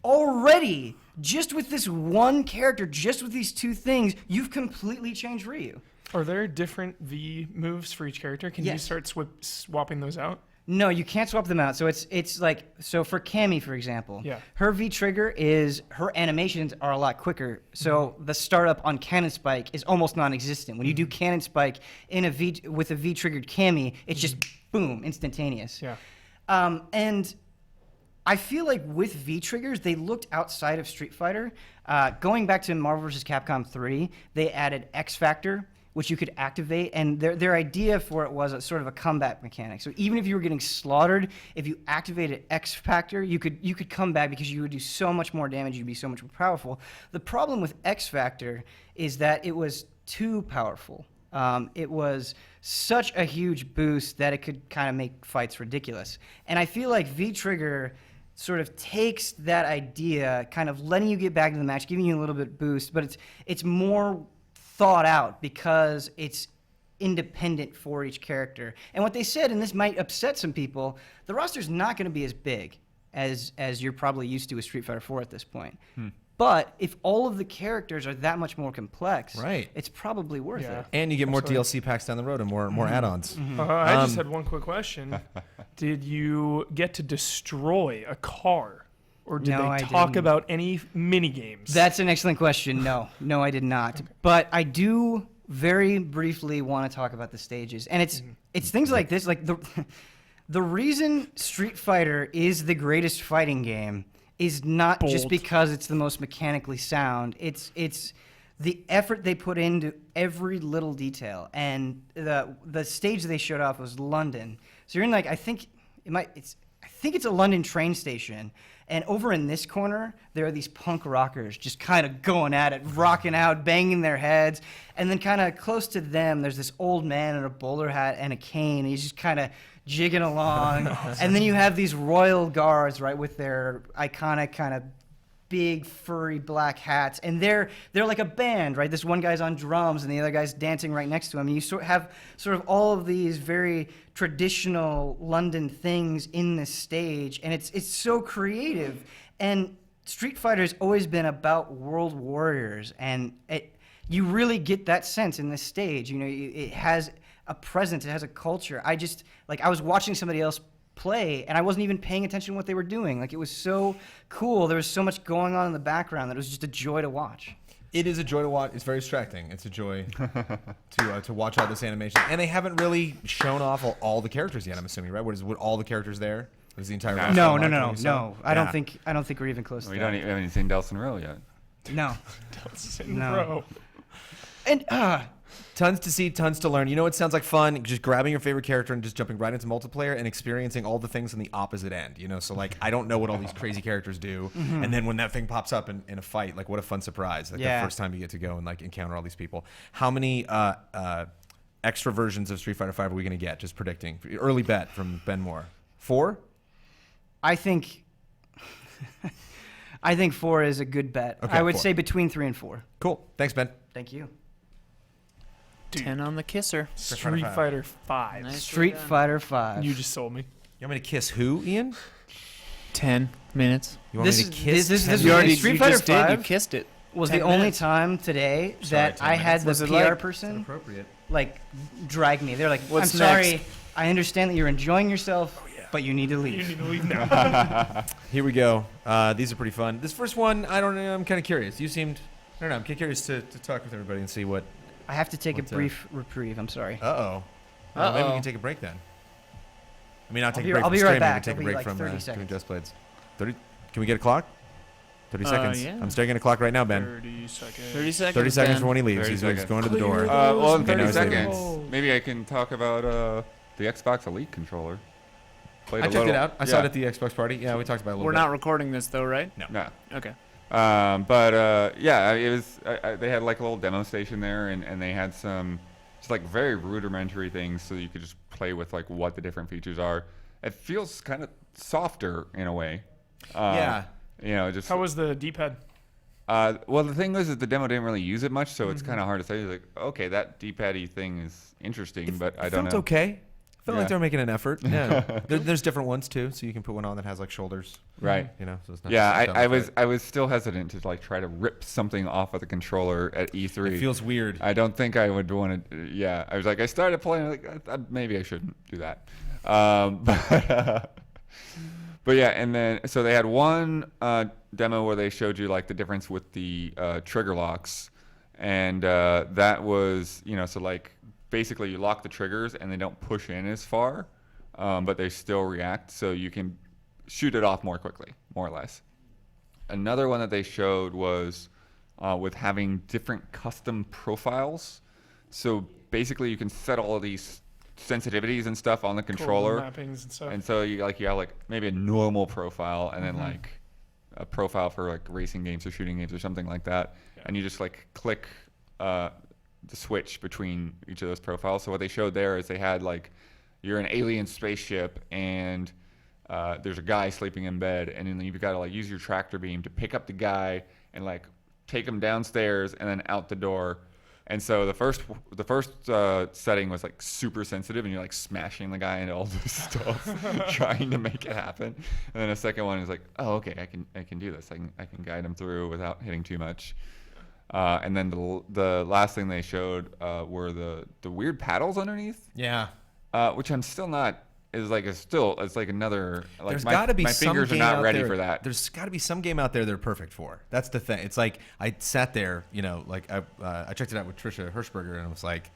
U: already, just with this one character, just with these two things, you've completely changed Ryu.
D: Are there different V moves for each character? Can you start swapping those out?
U: No, you can't swap them out. So it's like, so for Cammy, for example, her V trigger is, her animations are a lot quicker. So the startup on Cannon Spike is almost non-existent. When you do Cannon Spike with a V triggered Cammy, it's just boom, instantaneous.
D: Yeah.
U: And I feel like with V triggers, they looked outside of Street Fighter. Going back to Marvel vs. Capcom 3, they added X Factor, which you could activate, and their idea for it was a sort of a comeback mechanic. So even if you were getting slaughtered, if you activated X Factor, you could come back because you would do so much more damage, you'd be so much more powerful. The problem with X Factor is that it was too powerful. It was such a huge boost that it could kind of make fights ridiculous. And I feel like V-Trigger sort of takes that idea, kind of letting you get back into the match, giving you a little bit boost, but it's more thought out because it's independent for each character. And what they said, and this might upset some people, the roster's not going to be as big as you're probably used to with Street Fighter 4 at this point. But if all of the characters are that much more complex, it's probably worth it.
I: And you get more DLC packs down the road and more add-ons.
D: I just had one quick question. Did you get to destroy a car? Or did they talk about any mini games?
U: That's an excellent question. No, I did not. Okay. But I do very briefly want to talk about the stages. And it's things like this. Like the reason Street Fighter is the greatest fighting game is not just because it's the most mechanically sound. It's the effort they put into every little detail. And the stage they showed off was London. So you're in, like, I think it's a London train station. And over in this corner, there are these punk rockers just kind of going at it, rocking out, banging their heads. And then kind of close to them, there's this old man in a bowler hat and a cane. And he's just kind of jigging along. And then you have these royal guards, right, with their iconic kind of big furry black hats, and they're like a band, right? This one guy's on drums and the other guy's dancing right next to him. And you have all of these very traditional London things in this stage, and it's so creative. And Street Fighter's always been about world warriors, and you really get that sense in this stage. You know, it has a presence, it has a culture. I was watching somebody else play, and I wasn't even paying attention to what they were doing. Like, it was so cool. There was so much going on in the background that it was just a joy to watch.
I: It is a joy to watch. It's very distracting. It's a joy to watch all this animation. And they haven't really shown off all the characters yet, I'm assuming, right? What all the characters there? Was the entire roster?
U: No. I don't think we're even close to that.
T: We haven't seen Delson Rowe yet.
U: No.
D: Delson Rowe.
U: And
I: tons to see, tons to learn. You know, it sounds like fun, just grabbing your favorite character and just jumping right into multiplayer and experiencing all the things on the opposite end. You know, so like, I don't know what all these crazy characters do, and then when that thing pops up in a fight, like, what a fun surprise! Like, the first time you get to go and like encounter all these people. How many extra versions of Street Fighter V are we going to get? Just predicting. Early bet from Ben Moore. 4?
U: I think 4 is a good bet.
I: Okay,
U: I would
I: 4.
U: say between 3 and 4.
I: Cool. Thanks, Ben.
U: Thank you.
C: 10 on the kisser.
D: Street Fighter 5.
U: Nice. Street Fighter 5.
D: You just sold me.
I: You want me to kiss who, Ian?
B: 10 minutes.
I: You want me to kiss?
J: This
B: You already
J: Street
B: you
J: Fighter
B: just did. You
J: 5
B: kissed it.
J: was
B: 10
J: the only
B: minutes.
J: time today that
I: 10
J: I had
I: minutes.
J: the
B: Was it
J: PR
B: like-
J: person
I: Inappropriate.
J: like drag me. They're like,
B: What's
J: I'm sorry.
B: next?
J: I understand that you're enjoying yourself, but you need to leave.
D: You need to leave now.
I: Here we go. These are pretty fun. This first one, I don't know. I'm kind of curious. You seemed, I don't know. I'm kind of curious to talk with everybody and see what.
J: I have to take a
I: What's
J: brief reprieve. I'm sorry.
I: Uh-oh. Maybe we can take a break then. I mean, not take a break
J: I'll
I: from
J: be right
I: streaming,
J: back.
I: but take a
J: It'll be
I: break
J: like
I: from
J: 30
I: doing
J: seconds.
I: Just Blades. 30. Can we get a clock? 30 seconds.
B: Yeah.
I: I'm staring at a clock right now, Ben.
D: 30 seconds.
B: 30 seconds.
I: 30 seconds
B: Ben.
I: from when he leaves.
T: 30
I: He's
T: seconds.
I: going to the door.
T: Well, in
I: He
T: 30
I: knows he's leaving.
T: seconds, maybe I can talk about the Xbox Elite controller. Played
I: I
T: a
I: checked it
T: little-
I: out. I saw it at the Xbox party. Yeah, we talked about it a little
B: We're
I: bit.
B: not recording this though, right?
T: No.
B: Okay.
T: Yeah, it was. They had like a little demo station there, and they had some just like very rudimentary things, so you could just play with like what the different features are. It feels kind of softer in a way.
I: Yeah.
T: You know, just
D: How was the D-pad?
T: well, the thing was that the demo didn't really use it much, so it's kind of hard to say. Like, okay, that D-pad-y thing is interesting, but I don't know.
I: Felt okay. Felt like
T: Yeah.
I: they were making an effort. Yeah. There's different ones too, so you can put one on that has like shoulders.
T: Right.
I: You know, so it's not
T: Yeah,
I: just a
T: I
I: dumb
T: was
I: fit.
T: I was still hesitant to like try to rip something off of the controller at E3.
I: It feels weird.
T: I don't think I would want to. Yeah, I was like, I started playing. Like, maybe I shouldn't do that. But yeah, and then so they had one demo where they showed you like the difference with the trigger locks, and that was so like basically you lock the triggers and they don't push in as far, but they still react, so you can shoot it off more quickly, more or less. Another one that they showed was with having different custom profiles. So basically you can set all of these sensitivities and stuff on the controller,
D: mappings and stuff.
T: and so you have like maybe a normal profile and then like a profile for like racing games or shooting games or something like that, and you just like click the switch between each of those profiles. So what they showed there is they had like you're an alien spaceship and there's a guy sleeping in bed, and then you've got to like use your tractor beam to pick up the guy and like take him downstairs and then out the door. And so the first setting was like super sensitive, and you're like smashing the guy into all this stuff, trying to make it happen. And then the second one is like, oh, okay, I can do this. I can guide him through without hitting too much. And then the last thing they showed were the weird paddles underneath.
I: Yeah.
T: Which I'm still not. It's like another. Like
I: There's got to be
T: my
I: some
T: fingers are
I: game
T: not
I: out
T: ready
I: there-
T: for that.
I: There's got to be some game out there they're perfect for. That's the thing. It's like I sat there, like I checked it out with Trisha Hirschberger, and it was like,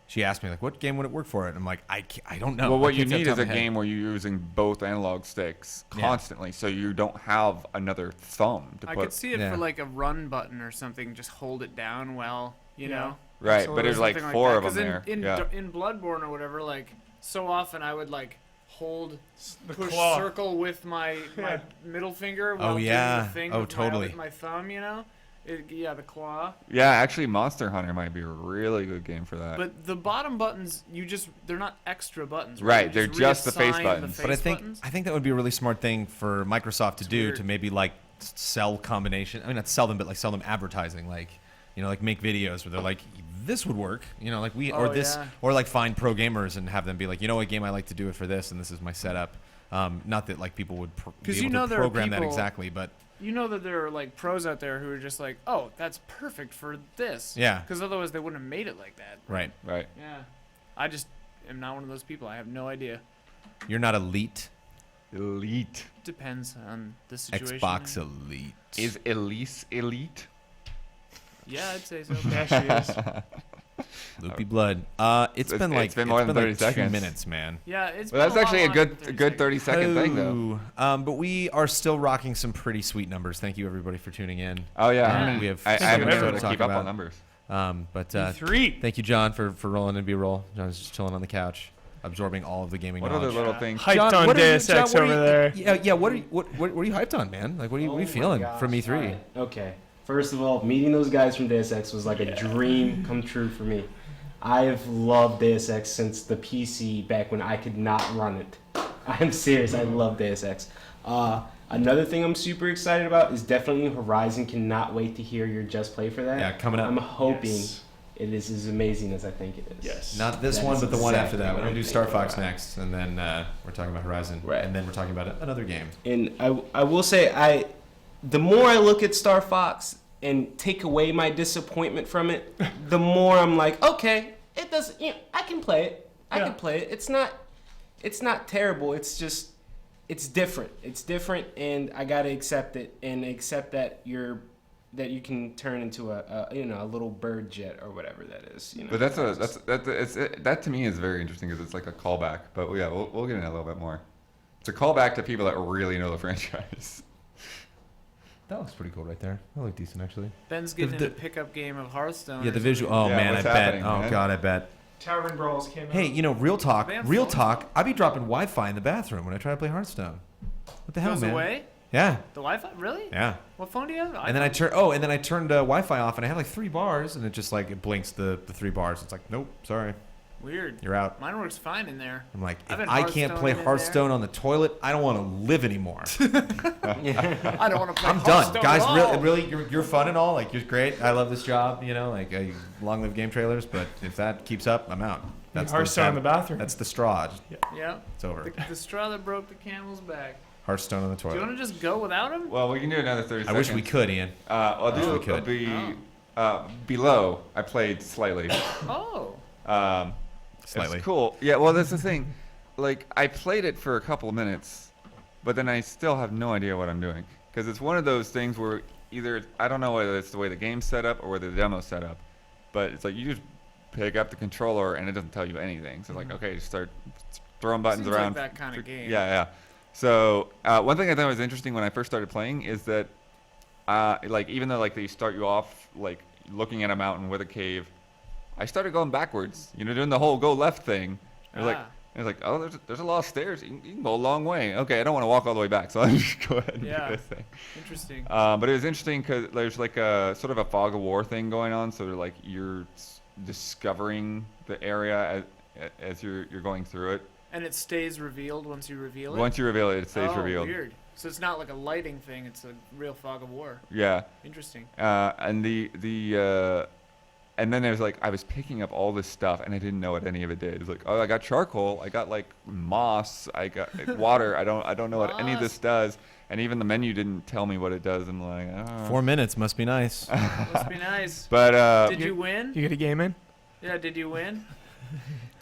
I: she asked me like, what game would it work for it? And I'm like, I don't know.
T: Well,
I: I
T: what you
I: can't
T: need
I: tell
T: is a
I: off my head.
T: game where you're using both analog sticks constantly, so you don't have another thumb to
B: I
T: put.
B: could see it for like a run button or something. Just hold it down well, you know.
T: Right, but there's like
B: Something
T: 4
B: that.
T: of them
B: 'Cause
T: there.
B: in
T: Yeah.
B: in Bloodborne or whatever, like so often I would like hold
D: The
B: push
D: claw.
B: circle with my
D: Yeah.
B: middle finger
I: Oh,
B: while doing
I: yeah.
B: the thing
I: Oh,
B: with
I: totally.
B: my thumb, you know. The claw.
T: Yeah, actually, Monster Hunter might be a really good game for that.
B: But the bottom buttons, they're not extra buttons.
T: Right,
B: You
T: they're just the face
B: reassign
T: buttons.
B: the
I: But I
B: face
I: think
B: buttons.
I: that would be a really smart thing for Microsoft to do
B: weird.
I: to maybe like sell combination. I mean, not sell them, but like sell them advertising, like like make videos where they're like, this would work, like or like find pro gamers and have them be like, what game I like to do it for this, and this is my setup. Not that like people would be able to
B: there are
I: program that
B: people-
I: exactly, but
B: You know that there are like pros out there who are just like, oh, that's perfect for this.
I: Yeah.
B: Because otherwise they wouldn't have made it like that.
I: Right.
B: Yeah. I just am not one of those people. I have no idea.
I: You're not elite.
T: Elite.
B: Depends on the situation.
I: Xbox Elite.
T: Is Elise elite?
B: Yeah, I'd say so.
D: Yeah, she is.
I: Loopy blood. It's been
T: more than 30
I: like
T: seconds.
I: 2 minutes, man.
B: Yeah, it's
T: Well, that's
B: been
T: actually a
B: lot longer than
T: good 30-second thing, though.
I: Ooh. But we are still rocking some pretty sweet numbers. Thank you, everybody, for tuning in.
T: Oh, yeah.
I: We have
T: I
I: so
T: haven't
I: much
T: been
I: to
T: able to
I: talk
T: keep up
I: about.
T: on numbers.
I: But
D: E3.
I: thank you, John, for rolling in B-roll. John's just chilling on the couch, absorbing all of the gaming
T: What
I: knowledge.
T: other little things?
D: Hyped
I: John,
D: on
I: what are you-
D: Deus
I: John,
D: Ex
I: what are
D: over
I: you-
D: there.
I: Yeah. What are you hyped on, man? Like, what are you feeling from E3?
Q: All right, okay. First of all, meeting those guys from Deus Ex was like a dream come true for me. I've loved Deus Ex since the PC back when I could not run it. I'm serious. I love Deus Ex. Another thing I'm super excited about is definitely Horizon. Cannot wait to hear your Just Play for that.
I: Yeah, coming up.
Q: I'm hoping it is as amazing as I think it is.
D: Yes.
I: Not this
Q: That
I: one,
Q: is
I: but the one after
Q: exactly
I: that.
Q: what
I: We're going to
Q: I'm
I: do Star
Q: thinking
I: Fox
Q: about.
I: next, and then we're talking about Horizon,
Q: Right.
I: and then we're talking about another game.
Q: And I will say, the more I look at Star Fox and take away my disappointment from it, the more I'm like, okay, it doesn't. I can play it. I can play it. It's not terrible. It's just, it's different. It's different, and I gotta accept it and accept that you can turn into a little bird jet or whatever that is.
T: But that to me is very interesting because it's like a callback. But yeah, we'll get into that a little bit more. It's a callback to people that really know the franchise.
I: That looks pretty cool right there. That looked decent, actually.
J: Ben's getting in a pickup game of Hearthstone.
I: Yeah, the
J: or
I: visual.
J: something.
I: Oh, man, I
T: what's
I: bet.
T: happening,
I: Oh,
T: man?
I: God, I bet.
D: Tavern Brawls came out.
I: Hey, real talk.
J: Man,
I: Real
J: phone
I: talk. I be dropping Wi-Fi in the bathroom when I try to play Hearthstone. What the hell,
J: Goes
I: man?
J: away?
I: Yeah.
J: The Wi-Fi? Really?
I: Yeah.
J: What phone do you have?
I: And then I turned Wi-Fi off, and I had like 3 bars, and it just like it blinks the 3 bars. It's like, nope, sorry,
J: Weird.
I: you're out.
J: Mine works fine in there.
I: I'm like,
J: I've
I: if
J: been
I: I can't play
J: Hearthstoning in
I: Hearthstone on the toilet, I don't want to live anymore.
J: I don't want to play
I: I'm done,
J: Hearthstone
I: guys.
J: at all.
I: Really, you're fun and all. Like, you're great. I love this job. Like, long live Game Trailers. But if that keeps up, I'm out. That's
D: Hearthstone in the bathroom.
I: That's the straw.
J: Yeah.
I: It's over.
J: The straw that broke the camel's back.
I: Hearthstone on the
J: Do
I: toilet.
J: you want to just go without him?
T: Well, we can do another 30
I: I
T: seconds.
I: wish we could, Ian.
T: I'll
I: Wish
T: do.
I: we could.
T: Below. I played slightly.
J: Oh.
I: Slightly.
T: It's cool. Yeah. Well, that's the thing. Like, I played it for a couple of minutes, but then I still have no idea what I'm doing because it's one of those things where either I don't know whether it's the way the game's set up or whether the demo's set up, but it's like you just pick up the controller and it doesn't tell you anything. So like, okay, just start throwing buttons
J: Seems
T: around.
J: like that kind of game.
T: Yeah. So one thing I thought was interesting when I first started playing is that, like, even though like they start you off like looking at a mountain with a cave, I started going backwards. Doing the whole go left thing. It's like, oh, there's a lot of stairs. You can go a long way. Okay, I don't want to walk all the way back, so I'll just go ahead and do this thing.
J: Interesting.
T: But it was interesting because there's like a sort of a fog of war thing going on. So like you're discovering the area as you're going through it.
J: And it stays revealed once you reveal it?
T: Once you reveal it, it stays revealed.
J: Weird. So it's not like a lighting thing, it's a real fog of war.
T: Yeah.
J: Interesting.
T: And and then there's like, I was picking up all this stuff and I didn't know what any of it did. It's like, oh, I got charcoal, I got like moss, I got water. I don't know what any of this does. And even the menu didn't tell me what it does. I'm like, oh.
I: 4 minutes must be nice.
J: Must be nice.
T: But
J: did you win?
D: You get a game in?
J: Yeah, did you win?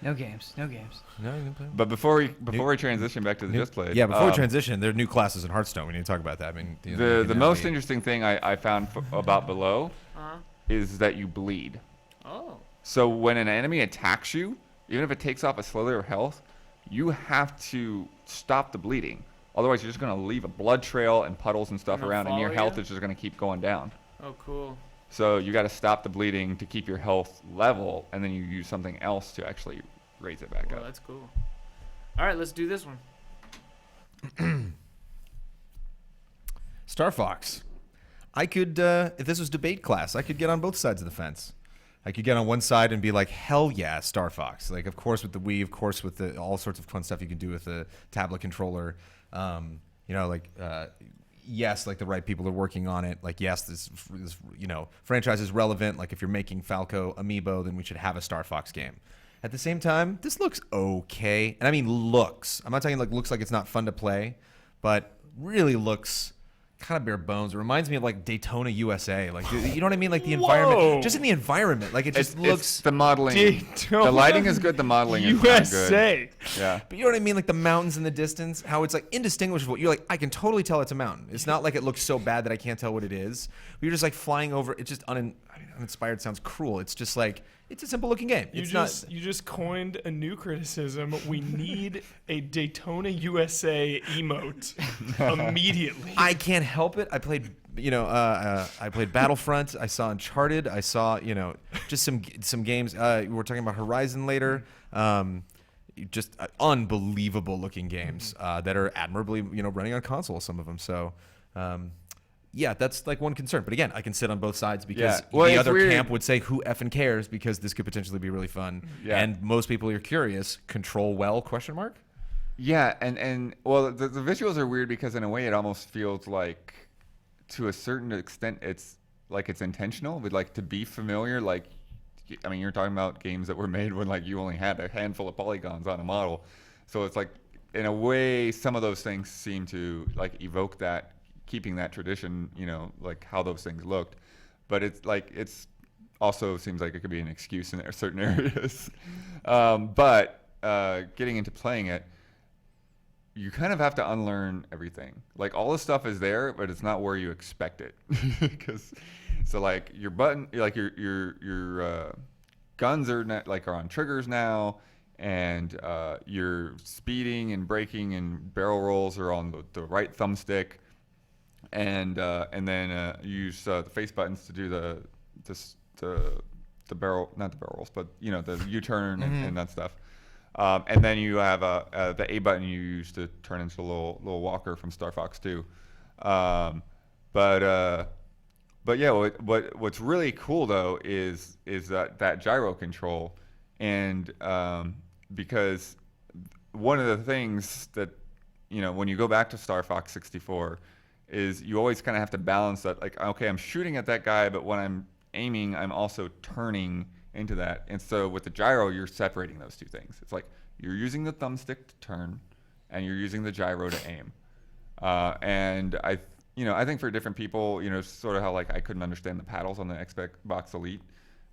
U: No games. No games.
I: No, you can play.
T: But before we transition back to the Just Played.
I: Yeah, before we transition, there are new classes in Hearthstone. We need to talk about that. I mean,
T: the most interesting thing I found about Below is that you bleed.
J: Oh.
T: So when an enemy attacks you, even if it takes off a slither of health, you have to stop the bleeding. Otherwise, you're just going to leave a blood trail and puddles and stuff around, and your health is just going to keep going down.
J: Oh, cool.
T: So you got to stop the bleeding to keep your health level, and then you use something else to actually raise it back up.
J: That's cool. All right, let's do this one.
I: Star Fox. I could, if this was debate class, I could get on both sides of the fence. I could get on one side and be like, hell yeah, Star Fox. Like, of course with the Wii, of course with the all sorts of fun stuff you can do with the tablet controller. Yes, like the right people are working on it. Like, yes, this franchise is relevant. Like, if you're making Falco Amiibo, then we should have a Star Fox game. At the same time, this looks okay. And I mean looks. I'm not talking like looks like it's not fun to play, but really looks kind of bare bones. It reminds me of like Daytona USA. Like, you know what I mean? Like the environment, just in the environment, like it just looks.
T: It's the modeling.
I: Daytona
T: The lighting is good. The modeling is
I: USA.
T: not good. Yeah.
I: But you know what I mean? Like the mountains in the distance, how it's like indistinguishable. You're like, I can totally tell it's a mountain. It's not like it looks so bad that I can't tell what it is. But you're just like flying over. It's just uninspired sounds cruel. It's just like, it's a simple looking game.
D: You just coined a new criticism. We need a Daytona USA emote immediately.
I: I can't help it. I played, I played Battlefront. I saw Uncharted. I saw, just some games. We're talking about Horizon later. Just unbelievable looking games that are admirably, running on console. Some of them. So. Yeah, that's like one concern. But again, I can sit on both sides because the other camp would say, who effing cares? Because this could potentially be really fun.
T: Yeah.
I: And most people are curious. Control well, ?
T: Yeah, and well, the visuals are weird because in a way it almost feels like, to a certain extent, it's like it's intentional. But like to be familiar, like I mean, you're talking about games that were made when like you only had a handful of polygons on a model. So it's like, in a way, some of those things seem to like evoke that, keeping that tradition, you know, like how those things looked. But it's like, it's also seems like it could be an excuse in certain areas. But getting into playing it, you kind of have to unlearn everything. Like all the stuff is there, but it's not where you expect it. Because so like your button, like your guns are are on triggers now, and your speeding and braking and barrel rolls are on the right thumbstick, and then you use the face buttons to do the barrel, not the barrel rolls, but you know, the U-turn and that stuff. And then you have the A button you use to turn into a little walker from Star Fox 2. But yeah, what's really cool though is that gyro control, and because one of the things that, you know, when you go back to Star Fox 64 is you always kind of have to balance that, like, okay, I'm shooting at that guy, but when I'm aiming, I'm also turning into that. And so with the gyro, you're separating those two things. It's like you're using the thumbstick to turn, and you're using the gyro to aim. And I think for different people, you know, sort of how like I couldn't understand the paddles on the Xbox Elite.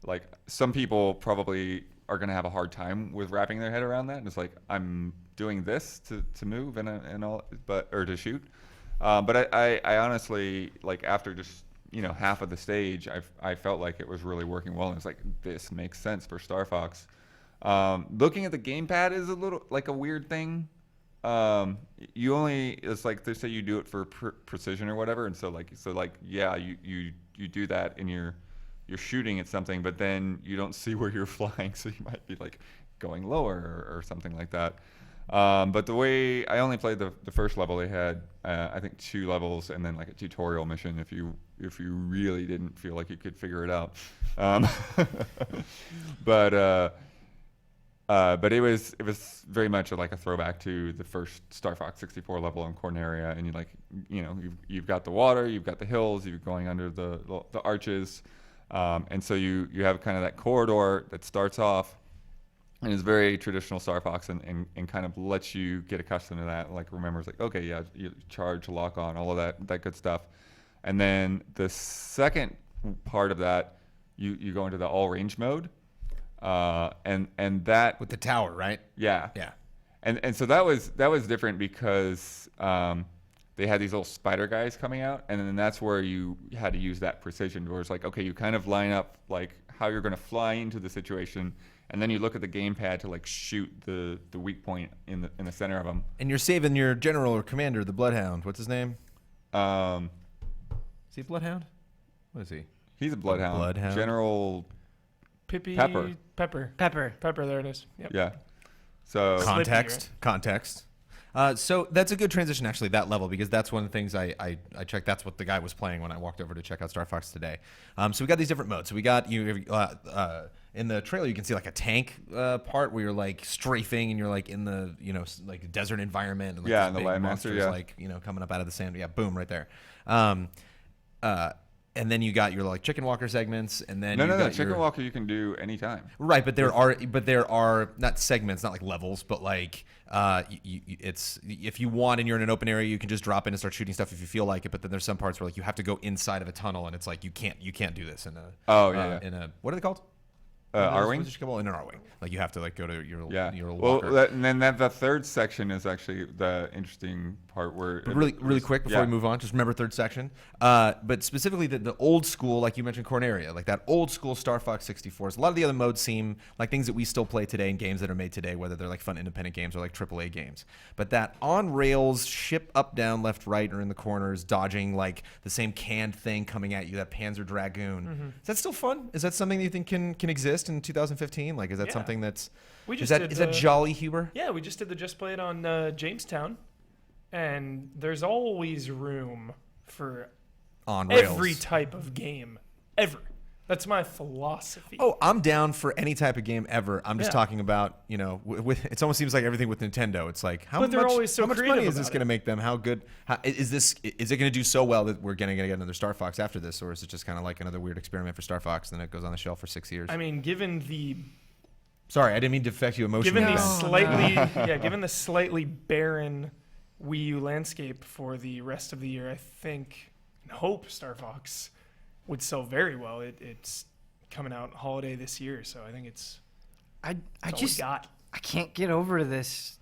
T: Like some people probably are going to have a hard time with wrapping their head around that. And it's like, I'm doing this to move and all, or to shoot. But I honestly, like after just, you know, half of the stage, I felt like it was really working well. And it's like, this makes sense for Star Fox. Looking at the gamepad is a little like a weird thing. It's like they say you do it for precision or whatever. And so yeah, you do that and you're shooting at something, but then you don't see where you're flying. So you might be like going lower or something like that. But the way I only played the first level, they had I think 2 levels and then like a tutorial mission if you really didn't feel like you could figure it out. But it was very much like a throwback to the first Star Fox 64 level in Corneria, and you've got the water, you've got the hills, you're going under the arches, and so you have kind of that corridor that starts off. And it's very traditional Star Fox and kind of lets you get accustomed to that. Like remembers like, okay, yeah, you charge, lock on, all of that good stuff. And then the second part of that, you go into the all range mode. And that
S: with the tower, right?
T: Yeah.
S: Yeah.
T: And so that was different because they had these little spider guys coming out, and then that's where you had to use that precision, where it's like, okay, you kind of line up like how you're going to fly into the situation. And then you look at the gamepad to like shoot the weak point in the center of them.
S: And you're saving your general or commander, the Bloodhound. What's his name? Is he a Bloodhound? What is he?
T: He's a Bloodhound.
S: Bloodhound.
T: General
D: Pepper.
U: Pepper.
D: There it is. Yep.
T: Yeah. So
S: Context. So that's a good transition, actually, that level, because that's one of the things I checked. That's what the guy was playing when I walked over to check out Star Fox today. So we got these different modes. So we got in the trailer, you can see like a tank part where you're like strafing and you're like in the like desert environment. And, like,
T: and the
S: big
T: land
S: monsters
T: monster,
S: like coming up out of the sand. Yeah, boom, right there. And then you got your like chicken walker segments, and then
T: no, chicken walker you can do anytime.
S: Right, but there are not segments, not like levels, but like it's if you want and you're in an open area, you can just drop in and start shooting stuff if you feel like it. But then there's some parts where like you have to go inside of a tunnel, and it's like you can't do this in a in a what are they called?
T: R-wing?
S: In an R-wing. Like you have to like go to your
T: Well,
S: walker.
T: and then the third section is actually the interesting part where
S: really quick before we move on, just remember third section. But specifically the old school, like you mentioned, Corneria, like that old school Star Fox 64s. A lot of the other modes seem like things that we still play today in games that are made today, whether they're like fun independent games or like AAA games. But that on rails, ship up, down, left, right, or in the corners, dodging like the same canned thing coming at you, that Panzer Dragoon.
D: Mm-hmm.
S: Is that still fun? Is that something that you think can exist in 2015? Like, is that something that's is that jolly, Huber?
D: Yeah, we just did the Just Play It on Jamestown, and there's always room for
S: on rails.
D: Every type of game ever. That's my philosophy.
I: Oh, I'm down for any type of game ever. I'm just talking about, you know, with it almost seems like everything with Nintendo. It's like how
D: But they're always so
I: much
D: creative
I: money is this
D: about
I: going to make them? How good is it going to do so well that we're going to get another Star Fox after this, or is it just kind of like another weird experiment for Star Fox and then it goes on the shelf for 6 years?
D: I mean, given the
I: Sorry, I didn't mean to affect you emotionally.
D: Given the slightly barren Wii U landscape for the rest of the year, I think and hope Star Fox would sell very well. It's coming out holiday this year, so I think it's.
U: I can't get over this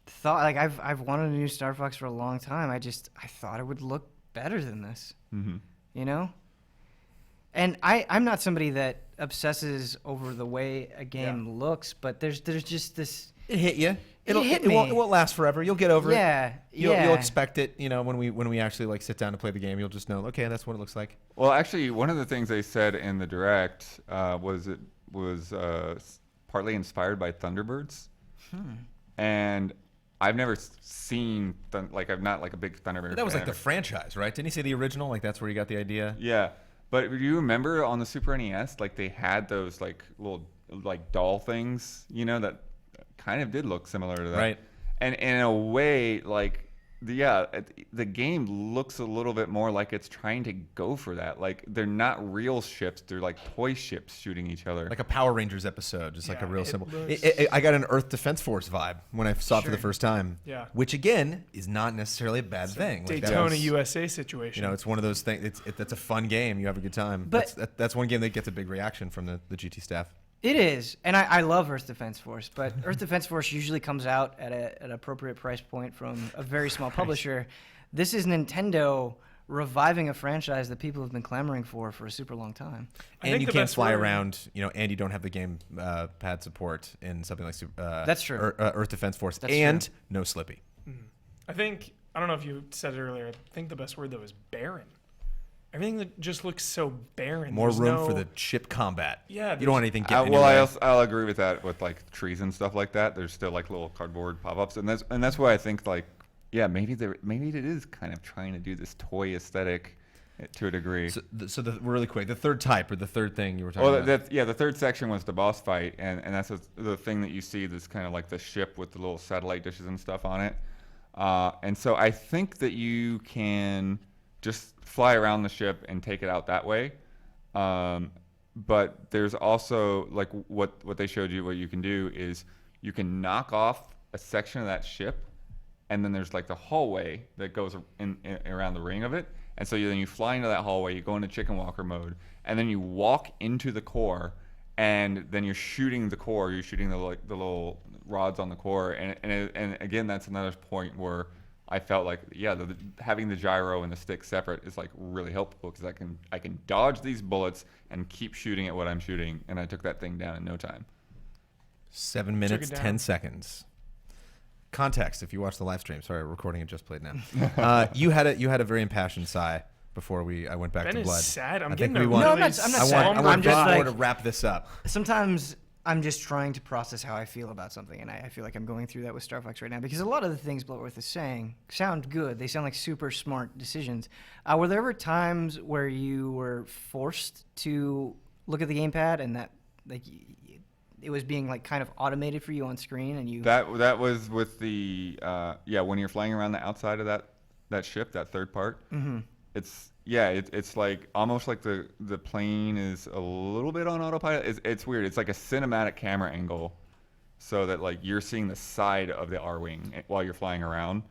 U: thought. Like I've wanted a new Star Fox for a long time. I thought it would look better than this.
T: Mm-hmm.
U: You know. And I'm not somebody that obsesses over the way a game looks, but there's just this.
I: It hit you.
U: It
I: won't last forever. You'll get over it. You'll expect it. You know, when we actually like sit down to play the game, you'll just know. Okay, that's what it looks like.
T: Well, actually, one of the things they said in the direct was it was partly inspired by Thunderbirds, and I've never seen I'm not like a big Thunderbird.
I: That was like the franchise, right? Didn't he say the original? Like that's where you got the idea.
T: Yeah, but do you remember on the Super NES, like they had those like little like doll things, you know, that kind of did look similar to that,
I: right?
T: And in a way, like the game looks a little bit more like it's trying to go for that. Like they're not real ships; they're like toy ships shooting each other,
I: like a Power Rangers episode, just like a real symbol. I got an Earth Defense Force vibe when I saw it for the first time.
D: Yeah,
I: which again is not necessarily a bad thing.
D: Daytona USA situation.
I: You know, it's one of those things. That's a fun game. You have a good time. But that's one game that gets a big reaction from the GT staff.
U: It is, and I love Earth Defense Force, but Earth Defense Force usually comes out at an appropriate price point from a very small publisher. This is Nintendo reviving a franchise that people have been clamoring for a super long time.
I: And you can't fly around, you know, and you don't have the game pad support in something like
U: that's true.
I: Earth Defense Force,
U: that's
I: and
U: true.
I: No Slippy.
D: I don't know if you said it earlier. I think the best word though is barren. Everything that just looks so barren.
I: More room for the ship combat.
D: Yeah,
I: you don't want anything getting in your way.
T: I'll agree with that. With like trees and stuff like that, there's still like little cardboard pop-ups, and that's why I think like, maybe it is kind of trying to do this toy aesthetic to a degree.
I: So really quick, the third type or the third thing you were talking about.
T: The third section was the boss fight, and that's the thing that you see. This kind of like the ship with the little satellite dishes and stuff on it, and so I think that you can just fly around the ship and take it out that way. But there's also like what they showed you. What you can do is you can knock off a section of that ship, and then there's like the hallway that goes in around the ring of it. And so then you fly into that hallway. You go into chicken walker mode, and then you walk into the core, and then you're shooting the core. You're shooting the little rods on the core, and again, that's another point where I felt like, having the gyro and the stick separate is like really helpful because I can dodge these bullets and keep shooting at what I'm shooting, and I took that thing down in no time.
I: 7 minutes 10 seconds. Context: if you watch the live stream, sorry, recording it just played now. You had a very impassioned sigh before I went back
D: Ben
I: to Blood.
D: Is sad. I'm
I: I
D: getting
I: think we
D: I'm
I: want.
D: not sad.
I: I want just more to wrap this up.
U: Sometimes I'm just trying to process how I feel about something, and I feel like I'm going through that with Star Fox right now because a lot of the things Bloodworth is saying sound good. They sound like super smart decisions. Were there ever times where you were forced to look at the gamepad and that like it was being like kind of automated for you on screen, and you
T: that was with the when you're flying around the outside of that ship, that third part, it's like almost like the plane is a little bit on autopilot. It's weird. It's like a cinematic camera angle, so that like you're seeing the side of the R-wing while you're flying around,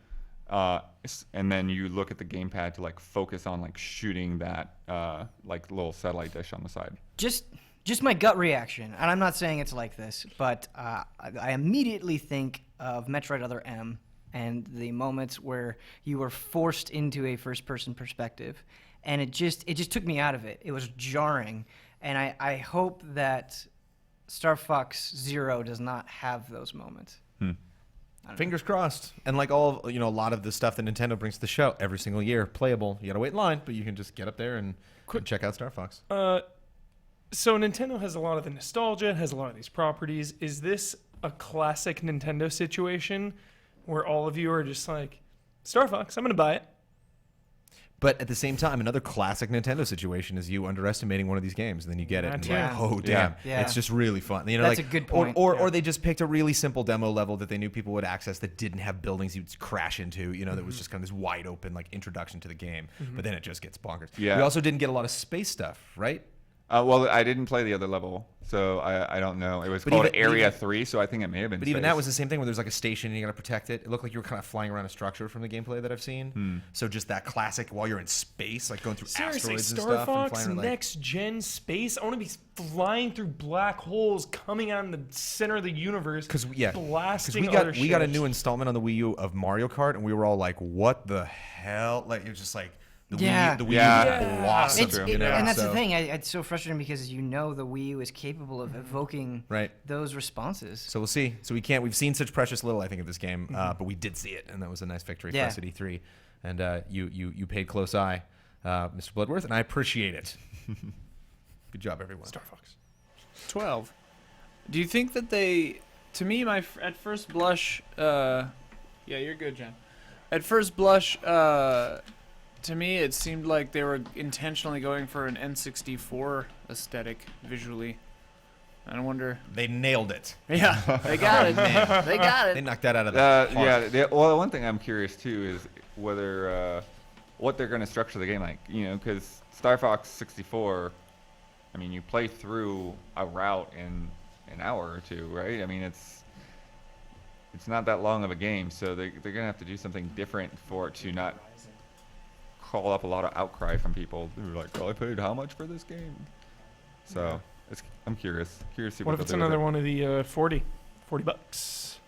T: and then you look at the gamepad to like focus on like shooting that like little satellite dish on the side.
U: Just my gut reaction, and I'm not saying it's like this, but I immediately think of Metroid Other M and the moments where you were forced into a first-person perspective, and it just took me out of it. It was jarring, and I hope that Star Fox Zero does not have those moments.
I: Fingers crossed. And like a lot of the stuff that Nintendo brings to the show every single year, playable. You gotta wait in line, but you can just get up there and check out Star Fox.
D: So Nintendo has a lot of the nostalgia, has a lot of these properties. Is this a classic Nintendo situation where all of you are just like, Star Fox, I'm going to buy it?
I: But at the same time, another classic Nintendo situation is you underestimating one of these games, and then you get it, and you're like, oh damn,
U: Yeah.
I: it's just really fun. You know,
U: That's
I: like,
U: a good point.
I: Or they just picked a really simple demo level that they knew people would access that didn't have buildings you'd crash into. You know, that was just kind of this wide open like introduction to the game. But then it just gets bonkers.
T: Yeah.
I: We also didn't get a lot of space stuff, right?
T: Well, I didn't play the other level, so I don't know. It was
I: But
T: called
I: even-
T: Area
I: even-
T: 3, so I think it may have been
I: But even
T: space.
I: that was the same thing where there's like a station and you got to protect it. It looked like you were kind of flying around a structure from the gameplay that I've seen. So just that classic while you're in space, like going through
D: Seriously,
I: asteroids and
D: Star
I: stuff. and
D: Fox,
I: flying around, like,
D: next gen space. I want to be flying through black holes, coming out in the center of the universe. Blasting
I: we got
D: other
I: we got a
D: ships.
I: new installment on the Wii U of Mario Kart, and we were all like, "What the hell?" Like it was just like the Wii U blossomed. You know?
U: And that's
I: So-
U: the thing. It's so frustrating because the Wii U is capable of evoking
I: Right.
U: those responses.
I: So we'll see. So we've seen such precious little, I think, of this game, but we did see it, and that was a nice victory for
U: Yeah.
I: us at E3. And you paid close eye, Mr. Bloodworth, and I appreciate it. Good job, everyone.
D: Star Fox.
J: 12. Do you think that they, to me, at first blush,
C: Yeah, you're good, Jen.
J: at first blush, to me, it seemed like they were intentionally going for an N64 aesthetic visually. I wonder.
I: They nailed it.
J: Yeah, they got it, man. They got it.
I: They knocked that out of the park.
T: Well, one thing I'm curious too is whether what they're going to structure the game like. You know, because Star Fox 64, I mean, you play through a route in an hour or two, right? I mean, it's not that long of a game, so they're going to have to do something different for it to not call up a lot of outcry from people who are like, "Well, I paid how much for this game?" So I'm curious to see
D: What if
T: they'll
D: it's
T: do with
D: another
T: it.
D: one of the 40 bucks?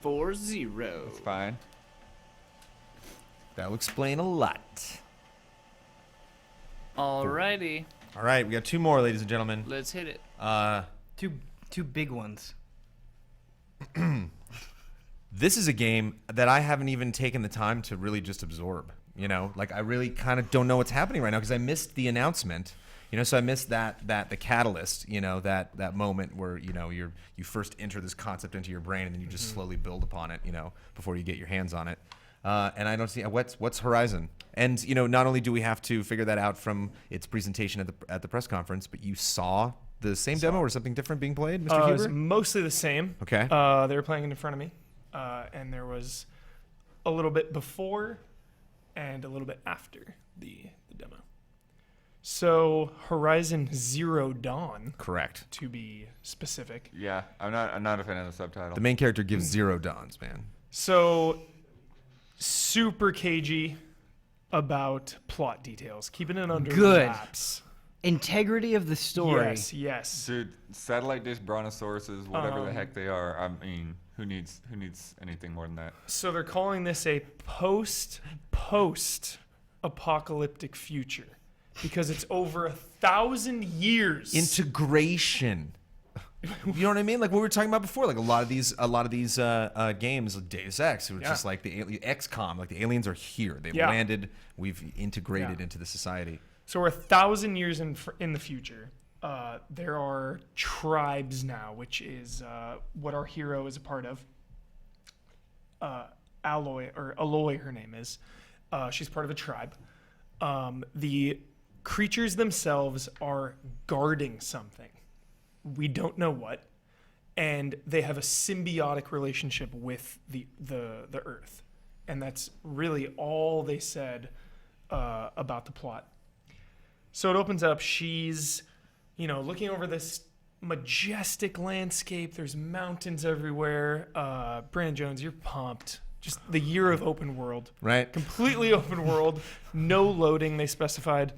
J: 4-0.
T: It's fine.
I: That'll explain a lot.
J: Alrighty.
I: All right, we got two more, ladies and gentlemen.
J: Let's hit it.
U: Two big ones.
I: This is a game that I haven't even taken the time to really just absorb. You know, like I really kind of don't know what's happening right now because I missed the announcement. You know, so I missed the catalyst. You know, that moment where you first enter this concept into your brain and then you just slowly build upon it. You know, before you get your hands on it. And I don't see what's Horizon. And you know, not only do we have to figure that out from its presentation at the press conference, but you saw the same demo or something different being played, Mr.
D: It was
I: Huber?
D: mostly the same.
I: Okay.
D: They were playing it in front of me, and there was a little bit before and a little bit after the demo. So Horizon Zero Dawn.
I: Correct.
D: To be specific.
T: Yeah, I'm not a fan of the subtitle.
I: The main character gives 0 dawns, man.
D: So super cagey about plot details, keeping it under
U: Good.
D: wraps.
U: Integrity of the story.
D: Yes.
T: Dude, satellite dish brontosauruses, whatever the
D: Um,
T: heck they are. I mean, who needs anything more than that?
D: So they're calling this a post apocalyptic future because it's over 1,000 years.
I: Integration. You know what I mean? Like what we were talking about before. Like a lot of these games, like Deus Ex, it was just like the XCOM. Like the aliens are here. They've landed. We've integrated into the society.
D: So we're 1,000 years in the future. There are tribes now, which is what our hero is a part of. Aloy, her name is. She's part of a tribe. The creatures themselves are guarding something. We don't know what, and they have a symbiotic relationship with the Earth, and that's really all they said about the plot. So it opens up. She's, looking over this majestic landscape. There's mountains everywhere. Brandon Jones, you're pumped. Just the year of open world.
I: Right.
D: Completely open world. No loading, they specified.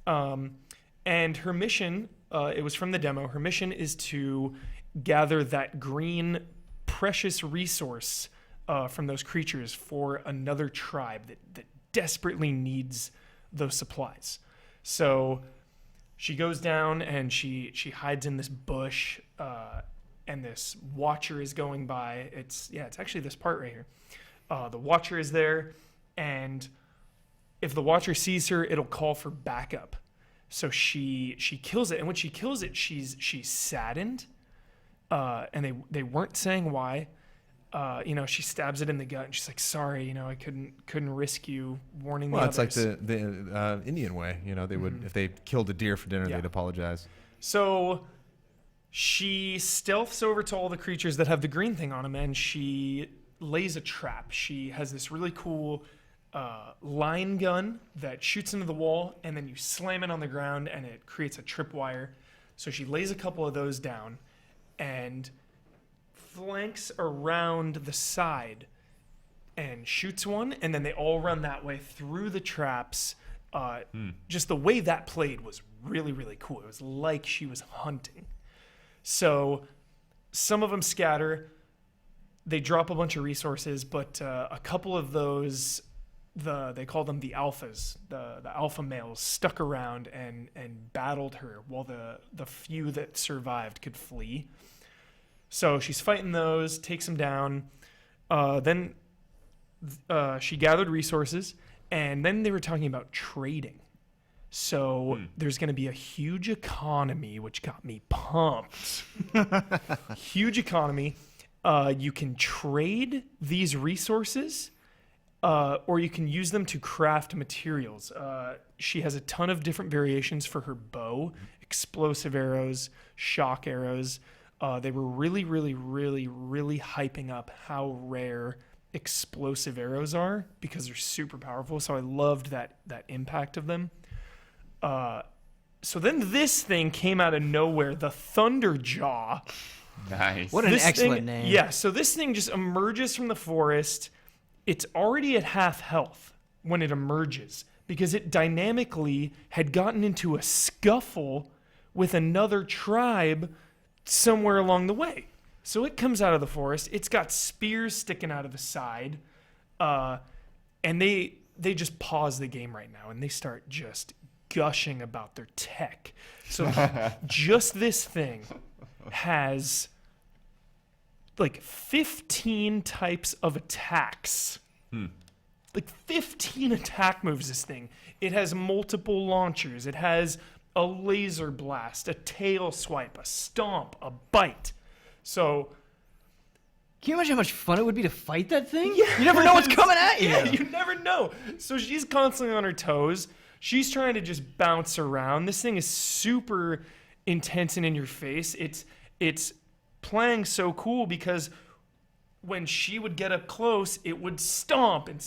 D: And her mission, it was from the demo, her mission is to gather that green precious resource from those creatures for another tribe that desperately needs those supplies. So she goes down and she hides in this bush, and this watcher is going by. It's actually this part right here. The watcher is there, and if the watcher sees her, it'll call for backup. So she kills it, and when she kills it, she's saddened, and they weren't saying why. she stabs it in the gut, and she's like, "Sorry, I couldn't risk you warning the
I: Well,
D: others."
I: it's like the Indian way. They would, if they killed a deer for dinner, they'd apologize.
D: So she stealths over to all the creatures that have the green thing on them, and she lays a trap. She has this really cool line gun that shoots into the wall, and then you slam it on the ground, and it creates a tripwire. So she lays a couple of those down, and flanks around the side and shoots one, and then they all run that way through the traps. Just the way that played was really, really cool. It was like she was hunting. So some of them scatter. They drop a bunch of resources, but a couple of those, they call them the alphas, the alpha males, stuck around and battled her while the few that survived could flee. So she's fighting those, takes them down. Then she gathered resources, and then they were talking about trading. So there's going to be a huge economy, which got me pumped. Huge economy. You can trade these resources, or you can use them to craft materials. She has a ton of different variations for her bow, explosive arrows, shock arrows. They were really, really, really, really hyping up how rare explosive arrows are because they're super powerful. So I loved that impact of them. So then this thing came out of nowhere, the Thunderjaw.
T: Nice.
U: What an excellent name.
D: Yeah, so this thing just emerges from the forest. It's already at half health when it emerges because it dynamically had gotten into a scuffle with another tribe somewhere along the way. So it comes out of the forest. It's got spears sticking out of the side. And they just pause the game right now, and they start just gushing about their tech. So just this thing has like 15 types of attacks. Like 15 attack moves, this thing. It has multiple launchers. It has a laser blast, a tail swipe, a stomp, a bite. So
U: can you imagine how much fun it would be to fight that thing?
D: Yeah.
U: You never know what's coming at you.
D: Yeah, you never know. So she's constantly on her toes. She's trying to just bounce around. This thing is super intense and in your face. It's playing so cool because when she would get up close, it would stomp and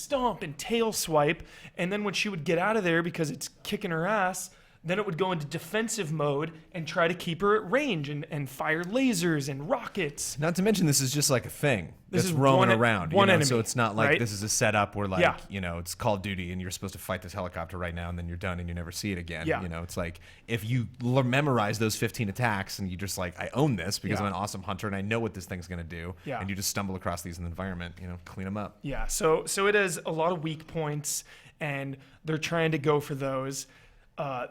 D: tail swipe. And then when she would get out of there because it's kicking her ass, then it would go into defensive mode and try to keep her at range and fire lasers and rockets.
I: Not to mention, this is just like a thing
D: This
I: that's
D: is
I: roaming
D: one-
I: around.
D: one enemy,
I: so it's not like
D: right?
I: this is a setup where, like,
D: Yeah.
I: it's Call of Duty and you're supposed to fight this helicopter right now and then you're done and you never see it again.
D: Yeah.
I: It's like if you memorize those 15 attacks and you just like, I own this because
D: Yeah.
I: I'm an awesome hunter and I know what this thing's going to do.
D: Yeah.
I: And you just stumble across these in the environment, clean them up.
D: Yeah, so it has a lot of weak points, and they're trying to go for those.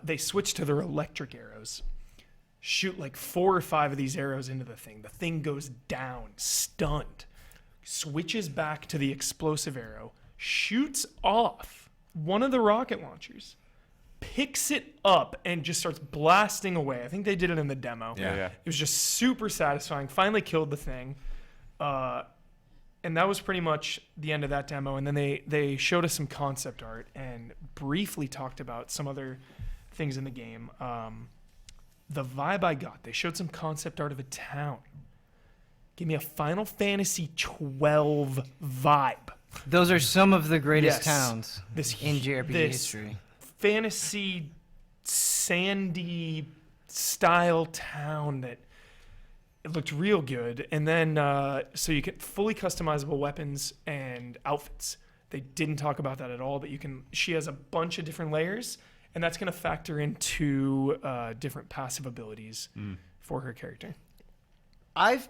D: They switch to their electric arrows. Shoot like 4 or 5 of these arrows into the thing. The thing goes down, stunned. Switches back to the explosive arrow. Shoots off one of the rocket launchers. Picks it up and just starts blasting away. I think they did it in the demo.
T: Yeah.
D: It was just super satisfying. Finally killed the thing. And that was pretty much the end of that demo. And then they showed us some concept art and briefly talked about some other things in the game. The vibe I got, they showed some concept art of a town. Give me a Final Fantasy 12 vibe.
U: Those are some of the greatest
D: Yes.
U: towns in JRPG history.
D: Fantasy, sandy style town that it looked real good. And then, so you get fully customizable weapons and outfits. They didn't talk about that at all, but she has a bunch of different layers, and that's going to factor into different passive abilities for her character.
U: I've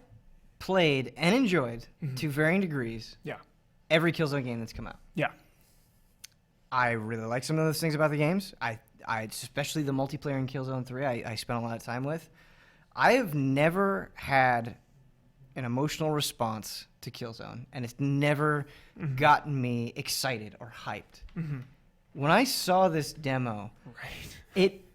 U: played and enjoyed, to varying degrees, every Killzone game that's come out.
D: Yeah.
U: I really like some of those things about the games. I especially the multiplayer in Killzone 3, I spent a lot of time with. I have never had an emotional response to Killzone, and it's never gotten me excited or hyped. When I saw this demo, it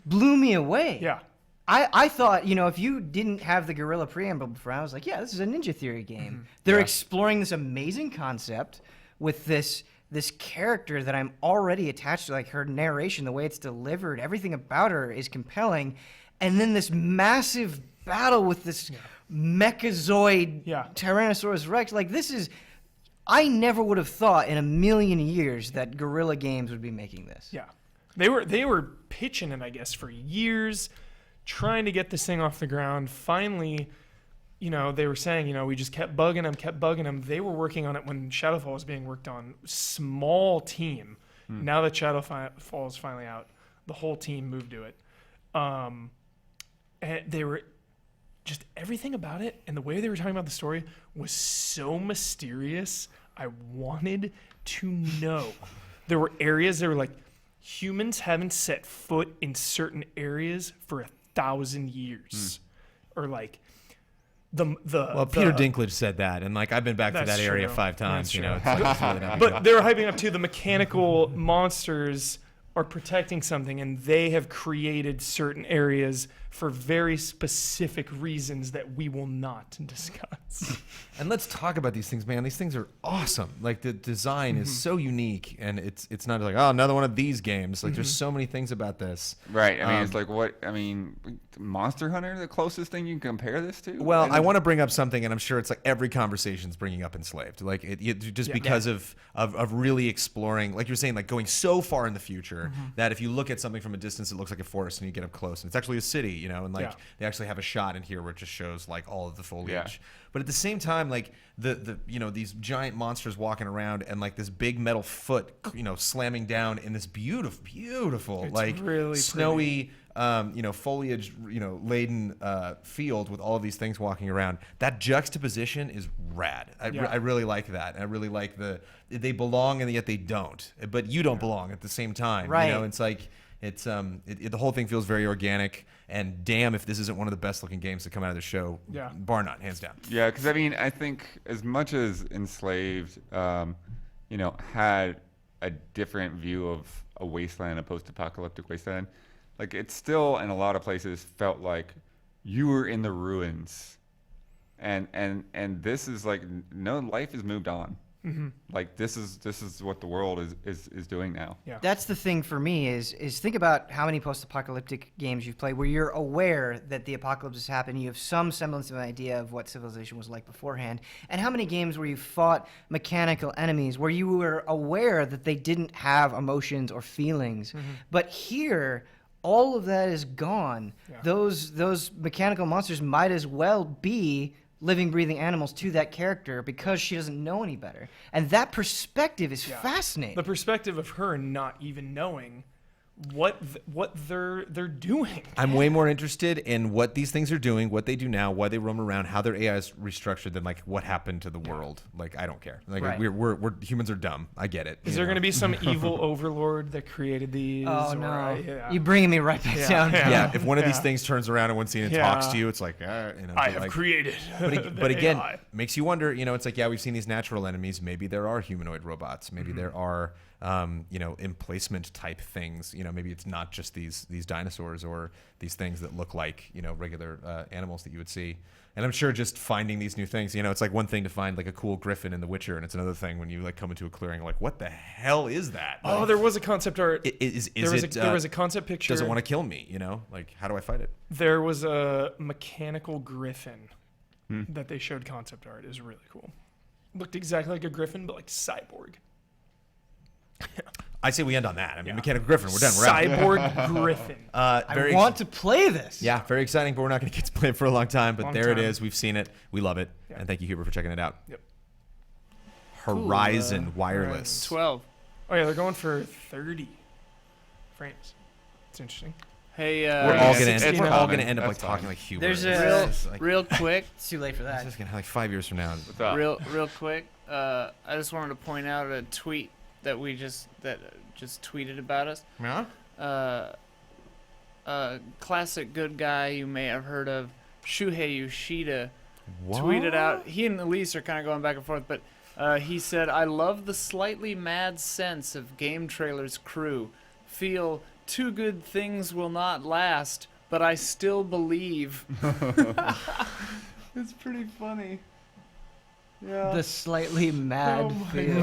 U: blew me away.
D: Yeah.
U: I thought, if you didn't have the Guerrilla preamble before, I was like, yeah, this is a Ninja Theory game. They're exploring this amazing concept with this character that I'm already attached to, like her narration, the way it's delivered, everything about her is compelling. And then this massive battle with this mechazoid Tyrannosaurus Rex. Like, this is... I never would have thought in a million years that Guerrilla Games would be making this.
D: Yeah. They were pitching it, I guess, for years, trying to get this thing off the ground. Finally, they were saying, we just kept bugging them. They were working on it when Shadowfall was being worked on. Small team. Now that Shadowfall is finally out, the whole team moved to it. And they were just everything about it and the way they were talking about the story was so mysterious. I wanted to know. There were areas that were like, humans haven't set foot in certain areas for 1,000 years. Or like
I: Peter Dinklage said that, and like I've been back to that area 5 times. It's really
D: but they were hyping up too. The mechanical monsters are protecting something, and they have created certain areas for very specific reasons that we will not discuss.
I: And let's talk about these things, man. These things are awesome. Like the design is so unique, and it's not like, oh, another one of these games. Like there's so many things about this.
T: Right. I mean, it's like Monster Hunter, the closest thing you can compare this to.
I: Well, I want to bring up something, and I'm sure it's like every conversation's bringing up Enslaved. Like because of really exploring, like you're saying, like going so far in the future that if you look at something from a distance, it looks like a forest, and you get up close, and it's actually a city. And like they actually have a shot in here where it just shows like all of the foliage. But at the same time, like the these giant monsters walking around and like this big metal foot, slamming down in this beautiful,
D: it's
I: like
D: really
I: snowy, foliage, laden field with all of these things walking around. That juxtaposition is rad. I really like that. I really like they belong and yet they don't. But you don't belong at the same time.
U: Right.
I: It's like the whole thing feels very organic. And damn if this isn't one of the best looking games to come out of the show, bar none, hands down.
T: Yeah, because I think as much as Enslaved, had a different view of a wasteland, a post-apocalyptic wasteland, like it still in a lot of places felt like you were in the ruins, and this is like no, life has moved on. Like this is what the world is doing now.
U: Yeah. That's the thing for me is think about how many post-apocalyptic games you've played where you're aware that the apocalypse has happened. You have some semblance of an idea of what civilization was like beforehand. And how many games where you fought mechanical enemies where you were aware that they didn't have emotions or feelings. But here, all of that is gone. Those mechanical monsters might as well be living, breathing animals to that character because she doesn't know any better. And that perspective is fascinating.
D: The perspective of her not even knowing what they're doing.
I: I'm way more interested in what these things are doing, what they do now, why they roam around, how their AI is restructured than like what happened to the world. Like I don't care. Like we're humans are dumb. I get it.
D: Is there going to be some evil overlord that created these?
U: Oh no! You're bringing me right back down.
I: Yeah. If one of these things turns around in one scene and talks to you, it's like
D: I have created.
I: But again, makes you wonder. It's like we've seen these natural enemies. Maybe there are humanoid robots. Maybe there are emplacement type things. Maybe it's not just these dinosaurs or these things that look like regular animals that you would see. And I'm sure just finding these new things, it's like one thing to find like a cool griffin in The Witcher, and it's another thing when you like come into a clearing, like what the hell is that?
D: Oh, there was a concept art.
I: There
D: was a concept picture.
I: Does it want to kill me? Like how do I fight it?
D: There was a mechanical griffin that they showed concept art. It was really cool. Looked exactly like a griffin, but like cyborg.
I: I say we end on that. I mean, Mechanical Griffin, we're done. We're out.
D: Cyborg Griffin.
U: I want to play this.
I: Yeah, very exciting, but we're not going to get to play it for a long time. But it is. We've seen it. We love it. Yeah. And thank you, Huber, for checking it out.
D: Yep.
I: Horizon Wireless.
J: 12.
D: Oh, yeah, they're going for 30 frames. It's interesting.
J: Hey,
I: we're all going to end up like talking like Huber.
J: There's a real quick.
U: It's too late for that.
I: This is going to like 5 years from now.
J: Real quick. I just wanted to point out a tweet that just tweeted about us.
I: Yeah.
J: Classic good guy you may have heard of, Shuhei Yoshida, tweeted out. He and Elise are kind of going back and forth, but he said, "I love the slightly mad sense of GameTrailers crew. Feel too good things will not last, but I still believe. It's pretty funny. Yeah.
U: The slightly mad feel.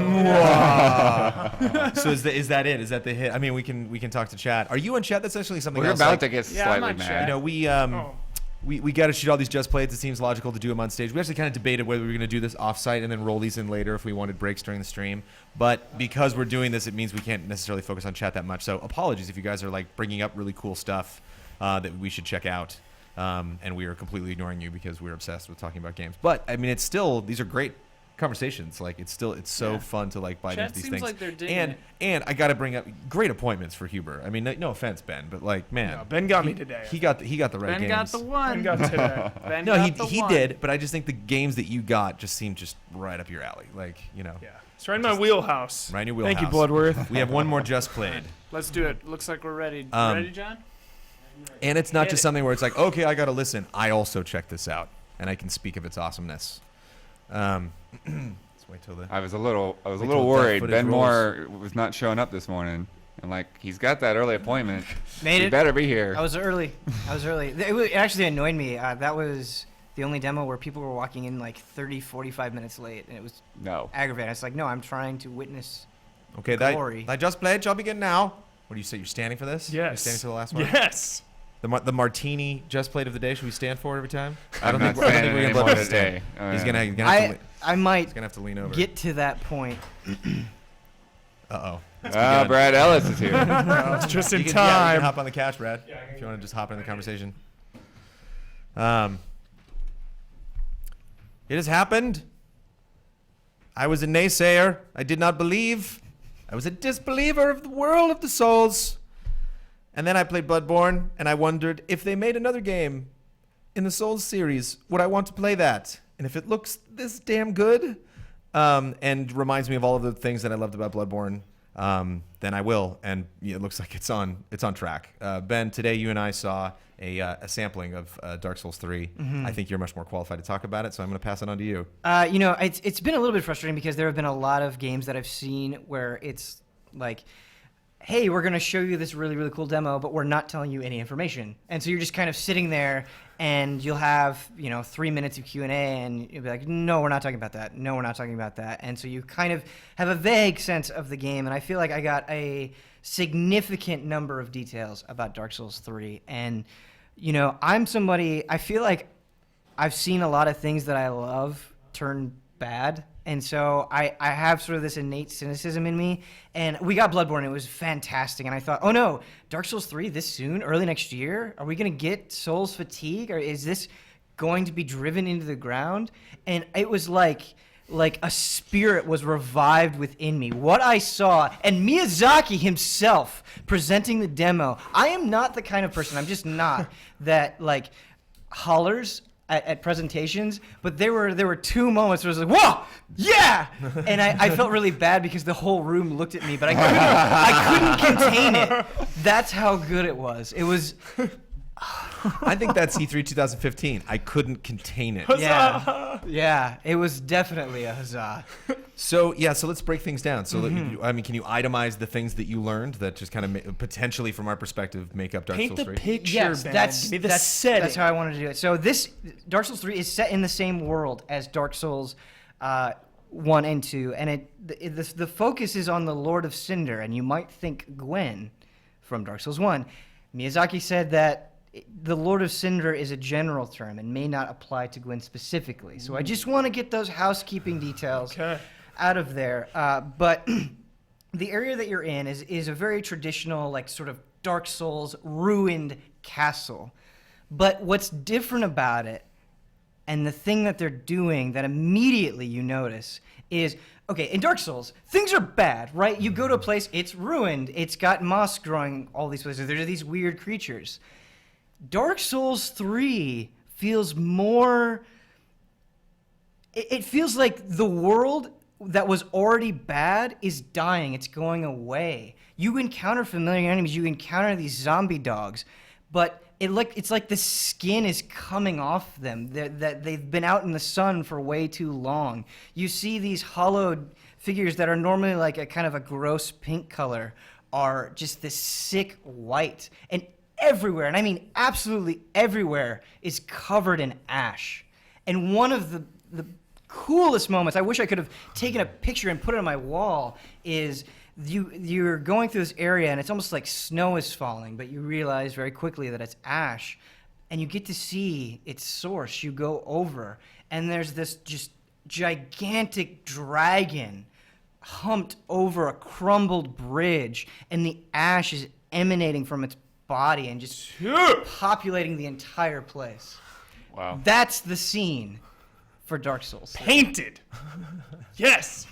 I: So is that it? Is that the hit? I mean, we can talk to chat. Are you in chat? That's actually something
T: We're
I: else.
T: about to get slightly mad.
I: You know, we got to shoot all these just plays. It seems logical to do them on stage. We actually kind of debated whether we were going to do this offsite and then roll these in later if we wanted breaks during the stream. But because we're doing this, it means we can't necessarily focus on chat that much. So apologies if you guys are like bringing up really cool stuff that we should check out. And we are completely ignoring you because we're obsessed with talking about games. But I mean, it's still, these are great conversations. Like it's so fun to like bite
J: Chat
I: into these
J: seems
I: things.
J: like they're digging
I: and I got to bring up great appointments for Huber. I mean, no offense, Ben, but like, man,
D: No, Ben got me today.
I: He got the right
J: Ben
I: games.
J: got the one.
D: Ben got today.
J: Ben
I: No,
J: got the
I: he
J: one.
I: did, but I just think the games that you got just seemed just right up your alley. Like, you know.
D: Yeah. It's right in my wheelhouse.
I: Right in your wheelhouse.
D: Thank you, Bloodworth.
I: We have one more just played.
J: Let's do it. Looks like we're ready.
I: Um,
J: Ready, John?
I: And it's not just something where it's like, okay, I got to listen. I also check this out, and I can speak of its awesomeness. Let's wait till the.
T: I was a little
I: till
T: worried.
I: footage
T: Ben
I: rolls.
T: Moore was not showing up this morning, and like he's got that early appointment.
U: Made
T: He
U: it.
T: better be here.
U: I was early. It actually annoyed me. That was the only demo where people were walking in like 30, 45 minutes late, and it was aggravating. It's like, no, I'm trying to witness
I: Okay,
U: glory.
I: that just played. Shall begin now. What do you say? You're standing for this?
D: Yes.
I: You're standing for the last one?
D: Yes.
I: The martini just played of the day. Should we stand for it every time?
T: I'm not standing
I: we're
T: anymore
I: let him
T: today.
I: stand. He's gonna have to.
U: I might
I: He's gonna have to lean over.
U: get to that point.
I: Uh-oh.
T: Brad Ellis is here.
D: It's just in
I: You can
D: time.
I: hop on the couch, Brad. If you want to just hop in the conversation. It has happened. I was a naysayer. I did not believe. I was a disbeliever of the world of the souls. And then I played Bloodborne, and I wondered if they made another game in the Souls series, would I want to play that? And if it looks this damn good, and reminds me of all of the things that I loved about Bloodborne, then I will. And yeah, it looks like it's on track. Ben, today you and I saw a sampling of Dark Souls 3.
U: Mhm.
I: I think you're much more qualified to talk about it, so I'm going to pass it on to you.
U: You know, it's been a little bit frustrating because there have been a lot of games that I've seen where it's like, hey, we're going to show you this really, really cool demo, but we're not telling you any information. And so you're just kind of sitting there, and you'll have, 3 minutes of Q&A, and you'll be like, no, we're not talking about that. No, we're not talking about that. And so you kind of have a vague sense of the game, and I feel like I got a significant number of details about Dark Souls 3. And, I'm somebody, I feel like I've seen a lot of things that I love turn bad. And so I have sort of this innate cynicism in me. And we got Bloodborne. It was fantastic. And I thought, oh, no, Dark Souls 3 this soon, early next year? Are we going to get Souls fatigue? Or is this going to be driven into the ground? And it was like a spirit was revived within me. What I saw, and Miyazaki himself presenting the demo, I am not the kind of person, I'm just not, that hollers at presentations, but there were 2 moments where I was like, whoa, yeah! And I felt really bad because the whole room looked at me, but I couldn't contain it. That's how good it was. It was...
I: I think that's E3 2015. I couldn't contain it.
U: Yeah, it was definitely a huzzah.
I: So let's break things down. So can you itemize the things that you learned that just kind of potentially, from our perspective, make up Dark Souls 3?
D: Paint the picture,
U: Yes,
D: Ben.
U: that's
D: Give me the
U: that's,
D: setting.
U: that's how I wanted to do it. So this Dark Souls 3 is set in the same world as Dark Souls 1 and 2, and the focus is on the Lord of Cinder, and you might think Gwen from Dark Souls 1. Miyazaki said that the Lord of Cinder is a general term and may not apply to Gwen specifically. So I just want to get those housekeeping details out of there. But the area that you're in is a very traditional, sort of Dark Souls ruined castle. But what's different about it, and the thing that they're doing that immediately you notice, is, okay, in Dark Souls, things are bad, right? You go to a place, it's ruined, it's got moss growing all these places, there's these weird creatures. Dark Souls 3 feels more... It feels like the world that was already bad is dying. It's going away. You encounter familiar enemies. You encounter these zombie dogs. But it's like the skin is coming off them. That they've been out in the sun for way too long. You see these hollowed figures that are normally like a kind of a gross pink color are just this sick white. And everywhere, and I mean absolutely everywhere, is covered in ash. And one of the coolest moments, I wish I could have taken a picture and put it on my wall, is you're going through this area and it's almost like snow is falling, but you realize very quickly that it's ash, and you get to see its source. You go over, and there's this just gigantic dragon humped over a crumbled bridge, and the ash is emanating from its body and just populating the entire place.
T: Wow.
U: That's the scene for Dark Souls.
D: Painted. Yes.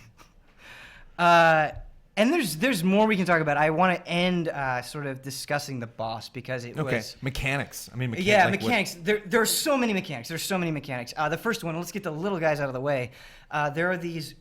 U: And there's more we can talk about. I want to end sort of discussing the boss, because it was
I: mechanics. I mean,
U: mechanics. There are so many mechanics. There's so many mechanics. The first one, let's get the little guys out of the way. There are these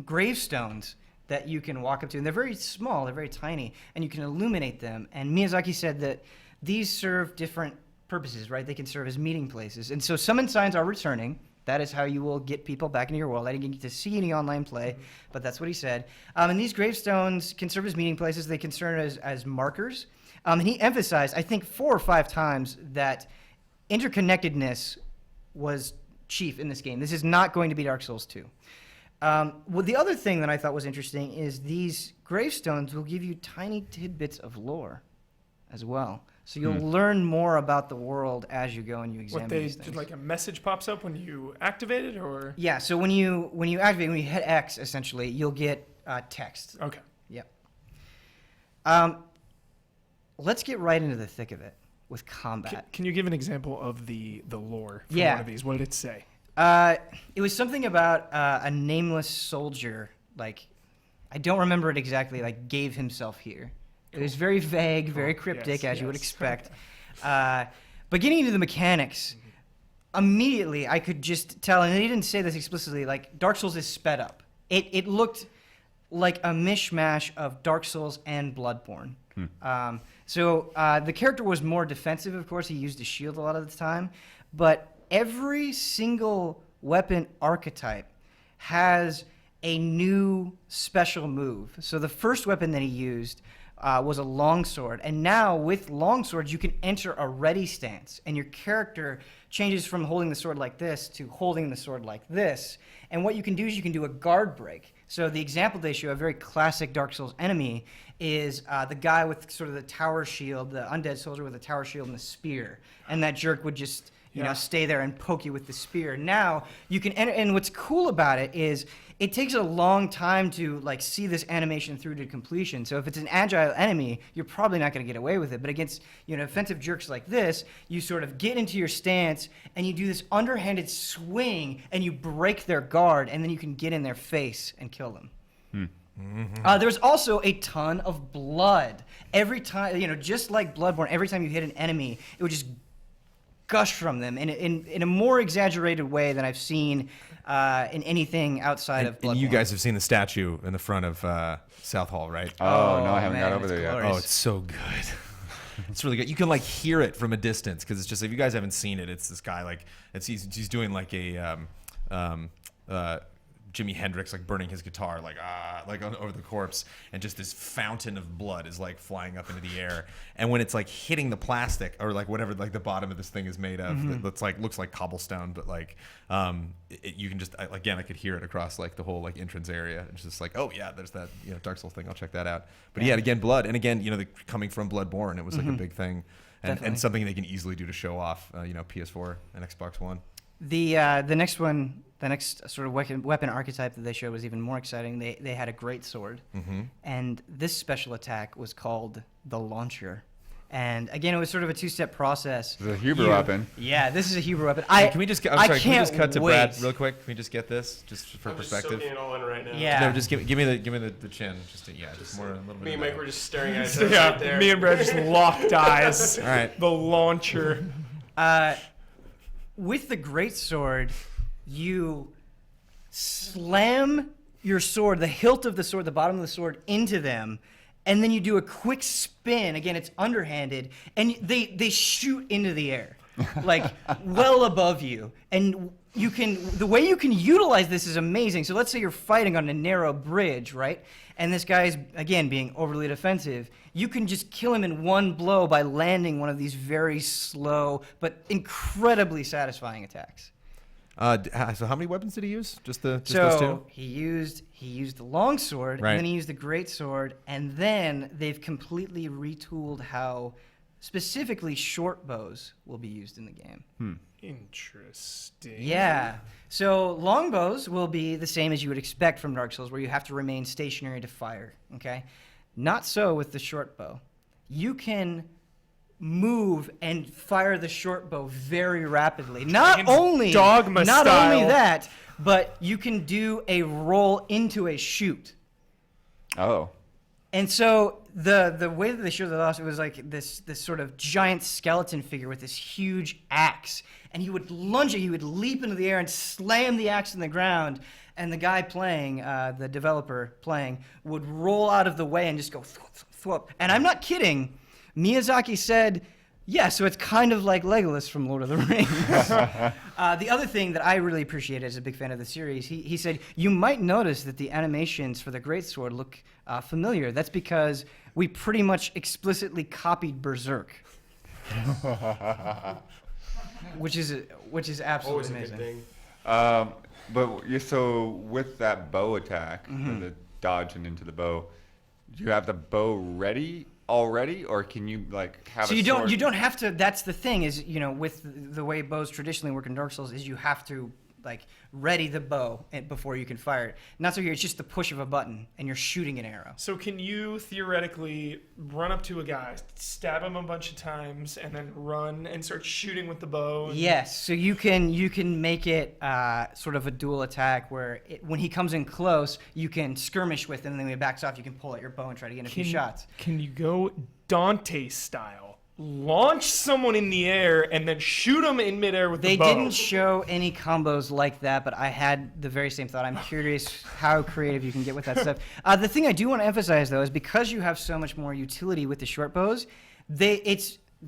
U: gravestones that you can walk up to, and they're very small, they're very tiny, and you can illuminate them. And Miyazaki said that these serve different purposes, right? They can serve as meeting places. And so summon signs are returning. That is how you will get people back into your world. I didn't get to see any online play, but that's what he said. And these gravestones can serve as meeting places. They can serve as markers. And he emphasized, I think 4 or 5 times, that interconnectedness was chief in this game. This is not going to be Dark Souls 2. Well, the other thing that I thought was interesting is these gravestones will give you tiny tidbits of lore as well. So you'll learn more about the world as you go and you examine these things.
D: Like a message pops up when you activate it, or?
U: Yeah, so when you activate, when you hit X, essentially, you'll get text.
D: Okay.
U: Yep. Let's get right into the thick of it with combat.
D: Can you give an example of the lore for
U: Yeah.
D: one of these? What did it say?
U: It was something about a nameless soldier, like, I don't remember it exactly, like, gave himself here. It was very vague, very cryptic, as you would expect. But getting into the mechanics, immediately I could just tell, and they didn't say this explicitly, like, Dark Souls is sped up. It looked like a mishmash of Dark Souls and Bloodborne. So the character was more defensive, of course. He used a shield a lot of the time. But every single weapon archetype has a new special move. So the first weapon that he used was a longsword, and now with longswords you can enter a ready stance, and your character changes from holding the sword like this to holding the sword like this. And what you can do is you can do a guard break. So the example they show, a very classic Dark Souls enemy, is the guy with sort of the tower shield, the undead soldier with a tower shield and a spear, and that jerk would just stay there and poke you with the spear. Now you can enter, and what's cool about it is it takes a long time to like see this animation through to completion. So if it's an agile enemy, you're probably not going to get away with it. But against offensive jerks like this, you sort of get into your stance and you do this underhanded swing and you break their guard, and then you can get in their face and kill them. There's also a ton of blood. Every time, just like Bloodborne, every time you hit an enemy, it would just gush from them in a more exaggerated way than I've seen in anything outside of Bloodborne.
I: And you guys have seen the statue in the front of South Hall, right?
T: Oh, no, I haven't got over there yet.
I: Oh, it's so good. It's really good. You can like hear it from a distance, because it's just, if you guys haven't seen it, it's this guy like he's doing like a Jimi Hendrix, like burning his guitar, like over the corpse, and just this fountain of blood is like flying up into the air. And when it's like hitting the plastic or like whatever like the bottom of this thing is made of, that's like looks like cobblestone, but like you can just I could hear it across like the whole like entrance area. It's just like, oh yeah, there's that Dark Souls thing. I'll check that out. But yeah, again, blood, and again coming from Bloodborne, it was like a big thing, and something they can easily do to show off PS4 and Xbox One.
U: The next sort of weapon archetype that they showed was even more exciting. They had a great sword, and this special attack was called the Launcher. And again, it was sort of a 2-step process.
T: It's a Huber weapon.
U: Yeah, this is a Huber weapon.
I: Can we just cut to Brad real quick? Can we just get this just for perspective?
R: I'm just soaking it all in right now.
U: Yeah.
I: No, just give me the chin. Just more a little bit.
R: Me and Mike were just staring at each
D: other right there. Me and Brad just locked eyes.
I: All right.
D: The Launcher.
U: With the greatsword, you slam your sword, the hilt of the sword, the bottom of the sword, into them, and then you do a quick spin. Again, it's underhanded, and they shoot into the air. like well above you. And the way you can utilize this is amazing. So let's say you're fighting on a narrow bridge, right? And this guy's, again, being overly defensive. You can just kill him in one blow by landing one of these very slow but incredibly satisfying attacks.
I: So how many weapons did he use? Just those two?
U: he used the long sword,
I: right.
U: and then he used the great sword, and then they've completely retooled how specifically short bows will be used in the game.
D: Interesting.
U: Yeah. So longbows will be the same as you would expect from Dark Souls, where you have to remain stationary to fire. Okay. Not so with the short bow. You can move and fire the short bow very rapidly. Not only that, but you can do a roll into a shoot.
T: Oh.
U: And so the way that they showed that off, it was like this sort of giant skeleton figure with this huge axe, and he would lunge it, he would leap into the air and slam the axe in the ground, and the guy playing, the developer playing, would roll out of the way and just go thwop, thwop. And I'm not kidding. Miyazaki said, yeah, so it's kind of like Legolas from Lord of the Rings. The other thing that I really appreciated as a big fan of the series, he said, you might notice that the animations for the Greatsword look familiar. That's because we pretty much explicitly copied Berserk. which is absolutely
T: Always
U: amazing.
T: a good thing. So with that bow attack, the dodging into the bow, do you have the bow ready already, or can you like have?
U: So
T: a
U: you don't
T: sword?
U: you don't have to. That's the thing is, with the way bows traditionally work in Dark Souls, is you have to like ready the bow before you can fire it. Not so here. It's just the push of a button and you're shooting an arrow.
D: So can you theoretically run up to a guy, stab him a bunch of times, and then run and start shooting with the bow?
U: Yes. So you can make it sort of a dual attack where when he comes in close, you can skirmish with him, and then when he backs off, you can pull out your bow and try to get a few shots.
D: Can you go Dante style? Launch someone in the air and then shoot them in midair with the bow.
U: They didn't show any combos like that, but I had the very same thought. I'm curious how creative you can get with that stuff. The thing I do want to emphasize, though, is because you have so much more utility with the short bows, they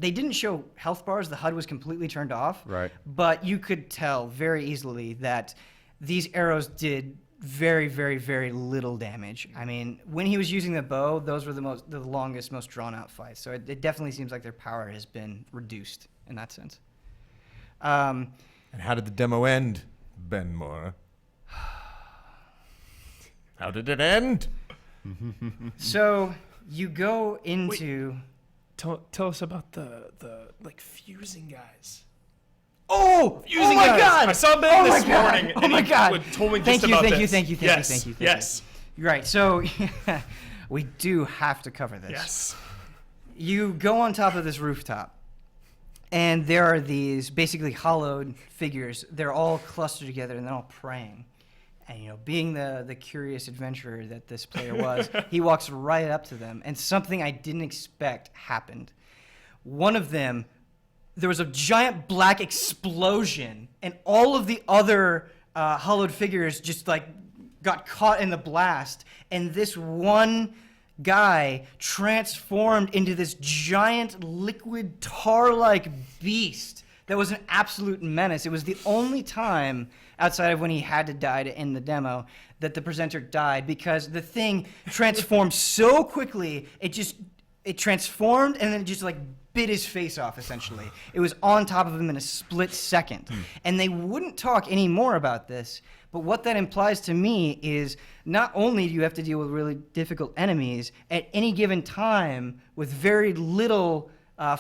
U: didn't show health bars. The HUD was completely turned off.
T: Right.
U: But you could tell very easily that these arrows did very, very, very little damage. I mean, when he was using the bow, those were the longest, most drawn-out fights. So it definitely seems like their power has been reduced in that sense.
I: And how did the demo end, Ben Moore? How did it end?
U: So you go into...
D: Tell us about the like fusing guys.
U: Oh
D: Fusing
U: my
D: guys.
U: God!
D: I saw Ben this
U: God.
D: morning,
U: Oh
D: and
U: my
D: he
U: God!
D: told me
U: Thank
D: just
U: you,
D: about
U: thank
D: this.
U: you, thank you, thank
D: Yes,
U: you, thank you, thank
D: yes.
U: you. Right. So we do have to cover this.
D: Yes.
U: You go on top of this rooftop, and there are these basically hollowed figures. They're all clustered together, and they're all praying. And being the curious adventurer that this player was, he walks right up to them, and something I didn't expect happened. One of them, there was a giant black explosion, and all of the other hollowed figures just like got caught in the blast, and this one guy transformed into this giant liquid tar-like beast that was an absolute menace. It was the only time outside of when he had to die to end the demo that the presenter died, because the thing transformed so quickly, it transformed and then it just like bit his face off, essentially. It was on top of him in a split second. And they wouldn't talk any more about this, but what that implies to me is not only do you have to deal with really difficult enemies, at any given time, with very little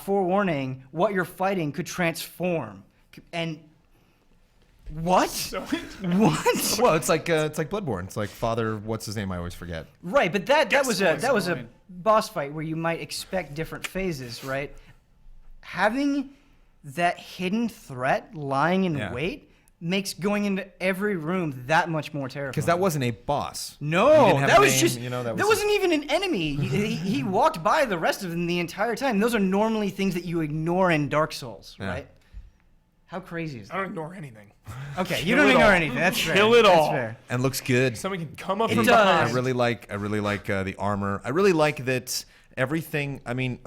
U: forewarning, what you're fighting could transform. And what? What?
I: Well, it's like Bloodborne. It's like Father, what's his name? I always forget.
U: Right, but that was a boss fight where you might expect different phases, right? Having that hidden threat lying in wait makes going into every room that much more terrifying.
I: Because that wasn't a boss.
U: No, that was
I: name,
U: just
I: that
U: wasn't even an enemy. He walked by the rest of them the entire time. Those are normally things that you ignore in Dark Souls, right? How crazy is that?
D: I don't ignore anything.
U: Okay, you don't ignore anything. That's fair.
D: Kill it all.
U: That's fair.
I: And looks good.
D: Someone can come up
U: It
D: from
U: does.
D: behind.
I: I really like the armor. I really like that everything. I mean,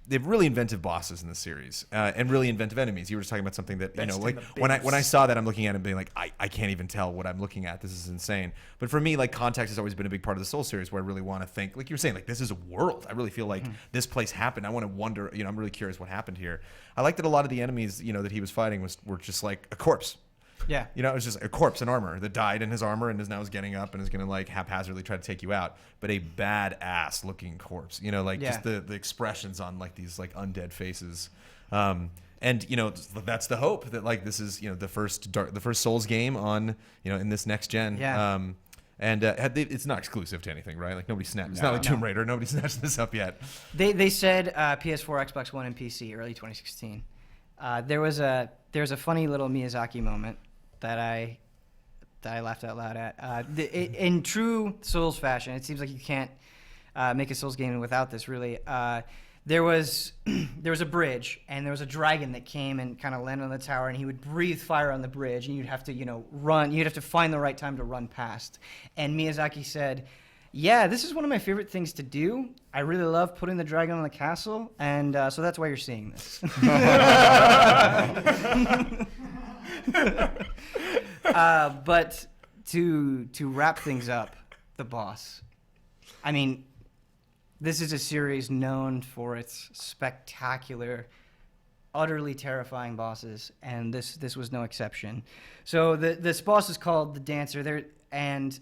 I: they have really inventive bosses in the series and really inventive enemies. You were just talking about something that, like when I saw that, I'm looking at it and being like, I can't even tell what I'm looking at. This is insane. But for me, like, context has always been a big part of the Souls series, where I really want to think, like you were saying, like, this is a world. I really feel like this place happened. I want to wonder, I'm really curious what happened here. I like that a lot of the enemies, that he was fighting were just like a corpse.
U: Yeah.
I: It was just a corpse in armor that died in his armor and now is getting up and is going to like haphazardly try to take you out. But a badass looking corpse, just the expressions on like these like undead faces. And that's the hope that like this is, the first Souls game on, in this next gen.
U: Yeah.
I: It's not exclusive to anything, right? Like nobody snatched. It's not like Tomb Raider. Nobody snatched this up yet.
U: They said PS4, Xbox One, and PC early 2016. There was a funny little Miyazaki moment that I laughed out loud at. In true Souls fashion, it seems like you can't make a Souls game without this. Really, there was a bridge, and there was a dragon that came and kind of landed on the tower, and he would breathe fire on the bridge, and you'd have to run. You'd have to find the right time to run past. And Miyazaki said, "Yeah, this is one of my favorite things to do. I really love putting the dragon on the castle, and so that's why you're seeing this." But to wrap things up, the boss. I mean, this is a series known for its spectacular, utterly terrifying bosses, and this was no exception. So this boss is called the Dancer. And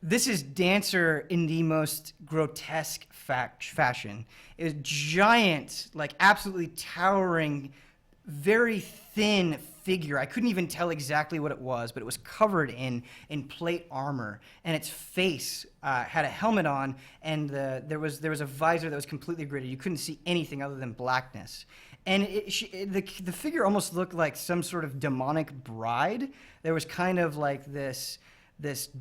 U: this is Dancer in the most grotesque fashion. It was giant, like absolutely towering, very thin figure. I couldn't even tell exactly what it was, but it was covered in plate armor, and its face had a helmet on, and there was a visor that was completely gridded. You couldn't see anything other than blackness. And the figure almost looked like some sort of demonic bride. There was kind of like this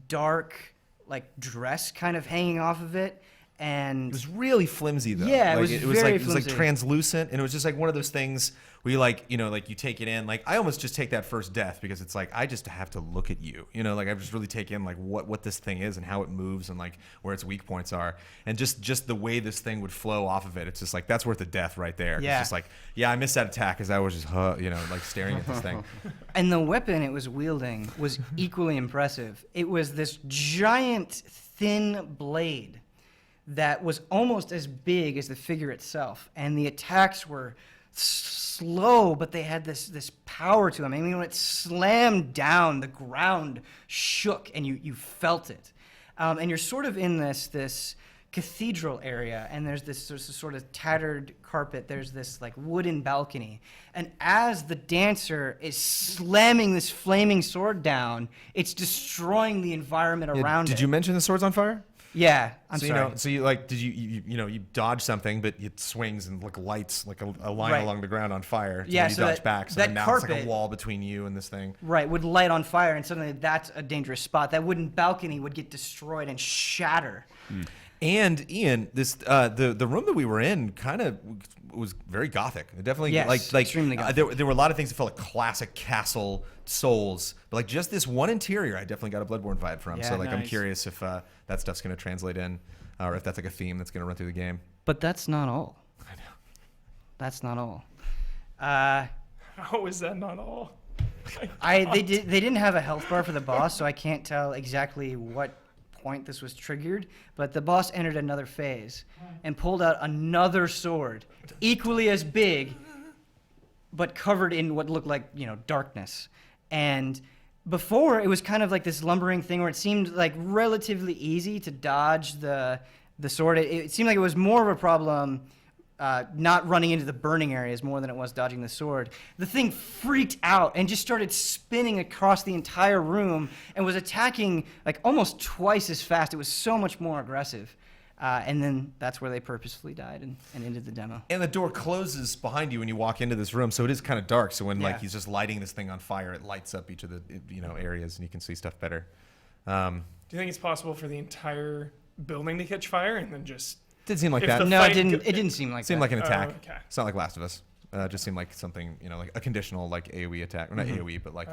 U: dark like dress kind of hanging off of it. And
I: it was really flimsy though.
U: Yeah,
I: like,
U: it was
I: like translucent, and it was just like one of those things where you like you take it in. Like I almost just take that first death because it's like I just have to look at you. Like I just really take in like what this thing is and how it moves and like where its weak points are, and just the way this thing would flow off of it. It's just like that's worth a death right there.
U: Yeah.
I: It's just like I missed that attack because I was just like staring at this thing.
U: And the weapon it was wielding was equally impressive. It was this giant thin blade that was almost as big as the figure itself, and the attacks were slow, but they had this power to them. I mean, when it slammed down, the ground shook, and you felt it. And you're sort of in this cathedral area, and there's this sort of tattered carpet. There's this like wooden balcony, and as the Dancer is slamming this flaming sword down, it's destroying the environment around it.
I: Did you mention the sword's on fire?
U: Yeah, I'm sorry.
I: So you like, did you dodge something, but it swings and like lights like a line along the ground on fire. So
U: yeah,
I: you
U: so
I: dodge back. So
U: that
I: now
U: carpet,
I: it's like a wall between you and this thing.
U: Right, would light on fire, and suddenly that's a dangerous spot. That wooden balcony would get destroyed and shatter.
I: And Ian, this the room that we were in kind of was very gothic. It definitely
U: extremely gothic.
I: There were a lot of things that felt like classic castle Souls, but like just this one interior, I definitely got a Bloodborne vibe from.
U: Yeah,
I: so like
U: nice.
I: I'm curious if that stuff's going to translate in, or if that's like a theme that's going to run through the game.
U: But that's not all.
I: I know.
U: That's not all.
D: How is that not all?
U: They didn't have a health bar for the boss, so I can't tell exactly what point this was triggered, but the boss entered another phase and pulled out another sword, equally as big, but covered in what looked like, darkness. And before, it was kind of like this lumbering thing where it seemed like relatively easy to dodge the sword. It seemed like it was more of a problem not running into the burning areas more than it was dodging the sword. The thing freaked out and just started spinning across the entire room and was attacking like almost twice as fast. It was so much more aggressive. And then that's where they purposefully died and ended the demo.
I: And the door closes behind you when you walk into this room, so it is kind of dark. So when like he's just lighting this thing on fire, it lights up each of the areas, and you can see stuff better.
D: Do you think it's possible for the entire building to catch fire and then just?
I: Did seem like that.
U: No, it didn't seem like that.
I: Seemed like an attack.
D: Okay.
I: It's not like Last of Us. It just seemed like something, like a conditional like AoE attack, or not AoE, but like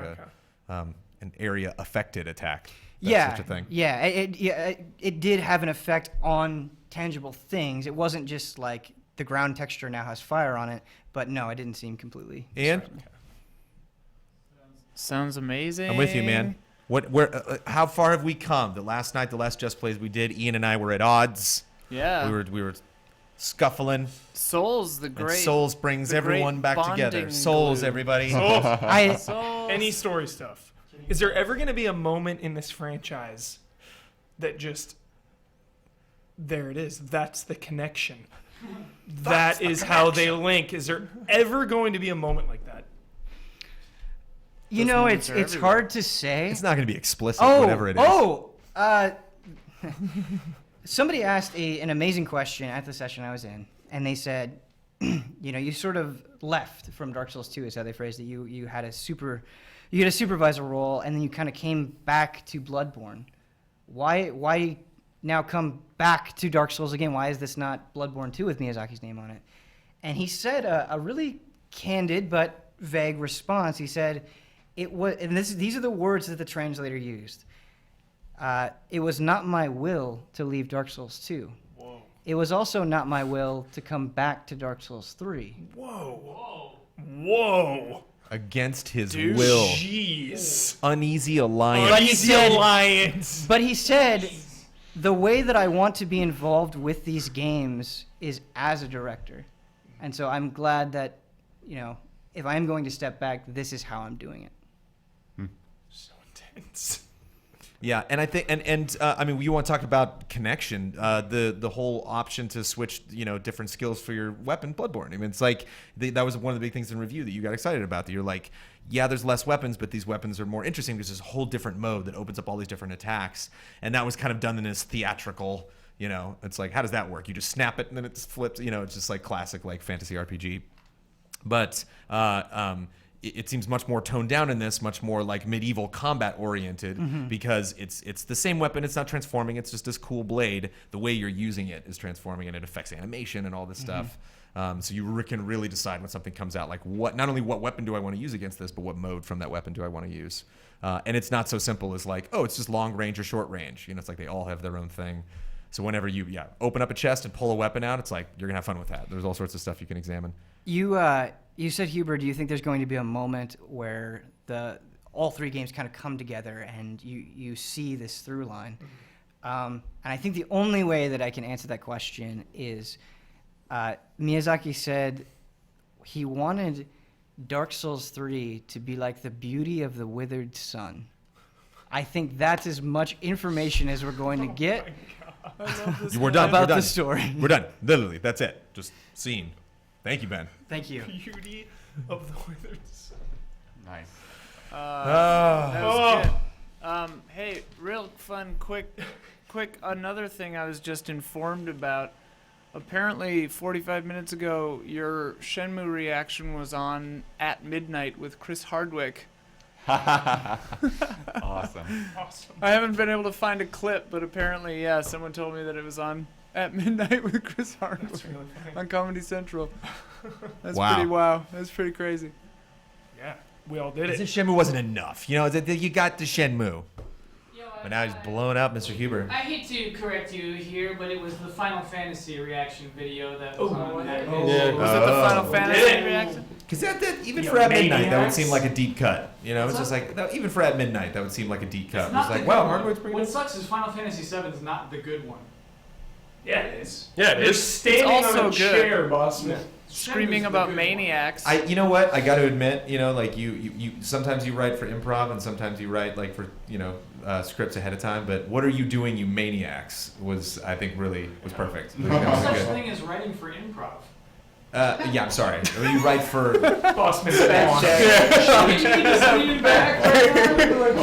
I: an area affected attack. Such a thing.
U: Yeah, it did have an effect on tangible things. It wasn't just like the ground texture now has fire on it, but no, it didn't seem completely.
I: Ian?
J: Sounds amazing.
I: I'm with you, man. How far have we come? The last Just Plays we did, Ian and I were at odds.
J: Yeah.
I: We were scuffling.
J: Souls, the great.
I: And Souls brings everyone back together. Souls, everybody.
D: Souls. Any story stuff. Is there ever going to be a moment in this franchise that just there it is? That's the connection. That is how they link. Is there ever going to be a moment like that?
U: You know, it's hard to say.
I: It's not going to be explicit, whatever it is.
U: Somebody asked an amazing question at the session I was in, and they said, you know, you sort of left from Dark Souls 2 is how they phrased it. You had a supervisor role, and then you kind of came back to Bloodborne. Why now come back to Dark Souls again? Why is this not Bloodborne 2 with Miyazaki's name on it? And he said a really candid but vague response. He said, "It was," and these are the words that the translator used. It was not my will to leave Dark Souls 2. Whoa. It was also not my will to come back to Dark Souls 3.
D: Whoa.
I: Against his will.
D: Jeez.
I: Uneasy alliance.
U: But he said, the way that I want to be involved with these games is as a director. And so I'm glad that, you know, if I'm going to step back, this is how I'm doing it.
D: So intense.
I: Yeah, and I think, I mean, you want to talk about connection, the whole option to switch, you know, different skills for your weapon, Bloodborne. I mean, it's like, that was one of the big things in review that you got excited about, that you're like, yeah, there's less weapons, but these weapons are more interesting because there's a whole different mode that opens up all these different attacks. And that was kind of done in this theatrical, you know, it's like, how does that work? You just snap it and then it flips, you know, it's just like classic, like fantasy RPG. But, it seems much more toned down in this, much more like medieval combat oriented, because it's the same weapon. It's not transforming. It's just this cool blade. The way you're using it is transforming, and it affects animation and all this stuff. So you can really decide when something comes out, like not only what weapon do I want to use against this, but what mode from that weapon do I want to use. And it's not so simple as like, oh, it's just long range or short range. You know, it's like they all have their own thing. So whenever you open up a chest and pull a weapon out, it's like you're gonna have fun with that. There's all sorts of stuff you can examine.
U: You said, Huber, do you think there's going to be a moment where all three games kind of come together and you see this through line? And I think the only way that I can answer that question is Miyazaki said he wanted Dark Souls 3 to be like the beauty of the withered sun. I think that's as much information as we're going to get.
I: We're done.
U: About the story.
I: We're done. Literally, that's it. Just scene. Thank you, Ben.
U: Thank you.
D: Beauty of the withered sun.
T: Nice.
J: That was good. Hey, real fun, quick, another thing I was just informed about. Apparently, 45 minutes ago, your Shenmue reaction was on at midnight with Chris Hardwick.
T: Awesome.
J: I haven't been able to find a clip, but apparently, yeah, someone told me that it was on at midnight with Chris Hardwick.
D: That's really funny.
J: On Comedy Central. That's
I: Wow.
J: pretty wow. That's pretty crazy.
D: Yeah, we all did it.
I: The Shenmue wasn't enough. You know, you got the Shenmue. But now he's blowing up, Mr. Huber.
H: I hate to correct you here, but it was the Final Fantasy reaction video that was on that.
J: Was it the Final Fantasy reaction?
I: Because even for at midnight, that would seem like a deep cut. You know, it's just like, even for at midnight, that would seem like a deep cut. It's like, wow, Hardwick's bringing
H: What sucks is Final Fantasy VII is not the good one.
D: Yeah, it is.
R: Yeah, it
D: You're
R: is.
D: standing
J: It's also
D: on a
J: good.
D: chair, boss man.
J: Screaming about maniacs.
I: You know what? I got to admit, you know, like you sometimes you write for improv and sometimes you write like for, you know, scripts ahead of time. But what are you doing, you maniacs? Was I think really was perfect.
H: There's no such thing as writing for improv.
I: Yeah, I'm sorry. You write for
D: Boss man.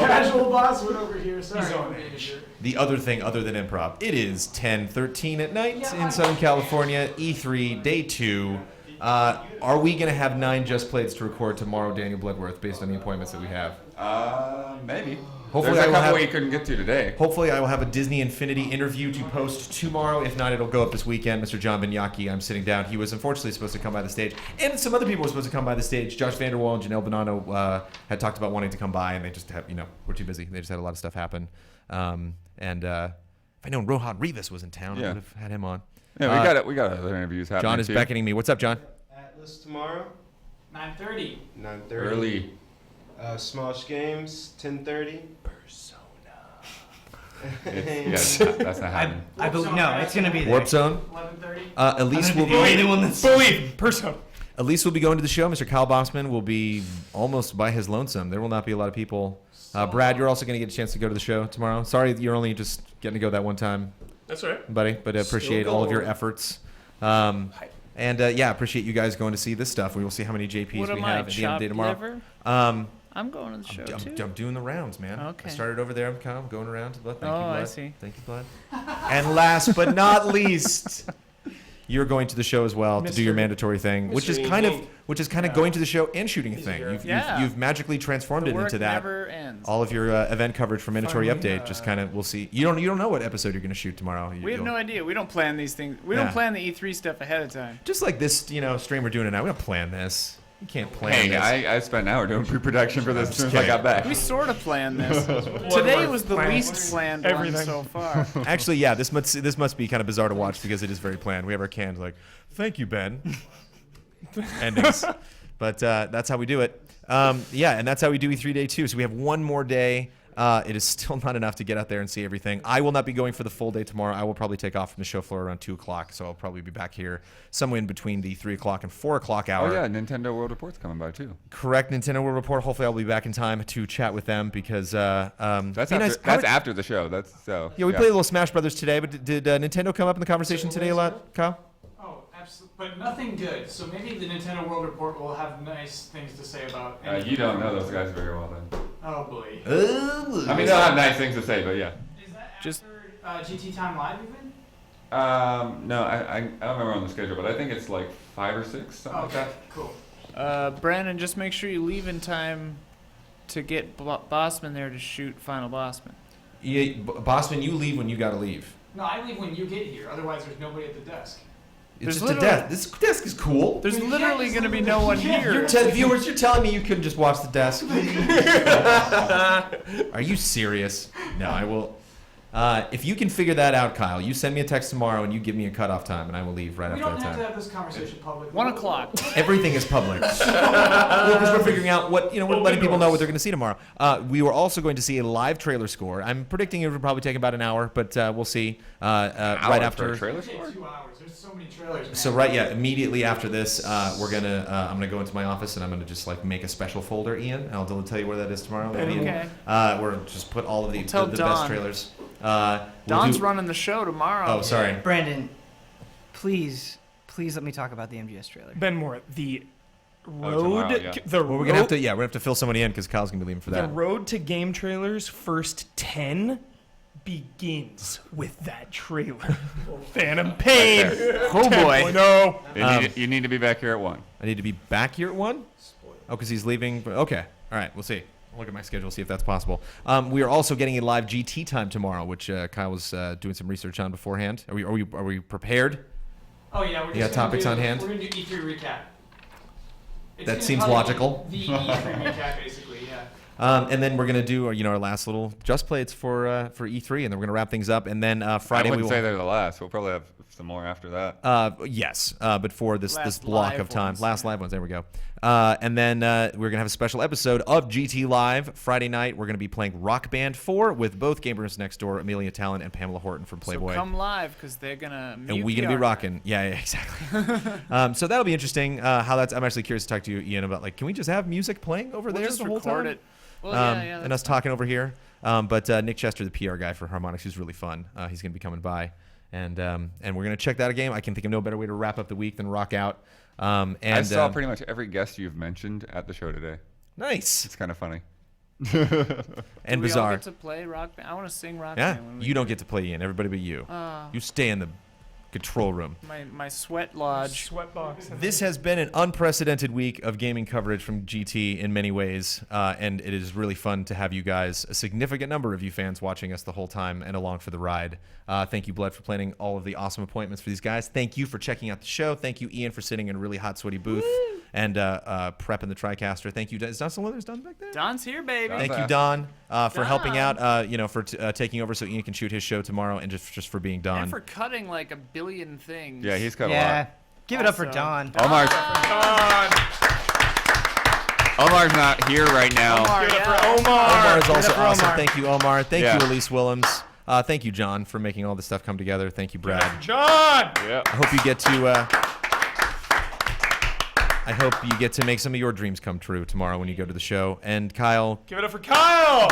H: Casual boss went over here. Sorry.
D: He's on edge.
I: the other thing other than improv. It is 10:13 at night in Southern California. E3 day 2. Are we going to have 9 Just Plays to record tomorrow, Daniel Bloodworth, based on the appointments that we have?
T: Maybe.
I: Hopefully
T: There's a
I: I will
T: couple
I: have,
T: we couldn't get to today.
I: Hopefully I will have a Disney Infinity interview to post tomorrow. If not, it'll go up this weekend. Mr. John Vignacchi, I'm sitting down. He was unfortunately supposed to come by the stage. And some other people were supposed to come by the stage. Josh Vanderwall and Janelle Bonanno had talked about wanting to come by, and they just have, were too busy. They just had a lot of stuff happen.
S: If I known Rohan Rivas was in town, I
T: Yeah.
S: would have had him on.
T: Yeah, we got other interviews happening.
S: John is
T: too.
S: beckoning me. What's up, John?
Q: Atlas tomorrow.
H: 9:30.
Q: 9:30.
T: Early.
Q: Smosh Games 10:30.
T: That's not happening.
U: I believe no, it's gonna be there.
S: Warp Zone.
H: 11:30.
S: Elise will be. Elise will be going to the show. Mr. Kyle Bossman will be almost by his lonesome. There will not be a lot of people. Brad, you're also going to get a chance to go to the show tomorrow. Sorry, you're only just getting to go that one time.
D: That's all right.
S: Buddy, but I appreciate all of your efforts. Appreciate you guys going to see this stuff. We will see how many JPs
J: What
S: we
J: am I,
S: have at the end of the day tomorrow.
J: liver? I'm going to the show too.
S: I'm doing the rounds, man.
J: Okay.
S: I started over there. I'm going around to Blood. Thank you,
J: Oh,
S: Blood.
J: I see.
S: Thank you, Blood. And last but not least, you're going to the show as well to do your
D: Mr.
S: mandatory thing, which is kind of going to the show and shooting a thing. You've magically transformed
J: The
S: it
J: work
S: into that.
J: never ends.
S: All of your event coverage for mandatory
D: Finally,
S: update. Just kind of, we'll see. You don't know what episode you're going to shoot tomorrow.
J: We have no idea. We don't plan these things. We don't plan the E3 stuff ahead of time.
S: Just like this, stream we're doing it now. We don't plan this. You can't plan
T: Hey,
S: this.
T: I spent an hour doing pre-production for this as soon as I got back.
J: We sort of planned this. Today was the least planned one so far.
S: Actually, yeah, this must be kind of bizarre to watch because it is very planned. We have our cans like, thank you, Ben. Endings. But that's how we do it. And that's how we do E3 Day 2. So we have one more day. It is still not enough to get out there and see everything. I will not be going for the full day tomorrow. I will probably take off from the show floor around 2 o'clock. So I'll probably be back here somewhere in between the 3 o'clock and 4 o'clock hour.
T: Oh, yeah, Nintendo World Report's coming by, too.
S: Correct, Nintendo World Report. Hopefully I'll be back in time to chat with them because...
T: That's after the show.
S: We played a little Smash Brothers today, but did Nintendo come up in the conversation today a lot, Kyle?
H: Oh, absolutely. But nothing good. So maybe the Nintendo World Report will have nice things to say about.
T: You don't know those guys very well, then.
H: Oh boy.
T: I mean, they'll have nice things to say, but yeah.
H: Is that after GT Time Live even?
T: No, I don't remember on the schedule, but I think it's like 5 or 6. Something like that.
H: Cool.
J: Brandon, just make sure you leave in time to get Bossman there to shoot Final Bossman.
S: Yeah, Bossman, you leave when you gotta leave.
H: No, I leave when you get here. Otherwise, there's nobody at the desk.
S: It's just a desk. This desk is cool.
J: There's literally going to be no one here.
S: Viewers, you're telling me you couldn't just watch the desk? Are you serious? No, I will. If you can figure that out, Kyle, you send me a text tomorrow and you give me a cutoff time, and I will leave right after that time.
H: We don't have to have this conversation public.
J: 1 o'clock.
S: Everything is public. Well, because we're figuring out what, we're letting people know what they're going to see tomorrow. We were also going to see a live trailer score. I'm predicting it would probably take about an hour, but we'll see. Right after.
T: A trailer score?
H: 2 hours. There's so many trailers. Man.
S: So immediately after this, I'm gonna go into my office and I'm gonna just make a special folder, Ian. And I'll tell you where that is tomorrow.
J: Okay.
S: Where just put all of the best trailers.
J: Don's running the show tomorrow.
S: Oh, sorry,
U: Brandon. Please let me talk about the MGS trailer.
D: Ben Moore, the road.
T: tomorrow, yeah.
S: we're gonna have to fill somebody in because Kyle's gonna be leaving for that.
D: The road to Game Trailers first 10 begins with that trailer. Phantom Pain.
J: Oh boy.
D: No.
T: You need to be back here at 1.
S: I need to be back here at 1. Oh, because he's leaving. Okay. All right. We'll see. I'll look at my schedule, see if that's possible. We are also getting a live GT time tomorrow, which Kyle was doing some research on beforehand. Are we prepared?
H: Oh yeah,
S: You got topics on hand?
H: We're gonna do E3 recap.
S: That seems logical.
H: The E3 recap, basically, yeah.
S: And then we're gonna do our last little just plays for E3, and then we're gonna wrap things up. And then Friday
T: I wouldn't say they're the last. We'll probably have some more after that.
S: Yes, but for this block of time, last live ones. There we go. And then we're gonna have a special episode of GT Live Friday night. We're gonna be playing Rock Band 4 with both Gamers Next Door, Amelia Talon, and Pamela Horton from Playboy.
J: So come live because they're gonna.
S: And we're gonna be rocking. Yeah, exactly. So that'll be interesting. How that's. I'm actually curious to talk to you, Ian, about can we just have music playing over there
J: just
S: the whole
J: record
S: time?
J: it. Well,
S: and us talking over here. But Nick Chester, the PR guy for Harmonix, who's really fun. He's going to be coming by. And we're going to check that a game. I can think of no better way to wrap up the week than rock out.
T: I saw pretty much every guest you've mentioned at the show today.
S: Nice.
T: It's kind of funny.
S: And
J: we
S: bizarre.
J: All get to play Rock Band? I want to sing Rock
S: Yeah,
J: Band.
S: you don't get to play Ian. Everybody but you. You stay in the control room.
J: My sweat lodge.
D: Sweat box.
S: This has been an unprecedented week of gaming coverage from GT in many ways, and it is really fun to have you guys, a significant number of you fans, watching us the whole time and along for the ride. Thank you, Blood, for planning all of the awesome appointments for these guys. Thank you for checking out the show. Thank you, Ian, for sitting in a really hot, sweaty booth
I: and Prep and the TriCaster. Thank you. Is Don still with us? Don back there?
J: Don's here, baby.
I: Thank you, Don, for helping out. For taking over so Ian can shoot his show tomorrow, and just for being Don.
J: And for cutting like a billion things.
T: Yeah, he's cut a lot.
U: Give it up for Don.
T: Omar's not here right now.
I: Omar is also awesome. Thank you, Omar. Thank you, Elise Willems. Thank you, John, for making all this stuff come together. Thank you, Brad.
D: John!
T: Yeah.
I: I hope you get to. I hope you get to make some of your dreams come true tomorrow when you go to the show. And Kyle.
D: Give it up for Kyle!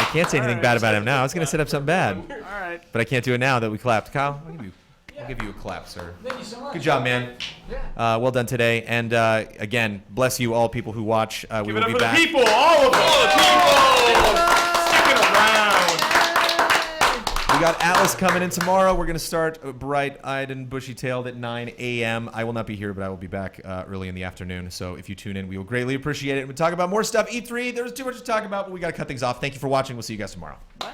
I: I can't say anything bad about him now. I was going to set up something bad.
J: All right.
I: But I can't do it now that we clapped. Kyle, I'll give you a clap, sir.
H: Thank you so much.
I: Good job, man. Well done today. And again, bless you all people who watch. We will be back.
D: Give it up for the people, all of them. All the people sticking around.
I: We got Atlas coming in tomorrow. We're going to start bright-eyed and bushy-tailed at 9 a.m. I will not be here, but I will be back early in the afternoon. So if you tune in, we will greatly appreciate it. We'll talk about more stuff. E3, there's too much to talk about, but we got to cut things off. Thank you for watching. We'll see you guys tomorrow.
J: Bye.